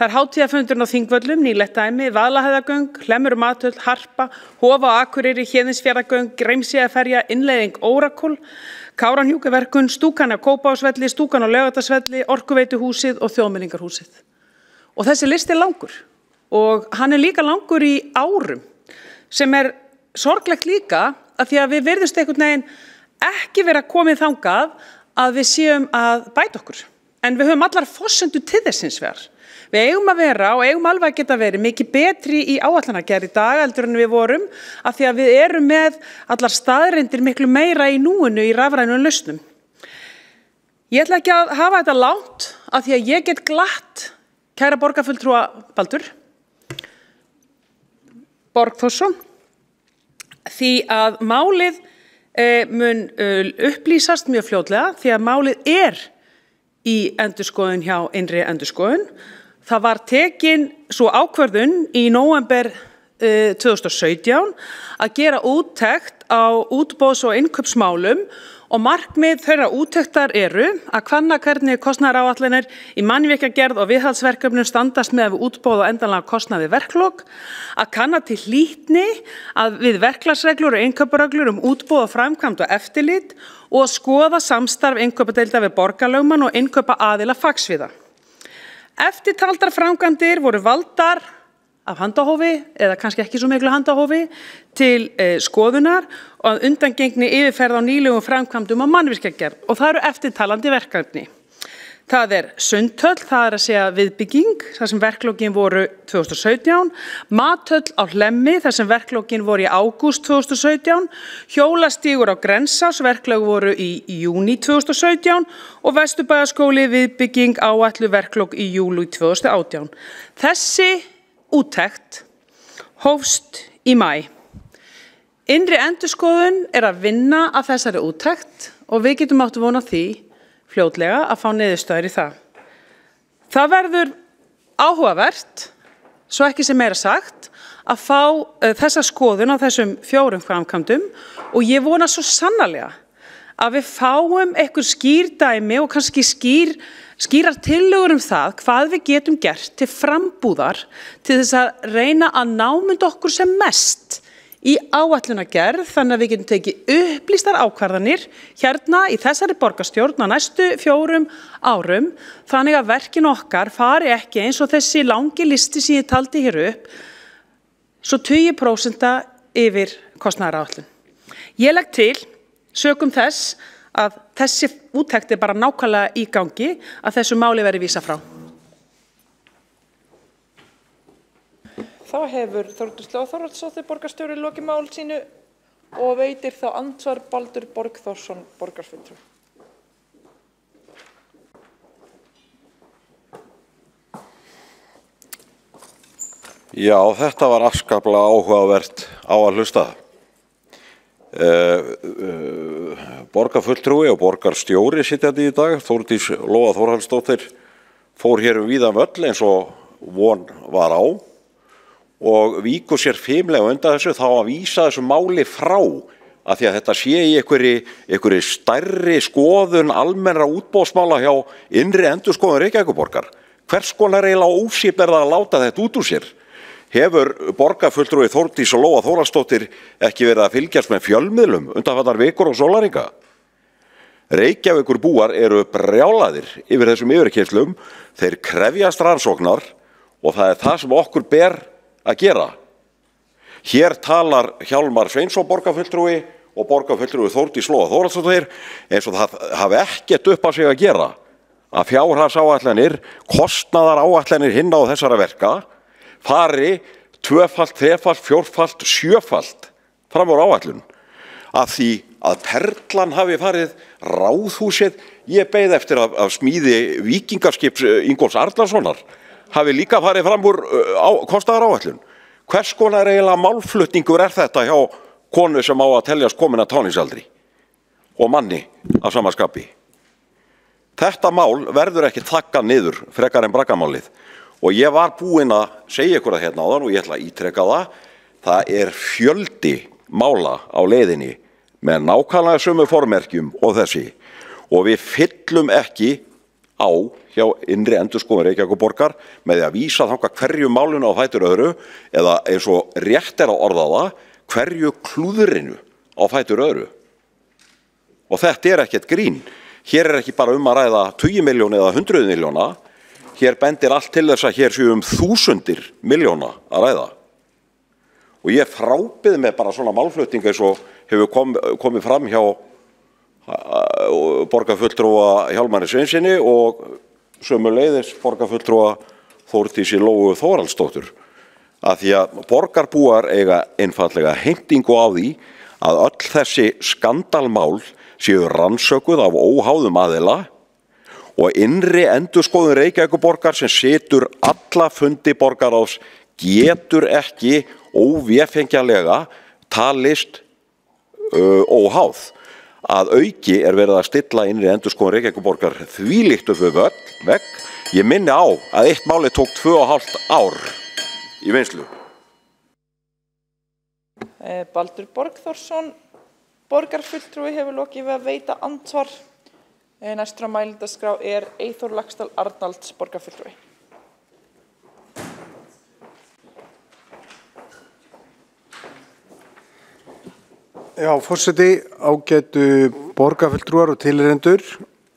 Það er hátíðarfundurinn á Þingvöllum, nýlegt dæmi, Vaðlaheiðargöng, Hlemmur og Mathöll, Harpa, Hof á Akureyri, Héðinsfjarðargöng, Grímseyjarferja, innleiðing Órakul, Kárahnjúkaverkun, stúkan á Kópavogsvelli, stúkan á Laugardalsvelli, Orkuveituhúsið og Þjóðmenningarhúsið. Og þessi listi er langur og hann er líka langur í árum sem er sorglegt líka af því að við virðumst einhvern veginn ekki vera komið þangað að við séum að bæta okkur. En við höfum allar forsendur til þess hins vegar. Við eigum að vera og eigum alveg að geta verið mikið betri í áætlanagerð í dag heldur en við vorum af því að við erum með allar staðreyndir miklu meira í núinu í rafrænum lausnum. Ég ætla ekki að hafa þetta langt af því að ég get glatt kæra borgarfulltrúa Baldur Borgþórsson því að málið mun upplýsast mjög fljótlega því að málið er í endurskoðun hjá innri endurskoðun. Það var tekin svo ákvörðun í nóvember 2017 að gera úttekt á útboðs- og innkaupsmálum og markmið þeirra úttektar eru að kanna hvernig kostnaðaráætlanir í mannvirkjagerð og viðhaldsverkefnum standast með útboð og endanlega kostnað við verklok, að kanna til hlýtni við verklagsreglur og innkaupareglur útboð og framkvæmd og eftirlit og að skoða samstarf innkaupadeilda við borgarlögmann og innkaupaaðila fagsviða. Eftirtaldar framkvæmdir voru valdar af handahófi eða kannski ekki svo miklu handahófi til skoðunar og að undangengni yfirferð á nýlegum framkvæmdum á mannvirkjagerð og það eru eftirtalandi verkefni. Það er Sundhöll, það er að segja viðbygging, þar sem verklókin voru 2017, Mathöll á Hlemmi, þar sem verklókin voru í ágúst 2017, Hjólastígur á Grensás, verklók voru í júní 2017 og Vesturbæjarskóli viðbygging áætlu verklók í júlí 2018. Þessi úttekt hófst í maí. Innri endurskoðun er að vinna að þessari úttekt og við getum átt vona því fljótlega að fá niðurstöður í það. Það verður áhugavert, svo ekki sem meira sagt, að fá þessa skoðun á þessum 4 framkvæmdum og ég vona svo sannarlega að við fáum einhver skýr dæmi og kannski skýrar tillögur það hvað við getum gert til frambúðar til þess að reyna að námunda okkur sem mest í áætlunagerð þannig að við getum tekið upplýstar ákvarðanir hérna í þessari borgarstjórn á næstu 4 árum þannig að verkin okkar fari ekki eins og þessi langi listi sem ég taldi hér upp svo 20% yfir kostnaðaráætlun. Ég legg til sökum þess að þessi úttekt er bara nákvæmlega í gangi að þessu máli verði vísað frá. Þá hefur Þórdís Lóa Þórhallsdóttir borgarstjóri lokið mál sínu og veitir þá andsvar Baldur Borgþórsson borgarfulltrúi. Já, þetta var afskaplega áhugavert á að hlusta. Borgarfulltrúi og borgarstjóri sitjandi í dag, Þórdís Lóa Þórhallsdóttir, fór hér víða völl eins og von var á og víkur sér fimlega undan þessu þá að vísa þessu máli frá að því að þetta sé í einhverri stærri skoðun almennra útboðsmála hjá innri endurskoðun Reykjavíkurborgar. Hvers konar eiginlega ósýp það að láta þetta út úr sér? Hefur borgarfulltrúi Þórdís og Lóa Þórhallsdóttir ekki verið að fylgjast með fjölmiðlum undanfarnar vikur og sólarhringa? Reykjavíkurbúar eru brjálaðir yfir þessum yfirkeyrslum, þeir krefjast rannsóknar og það er það sem okkur ber að gera. Hér talar Hjálmar Sveinsson borgarfulltrúi og borgarfulltrúi Þórdís Lóa Þórhallsdóttir eins og það hafi ekkert upp á sig að gera að fjárhagsáætlanir, kostnaðaráætlanir hinna á þessara verka fari 2-falt, 3-falt, 4-falt, 7-falt fram úr áætlun. Af því að Perlan hafi farið Ráðhúsið, ég beið eftir af smíði víkingaskips Ingólfs Arnarsonar, hafi líka farið fram úr kostnaðaráætlun. Hvers konar eiginlega málflutningur er þetta hjá konu sem á að teljast komin að táningsaldri og manni af sama skapi? Þetta mál verður ekki þakkað niður frekar en braggamálið. Og ég var búinn að segja ykkur að hérna áðan og ég ætla að ítreka það. Það er fjöldi mála á leiðinni með nákvæmlega sömu formerkjum og þessi. Og við fyllum ekki á hjá innri endurskoðun Reykjavíkurborgar með því að vísa þangað hverju málinu á fætur öðru eða eins og rétt er að orða það, hverju klúðrinu á fætur öðru. Og þetta er ekkert grín. Hér er ekki bara að ræða 20 milljóna eða 100 milljóna. Hér bendir allt til þess að hér séu 1000 milljóna að ræða. Og ég frábið með bara svona málflutning eins og hefur komið fram hjá borgarfulltrúa Hjálmari Sveinsinni og sömuleiðis borgarfulltrúa Þórdísi Lóu Þórhallsdóttur. Að því að borgarbúar eiga einfallega heimtingu á því að öll þessi skandalmál séu rannsökuð af óháðum aðila og innri endurskoðun Reykjavíkurborgar sem situr alla fundi borgarráðs getur ekki óvéfengjanlega talist óháð. Að auki er verið að stilla innri endurskoðun Reykjavíkurborgar þvílíkt upp við vegg. Ég minni á að eitt máli tók 2,5 ár í vinnslu. Baldur Borgþórsson, borgarfulltrúi, hefur lokið við að veita andsvar. Næstur á mælendaskrá er Eyþór Laxdal Arnalds, borgarfulltrúi. Já, forseti, ágætu borgarfulltrúar og tilheyrendur.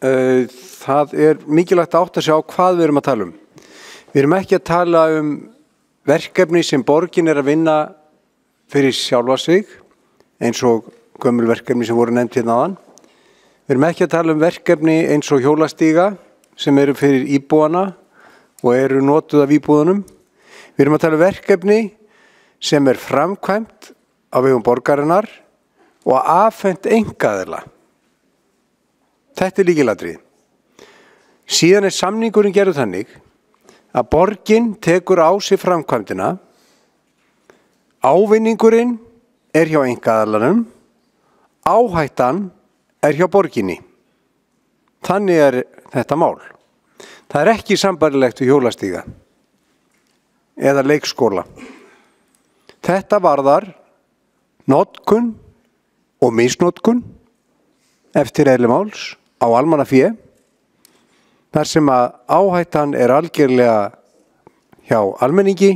Það er mikilvægt að átta sig á hvað við erum að tala um. Við erum ekki að tala um verkefni sem borgin er að vinna fyrir sjálfa sig, eins og gömul verkefni sem voru nefnt hérna áðan. Við erum ekki að tala um verkefni eins og hjólastíga sem eru fyrir íbúana og eru notuð af íbúðunum. Við erum að tala um verkefni sem er framkvæmt á vegum borgarinnar og afhent einkaaðila. Þetta er lykilatriði. Síðan er samningurinn gerður þannig að borgin tekur á sig framkvæmdina, ávinningurinn er hjá einkaaðilanum, áhættan er hjá borginni. Þannig er þetta mál. Það er ekki sambærilegt við hjólastíga eða leikskóla. Þetta varðar notkun og misnotkun eftir eðli máls á almannafé, þar sem að áhættan er algjörlega hjá almenningi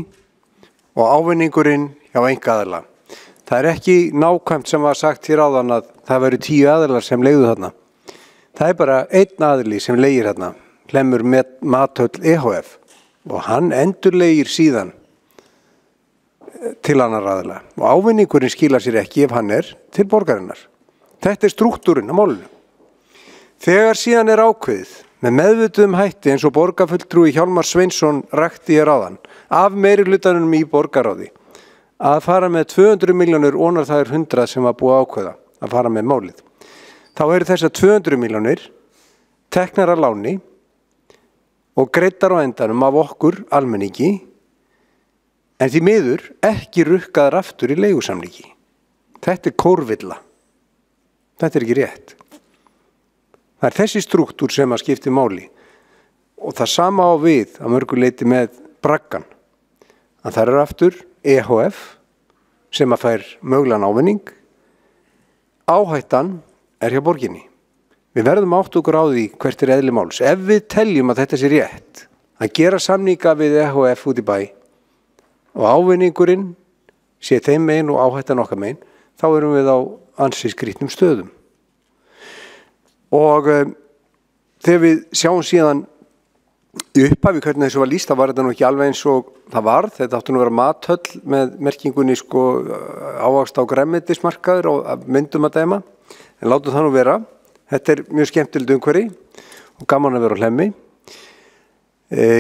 og ávinningurinn hjá einkaaðila. Það er ekki nákvæmt sem var sagt hér áðan að það veru 10 aðilar sem leigðu þarna. Það er bara einn aðili sem leigir þarna, Hlemmur Mathöll EHF, og hann endurleigir síðan til annar aðila. Og ávinningurinn skilar sér ekki ef hann er til borgarinnar. Þetta er strúktúrinn á málinu. Þegar síðan er ákveðið með meðvituðum hætti eins og borgarfulltrúi Hjálmar Sveinsson rakti hér áðan af meirihlutanum í borgarráði að fara með 200 milljónir onar það er 100 sem var búið ákveða að fara með málið. Þá eru þessar 200 milljónir teknar að láni og greiddar á endanum af okkur almenningi, en því miður ekki rukkaðar aftur í leigusamningi. Þetta er kórvilla. Þetta er ekki rétt. Það er þessi strúktúr sem að skipti máli og það sama á við að mörgu leyti með braggan. Að það er aftur EHF sem að fær mögulegan ávinning áhættan er hjá borginni. Við verðum átt okkur á því hvert eðli máls. Ef við teljum að þetta sé rétt, að gera samninga við EHF út í bæ og ávinningurinn sé þeim megin og áhættan okkar megin, þá erum við á ansi skrýtnum stöðum. Og þegar við sjáum síðan upphafi hvernig þessu var lýst, þá var þetta nú ekki alveg eins og það var. Þetta áttu nú að vera mathöll með merkingunni ávaxta á grænmetismarkaður og myndum að dæma. En látum það nú vera. Þetta er mjög skemmtilegt umhverfi og gaman að vera á Hlemmi.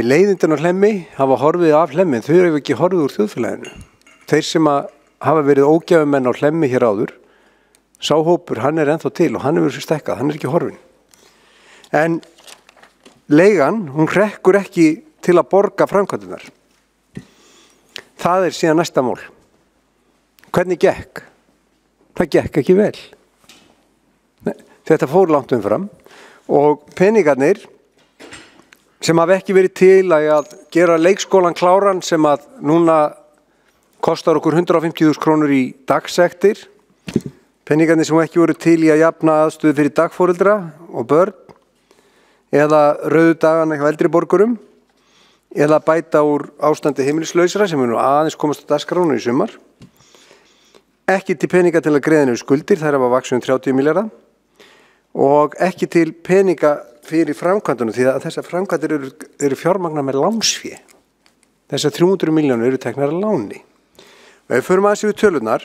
Leiðindin á Hlemmi hafa horfið af Hlemmi, þau eru ekki horfið úr þjóðfélaginu. Þeir sem hafa verið ógæfumenn á Hlemmi hér áður, sá hópur, hann er ennþá til og hann hefur stekkað, hann er ekki horfinn. En leigan, hún hrekkur ekki til að borga framkvæmdirnar. Það er síðan næsta mál. Hvernig gekk? Það gekk ekki vel. Þetta fór langt umfram og peningarnir sem hafa ekki verið til að gera leikskólan kláran sem að núna kostar okkur 150.000 krónur í dagsektir, peningarnir sem ekki voru til í að jafna aðstöðu fyrir dagforeldra og börn eða rauðu dagana hjá eldri borgurum eða bæta úr ástandi heimilislausra sem er nú aðeins komast á dagskránu í sumar, ekki til peninga til að greiða niður skuldir, þær hafa vaxið 30 milljarða og ekki til peninga fyrir framkvæmdunum því að þessar framkvæmdir eru fjármagnar með lánsfé. Þessar 300 milljónir eru teknar að láni. Og ef við förum aðeins yfir tölunar,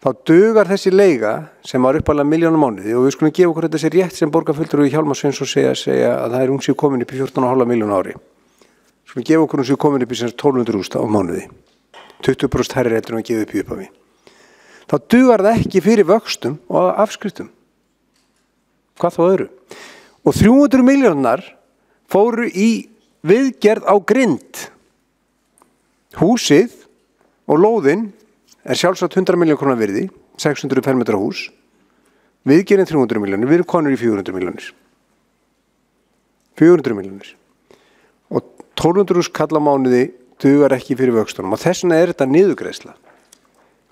þá dugar þessi leiga sem var uppalega miljónum mánuði og við skulum gefa okkur þetta sér rétt sem borgarfulltrúi Hjálmar Sveinsson segja að það er hún sér komin upp í 14,5 milljón ári. Skulum gefa okkur hún sér komin upp í 1200.000 á mánuði. 20% hærri heldur en að gefa upp í upphafi. Þá dugar það ekki fyrir vöxtum og afskriftum. Hvað þá öðru? Og 300 milljónar fóru í viðgerð á grind. Húsið og lóðin er sjálfsagt 100 miljón krónar virði, 600 fermetra hús. Viðgerðin 300 milljónir, við erum konur í 400 milljónir. 400 milljónir. Og 1200 kall á mánuði dugar ekki fyrir vöxtunum og þess vegna er þetta niðurgreiðsla.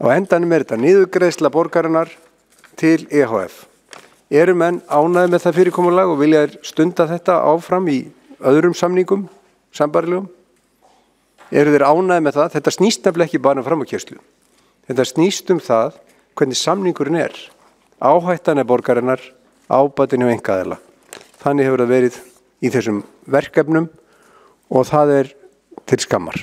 Á endanum er þetta niðurgreiðsla borgarinnar til EHF. Eru menn ánægðir með það fyrirkomulag og vilja stunda þetta áfram í öðrum samningum, sambærilegum? Eru þeir ánægðir með það? Þetta snýst nefnilega ekki bara um framúrkeyrslu. Þetta snýst það hvernig samningurinn er. Áhættan er borgarinnar, ábatinn hjá einkaaðila. Þannig hefur það verið í þessum verkefnum og það er til skammar.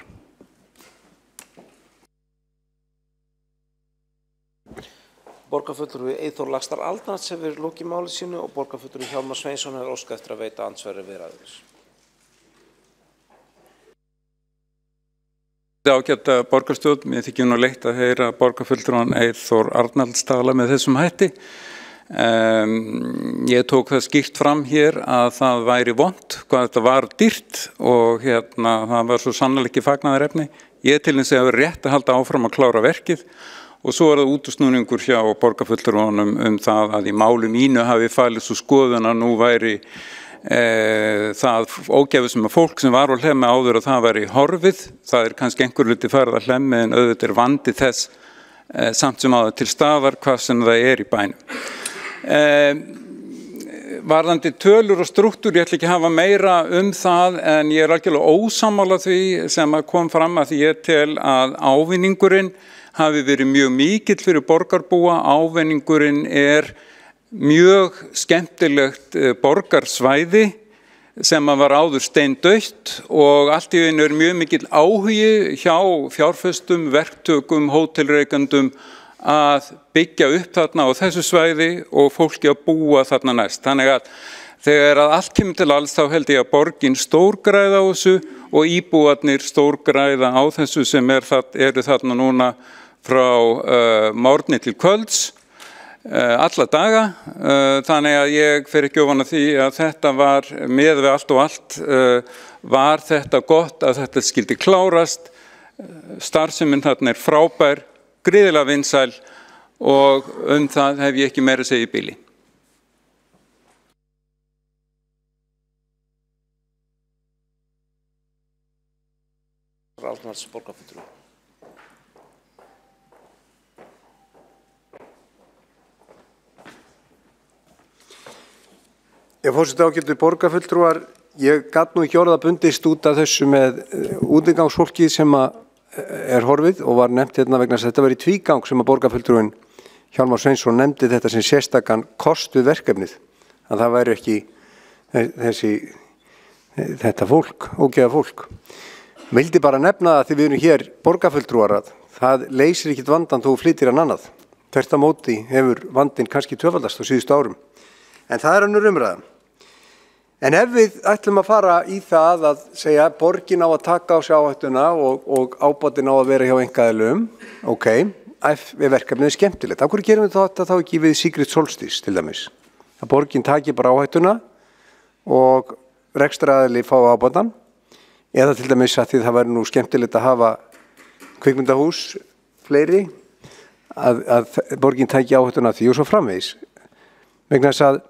Borgarfulltrúi Eyþór Laxdal Aldnats hefur lokið máli sínu og borgarfulltrúi Hjálmar Sveinsson hefur óskað eftir að veita andsvari við ræðuris. Ágæta borgarstjórn, mér þykir nú leitt að heyra borgarfulltrúan Eyþór Arnalds tala með þessum hætti. Ég tók það skýrt fram hér að það væri vont, hvað þetta var dýrt og það var svo sannlega ekki fagnaðarefni. Ég til þess að hafa rétt að halda áfram að klára verkið. Og svo er það útúrsnúningur hjá borgarfulltrúanum það að í máli mínu hafi falið svo skoðun að nú væri það ógæfisum að fólk sem var á Hlemmi áður og það væri horfið. Það er kannski einhver hluti farið að Hlemmi en auðvitað er vandi þess samt sem áður til staðar hvað sem það er í bænum. Varðandi tölur og struktúr, ég ætla ekki að hafa meira það en ég er algjörlega ósammála því sem kom fram að ég tel að ávinningurinn hafi verið mjög mikill fyrir borgarbúa. Ávinningurinn er mjög skemmtilegt borgarsvæði sem var áður steindautt og allt í einu er mjög mikill áhugi hjá fjárfestum, verktökum, hótelreikendum að byggja upp þarna á þessu svæði og fólki að búa þarna næst. Þannig að þegar allt kemur til alls þá held ég að borgin stórgræða á þessu og íbúarnir stórgræða á þessu sem eru þarna núna frá morgni til kvölds alla daga. Þannig að ég fer ekki ofan að því að þetta var með við allt og allt var þetta gott að þetta skildi klárast. Starfsemin þarna er frábær, gríðilega vinsæl og það hef ég ekki meira að segja í bili. Aldnats borgarfulltrúi. Forseti, ágætu borgarfulltrúar, ég gat nú ekki orða bundist út af þessu með útigangsfólkið sem er horfið og var nefnt hérna vegna þess að þetta var í tvígang sem að borgarfulltrúin Hjálmar Sveinsson nefndi þetta sem sérstakan kost við verkefnið. Að það væri ekki þetta fólk, ógeða fólk. Vildi bara nefna það því við erum hér borgarfulltrúar að það leysir ekkit vandan þó flyttir hann annað. Þvert á móti hefur vandinn kannski tvöfaldast á síðustu árum. En það er önnur umræða. En ef við ætlum að fara í það að segja borgin á að taka á sig áhættuna og ábátin á að vera hjá einkaaðilum, ok, ef verkefnið er skemmtilegt. Af hverju gerum við þetta þá ekki við Secret Solstice til dæmis? Að borgin taki bara áhættuna og rekstraraðili fá ábátan, eða til dæmis að því það væri nú skemmtilegt að hafa kvikmyndahús fleiri, að borgin taki áhættuna því og svo framvegis. Vegna þess að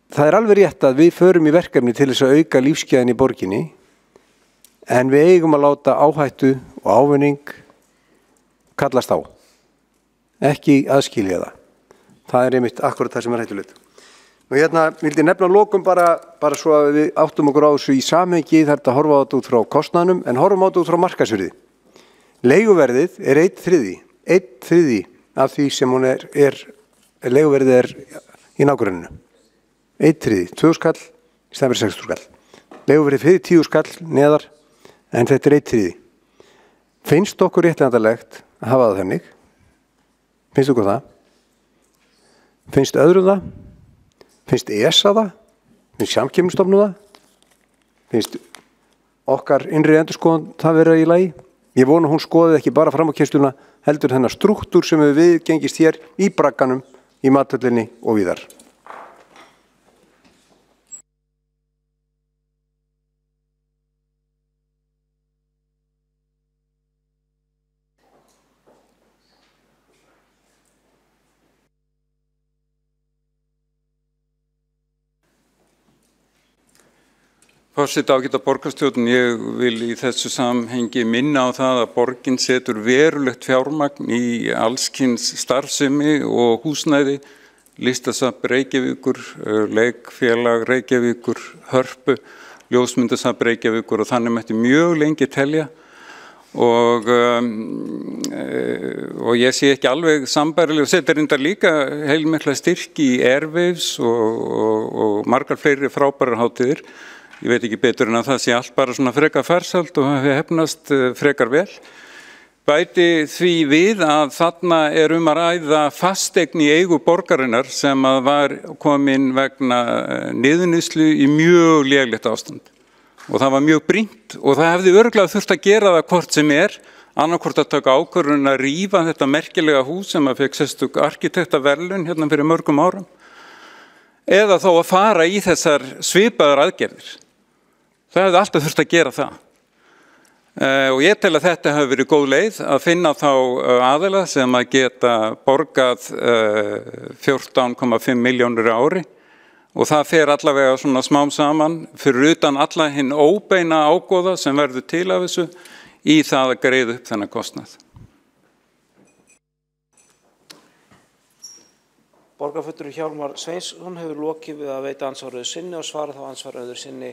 það er alveg rétt að við förum í verkefni til þess að auka lífsgæðin í borginni, en við eigum að láta áhættu og ávinning kallast á. Ekki aðskilja það. Það er einmitt akkurat það sem er hættulegt. Og hérna vildi nefna lokum bara svo að við áttum okkur á þessu í samhengi, það er að horfa á þetta út frá kostnaðnum, en horfum á þetta út frá markaðsvirði. Leiguverðið er 1/3 af því sem hún leiguverðið er í nágranninu. 1/3, 2 skall í staðinn fyrir 6 skall. Leiguverðið fyrir 10 skall neðar, en þetta er 1/3. Finnst okkur réttlætanlegt að hafa það þannig? Finnst okkur það? Finnst öðrum það? Finnst ESA það? Finnst Samkeppnisstofnun það? Finnst okkar innri endurskoðun það vera í lagi? Ég vona hún skoðið ekki bara fram á keyrsluna, heldur þennan struktúr sem við viðgengist hér í bragganum, í mathöllinni og víðar. Forseti, ágæta borgarstjórn, ég vil í þessu samhengi minna á það að borgin setur verulegt fjármagn í allskyns starfsemi og húsnæði, Listasafn Reykjavíkur, Leikfélag Reykjavíkur, Hörpu, Ljósmyndasafn Reykjavíkur og þannig mætti mjög lengi telja og ég sé ekki alveg sambærilega og setur reyndar líka heilmikla styrki í Airwaves og margar fleiri frábærar hátíðir. Ég veit ekki betur en að það sé allt bara svona frekar farsælt og hafi hefnast frekar vel. Bæti því við að þarna er að ræða fasteign í eigu borgarinnar sem að var komin vegna niðurníðslu í mjög lélegt ástand. Og það var mjög brýnt og það hefði örugglega þurft að gera það hvort sem annarkvort að taka ákvörðun að rífa þetta merkilega hús sem að fekk sérstök arkitektaverðlaun hérna fyrir mörgum árum, eða þá að fara í þessar svipaðar aðgerðir. Það hefði alltaf þurft að gera það. Og ég tel að þetta hefur verið góð leið að finna þá aðila sem að geta borgað 14,5 milljónir á ári og það fer allavega svona smám saman fyrir utan alla hinn óbeina ágóða sem verður til af þessu í það að greiða upp þennan kostnað. Borgarfulltrúi Hjálmar Sveinsson hefur lokið við að veita ansvar öðru sinni og svara þá ansvar öðru sinni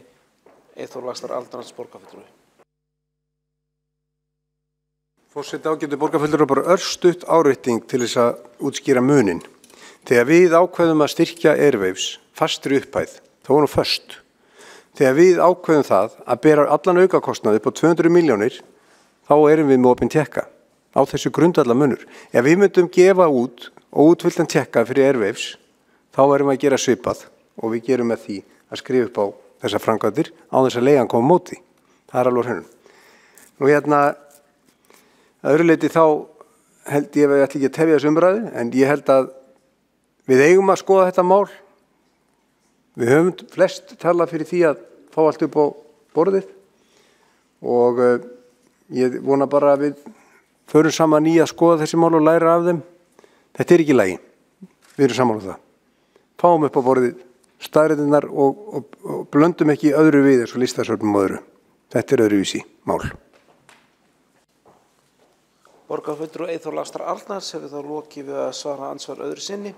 Eyþór Laxdal Aldrans borgarfulltrúi. Forseti, ágætu borgarfulltrúar, bara örstutt árétting til þess að útskýra munin. Þegar við ákveðum að styrkja Airwaves fastri upphæð, þá var nú föst. Þegar við ákveðum það að bera allan aukakostnaði upp á 200 milljónir, þá erum við með opinn tékka á þessu grundvallar munur. Ef við myndum gefa út og útfylltan tékka fyrir Airwaves, þá erum við að gera svipað og við gerum með því að skrifa upp á þessar framkvæmdir á þess að leigan koma móti. Það er alveg hennum. Nú hérna, að öðru leyti þá held ég að ég ætla ekki að tefja þessu umræðu, en ég held að við eigum að skoða þetta mál. Við höfum flest talað fyrir því að fá allt upp á borðið og ég vona bara að við förum saman í að skoða þessi mál og læra af þeim. Þetta er ekki í lagi. Við erum saman á það. Fáum upp á borðið staðreyndirnar og blöndum ekki öðru við eins og listasöfnum og öðru. Þetta er öðruvísi mál. Borgarfulltrúi Eyþór Laxdal Aldrans hefur þá lokið við að svara ansvar öðru sinni.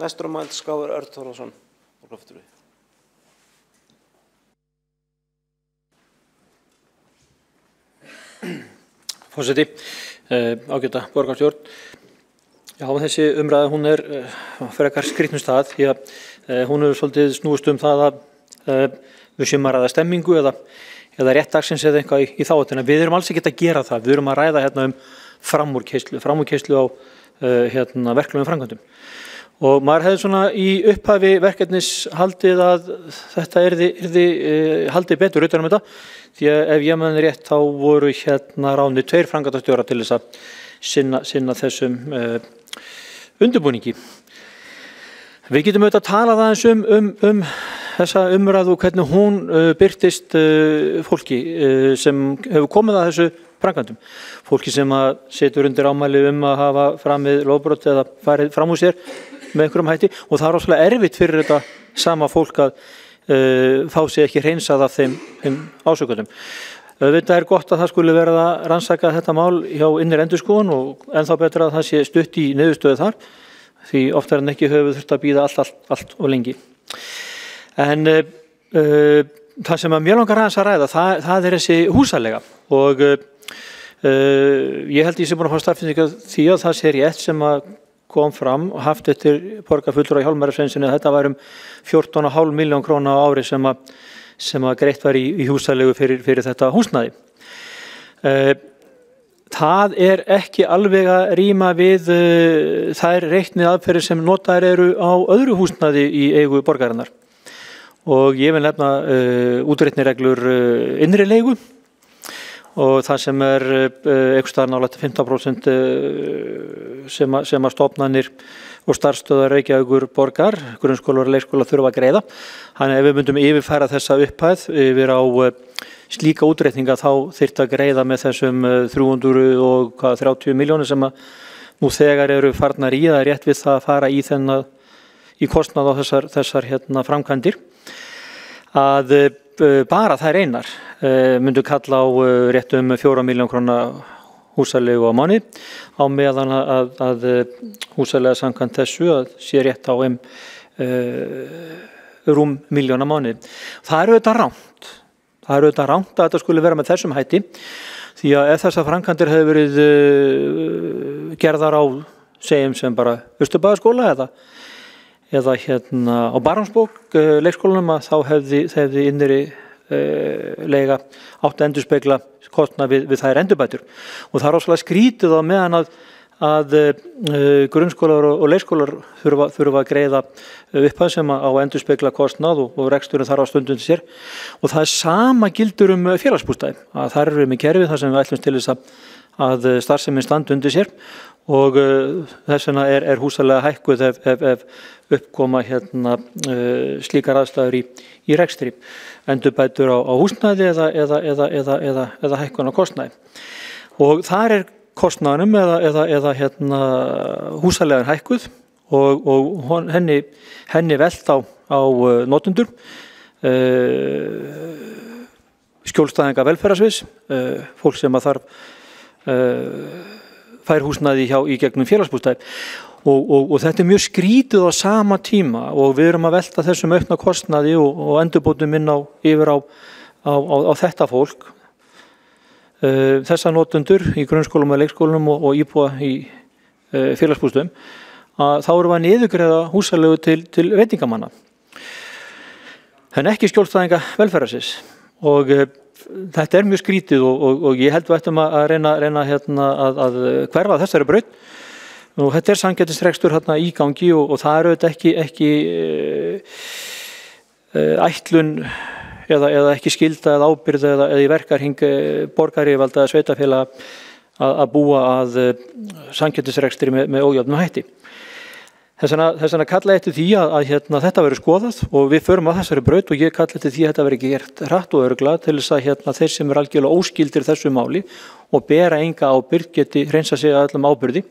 Næstur á mælská Örn Þórðarson, borgarfulltrúi. Forseti, ágæta borgarstjórn. Já, þessi umræða, hún frekar skrýtnum stað, því að hún hefur svolítið snúist það að við séum að ræða stemmingu eða rétt dagsins eða eitthvað í þáttina. Við erum alls ekki að gera það. Við erum að ræða hérna framúrkeyrslu á verklegum framkvæmdum. Og maður hefði svona í upphafi verkefnis haldið að þetta yrði haldið betur utan þetta, því að ef ég man rétt þá voru ráðnir 2 framkvæmdastjórar til þess að sinna þessum undirbúningi. Við getum auðvitað að tala aðeins um þessa umræðu og hvernig hún birtist fólki sem hefur komið að þessu framkvæmdum. Fólki sem situr undir ámæli að hafa framið lovbrot eða farið fram úr sér með einhverjum hætti, og það rosalega erfitt fyrir þetta sama fólk að fá sig ekki hreinsað af þeim ásökunum. Þetta gott að það skuli verða að rannsaka þetta mál hjá innri endurskoðun og ennþá betra að það sé stutt í niðurstöðu þar, því oftar en ekki höfum við þurft að bíða allt og lengi. En það sem mér langar aðeins að ræða, það þessi húsaleiga, og ég held ég sé búin að fá staðfestingu því að það sé rétt sem kom fram og haft eftir borgarfulltrúa Hjálmari Sveinssyni að þetta var 14,5 milljón króna á ári sem greitt var í húsalegu fyrir þetta húsnæði. Það ekki alveg að ríma við þær reiknið aðferðir sem notaðar eru á öðru húsnæði í eigu borgarinnar. Og ég vil nefna útreiknireglur innri leigu, og það sem einhvers staðar nálægt 15% sem stofnanir og starfsstöðvar Reykjavíkur borgar, grunnskólar og leikskólar þurfa að greiða. Þannig ef við myndum yfirfæra þessa upphæð yfir á slíka útreikninga þá þyrfti að greiða með þessum 330 milljónir sem nú þegar eru farnar í, það rétt við það að fara í kostnað á þessar framkvæmdir, að bara þær einar myndu kalla á rétt 4 milljón króna húsalegu á mánuði, á meðan að húsalega samkvæmt þessu að sé rétt á rúm milljón á mánuði. Það auðvitað rangt. Það auðvitað rangt að þetta skulle vera með þessum hætti, því að ef þessar framkvæmdir hefðu verið gerðar á, segjum sem bara Austurbæjarskóla eða á Barónsbók leikskólanum, að þá hefði innri leiga átt að endurspegla kostnað við þær endurbætur. Og það rosalega skrítið á meðan að grunnskólar og leikskólar þurfa að greiða upphæð sem á að endurspegla kostnað og reksturinn þarf á stundum sér. Og það sama gildur félagsbústaði, að þar eru með kerfið þar sem við ætlumst til þess að starfsemin standi undir sér, og þess vegna húsalega hækkuð ef uppkoma slíkar aðstæður í rekstri, endurbætur á húsnæði eða hækkun á kostnæði. Og þar kostnaðinum eða húsalegan hækkuð og henni velt á notendur, skjólstæðinga velferðarsviðs, fólk sem þarf fær húsnæði í gegnum félagsbústaði. Og þetta mjög skrítið á sama tíma, og við erum að velta þessum aukna kostnaði og endurbótum yfir á þetta fólk, þessa notendur í grunnskólum og leikskólum og íbúa í félagsbústöðum, að þá erum við að niðurgreiða húsalegu til veitingamanna, en ekki skjólstæðinga velferðarsins. Og þetta mjög skrítið og ég held við ættum að reyna að hverfa þessari braut. Og þetta sanngirnisrekstur í gangi, og það auðvitað ekki ætlun eða ekki skylda eða ábyrgð eða í verkarhing borgaryfirvalda eða sveitarfélaga að búa að sanngirnisrekstri með ójöfnum hætti. Þess vegna kalla eftir því að þetta verður skoðað, og við förum að þessari braut, og ég kalla eftir því að þetta verður gert hratt og örugglega til þess að þeir sem algjörlega óskyldir þessu máli og bera enga ábyrgð geti hreinsað sig að öllum ábyrgði.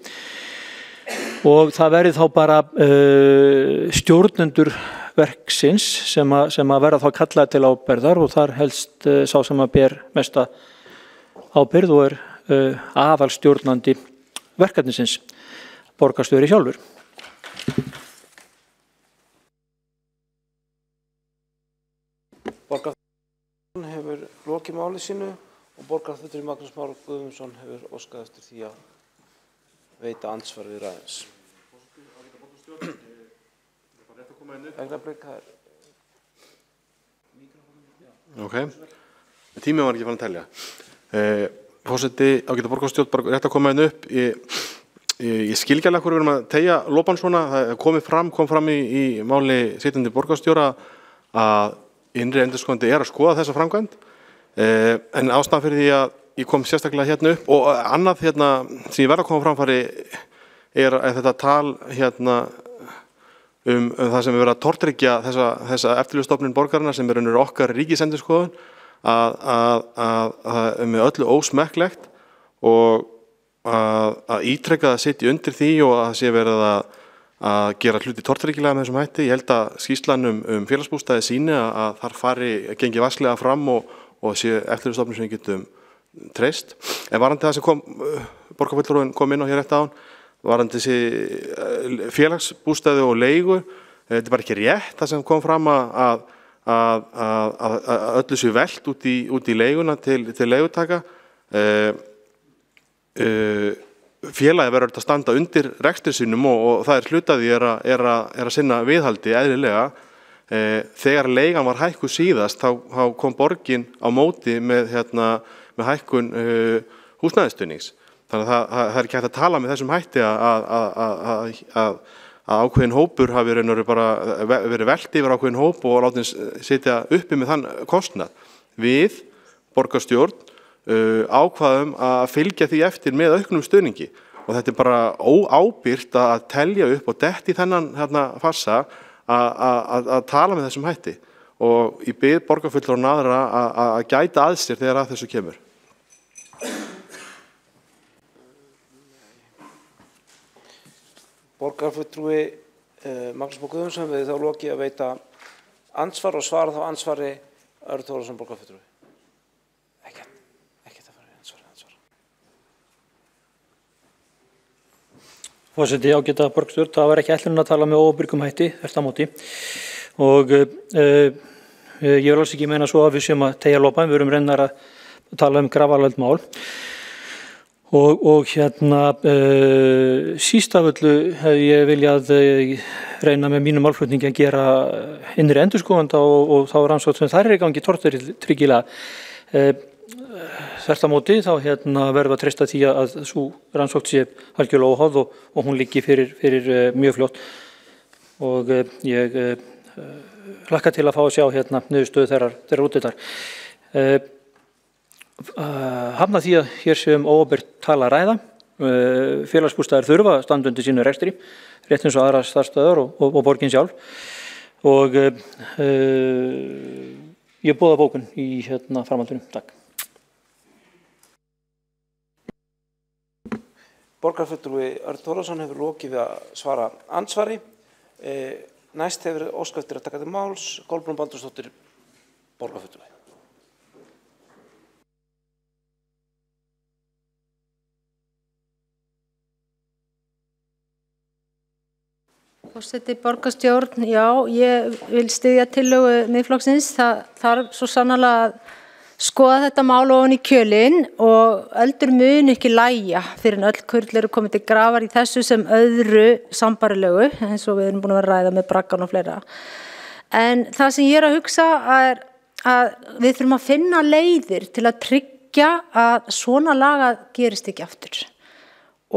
Og það verði þá bara stjórnendur verksins sem verða þá kallaði til ábyrgðar, og þar helst sá sem ber mesta ábyrgð og aðalstjórnandi verkefnisins, borgarstjóri sjálfur. Borgarstjórinn hefur lokið máli sínu Og borgarfulltrúi Magnús Már Guðmundsson hefur óskað eftir því að veita andsvar við ræðins. Ok, tíminn var ekki fann að telja. Forseti, ágæta borgarstjórn, bara rétt að koma inn upp. Ég skil ekki alveg hverju við erum að teygja lopan svona. Það kom fram í máli sitjandi borgarstjóra að innri endurskoðandi að skoða þessa framkvæmd. En ástæðan fyrir því að ég kom sérstaklega hérna upp og annað hérna sem ég verð að koma framfæri er þetta tal hérna það sem við verðum að tortryggja þessa eftirlitsstofnun borgarinnar sem er unnur okkar ríkisendurskoðun að með öllu ósmekklegt og að ítrekka að sitja undir því og að það sé verið að gera hluti tortryggilega með þessum hætti. Ég held að skýrslan félagsbústaði sýni að þar gengi vasklega fram og sé eftirlitsstofnun sem við getum treyst. En varandi það sem borgarfulltrúinn kom inn á hér eftir án, varandi þessi félagsbústaði og leigu, þetta er bara ekki rétt það sem kom fram að öllu sé velt út í leiguna til leigutaka. Félagið verður að standa undir rekstri sínum og það er hlutaði er að sinna viðhaldi eðlilega. Þegar leigan var hækkuð síðast þá kom borgin á móti með hækkun húsnæðisstuðnings. Þannig að það er ekki hægt að tala með þessum hætti að ákveðin hópur hafi verið velt yfir ákveðin hóp og látin sitja uppi með þann kostnað. Við, borgarstjórn, ákvaðum að fylgja því eftir með auknum stuðningi og þetta er bara óábyrgt að telja upp og detta í þennan fassa að tala með þessum hætti og ég bið borgarfulltrúana aðra að gæta að sér þegar að þessu kemur. Borgarfulltrúi Magnús Már Guðmundsson við þá lokið að veita andsvar og svara þá andsvari Örn Þórðarson borgarfulltrúi. Ekkert að fara við andsvar. Forseti, ágæta borgarstjórn, það var ekki ætlunin að tala með óábyrgum hætti, þvert á móti. Og ég vil alls ekki meina svo að við séum að teygja lopa, við erum reyndar að tala grafalvarlegt mál. Og síst af öllu hef ég viljað reyna með mínum málflutningi að gera innri endurskoðanda og þá rannsókn sem þær er í gangi tortryggilega. Þvert á móti þá verðum að treysta því að sú rannsókn sé algjörlega óháð og hún liggi fyrir mjög fljótt. Og ég hlakka til að fá að sjá niðurstöðu þeirrar úttektar. Hafna því að hér sé óábyrgt tala að ræða. Félagsbústaðir þurfa að standa undir sínu rekstri, rétt eins og aðrar starfsstöðvar og borgin sjálf. Og ég boða bókun í framhaldinu. Takk. Borgarfulltrúi Örn Þórðarson hefur lokið við að svara andsvari. Næst hefur óskað eftir að taka til máls Kolbrún Baldursdóttir borgarfulltrúi. Forseti borgarstjórn, já, ég vil styðja tillögu Miðflokksins. Það þarf svo sannarlega að skoða þetta mál ofan í kjölinn og eldur mun ekki lægja fyrir en öll kurl eru komið til grafar í þessu sem öðru sambarilegu, eins og við erum búin að vera að ræða með braggan og fleira. En það sem ég er að hugsa er að við þurfum að finna leiðir til að tryggja að svona lagað gerist ekki aftur.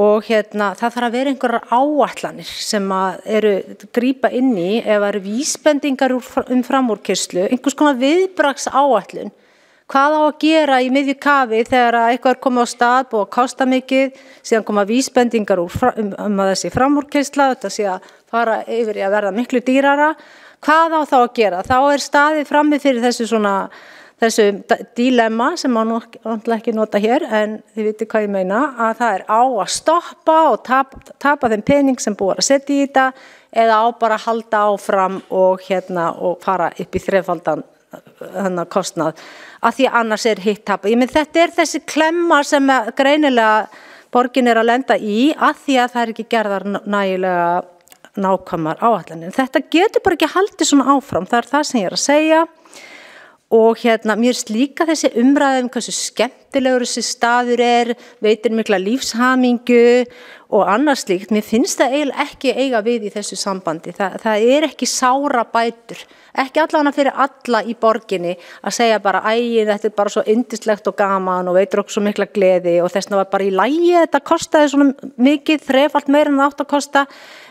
Og það þarf að vera einhverjar áætlanir sem eru grípa inn í ef það eru vísbendingar framúrkeyrslu, einhvers konar viðbragðsáætlun. Hvað á að gera í miðju kafi þegar eitthvað er komið á stað, búið að kosta mikið, síðan koma vísbendingar að þessi framúrkeyrsla, þetta sé að fara yfir í að verða miklu dýrara. Hvað á þá að gera? Þá er staðið frammi fyrir þessu dilemma sem má náttúrulega ekki nota hér, en þið vitið hvað ég meina, að það er á að stoppa og tapa þeim pening sem búið að setja í þetta eða á bara að halda áfram og fara upp í þrefaldan kostnað, af því annars er hitt tapa. Þetta er þessi klemma sem greinilega borgin er að lenda í, af því að það er ekki gerðar nægilega nákvæmar áætlanir. Þetta getur bara ekki haldið svona áfram, það er það sem ég er að segja. Og mér slíka þessi umræðum hversu skemmtilegur þessi staður veitir mikla lífshamingu og annars slíkt. Mér finnst það eiginlega ekki eiga við í þessu sambandi. Það ekki sára bætur, ekki allavega fyrir alla í borginni að segja bara þetta bara svo yndislegt og gaman og veitir okkur svo mikla gleði og þess vegna var bara í lagi þetta kostaði svona mikið, þrefalt meira en það átt að kosta.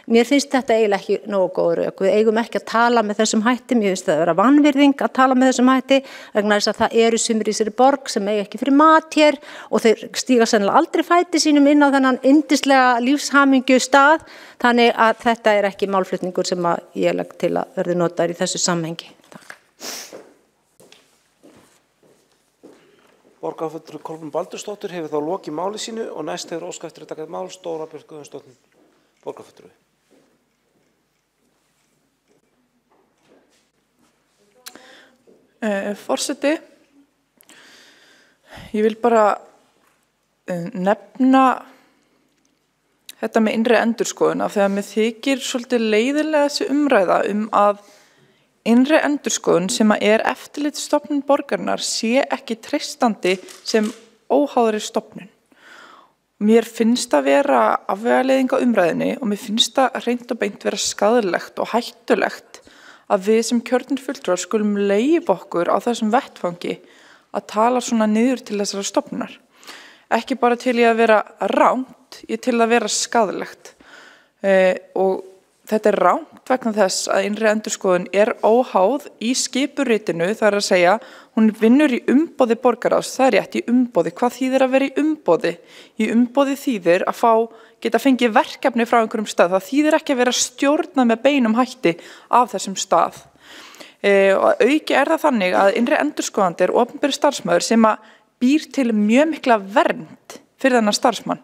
Mér finnst þetta eiginlega ekki nógu góð rök. Við eigum ekki að tala með þessum hætti. Mér finnst það að vera vanvirðing að tala með þessum hætti vegna þess að það eru sumir í þessari borg sem eiga ekki fyrir mat hér og þeir stíga sennilega aldrei fæti sínum inn á þennan yndislega lífshamingju stað. Þannig að þetta ekki málflutningur sem að ég legg til að verði notaður í þessu samhengi. Takk. Borgarfulltrúi Kolbrún Baldursdóttir hefur þá lokið máli sínu og næst hefur óskað eftir að taka mál Dóra Björt Guðjónsdóttir, borgarfulltrúi. Forseti, ég vil bara nefna þetta með innri endurskoðun af því að mér þykir svolítið leiðilega þessi umræða að innri endurskoðun sem eftirlitsstofnun borgarinnar sé ekki treystandi sem óháðri stofnun. Mér finnst það vera afvegaleiðing á umræðinni og mér finnst það hreint og beint vera skaðlegt og hættulegt að við sem kjörnir fulltrúar skulum leyfa okkur á þessum vettfangi að tala svona niður til þessara stofnunar. Ekki bara til ég að vera rangt, ég til að vera skaðlegt. Og þetta rangt vegna þess að innri endurskoðun óháð í skipuritinu, það að segja, hún vinnur í umboði borgarráðs, það rétt í umboði. Hvað þýðir að vera í umboði? Í umboði þýðir að geta fengið verkefni frá einhverjum stað. Það þýðir ekki að vera stjórnað með beinum hætti af þessum stað. Og auki það þannig að innri endurskoðandi opinber starfsmaður sem býr til mjög mikla vernd fyrir þennan starfsmann.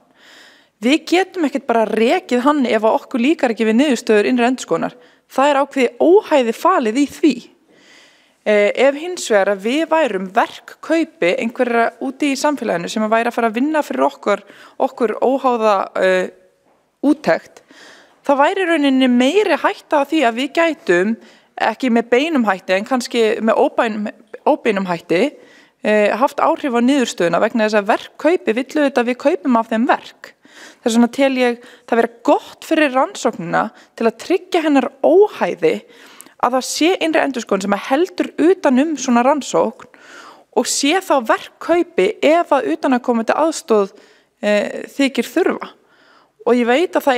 Við getum ekkert bara rekið hann ef okkur líkar ekki við niðurstöður innri endurskoðunar. Það ákveðið óhæði falið í því. Ef hins vegar að við værum verkkaupi einhverja úti í samfélaginu sem væri að fara að vinna fyrir okkur óháða úttekt, það væri rauninni meiri hætta á því að við gætum ekki með beinum hætti en kannski með óbeinum hætti haft áhrif á niðurstöðuna vegna þess að verkkaupi vill auðvitað við kaupum af þeim verk. Þess vegna tel ég það vera gott fyrir rannsóknina til að tryggja hennar óhæði að það sé innri endurskoðun sem heldur utan svona rannsókn og sé þá verkkaupi ef að utanaðkomandi aðstoð þykir þurfa. Og ég veit að það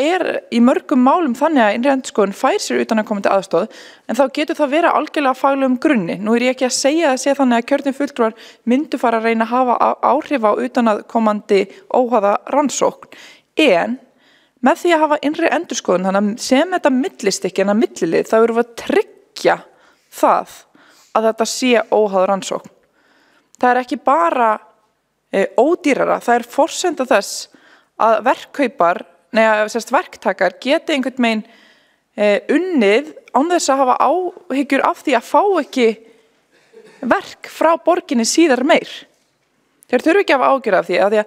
í mörgum málum þannig að innri endurskoðun fær sér utanaðkomandi aðstoð en þá getur það vera algjörlega faglegum grunni. Nú ég ekki að segja að sé þannig að kjörnir fulltrúar myndu fara að reyna að hafa áhrif á utanaðkomandi óháða rannsókn. En með því að hafa innri endurskoðun þannig sem þetta millistykki en að millilið þá erum við að tryggja það að þetta sé óháð rannsókn. Það ekki bara ódýrara, það forsenda þess að verktakar geti einhvern megin unnið án þess að hafa áhyggjur af því að fá ekki verk frá borginni síðar meir. Þeir þurfi ekki að hafa áhyggjur af því að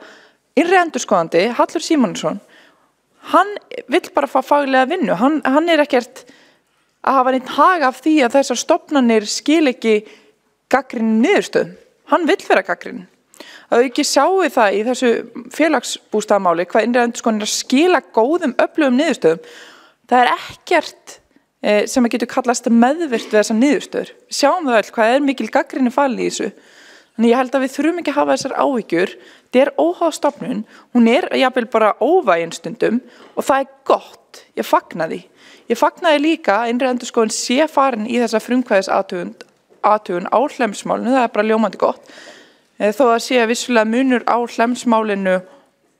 innri endurskoðandi, Hallur Símonarson, hann vill bara fá faglega vinnu. Hann ekkert að hafa neitt hag af því að þessar stofnanir skil ekki gagnrýnum niðurstöðum. Hann vill vera gagnrýninn. Að auki sjáum við það í þessu félagsbústaðamáli hvað innri endurskoðun að skila góðum, öflugum niðurstöðum. Það ekkert sem að getur kallast meðvirkt við þessar niðurstöður. Við sjáum það öll hvað mikil gagnrýni falin í þessu. Þannig ég held að við þurfum ekki að hafa þessar áhyggjur. Þetta óháð stofnun, hún jafnvel bara óvægin stundum og það gott. Ég fagna því. Ég fagnaði líka að innri endurskoðun sé farin í þessa frumkvæðisathugun á Hlemsmálinu, það bara ljómandi gott. Þó að sé vissulega munur á Hlemsmálinu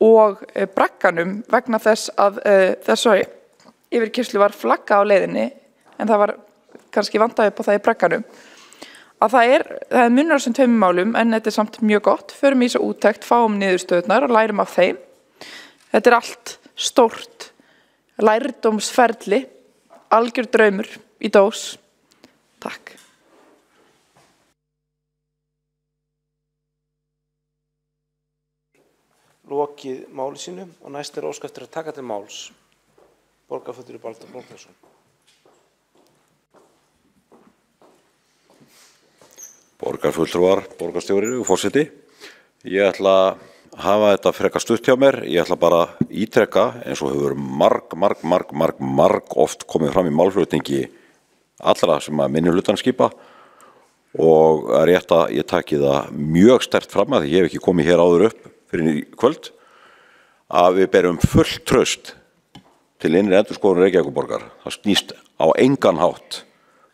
og bragganum vegna þess að þessari yfirkeyrslu var flagga á leiðinni en það var kannski vandað upp á það í bragganum. Að það er munur á þessum tveimur málum en þetta samt mjög gott. Förum í þessu úttekt, fáum niðurstöðurnar og lærum af þeim. Þetta allt stórt lærdómsferli, algjör draumur í dós. Takk. Lokið máli sínu og næst óskað eftir að taka til máls. Borgarfulltrúi Baldur Blómkvælsson. borgarfulltrúar, borgarstjóri og forseti. Ég ætla að hafa þetta frekar stutt hjá mér. Ég ætla bara að ítrekka eins og hefur marg oft komið fram í málflutningi allra sem að minnihlutann skipa og er rétt að ég taki það mjög sterkt fram að því ég hef ekki komið hér áður upp fyrir í kvöld að við berum fullt traust til innri endurskoðunar Reykjavíkurborgar. Það snýst á engan hátt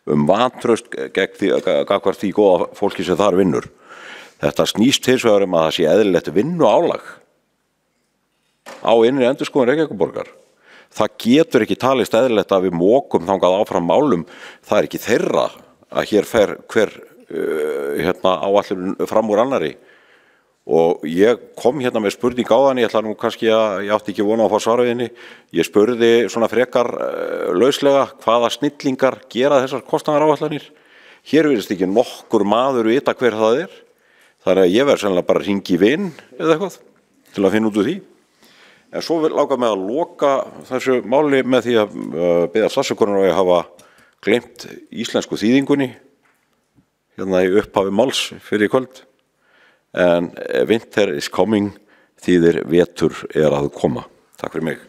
vantraust gagnvart því góða fólki sem þar vinnur. Þetta snýst hins vegar að það sé eðlilegt vinnuálag á innri endurskoðun Reykjavíkurborgar. Það getur ekki talist eðlilegt að við mokum þangað áfram málum. Það er ekki þeirra að hér fer hver áætlun fram úr annari. Og ég kom hérna með spurning áðan, ég ætla nú kannski að ég átti ekki vona á að fá svara við henni. Ég spurði svona frekar lauslega hvaða snillingar gera þessar kostnaðaráætlanir. Hér virðist ekki nokkur maður vita hver það er. Þannig að ég verð sennilega bara að hringi í vin eða eitthvað til að finna út úr því. En svo vil láka mig að loka þessu máli með því að biðja afsökunar á að hafa gleymt íslensku þýðingunni hérna í upphafi máls fyrir í kvöld. En winter is coming þýðir vetur er að koma. Takk fyrir mig.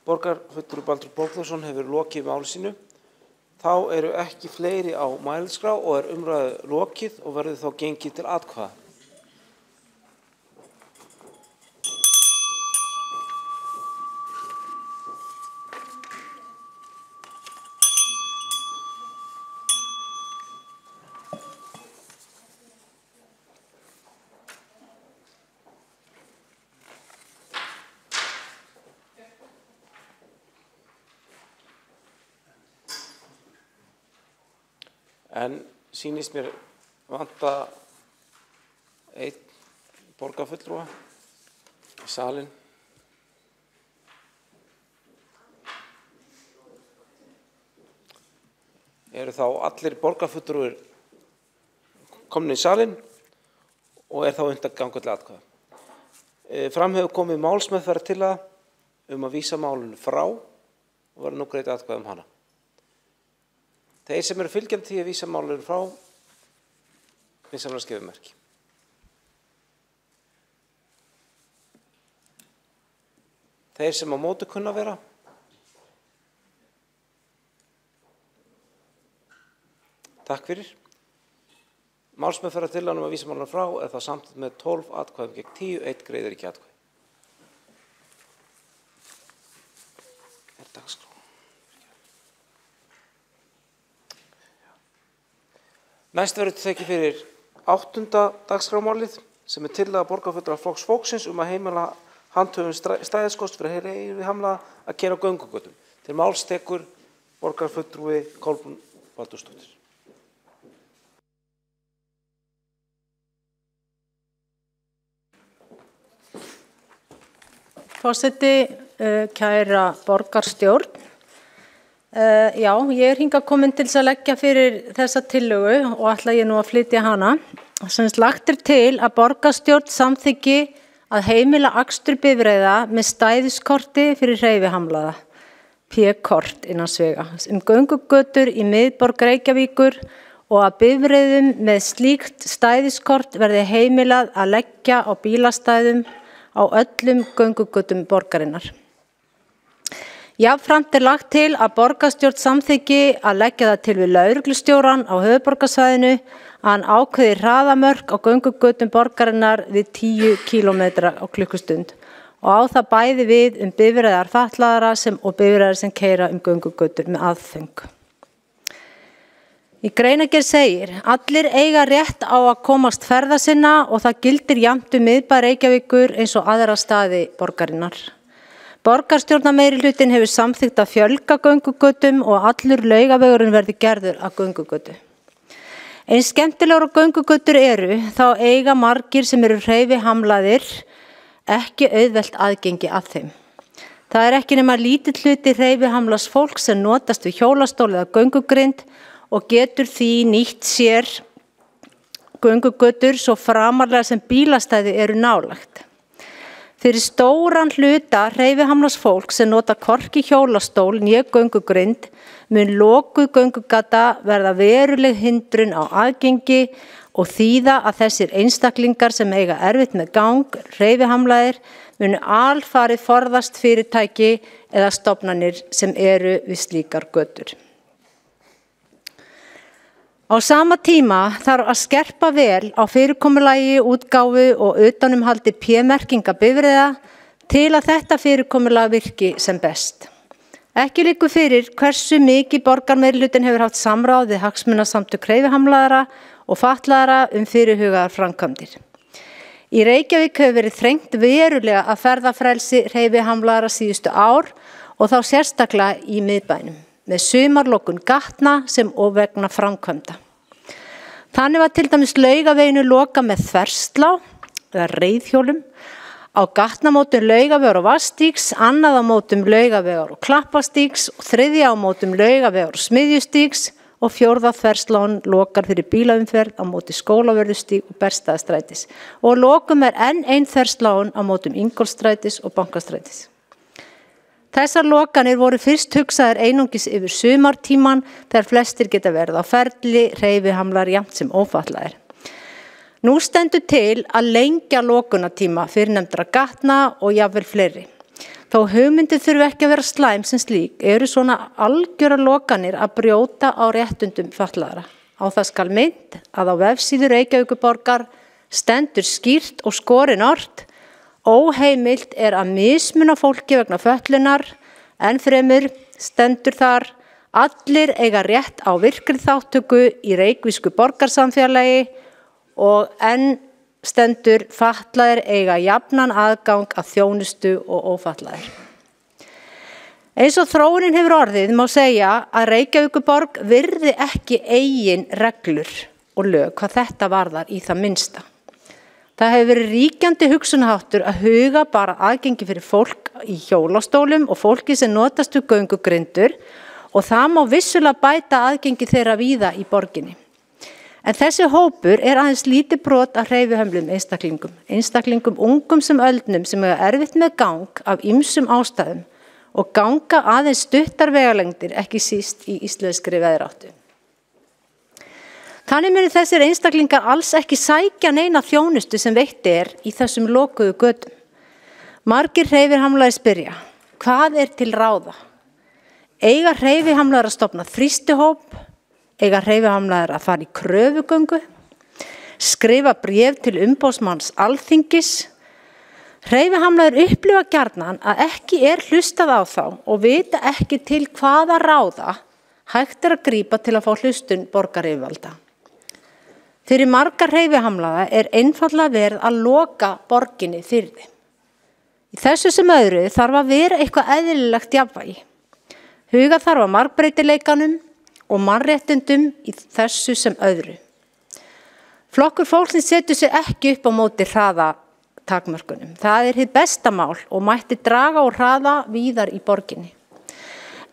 Borgarfulltrúi Baldur Borgþórsson hefur lokið máli sínu. Þá eru ekki fleiri á mælskrá og er umræðu lokið og verður þá gengið til atkvæða. En sýnist mér vanta einn borgarfulltrúa í salinn. Eru þá allir borgarfulltrúar komnir í salinn og er þá unnt að ganga til atkvæða. Fram hefur komið málsmeðferð til að vísa málinu frá og verður nú greitt atkvæða hana. Þeir sem eru fylgjandi því að vísa málinu frá, vinsamlega skefið merki. Þeir sem á móti kunna vera, takk fyrir. Málsmeðferðar tillaga að vísa málinu frá er það samt með 12 atkvæðum gegn 10, 1 greiðir ekki atkvæði. Dagskrá. Næst verður tekið fyrir 8. dagskrámálið sem tillaga borgarfulltrúa Flokks fólksins að heimila handhöfum stæðiskost fyrir hreyfihamla að keyra á göngugötum. Til máls tekur borgarfulltrúi Kolbrún Baldursdóttir. Forseti, kæra borgarstjórn. Já, ég er hingað komin til að leggja fyrir þessa tillögu og ætla ég nú að flytja hana. Semst lagt til að borgarstjórn samþykki að heimila akstur bifreiða með stæðiskorti fyrir hreyfihamlaða, P-kort innan svega, göngugötur í miðborg Reykjavíkur og að bifreiðum með slíkt stæðiskort verði heimilað að leggja á bílastæðum á öllum göngugötum borgarinnar. Jafnframt er lagt til að borgarstjórn samþykki að leggja það til við lögreglustjórann á höfuðborgarsvæðinu að hann ákveði hraðamörk á göngugötum borgarinnar við 10 km á klukkustund og á það bæði við bifreiðar fatlaðra og bifreiðar sem keyra göngugötur með aðföng. Í greinargerð segir, allir eiga rétt á að komast ferða sinna og það gildir jafnt miðbæ Reykjavíkur eins og aðra staði borgarinnar. Borgarstjórnarmeirihlutin hefur samþykkt að fjölga göngugötum og allur Laugavegurinn verði gerður að göngugötu. Eins skemmtilegar göngugötur eru, þá eiga margir sem eru hreyfihamlaðir ekki auðvelt aðgengi að þeim. Það er ekki nema lítill hluti hreyfihamlaðs fólks sem notast við hjólastól eða göngugrind og getur því nýtt sér göngugötur svo framarlega sem bílastæði eru nálægt. Fyrir stóran hluta hreyfihamlaðs fólks sem nota hvorki hjólastól né göngugrind mun lokuð göngugata verða veruleg hindrun á aðgengi og þýða að þessir einstaklingar sem eiga erfitt með gang, hreyfihamlaðir, munu alfarið forðast fyrirtæki eða stofnanir sem eru við slíkar götur. Á sama tíma þarf að skerpa vel á fyrirkomulagi, útgáfu og utanumhaldi P-merkinga bifreiða til að þetta fyrirkomulag virki sem best. Ekki liggur fyrir hversu mikið borgarmeirihlutin hefur haft samráð við hagsmunasamtök hreyfihamlaðra og fatlaðra fyrirhugaðar framkvæmdir. Í Reykjavík hefur verið þrengt verulega að ferðafrelsi hreyfihamlaðra síðustu ár og þá sérstaklega í miðbænum, með sumarlokun gatna sem og vegna framkvæmda. Þannig var til dæmis Laugaveginu lokað með þverslá eða reiðhjólum á gatnamótum Laugavegar og Vatnsstígs, annað á mótum Laugavegar og Klappastígs og þriðja á mótum Laugavegar og Smiðjustígs og fjórða þversláin lokar fyrir bílaumferð á móti Skólavörðustíg og Berstaðastrætis og lokum enn ein þversláin á mótum Ingólfsstrætis og Bankastrætis. Þessar lokanir voru fyrst hugsaðar einungis yfir sumartíman þegar flestir geta verið á ferli, hreyfihamlar jafnt sem ófatlaðir. Nú stendur til að lengja lokunatíma fyrrnefndra gatna og jafnvel fleiri. Þó hugmyndin þurfi ekki að vera slæm sem slík eru svona algjörar lokanir að brjóta á réttundum fatlaðra. Á það skal minnt að á vefsíðu Reykjavíkurborgar stendur skýrt og skorin ort óheimilt að mismuna fólki vegna fötlunar, enn fremur stendur þar allir eiga rétt á virkri þátttöku í reykvísku borgarsamfélagi og enn stendur fatlaðir eiga jafnan aðgang að þjónustu og ófatlaðir. Eins og þróunin hefur orðið má segja að Reykjavíkurborg virði ekki eigin reglur og lög hvað þetta varðar í það minnsta. Það hefur verið ríkjandi hugsunarháttur að huga bara aðgengi fyrir fólk í hjólastólum og fólki sem notast við göngugrindur og það má vissulega bæta aðgengi þeirra víða í borginni. En þessi hópur aðeins lítið brot af hreyfihömluðum einstaklingum ungum sem öldnum sem eiga erfitt með gang af ýmsum ástæðum og ganga aðeins stuttar vegalengdir ekki síst í íslenskri veðráttu. Þannig munu þessir einstaklingar alls ekki sækja neina þjónustu sem veitt í þessum lokuðu götum. Margir hreyfihamlaðir spyrja, hvað til ráða? Eiga hreyfihamlaðir að stofna þrýstihóp? Eiga hreyfihamlaðir að fara í kröfugöngu? Skrifa bréf til umboðsmanns Alþingis? Hreyfihamlaðir upplifa gjarnan að ekki hlustað á þá og vita ekki til hvaða ráða hægt að grípa til að fá hlustun borgaryfirvalda. Fyrir margar hreyfihamlaða einfaldlega verið að loka borginni fyrir þeim. Í þessu sem öðru þarf að vera eitthvað eðlilegt jafnvægi. Huga þarf að margbreytileikanum og mannréttindum í þessu sem öðru. Flokkur fólksins setur sig ekki upp á móti hraðatakmörkunum. Það hið besta mál og mætti draga úr hraða víðar í borginni.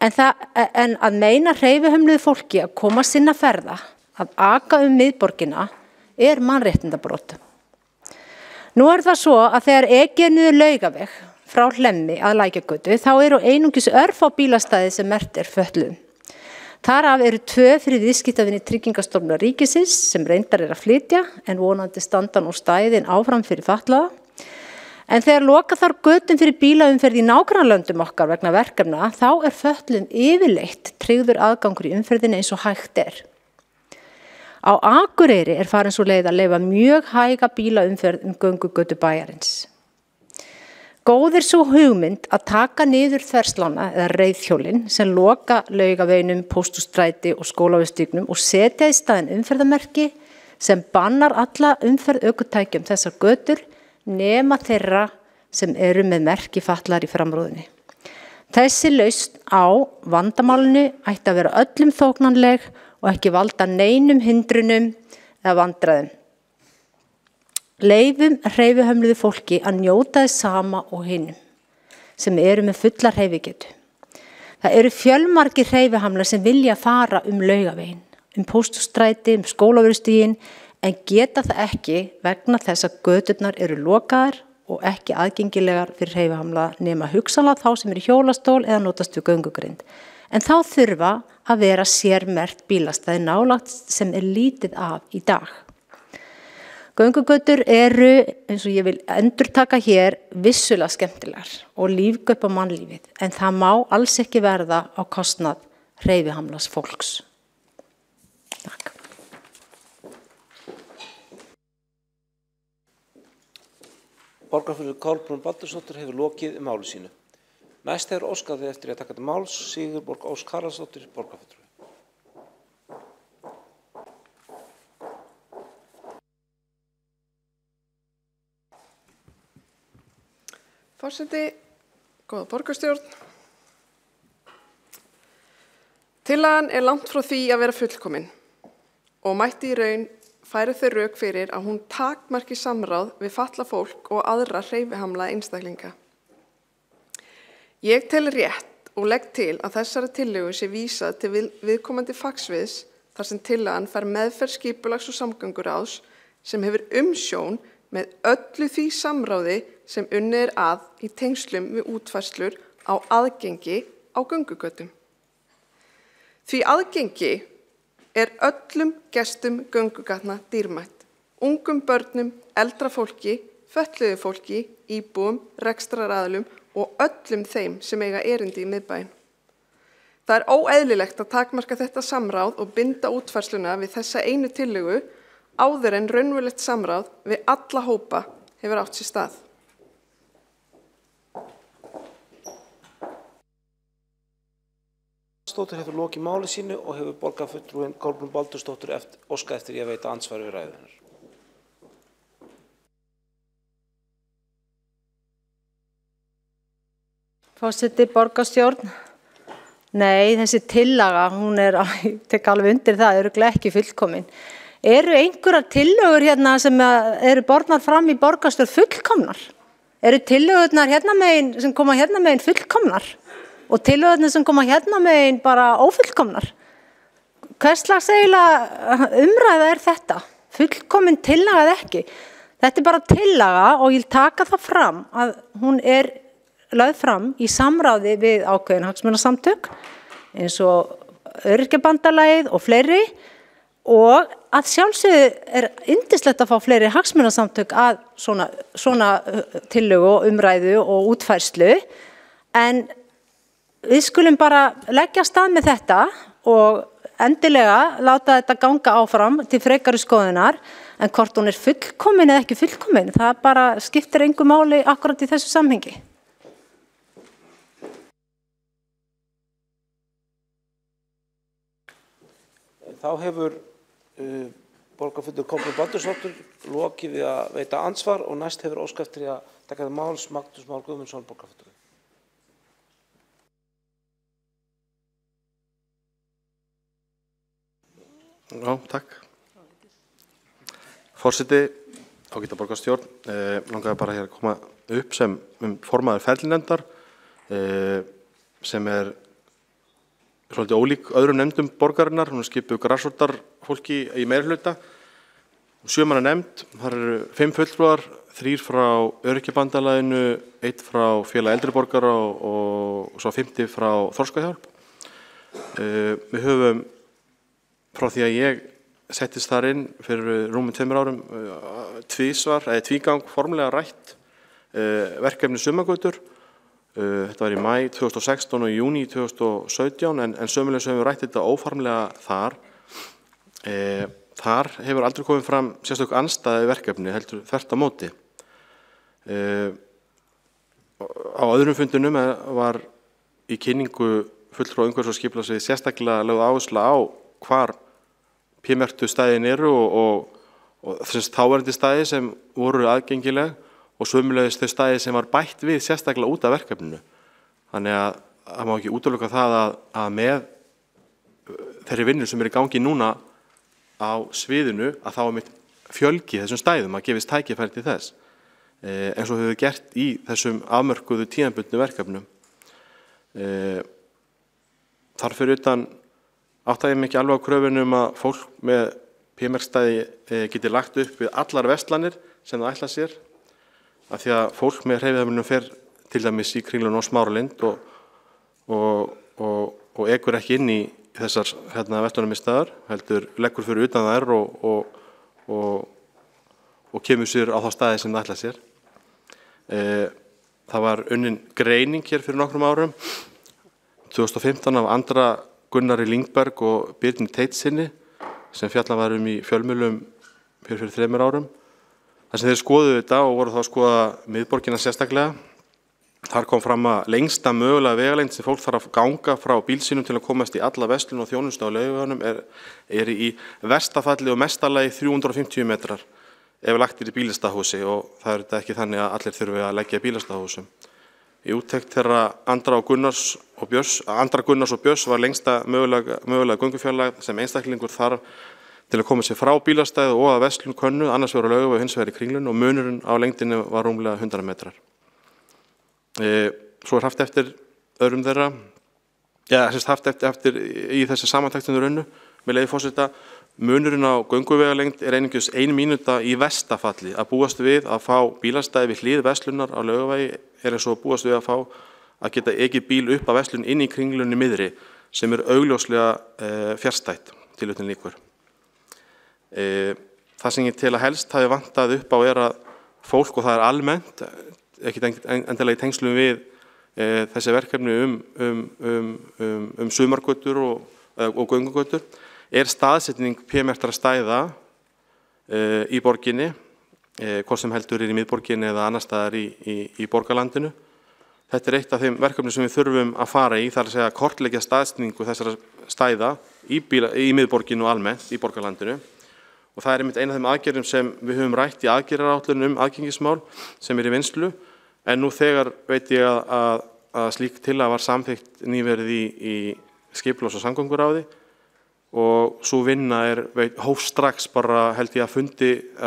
En að meina hreyfihömluðu fólki að koma sinna ferða að aka miðborgina mannréttindabrot. Nú það svo að þegar ekið niður Laugaveg frá Hlemmi að Lækjargötu þá eru einungis örfá bílastæði sem merkt fötluðum. Þar af eru 2 fyrir viðskiptavini Tryggingastofnunar ríkisins sem reyndar að flytja en vonandi standa nú stæðin áfram fyrir fatlaða. En þegar loka þarf götum fyrir bílaumferð í nágrannalöndum okkar vegna verkefna þá fötluðum yfirleitt tryggður aðgangur í umferðinni eins og hægt Á Akureyri farin svo leið að leyfa mjög hæga bílaumferð göngugötu bæjarins. Góð sú hugmynd að taka niður þverslána eða reiðhjólin sem loka Laugaveginum, Pósthússtræti og Skólavörðustígnum og setja í staðinn umferðarmerki sem bannar alla umferð ökutækjum þessar götur nema þeirra sem eru með merki fatlaðir í framrúðunni. Þessi lausn á vandamálinu ætti að vera öllum þóknanleg og ekki valda neinum hindrunum eða vandræðum. Leyfum hreyfihömluðu fólki að njóta þess sama og hinum sem eru með fulla hreyfigetu. Það eru fjölmargir hreyfihamlar sem vilja fara Laugaveginn, Pósthússtræti, Skólavörðustíginn en geta það ekki vegna þess að göturnar eru lokaðar og ekki aðgengilegar fyrir hreyfihamlaða nema hugsanlega þá sem eru í hjólastól eða notast við göngugrind. En þá þurfa að vera sérmerkt bílastæði nálægt sem lítið af í dag. Göngugötur eru, eins og ég vil endurtaka hér, vissulega skemmtilegar og lífgaup á mannlífið, en það má alls ekki verða á kostnað hreyfihamlaðs fólks. Takk. Borgarfulltrúi Kolbrún Baldursdóttir hefur lokið máli sínu. Næst hefur óskað eftir að taka til máls Sigurborg Ósk Haraldsdóttir, borgarfulltrúi. Forseti, góða borgarstjórn. Tillagan langt frá því að vera fullkomin og mætti í raun færa þau rök fyrir að hún takmarki samráð við fatlað fólk og aðra hreyfihamlaða einstaklinga. Ég tel rétt og legg til að þessari tillögu sé vísað til viðkomandi fagsviðs þar sem tillagan fær meðferð skipulags- og samgönguráðs sem hefur umsjón með öllu því samráði sem unnið að í tengslum við útfærslur á aðgengi á göngugötum. Því aðgengi öllum gestum göngugatna dýrmætt, ungum börnum, eldra fólki, fötluðu fólki, íbúum, rekstraraðilum og öllum þeim sem eiga erindi í miðbæinn. Það óeðlilegt að takmarka þetta samráð og binda útfærsluna við þessa einu tillögu áður en raunverulegt samráð við alla hópa hefur átt sér stað. Stóttir hefur lokið máli sínu og hefur borgarfulltrúin Kolbrún Baldursdóttir óskað eftir að veita andsvar við ræðu hennar. Forseti, borgarstjórn. Nei, þessi tillaga, hún ég tek alveg undir það, örugglega ekki fullkomin. Eru einhverjar tillögur hérna sem eru bornar fram í borgarstjórn fullkomnar? Eru tillögurnar hérna megin sem koma hérna megin fullkomnar? Og tillögurnar sem koma hérna megin bara ófullkomnar? Hvers slags eiginlega umræða þetta? Fullkomin tillaga eða ekki? Þetta bara tillaga og ég taka það fram að hún lögð fram í samráði við ákveðin hagsmunasamtök eins og Öryrkjabandalagið og fleiri og að sjálfsögðu yndislegt að fá fleiri hagsmunasamtök að svona tillögu og umræðu og útfærslu en við skulum bara leggja af stað með þetta og endilega láta þetta ganga áfram til frekari skoðunar en hvort hún fullkomin eða ekki fullkomin, það bara skiptir engu máli akkurat í þessu samhengi. Þá hefur borgarfulltrúi Kolbrún Baldursdóttir lokið við að veita andsvar og næst hefur óskað eftir að taka til máls Magnús Már Guðmundsson, borgarfulltrúi. Já, takk. Forseti, ágæta borgarstjórn, langaði bara hér að koma upp sem formaður ferlinefndar sem svolítið ólík öðrum nefndum borgarinnar, hún skipuð grasrótarfólki í meirihluta. 7 manna nefnd, þar eru 5 fulltrúar, 3 frá Öryrkjabandalaginu, 1 frá Félag eldri borgara og svo 50 frá Þroskahjálp. Við höfum frá því að ég settist þar inn fyrir rúmum 2 árum tvígang formlega rætt verkefni Sumargötur. Þetta var í maí 2016 og í júní 2017 en sömuleiðis höfum við rætt þetta óformlega þar. Þar hefur aldrei komið fram sérstök andstæða verkefni heldur þvert á móti. Á öðrum fundunum var í kynningu fulltrúa umhverfis- og skipulagssviðs sérstaklega lögð áhersla á hvar p-merktu stæðin eru og þess þáverandi stæði sem voru aðgengileg og sömuleiðis þau stæði sem var bætt við sérstaklega út af verkefninu. Þannig að það má ekki útiloka það að með þeirri vinnu sem í gangi núna á sviðinu að þá mitt fjölgi þessum stæðum að gefist tækifæri til þess eins og hefur gert í þessum afmörkuðu tímabundnu verkefnum. Þar fyrir utan átta ég mig ekki alveg á kröfunum að fólk með p-merkstæði geti lagt upp við allar verslanir sem það ætla sér. af því að fólk með hreyfihamlunum fer til dæmis í Kringluna og Smáralind og ekur ekki inn í þessar verslunarmiðstöðvar, heldur leggur fyrir utan þær og kemur sér á þá staði sem það ætla sér. Það var unnin greining hér fyrir nokkrum árum, 2015 af Andra Gunnari Lingberg og Birni Teitsinni sem fjallað var í fjölmiðlum fyrir 3 árum. Þar sem þeir skoðuðu þetta og voru þá að skoða miðborgina sérstaklega. Þar kom fram að lengsta mögulega vegalengd sem fólk þarf að ganga frá bíl sínum til að komast í alla verslun og þjónustu á Laugaveginum er í versta falli og mesta lagi 350 metrar ef lagt í bílastæðahúsi, og það er þetta ekki þannig að allir þurfi að leggja í bílastæðahúsum. Í úttekt þeirra Andra Gunnars og Björns var lengsta mögulega göngufjarlægð sem einstaklingur þarf til að koma sér frá bílastæði og að verslun könnu, annars vegar á Laugavegi og hins vegar í Kringlunni, og munurinn á lengdinni var rúmlega 100 metrar. Svo er haft eftir öðrum þeirra, haft eftir í þessi samantæktunum runnu, með leyfi forseta, munurinn á gönguvegalengd er einungis 1 mínúta í versta falli. Að búast við að fá bílastæði við hlið verslunar á Laugavegi er eins og að búast við að fá að geta ekið bíl upp að verslun inn í Kringlunni miðri, sem er augljóslega fjarstætt, tilvitnun líkur. Það sem ég til að helst hafi vantað upp á er að fólk, og það er almennt, ekki endilega í tengslum við þessi verkefni sumargötur og göngugötur, er staðsetning p-merktra stæða í borginni, hvort sem heldur í miðborginni eða annar staðar í borgarlandinu. Þetta er eitt af þeim verkefni sem við þurfum að fara í, þar að segja kortleggja staðsetningu þessara stæða í miðborginni og almennt í borgarlandinu. Og það er einmitt eina af þeim aðgerðum sem við höfum rætt í aðgerðaráætlun aðgengismál sem er í vinnslu, en nú þegar veit ég að slík tillaga var samþykkt nýverið í skipulags- og samgönguráði, og svo vinna hóf strax bara held ég að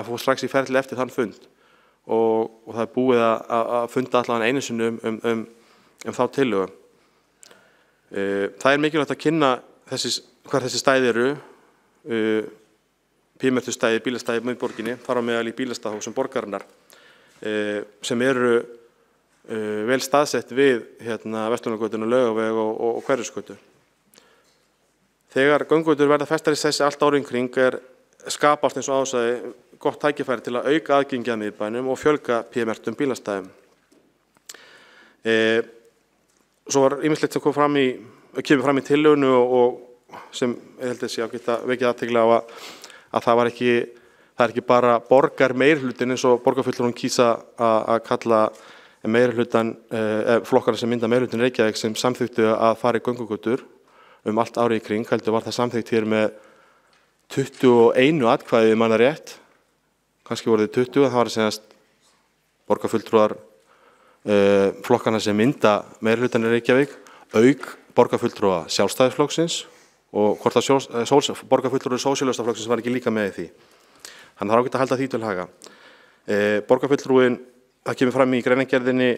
fór strax í ferli eftir þann fund, og það er búið að funda allavega einu sinni þá tillögu. Það er mikilvægt að kynna hvar þessi stæði eru, p-merktu bílastæði í miðborginni, þar á meðal í bílastæðahúsum borgarinnar, sem eru vel staðsett við Verslunargötuna, Laugaveg og Hverfisgötu. Þegar göngugötur verða festar í sessi allt árið kring skapast eins og ásæði gott tækifæri til að auka aðgengi að miðbænum og fjölga p-merktum bílastæðum. Svo var ýmislegt sem kemur fram í tillögunni og sem ég held að sé að geta vekið athygli á að það er ekki bara borgarmeirihlutin eins og borgarfulltrúinn kýsa að kalla meirihlutan, flokkana sem mynda meirihlutin Reykjavík sem samþykktu að fara í göngugötur allt árið í kring, heldur var það samþykkt hér með 21 atkvæði manna rétt, kannski voru þið 20, það var senast borgarfulltrúar flokkana sem mynda meirihlutan Reykjavík, auk borgarfulltrúa Sjálfstæðisflokksins, og hvort að borgarfulltrúi Sósíalistaflokksins var ekki líka með í því. Þannig það er ágætt að halda því til haga. Borgarfulltrúin, það kemur fram í greinargerðinni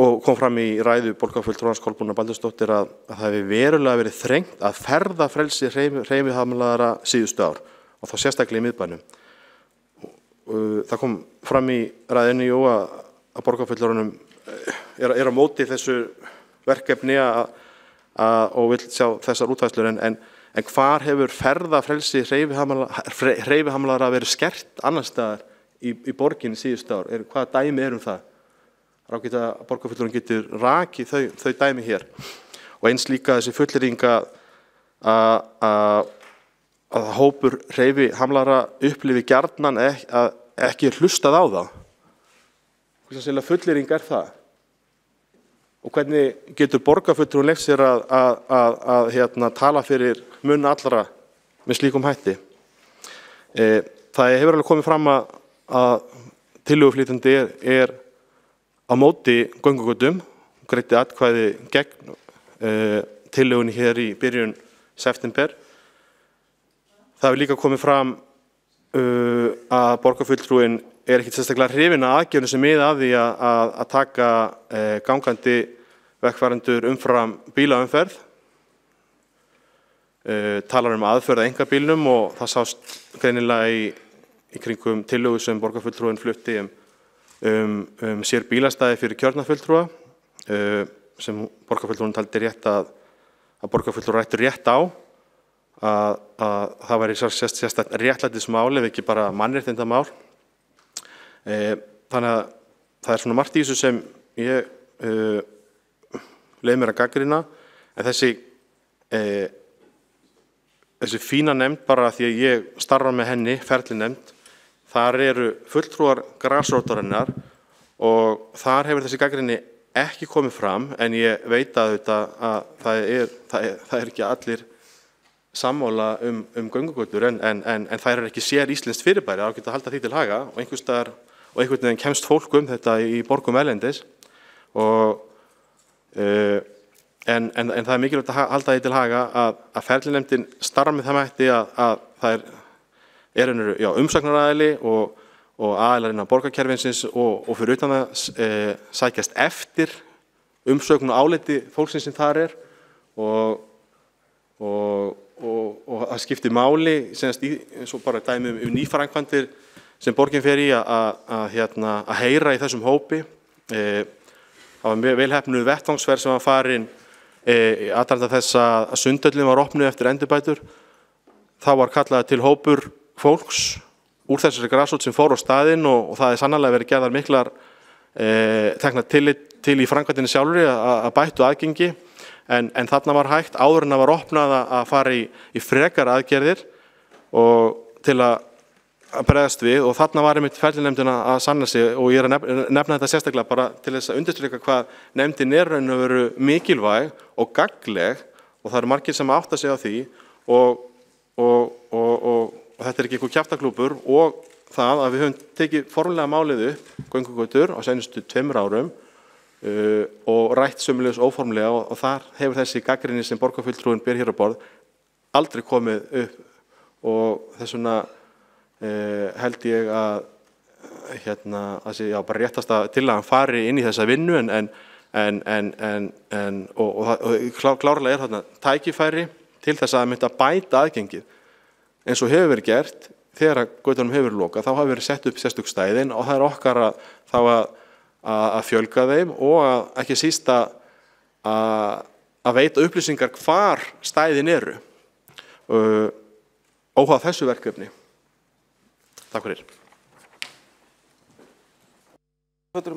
og kom fram í ræðu borgarfulltrúans Kolbrúnar Baldursdóttir að það hefði verulega verið þrengt að ferðafrelsi hreyfihamlaðra síðustu ár, og þá sérstaklega í miðbænum. Það kom fram í ræðinni að borgarfulltrúnum er á móti þessu verkefni og vil sjá þessar útfærslur, en hvar hefur ferðafrelsi hreyfihamlaðra verið skert annars staðar í borginni síðustu ár? Hvaða dæmi það? Rákið að borgarfulltrúinn getur rakið þau dæmi hér. Og eins líka þessi fullyrðinga að hópur hreyfihamlaðra upplifi gjarnan að ekki er hlustað á það. Hversu fullyrðing er það? Og hvernig getur borgarfulltrúinn leyft sér að tala fyrir munn allra með slíkum hætti? Það hefur alveg komið fram að tillöguflytjandi er á móti göngugötum, greiddi atkvæði gegn tillögunni hér í byrjun september. Það hefur líka komið fram að borgarfulltrúinn er ekki sérstaklega hrifinn af aðgerðum sem miða að því að taka gangandi vegfarendur umfram bílaumferð. Talar aðferð að einkabílnum, og það sást greinilega í kringum tillögu sem borgarfulltrúinn flutti sér bílastæði fyrir kjörna fulltrúa sem borgarfulltrúinn taldi rétt að borgarfulltrúar ættu rétt á að það væri sérstakt réttlætismál ef ekki bara mannréttindamál. Þannig að það svona margt í þessu sem ég leið mér að gagnrýna, en þessi fína nefnd bara því að ég starfa með henni, ferlinefnd, þar eru fulltrúar grasrótarinnar og þar hefur þessi gagnrýni ekki komið fram, en ég veit að það er ekki allir sammála göngugötur, en þær eru ekki sér íslenskt fyrirbæri, þá geta að halda því til haga og einhvern veginn kemst fólk þetta í borgum erlendis en það er mikilvægt að halda því til haga að ferlinefndin starfa með það mætti að það er umsagnaraðili og aðilar innan borgarkerfinsins og fyrir utan það sækjast eftir umsögn og áliti fólksins sem þar er og það skiptir máli eins og bara dæmi nýframkvæmdir sem borgin fer í að heyra í þessum hópi. Það var vel heppnuð vettvangsferð sem var farin aðdraganda þess að Sundhöllin var opnuð eftir endurbætur. Þá var kallað til hópur fólks úr þessari grasrót sem fór á staðinn og það er sannarlega verið gerðar miklar teknar tillit til í framkvæmdinni sjálfri að bættu aðgengi. En þarna var hægt áður en það var opnað að fara í frekar aðgerðir og til að bregðast við og þarna var einmitt ferlinefndin að sanna sig og ég er að nefna þetta sérstaklega bara til þess að undirstrika hvað nefndin er raun og veru mikilvæg og gagnleg og það eru margir sem átta sig á því og þetta er ekki einhver kjaftaklúbbur og það að við höfum tekið formlega málið upp göngugötur á seinustu 2 árum og rætt sömulegis óformlega og þar hefur þessi gagnrýni sem borgarfulltrúinn ber hér á borð aldrei komið upp og þess vegna held ég að bara réttasta tillagan fari inn í þessa vinnu og klárlega er þarna tækifæri til þess að mynda bæta aðgengið eins og hefur verið gert þegar götunum hefur lokað þá hafa verið sett upp sérstök stæðin og það er okkar að fjölga þeim og að ekki síst að veita upplýsingar hvar stæðin eru óháð þessu verkefni. Takk fyrir.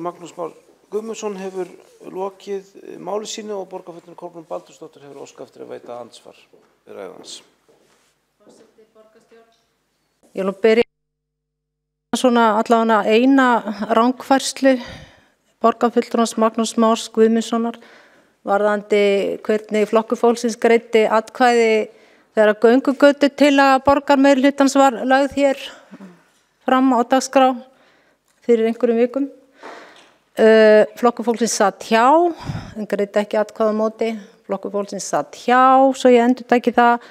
Magnús Már Guðmundsson hefur lokið máli sínu og borgarfulltrúi Kolbrún Baldursdóttir hefur óskað eftir að veita andsvar við ræðu hans. Ég vil byrja svona allavega eina rangfærslu borgarfulltrúans Magnús Más Guðmundssonar varðandi hvernig Flokkur fólksins greiddi atkvæði þegar göngugötu til að borgarmeirihlutans var lögð hér fram á dagskrá fyrir einhverjum vikum. Flokkur fólksins satt hjá, en greiddi ekki atkvæði á móti. Flokkur fólksins satt hjá, svo ég endurtaki það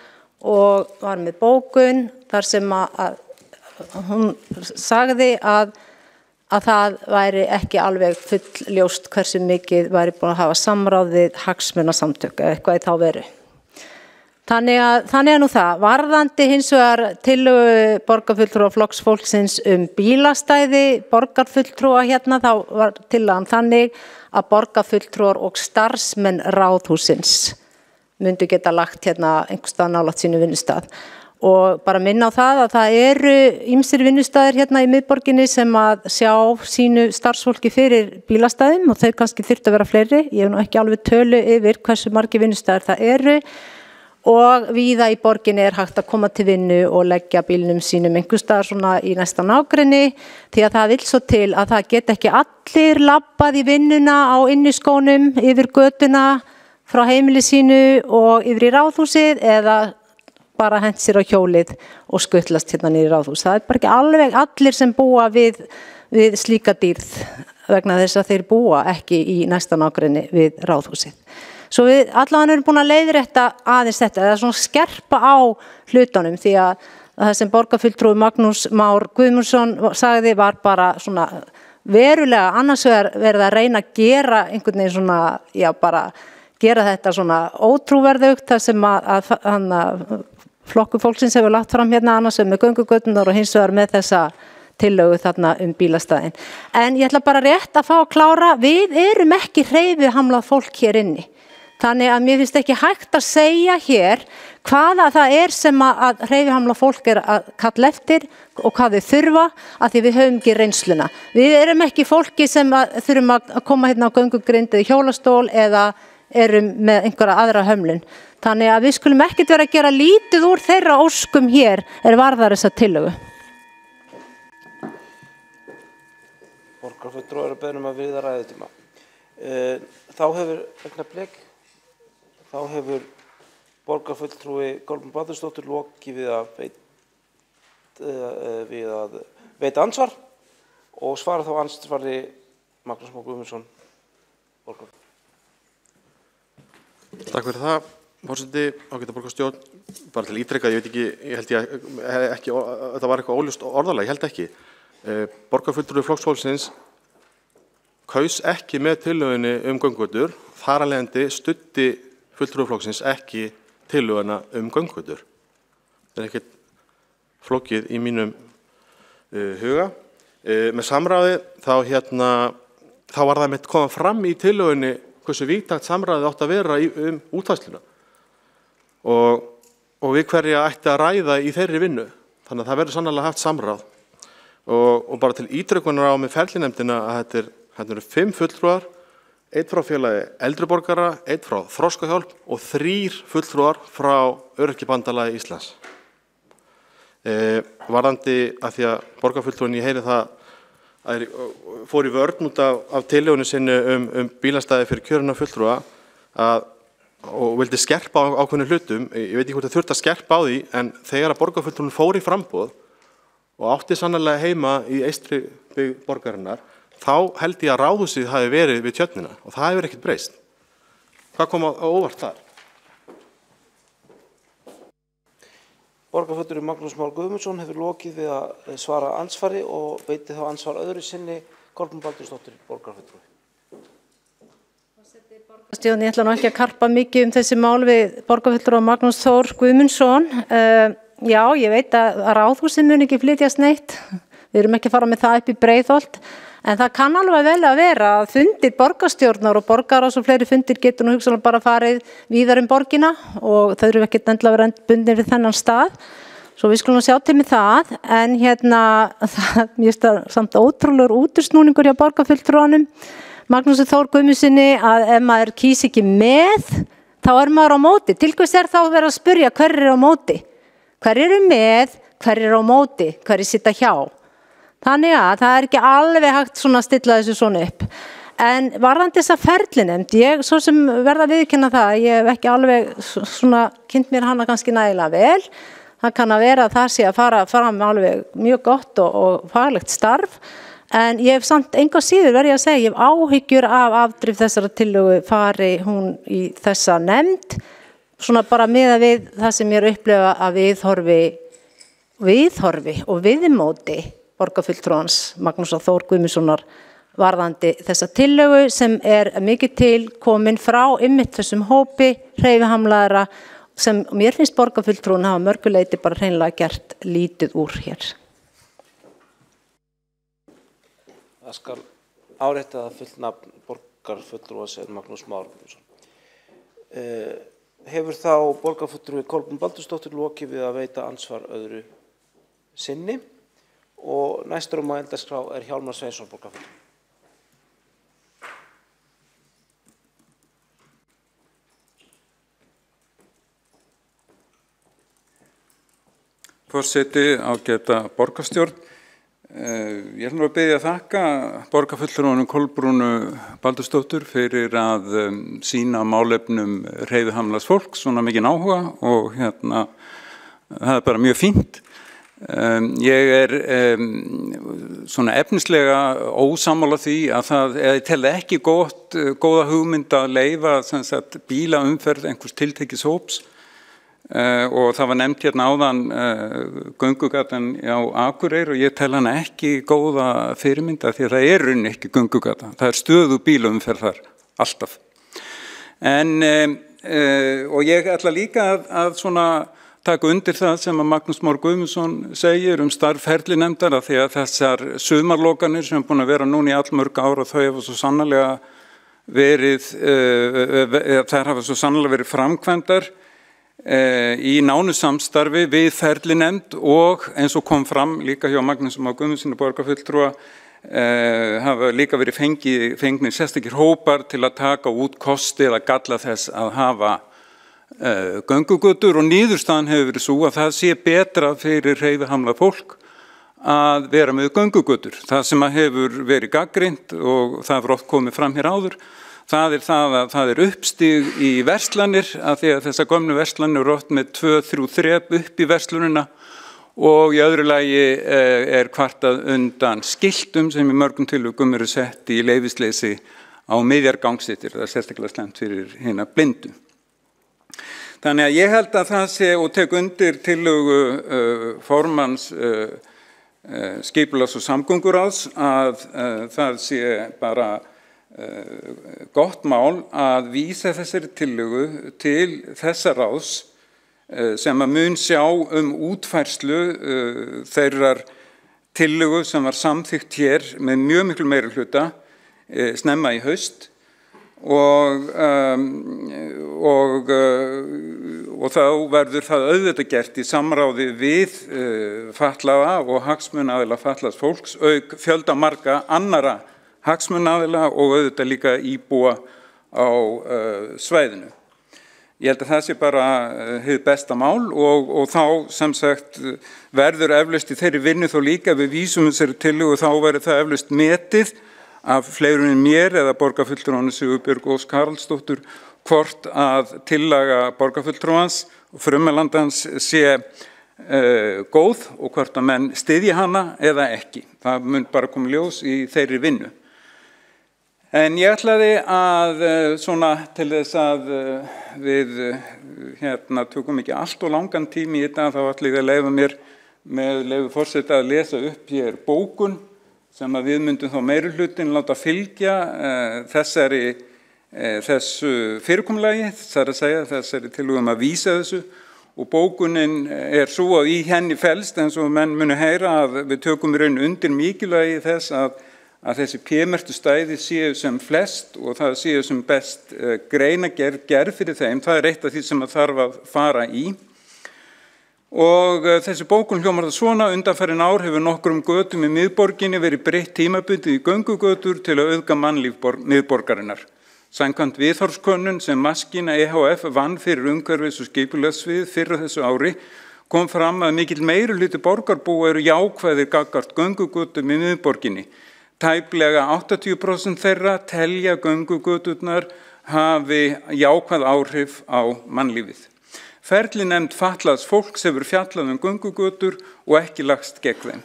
og var með bókun þar sem að hún sagði að það væri ekki alveg fullljóst hversu mikið væri búin að hafa samráð við hagsmunasamtök eða eitthvað í þá veru. Þannig að nú það, varðandi hins vegar tillögu borgarfulltrúa Flokks fólksins bílastæði borgarfulltrúa hérna, þá var tillagan þannig að borgarfulltrúar og starfsmenn ráðhúsins myndu geta lagt hérna einhvers staðar nálægt sínu vinnustað. Og bara minna á það að það eru ýmsir vinnustaðir hérna í miðborginni sem að sjá sínu starfsfólki fyrir bílastæðum og þau kannski þyrftu að vera fleiri. Ég hef nú ekki alveg tölu yfir hversu margir vinnustaðir það eru. Og víða í borginni er hægt að koma til vinnu og leggja bílnum sínum einhvers staðar svona í næsta nágrenni því að það vill svo til að það get ekki allir labbað í vinnuna á inniskónum yfir götuna frá heimili sínu og yfir í ráðhúsið eða bara hent sér á hjólið og skuttlast hérna niður í ráðhús. Það er bara ekki alveg allir sem búa við slíka dýrð vegna þess að þeir búa ekki í næsta nágrenni við ráðhúsið. Svo við allavega erum búin að leiðrétta aðeins þetta, eða svona skerpa á hlutunum því að það sem borgarfulltrúi Magnús Már Guðmundsson sagði var bara svona verulega annars vegar verið að reyna að gera einhvern veginn svona, já bara gera þetta svona ótrúverðugt þar sem að flokkur fólksins hefur lagt fram hérna annars með göngugöturnar og hins vegar með þessa tillögu þarna bílastæðin. En ég ætla bara rétt að fá að klára, við erum ekki hreyfihamlað fólk hér inni. Þannig að mér finnst ekki hægt að segja hér hvaða það sem að hreyfihamlað fólk að kalla eftir og hvað þau þurfa af því við höfum ekki reynsluna. Við erum ekki fólki sem þurfum að koma hérna á göngugrind eða hjólastól eða erum með einhverja aðra hömlun. Þannig að við skulum ekkert vera að gera lítið úr þeirra óskum hér varðar þessa tillögu. Borgarfulltrúar eru beðin að virða ræðutíma. Þá hefur borgarfulltrúi Kolbrún Baldursdóttir lokið við að veita ansvar og svara þá ansvari Magnús Már Guðmundsson, borgarfulltrúi. Takk fyrir það, forseti, ágæta borgarstjórn. Bara til ítrekað, ég held ekki, þetta var eitthvað óljóst orðalag, ég held ekki. Borgarfulltrúi Flokksfólksins kaus ekki með tillögunni göngugötur, þar af leiðandi studdi fulltrúi flokksins ekki tillöguna göngugötur. Það er ekkert flókið í mínum huga. Með samráði þá var það með koma fram í tillögunni hversu víðtækt samráðið átti að vera útfærsluna og við hverja ætti að ræða í þeirri vinnu. Þannig að það verður sannarlega haft samráð og bara til ítrekunar á með ferlinefndina að þetta eru 5 fulltrúar, 1 frá félagi eldri borgara, 1 frá Þroskahjálp og 3 fulltrúar frá Öryrkjabandalagi Íslands. Varðandi að því að borgarfulltrúin, ég heyri það að fór í vörn út af tillögunni sinni bílastæði fyrir kjörina fulltrúa og vildi skerpa á ákveðnum hlutum. Ég veit ekki hvort það þurfti að skerpa á því, en þegar að borgarfulltrúin fór í framboð og átti sannarlega heima í eystri byggð borgarinnar, þá held ég að ráðhúsið hafi verið við Tjörnina og það hefur ekkert breyst. Hvað kom á óvart þar? Borgarfulltrúi Magnús Már Guðmundsson hefur lokið við að svara ansvari og veiti þá ansvar öðru sinni Kolbrún Baldursdóttir, borgarfulltrúi. Ég ætla nú ekki að karpa mikið þessi mál við borgarfulltrúa Magnús Þór Guðmundsson. Já, ég veit að ráðhúsið mun ekki flytjast neitt. Við erum ekki að fara með það upp í Breiðholt. En það kann alveg vel að vera að fundir borgarstjórnar og borgarráðs og fleiri fundir getur nú hugsanlega bara farið víðar borgina og þau eru ekkert endilega verið bundnir við þennan stað. Svo við skulum sjá til með það, en það mjög samt ótrúlegur útúrsnúningur hjá borgarfulltrúanum Magnúsi Þór Guðmundssoni að ef maður kýs ekki með, þá maður á móti. Til hvers þá að vera að spyrja hver á móti? Hver eru með, hver á móti, hver sitja hjá? Þannig að það ekki alveg hægt að stilla þessu svona upp. En varðandi þessa ferlinefnd, ég svo sem verða að viðurkenna það, ég hef ekki alveg kynnt mér hana kannski nægilega vel. Það kann að vera að það sé að fara fram alveg mjög gott og faglegt starf. En ég hef samt enga síður verið að segja, ég hef áhyggjur af afdrif þessara tillögu fari hún í þessa nefnd. Svona bara miðað við það sem ég upplefa að viðhorfi og viðmóti borgarfulltrúans Magnúsar Þór Guðmundssonar varðandi þessa tillögu sem mikið til komin frá einmitt þessum hópi hreyfihamlaðra sem mér finnst borgarfulltrúin hafa mörguleiti bara hreinlega gert lítið úr hér. Það skal árétta að fullt nafn borgarfulltrúans Magnús Már Guðmundsson. Hefur þá borgarfulltrúi Kolbrún Baldursdóttir lokið við að veita ansvar öðru sinni og næstur á mælendaskrá Hjálmar Sveinsson, borgarfulltrúi. Forseti, ágæta borgarstjórn. Ég ætla nú að biðja að þakka borgarfulltrúanum Kolbrúnu Baldursdóttur fyrir að sýna málefnum hreyfihamlaðs fólks svona mikinn áhuga og það bara mjög fínt. Ég svona efnislega ósammála því að ég tel ekki góða hugmynd að leyfa bílaumferð einhvers tiltekins hóps og það var nefnt hérna áðan göngugatan á Akureyri og ég tel hana ekki góða fyrirmynda því að það runni ekki göngugata, það stöðu bílaumferð þar alltaf. Og ég ætla líka að svona taka undir það sem að Magnús Már Guðmundsson segir starf ferlinefndar, að því að þessar sumarlokanir sem er búin að vera núna í allmörg ár og þau hafa svo sannarlega verið framkvæmdar í nánu samstarfi við ferlinefnd og eins og kom fram líka hjá Magnúsi Má Guðmundssyni borgarfulltrúa hafa líka verið fengnir sérstakir hópar til að taka út kosti eða galla þess að hafa göngugötur og niðurstaðan hefur verið svo að það sé betra fyrir hreyfihamlað fólk að vera með göngugötur. Það sem hefur verið gagnrýnt og það hefur oft komið fram hér áður, það að það uppstig í verslanir, að því að þessar gömlu verslanir eru oft með 2-3 þrep upp í verslunina og í öðru lagi kvartað undan skiltum sem í mörgum tilvikum eru sett í leyfisleysi á miðjar gangstéttir. Það er sérstaklega slæmt fyrir hina blindu. Þannig að ég held að það sé og tek undir tillögu formanns skipulags- og samgönguráðs að það sé bara gott mál að vísa þessari tillögu til þessa ráðs sem að mun sjá útfærslu þeirrar tillögu sem var samþykkt hér með mjög miklu meirihluta snemma í haust og þá verður það auðvitað gert í samráði við fatlaða og hagsmunaaðila fatlaðs fólks auk fjölda marga annara hagsmunaaðila og auðvitað líka íbúa á svæðinu. Ég held að það sé bara hið besta mál og þá sem sagt verður eflaust í þeirri vinnu þó líka við vísum þessari tillögu þá verður það eflaust metið af fleirum en mér eða borgarfulltrúanum Sigurbjörgu Ósk Haraldsdóttur hvort að tillaga borgarfulltrúans og frummelandans sé góð og hvort að menn styðji hana eða ekki. Það mun bara koma ljós í þeirri vinnu. En ég ætlaði að svona til þess að við tökum ekki allt og langan tími í þetta, þá ætla ég að leyfa mér með leyfi forseta að lesa upp hér bókun sem að við myndum þá meirihlutin láta fylgja þessu fyrirkomulagi, það er að segja þessari tillögum að vísa þessu og bókunin svo að í henni felst eins og menn munu heyra að við tökum í raun undir mikilvægi þess að þessi p-merktu stæði séu sem flest og það séu sem best greinargerð fyrir þeim. Það er eitt af því sem það þarf að fara í. Og þessi bókun hljómar það svona: undanfarin ár hefur nokkrum götum í miðborginni verið breytt tímabundið í göngugötur til að auðga mannlíf miðborgarinnar. Samkvæmt viðhorfskönnun sem Maskína EHF vann fyrir umhverfis- og skipulagssvið fyrr á þessu ári kom fram að mikill meirihluti borgarbúa eru jákvæðir gagnvart göngugötum í miðborginni. Tæplega 80% þeirra telja göngugöturnar hafi jákvæð áhrif á mannlífið. Ferlinefnd fatlaðs fólks hefur fjallað göngugötur og ekki lagst gegn þeim.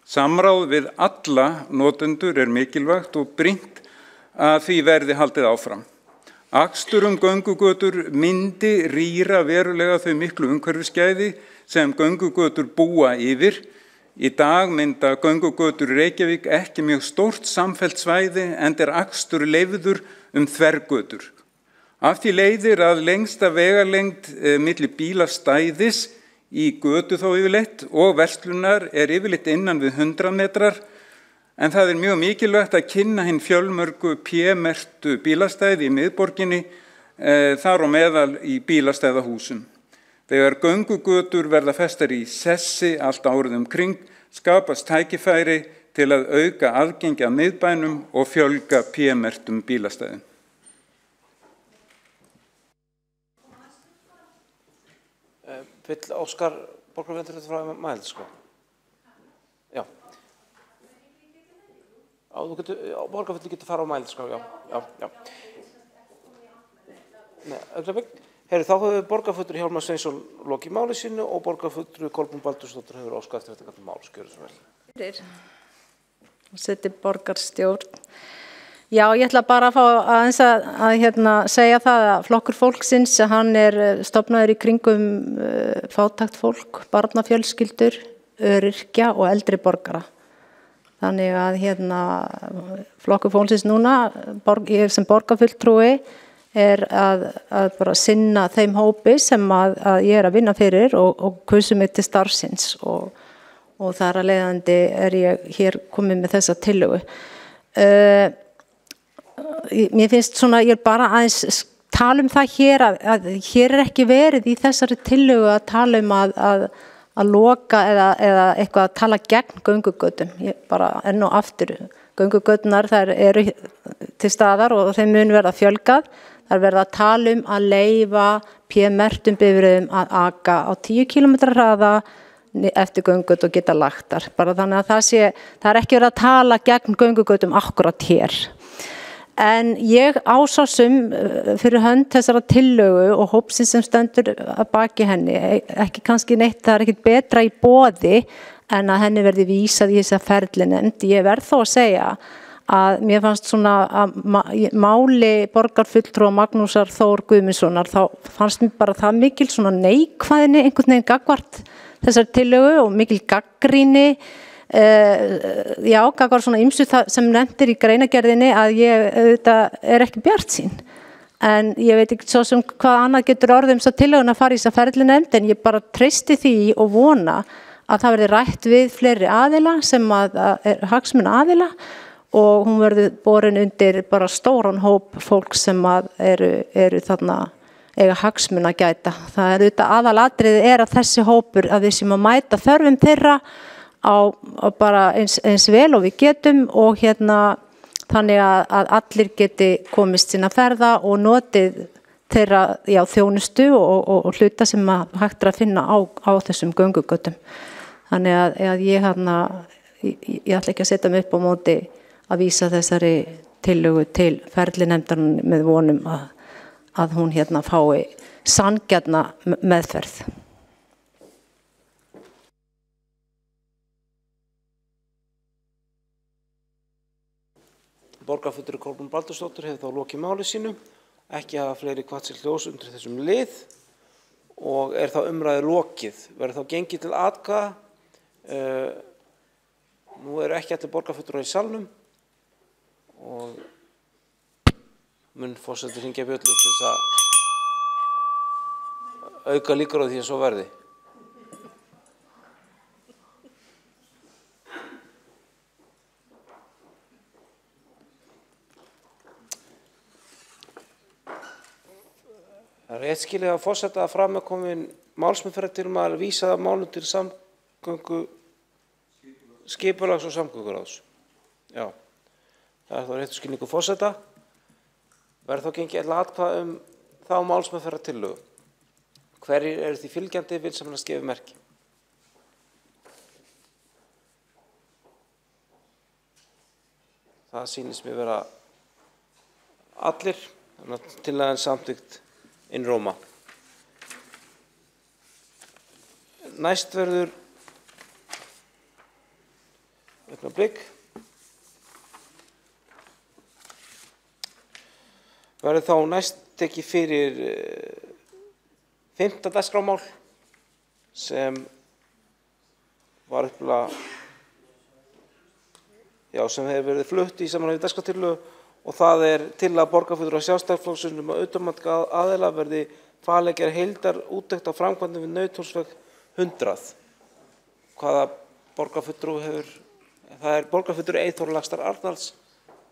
Samráð við alla notendur er mikilvægt og brýnt að því verði haldið áfram. Akstur göngugötur myndi rýra verulega þau miklu umhverfisgæði sem göngugötur búa yfir. Í dag mynda göngugötur í Reykjavík ekki mjög stórt samfellt svæði enda akstur leyfður þvergötur. Af því leiðir að lengsta vegalengd milli bílastæðis í götu þó yfirleitt og verslunar yfirleitt innan við 100 metrar en það mjög mikilvægt að kynna hinn fjölmörgu p-merktu bílastæði í miðborginni þar á meðal í bílastæðahúsum. Þegar göngugötur verða festar í sessi allt árið kring, skapast tækifæri til að auka aðgengi að miðbænum og fjölga p-merktum bílastæðum. Vill Óskar borgarfulltrúi frá Mælskó? Já. Borgarfulltrúi getur fara á Mælskó, já. Nei, augnablik. Þá hefur borgarfulltrúi Hjálmar Sveinsson lokið máli sínu og borgarfulltrúi Kolbrún Baldursdóttir hefur óskað eftir þetta mál. Gjörðu svo vel. Fyrir. Seti borgarstjórn. Já, ég ætla bara að fá aðeins að segja það að flokkur fólksins, hann stofnaður í kringum fátækt fólk, barnafjölskyldur, öryrkja og eldri borgara. Þannig að flokkur fólksins núna, ég sem borgarfulltrúi, er að bara sinna þeim hópi sem að ég er að vinna fyrir og kusu mig til starfsins og þar að leiðandi er ég hér komið með þessa tillögu. Mér finnst svona, ég er bara aðeins tala það hér að hér er ekki verið í þessari tillögu að tala að loka eða eitthvað að tala gegn göngugötum. Ég bara enn og aftur, göngugötunar þær eru til staðar og þeim mun verða fjölgað. Það er verið að tala að leyfa PM-merktum bifreiðum að aka á 10 km hraða eftir göngugötu og geta lagtar. Bara þannig að það er ekki verið að tala gegn göngugötum akkurat hér. En ég ásásum fyrir hönd þessara tillögu og hópsins sem stendur að baki henni, ekki kannski neitt, það er ekkit betra í boði en að henni verði vísað í þessa ferlinefnd. Ég verð þó að segja að mér fannst svona að máli borgarfulltrúa Magnúsar Þór Guðmundssonar, þá fannst mér bara það mikil svona neikvæðni einhvern veginn gagnvart þessari tillögu og mikil gagnrýni, gagnvart svona ýmsu sem nefndir í greinagerðinni að ég auðvitað er ekki bjartsýn. En ég veit ekki svo sem hvað annað getur orðið þessa tillöguna að fara í þessa ferlinefnd, en ég bara treysti því og vona að það verði rætt við fleiri aðila sem er hagsmuna aðila og hún verður borin undir bara stóran hóp fólk sem eru þarna eiga hagsmuna að gæta. Það er auðvitað aðalatriði að þessi hópur að við séum að mæta þörfum þeirra á bara eins vel og við getum og þannig að allir geti komist sinna ferða og notið þeirra þjónustu og hluta sem hægt að finna á þessum göngugötum. Þannig að ég ætla ekki að setja mig upp á móti að vísa þessari tillögu til ferlinefndarinn með vonum að hún fái sanngjarna meðferð. Borgarfulltrúi Kolbrún Baldursdóttir hefur þá lokið máli sínu, ekki hafa fleiri hvatt sér hljós undir þessum lið og er þá umræðu lokið. Verður þá gengið til atkvæða. Nú eru ekki allir borgarfulltrúar í salnum og mun forseti hringja bjöllu til þess að auka líkur á því að svo verði. Það er eitt skilið að forseta að fram er komin málsmeðferð til að vísa málum til skipulags- og samgönguráðs. Já. Það er þá réttur skilningu forseta. Verður þá gengið atkvæði þá málsmeðferðar tillögu. Hverjir eru því fylgjandi vinsamlegast gefið merki? Það sýnist mér vera allir, þannig að tillagan samþykkt einróma. Næst verður augnablik. Verður þá næst tekið fyrir 5. dagskrármál sem var sem hefur verið flutt í saman við dagskrártillögu og það er tillaga borgarfulltrúa Sjálfstæðisflokksins að utanaðkomandi aðila verði falið að gera heildarúttekt á framkvæmdum við Nauthólsveg 100. Hvaða borgarfulltrúi hefur? Það er borgarfulltrúi Eyþór Laxdal Arnalds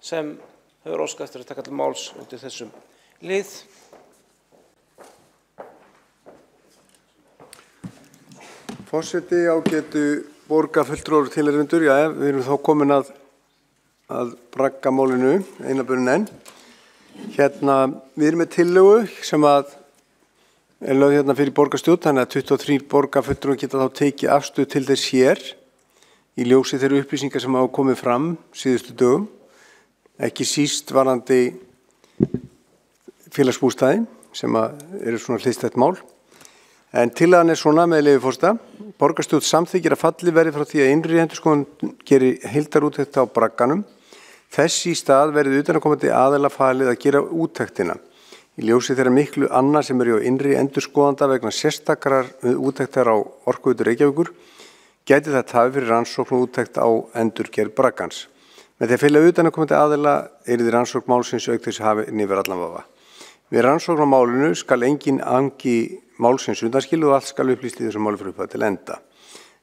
sem hefur óskað eftir að taka til máls undir þessum lið. Forseti, ágætu borgarfulltrúar og tilheyrendur, við erum þá komin að braggamálinu, einabörun enn. Við erum með tillögu sem er lögð fyrir borgarstjórn, þannig að 23 borgarfulltrúar geta þá tekið afstöðu til þess hér í ljósi þeirra upplýsingar sem hafa komið fram síðustu dögum. Ekki síst varðandi félagsbústaði sem eru svona hliðstætt mál. En tillagan er svona með leyfi forseta. Borgarstjórn samþykkir að falli verði frá því að innri endurskoðun gerir heildarúttekt á bragganum. Þess í stað verði utanaðkomandi aðila falið að gera úttektina. Í ljósi þeirra miklu annað sem eru á innri endurskoðanda vegna sérstakrar úttektar á Orkuveitu Reykjavíkur gæti það tafið fyrir rannsókn og úttekt á endurgerð braggans. Með því að fylgja utanaðkomandi aðila yrði rannsókn málsins auk þess hafin yfir allan vafa. Við rannsókn á málinu skal engin angi málsins undanskilið og allt skal upplýst í þessu máli frá upphafi til enda.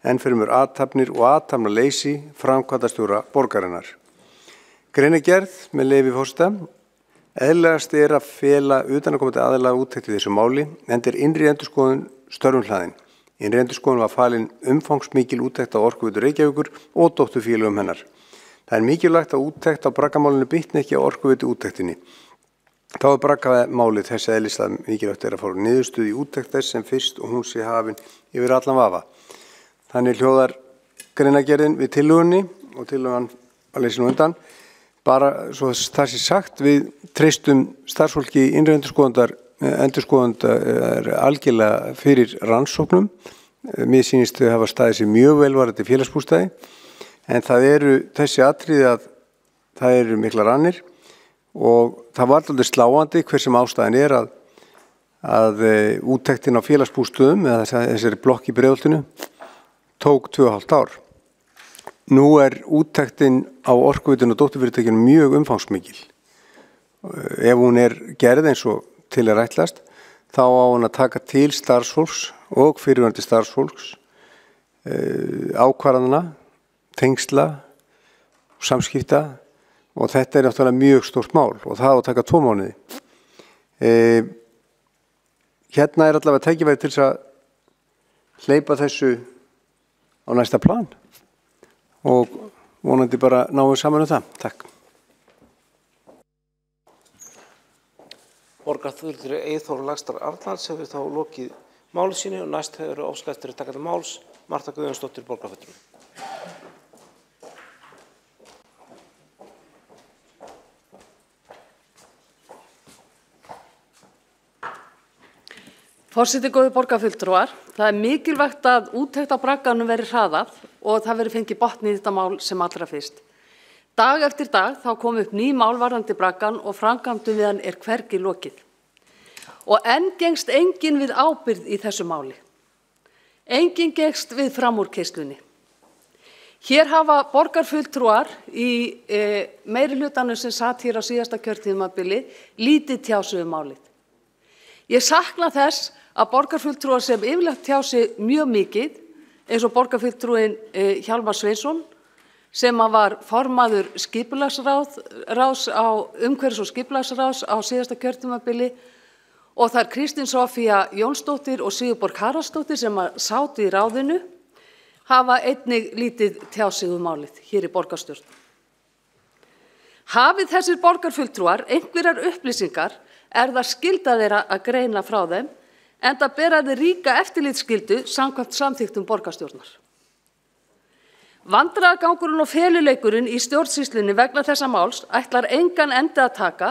Enn fremur athafnir og athafnaleysi framkvæmdastjóra borgarinnar. Greinargerð með leyfi forseta. Eðlilegast að fela utanaðkomandi aðila úttekt í þessu máli, enda innri endurskoðun störfum hlaðin. Innri endurskoðun var falin umfangsmikil úttekt á Orkuveitu Reykjavíkur og dótturfélögum hennar. Það mikilvægt að úttekt á braggamálinu bitni ekki á Orkuveitu úttektinni. Þá braggamálið þessi eðlis að mikilvægt að fá niðurstöðu í úttekt þess sem fyrst og hún sé hafin yfir allan vafa. Þannig hljóðar greinargerðin við tillögunni og tillögan að leysa nú undan. Bara svo það sé sagt, við treystum starfsfólki innri endurskoðandar algjörlega fyrir rannsóknum. Mér sýnist þau hafa staðið sér mjög vel varðandi félagsbústaði, en það eru þessi atriði að það eru miklar annir og það var alveg sláandi hver sem ástæðan að úttektin á félagsbústöðum eða þessari blokk í Breiðholtinu tók 2,5 ár. Nú úttektin á Orkuveitunni og dótturfyrirtækjunum mjög umfangsmikil. Ef hún gerð eins og til ætlast, þá á hún að taka til starfsfólks og fyrirverandi starfsfólks ákvarðana, tengsla, samskipta og þetta náttúrulega mjög stórt mál og það á að taka 2 mánuði. Hérna allavega tækifæri til þess að hleypa þessu á næsta plan og vonandi bara náum saman það. Takk. Borgarfulltrúi Eyþór Laxdal Arnalds hefur þá lokið máli sínu og næst hefur óskað eftir að taka til máls Marta Guðjónsdóttir borgarfulltrúi. Forseti, góðir borgarfulltrúar, það mikilvægt að úttekt á bragganum veri hraðað og það veri fengið botn í þetta mál sem allra fyrst. Dag eftir dag þá kom upp ný mál varðandi braggan og framkvæmdum við hann hvergi lokið. Og enn gengst enginn við ábyrgð í þessu máli. Enginn gengst við framúrkeyrslunni. Hér hafa borgarfulltrúar í meirihlutanum sem satt hér á síðasta kjörtímabili lítið tjá sig málið. Ég sakna þess að borgarfulltrúar sem yfirleitt tjá sig mjög mikið, eins og borgarfulltrúin Hjálmar Sveinsson, sem var formaður skipulagsráðs umhverfis- og skipulagsráðs á síðasta kjörtímabili og þar Kristín Sofía Jónsdóttir og Sigurborg Haraldsdóttir sem sátu í ráðinu hafa einnig lítið tjá sig málið hér í borgarstjórn. Hafið þessir borgarfulltrúar einhverjar upplýsingar það skylda þeirra að greina frá þeim enda bera þeir ríka eftirlitsskyldu samkvæmt samþykktum borgarstjórnar. Vandræðagangurinn og feluleikurinn í stjórnsýslunni vegna þessa máls ætlar engan endi að taka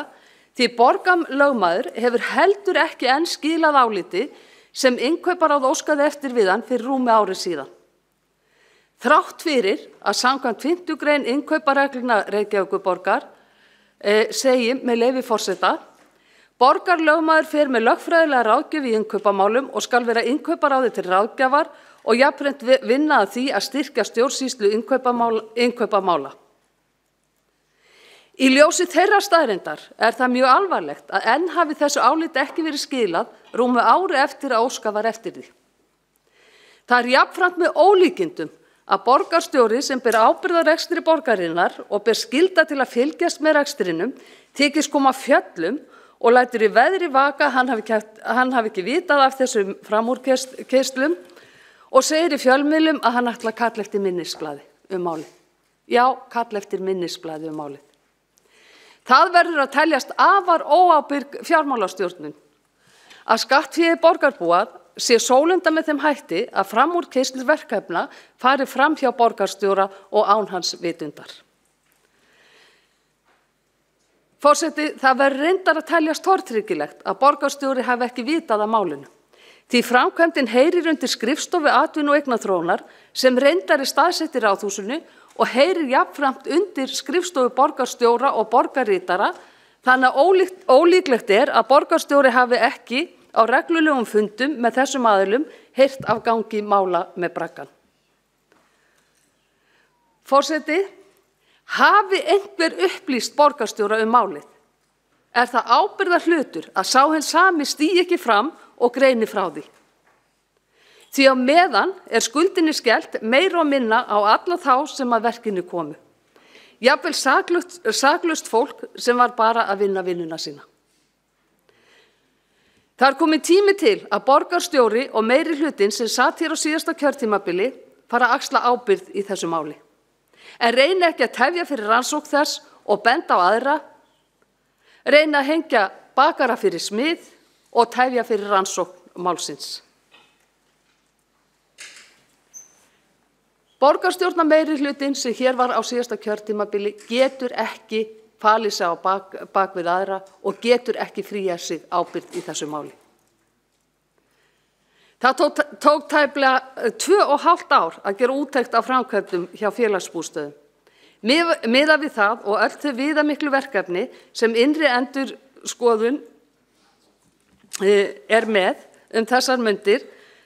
því borgarlögmaður hefur heldur ekki enn skilað áliti sem innkauparáð óskaði eftir við hann fyrir rúmi ári síðan. Þrátt fyrir að samkvæmt 5. grein innkaupareglna Reykjavíkurborgar segir með leyfi forseta: borgarlögmaður fer með lögfræðilega ráðgjöf í innkaupamálum og skal vera innkauparáði til ráðgjafar og jafnframt vinna að því að styrkja stjórnsýslu innkaupamála. Í ljósi þeirra staðreyndar það mjög alvarlegt að enn hafi þessu áliti ekki verið skilað rúmu ári eftir að óskað var eftir því. Það jafnframt með ólíkindum að borgarstjóri sem ber ábyrgð á rekstri borgarinnar og ber skylda til að fylgjast með rekstrinum þykist koma fjöllum og lætur í veðri vaka hann hafi ekki vitað af þessum framúrkeyrslum og segir í fjölmiðlum að hann ætla að kalla eftir minnisblaði málið. Já, kalla eftir minnisblaði málið. Það verður að teljast afar óábyrg fjármálastjórnun að skattfé borgarbúa sé sólunda með þeim hætti að framúrkeyrslur verkefna fari fram hjá borgarstjóra og án hans vitundar. Forseti, það verður reyndar að teljast tortryggilegt að borgarstjóri hafi ekki vitað af málinu. Því framkvæmdin heyrir undir skrifstofu atvinnu- og eignaþróunar sem reyndar staðsett í Ráðhúsinu og heyrir jafnframt undir skrifstofu borgarstjóra og borgarritara, þannig að ólíklegt að borgarstjóri hafi ekki á reglulegum fundum með þessum aðilum heyrt af gangi mála með braggann. Forseti, hafi einhver upplýst borgarstjóra málið? er það ábyrgðar hlutur að sá hinn sami stígi ekki fram og greini frá því. Því á meðan er skuldinni skellt meira og minna á alla þá sem að verkinu komu. Jafnvel saklaust fólk sem var bara að vinna vinnuna sína. Það er kominn tími til að borgarstjóri og meiri hlutinn sem satt hér á síðasta kjörtímabili fara að axla ábyrgð í þessu máli. En reyni ekki að tefja fyrir rannsókn þess og benda á aðra, reyni að hengja bakara fyrir smið og tefja fyrir rannsókn málsins. Borgarstjórnar meiri hlutinn sem hér var á síðasta kjörtímabili getur ekki falið sig á bak við aðra og getur ekki fríað sig ábyrgð í þessu máli. Það tók tæplega 2,5 ár að gera úttekt á framkvæmdum hjá félagsbústöðum. Miðað við það og öll þau viðamiklu verkefni sem innri endurskoðun er með þessar mundir,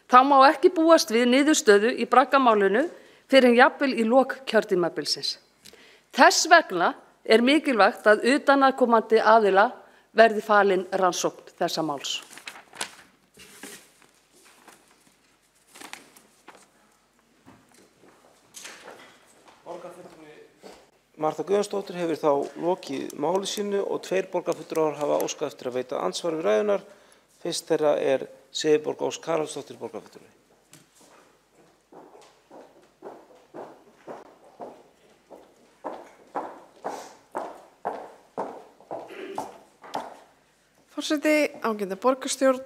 þá má ekki búast við niðurstöðu í braggamálinu fyrir en jafnvel í lok kjörtímabilsins. Þess vegna er mikilvægt að utanaðkomandi aðila verði falin rannsókn þessa máls. Marta Guðjónsdóttir hefur þá lokið máli sínu og 2 borgarfulltrúar hafa óskað eftir að veita andsvar við ræðunar. Fyrst þeirra er Sigurborg Ósk Haraldsdóttir borgarfulltrúi. Forseti, ágæta borgarstjórn,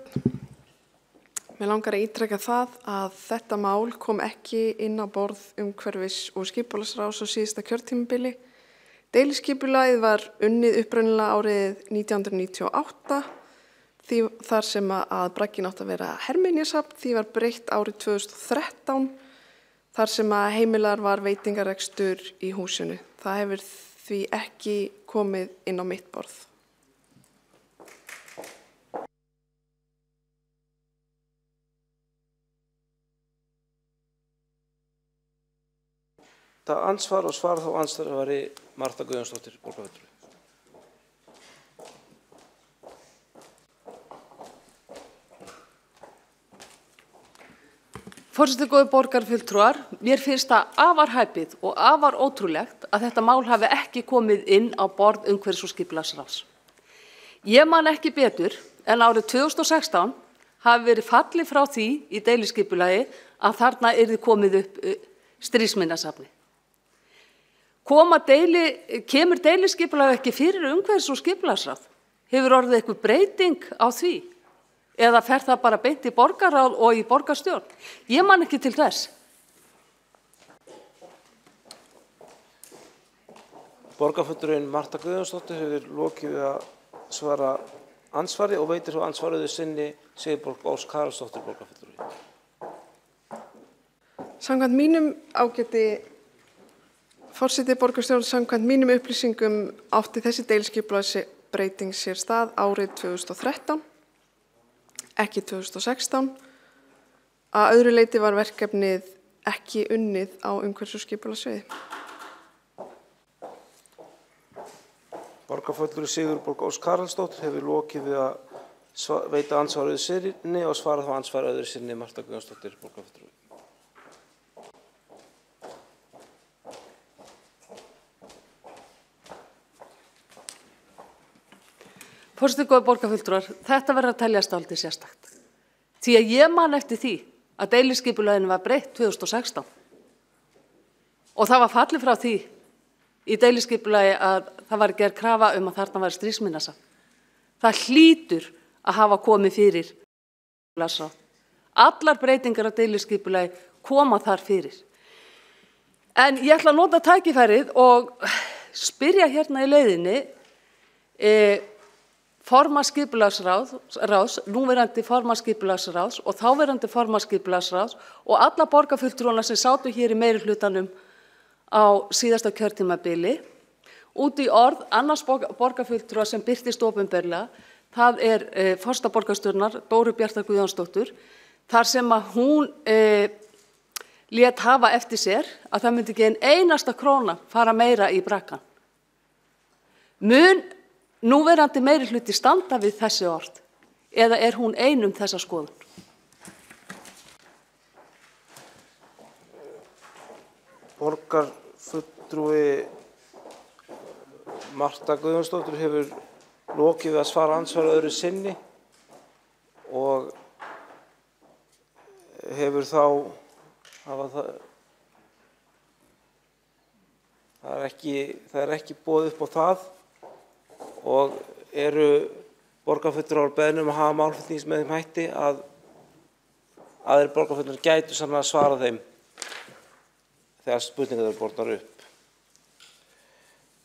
mér langar að ítreka það að þetta mál kom ekki inn á borð umhverfis- og skipulagsráðs á síðasta kjörtímabili. Deiliskipulagið var unnið upprunalega árið 1998, þar sem að bragginn átti að vera herminjasafn, því var breytt árið 2013, þar sem að heimilar var veitingarekstur í húsinu. Það hefur því ekki komið inn á mitt borð. Það ansvar og svar þá ansvari Marta Guðjónsdóttir borgarfulltrúi. Forseti, góðir borgarfulltrúar, mér finnst það afar hæpið og afar ótrúlegt að þetta mál hafi ekki komið inn á borð umhverfis- og skipulagsráðs. Ég man ekki betur en árið 2016 hafi verið fallið frá því í deiliskipulagi að þarna yrði komið upp stríðsminjasafni. Kemur deiliskipulag ekki fyrir umhverfis- og skipulagsráð? Hefur orðið eitthvað breyting á því? Eða fer það bara beint í borgarráð og í borgarstjórn? Ég man ekki til þess. Borgarfulltrúin Marta Guðjónsdóttir hefur lokið við að svara ansvari og veitir svo ansvarið sinni Sigurborg Ósk Haraldsdóttir borgarfulltrúi. Samkvæmt mínum ágæti forseti borgarstjórn, samkvæmt mínum upplýsingum átti þessi deiliskipulagsbreyting sér stað árið 2013, ekki 2016. Að öðru leyti var verkefnið ekki unnið á umhverfis- og skipulagssviði. Borgarfulltrúi Sigurborg Ósk Haraldsdóttir hefur lokið við að veita ansvarið sinni og svara þá ansvarið sinni Marta Guðjónsdóttir borgarfulltrúi. Forseti, góðir borgarfulltrúar, þetta verður að teljast dálítið sérstakt. Því að ég man eftir því að deiliskipulaginu var breytt 2016 og það var fallið frá því í deiliskipulagi að það var gerð krafa að þarna var stríðsminjasafn. Það hlýtur að hafa komið fyrir skipulagsráð. Allar breytingar á deiliskipulagi koma þar fyrir. En ég ætla að nota tækifærið og spyrja hérna í leiðinni formann skipulagsráðs, núverandi formann skipulagsráðs og þáverandi formann skipulagsráðs og alla borgarfulltrúana sem sátu hér í meirihlutanum á síðasta kjörtímabili út í orð annars borgarfulltrúa sem birtist opinberlega. Það er forseta borgarstjórnar Dóru Bjartar Guðjónsdóttur, þar sem að hún lét hafa eftir sér að það myndi ekki ein einasta króna fara meira í braggann. Mun núverandi meirihluti standa við þessi orð eða er hún ein þessa skoðun? Borgarfulltrúi Marta Guðjónsdóttir hefur lokið við að svara andsvari öðru sinni og hefur þá það er ekki boðið upp á það og eru borgarfulltrúar beðnir að hafa málflutnings með þeim hætti að aðrir borgarfulltrúar gætu sannlega að svara þeim þegar spurningar eru bornar upp.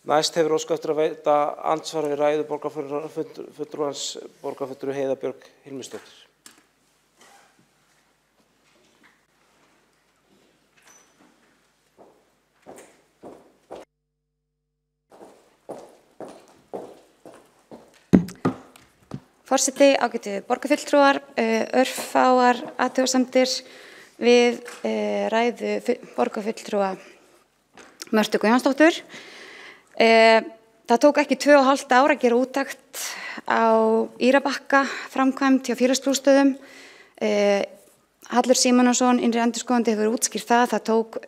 Næst hefur óskað eftir að veita andsvar við ræðu borgarfulltrúans borgarfulltrúi Heiða Björk Hilmisdóttir. Forseti, ágætu borgarfulltrúar, örfáar athugasemdir við ræðu borgarfulltrúa Mörtu Guðjónsdóttur. Það tók ekki 2,5 ár að gera úttekt á Írabakka framkvæmd hjá félagsbústöðum. Hallur Símonarson, innri endurskoðandi, hefur útskýrt það. Það tók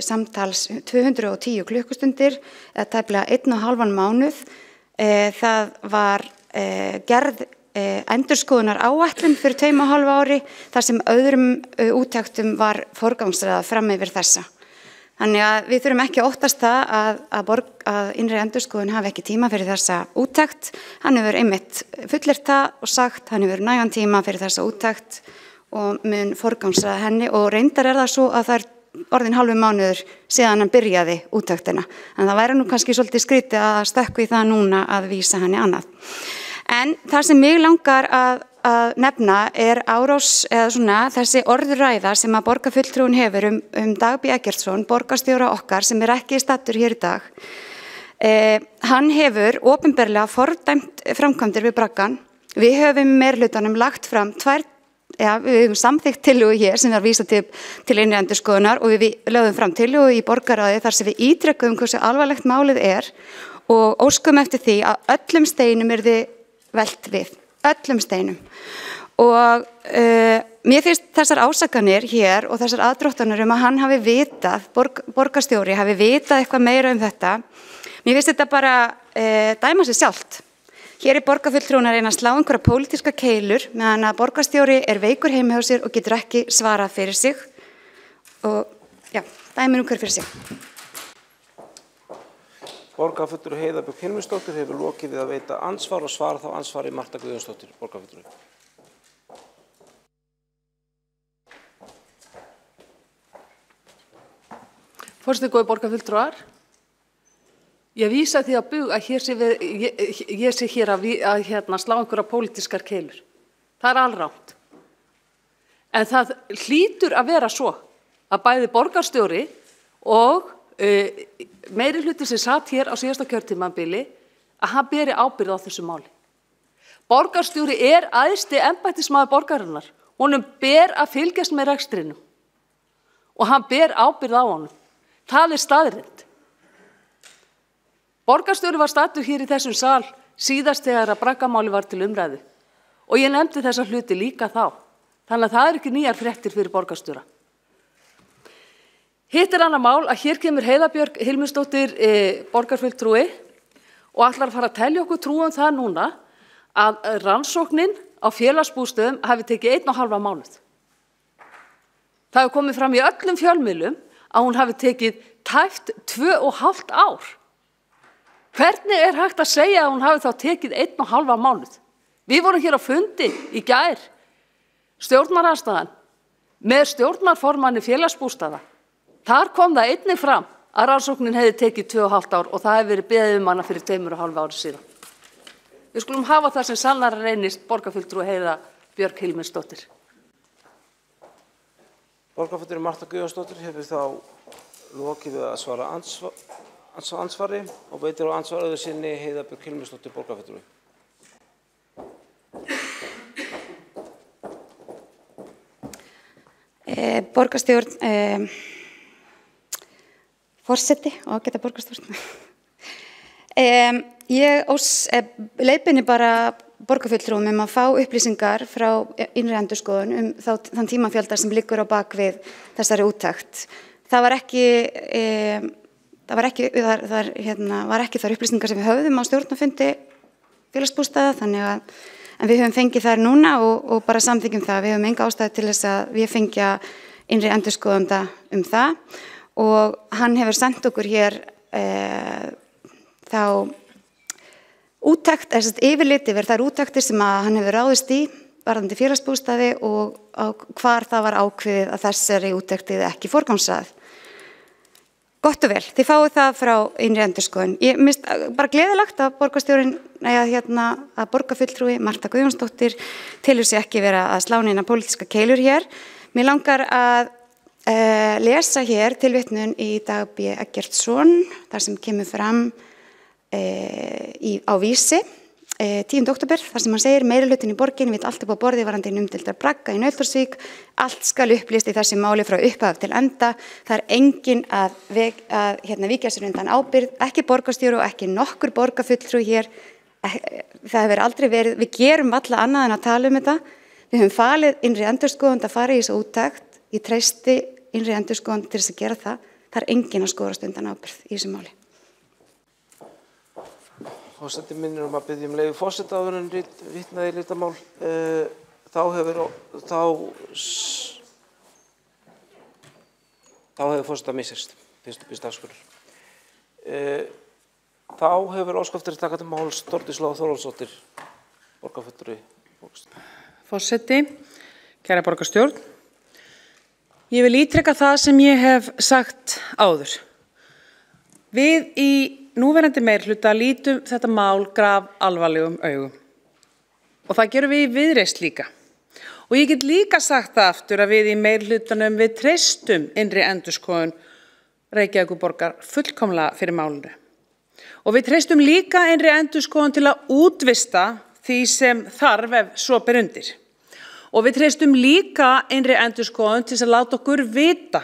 samtals 210 klukkustundir eða tæplega 1,5 mánuð. Það var gerð endurskoðunar áætlun fyrir 2,5 ári þar sem öðrum úttektum var forgangsraðað fram yfir þessa. Þannig að við þurfum ekki að óttast það að innri endurskoðun hafi ekki tíma fyrir þessa úttekt. Hann hefur einmitt fullyrt það og sagt hann hefur nægan tíma fyrir þessa úttekt og mun forgangsraða henni og reyndar er það svo að það er orðin hálfur mánuður síðan hann byrjaði úttektina. En það væri nú kannski svolítið skrítið að stökkva í það núna að vísa henni annað. En það sem mig langar að nefna er árás eða svona þessi orðræða sem að borgarfulltrúin hefur Dag B. Eggertsson, borgarstjóra okkar sem er ekki stattur hér í dag. Hann hefur opinberlega fordæmt framkvæmdir við braggann. Við höfum meirihlutanum lagt fram við höfum samþykkt tillögu hér sem er vísað til innri endurskoðunar og við lögðum fram tillögu í borgarráði þar sem við ítrekkuðum hversu alvarlegt málið er og óskum eftir því að öllum steinum yrði velt við, öllum steinum. Og mér finnst þessar ásakanir hér og þessar aðdróttanir að hann hafi vitað, borgarstjóri hafi vitað eitthvað meira þetta. Mér finnst þetta bara dæma sig sjálft. Hér er borgarfulltrúin að reyna að slá einhverja pólitíska keilur meðan að borgarstjóri er veikur heima hjá sér og getur ekki svarað fyrir sig. Og já, dæmi hver fyrir sig. Borgarfulltrúi Heiða Björk Hilmisdóttir hefur lokið við að veita andsvar og svara þá andsvari Marta Guðjónsdóttir, borgarfulltrúi. Forseti, góðir borgarfulltrúar, ég vísa því á bug að ég sé hér að slá einhverja pólitískar keilur. Það er alrangt. En það hlýtur að vera svo að bæði borgarstjóri og meirihluti sem satt hér á síðasta kjörtímabili að hann beri ábyrgð á þessu máli. Borgarstjóri er æðsti embættismaður borgarinnar. Honum ber að fylgjast með rekstrinum og hann ber ábyrgð á honum. Það er staðreynd. Borgarstjóri var stattur hér í þessum sal síðast þegar að braggamáli var til umræðu og ég nefndi þessa hluti líka þá. Þannig að það er ekki nýjar fréttir fyrir borgarstjóra. Hitt er annað mál að hér kemur Heiða Björk Hilmisdóttir borgarfulltrúi og ætlar að fara að telja okkur trúum það núna að rannsóknin á félagsbústöðum hafi tekið 1,5 mánuð. Það hefur komið fram í öllum fjölmiðlum að hún hafi tekið tæpt 2,5 ár. Hvernig er hægt að segja að hún hafi þá tekið 1,5 mánuð? Við vorum hér á fundi í gær, stjórnarandstaðan, með stjórnarformanni félagsbústaða. Þar kom það einnig fram að rannsóknin hefði tekið 2,5 ár og það hefði verið beðið hana fyrir 2,5 ári síðan. Við skulum hafa það sem sannara reynist borgarfulltrúi Heiða Björk Hilmisdóttir. Borgarfulltrúi Marta Guðjónsdóttir hefur þá lokið við að svara andsvari og veitir á andsvaraðu sinni Heiða Björk Hilmisdóttir borgarfulltrúi. Borgarstjórn, forseti og ágæta borgarstjórn. Ég leiðbeini bara borgarfulltrúum að fá upplýsingar frá innri endurskoðun þann tímafjölda sem liggur á bak við þessari úttekt. Það var ekki þar upplýsingar sem við höfðum á stjórnarfundi félagsbústaða, en við höfum fengið þær núna og bara samþykjum það. Við höfum enga ástæðu til þess að við fengja innri endurskoðanda það og hann hefur sendt okkur hér þá úttekt, yfirlit yfir þær úttektir sem hann hefur ráðist í varðandi félagsbústaði og hvar það var ákveðið að þessari úttektið ekki forgangsraðað. Gott og vel, þið fáið það frá innri endurskoðun. Ég minnst bara gleðilegt að borgarstjórinn, að borgarfulltrúi Marta Guðjónsdóttir telur sig ekki vera að slá neina pólitíska keilur hér. Mér langar að lesa hér tilvitnun í Dag B. Eggertsson, þar sem kemur fram á Vísi 10. október, þar sem hann segir: meirihlutin í borginni vill allt upp á borði varðandi umdeildar bragga í Nauthólsvík. Allt skal upplýst í þessi máli frá upphaf til enda. Það er enginn að víkja sér undan ábyrgð, ekki borgarstjóri og ekki nokkur borgarfulltrúi hér. Það hefur aldrei verið, við gerum alla annað en að tala þetta. Við höfum falið innri endurskoðun að fara í þessu úttekt. Ég treysti innri endurskoðun til þess að gera það. Það er enginn að skorast undan ábyrgð í þessu máli. Forseti minnir að biðja leyfi forseta áður en vitnað í litamál. Þá hefur forseta missist, fyrst upp í dagskrár. Þá hefur ósk eftir að taka til máls Þórdís Lóa Þórhallsdóttir, borgarfulltrúi. Forseti, kæra borgarstjórn. Ég vil ítreka það sem ég hef sagt áður. Við í núverandi meirihluta lítum þetta mál grafalvarlegum augum. Og það gerum við í Viðreisn líka. Og ég get líka sagt það aftur að við í meirihlutanum við treystum innri endurskoðun Reykjavíkurborgar fullkomlega fyrir málinu. Og við treystum líka innri endurskoðun til að útvista því sem þarf ef svo ber undir. Og við treystum líka innri endurskoðun til að láta okkur vita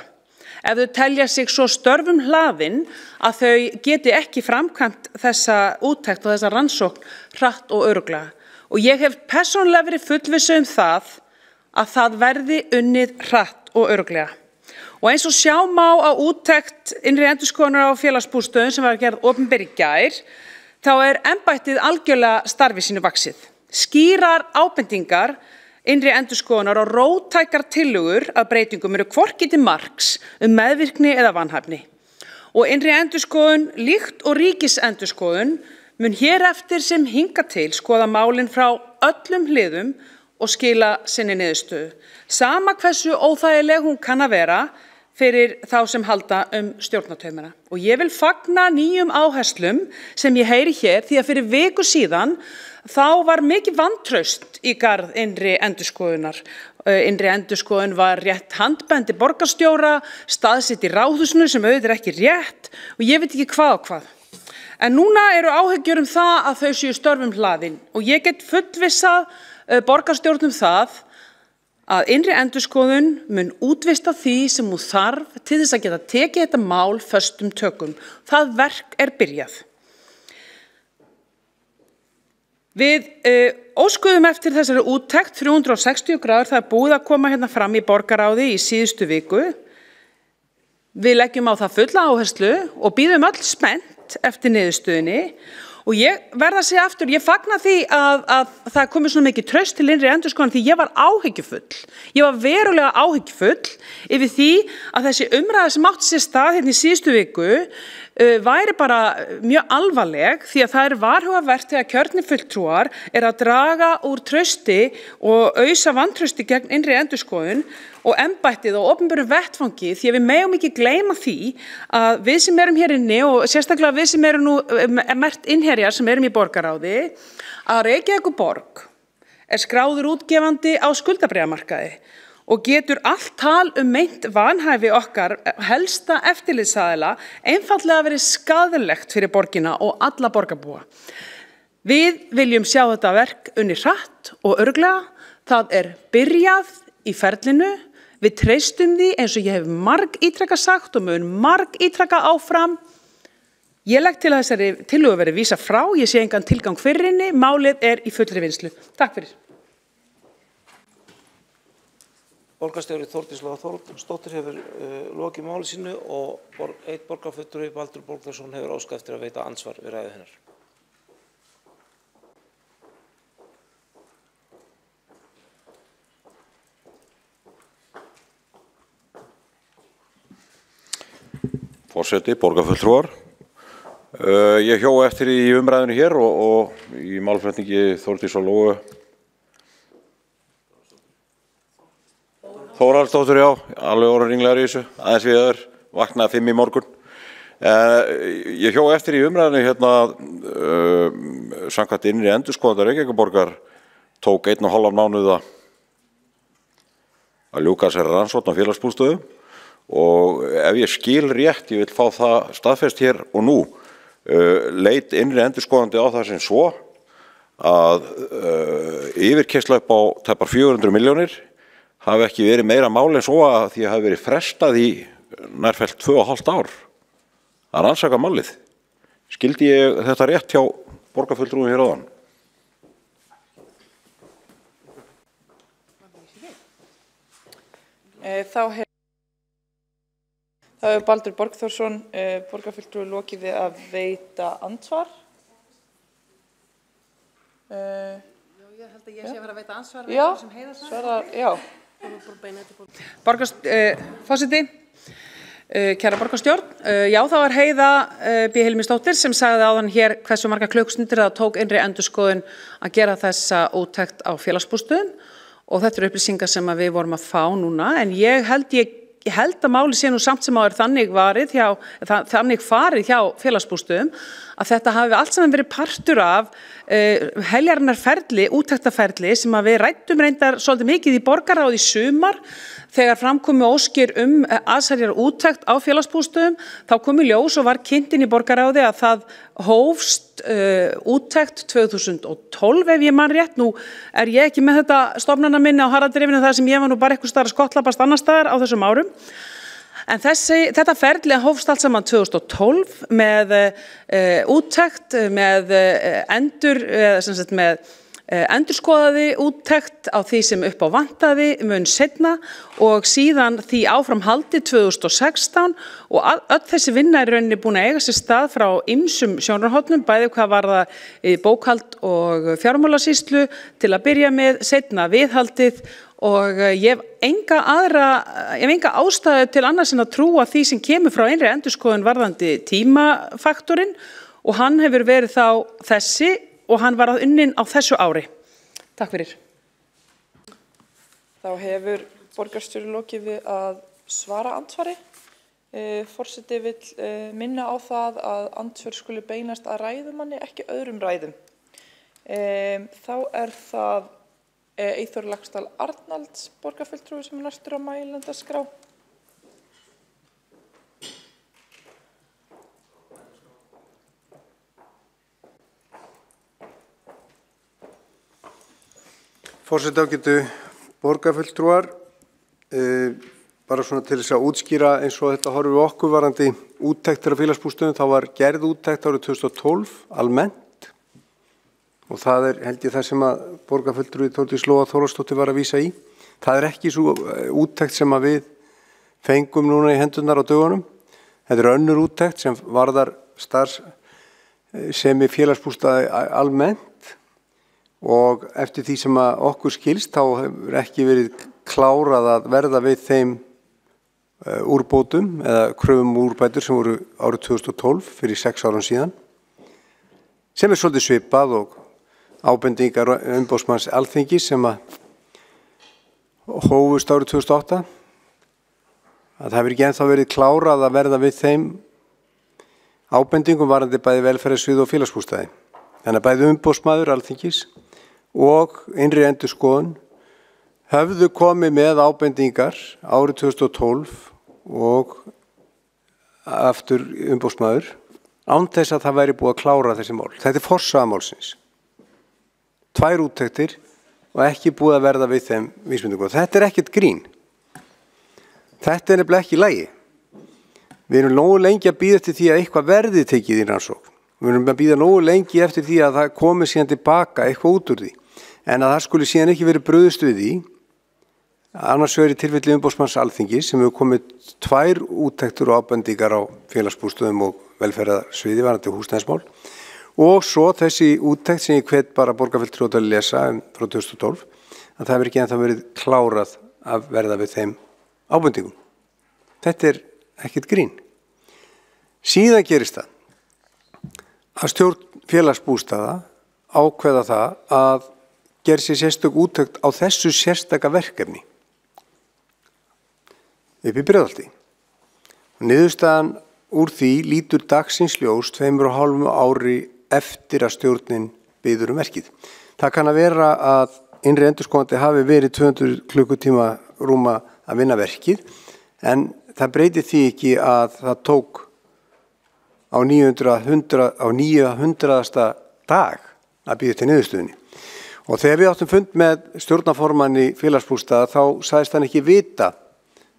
ef þau telja sig svo störfum hlaðin að þau geti ekki framkvæmt þessa úttekt og þessa rannsókn hratt og örugglega. Og ég hef persónulega verið fullviss það að það verði unnið hratt og örugglega. Og eins og sjá má á úttekt innri endurskoðunar á félagsbústöðum sem var gerð opinber í gær, þá er embættið algjörlega starfi sínu vaxið. Skýrar ábendingar innri endurskoðunar og róttækar tillögur að breytingum eru hvorki til marks meðvirkni eða vanhæfni. Og innri endurskoðun, líkt og ríkisendurskoðun, mun hér eftir sem hinga til skoða málin frá öllum hliðum og skila sinni niðurstöðu. Sama hversu óþægileg hún kann að vera fyrir þá sem halda stjórnartaumana. Og ég vil fagna nýjum áherslum sem ég heyri hér því að fyrir viku síðan þá var mikið vantraust í garð innri endurskoðunar. Innri endurskoðun var rétt handbendi borgarstjóra, staðsett í ráðhúsinu sem auðvitað ekki rétt og ég veit ekki hvað og hvað. En núna eru áhyggjur það að þau séu störfum hlaðin og ég get fullvissað borgarstjórnum það að innri endurskoðun mun útvista því sem hún þarf til þess að geta tekið þetta mál föstum tökum. Það verk er byrjað. Við óskuðum eftir þessari úttekt 360 gráður, það er búið að koma hérna fram í borgarráði í síðustu viku. Við leggjum á það fulla áherslu og bíðum öll spennt eftir niðurstöðunni. Og ég verð að segja aftur, ég fagna því að það komið svona mikið traust til innri endurskoðun því ég var áhyggjufull. Ég var verulega áhyggjufull yfir því að þessi umræða sem átti sér stað hérna í síðustu viku væri bara mjög alvarleg því að það er varhugavert þegar kjörnir fulltrúar að draga úr trausti og ausa vantrausti gegn innri endurskoðun og embættið og opinberum vettfangi því að við megum ekki gleyma því að við sem erum hér inni og sérstaklega við sem erum nú merkt innherjar sem erum í borgarráði að Reykjavíkurborg skráður útgefandi á skuldabréfamarkaði og getur allt tal meint vanhæfi okkar helsta eftirlitsaðila einfaldlega verið skaðlegt fyrir borgina og alla borgarbúa. Við viljum sjá þetta verk unnið hratt og örugglega. Það er byrjað í ferlinu. Við treystum því eins og ég hef margítrekað sagt og mun margítrekað áfram Ég legg til að þessari tillögu verið vísa frá, ég sé engan tilgang fyrir henni, málið í fullri vinnslu. Takk fyrir. Borgarstjóri Þórdís Lóa Þórsdóttir hefur lokið máli sínu og einn borgarfulltrúi Baldur Borgþórsson hefur óskað eftir að veita andsvar við ræðu hennar. Forseti, borgarfulltrúar. Ég hjó eftir í umræðinu hér og í málflutningi Þórdísar Lóu Þórhallsdóttur, já, alveg orðið ringlegar í þessu, aðeins við öður, vaknaði 5 í morgun. Ég hjó eftir í umræðinu hérna, samkvæmt innri endurskoðanda Reykjavíkurborgar tók 1,5 mánuða að ljúka sér rannsókn á félagsbústöðum og ef ég skil rétt, ég vil fá það staðfest hér og nú, leit innri endurskoðandi á það sem svo að yfirkeyrsla upp á tæpar 400 milljónir hafi ekki verið meira mál en svo að því hafi verið frestað í nærfellt 2,5 ár að rannsaka málið. Skildi ég þetta rétt hjá borgarfulltrúum hér áðan? Þá hefur Baldur Borgþórsson, borgarfulltrúi, lokið við að veita andsvar. Ég held að ég sé að vera að veita andsvar Já, svarar, já. Forseti, kæra borgarstjórn, já, það var Heiða B. Hilmisdóttir sem sagði áðan hér hversu marga klukkustundir það tók innri endurskoðun að gera þessa úttekt á félagsbústöðum og þetta eru upplýsingar sem við vorum að fá núna, en ég held að máli sé nú samt sem áður þannig farið hjá félagsbústöðum að þetta hafi allt saman verið partur af heljarinnar ferli, úttektarferli sem að við ræddum reyndar svolítið mikið í borgarráði í sumar þegar framkomu óskir aðsæljar úttekt á félagsbústöðum, þá komu ljós og var kynnt inn í borgarráði að það hófst úttekt 2012 ef ég man rétt. Nú er ég ekki með þetta stofnana minni á Haraldrifinu þar sem ég var nú bara eitthvað staðar að skottlapast annar staðar á þessum árum. En þetta ferli hófst allt saman 2012 með úttekt, með endurskoðaði úttekt á því sem upp á vantaði mun seinna og síðan því áfram haldið 2016 og öll þessi vinna er rauninni búin að eiga sér stað frá ýmsum sjónarhornum, bæði hvað var það bókhald og fjármálasýslu til að byrja með, seinna viðhaldið og ég hef enga ástæðu til annars en að trúa því sem kemur frá innri endurskoðun varðandi tímafaktorinn og hann hefur verið þá þessi og hann var unnin á þessu ári. Takk fyrir. Þá hefur borgarstjóri lokið við að svara andsvari. Forseti vill minna á það að andsvör skuli beinast að ræðumanni, ekki öðrum ræðum. Þá er það Eyþór Laxdal Arnalds, borgarfulltrúi sem er næstur á mælendaskrá. Forseti, ágætu borgarfulltrúar, bara svona til þess að útskýra eins og þetta horfir við okkur varandi úttektir á félagsbústöðum, þá var gerð úttekt árið 2012 almennt og það er held ég það sem að borgarfulltrúi Þórdís Lóa Þórhallsdóttir var að vísa í. Það er ekki svo úttekt sem að við fengum núna í hendurnar á dögunum. Þetta er önnur úttekt sem varðar starfsemi félagsbústaði almennt og eftir því sem að okkur skilst þá hefur ekki verið klárað að verða við þeim úrbótum eða kröfum úrbætur sem voru árið 2012 fyrir 6 árum síðan sem er svolítið svipað og ábendingar umboðsmanns Alþingis sem að hófust árið 2008 að það hefur ekki ennþá verið klárað að verða við þeim ábendingum varðandi bæði velferðarsvið og félagsbústaði. Þannig að bæði umboðsmaður Alþingis og innri endurskoðun höfðu komið með ábendingar árið 2012 og aftur umboðsmaður án þess að það væri búið að klára þessi mál. Þetta er forsaga málsins. 2 úttektir og ekki búið að verða við þeim vísbendingum. Þetta er ekkert grín. Þetta er nefnilega ekki í lagi. Við erum nógu lengi að bíða eftir því að eitthvað verði tekið í rannsókn. Við erum að bíða nógu lengi eftir því að það komi síðan tilbaka eitthvað út úr því. En að það skuli síðan ekki verið brugðist við því. Annars vegar í tilfelli umboðsmanns Alþingis sem hefur komið 2 úttektir og ábendingar á félagsbústöðum og velferðarsviði varðandi húsnæðismál. Og svo þessi úttekt sem ég hvet bara borgarfulltrúa til að lesa frá 2012, að það hefur ekki ennþá verið klárað að verða við þeim ábendingum. Þetta er ekkert grín. Síðan gerist það að stjórn félagsbústaða ákveða það að gera sér sérstök úttekt á þessu sérstaka verkefni upp í Breiðholti. Niðurstaðan úr því lítur dagsins ljós 2,5 ári eftir að stjórnin biður verkið. Það kann að vera að innri endurskoðandi hafi verið 200 klukkutíma rúma að vinna verkið, en það breyti því ekki að það tók á 900. dag að bíða til niðurstöðunni. Og þegar við áttum fund með stjórnarformanni félagsbústaða þá sagðist hann ekki vita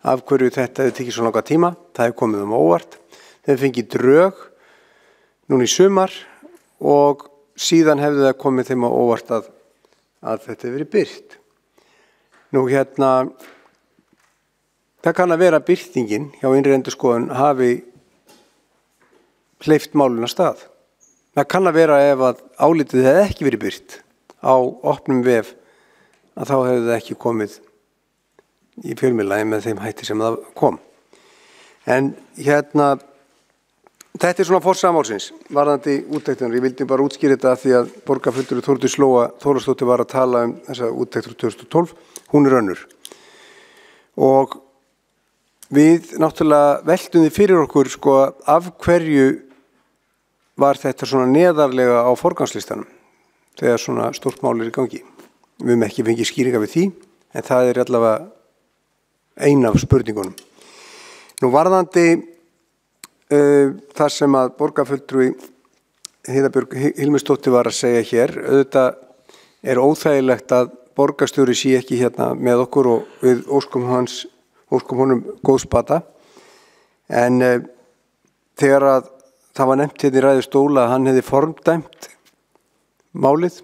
af hverju þetta hefði tekið svo langa tíma. Það hefði komið óvart. Þeir fengið drög núna í sumar og síðan hefði það komið þeim óvart að þetta hefði verið birt. Nú það kann að vera birtingin hjá innri endurskoðun hafi hleypt máluna stað. Það kann að vera ef að álitið hefði ekki verið birt á opnum vef að þá hefði það ekki komið í fjölmiðlagi með þeim hætti sem það kom. En þetta er svona forsaga málsins varðandi úttektunar. Ég vildi bara útskýra þetta því að borgarfulltrúi Þórdís Lóa Þórðarsdóttir var að tala þessa úttektur 2012. Hún er önnur. Og við náttúrulega veltum því fyrir okkur af hverju var þetta svona neðarlega á forgangslistanum þegar svona stórt mál í gangi. Við höfum ekki fengið skýringa við því, en það er allavega ein af spurningunum. Nú varðandi það sem að borgarfulltrúi Heiða Björg Hilmisdóttir var að segja hér, auðvitað er óþægilegt að borgarstjóri sé ekki með okkur og við óskum honum góðs bata, en þegar að það var nefnt í ræðustóla að hann hefði formdæmt málið,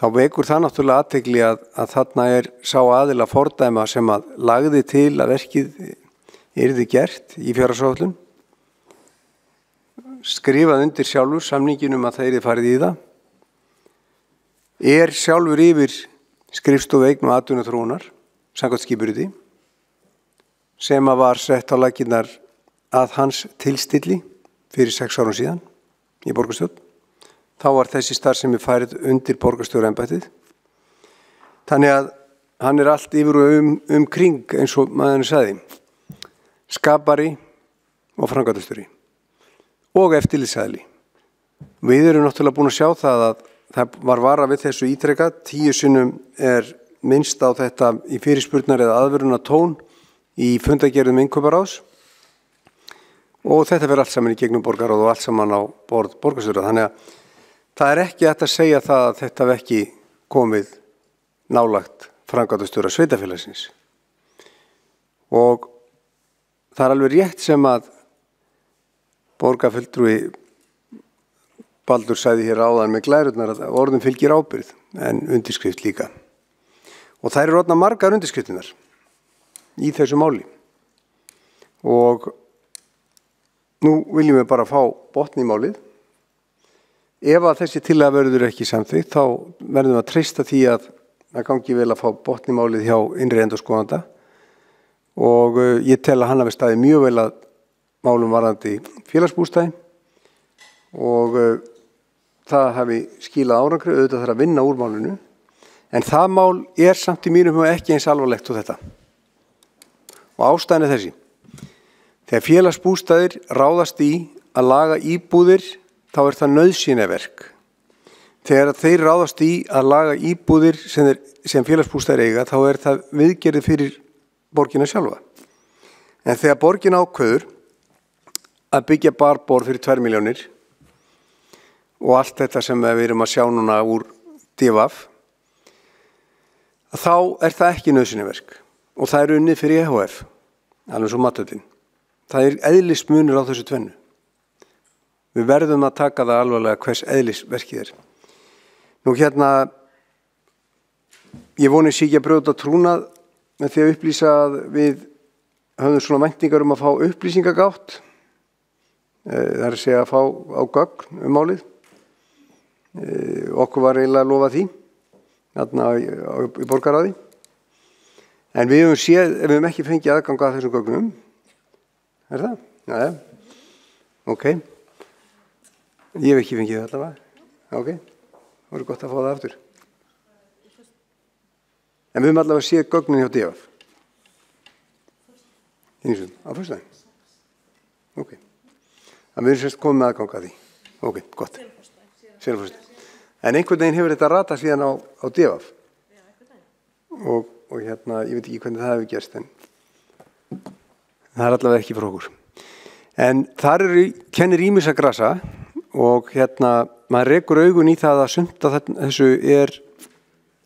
þá vekur það náttúrulega athygli að þarna er sá aðila fordæma sem að lagði til að verkið yrði gert í fjárhagsáætlun, skrifað undir sjálfur samninginum að það yrði farið í það, er sjálfur yfir skrifstofu eign og atvinnuþróunar samkvæmt skipuriti sem að var sett á laggirnar að hans tilstilli fyrir 6 árum síðan í borgarstjórn. Þá var þessi starfsemi færð undir borgarstjóraembættið. Þannig að hann er allt yfir og kring eins og maðurinn sagði, skapari og framkvæmdastjóri og eftirlitsaðili. Við erum náttúrulega búin að sjá það að það var varað við þessu ítrekað. 10 sinnum er minnst á þetta í fyrirspurnar eða aðvöruna tón í fundagerðum innkauparáðs og þetta verður allt saman í gegnum borgarráð og allt saman á borð borgarstjóra. Þannig að það er ekki hægt að segja það að þetta hef ekki komið nálagt framkvæmdastjóra sveitarfélagsins. Og það er alveg rétt sem að borgarfulltrúi Baldur sagði hér áðan með glærurnar að orðum fylgir ábyrgð en undirskrift líka. Og þær eru orðnar margar undirskriftinnar í þessu máli. Og nú viljum við bara fá botn í málið. Ef að þessi tillaga verður ekki samþykkt, þá verðum við að treysta því að það gangi vel að fá botn í málið hjá innri endurskoðanda. Og ég tel að hann hafi staðið mjög vel að málum varðandi félagsbústaði og það hafi skilað árangri, auðvitað þarf að vinna úr málinu. En það mál er samt í mínum huga ekki eins alvarlegt og þetta. Og ástæðan er þessi. Þegar félagsbústaðir ráðast í að laga íbúðir, þá er það nauðsynjaverk. Þegar þeir ráðast í að laga íbúðir sem félagsbústaðir eiga, þá er það viðgerðið fyrir borgina sjálfa. En þegar borgin ákveður að byggja barborð fyrir 2 milljónir og allt þetta sem við erum að sjá núna úr DFF, þá er það ekki nauðsynjaverk og það er unnið fyrir EHF, alveg svo matöldin. það eðlismunur á þessu tvennu. Við verðum að taka það alvarlega hvers eðlisverkið Nú ég voni sig ekki að brjóta trúnað með því að upplýsa að við höfum svona væntingar að fá upplýsingagátt. Það að segja að fá á gögn málið. Okkur var eiginlega að lofa því í borgarráði. En við höfum séð, ef við höfum ekki fengið aðgang að þessum gögnum. Það? Já. Ok. Ég hef ekki fengið það allavega. Ok. Það voru gott að fá það aftur. En við höfum allavega séð gögnin hjá DF. Á föstudaginn. Ok. Það við erum komið með aðgang að því. Ok, gott. En einhvern veginn hefur þetta ratað síðan á DF. Og ég veit ekki hvernig það hefur gerst, en það er allavega ekki frá okkur. En þar kennir ýmissa grasa og maður rekur augun í það að sumt af þessu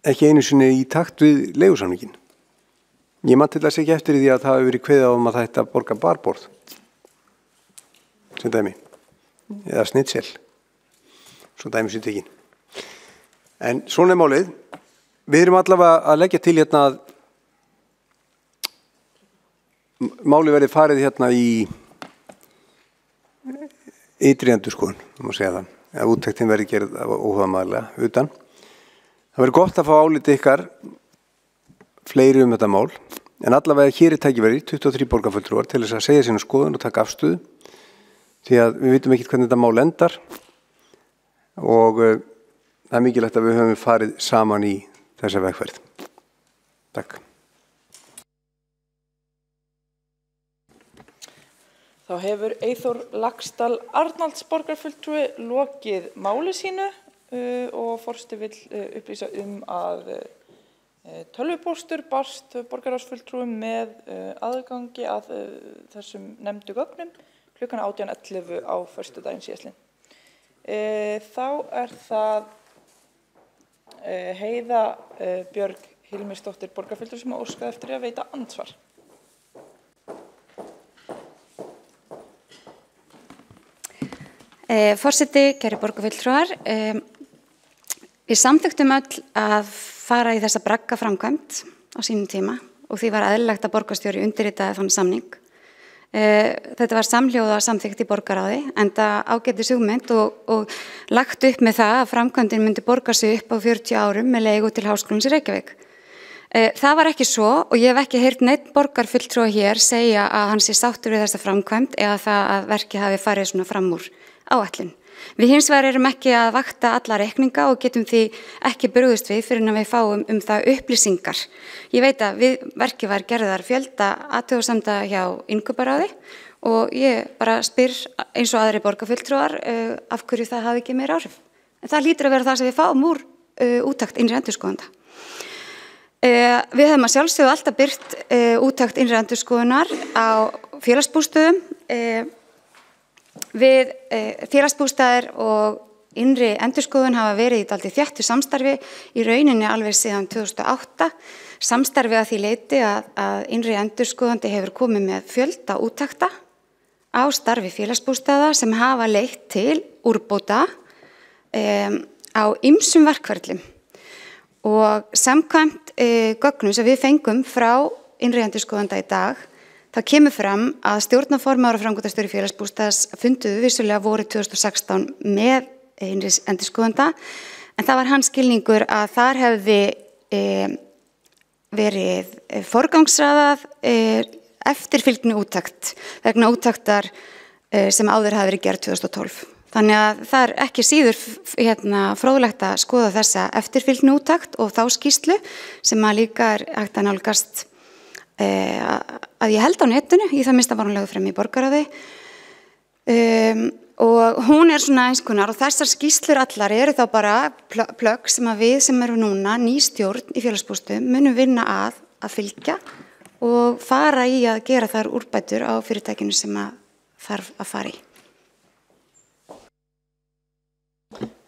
ekki einu sinni í takt við leigusamninginn. Ég man til þess ekki eftir því að það hefur verið kveðið á að það ætti að borga barborð. Sem dæmi. Eða snitsel. Svo dæmi sem tekin. En svona málið. Við erum allavega að leggja til að málið verði farið í ytri endurskoðun, má segja það. Ef úttektin verði gerð óhugamaðlega utan. Það verður gott að fá áliti ykkar fleiri þetta mál, en allavega hér tækifæri 23 borgarfulltrúar til þess að segja sína skoðun og taka afstöðu, því að við vitum ekki hvernig þetta mál endar og það er mikilvægt að við höfum farið saman í þessa vegferð. Takk. Þá hefur Eyþór Laxdal Arnalds borgarfulltrúi lokið máli sínu og forseti vill upplýsa að tölvupóstur barst borgarráðsfulltrúum með aðgangi að þessum nefndu gögnum klukkan 18:11 á föstudaginn síðastliðinn. Þá það Heiða Björg Hilmisdóttir borgarfulltrúi sem óskaði eftir að veita andsvar. Forseti, kæru borgarfulltrúar, við samþykktum öll að fara í þessa bragga framkvæmd á sínum tíma og því var eðlilegt að borgarstjóri undirritaði þann samning. Þetta var samhljóða samþykkt í borgarráði, enda ágætis hugmynd og lagt upp með það að framkvæmdin myndi borga sig upp á 40 árum með leigu til Háskólans í Reykjavík. Það var ekki svo og ég hef ekki heyrt neinn borgarfulltrúa hér segja að hann sé sáttur við þessa framkvæmd eða það að verkið hafi farið svona fram úr áætlun. Við hins vegar erum ekki að vakta alla reikninga og getum því ekki brugðist við fyrir að við fáum það upplýsingar. Ég veit að verkið var gerðar fjölda athugasemda hjá innkauparáði og ég bara spyr eins og aðri borgarfulltrúar af hverju það hafi ekki meira áhrif. En það hlýtur að vera það sem við fáum úr úttekt innri endurskoðanda. Við höfum að sjálfsögðu alltaf birt úttekt innri endurskoðunar á félagsbústöðum. Við félagsbústaðir og innri endurskoðun hafa verið í dálítið þéttu samstarfi í rauninni alveg síðan 2008. Samstarfi að því leyti að innri endurskoðandi hefur komið með fjölda úttekta á starfi félagsbústaða sem hafa leitt til úrbóta á ýmsum verkferlum. Og samkvæmt gögnum sem við fengum frá innri endurskoðanda í dag, það kemur fram að stjórnarformaður og framkvæmdastjóri félagsbústaðs funduðu vissulega vorið 2016 með innri endurskoðanda, en það var hans skilningur að þar hefði verið forgangsraðað eftirfylgni úttekt vegna úttektar sem áður hafi verið gerð 2012. Þannig að það er ekki síður fróðlegt að skoða þessa eftirfylgni úttekt og þá skýrslu sem að líka er hægt að nálgast að ég held á netinu, í það minnsta var hún lögð frem í borgarráði og hún er svona einskonar og þessar skýrslur allar eru þá bara plögg sem að við sem eru núna ný stjórn í félagsbústöðum munum vinna að fylgja og fara í að gera þar úrbætur á fyrirtækinu sem að þarf að fara í.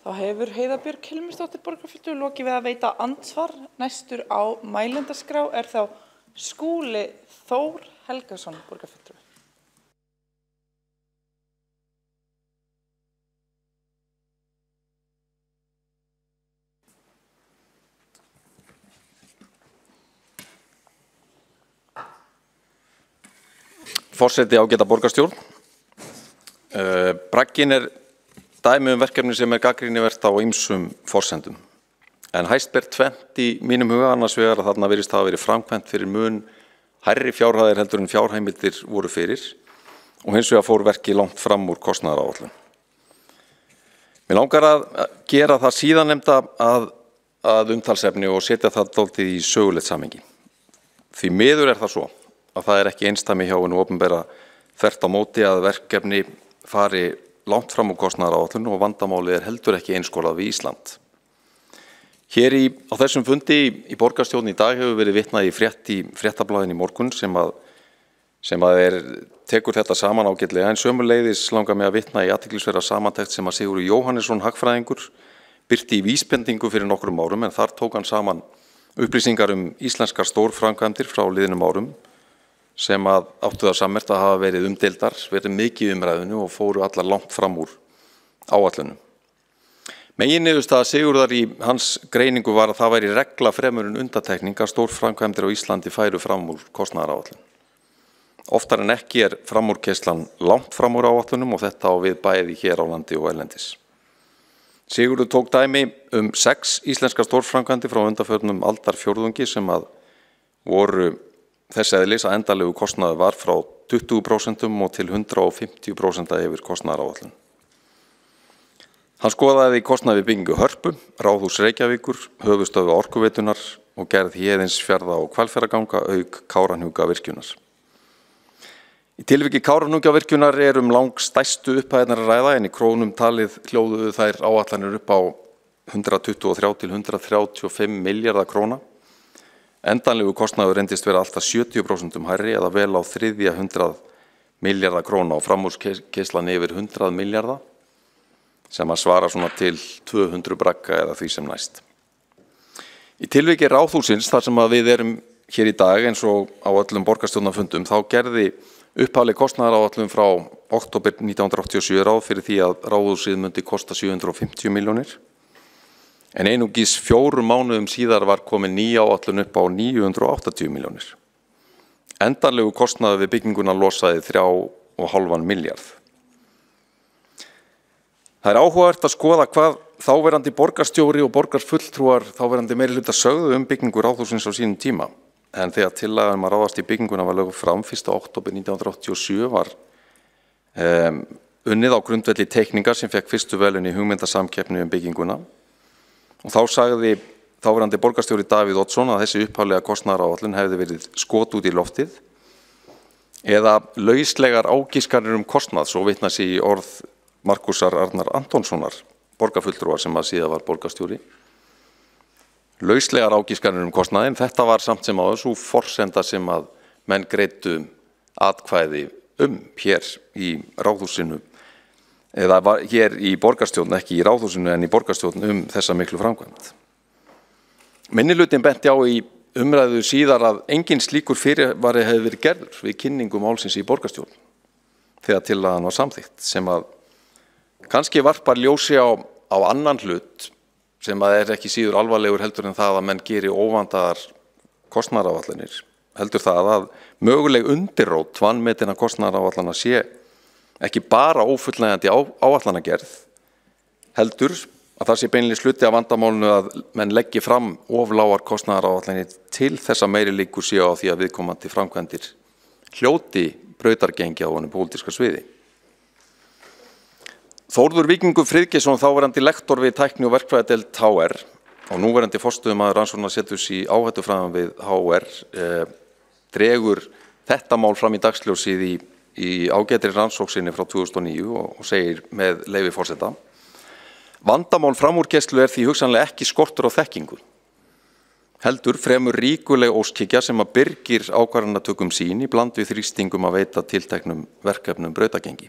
Þá hefur Heiða Björg Hilmisdóttir borgarfulltrúi lokið við að veita andsvar. Næstur á mælendaskrá er þá Skúli Þór Helgason borgarfulltrúi. Forseti, ágæta borgarstjórn. Bragginn dæmi verkefni sem gagnrýnivert á ýmsum forsendum. En hæst ber tvennt í mínum huga, annars vegar að þarna virðist hafa verið framkvæmt fyrir mun hærri fjárhæðir heldur en fjárheimildir voru fyrir og hins vegar fór verkið langt fram úr kostnaðaráætlun. Mér langar að gera það síðarnefnda að umtalsefni og setja það dálítið í sögulegt samhengi. Því miður það svo að það ekki einsdæmi hjá hinu opinbera þvert á móti að verkefni fari langt fram úr kostnaðaráætlun og vandamálið heldur ekki einskorðað við Ísland. Hér á þessum fundi í borgarstjórn í dag hefur verið vitnað í frétt í Fréttablaðinu í morgun sem tekur þetta saman ágætlega, en sömuleiðis langar mig að vitna í athyglisverða samantekt sem að Sigurður Jóhannesson hagfræðingur birti í vísbendingu fyrir nokkrum árum, en þar tók hann saman upplýsingar íslenskar stórframkvæmdir frá liðnum árum sem áttu það sammerkt að hafa verið umdeildar, verið mikið umræðinu og fóru allar langt fram úr áætlunum. Meginniðurstaða Sigurðar í hans greiningu var að það væri regla fremur en undantekning að stórframkvæmdir á Íslandi færu fram úr kostnaðaráætlun. Oftar en ekki framúrkeyrslan langt fram úr áætlunum og þetta á við bæði hér á landi og erlendis. Sigurður tók dæmi 6 íslenskar stórframkvæmdir frá undanförnum aldarfjórðungi sem voru þess eðlis að endanlegu kostnaður var frá 20% og til 150% yfir kostnaðaráætlun. Hann skoðaði kostnað við byggingu Hörpu, Ráðhús Reykjavíkur, höfuðstöðvar Orkuveitunar og gerð Héðinsfjarða og Hvalfjarðarganga auk Kárahnjúkavirkjunar. Í tilviki Kárahnjúkavirkjunar langstærstu upphæðirnar að ræða, en í krónum talið hljóðuðu þær áætlanir upp á 123 til 135 milljarða króna. Endanlegu kostnaður reyndist vera alltaf 70% hærri eða vel á 300 milljarða króna og framúrkeyrslan yfir 100 milljarða. Sem að svara svona til 200 bragga eða því sem næst. Í tilviki Ráðhúsins, þar sem við hér í dag eins og á öllum borgarstjórnarfundum, þá gerði upphafleg kostnaðaráætlun frá október 1987 ráð fyrir því að Ráðhúsið myndi kosta 750 milljónir. En einungis 4 mánuðum síðar var komin ný áætlun upp á 980 milljónir. Endanlegu kostnaður við bygginguna losaði 3,5 milljarð. Það áhugavert að skoða hvað þáverandi borgarstjóri og borgarfulltrúar þáverandi meirihluta sögðu byggingu Ráðhússins á sínum tíma. En þegar tillagan að ráðast í bygginguna var lögð fram 1. október 1987 var unnið á grundvelli teikningar sem fekk fyrstu velun í hugmyndasamkeppni bygginguna. Og þá sagði þáverandi borgarstjóri Davíð Oddsson að þessi upphaflega kostnaðaráætlun hefði verið skot út í loftið eða lauslegar ágiskanir kostnað, svo vitna sig í orð Markúsar Arnar Antonssonar, borgarfulltrúar sem síðan var borgarstjóri. Lauslegar ágiskanir kostnaði, en þetta var samt sem áður sú forsenda sem að menn greiddu atkvæði hér í Ráðhúsinu, eða hér í borgarstjórn, ekki í Ráðhúsinu en í borgarstjórn þessa miklu framkvæmd. Minnihlutinn benti á í umræðu síðar að engin slíkur fyrirvari hefði verið gerður við kynningu málsins í borgarstjórn þegar tillagan var samþykkt, sem að kannski varpar ljósi á annan hlut sem að ekki síður alvarlegur heldur en það að menn geri óvandaðar kostnaðaráætlanir, heldur það að möguleg undirrót vanmetinna kostnaðaráætlana sé ekki bara ófullnægjandi áætlanagerð, heldur að það sé beinlínis hluti af vandamálinu að menn leggi fram of lágar kostnaðaráætlanir til þess að meiri líkur sé á því að viðkomandi framkvæmdir hljóti brautargengi á honum pólitíska sviði. Þórður Víkingur Friðgeirsson, þáverandi lektor við tækni- og verkfræðideild HR og núverandi forstöðumaður rannsóknarseturs í áhættufræðum við HR dregur þetta mál fram í dagsljósið í ágætri rannsókn sinni frá 2009 og segir með leyfi forseta: vandamál framúrkeyrslu því hugsanlega ekki skortur á þekkingu, heldur fremur ríkuleg óskhyggja sem að byrgir ákvarðanatökum sín í bland við þrýstingum að veita tilteknum verkefnum brautargengi.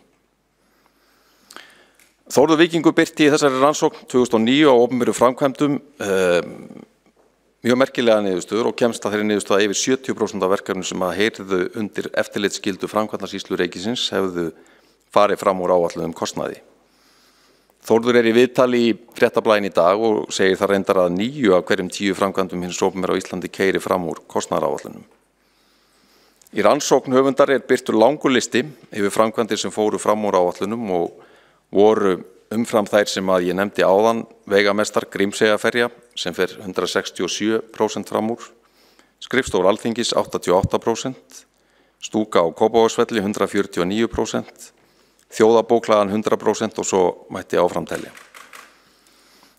Þórður Víkingur birti í þessari rannsókn 2009 á opinberum framkvæmdum mjög merkilega niðurstöður og kemst að þeirri niðurstöðu að yfir 70% af verkefnum sem að heyrðu undir eftirlitsskyldu framkvæmdasýslu ríkisins hefðu farið fram úr áætluðum kostnaði. Þórður í viðtali í Fréttablaðinu í dag og segir það reyndar að 9 af hverjum 10 framkvæmdum hins opinbera á Íslandi keyri fram úr kostnaðaráætlunum. Í rannsókn höfundar birtur langur listi yfir framkvæmdir sem fóru fram úr áætlunum og voru umfram þær sem að ég nefndi áðan veigamestar Grímseyjarferja sem fer 167% fram úr, Skrifstofur Alþingis 88%, Stúka á Kópavogsvelli 149%, Þjóðarbókhlaðan 100% og svo mætti áframtelja.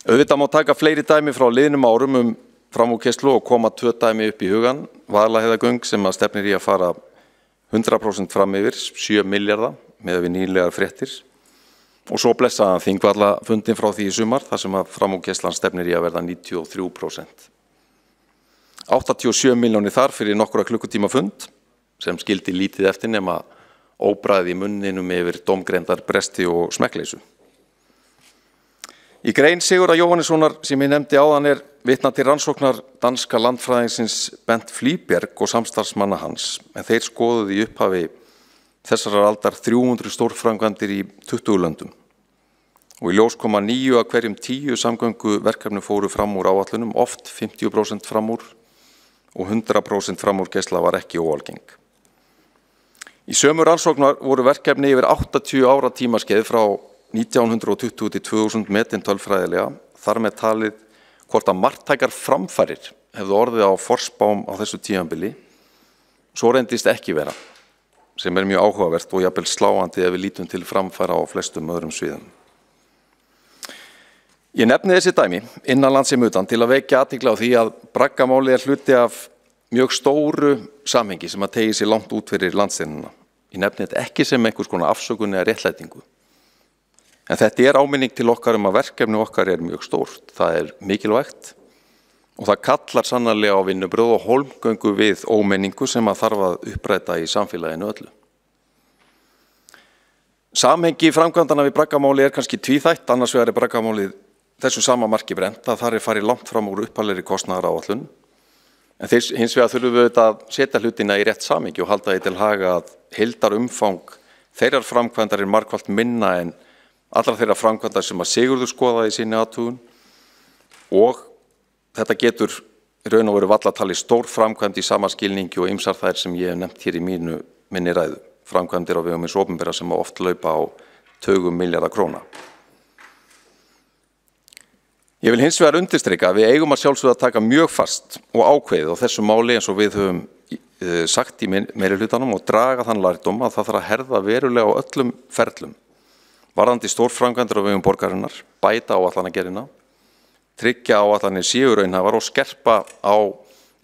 Auðvitað má taka fleiri dæmi frá liðnum árum framúrkeyrslu og koma 2 dæmi upp í hugan. Vaðlaheiðargöng sem að stefnir í að fara 100% fram yfir, 7 milljarða með við nýlegar fréttir. Og svo blessaðan Þingvallafundin frá því í sumar, þar sem að framúrkeyrslan stefnir í að verða 93%. 87 milljónir þar fyrir nokkura klukkutíma fund, sem skildi lítið eftir nema óbragð í munninum yfir dómgreindar bresti og smekkleysu. Í grein Sigurðar Jóhannessonar sem ég nefndi áðan vitnað til rannsóknar danska landfræðingsins Bent Flyberg og samstarfsmanna hans, en þeir skoðuðu í upphafi þessarar aldar 300 stórframkvæmdir í 20 löndum. Og í ljós koma 9 af hverjum 10 samgönguverkefni fóru fram úr áætlunum, oft 50% fram úr og 100% framúrkeyrsla var ekki óalgeng. Í sömu rannsóknar voru verkefni yfir 80 ára tímaskeið frá 1920 til 2000 metin tölfræðilega, þar með talið hvort að marktækar framfarir hefðu orðið á forspám á þessu tímabili, svo reyndist ekki vera, sem mjög áhugavert og jafnvel sláandi ef við lítum til framfæra á flestum öðrum sviðum. Ég nefni þessi dæmi innanlands sem utan til að vekja athygli á því að braggamáli hluti af mjög stóru samhengi sem að tegi sig langt út fyrir landsteinina. Ég nefni þetta ekki sem einhvers konar afsökun eða réttlætingu. En þetta áminning til okkar að verkefni okkar mjög stórt. Það mikilvægt og það kallar sannarlega á vinnubrögð og hólmgöngu við ómenningu sem að þarf að uppræta í samfélaginu öllu. Samhengi framkvæmdana við braggamáli kannski tvíþætt, annars vegar braggamálið þessu sama marki brennt að þar farið langt fram úr upphaflegri kostnaðaráætlun. En hins vegar þurfum við að setja hlutina í rétt samhengi og halda því til haga að heildarumfang þeirrar framkvæmdar margfalt minna en allra þeirra framkvæmdar sem að Sigurður skoðaði í sinni athugun og þetta getur í raun og veru varla talið stór framkvæmd í sama skilningi og ýmsar þær sem ég hef nefnt hér í minni ræðu. Framkvæmdir á vegum hins opinbera sem oft laupa á tugum milljarða króna. Ég vil hins vegar undirstrika að við eigum að sjálfsögðu að taka mjög fast og ákveðið á þessu máli eins og við höfum sagt í meirihlutanum og draga þann lærdóm að það þarf að herða verulega á öllum ferlum. Varðandi stórframkvæmdir á vegum borgarinnar, bæta áætlanagerðina, tryggja áætlanir séu raunhæfar og skerpa á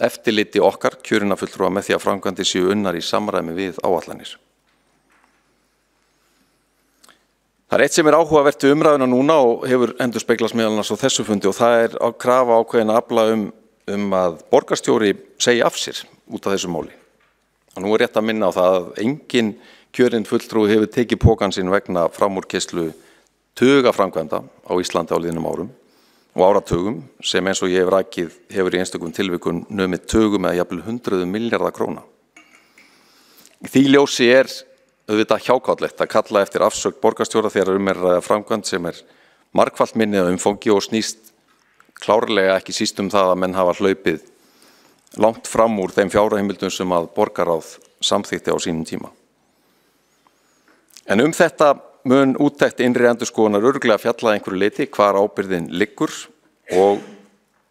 eftirliti okkar kjörinna fulltrúa með því að framkvæmdir séu unnar í samræmi við áætlanir. Það eitt sem áhugavert við umræðuna núna og hefur endurspeglast meðal annars á þessu fundi og það að krafa ákveðin að afla að borgarstjóri segja af sér út af þessu máli. Og nú rétt að minna á það að engin kjörinn fulltrúi hefur tekið pokann sinn vegna framúrkeyrslu tugaframkvæmda á Íslandi á liðnum árum og áratugum sem eins og ég hef rakið hefur í einstökum tilvikum numið tugum eða jafnvel 100 milljarða króna. Í því ljósi auðvitað hjákátlegt að kalla eftir afsögn borgarstjóra þegar ræða framkvæmd sem margfalt minni að umfangi og snýst klárlega ekki síst það að menn hafa hlaupið langt fram úr þeim fjárheimildum sem að borgarráð samþykkti á sínum tíma. En þetta mun úttekt innri endurskoðunar örugglega fjalla að einhverju leyti hvar ábyrgðin liggur og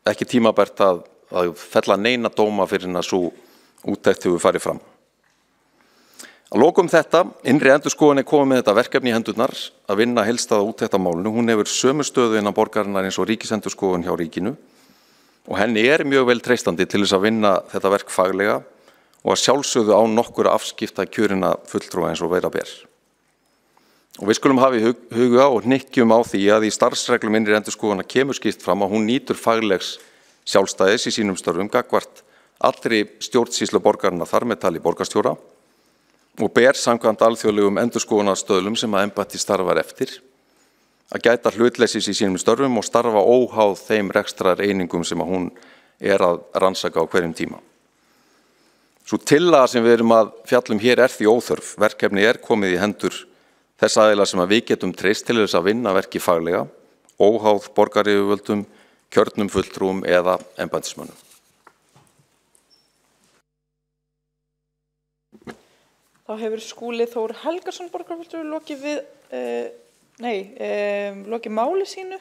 ekki tímabært að fella neina dóma fyrir að sú úttekt hefur farið fram. Að lokum innri endurskoðun komið með þetta verkefni í hendurnar að vinna heildstæða úttekt á málinu. Hún hefur sömu stöðu innan borgarinnar eins og ríkisendurskoðun hjá ríkinu og henni mjög vel treystandi til þess að vinna þetta verk faglega og að sjálfsögðu án nokkura afskipta kjörinna fulltrúa eins og vera ber. Og við skulum hafa í huga og hnykkjum á því að í starfsreglum innri endurskoðunar kemur skýrt fram að hún nýtur faglegs sjálfstæðis í sínum störfum gagnvart allri stjórnsýslu borgarinnar þar með talið borgarstjóra og ber samkvæmt alþjóðlegum endurskoðunarstöðlum sem að embætti starfar eftir að gæta hlutleysis í sínum störfum og starfa óháð þeim rekstrar einingum sem að hún að rannsaka á hverjum tíma. Sú tillaga sem við erum að fjalla hér því óþörf. Verkefni komið í hendur þess aðila sem að við getum treyst til þess að vinna verki faglega, óháð borgaryfirvöldum, kjörnum fulltrúum eða embættismönnum. Þá hefur Skúli Þór Helgason borgarfulltrúi lokið máli sínu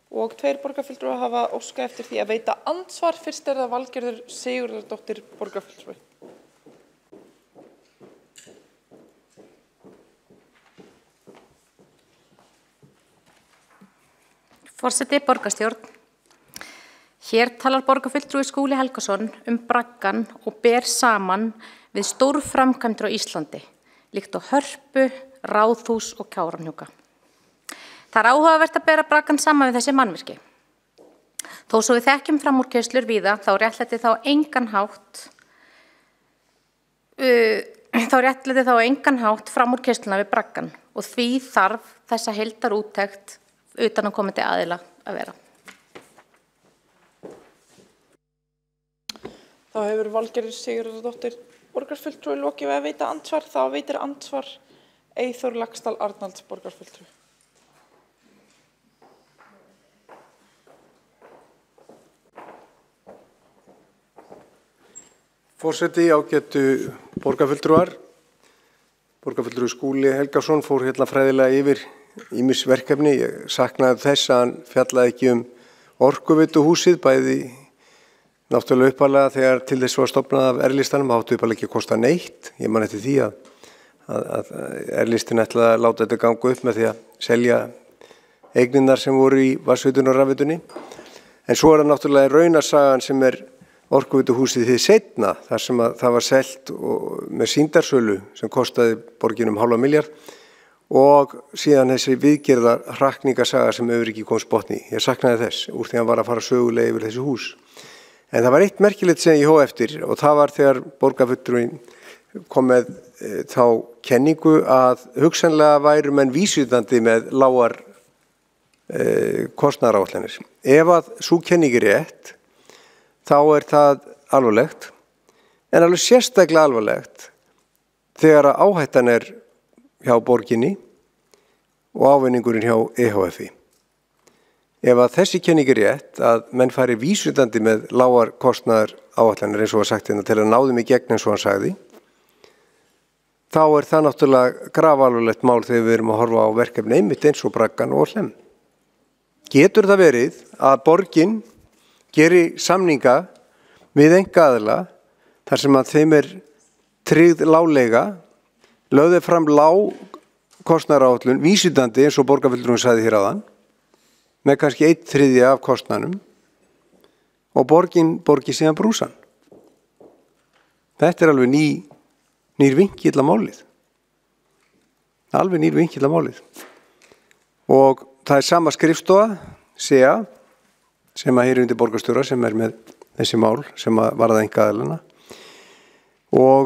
og 2 borgarfulltrúar hafa óskað eftir því að veita andsvar. Fyrst það Valgerður Sigurðardóttir borgarfulltrúi. Forseti, borgarstjórn. Hér talar borgarfulltrúi Skúli Helgason braggann og ber saman við stórframkvæmdir á Íslandi, líkt á Hörpu, Ráðhús og Kárahnjúka. Það áhugavert að bera braggann saman við þessi mannvirki. Þó svo við þekkjum framúrkeyrslur víða, þá réttlæti þá engan hátt framúrkeysluna við braggann og því þarf þessa heildarúttekt utanaðkomandi aðila að vera. Þá hefur Valgerður Sigurðardóttir borgarfulltrúi lokið við að veita andsvar. Þá veitir andsvar Eyþór Laxdal Arnalds borgarfulltrúi. Forseti, ágætu borgarfulltrúar. Borgarfulltrúi Skúli Helgason fór hérna fræðilega yfir ýmis verkefni. Ég saknaði þess að hann fjallaði ekki orkuveituhúsið, bæði náttúrulega uppalega þegar til þess var stofnað af R-listanum, áttu uppalega ekki að kosta neitt. Ég man eftir því að R-listin ætlaði að láta þetta ganga upp með því að selja eigninnar sem voru í vatnsveitunni og rafveitunni. En svo það náttúrulega raunarsagan sem orkuveituhúsið því seinna, þar sem að það var selt með sýndarsölu sem kostaði borginum $500 milljarð og síðan þessi viðgerðar hrakningasaga sem hefur ekki komst botni. Ég saknaði þess úr því að hann var að fara sögulega yfir þessi hús. En það var eitt merkilegt sem ég hóf eftir og það var þegar borgarfulltrúinn kom með þá kenningu að hugsanlega væru menn vísvitandi með lágar kostnaðaráætlanir. Ef að sú kenning er rétt, þá er það alvarlegt, en alveg sérstaklega alvarlegt þegar að áhættan er hjá borginni og ávinningurinn hjá EHF-i. Ef að þessi kenning er rétt að menn fari vísvitandi með lágar kostnaðar áætlanir eins og var sagt hérna til að náðum í gegn eins og hann sagði, þá er það náttúrulega grafalvarlegt mál þegar við erum að horfa á verkefni einmitt eins og braggann og Hlemm. Getur það verið að borgin geri samninga við einkaaðila þar sem að þeim tryggð lágleiga, lögði fram lág kostnaðaráætlun vísvitandi eins og borgarfulltrúinn sagði hér áðan, með kannski 1/3 af kostnaðnum og borgi síðan brúsan. Þetta er alveg nýr vinkill á málið. Alveg nýr vinkill á málið. Og það er sama skrifstofa, SEA, sem að heyri undir borgarstjóra sem með þessi mál sem að varða einkaaðilana. Og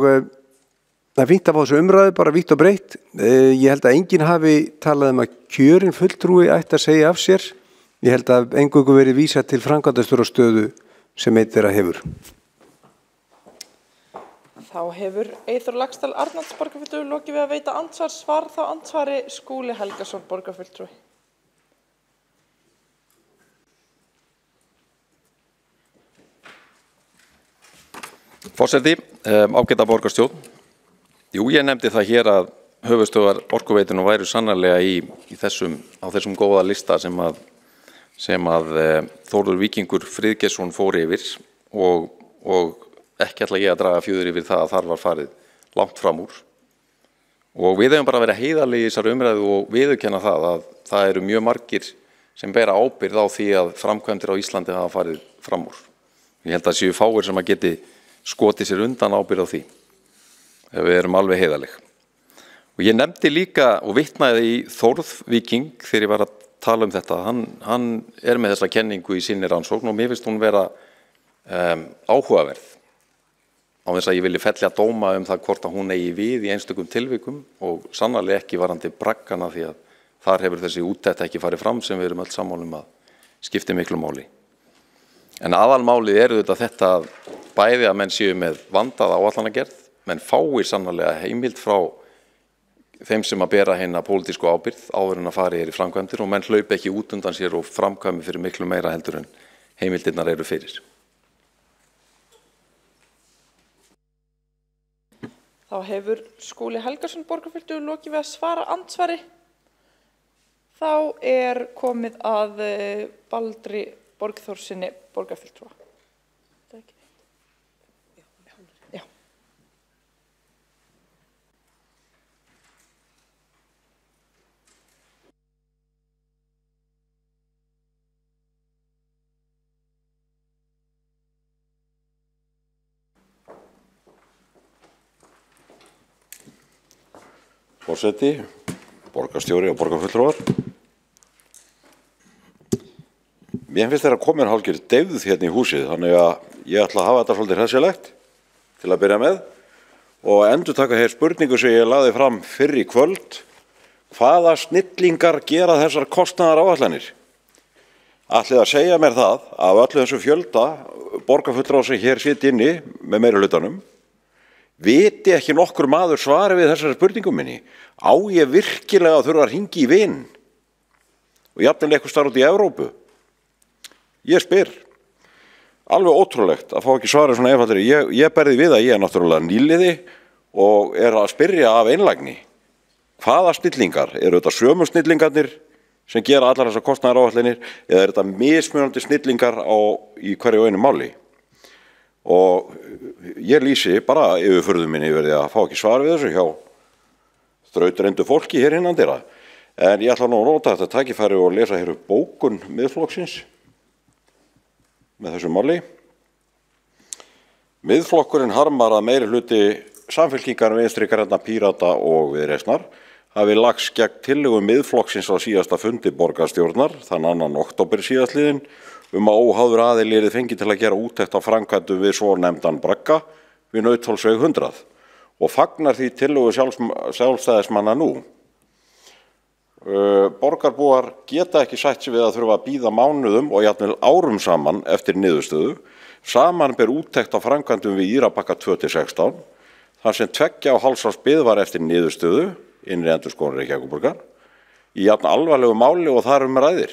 það er fínt að fá þessu umræðu, bara vítt og breytt. Ég held að enginn hafi talað að kjörin fulltrúi ætti að segja af sér. Ég held að eingöngu verið vísað til framkvæmdastjórastöðu sem einn þeirra hefur. Þá hefur Eyþór Laxdal Arnalds borgarfulltrúi lokið við að veita andsvar. Svar þá andsvari Skúli Helgason borgarfulltrúi. Forseti, ágæta borgarstjórn. Jú, ég nefndi það hér að höfuðstöðvar orkuveitunum væru sannarlega á þessum góða lista sem að Þórður Víkingur Friðgeirsson fór yfir og ekki ætla ég að draga fjöður yfir það að þar var farið langt fram úr. Og við hefum bara verið heiðarlegir í þessari umræðu og viðurkenna það að það eru mjög margir sem bera ábyrgð á því að framkvæmdir á Íslandi hafa farið fram úr. Ég held að séu fáir sem að geti skotið sér undan ábyrgð á því, ef við erum alveg heiðarleg. Og ég nefndi líka og vitnaði í Þórð Víking þegar ég var að tala um þetta. Hann með þessa kenningu í sinni rannsókn og mér finnst hún vera áhugaverð. Á þess að ég vilji fella dóma það hvort að hún eigi við í einstökum tilvikum og sannarlega ekki varandi braggana því að þar hefur þessi úttekt ekki farið fram sem við erum öll sammála að skipti miklu máli. En aðalmálið þetta bæði að menn séu með vandaða áætlanagerð, menn fáir sannarlega heimild frá þeim sem að bera hérna pólitísku ábyrgð áður en að fara í framkvæmdir og menn hlaupa ekki út undan sér og framkvæmi fyrir miklu meira heldur en heimildirnar eru fyrir. Þá Þá hefur Skúli Helgason borgarfulltrúi lokið við að svara andsvari. Þá komið að Baldri Borgþórsinni borgarfulltrúa. Já. Forseti, borgarstjóri og borgarfulltrúar. Mér finnst þeirra komin hálfgerð deyfð hérna í húsið, þannig að ég ætla að hafa þetta svolítið hressilegt til að byrja með og endurtaka hér spurningu sem ég lagði fram fyrr í kvöld. Hvaða snillingar gera þessar kostnaðaráætlanir? Ætlið að segja mér það af öllu þessu fjölda borgarfulltrúa sem hér sitt inni með meirihlutanum viti ekki nokkur maður svari við þessari spurningum minni. Á ég virkilega að þurfa að hringja í vin og jafnvel eitthvað starf út í Evrópu? Ég spyr, alveg ótrúlegt að fá ekki svarið svona einfaldri. Ég berði við að ég náttúrulega nýliði og að spyrja af einlægni. Hvaða snillingar? Eru þetta sömu snillingarnir sem gera allar þessar kostnaðaráætlanir eða þetta mismunandi snillingar í hverju og einu máli? Og ég lýsi bara yfirfurðu minni yfir því að fá ekki svar við þessu hjá þrautreyndu fólki hér innan dyra. En ég ætla nú að nota þetta tækifæri og lesa hér upp bókun Miðflokksins með þessu máli. Miðflokkurinn harmar að meiri hluti Samfylkingar, Vinstri grænna, Pírata og Viðreisnar hafi lagst gegn tillögum Miðflokksins á síðasta fundi borgarstjórnar þann 2. október síðastliðinn að óháður aðili yrði fengið til að gera úttekt á framkvæmdum við svonefndan bragga við Nauthólsveg 100 og fagnar því tillögu sjálfstæðismanna nú. Borgarbúar geta ekki sætt sig við að þurfa að bíða mánuðum og jafnvel árum saman eftir niðurstöðu. Saman ber úttekt á framkvæmdum við Írabakka 2-16 þar sem 2,5 árs bið var eftir niðurstöðu innri endurskoðun Reykjavíkurborgar í jafn alvarlegu máli og þar ræðir.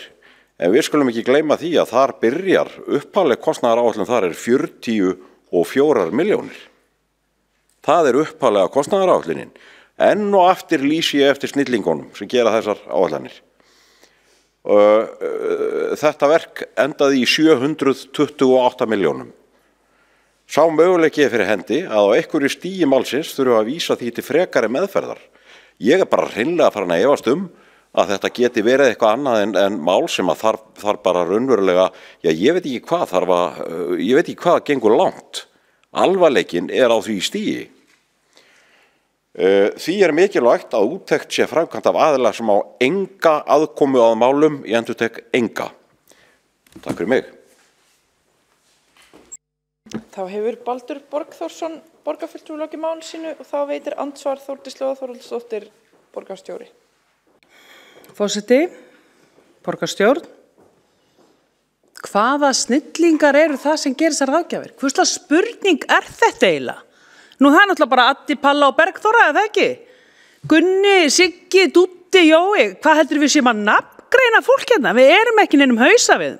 En við skulum ekki gleyma því að þar byrjar upphafleg kostnaðaráætlun þar 44 milljónir. Það upphaflega kostnaðaráætlunin. Enn og aftur lýsi ég eftir snillingunum sem gera þessar áætlanir. Þetta verk endaði í 728 milljónum. Sá möguleiki fyrir hendi að á einhverju stigi málsins þurfum að vísa því til frekari meðferðar. Ég bara hreinlega farin að efast að þetta geti verið eitthvað annað en mál sem að þarf bara raunverulega, ég veit ekki hvað gengur langt. Alvarleikinn á því stigi. Því mikilvægt að úttekt sé framkvæmt af aðila sem á enga aðkomu að málum, ég endurtek enga. Takk fyrir mig. Þá hefur Baldur Borgþórsson borgarfulltrúi lokið máli sínu og þá veitir andsvar Þórdís Lóa Þórhallsdóttir borgarstjóri. Forseti, borgarstjórn, hvaða snillingar eru það sem gerir þessar ráðgjafir? Hvurslags spurning þetta eiginlega? Nú það náttúrulega bara Addi, Palla og Bergþóra, eða ekki? Gunni, Siggi, Dúddi, Jói, hvað heldur við séum að nafngreina fólk hérna? Við erum ekki neinum hausa við.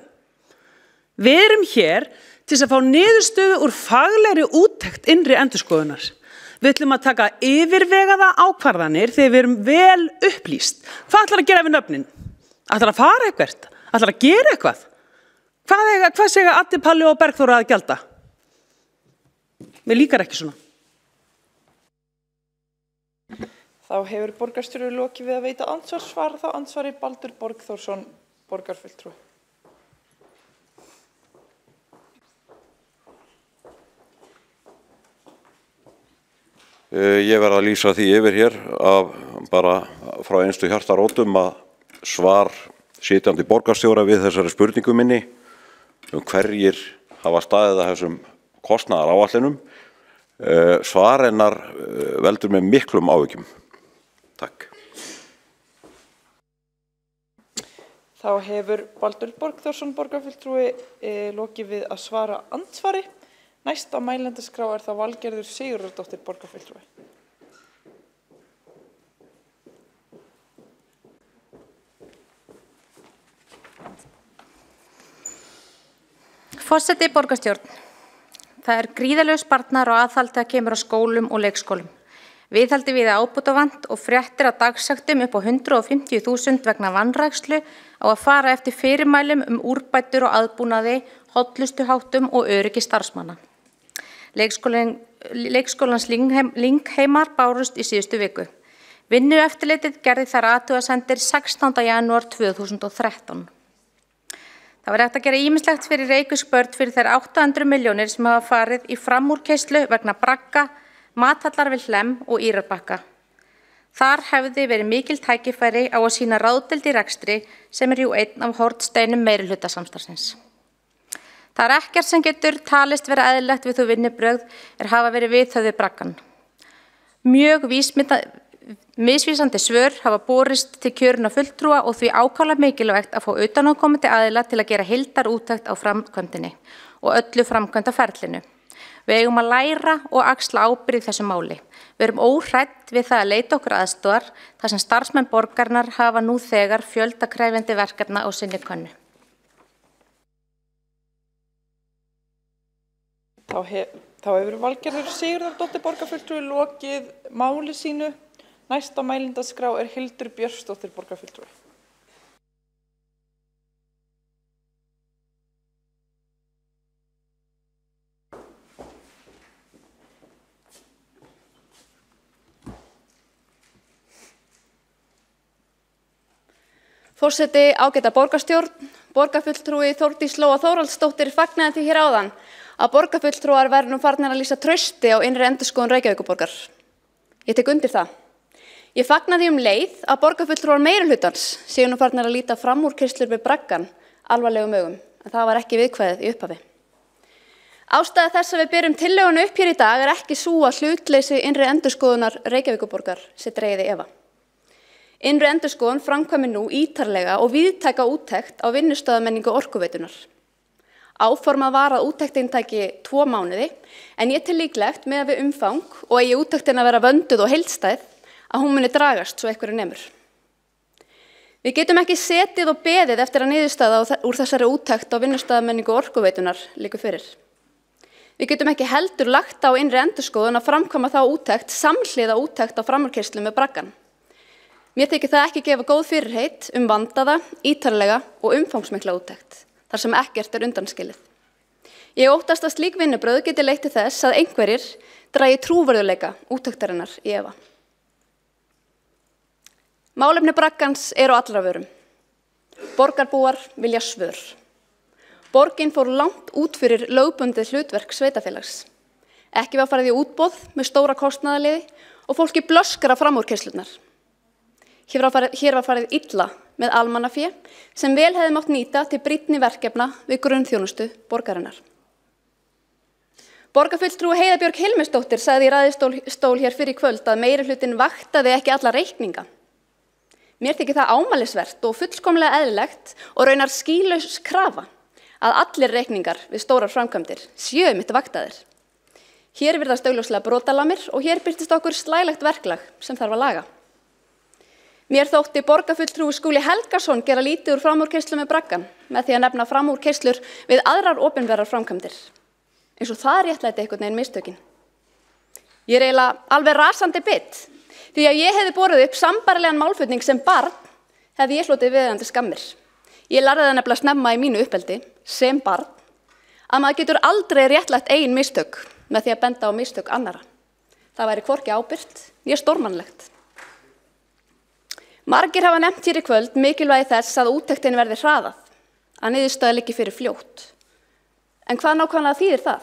Við erum hér til að fá niðurstöðu úr faglegri úttekt innri endurskoðunar. Við ætlum að taka yfirvegaða ákvarðanir þegar við erum vel upplýst. Hvað ætlar að gera við nöfnin? Ætlar að fara eitthvað? Ætlar að gera eitthvað? Hvað segja Addi, Palli og Bergþóra að gjalda? Mér líkar ekki svona. Þá hefur borgarstjóri lokið við að veita andsvarsvar, þá andsvari Baldur Borgþórsson, borgarfulltrúi. Ég verð að lýsa því yfir hér bara frá einstu hjartarótum að svar sitjandi borgarstjóra við þessari spurningu minni hverjir hafa staðið að þessum kostnaðaráætlunum. Svar hennar veldur með miklum áhyggjum. Takk. Þá hefur Baldur Borgþórsson borgarfulltrúi lokið við að svara andsvari. Næst á mælendaskrá það Valgerður Sigurðardóttir borgarfulltrúi. Forseti borgarstjórn. Það gríðarlegur sparnaður og aðhald þegar kemur á skólum og leikskólum. Viðhaldi við ábótavant og fréttir af dagsektum upp á 150.000 vegna vanrækslu á að fara eftir fyrirmælum úrbætur og aðbúnaði, hollustuháttum og öryggi starfsmanna. Leikskólans Lyngheimar bárust í síðustu viku. Vinnueftirlitið gerði þær athugasemdir 16. janúar 2013. Það var hægt að gera ýmislegt fyrir Reykjavík fyrir þær 800 milljónir sem hafa farið í framúrkeyrslu vegna bragga, mathallar við Hlemm og Írarbakka. Þar hefði verið mikil tækifæri á að sýna ráðdeild í rekstri sem jú einn af hornsteinum meirihlutasamstarfsins. Það ekkert sem getur talist vera eðlilegt við þú vinnubrögð hafa verið viðhöfð við braggann. Mjög misvísandi svör hafa borist til kjörinna fulltrúa og því ákaflega mikilvægt að fá utanaðkomandi aðila til að gera heildarúttekt á framkvæmdinni og öllu framkvæmdaferlinu. Við eigum að læra og axla ábyrgð í þessu máli. Við erum óhrædd við það að leita okkur aðstoðar þar sem starfsmenn borgarinnar hafa nú þegar fjöldakræfjandi verkefna á sinni könnu. Þá hefur Valgerður Sigurðardóttir borgarfulltrúi lokið máli sínu. Næsta mælendaskrá Hildur Björnsdóttir borgarfulltrúi. Forseti, ágæta borgarstjórn, borgarfulltrúi Þórdís Lóa Þórhallsdóttir fagnaði því hér áðan að borgarfulltrúar væru nú farnir að lýsa trausti á innri endurskoðun Reykjavíkurborgar. Ég tek undir það. Ég fagna því leið að borgarfulltrúar meirihlutans séu nú farnir að líta framúrkeyrslur við braggann alvarlegum augum, en það var ekki viðkvæðið í upphafi. Ástæða þess að við berum tillöguna upp hér í dag ekki sú að hlutleysi innri endurskoðunar Reykjavíkurborgar sé dregið í efa. Innri endurskoðun framkvæmir nú ítarlega og víðtæka úttekt á vinnustöðamenningu Orkuveitunar. Áformað var að úttektin tæki 2 mánuði, en ég tel líklegt með við umfang og eigi úttektin að vera vönduð og heildstæð að hún muni dragast svo einhverju nemur. Við getum ekki setið og beðið eftir að niðurstaða úr þessari úttekt á vinnustöðamenningu Orkuveitunar liggur fyrir. Við getum ekki heldur lagt á innri endurskoðun að framkvæma þá úttekt samhliða úttekt á framúrkeyrslu með braggann. Mér þykir það ekki gefa góð fyrirheit vandaða, ítarlega og umfangsmikla úttekt, þar sem ekkert undanskilið. Ég óttast að slík vinnubrögð geti leitt til þess að einhverjir dragi trúverðugleika úttektarinnar í efa. Málefni braggans eru á allra vörum. Borgarbúar vilja svör. Borgin fór langt út fyrir lögbundið hlutverk sveitafélags. Ekki var farið í útboð með stóra kostnaðarliði og fólki blöskra framúrkeyrslurnar. Hér var farið illa með almannafé sem vel hefði mátt nýta til brýnni verkefna við grunnþjónustu borgarinnar. Borgarfulltrúi Heiða Björg Hilmisdóttir sagði í ræðustól hér fyrir kvöld að meirihlutinn vaktaði ekki alla reikninga. Mér þykir það ámælisvert og fullkomlega eðlilegt og raunar skýlaus krafa að allir reikningar við stórar framkvæmdir séu einmitt vaktaðir. Hér virðast augljóslega brotalamir og hér birtist okkur slælegt verklag sem þarf að laga. Mér þótti borgarfulltrúi Skúli Helgason gera lítið úr framúrkeyrslu með braggann með því að nefna framúrkeyslur við aðrar opinberar framkvæmdir. Eins og það réttlæti einhvern veginn mistökin. Ég eiginlega alveg rasandi bitt. Því að ég hefði borið upp sambærilegan málflutning sem barn hefði ég hlotið viðeigandi skammir. Ég lærði það nefnilega snemma í mínu uppeldi, sem barn, að maður getur aldrei réttlætt eigin mistök með því að benda á mistök annara. Það væri hvorki ábyrgt, né stórmannlegt. Margir hafa nefnt hér í kvöld mikilvægi þess að úttektin verði hraðað, að niðurstaða liggi fyrir fljótt. En hvað nákvæmlega þýðir það?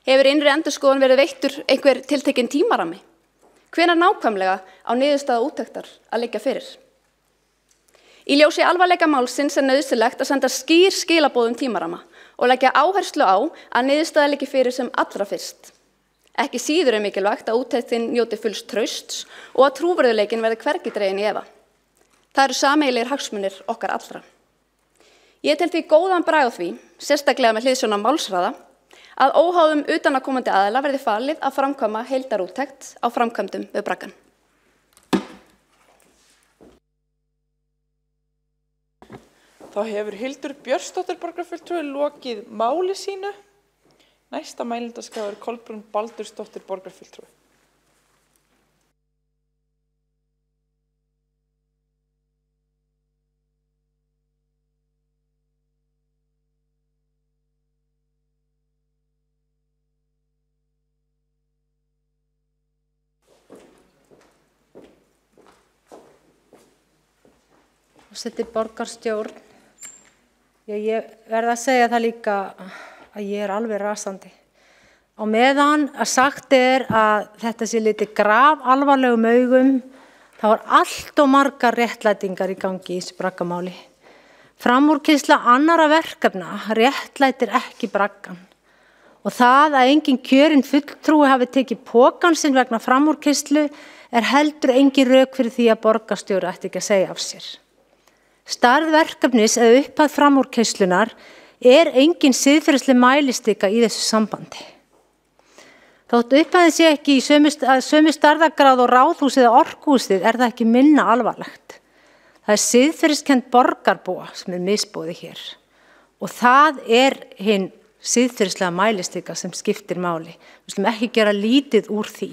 Hefur innri endurskoðun verið veittur einhver tiltekinn tímarammi? Hvenær nákvæmlega á niðurstaða úttektar að liggja fyrir? Í ljósi alvarleika málsins nauðsynlegt að senda skýr skilaboð tímaramma og leggja áherslu á að niðurstaða liggi fyrir sem allra fyrst. Ekki síður mikilvægt að úttektin njóti fulls trausts og að trúverðugleikinn verði hvergi dreginn í efa. Það eru sameiginlegir hagsmunir okkar allra. Ég tel því góðan brag á því, sérstaklega með hliðsjón af málshraða, að óháðum utanaðkomandi aðila verði falið að framkvæma heildarúttekt á framkvæmdum við braggann. Þá hefur Hildur Björnsdóttir borgarfulltrúi lokið máli sínu. Næsta mælendaskrá Kolbrún Baldursdóttir borgarfulltrúi. Forseti borgarstjórn. Ég verð að segja það líka að ég er alveg rasandi. Á meðan að sagt að þetta sé litið graf alvarlegum augum, þá allt og margar réttlætingar í gangi í þessu braggamáli. Framúrkeyrsla annarra verkefna réttlætir ekki braggan. Og það að engin kjörinn fulltrúi hafi tekið pokann sinn vegna framúrkeyrslu heldur engin rök fyrir því að borgarstjóri ætti ekki að segja af sér. Stærð verkefnis eða upphæð framúrkeyrslunnar engin siðferðisleg mælistika í þessu sambandi. Þótt upphæðin sé ekki í sömu stærðargráð og ráðhúsið eða orkuhúsið það ekki minna alvarlegt. Það siðferðiskennd borgarbúa sem misboðið hér og það hinn siðferðislega mælistika sem skiptir máli. Við skulum ekki gera lítið úr því.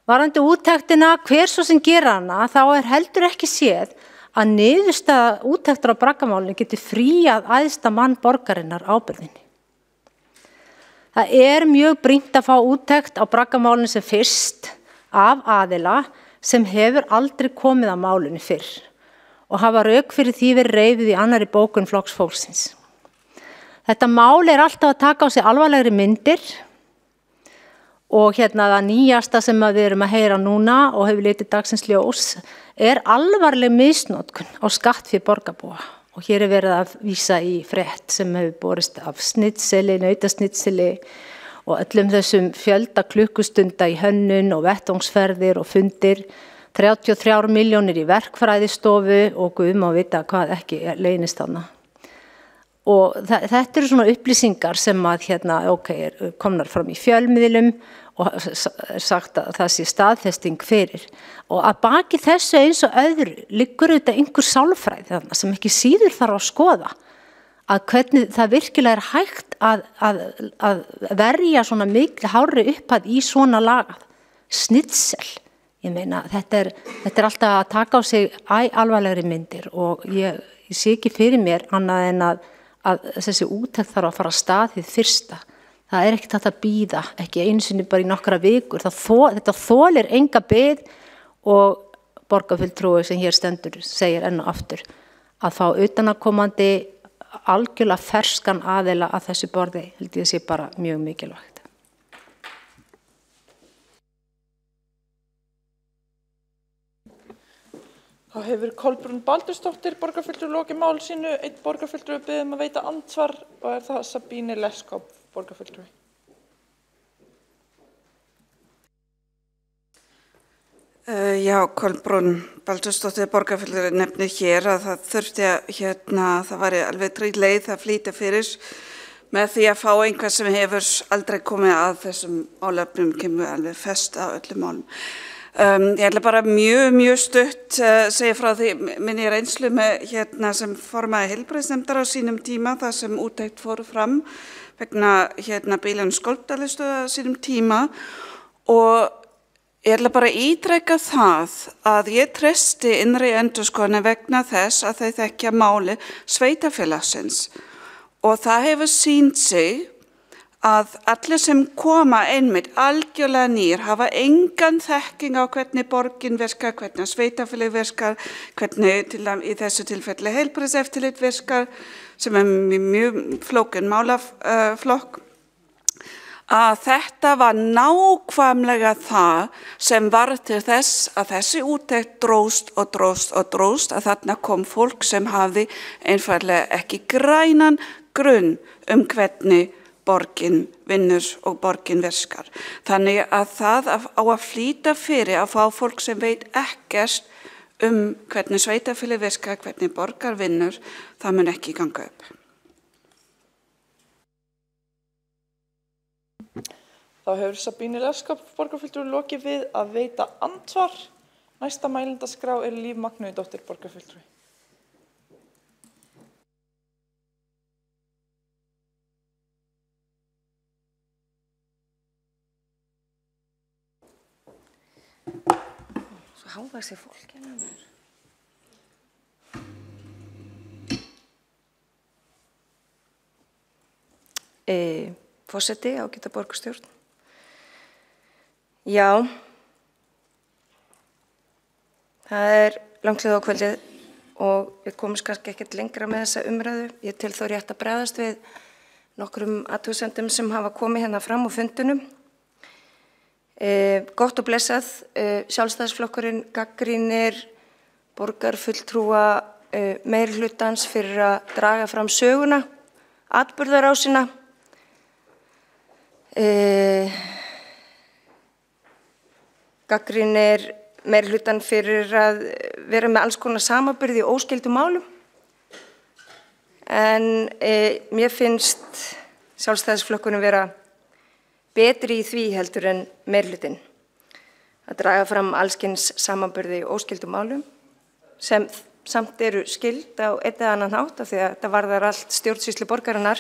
Varðandi úttektina, hver svo sem gera hana, þá heldur ekki séð að niðurstaða úttektar á braggamálinu geti fríað æðsta mann borgarinnar ábyrgðinni. Það mjög brýnt að fá úttekt á braggamálinu sem fyrst af aðila sem hefur aldrei komið að málinu fyrr og hafa rök fyrir því verið reifuð í annarri bókun Flokks fólksins. Þetta mál alltaf að taka á sig alvarlegri myndir og það nýjasta sem við erum að heyra núna og hefur litið dagsins ljós alvarleg misnotkun á skattfé borgarbúa. Og hér verið að vísa í frétt sem hefur borist af snitseli, nautasnitseli og öllum þessum fjölda klukkustunda í hönnun og vettvangsferðir og fundir, 33 milljónir í verkfræðistofu og Guð má vita hvað ekki leynist þarna. Og þetta eru svona upplýsingar sem að komnar fram í fjölmiðlum og sagt að það sé staðfesting fyrir. Og að baki þessu eins og öðru liggur auðvitað einhver sálfræði þarna sem ekki síður þarf að skoða að hvernig það virkilega hægt að verja svona miklu hárri upphæð í svona lagað. Snitsel. Ég meina, þetta alltaf að taka á sig alvarlegri myndir og ég sé ekki fyrir mér annað en að þessi úttekt þarf að fara af stað hið fyrsta. Það ekkert hægt að bíða, ekki einu sinni bara í nokkra vikur. Þetta þolir enga bið og borgarfulltrúi sem hér stendur segir enn og aftur að fá utanaðkomandi algjörlega ferskan aðila að þessu borði held ég sé bara mjög mikilvægt. Þá hefur Kolbrún Baldursdóttir borgarfulltrúi lokið máli sínu, einn borgarfulltrúi beðið að veita andsvar og það Sabine Leskop, borgarfulltrúi. Já, Kolbrún Baldursdóttir borgarfulltrúi nefnir hér að það þurfti að það væri alveg trygg leið að flýta fyrir með því að fá einhver sem hefur aldrei komið að þessum málefnum kemur alveg fest á öllum málum. Ég ætla bara mjög stutt segja frá því minni reynslu með sem formaði heilbrigðisnefndar á sínum tíma þar sem úttekt fóru fram vegna bílun Skolpdælistöð á sínum tíma og ég ætla bara ítreka það að ég treysti innri endurskoðun vegna þess að þau þekkja máli sveitarfélagsins og það hefur sýnt sig að allir sem koma einmitt algjörlega nýr hafa engan þekking á hvernig borgin virkar, hvernig sveitarfélag virkar, hvernig í þessu tilfelli heilbrigðiseftirlit virkar sem mjög flókin málaflokk. Að þetta var nákvæmlega það sem var til þess að þessi úttekt dróst að þarna kom fólk sem hafði einfaldlega ekki grænan grunn hvernig borgin vinnur og borgin virkar. Þannig að það á að flýta fyrir að fá fólk sem veit ekkert hvernig sveitarfélag virkar, hvernig borgar vinnur, það mun ekki ganga upp. Þá hefur Sabine Leskop borgarfulltrúi lokið við að veita andsvar. Næsta mælendaskrá Líf Magnúsdóttir borgarfulltrúi. Svo háða sér fólk hérna mér. Forseti, ágæta borgarstjórn. Já, það langleið á kvöldið og við komumst kannski ekkert lengra með þessa umræðu. Ég tel þó rétt að bregðast við nokkrum athugasemdum sem hafa komið hérna fram á fundunum. Gott og blessað, Sjálfstæðisflokkurinn gagnrýnir borgarfulltrúa meirihlutans fyrir að draga fram söguna, atburðarásina. Gagnrýnir meirihlutann fyrir að vera með alls konar samanburði í óskyldum málum. En mér finnst Sjálfstæðisflokkurinn vera betri í því heldur en meirihlutinn. Að draga fram allskyns samanburði í óskyldum málum sem samt eru skyld á einn eða annan hátt af því að þetta varðar allt stjórnsýslu borgarinnar.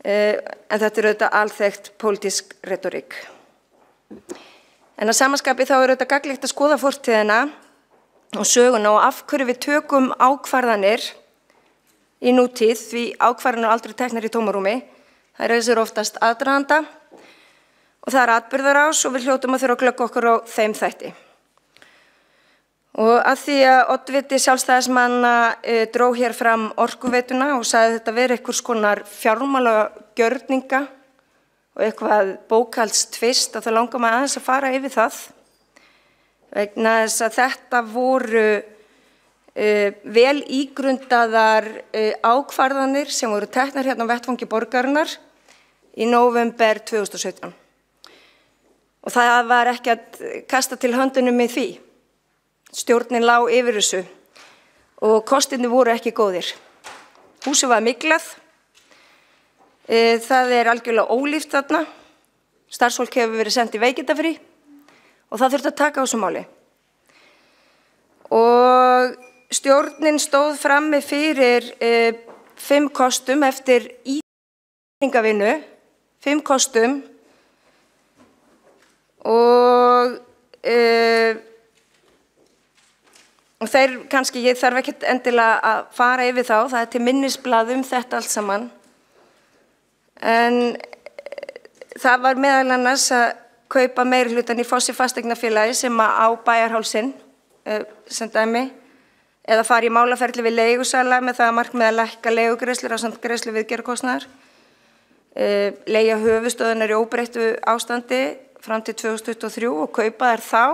En þetta er auðvitað alþekkt pólitísk retorík. En að samanskapi þá er auðvitað gagnlegt að skoða fortíðina og söguna og af hverju við tökum ákvarðanir í nútíð, því ákvarðanir aldrei teknar í tómarúmi. Það er þessir oftast aðdraganda og það er atburðarás og við hljótum að þurfa að glögga okkur á þeim þætti. Og að því að oddviti Sjálfstæðismanna dró hér fram Orkuveituna og sagði þetta verið einhvers konar fjármálagjörninga og eitthvað bókhaldstvist, og það langar mig aðeins að fara yfir það. Vegna þess að þetta voru vel ígrundaðar ákvarðanir sem voru teknar hérna á vettvangi borgarinnar í nóvember 2017. Og það var ekki að kasta til höndunum með því. Stjórnin lá yfir þessu og kostirnir voru ekki góðir. Húsið var myglað. Það er algjörlega ólíft þarna. Starfsfólk hefur verið sent í veikindafrí og það þurfti að taka á þessu máli. Og stjórnin stóð frammi fyrir 5 kostum eftir ígringavinnu, 5 kostum og þeir kannski, ég þarf ekkert endilega að fara yfir þá, það er til minnisblað þetta allt saman. En það var meðal annars að kaupa meirihlutann í Fossi fasteignafélagi sem á Bæjarhálsinn sem dæmi, eða fara í málaferli við leigusala með það að markmið að lækka leigugreiðslur ásamt greiðslu viðgerðarkostnaðar, leigja höfuðstöðunar í óbreyttu ástandi fram til 2023 og kaupa þær þá,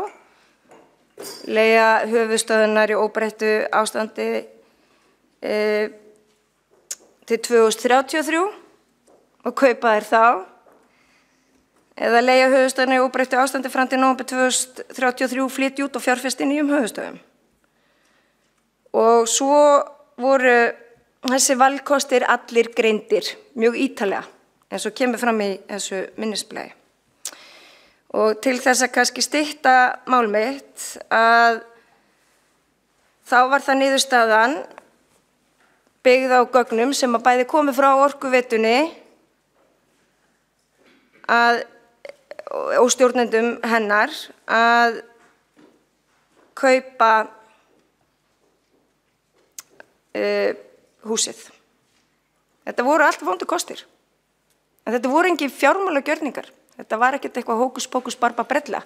leigja höfuðstöðunar í óbreyttu ástandi til 2033 og kaupa þær þá, eða leigja höfuðstöðunar í óbreyttu ástandi fram til nóvember 2033, flytja út og fjárfesta í nýjum höfuðstöðum. Og svo voru þessi valkostir allir greindir mjög ítarlega, eins og kemur fram í þessu minnisblaði. Og til þess að kannski stytta mál mitt að þá var það niðurstaðan byggð á gögnum sem að bæði komi frá Orkuveitunni og stjórnendum hennar að kaupa húsið. Þetta voru allt vondu kostir. En þetta voru engin fjármálagjörningar. Þetta var ekkert eitthvað hókus pókus barba brella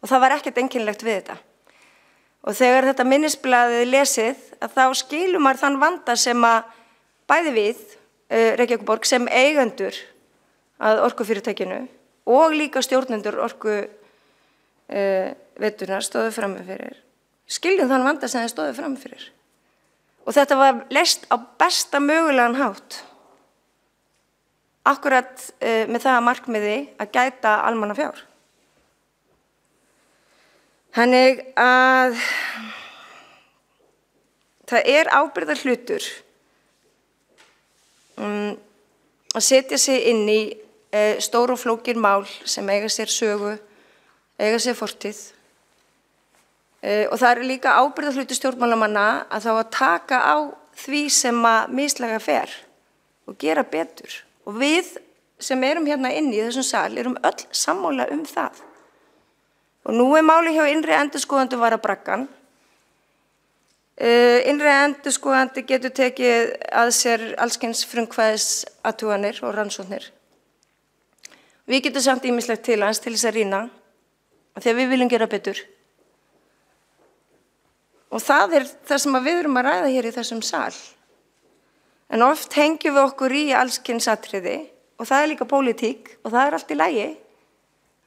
og það var ekkert einkennilegt við þetta. Og þegar þetta minnisblaðið lesið að þá skilur maður þann vanda sem að bæði við Reykjavíkurborg sem eigendur að orkufyrirtækinu og líka stjórnendur Orkuveitunnar stóðu frammi fyrir. Skiljum þann vanda sem þeir stóðu frammi fyrir. Og þetta var leyst á besta mögulegan hátt. Akkurat með það að markmiði að gæta almannafjár. Þannig að það er ábyrgðarhlutur að setja sig inn í stór og flókin mál sem eiga sér sögu, eiga sér fortíð. Og það er líka ábyrgðarhlutur stjórnmálamanna að þá að taka á því sem að mislega fer og gera betur. Og við sem erum hérna inni í þessum sal erum öll sammála það. Og nú er máli hjá innri endurskoðandi var að braggan. Innri endurskoðandi getur tekið að sér allskyns frumkvæðisathuganir og rannsóknir. Við getum samt ýmislegt til hans til þess að rýna, og þegar við viljum gera betur. Og það það sem við erum að ræða hér í þessum sal. En oft hengjum við okkur í allskyns atriði og það líka pólitík og það allt í lagi.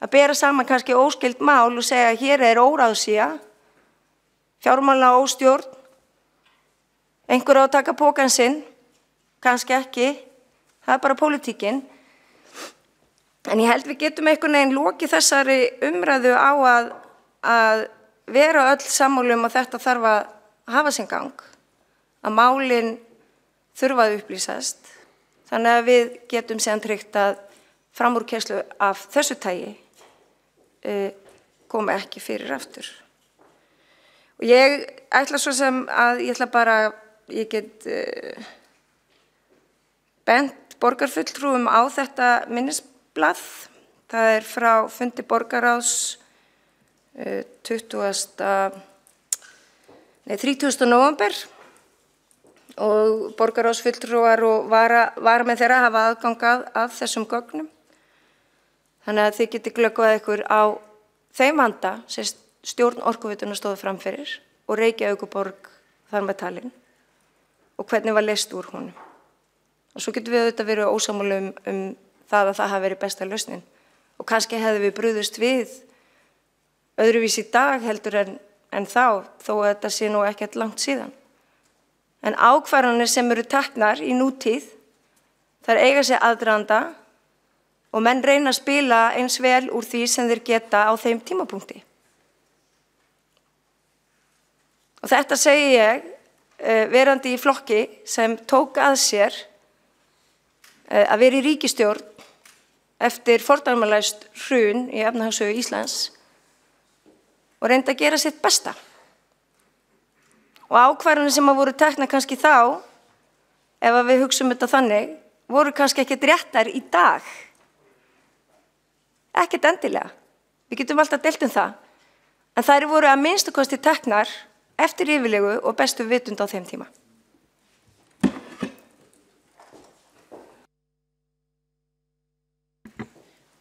Að bera saman kannski óskild mál og segja að hér óráðsía, fjármála óstjórn, einhver á að taka pokann sinn, kannski ekki, það bara pólitíkin. En ég held við getum einhvern veginn lokið þessari umræðu á að vera öll sammála að þetta þarf að hafa sinn gang, að málin þurfa að upplýsast, þannig að við getum síðan tryggt að framúrkeyrslu af þessu tagi komi ekki fyrir aftur. Og ég ætla svo sem að ég get bent borgarfulltrúum á þetta minnisblað. Það frá fundi borgarráðs 30. nóvember og borgarráðsfulltrúar og varamenn þeirra hafa aðgang að þessum gögnum. Þannig að þið geti glöggvað ykkur á þeim vanda sem stjórn Orkuveitunnar stóðu framfyrir og Reykjavíkurborg þar með talin og hvernig var leyst úr honum. Og svo getum við auðvitað verið ósammála það að það hafi verið besta lausnin. Og kannski hefði við brugðist við öðruvísi í dag heldur en þá, þó að þetta sé nú ekkert langt síðan. En ákvarðanir sem eru teknar í nútíð, þær eiga sér aðdraganda og menn reyna að spila eins vel úr því sem þeir geta á þeim tímapunkti. Og þetta segi ég verandi í flokki sem tók að sér að vera í ríkisstjórn eftir fordæmalaust hrun í efnahagssögu Íslands og reyndi að gera sitt besta. Og ákvarðanir sem voru teknar kannski þá, ef við hugsum þetta þannig, voru kannski ekkert réttar í dag. Ekkert endilega. Við getum alltaf deilt það. En þær voru að minnstu kosti teknar eftir yfirlegu og bestu vitund á þeim tíma.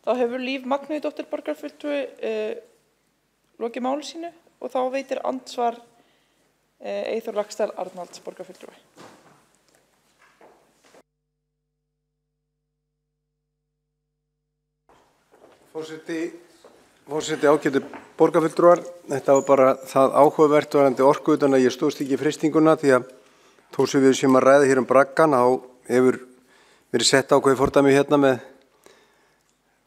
Þá hefur Líf Magnúðardóttir borgarfulltrúi lokið máli sínu og þá veitir andsvar Eyþór Laxdal Arnalds borgarfulltrúi. Forseti ágætu borgarfulltrúar, þetta var bara það áhugavert varðandi Orkuveitunnar að ég stóðst ekki freistinguna því að þó sem við séum að ræða hér braggan þá hefur verið sett ákveðið fordæmi hérna með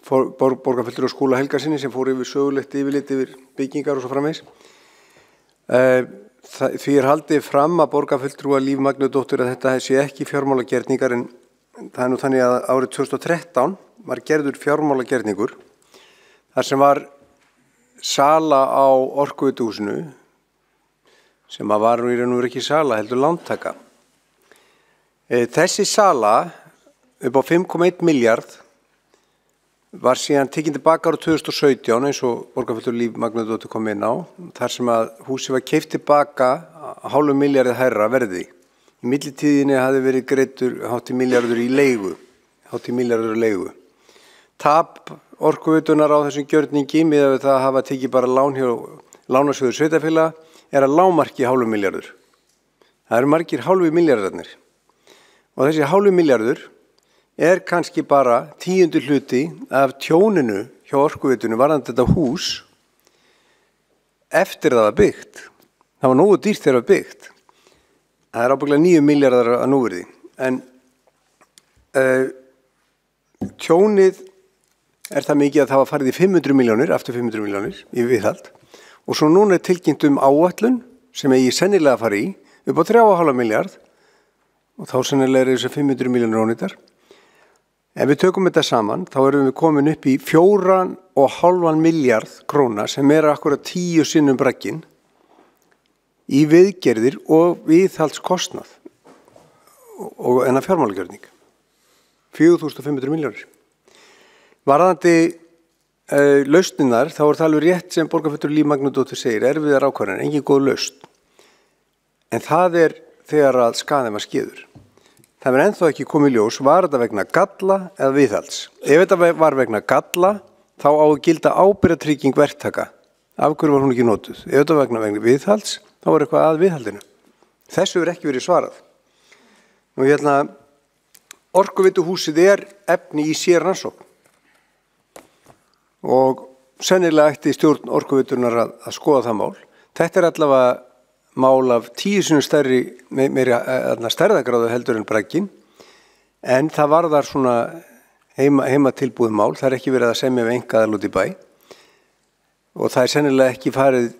borgarfulltrúa Skúla Helgasyni sem fór yfir sögulegt yfirlit yfir byggingar og svo framvegis. Því haldið fram að borgarfulltrúa Líf Magnúðardóttir að þetta sé ekki fjármálagerningar en það nú þannig að árið 2013 var gerður fjármálagerningur þar sem var sala á Orkuveituhúsinu sem var í raun og veru ekki sala heldur lántaka. Þessi sala upp á 5,1 milljarð var síðan tekin tilbaka árið 2017 eins og borgarfulltrúi Líf Magnúðardóttir kom inn á þar sem að húsið var keypt tilbaka hálfum milljarði hærra verði. Í millitíðinni hafði verið greiddur hátt í milljarður í leigu. Tap Orkuveitunar á þessum gjörningi miðað við það að hafa tekið bara lán hjá lánasjóður sveitarfélaga að lágmarki hálfum milljarður. Það eru margir hálfu milljarðarnir. Og þessi hálfu milljarður kannski bara 10. hluti af tjóninu hjá Orkuveitunni varðandi þetta hús eftir það var byggt. Það var nógu dýrt þegar það var byggt. Það ábyggilega 9 milljarðar að núvirði. En tjónið það mikið að það var farið í 500 milljónir, aftur 500 milljónir í viðhald. Og svo núna tilkynnt áætlun sem eigi sennilega að fara í upp á 3,5 milljarð og þá sennilega þessi 500 milljónir ónýttar. Ef við tökum þetta saman þá erum við komin upp í 4,5 milljarð króna sem akkurat 10 sinnum bragginn í viðgerðir og viðhaldskostnað og enna fjármálagjörning. 4.500 milljónir. Varðandi lausninnar, þá það alveg rétt sem borgarfulltrúi Líf Magnúðardóttir segir, erfiðar ákvarðanir, engin góð lausn. En það þegar að skaðinn var skeður. Það verður ennþá ekki komið í ljós, var þetta vegna galla eða viðhalds. Ef þetta var vegna galla, þá á að gilda ábyrgðartrygging verktaka. Af hverju var hún ekki notuð? Ef þetta var vegna viðhalds, þá þá er eitthvað að viðhaldinu. Þessu er ekki verið svarað. Og Orkuveituhúsið efni í sér rannsókn og sennilega ætti stjórn Orkuveitunar að skoða það mál. Þetta er allavega mál af 10 sinnum stærri, meiri stærðagráðu heldur en bragginn, en það varðar svona heima tilbúið mál. Það er ekki verið að semja við einkaaðila út í bæ og það er sennilega ekki farið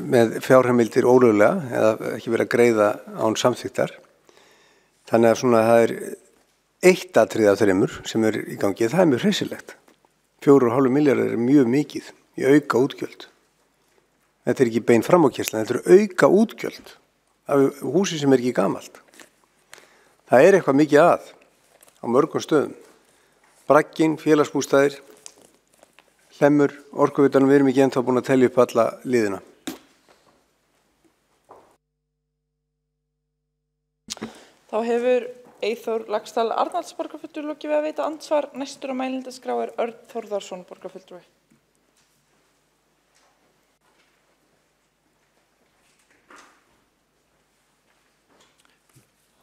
með fjárheimildir ólöglega eða ekki verið að greiða án samþykktar. Þannig að það er eitt atriði af þreymur sem er í gangi. Það er mjög hressilegt. 4,5 milljarðar er mjög mikið í auka útgjöld. Þetta er ekki bein framúrkeyrsla, þetta er auka útgjöld af húsi sem er ekki gamalt. Það er eitthvað mikið að á mörgum stöðum. Bragginn, félagsbústaðir, Hlemmur, Orkuveitan, við erum ekki ennþá búin að telja upp alla liðina. Þá hefur Eyþór Laxdal Arnalds borgarfulltrúi lokið við að veita andsvar. Næstur á mælendaskrá er Örn Þórðarsson borgarfulltrúi.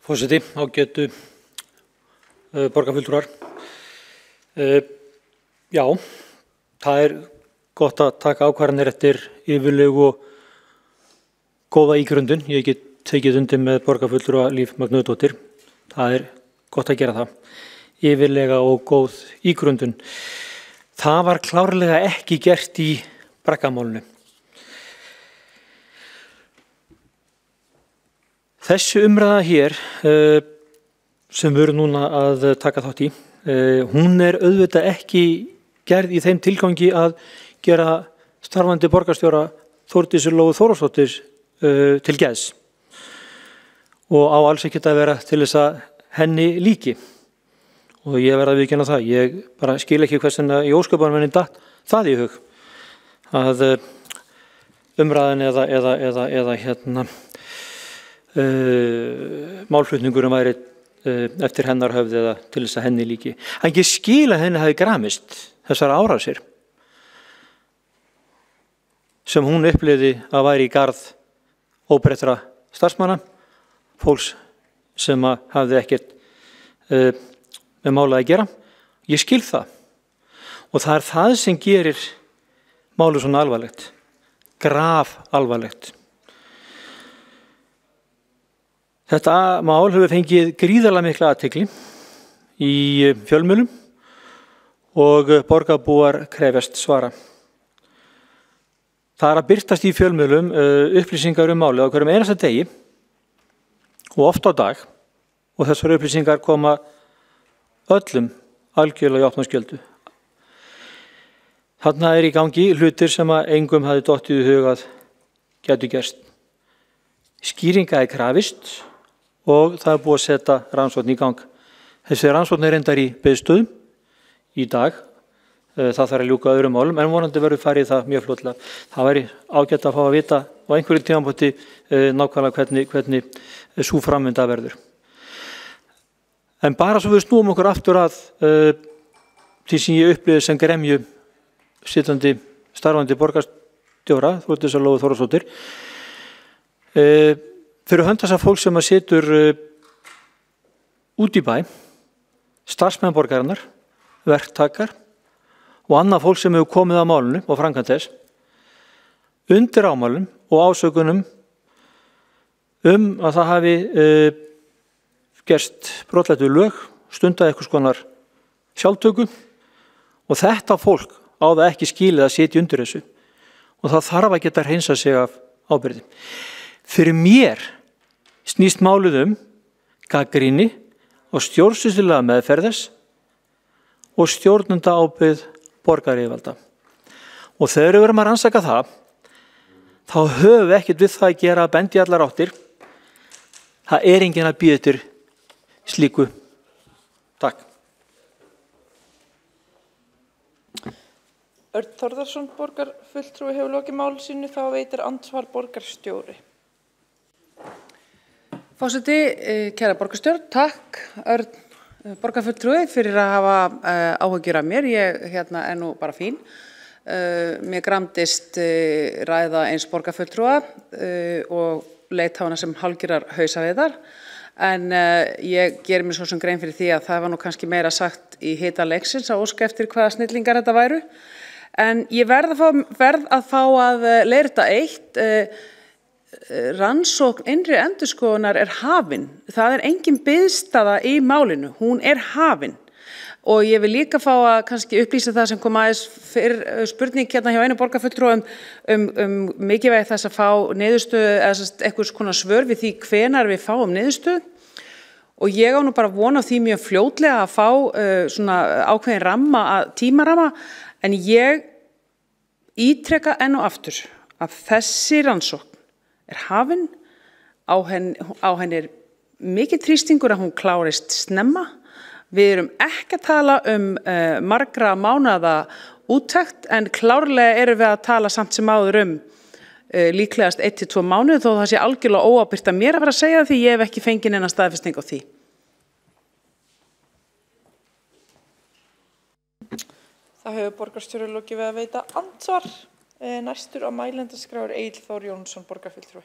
Forseti, ágætu borgarfulltrúar. Já, það er gott að taka ákvarðanir eftir yfirlegu og góða ígrundun. Ég get tekið undir með borgarfulltrúa Líf Magnúðardóttur. Það er gott að gera það. Yfirlega og góð ígrundun. Það var klárlega ekki gert í braggamálinu. Þessi umræða hér sem við erum núna að taka þátt í, hún er auðvitað ekki gerð í þeim tilgangi að gera starfandi borgarstjóra Þórdísi Lóu Þórðarsdóttur til geðs. Og á alls ekki að vera til þess að henni líki. Og ég verð að viðurkenna það. Ég bara skil ekki hversvegna í ósköpunum henni datt það í hug. Að umræðan eða málflutningurum væri eftir hennar höfði eða til þess að henni líki. En ég skil að henni hafi gramist þessar árásir sem hún upplifði að væri í garð óbreyttra starfsmanna, fólks sem hafði ekkert með mála að gera. Ég skil það. Og það er það sem gerir málið svona alvarlegt. Graf alvarlegt. Þetta mál hefur fengið gríðarlega mikla athygli í fjölmiðlum og borgarbúar krefjast svara. Það er að birtast í fjölmiðlum upplýsingar málið á hverjum einasta degi og oft á dag, og þessar upplýsingar koma öllum algjörlega í opna skjöldu. Þarna er í gangi hlutir sem að engum hafi dottið í hug að gætu gerst. Skýringa er krafist og það er búið að setja rannsókn í gang. Þessi rannsókn er reyndar í biðstöðum í dag. Það þarf að ljúka öðrum málum, en vonandi verður farið það mjög fljótlega. Það væri ágætt að fá að vita á einhverjum tímapunkti nákvæmlega hvernig sú framvinda verður. En bara svo við snúum okkur aftur að því sem ég upplifði sem gremju sittandi starfandi borgarstjóra, Þórdísar Lóu Þórðarsdóttur, fyrir hönd þessa fólk sem að situr út í bæ, starfsmenn borgarinnar, verktakar og annað fólk sem hefur komið að málinu og framkvæmt þess, undir ámælum og ásökunum að það hafi gerst brotlegt við lög, stundað eitthvað skonar sjálftöku, og þetta fólk á það ekki skilið að sitja undir þessu og það þarf að geta hreinsað sig af ábyrgð. Fyrir mér snýst málið gagnrýni og stjórnsýslulega meðferðis og stjórnenda ábyrgð borgaryfirvalda. Og þegar við erum að rannsaka það, þá höfum við ekkert við það að gera að bendi allar áttir. Það er enginn að bíða eftir slíku. Takk. Örn Þórðarsson borgarfulltrúi hefur lokið máli sínu, þá veitir andsvar borgarstjóri. Forseti, kæra borgarstjórn, takk Örn borgarfulltrúi fyrir að hafa áhyggjur af mér. Ég er nú bara fín. mér gramdist ræða eins borgarfulltrúa og leit á hana sem hálfgerðar hausaveiðar. En ég gerir mér svo sem grein fyrir því að það var nú kannski meira sagt í hita leiksins að óska eftir hvaða snillingar þetta væru. En ég verð að fá að leiðrétta eitt. Rannsókn innri endurskoðunar hafin. Það engin biðstaða í málinu. Hún hafin. Og ég vil líka fá að kannski upplýsa það sem kom aðeins fyrir spurning hérna hjá einu borgarfulltrúa mikilvægi þess að fá niðurstöðu eða eitthvað konar svör við því hvenær við fáum niðurstöðu. Og ég á nú bara vona á því mjög fljótlega að fá svona ákveðin tímaramma, en ég ítreka enn og aftur að þessi rannsókn hafin, á henni mikið þrýstingur að hún klárist snemma. Við erum ekki að tala margra mánaða úttekt, en klárlega erum við að tala samt sem áður líklegast 1 til 2 mánuði, þó það sé algjörlega óábyrgt að mér að vera að segja því ég hef ekki fengið neina staðfesting á því. Það hefur borgarstjóri lokið við að veita andsvar. Næstur á mælendaskrá Egill Þór Jónsson, borgarfulltrúi.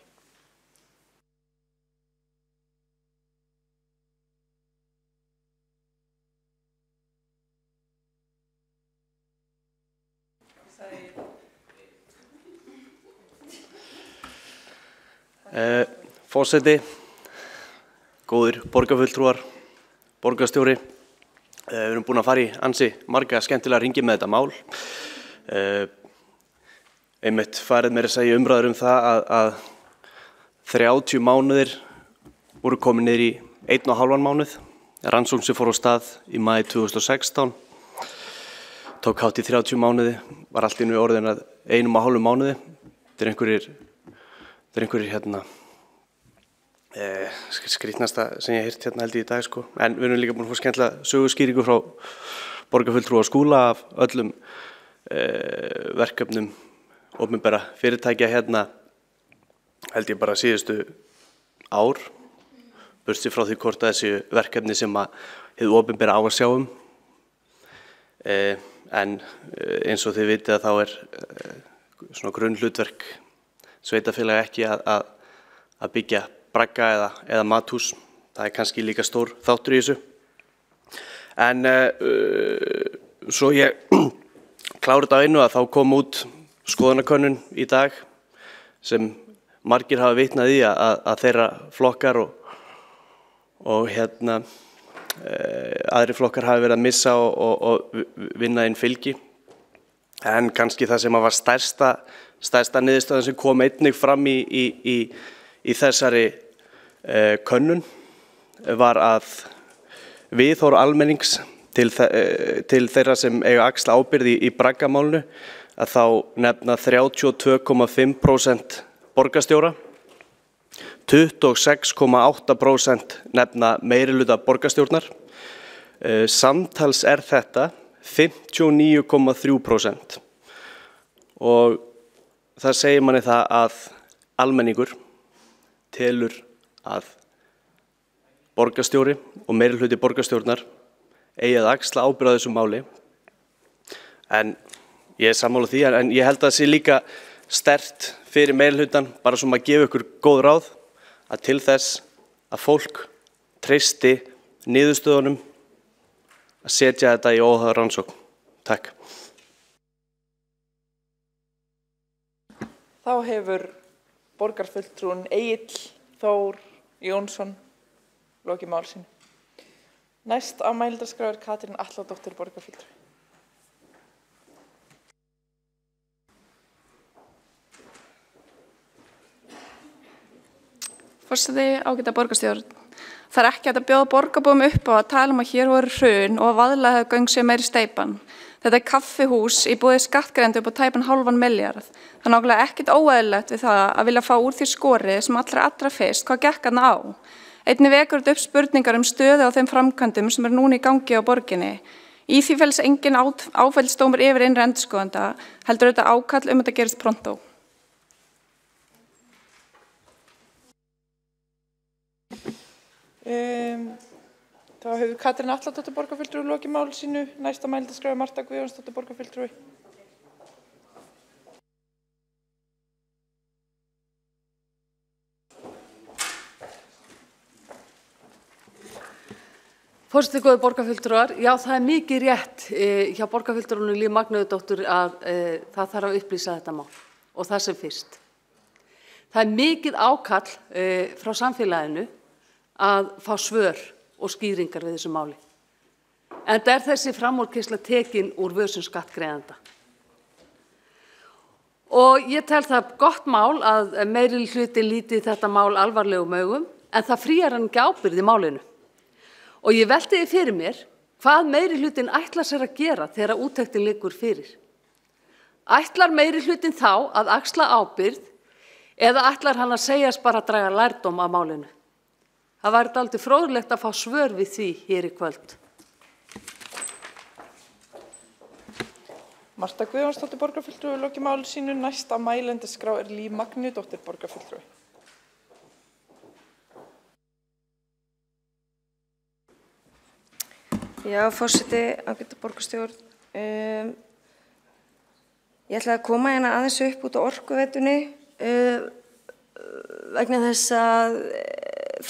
Forseti, góðir borgarfulltrúar, borgarstjóri, við erum búin að fara í ansi marga skemmtilega hringi með þetta mál. Einmitt farið meira að segja umræður það að 30 mánuðir voru komin niður í 1,5 mánuð. Rannsókn sem fór á stað í maí 2016, tók hátt í 30 mánuði, var allt í einu orðin að 1,5 mánuði. Þetta einhverjir skrýtnasta sem ég heyrt held í dag sko. En við erum líka búin að fá skemmtilega söguskýringu frá borgarfulltrúa Skúla af öllum verkefnum opinbera fyrirtækja held ég bara síðustu ár, burtséð frá því hvort þessi verkefni sem að hið opinbera á að sjá en eins og þið vitið að þá svona grunnhlutverk sveitarfélaga ekki að byggja bragga eða mathús. Það kannski líka stór þáttur í þessu. En svo ég klára þetta á einu að þá kom út skoðanakönnun í dag sem margir hafa vitnað í að þeirra flokkar og aðri flokkar hafi verið að missa og vinna inn fylgi. En kannski það sem var stærsta niðurstaðan sem kom einnig fram í þessari könnun var að viðhorf almennings til þeirra sem eiga axla ábyrgð í braggamálinu, að þá nefna 32,5% borgarstjóra, 26,8% nefna meirihluta borgarstjórnar, samtals þetta 59,3%. Og það segir manni það að almenningur telur að borgarstjóri og meirihluti borgarstjórnar eigi að axla ábyrgð á þessu máli. En ég sammála því, en ég held að það sé líka sterkt fyrir meirihlutann, bara svo að gefa ykkur góð ráð, að til þess að fólk treysti niðurstöðunum að setja þetta í óháða rannsókn. Takk. Þá hefur borgarfulltrúinn Egill Þór Jónsson lokið máli sínu. Næst á mælendaskrá Katrín Atladóttir, borgarfulltrúi. Forseti, ágæta borgarstjórn. Það ekki hægt að bjóða borgarbúum upp á að tala að hér voru hrun og að Vaðlaheiðargöng sé meiri steypan. Þetta kaffihús í boði skattgreiðenda upp á tæpan hálfan milljarð. Það nákvæmlega ekkert óeðlilegt við það að vilja fá úr því skorið sem allra fyrst hvað gekk þarna á. Einnig vekur þetta upp spurningar stöðu á þeim framkvæmdum sem núna í gangi á borginni. Í því felst engin áfellisdómur yfir innri endurskoðanda, heldur þetta ákall þetta gerist prontó. Þá hefur Katrín Atladóttir, borgarfulltrúi, lokið máli sínu. Næst á mælendaskrá Marta Guðjónsdóttir, borgarfulltrúi. Forseti, góðir borgarfulltrúar, já það mikið rétt hjá borgarfulltrúnum Líf Magnúðardóttur að það þarf að upplýsa þetta mál og það sem fyrst. Það mikið ákall frá samfélaginu að fá svör og skýringar við þessu máli. Enda þessi framúrkeyrsla tekin úr vösum skattgreiðanda. Og ég tel það gott mál að meiri hluti líti þetta mál alvarlegum augum, en það fríar hann ekki ábyrgð í málinu. Og ég velti því fyrir mér hvað meiri hlutin ætlar sér að gera þegar úttektin liggur fyrir. Ætlar meiri hlutin þá að axla ábyrgð eða ætlar hann að segjast bara að draga lærdóm af málinu? Það væri dálítið fróðlegt að fá svör við því hér í kvöld. Marta Guðjónsdóttir borgarfulltrúi lokið máli sínu. Næsta mælendaskrá Líf Magnúðardóttir borgarfulltrúi. Já, forseti, ágæta borgarstjórn. Ég ætla að koma hérna aðeins upp út á Orkuveitunni vegna þess að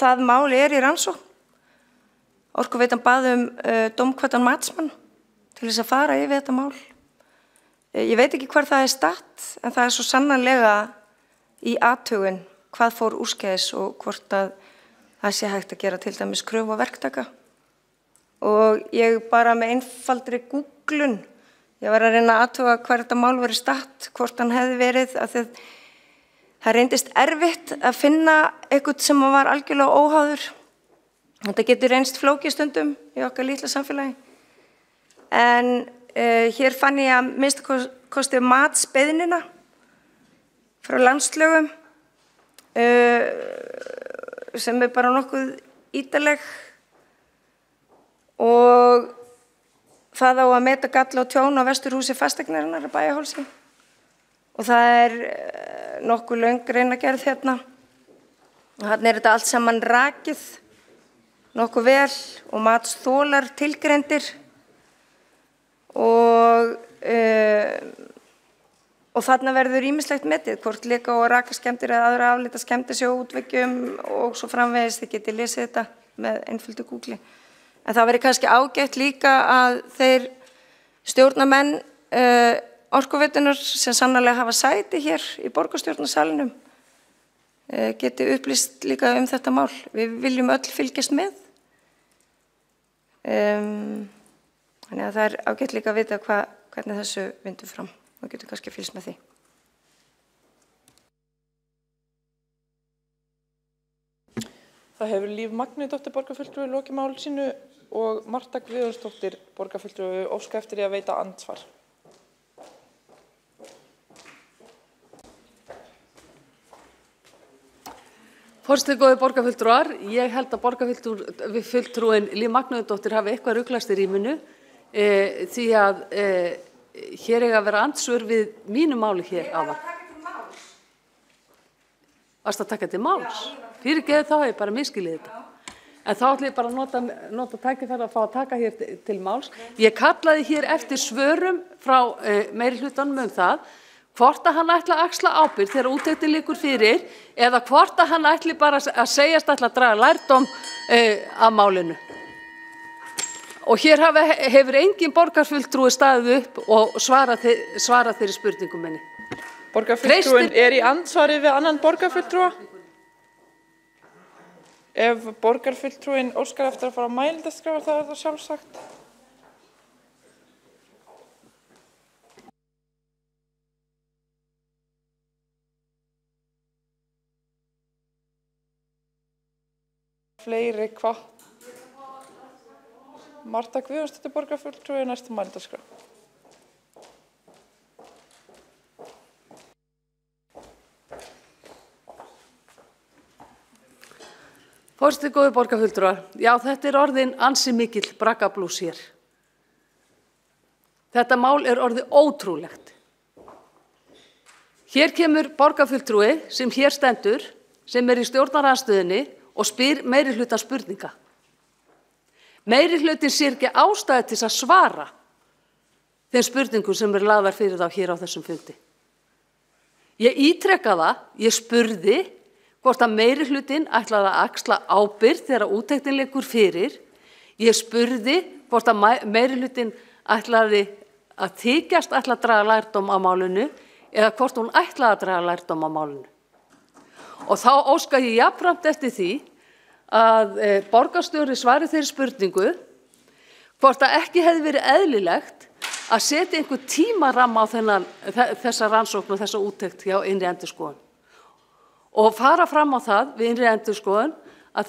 það mál í rannsókn. Orkuveitan bað dómkvaddan matsmann til þess að fara yfir þetta mál. Ég veit ekki hvar það statt, en það svo sannarlega í athugun hvað fór úrskeiðis og hvort að það sé hægt að gera til dæmis kröfu á verktaka. Og ég bara með einfaldri googlun, ég var að reyna að athuga hvar þetta mál verið statt, hvort hann hefði verið, að það reyndist erfitt að finna eitthvað sem var algjörlega óháður. Þetta getur reynst flókið stundum í okkar litla samfélagi. En hér fann ég að minnsta kosti matsbeiðnina frá landslögum sem bara nokkuð ítarleg. Og það á að meta galla og tjón á vesturhúsi fasteignarinnar að Bæjarhálsi. Og það nokkuð löng greinargerð hérna. Og þarna þetta allt saman rakið nokkuð vel og matsþolar tilgreindir. Og þarna verður ýmislegt metið, hvort leka og rakaskemmdir eða aðra afleita skemmdir séu á útveggjum og svo framvegis. Þið getið lesið þetta með einföldu Googli. En það verður kannski ágætt líka að þeir stjórnarmenn Orkuveitunar sem sannarlega hafa sæti hér í borgarstjórnarsalinum geti upplýst líka þetta mál. Við viljum öll fylgjast með. Þannig að það ágætt líka að vita hvernig þessu vindur fram. Og getur kannski fylgst með því. Það hefur Líf Magnúðardóttir borgarfulltrúi lokið máli sínu og Marta Guðjónsdóttir borgarfulltrúi óska eftir því að veita andsvar. Forseti, góðir borgarfulltrúar, ég held að borgarfulltrúin Líf Magnúðardóttir hafi eitthvað ruglast í rýminu því að hér eiga að vera andsvör við mínu máli hér áðan. Varstu að taka til máls? Fyrirgeðu þá, ég bara misskilið þetta. En þá ætlum ég bara að nota tækifæri að fá að taka hér til máls. Ég kallaði hér eftir svörum frá meiri hlutanum það, hvort að hann ætla að axla ábyrgð þegar úttektin liggur fyrir, eða hvort að hann ætli bara að segjast ætla að draga lærdóm af málinu. Og hér hefur engin borgarfulltrúi staðið upp og svarað þeirri spurningum minni. Borgarfulltrúin í andsvari við annan borgarfulltrúa? Ef borgarfulltrúin óskar eftir að fara á mælendaskrá, það sjálfsagt. Fleiri hvað? Marta Guðjónsdóttir borgarfulltrúi næsta mælendaskrá. Forseti, góðir borgarfulltrúar, já þetta orðin ansi mikill braggablús hér. Þetta mál orðið ótrúlegt. Hér kemur borgarfulltrúi sem hér stendur, sem í stjórnarandstöðunni og spyr meirihlutann spurninga. Meirihlutin sér ekki ástæðu til að svara þeim spurningum sem lagðar fyrir þá hér á þessum fundi. Ég ítreka það, ég spurði hvort að meirihlutin ætlaði að axla ábyrgð þegar úttektin liggur fyrir. Ég spurði hvort að meirihlutin ætlaði að þykjast ætla að draga lærdóm á málinu eða hvort hún ætlaði að draga lærdóm á málinu. Og þá óska ég jafnframt eftir því að borgarstjóri svari þeirri spurningu hvort að ekki hefði verið eðlilegt að setja einhver tímaramma á þessa rannsókn og þessa úttekt hjá innri endurskoðun. Og fara fram á það við innri endurskoðun að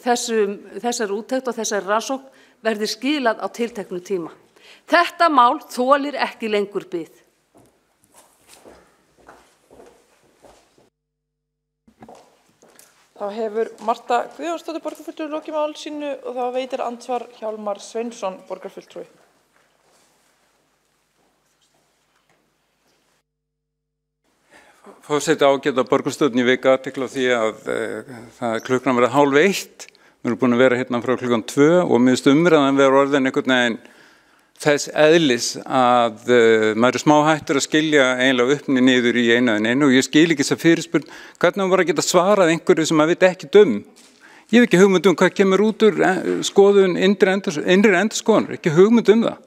þessari úttekt og þessari rannsókn verði skilað á tilteknum tíma. Þetta mál þolir ekki lengur bið. Þá hefur Marta Guðjónsdóttir borgarfulltrúi lokið máli sínu og þá veitir andsvar Hjálmar Sveinsson borgarfulltrúi. Forseti ágæta borgarstjórn, ég vek athygli á því að það klukkan verið 12:30. Við erum búin að vera hérna frá klukkan 2 og mér finnst umræðan vera orðin einhvern veginn þess eðlis að maður smá hættur að skilja eiginlega upp niður í einu en einu og ég skil ekki þessa fyrirspurn hvernig maður bara geta svarað einhverju sem maður veit ekkert um. Ég hef ekki hugmynd um hvað kemur út úr skoðun innri endurskoðunar, ekki hugmynd um það.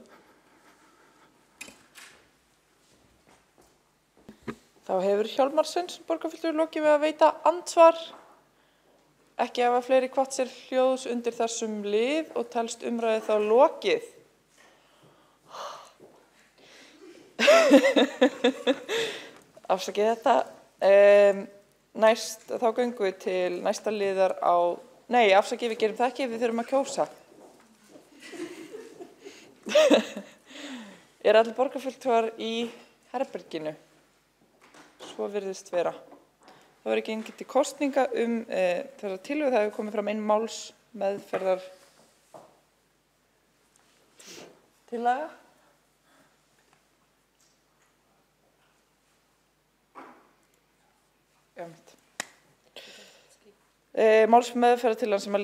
Þá hefur Hjálmar Sveinsson borgarfulltrúi lokið við að veita andsvar. Ekki hafa fleiri hvatt sér hljóðs undir þessum lið og telst umræðið þá lokið. Afsakið þetta. Næst, þá göngum við til næsta liðar á... Nei, afsakið, við gerum það ekki, við þurfum að kjósa. Allir borgarfulltrúar í herberginu? Svo virðist vera. Það var ekki gengið til kosninga þessar tillögu, það hefur komið fram einn málsmeðferðar tillaga. Málsmeðferðartillagan sem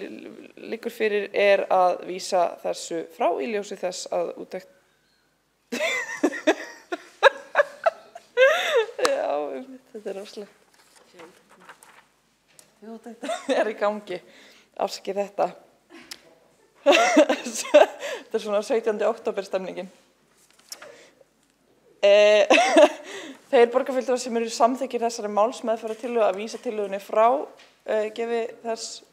liggur fyrir að vísa þessu frá í ljósi þess að úttekt. Já, þetta rosalegt. Þetta í gangi. Afsakið þetta. Þetta svona 17. október stemningin. Þeir borgarfulltrúar sem eru samþykkir þessari málsmeðferðartillögu að vísa tillögunni frá gefi þess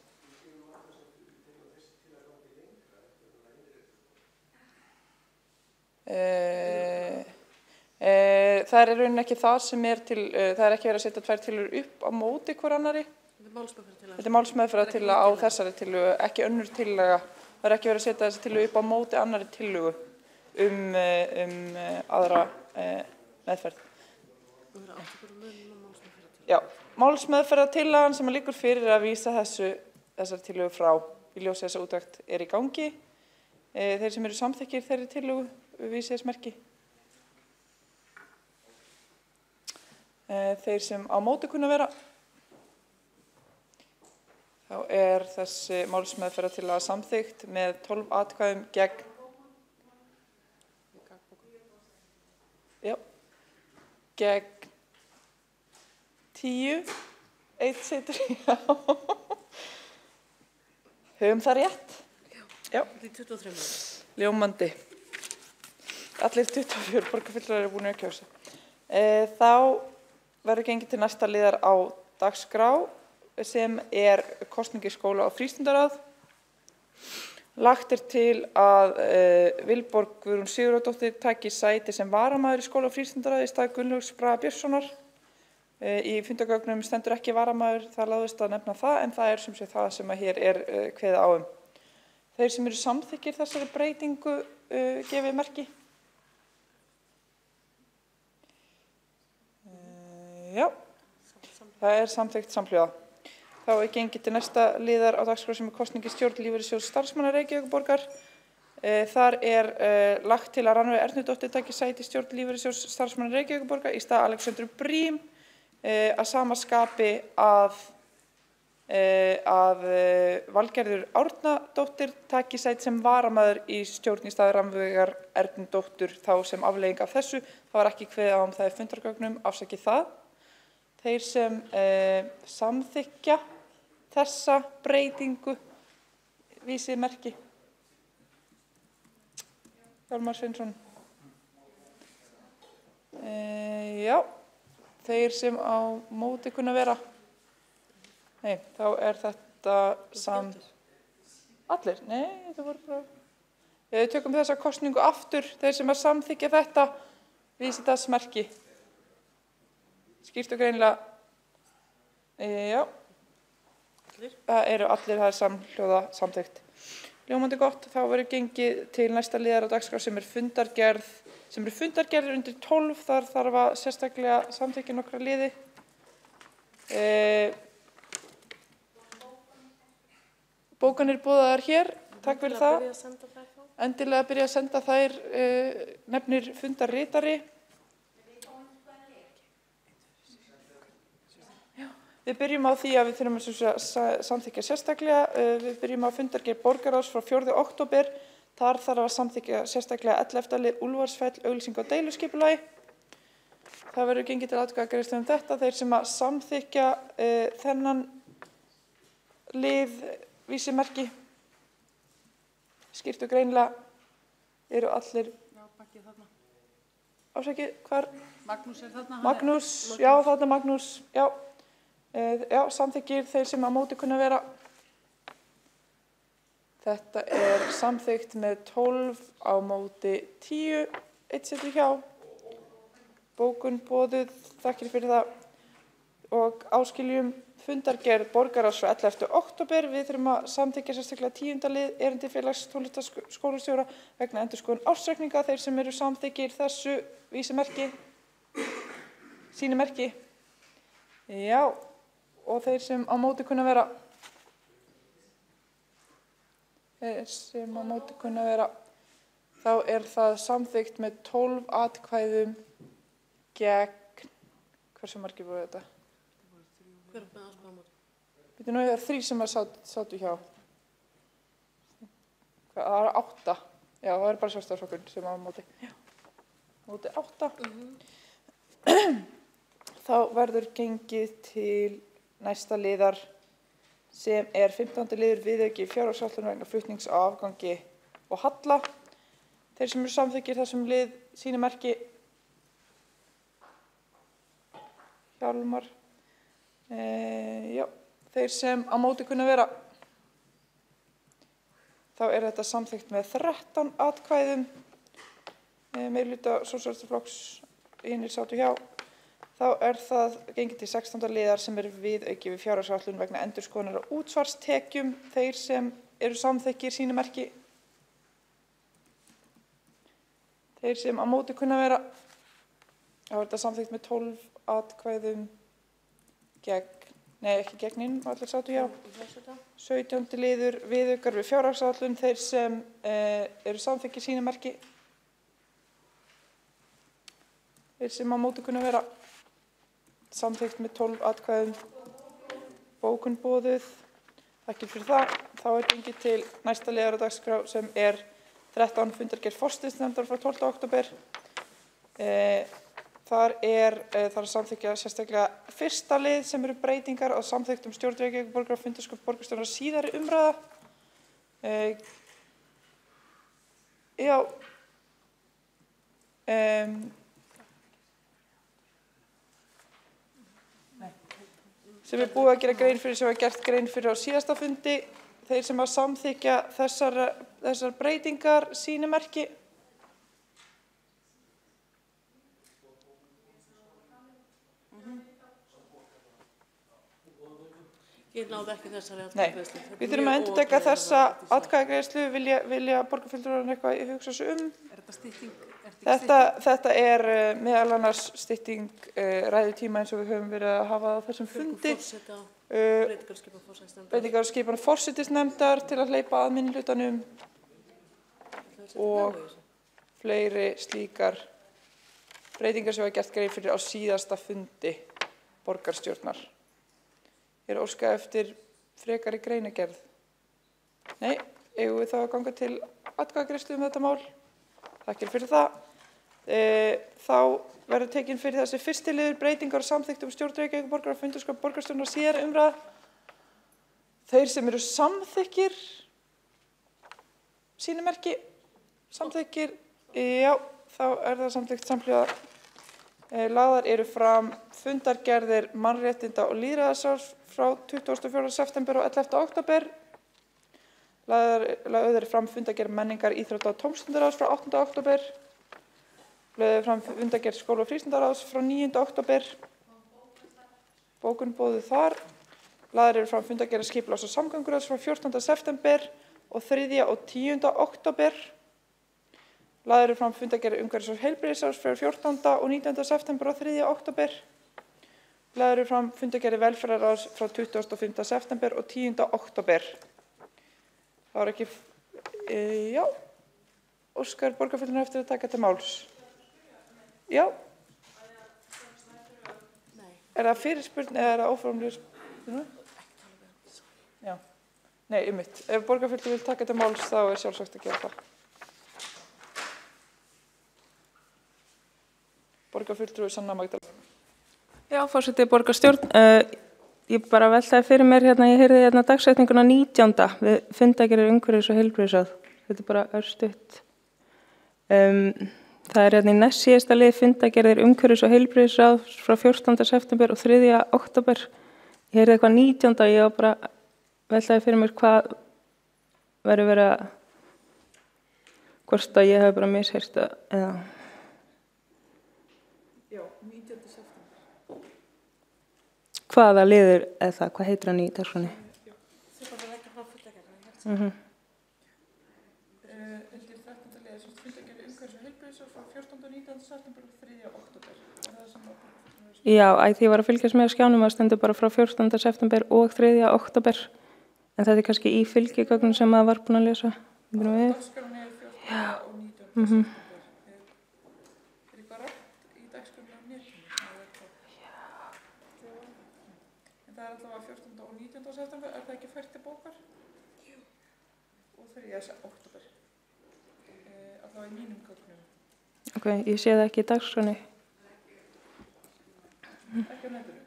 það í rauninni ekki það sem til það ekki verið að setja tvær tillögur upp á móti hver annari. Þetta málsmeðferðartillaga á þessari tillögu, ekki önnur tillaga. Það ekki verið að setja þessi tillögu upp á móti annari tillögu aðra meðferð. Já, málsmeðferðartillagan sem liggur fyrir að vísa þessari tillögu frá í ljósi þessa úttekt í gangi. Þeir sem eru samþykkir þeirri tillögu vísi þess merki. Þeir sem á móti kunna vera. Þá þessi málsmeðferðartillaga samþykkt með 12 atkvæðum gegn. Já. Gegn 10. Einn situr já. Höfum það rétt? Já. 23. Ljómandi. Allir 24 borgarfulltrúar eru búin að kjósa. Þá verður gengið til næsta liðar á dagskrá sem kosning í skóla og frístundaráð. Lagt til að Vilborg Guðrún Sigurðardóttir taki sæti sem varamaður í skóla og frístundaráði í stað Gunnlaugs Braga Björnssonar. Í fundagögnum stendur ekki varamaður, það láðist að nefna það, en það sem sé það sem hér kveðið á um. Þeir sem eru samþykkir þessari breytingu gefið merki. Já, það samþykkt samhljóða. Þá gengið til næsta liðar á dagskrá sem kosning í stjórn Lífeyrissjóðs starfsmanna Reykjavíkurborgar. Þar lagt til að Rannveig Ernudóttir taki sæti í stjórn Lífeyrissjóðs starfsmanna Reykjavíkurborgar í stað Alexandru Brím, að sama skapi að Valgerður Árnadóttir taki sæti sem varamaður í stjórn í stað Rannveigar Ernudóttur þá sem afleiðing af þessu. Það var ekki kveðið á það í fundargögnum, afsakið það. Þeir sem samþykkja þessa breytingu vísið merki. Hjálmar Sveinsson. Já, þeir sem á móti kunna vera. Nei, þá þetta allir. Nei, þetta voru bara... Við tökum þessa kosningu aftur, þeir sem að samþykja þetta, vísi það smerki. Skýrt og greinilega. Já. Það eru allir, það samhljóða samþykkt. Ljómandi gott, þá verður gengið til næsta liðar á dagskrá sem fundargerð, sem fundargerðir undir 12, þar þarf að sérstaklega samþykkja nokkra liði. Bókanir boðaðar hér, takk fyrir það. Endilega byrja að senda þær, nefnir fundarritari. Við byrjum á því að við þurfum að samþykkja sérstaklega. Við byrjum á fundargerð borgarráðs frá 4. október. Þar þarf að samþykkja sérstaklega 11. lið Úlfarsfell, auglýsing á deiluskipulagi. Það verður gengið til atkvæðagreiðslu þetta. Þeir sem að samþykkja þennan lið vísimerki, skýrt og greinilega, eru allir... Já, bakkið þarna. Ásækið, hvar? Magnús þarna. Magnús, já, þarna Magnús, já. Já, samþykkir þeir sem að móti kunna vera. Þetta samþykkt með 12 á móti 10, eitt setur hjá. Bókun boðuð, þakkir fyrir það. Og áskiljum fundargerð borgarráðs frá 11. október. Við þurfum að samþykkja sérstaklega 10. lið erindi félags tónlistarskólastjóra vegna endurskoðun ársreikninga. Þeir sem eru samþykkir þessu vísimerki, sínimerki. Já, og þeir sem á móti kunna vera. Þeir sem á móti kunna vera. Þá það samþykkt með 12 atkvæðum gegn, hversu margir voru þetta? Hver með aðspæða móti? Býtum nú, það 3 sem sátu hjá. Það 8. Já, það bara Sjálfstæðisflokkurinn sem á móti. Já, móti 8. Þá verður gengið til næsta liðar sem 15. liður viðauki fjárhagsáætlun vegna flutnings á afgangi og halla. Þeir sem eru samþykkir þessum lið sínimerki. Hjálmar. Já, þeir sem á móti kunna vera. Þá þetta samþykkt með 13 atkvæðum. Meirihluta Sósíalistaflokks, hinir sátu hjá. Þá það gengið til 16. liðar sem viðauki við fjárhagsáætlun vegna endurskoðunar og útsvarstekjum. Þeir sem eru samþykkir sínimerki. Þeir sem á móti kunna vera. Þá þetta samþykkt með 12 atkvæðum ekki gegnin, allir sátu hjá. 17. liður viðaukar við fjárhagsáætlun. Þeir sem eru samþykkir sínimerki. Þeir sem á móti kunna vera. Samþykkt með 12 atkvæðum. Bókun boðuð. Þakkir fyrir það. Þá gengið til næsta liðar á dagskrá sem 13 fundargerð forsætisnefndar frá 12. október. Þar þarf að samþykkja sérstaklega 1. lið sem eru breytingar á samþykktum stjórn Reykjavíkurborgar og fundarskap borgarstjórnar síðari umræða. Já. Sem búið að gera grein fyrir, sem gert grein fyrir á síðasta fundi. Þeir sem að samþykkja þessar breytingar sínimerki. Ég náði ekki þessari Nei, atkvæðagreiðslu. við þurfum að endurtaka þessa atkvæðagreiðslu, vilja borgarfulltrúarnir eitthvað hugsa sig um. Er þetta stytting? Þetta meðal annars stytting ræðutíma eins og við höfum verið að hafa á þessum fundi. Breytingar á skipan forsætisnefndar til að hleypa að minnihlutanum og fleiri slíkar breytingar sem var gert grein fyrir á síðasta fundi borgarstjórnar. Er óskað eftir frekari greinagerð? Nei, eigum við þá að ganga til atkvæðagreiðslu þetta mál? Þakkir fyrir það. Þá verður tekin fyrir þessi 1. liður breytingar og samþykktum stjórn Reykjavíkurborgar og fundarskap borgarstjórnar síðari umræða. Þeir sem eru samþykkir sínimerki, samþykkir Já, þá það samþykkt samhliða. Lagðar eru fram fundargerðir mannréttinda og lýðræðisráðs frá 24. september og 11. október. Lagðar eru fram fundargerð menningar, íþrótta og tómstundaráðs frá 8. október. Lagðar eru fram fundargerð skóla- og frístundaráðs frá 9. október. Bókun boðuð þar. Lagðar eru fram fundargerð skipulags- og samgönguráðs frá 14. september og 3. og 10. október. Lagðar eru fram fundargerðir umhverfis- og heilbrigðisráðs frá 14. og 19. september og 3. október. Lagðar eru fram fundargerðir velferðarráðs frá 25. september og 10. október. Það var ekki, já, óskar borgarfulltrúinn eftir að taka til máls. Já. Er það fyrirspurn eða er það óformlegur spurning? Já. Nei, einmitt. Ef borgarfulltrúinn vil taka til máls þá sjálfsagt að gera það. Borgarfulltrúi Sanna Magdalena. Já, forseti borgarstjórn. Ég bara veltaði fyrir mér ég heyrði dagsetninguna 19. við fundargerðir umhverfis- og heilbrigðisráð. Þetta bara örstutt. Það í næst síðasta lið fundargerðir umhverfis- og heilbrigðisráð frá 14. september og 3. október. Ég heyrði eitthvað 19. Ég var bara veltaði fyrir mér hvað verið að hvort að ég hef bara misheyrt eða hvaða liður eða það, hvað heitir hann í dagskránni? Undir 13. lið fundargerðir umhverfis- og heilbrigðisráðs frá 14. og 19. september og 3. október. Já, því ég var að fylgjast með skjánum að stendur bara frá 14. september og 3. október. En þetta kannski í fylgigögnum sem maður var búin að lesa. Dagskránni 14. og 19. september. Eitthvað rætt í dagskránni á netinu? Það allavega 14. og 19. september, það ekki fært til bókar? Jú. Og 3. október. Allavega í mínum gögnum. Ok, ég sé það ekki í dagskránni. Ekki á netinu?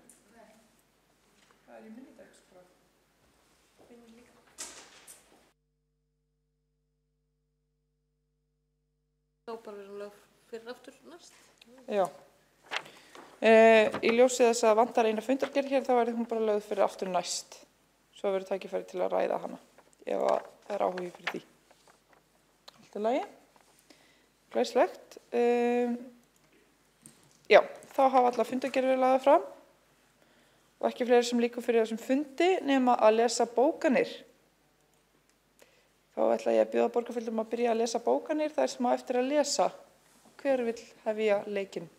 Það í minni dagskrá. Þá bara verðum lög fyrir aftur næst. Já. Í ljósi þess að vantar eina fundargerð hér, þá hún bara lögð fyrir aftur næst. Svo verður tækifæri til að ræða hana, ef það áhugi fyrir því. Allt í lagi. Glæsilegt. Já, þá hafa allar fundargerðir lagðar fram og ekki fleiri sem líkur fyrir þessum fundi nema að lesa bókanir. Þá ætla ég að bjóða borgarfulltrúum að byrja að lesa bókanir, það sem á eftir að lesa. Hver vill hefja leikinn?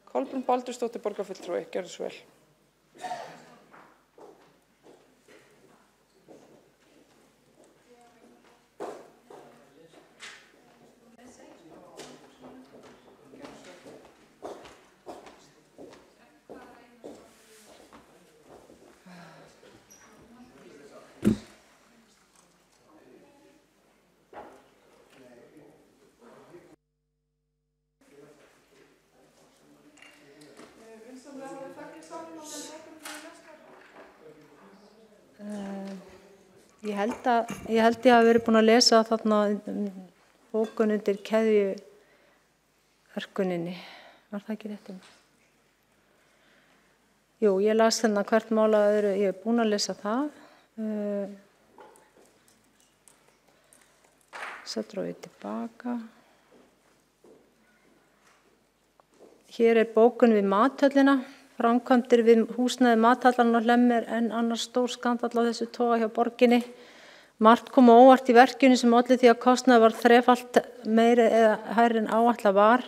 Kolbrún Baldursdóttir borgarfulltrúi, gjörðu svo vel. Ég held ég hafi verið búin að lesa þarna bókun undir keðjuverkuninni. Var það ekki rétt? Jú, ég las þarna hvert mál að öðru. Ég er búin að lesa það. Svo dró ég tilbaka. Hér er bókun við mathöllina. Framkvæmdir við húsnæði mathallarinn á Hlemmi en annar stór skandall á þessu toga hjá borginni. Margt kom óvart í verkjunni sem olli því að kostnaður var þrefalt meiri eða hærri en áætlað var.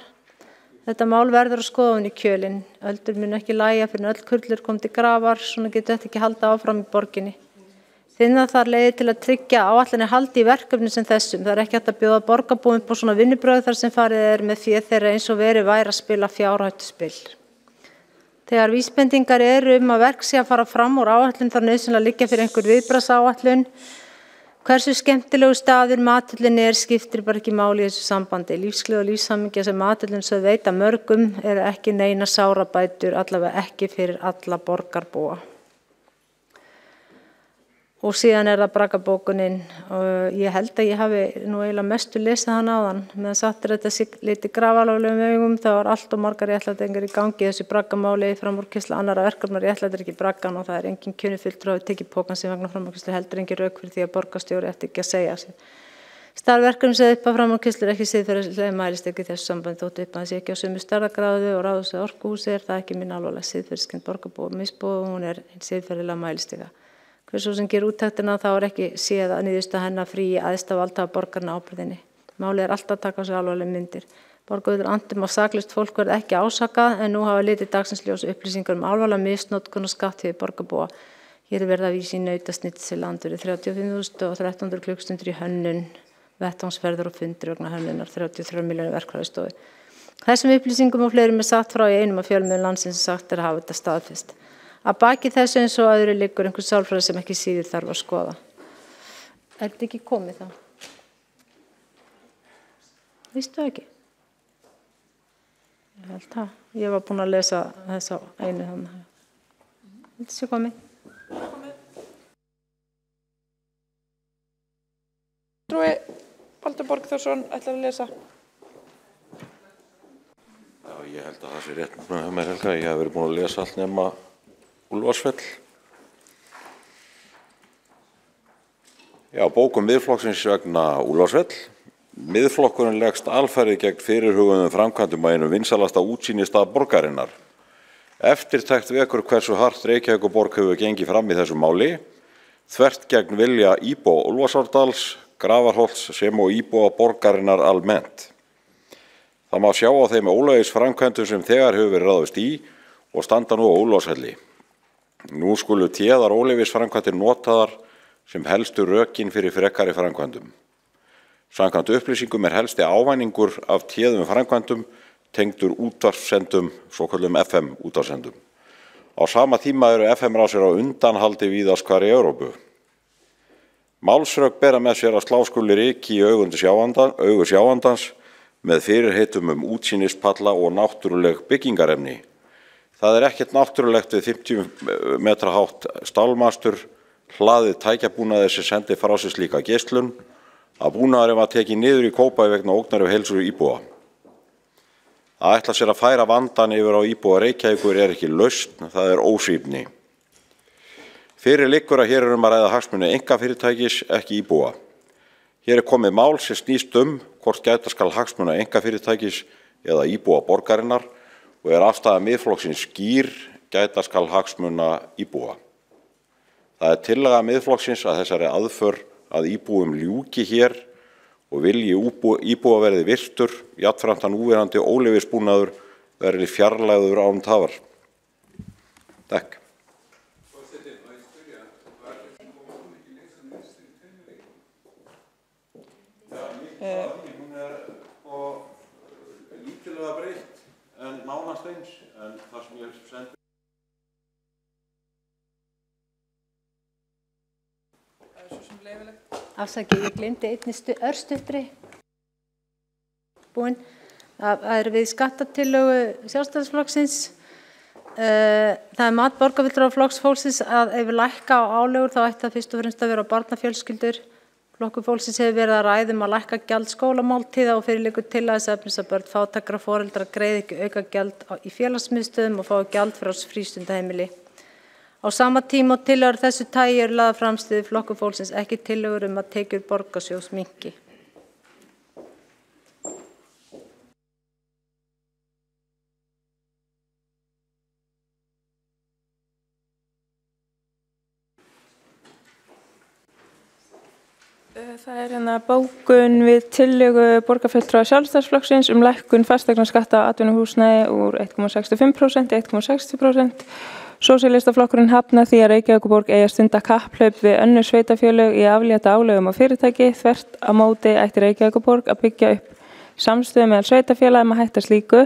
Þetta mál verður að skoða ofan í kjölinn. Öldur mun ekki lægja fyrir en öll kurlur kom til grafar, svona getur þetta ekki halda áfram í borginni. Finna þar leiðir til að tryggja áætlanir haldi í verkefni sem þessum. Það ekki hægt að bjóða borgarbúum upp á svona vinnubrögð þar sem farið með fé þeirra eins og verið væri að spila fjárhættuspil. Þegar vísbendingar eru að verk sé að fara fram úr áætlun þarf nauðsynlega að liggja fyrir einhver viðbragðsáætlun. Hversu skemmtilegu staður mathöllin skiptir bara ekki máli í þessu sambandi. Lífsgleði og lífshamingja sem mathöllin svo veita mörgum eru ekki neina sárabætur, allavega ekki fyrir alla borgarbúa. og síðan það braggabókunin og ég held að ég hafi nú eiginlega mestu lesið hann áðan meðan sattir þetta lítið grafalvarlegum augum, það var allt og margar réttlætingar í gangi þessu braggamáli, framúrkeyrsla annarra verkefna réttlætir ekki braggan og það engin kynjufulltrúi hafi tekið pokann sem vegna framúrkeyrslu heldur engin rök fyrir því að borgarstjóri ætti ekki að segja sig. Starfverkefni sem upp á framúrkeyrslu ekki siðferðislega mælist ekki í þessu sambandi þótt upp að það sé ekki á sömu stærðargráðu og ráðhúsi eða orkuhúsi það ekki minn alvarlega siðferðiskennd borgarbúa misboð og hún siðferðilega mælistika. Hversu sem ger úttektina þá ekki séð að niðurstaða hennar frí æðsta valdhafa borgarna ábyrgðinni. Málið alltaf að taka á sig alvarleg myndir. Borgarfullur andum að saklaust fólk verði ekki ásakað en nú hafa litið dagsins ljós upplýsingar alvarlega misnotkun og skattfé borgarbúa. Hér verið að vísa í nautasnitt til landur 35.000 og 1300 klukkstundir í hönnun, vettvangsferðir og fundir vegna hönnunar 33 milljónir verkfræðistofu. Þessum upplýsingum og fleirum sagt frá í einum af fjölmiðlum landsins sagt að hafa þetta staðfest. Að baki þessu eins og öðru liggur einhver sálfræði sem ekki síður þarf að skoða. Þetta ekki komið þá? Vistu ekki? Ég held það. Ég var búin að lesa þess á einu þannig. Þetta sé komið. Trúi Baldur Borgþórsson ætlar að lesa. Já, ég held að það sé rétt með mér Helga. Ég hef verið búin að lesa allt nema Úlfarsfell. Já, bókum Miðflokksins vegna Úlfarsfell. Miðflokkurinn leggst alfarið gegn fyrirhuguðum framkvæmdum að einum vinsælasta útsýnistað borgarinnar. Eftirtekt vekur hversu hart Reykjavíkurborg hefur gengið fram í þessu máli, þvert gegn vilja íbúa Úlfarsárdals, Grafarholts sem og íbúa borgarinnar almennt. Það má sjá á þeim ólögis framkvæmdum sem þegar hefur verið ráðist í og standa nú á Úlfarsfelli. Nú skulu téðar óleyfisframkvæmdir notaðar sem helstu rökin fyrir frekari framkvæmdum. Samkvæmt upplýsingum helsti ávæningur af téðum framkvæmdum tengdur útvarpssendum, svokölluðum FM útvarpssendum. Á sama tíma eru FM-rásir á undanhaldi víðast hvar í Evrópu. Málsrök bera með sér að slá skuli ryki í augu sjáandans með fyrirheitum útsýnispalla og náttúruleg byggingarefni. Það ekkert náttúrulegt við 50 metra hátt stálmastur, hlaðið tækjabúnaði sem sendi frá sér slíka geislun, að búnaðurinn var tekið niður í Kópavogi vegna ógnar af heilsu íbúa. Að ætla sér að færa vandann yfir á íbúa Reykjavíkur ekki lausn, það ósvífni. Fyrir liggur að hér að ræða hagsmuni einkafyrirtækis, ekki íbúa. Hér komið mál sem snýst hvort gæta skal hagsmuna einkafyrirtækis eða íbúa borgarinnar og afstaða Miðflokksins skýr, gæta skal hagsmuna íbúa. Það tillaga Miðflokksins að þessari aðför að íbúum ljúki hér og vilji íbúa verði virtur, jafnframt að núverandi óleyfisbúnaður verði fjarlægður án tafar. Takk. Hún lítilega breytt en nánast eins, en það sem ég sendi. Afsakið, ég glemdi einni örstuttri. Búin. Það við skattatillögu Sjálfstæðisflokksins. Það mat borgarfulltrúa Flokks fólksins að ef við lækka á álögur þá ætti það fyrst og fremst að vera á barnafjölskyldur. Flokkur fólksins hefur verið að ræða að lækka gjald skólamáltíða og fyrir liggur til þess efnis að börn fátækra foreldra greiði ekki auka gjald í félagsmiðstöðum og fái gjald frá frístundaheimili. Á sama tíma og tillögur þessu tagi eru lagðar fram styður Flokkur fólksins ekki tillögur að tekjur borgarsjóðs minnki. Það bókun við tillögu borgarfulltrúa Sjálfstæðisflokksins lækkun fasteignaskatta á atvinnuhúsnæði úr 1,65% í 1,60%. Sósíalistaflokkurinn hafnar því að Reykjavíkurborg eigi að stunda kapphlaup við önnur sveitarfélög í að aflétta álögum á fyrirtæki. Þvert á móti ætti Reykjavíkurborg að byggja upp samstöðu meðal sveitarfélaga að hætta slíku,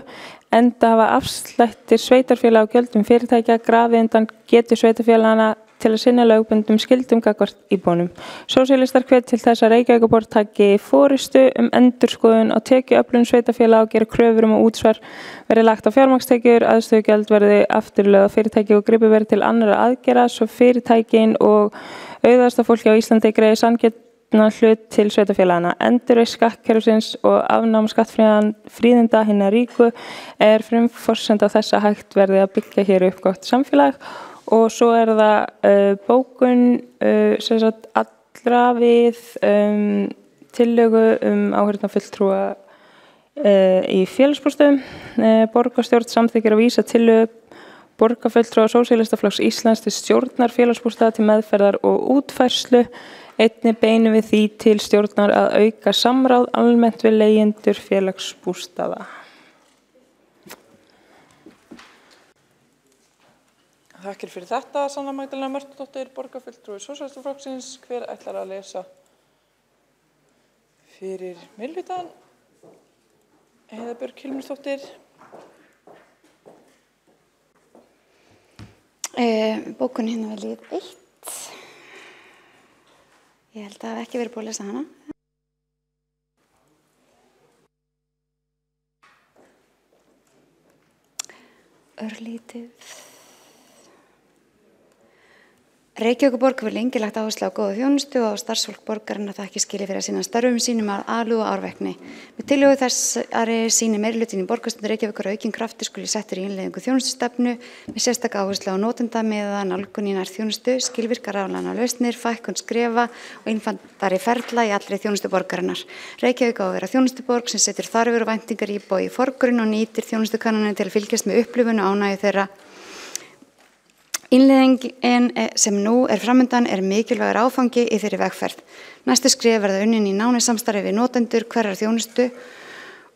enda hafa afslættir sveitarfélaga á gjöldum fyrirtækja grafið undan getu sveitarfélagana til að sinna lögbundum skyldum gagnvart íbúunum. Sósíalistar hvet til þess að Reykjavíkurborg taki forystu endurskoðun á tekjuöflun sveitarfélaga og gera kröfur að útsvar verði lagt á fjármagnstekjur, aðstöðugjald verði afturlögð á fyrirtæki og gripið verði til annarra aðgerða svo fyrirtækin og auðvasta fólki á Íslandi greiði sanngjarnan hlut til sveitarfélagana. Endurreisn skattkerfisins og afnám skattfríðinda hinna ríku frumforsenda þess að hægt verði að byggja hér upp gott samfélag. Og svo það bókun allra við tillögu áheyrnarfulltrúa í félagsbústöðum. Borgarstjórn samþykkir að vísa tillögu borgarfulltrúa Sósíalistaflokks Íslands til stjórnar félagsbústaða til meðferðar og útfærslu. Einnig beinum við því til stjórnar að auka samráð almennt við leigjendur félagsbústaða. Þakkir fyrir þetta, Sanna Magdalena Mörtudóttir, borgarfulltrúi Sósíalistaflokksins. Hver ætlar að lesa fyrir meirihlutann? Heiða Björk Hilmarsdóttir. Bókun hérna við lið 1. Ég held að það hef ekki verið búið að lesa hana. Örlítið. Reykjavíkurborg hefur lengi lagt áherslu á góða þjónustu og starfsfólk borgarinnar þakkir skilið fyrir að sinna störfum sínum að alúð og árvekni. Með tillögu þessari sýnir meirihluti í borgarstjórn Reykjavíkur aukinn kraftur skuli settur í innleiðingu þjónustustefnu með sérstaka áherslu á notendamiðaða nálgun í nærþjónustu, skilvirkar rafrænar lausnir, fækkun skrefa og einfaldari ferla í allri þjónustu borgarinnar. Reykjavík á að vera þjónustuborg sem setur þarfir og væntingar íbúa í forgrunn og nýtir þjónustukannanir til að fylgjast með upplifun og ánægju þeirra. Innleiðingin sem nú framundan mikilvægur áfangi í þeirri vegferð. Næstu skref verða unnin í nánu samstarfi við notendur hverrar þjónustu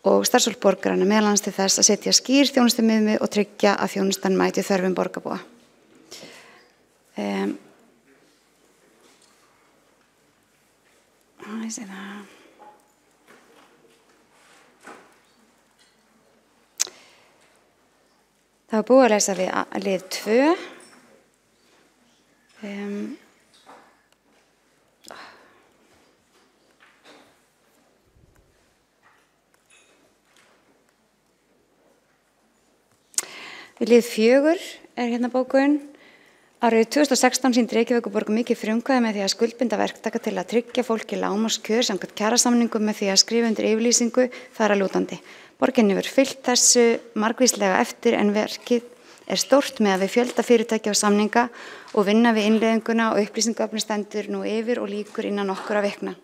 og starfsfólk borgaranna meðal annars til þess að setja skýr þjónustumiðmið og tryggja að þjónustan mæti þörfum borgarbúa. Það var búið að lesa við lið 2. Við lið 4 hérna bókun. Árið 2016 sýndi Reykjavíkurborg mikið frumkvæði með því að skuldbinda verktaka til að tryggja fólki lágmarkskjör samkvæmt kjarasamningum með því að skrifa undir yfirlýsingu þar að lútandi. Borgin hefur fylgt þessu margvíslega eftir en verkið stórt með að við fjölda fyrirtækja og samninga og vinna við innleiðinguna og upplýsingaöflun stendur nú yfir og líkur innan nokkurra vikna.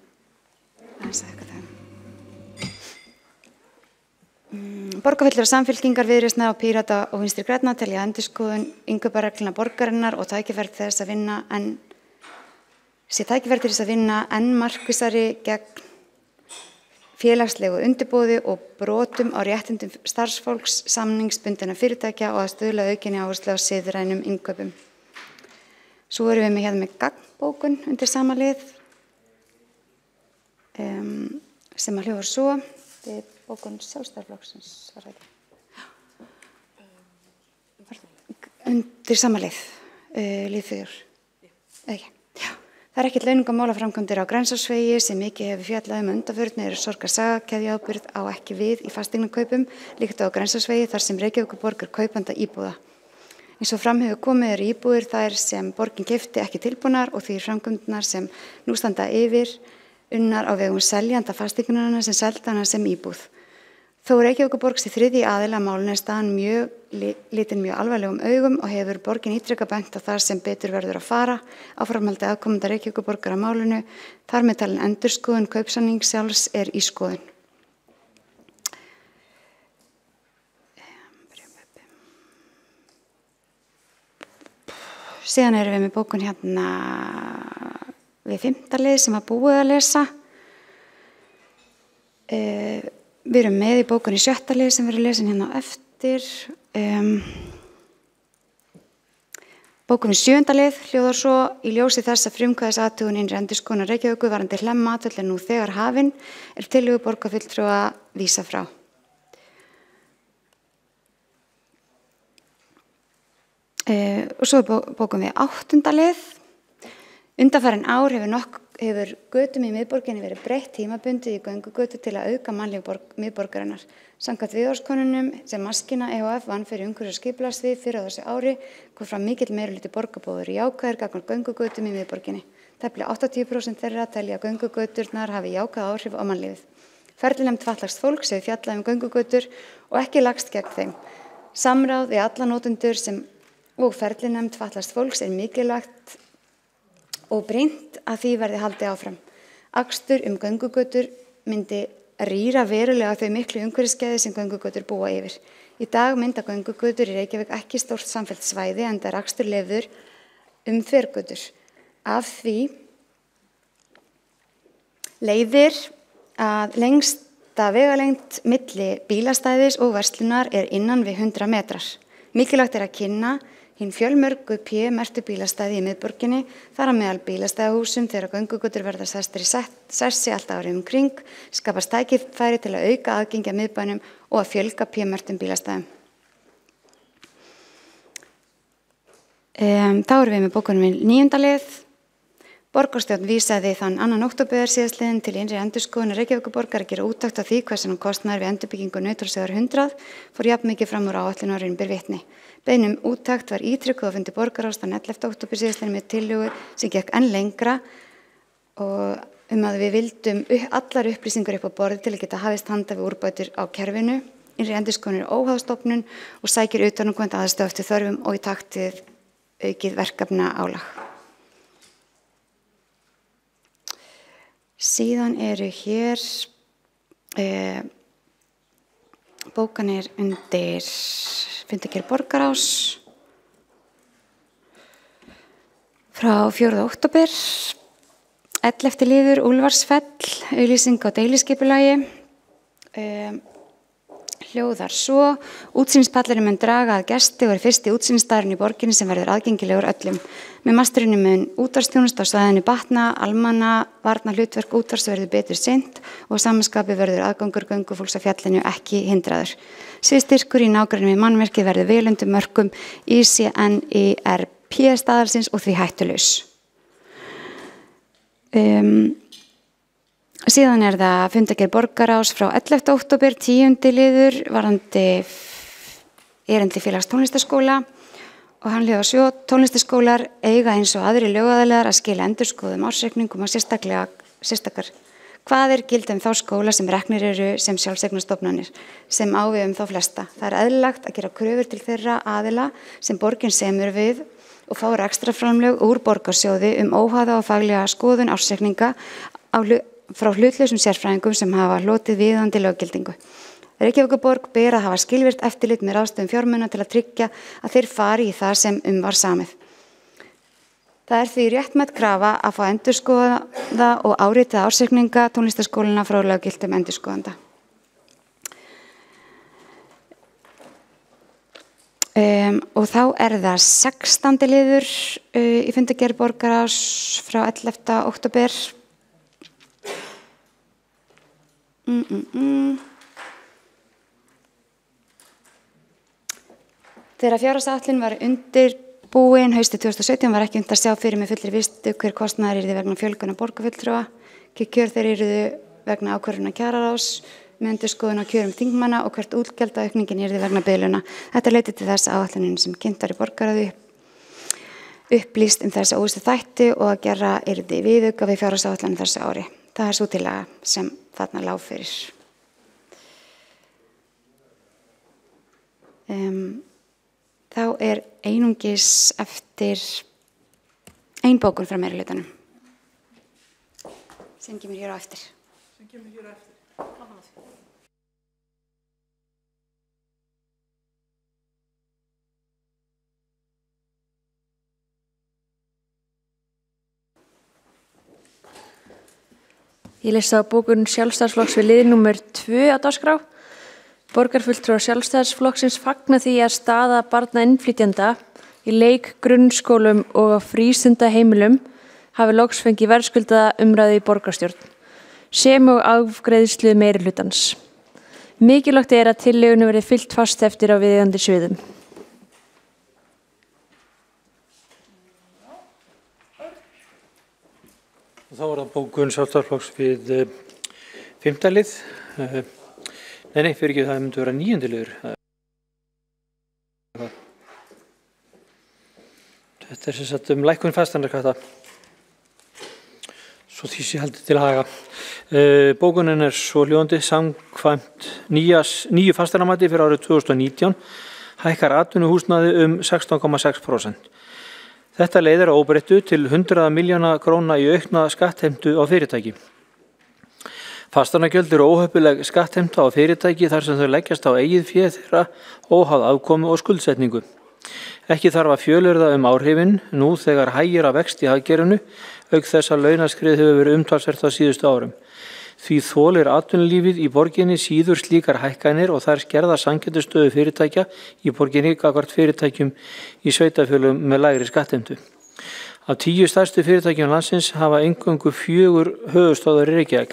Borgarfulltrúar Samfylkingar, Viðreisnar og Pírata og Vinstri grænna telja endurskoðun innkaupareglna borgarinnar og tækifæri til þess að vinna enn markvissari gegn félagslegu undirboði og brotum á réttindum starfsfólks, samningsbundinna fyrirtækja og að stuðla aukinni áherslu á siðrænum innkaupum. Svo erum við með hérna með gagnbókun undir sama lið sem að hljóðar svo. Þetta er bókun Sjálfstæðisflokksins, var það ekki? Undir sama lið, lið 4. Ekki. Það ekkert launungamálaframkvæmdir á Grensásvegi sem mikið hefur fjallað undanförnu sorgarsaga, keðjuábyrgð á ekki við í fasteignakaupum, líkt á Grensásvegi þar sem Reykjavíkurborg kaupanda íbúða. Eins og fram hefur komið íbúðir þær sem borgin keypti ekki tilbúnar og því framkvæmdirnar sem nú standa yfir unnar á vegum seljanda fasteignanna sem selda hana sem íbúð. Þó Reykjavíkurborg sé þriðji aðili að málinu staðan litin mjög alvarlegum augum og hefur borgin ítrekað bent á þar sem betur verður að fara. Áframhaldi aðkomenda Reykjavíkurborgar að málinu, þar með talin endurskoðun kaupsamnings sjálfs í skoðun. Síðan erum við með bókun hérna við 5. lið sem að búið að lesa. Við erum með í bókunni 7. lið sem verður lesin hérna á eftir. Bókunni 7. lið hljóðar svo: í ljósi þess að frumkvæðisathugun innri endurskoðunar Reykjavíkur varðandi Hlemm-matvöll er nú þegar hafin, tillögu borgarfulltrúa vísa frá. Og svo bókum við 8. lið. Undanfarin ár hefur götum í miðborginni verið breytt tímabundið í göngugötur til að auka mannlíf miðborgarinnar. Samkvæmt viðhorfskönnunum sem Maskína EHF vann fyrir umhverfis- og skipulagssvið fyrr á þessu ári kom fram mikill meirihluti borgarbúar jákvæðir gagnvart göngugötum í miðborginni. Tæplega 80% þeirra telja að göngugöturnar hafi jákvæð áhrif á mannlífið. Ferlinefnd fatlaðs fólks hefur fjallað göngugötur og ekki lagst gegn þeim. Samráð við alla notendur og ferlinefnd fatlaðs fólks mikilvægt og brýnt að því verði haldið áfram. Akstur göngugötur myndi rýra verulega þau miklu umhverfisgæði sem göngugötur búa yfir. Í dag mynda göngugötur í Reykjavík ekki stórt samfellt svæði enda akstur leyfður þvergötur. Af því leiðir að lengsta vegalengd milli bílastæðis og verslunar innan við 100 metrar. Mikilvægt að kynna hinn fjölmörgu merktu bílastæði í miðborginni, þar á meðal bílastæðahúsum þegar göngugötur verða sestir í sessi alltaf árið kring, skapast tækifæri til að auka aðgengi að miðbænum og að fjölga merktum bílastæðum. Þá erum við með bókunum í 9. lið. Borgarstjórn vísaði þann 2. október síðastliðinn til innri endurskoðunar Reykjavíkurborgar að gera úttekt á því hversu kostnaður við endurbyggingu Nauthólsvegar 100 fór jafn mikið fram úr áætlun og raun ber vitni. Beiðni úttekt var ítrykkuð á fundi borgarráðs þann 11. október síðastliðinn með tillögu sem gekk enn lengra og að við vildum allar upplýsingar upp á borði til að geta hafist handa við úrbætur á kerfinu. Innri endurskoðun óháð stofnun og sækir utanaðkomandi aðstoð eftir þörfum og í takt við aukið verkefna álag. Síðan eru hér bókanir undir fundargerð borgarráðs frá 4. október, 11. liður Úlfarsfell, auglýsing á deiliskipulagi, hljóðar svo: útsýnispallurinn mun draga að gesti og fyrsti útsýnisstaðurinn í borginni sem verður aðgengilegur öllum. Með masterinu mun útvarpsþjónusta á svæðinu batna, almanna varna hlutverk útvarps verður betur sinnt og samanskapi verður aðgangur göngufólks á fjallinu ekki hindraður. Sviðstyrkur í nágrenni við mannmerkið verður vel undir mörkum ICNIRP staðarsins og því hættulaus. Síðan það fundargerð borgarráðs frá 11. október, 10. liður varðandi erindi félags tónlistarskóla og hann hljóðar svo: tónlistarskólar eiga eins og aðrir lögaðilar að skila endurskoðum ársreikningum og sérstakar kvaðir gilda þá skóla sem reknir eru sem sjálfseignarstofnanir sem á við þá flesta. Það eðlilegt að gera kröfur til þeirra aðila sem borgin semur við og fá rekstrarframlög úr borgarsjóði óháða og faglega skoðun ársreikninga frá hlutlausum sérfræðingum sem hafa hlotið viðandi löggildingu. Reykjavíkurborg ber að hafa skilvirkt eftirlit með ráðstöfun fjármuna til að tryggja að þeir fari í það sem var samið. Það því réttmætt krafa að fá endurskoða og áritaða ársreikninga tónlistarskólana frá löggildum endurskoðanda. Og þá það 16. liður í fundargerð borgarráðs frá 11. október. Þegar fjárhagsáætlun var undirbúin haustið 2017 var ekki unnt að sjá fyrir með fullri vissu hver kostnaður yrði vegna fjölgunar borgarfulltrúa, hver kjör þeir yrðu vegna ákvörðunar kjararáðs, með endurskoðun á kjörum þingmanna og hvert útgjaldaaukningin yrði vegna biðlauna. Þetta leiddi til þess að áætlunin sem kynnt var í borgarráði upplýst þessa óvissu þætti og að gera yrði viðauka við fjárhagsáætlun þessu ári. Það svo tillaga sem þarna lá fyrir. Þá einungis eftir ein bókun frá meirihlutanum sem kemur hér á eftir. Ég lesa á bókun Sjálfstæðisflokks við lið númer 2 á dagskrá. Borgarfulltrúar Sjálfstæðisflokksins fagna því að staða barna innflytjenda í leik, grunnskólum og á frístundaheimilum hafi loks fengið verðskuldaða umræðu í borgarstjórn, sem og afgreiðslu meirihlutans. Mikilvægt að tillögunni verði fylgt fast eftir á viðeigandi sviðum. Þá var það bókun Sjálfstæðisflokks við 5. lið. Nei, fyrir ekki, það myndi vera 9. liður. Þetta er sem sagt lækkun fasteignaskatta. Svo því sé haldið til haga. Bókunin er svo hljóðandi samkvæmt nýju fasteignamati fyrir árið 2019 hækkar atvinnuhúsnæði 16,6%. Þetta leiðir að óbreyttu til 100 milljóna króna í aukna skattheimtu á fyrirtæki. Fasteignagjöld eru óheppileg skattheimta á fyrirtæki þar sem þau leggjast á eigið fé þeirra óháð afkomu og skuldsetningu. Ekki þarf að fjölyrða áhrifin nú þegar hægir að vext í hagkerfinu, auk þess að launaskrið hefur verið umtalsvert á síðustu árum. Því þolir atvinnulífið í borginni síður slíkar hækkanir og þær skerða sanngirnistöðu fyrirtækja í borginni gagnvart fyrirtækjum í sveitarfélögum með lægri skattheimtu. Af 10 stærstu fyrirtækjum landsins hafa eingöngu 4 höfuðstöðvar í Reykjavík.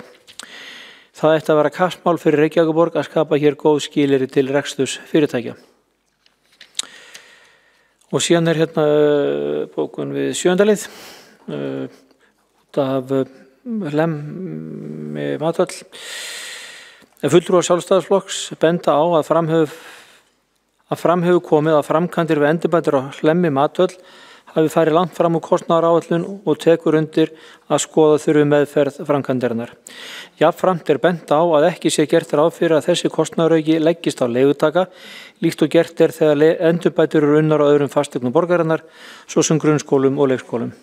Það ætti að vera kappsmál fyrir Reykjavíkurborg að skapa hér góð skilyrði til reksturs fyrirtækja. Og síðan er hérna bókun við 7. lið út af Hlemmi Matvöll. Fulltrúar Sjálfstæðisflokks benda á að fram hefur komið að framkvæmdir við endurbætur á Hlemmi Matvöll hafi farið langt fram úr kostnaðaráætlun og tekur undir að skoða þurfi meðferð framkvæmdarinnar. Jafnframt er bent á að ekki sé gert ráð fyrir að þessi kostnaðarauki leggist á leigutaka, líkt og gert er þegar endurbætur eru unnar á öðrum fasteignum borgarinnar, svo sem grunnskólum og leikskólum.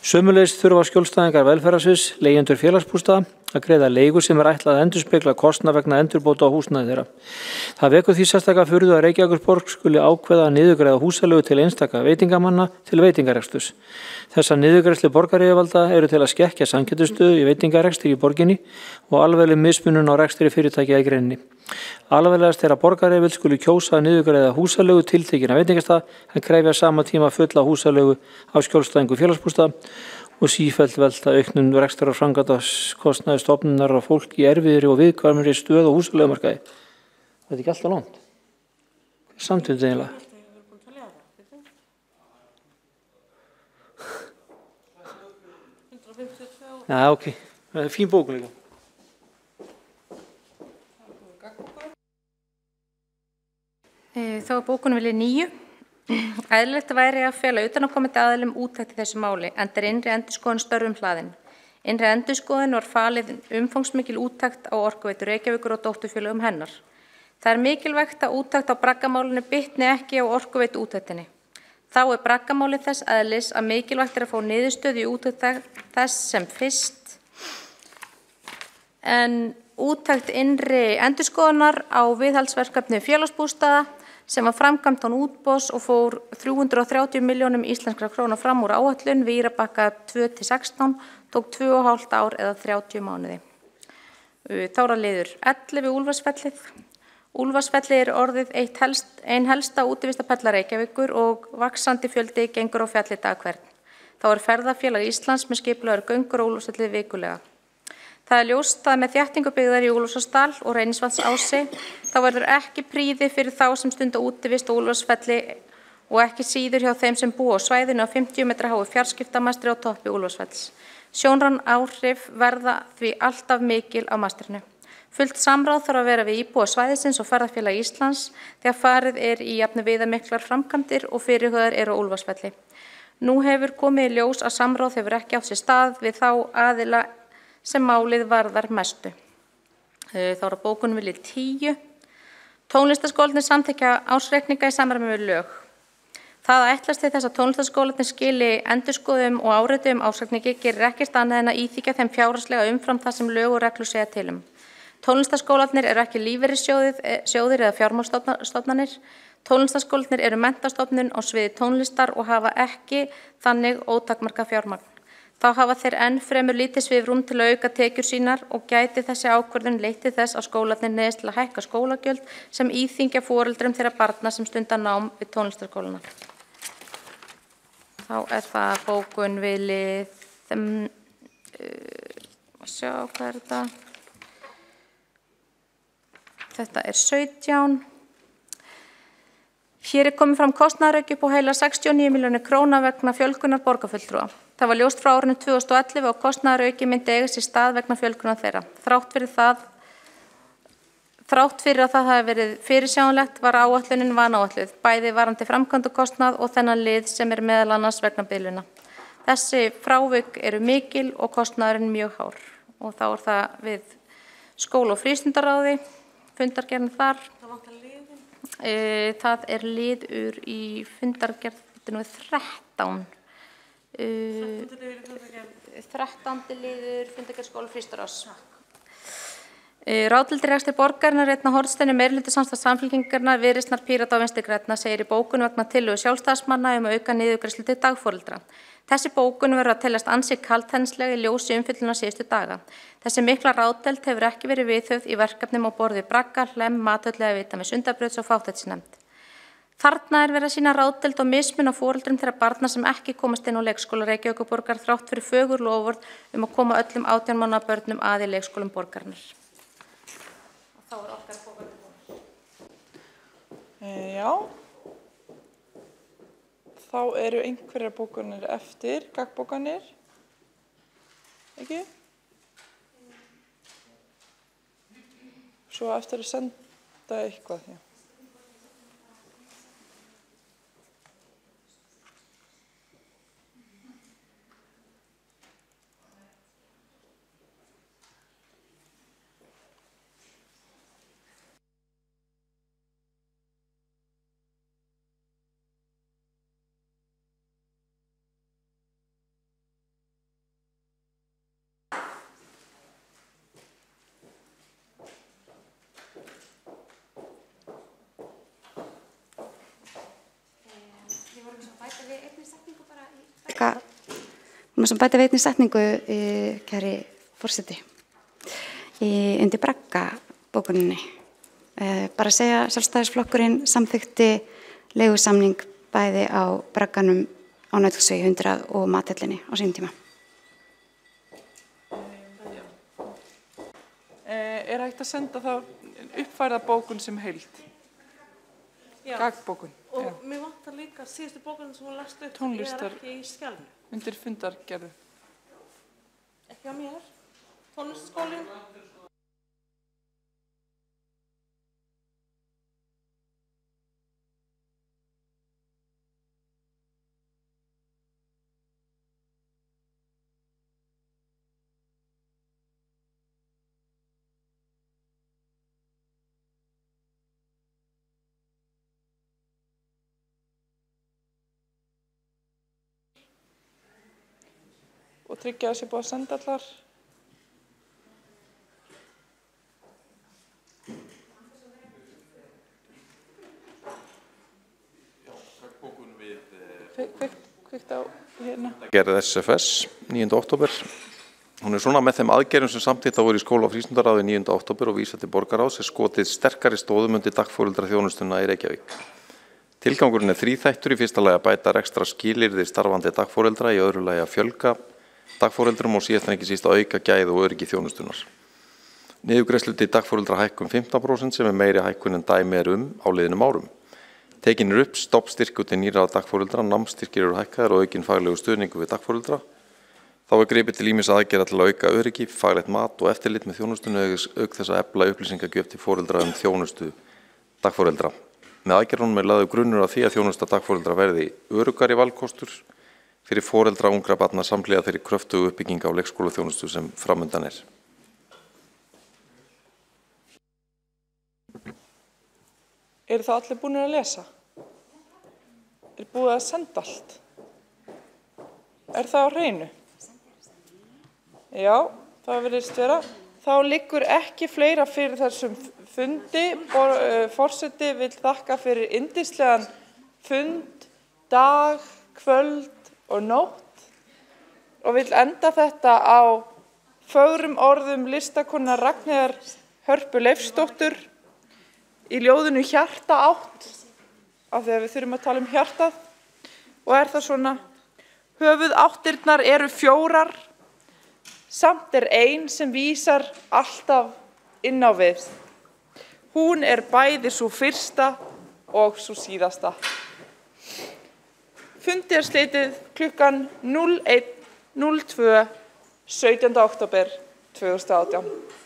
Sömuleiðis þurfa skjólstæðingar velferðarsviðs, leigjendur félagsbústaða að greiða leigu sem er ætlað að endurspegla kostnað vegna endurbóta á húsnæði þeirra. Það vekur því sérstaka furðu að Reykjavíkurborg skuli ákveða að niðurgreiða húsalegu til einstaka veitingamanna til veitingareksturs. Þessar niðurgreiðslu borgaryfirvalda eru til að skekkja samkeppnisstöðu í veitingarekstri í borginni og alvegleg mismunun á rekstri fyrirtækja í greininni. Alveglegast er að borgaryfirvöld skuli kjósa að niðurgreiða húsalegu tiltekinna veitingastað en krefja sama tíma fulla húsalegu af skjólstæðingu félagsbústaða og sífellt velta auknum rekstrar og framkvæmdakostnaði stofnunar og fólk í erfiðri og viðkvæmri stöðu á húsalegumarkaði. Þetta er ekki alltaf langt. Hvað er samtöndið eiginlega? Já, ok. Það er fín bókun líka. Þá er bókunum vilja 9. Eðlilegt væri að fela utanaðkomandi aðilum úttekt í þessu máli, enda er innri endurskoðun störfum hlaðin. Innri endurskoðun var falið umfangsmikil úttekt á Orkuveitu Reykjavíkur og dótturfélögum hennar. Það er mikilvægt að úttekt á braggamálinu bitni ekki á Orkuveitu úttektinni. Þá er braggamáli þess eðlis að mikilvægt er að fá niðurstöðu í úttekt þess sem fyrst. En úttekt innri endurskoðunar á viðhaldsverkefni félagsbústaða sem var framkvæmt án útboðs og fór 330 milljónum íslenskra króna fram úr áætlun við Írabakka 2-16, tók 2,5 ár eða 30 mánuði. Þá er liður 11 Úlfarsfellið. Úlfarsfellið er orðið ein helsta útivistapella Reykjavíkur og vaxandi fjöldi gengur á fjallið dag hvern. Þá er Ferðafélag Íslands með skipulagðar göngur á Úlfarsfellið vikulega. Það er ljóst að með þéttingu byggðar í Úlfarsdal og Reynisvatnsási þá verður ekki prýði fyrir þá sem stunda útivist á Úlfarsfelli og ekki síður hjá þeim sem búa á svæðinu á 50 metra háu fjarskiptamastri á toppi Úlfarsfells. Sjónræn áhrif verða því alltaf mikil á mastrinu. Fullt samráð þarf að vera við íbúa svæðisins og Ferðafélag Íslands þegar farið er í jafn viðamiklar framkvæmdir og fyrirhugaðar eru á Úlfarsfelli. Nú hefur komið í ljós að samráð hefur ekki átt sér stað við þá aðila sem málið varðar mestu. Þá er bókunum vilja 10. Tónlistarskólarnir samþykkja ársreikninga í samræmi við lög. Það að ætlast til þess að tónlistarskólarnir skili endurskoðum og áritum ársreikningi gerir ekkert annað en að íþykkja þeim fjárhagslega umfram það sem lög og reglur segja til um. Tónlistarskólarnir eru ekki lífeyrissjóðir eða fjármálastofnanir. Tónlistarskólarnir eru menntastofnun á sviði tónlistar og hafa ekki þannig ótakmarkað fjármagn. Þá hafa þeir enn fremur lítið svigrúm til að auka tekjur sínar og gæti þessi ákvörðun leitt til þess að skólarnir neyðist til að hækka skólagjöld sem íþyngja foreldrum þeirra barna sem stunda nám við tónlistarskólana. Þá er það bókun við lið, sjá hvað er þetta? Þetta er 17. Hér komið fram kostnaðarauki upp á heila 69 milljónir króna vegna fjölgunar borgarfulltrúa. Það var ljóst frá árinu 2011 og kostnaðarauki myndi eiga sér stað vegna fjölgunar þeirra. Þrátt fyrir að það hafi verið fyrirsjáanlegt var áætlunin vanáætluð, bæði varandi framkvæmdakostnað og þennan lið sem meðal annars vegna biluna. Þessi frávik eru mikil og kostnaðurinn mjög hár og þá það við skóla- og frístundaráði, fundargerðin þar. Það liður í fundargerðinu 13. 13. liður fundargerð skóla- og frístundaráðs. Ráðdeildir rekstri borgarinnar einna hornsteinu meirihluta samstarfs Samfylkingarinnar, Viðreisnar, Pírata og Vinstri grænna segir í bókun vegna tillögu sjálfstæðismanna að auka niðurgreiðslu til dagforeldra. Þessi bókun verður að teljast ansi kaldhæðnisleg í ljósi umfjöllunar síðustu daga. Þessi mikla ráðdeild hefur ekki verið viðhöfð í verkefnum á borð við Bragga, Hlemm, Mathöllu eða Vita með Sundabrauts og fáttætisnefnd. Þarna verið að sýna ráðdeild og mismun á foreldrum þeirra barna sem ekki komast inn á leikskóla Reykjavíkurborgar þrátt fyrir fögur loforð að koma öllum 18 mánaða börnum að í leikskólum borgarinnar. Þá okkar bókanir búin. Já. Þá eru einhverjar bókanir eftir, gagnbókanir. Ekki? Svo eftir að senda eitthvað, já. Bæta við einni setningu, kæri forseti, undir Bragga bókuninni. Bara að segja Sjálfstæðisflokkurinn samþykkti leigusamning bæði á Bragganum á Nauthólsvegi 100 og Mathöllinni á sínum tíma. Hægt að senda þá uppfærða bókun sem heild? Gagnbókun. Og mér vantar líka síðustu bókun sem hún last upp, Tónlistar. ekki í skjálfinu. Undir fundargerðu. Ekki á mér. Tónlistaskólinn. Og tryggja að það sé búið að senda allar. Kveikt á hérna. Gerð SFS 9. október. Hún svona með þeim aðgerðum sem samtítt voru í skóla- og frístundaráði 9. október og vísa til borgaráðs skotið sterkari stóðum undir dagforeldra-þjónustuna í Reykjavík. Tilgangurinn þríþættur, í fyrsta lagi að bæta rekstra skilyrði starfandi dagforeldra, í öðru lagi að fjölga dagforeldrum og síðast en ekki síst að auka gæði og öryggi þjónustunar. Niðurgreiðslu til dagforeldra hækkun 15% sem meiri hækkun en dæmi á liðnum árum. Tekin upp stoppstyrkur til nýra dagforeldra, námsstyrkir eru hækkaðir og aukin faglegu stuðningu við dagforeldra. Þá gripið til ýmissa aðgerða til að auka öryggi, faglegt mat og eftirlit með þjónustunni auk þess að efla upplýsingagjöf til foreldra þjónustu dagforeldra. Með aðgerðunum lagður grunnur að því að þjónusta dagforeldra verði öruggari valkostur fyrir foreldra ungra barna samhliða þeirri kröftugu uppbygginga á leikskólaþjónustu sem framundan er. Eru það allir búin að lesa? Er búið að senda allt? Er það á hreinu? Já, það virðist vera. Þá liggur ekki fleira fyrir þessum fundi. Forseti vill þakka fyrir yndislegan fund, dag, kvöld og nótt og vill enda þetta á fögrum orðum listakonunnar Ragnheiðar Hörpu Leifsdóttur í ljóðinu Hjarta átt, af því að við þurfum að tala um hjartað, og er það svona: höfuðáttirnar eru 4, samt er ein sem vísar alltaf inn á við. Hún er bæði svo fyrsta og svo síðasta. Fundi slitið klukkan 01:02 17. október 2018.